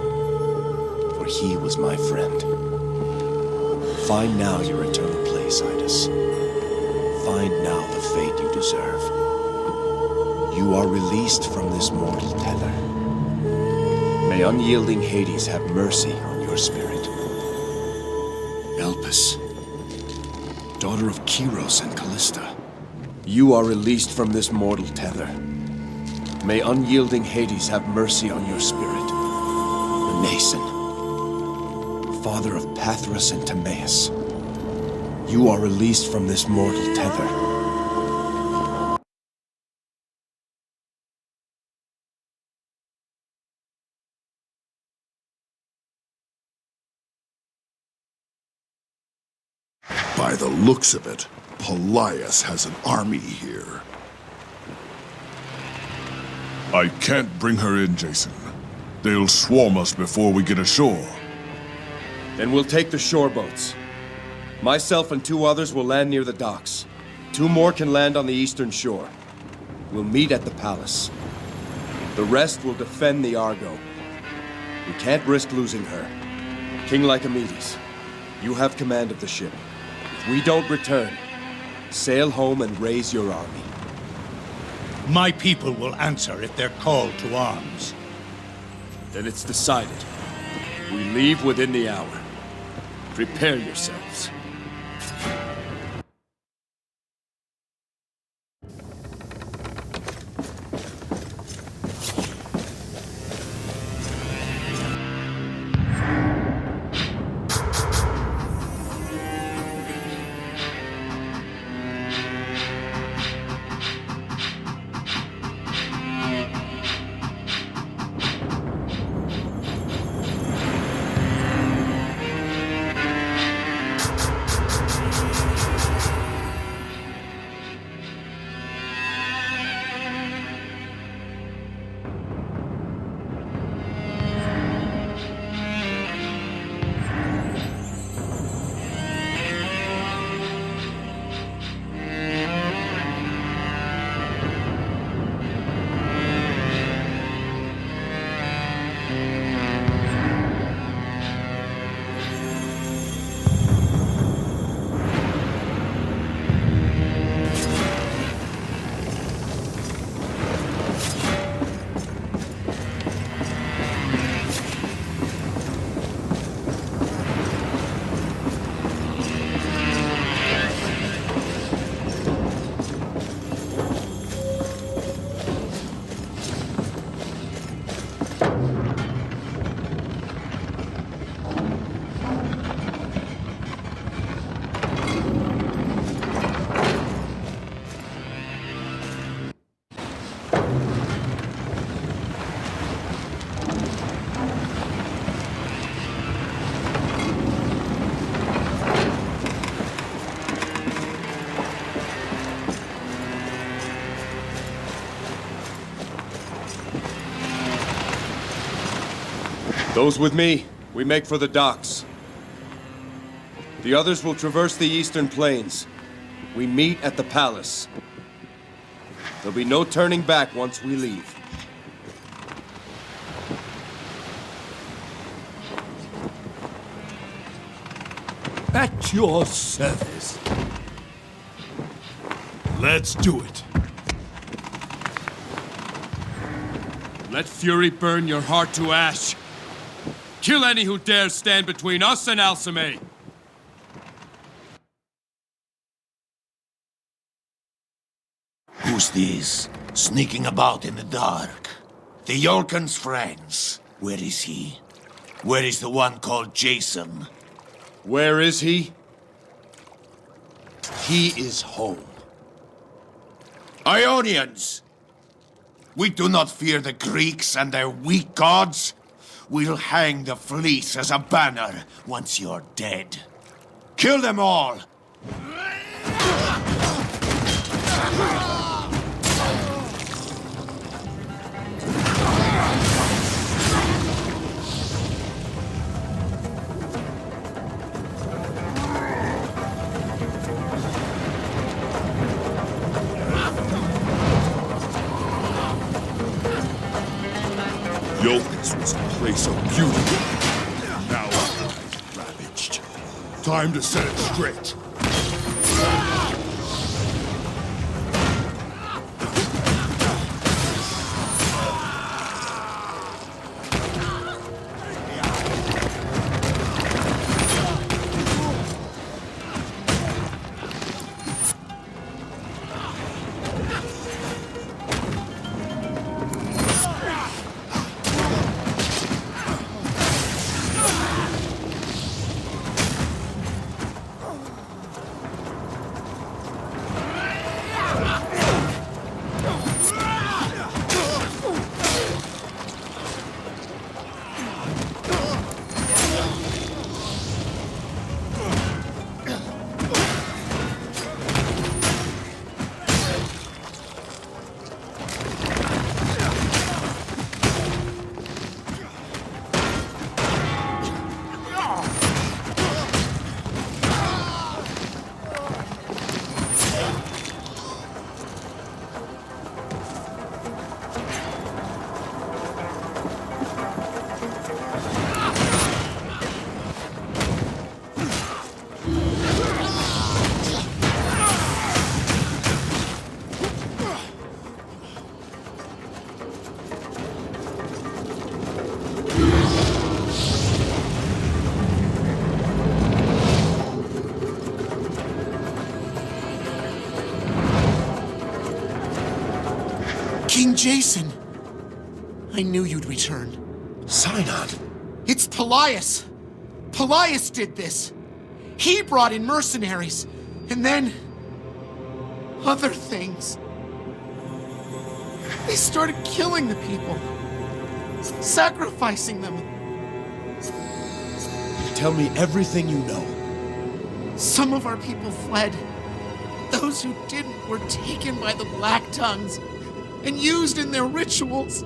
for he was my friend. Find now your eternal place, Idas. Find now the fate you deserve. You are released from this mortal tether. May unyielding Hades have mercy on your spirit. Elpis, daughter of Kiros and Callista. You are released from this mortal tether. May unyielding Hades have mercy on your spirit. The Mason, father of Pathrus and Timaeus. You are released from this mortal tether. By the looks of it, Pelias has an army here. I can't bring her in, Jason. They'll swarm us before we get ashore. Then we'll take the shore boats. Myself and 2 others will land near the docks. 2 more can land on the eastern shore. We'll meet at the palace. The rest will defend the Argo. We can't risk losing her. King Lycomedes, you have command of the ship. If we don't return, sail home and raise your army. My people will answer if they're called to arms. Then it's decided. We leave within the hour. Prepare yourselves. Those with me, we make for the docks. The others will traverse the eastern plains. We meet at the palace. There'll be no turning back once we leave. At your service. Let's do it. Let fury burn your heart to ash. Kill any who dares stand between us and Alcime. Who's this? Sneaking about in the dark. The Iolcan's friends. Where is he? Where is the one called Jason? Where is he? He is home. Ionians! We do not fear the Greeks and their weak gods. We'll hang the fleece as a banner once you're dead. Kill them all! Iolcus was a place of beauty. Now I'm ravaged. Time to set it straight. King Jason! I knew you'd return. Sinon! It's Pelias! Pelias did this! He brought in mercenaries, and then... other things. They started killing the people. Sacrificing them. Tell me everything you know. Some of our people fled. Those who didn't were taken by the Black Tongues and used in their rituals.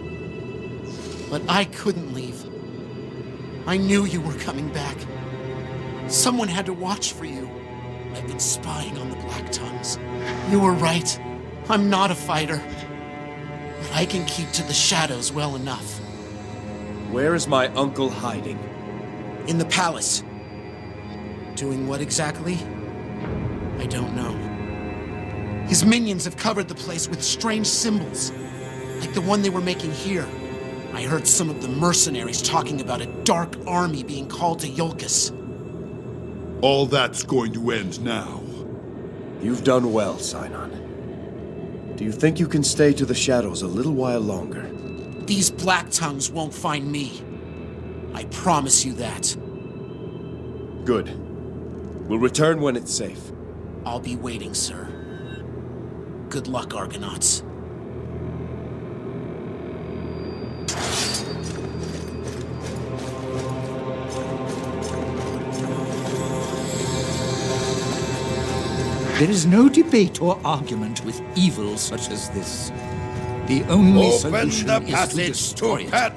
But I couldn't leave. I knew you were coming back. Someone had to watch for you. I've been spying on the Black Tongues. You were right. I'm not a fighter. But I can keep to the shadows well enough. Where is my uncle hiding? In the palace. Doing what exactly? I don't know. His minions have covered the place with strange symbols, like the one they were making here. I heard some of the mercenaries talking about a dark army being called to Iolcus. All that's going to end now. You've done well, Sinon. Do you think you can stay to the shadows a little while longer? These Black Tongues won't find me. I promise you that. Good. We'll return when it's safe. I'll be waiting, sir. Good luck, Argonauts. There is no debate or argument with evil such as this. The only solution is to destroy it.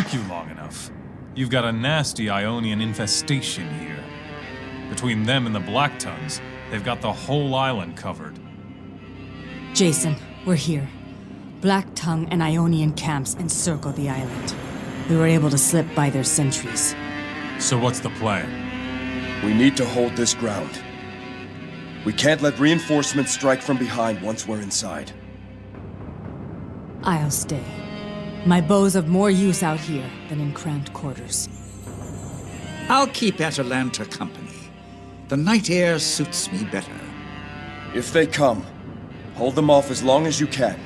took you long enough. You've got a nasty Ionian infestation here. Between them and the Black Tongues, they've got the whole island covered. Jason, we're here. Black Tongue and Ionian camps encircle the island. We were able to slip by their sentries. So what's the plan? We need to hold this ground. We can't let reinforcements strike from behind once we're inside. I'll stay. My bow's of more use out here than in cramped quarters. I'll keep Atalanta company. The night air suits me better. If they come, hold them off as long as you can.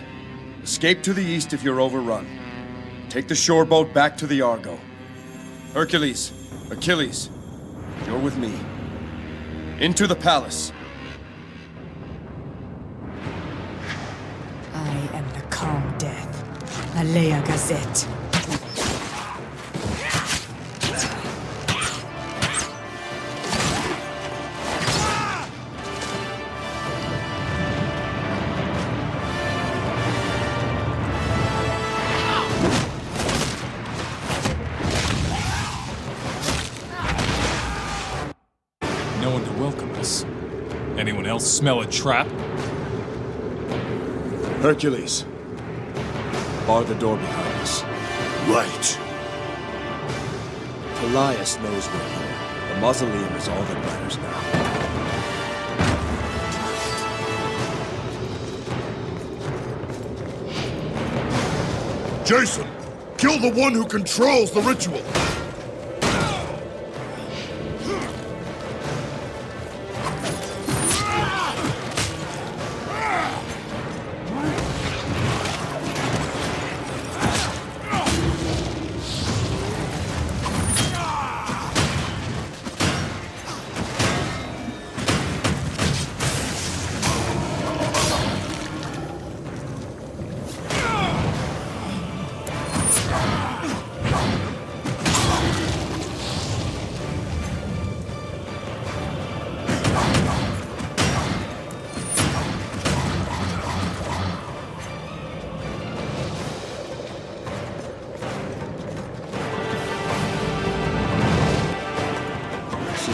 Escape to the east if you're overrun. Take the shore boat back to the Argo. Hercules, Achilles, you're with me. Into the palace. I am the calm death. Alea Gazette. No one to welcome us. Anyone else smell a trap? Hercules. Bar the door behind us. Right. Elias knows we're here. The mausoleum is all that matters now. Jason, kill the one who controls the ritual.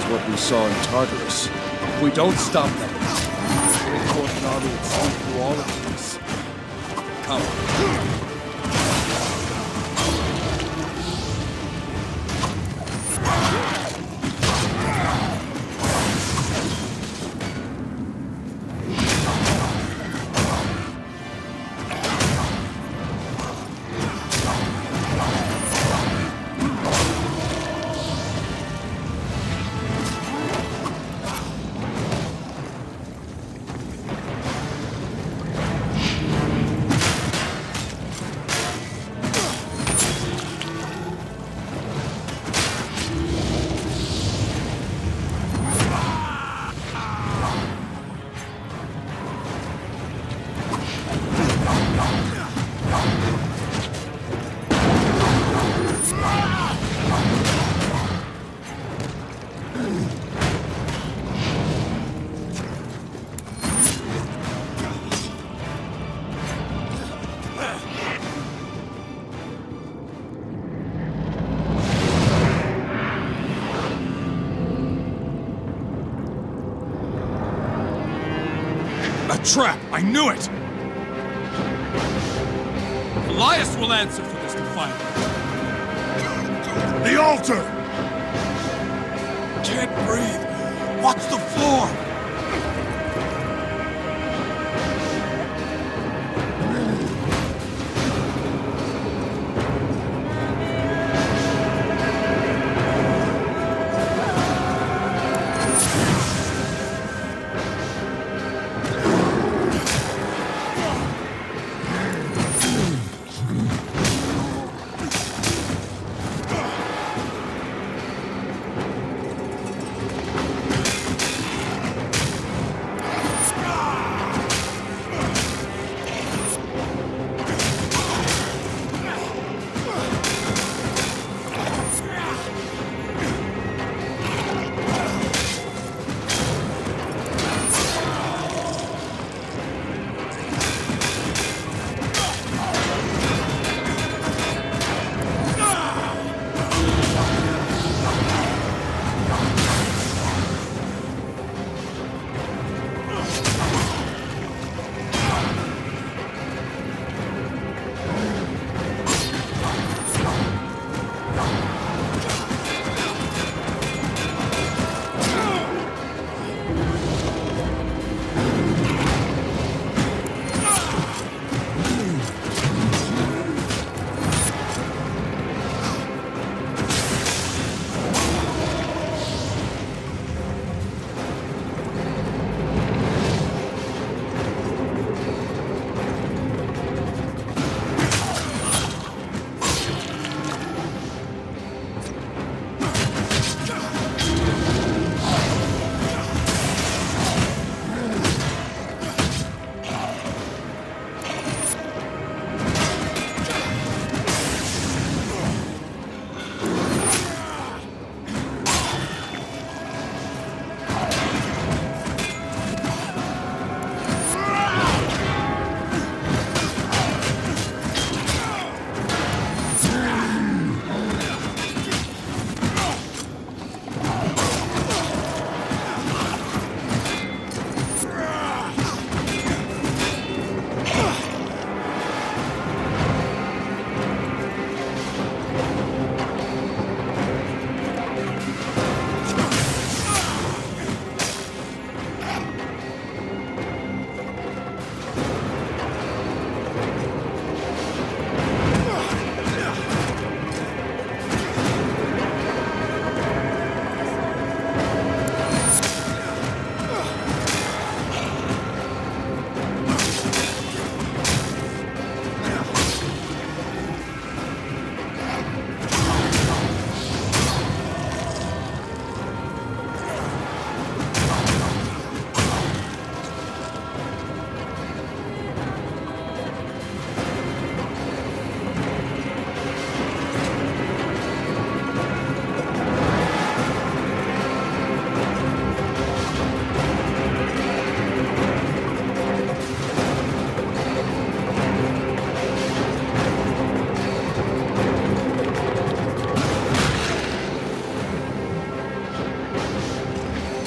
What we saw in Tartarus. If we don't stop them, the important army would sweep through all of this. Come. A trap! I knew it! Elias will answer for this defilement. The altar! Can't breathe. Watch the floor!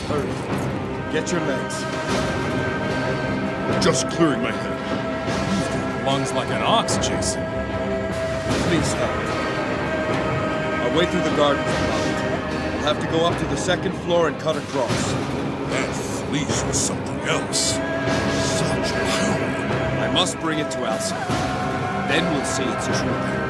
Hurry. Get your legs. Just clearing my head. You've got lungs like an ox, Jason. Please help. Our way through the garden's blocked. We'll have to go up to the second floor and cut across. That fleece was something else. Such power. I must bring it to Elsa. Then we'll see its true power.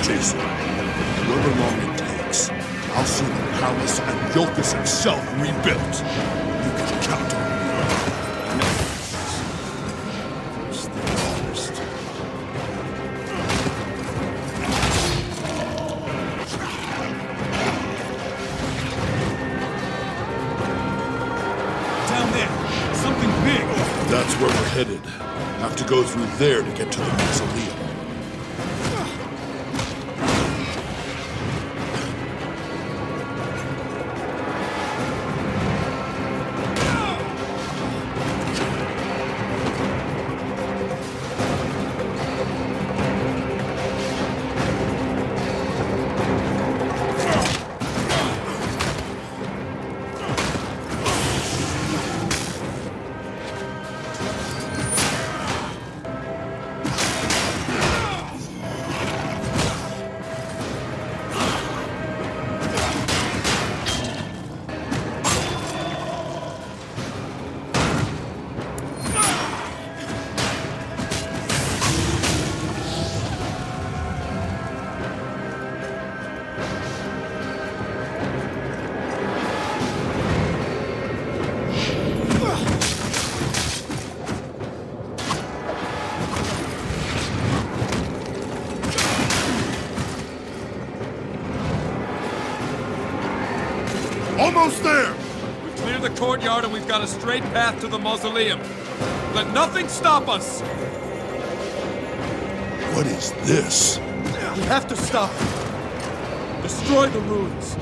Jason, however long it takes, I'll see the palace and Iolcus himself rebuilt. You can count on me. First things first. Down there, something big. That's where we're headed. Have to go through there to get to the mausoleum. Almost there! We've cleared the courtyard and we've got a straight path to the mausoleum. Let nothing stop us! What is this? We have to stop it. Destroy the ruins.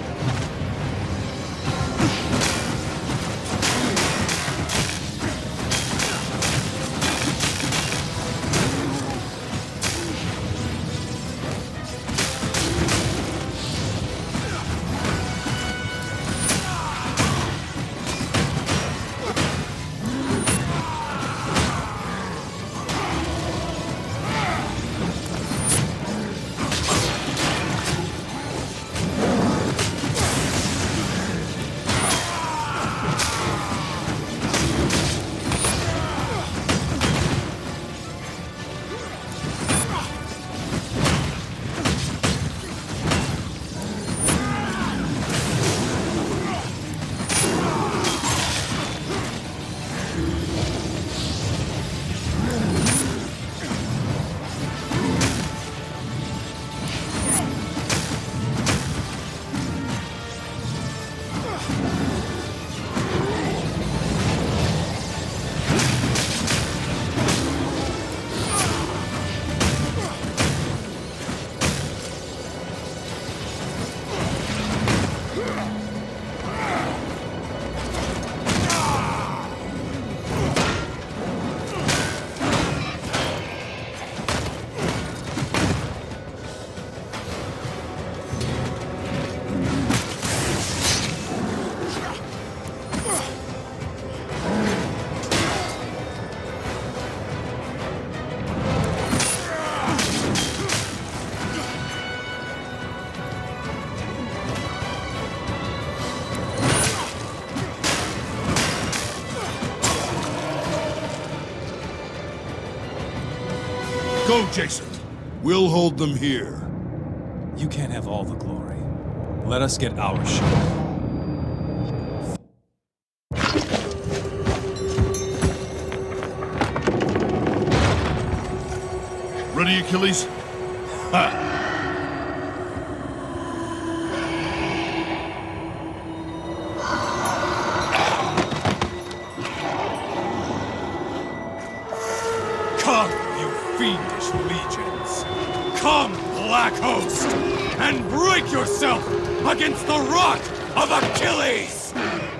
Go, Jason. We'll hold them here. You can't have all the glory. Let us get our share. Ready, Achilles? Ha! coast and break yourself against the rock of Achilles!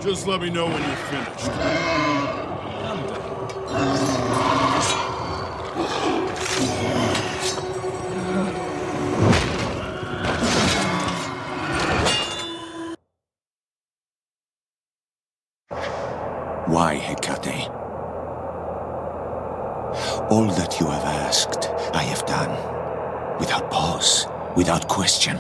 Just let me know when you're finished. Why, Hecate? All that you have asked, I have done. Without pause, without question.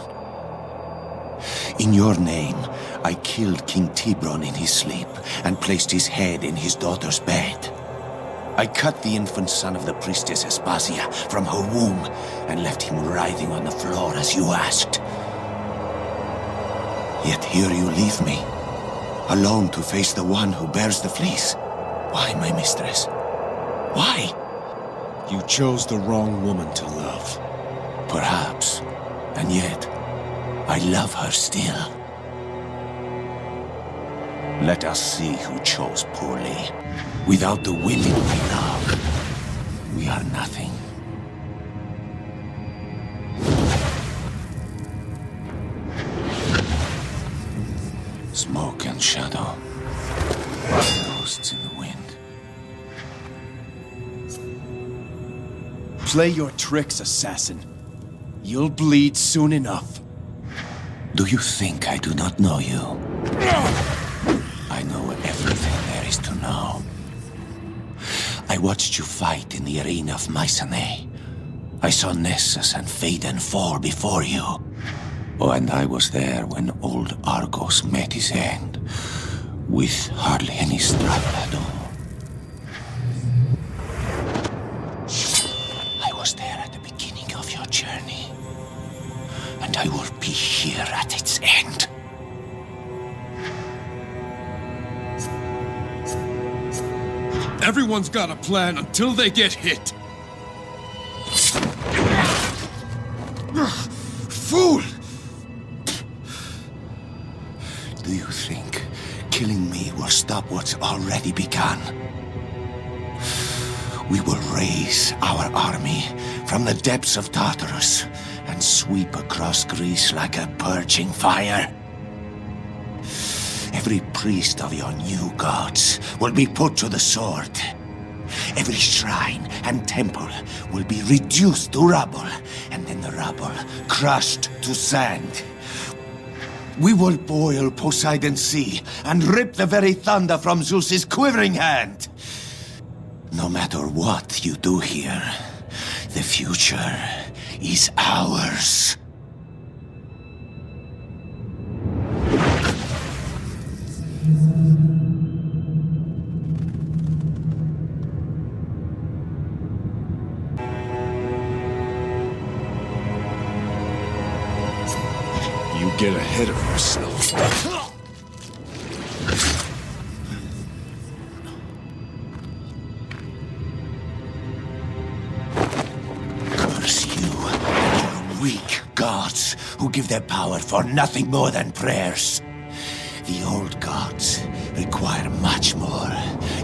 In your name, I killed King Tibron in his sleep and placed his head in his daughter's bed. I cut the infant son of the priestess Aspasia from her womb and left him writhing on the floor as you asked. Yet here you leave me, alone to face the one who bears the fleece. Why, my mistress? Why? You chose the wrong woman to love. Perhaps. And yet, I love her still. Let us see who chose poorly. Without the women we love, we are nothing. Smoke and shadow. Ghosts in the wind. Play your tricks, assassin. You'll bleed soon enough. Do you think I do not know you? I know everything there is to know. I watched you fight in the arena of Mycenae. I saw Nessus and Phaedon fall before you. Oh, and I was there when old Argos met his end, with hardly any struggle at all. I was there at the beginning of your journey, and I will be here at its end. Everyone's got a plan until they get hit. Fool! Do you think killing me will stop what's already begun? We will raise our army from the depths of Tartarus and sweep across Greece like a purging fire. Every priest of your new gods will be put to the sword. Every shrine and temple will be reduced to rubble, and then the rubble crushed to sand. We will boil Poseidon's sea and rip the very thunder from Zeus's quivering hand. No matter what you do here, the future is ours. You get ahead of yourself. Curse you and your weak gods who give their power for nothing more than prayers. The old gods require much more.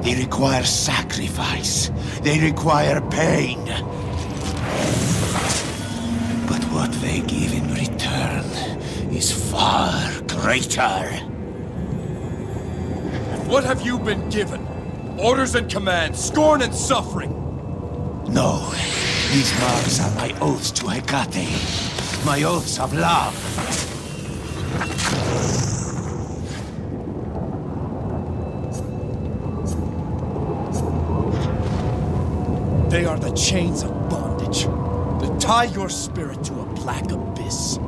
They require sacrifice. They require pain. But what they give in return is far greater. What have you been given? Orders and commands, scorn and suffering. No, these marks are my oaths to Hecate. My oaths of love. They are the chains of bondage that tie your spirit to a black abyss.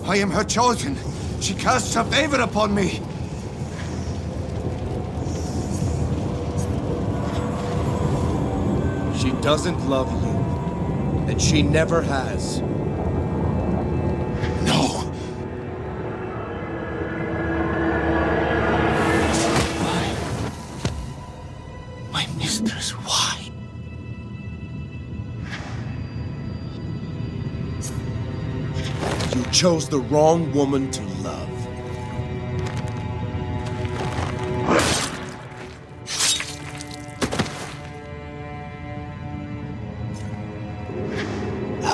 I am her chosen. She casts a favor upon me. She doesn't love you, and she never has. No. My mistress, why? You chose the wrong woman to love.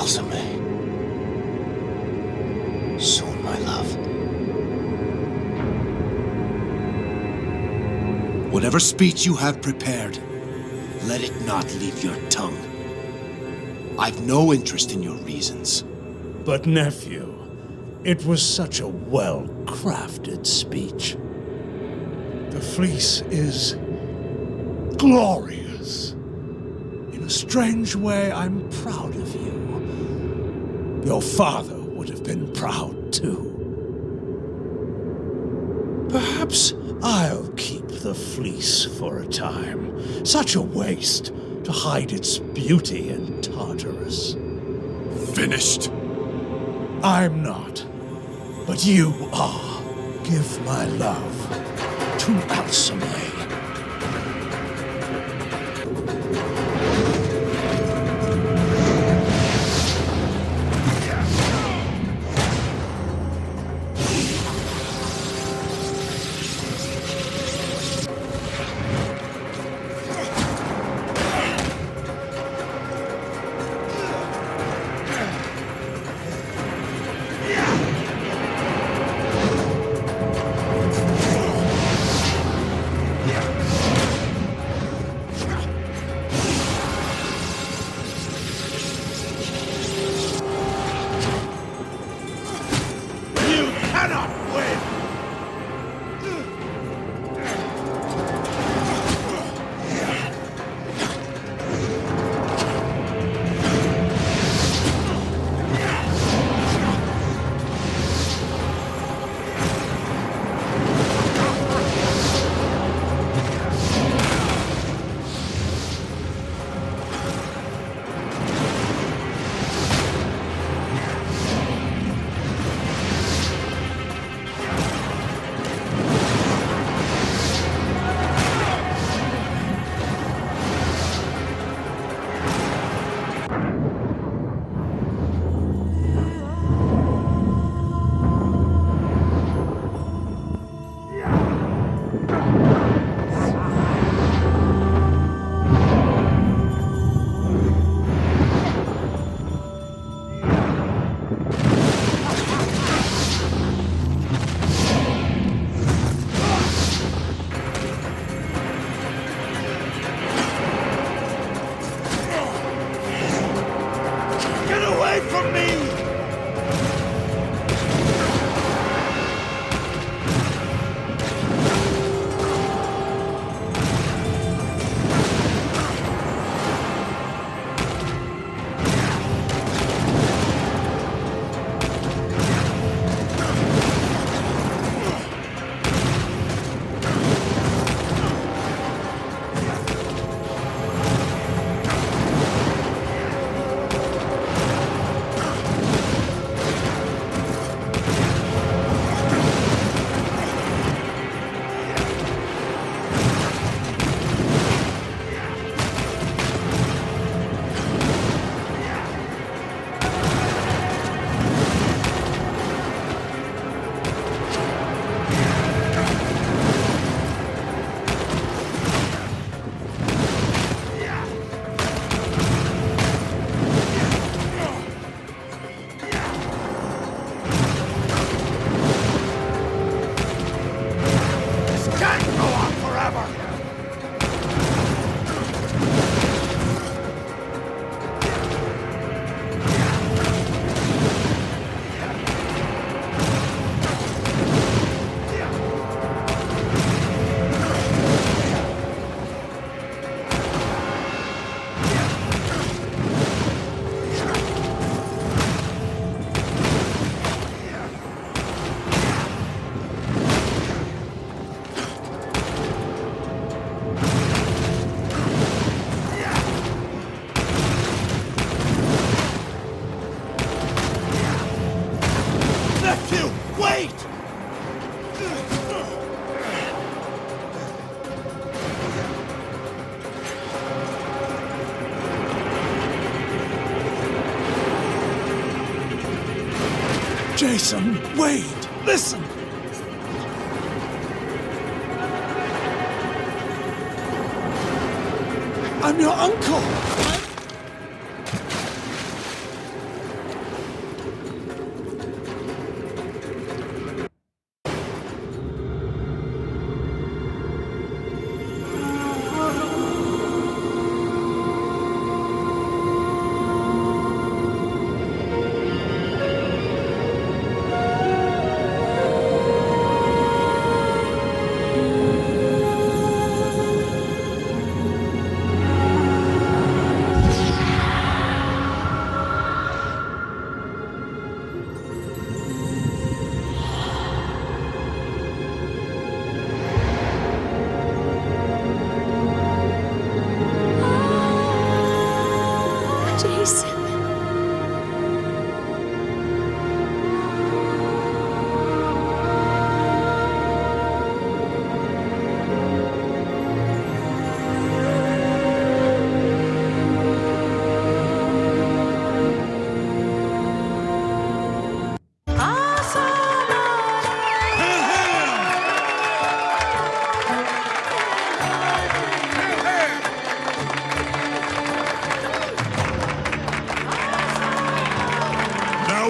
Balsame. Soon, my love. Whatever speech you have prepared, let it not leave your tongue. I've no interest in your reasons. But nephew, it was such a well-crafted speech. The fleece is glorious. In a strange way, I'm proud of you. Your father would have been proud too. Perhaps I'll keep the fleece for a time. Such a waste to hide its beauty in Tartarus. Finished? I'm not, but you are. Give my love to Balsame. Jason, wait! Listen! I'm your uncle!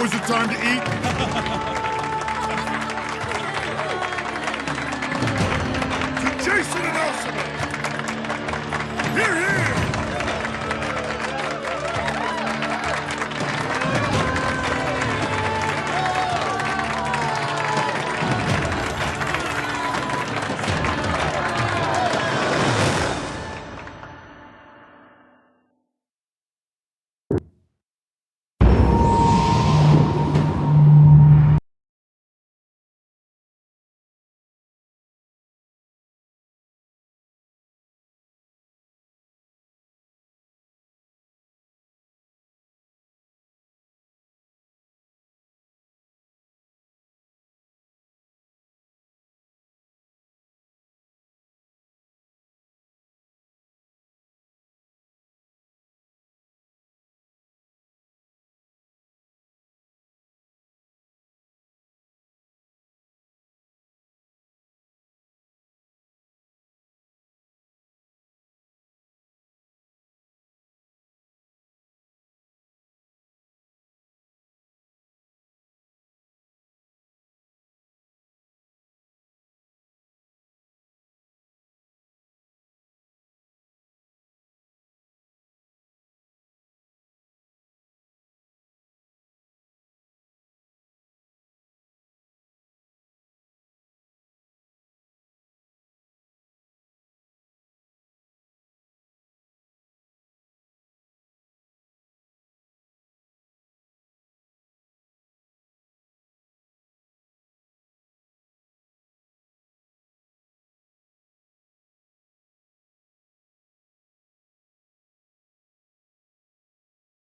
is it time to eat? To Jason and Elsa! Hear him!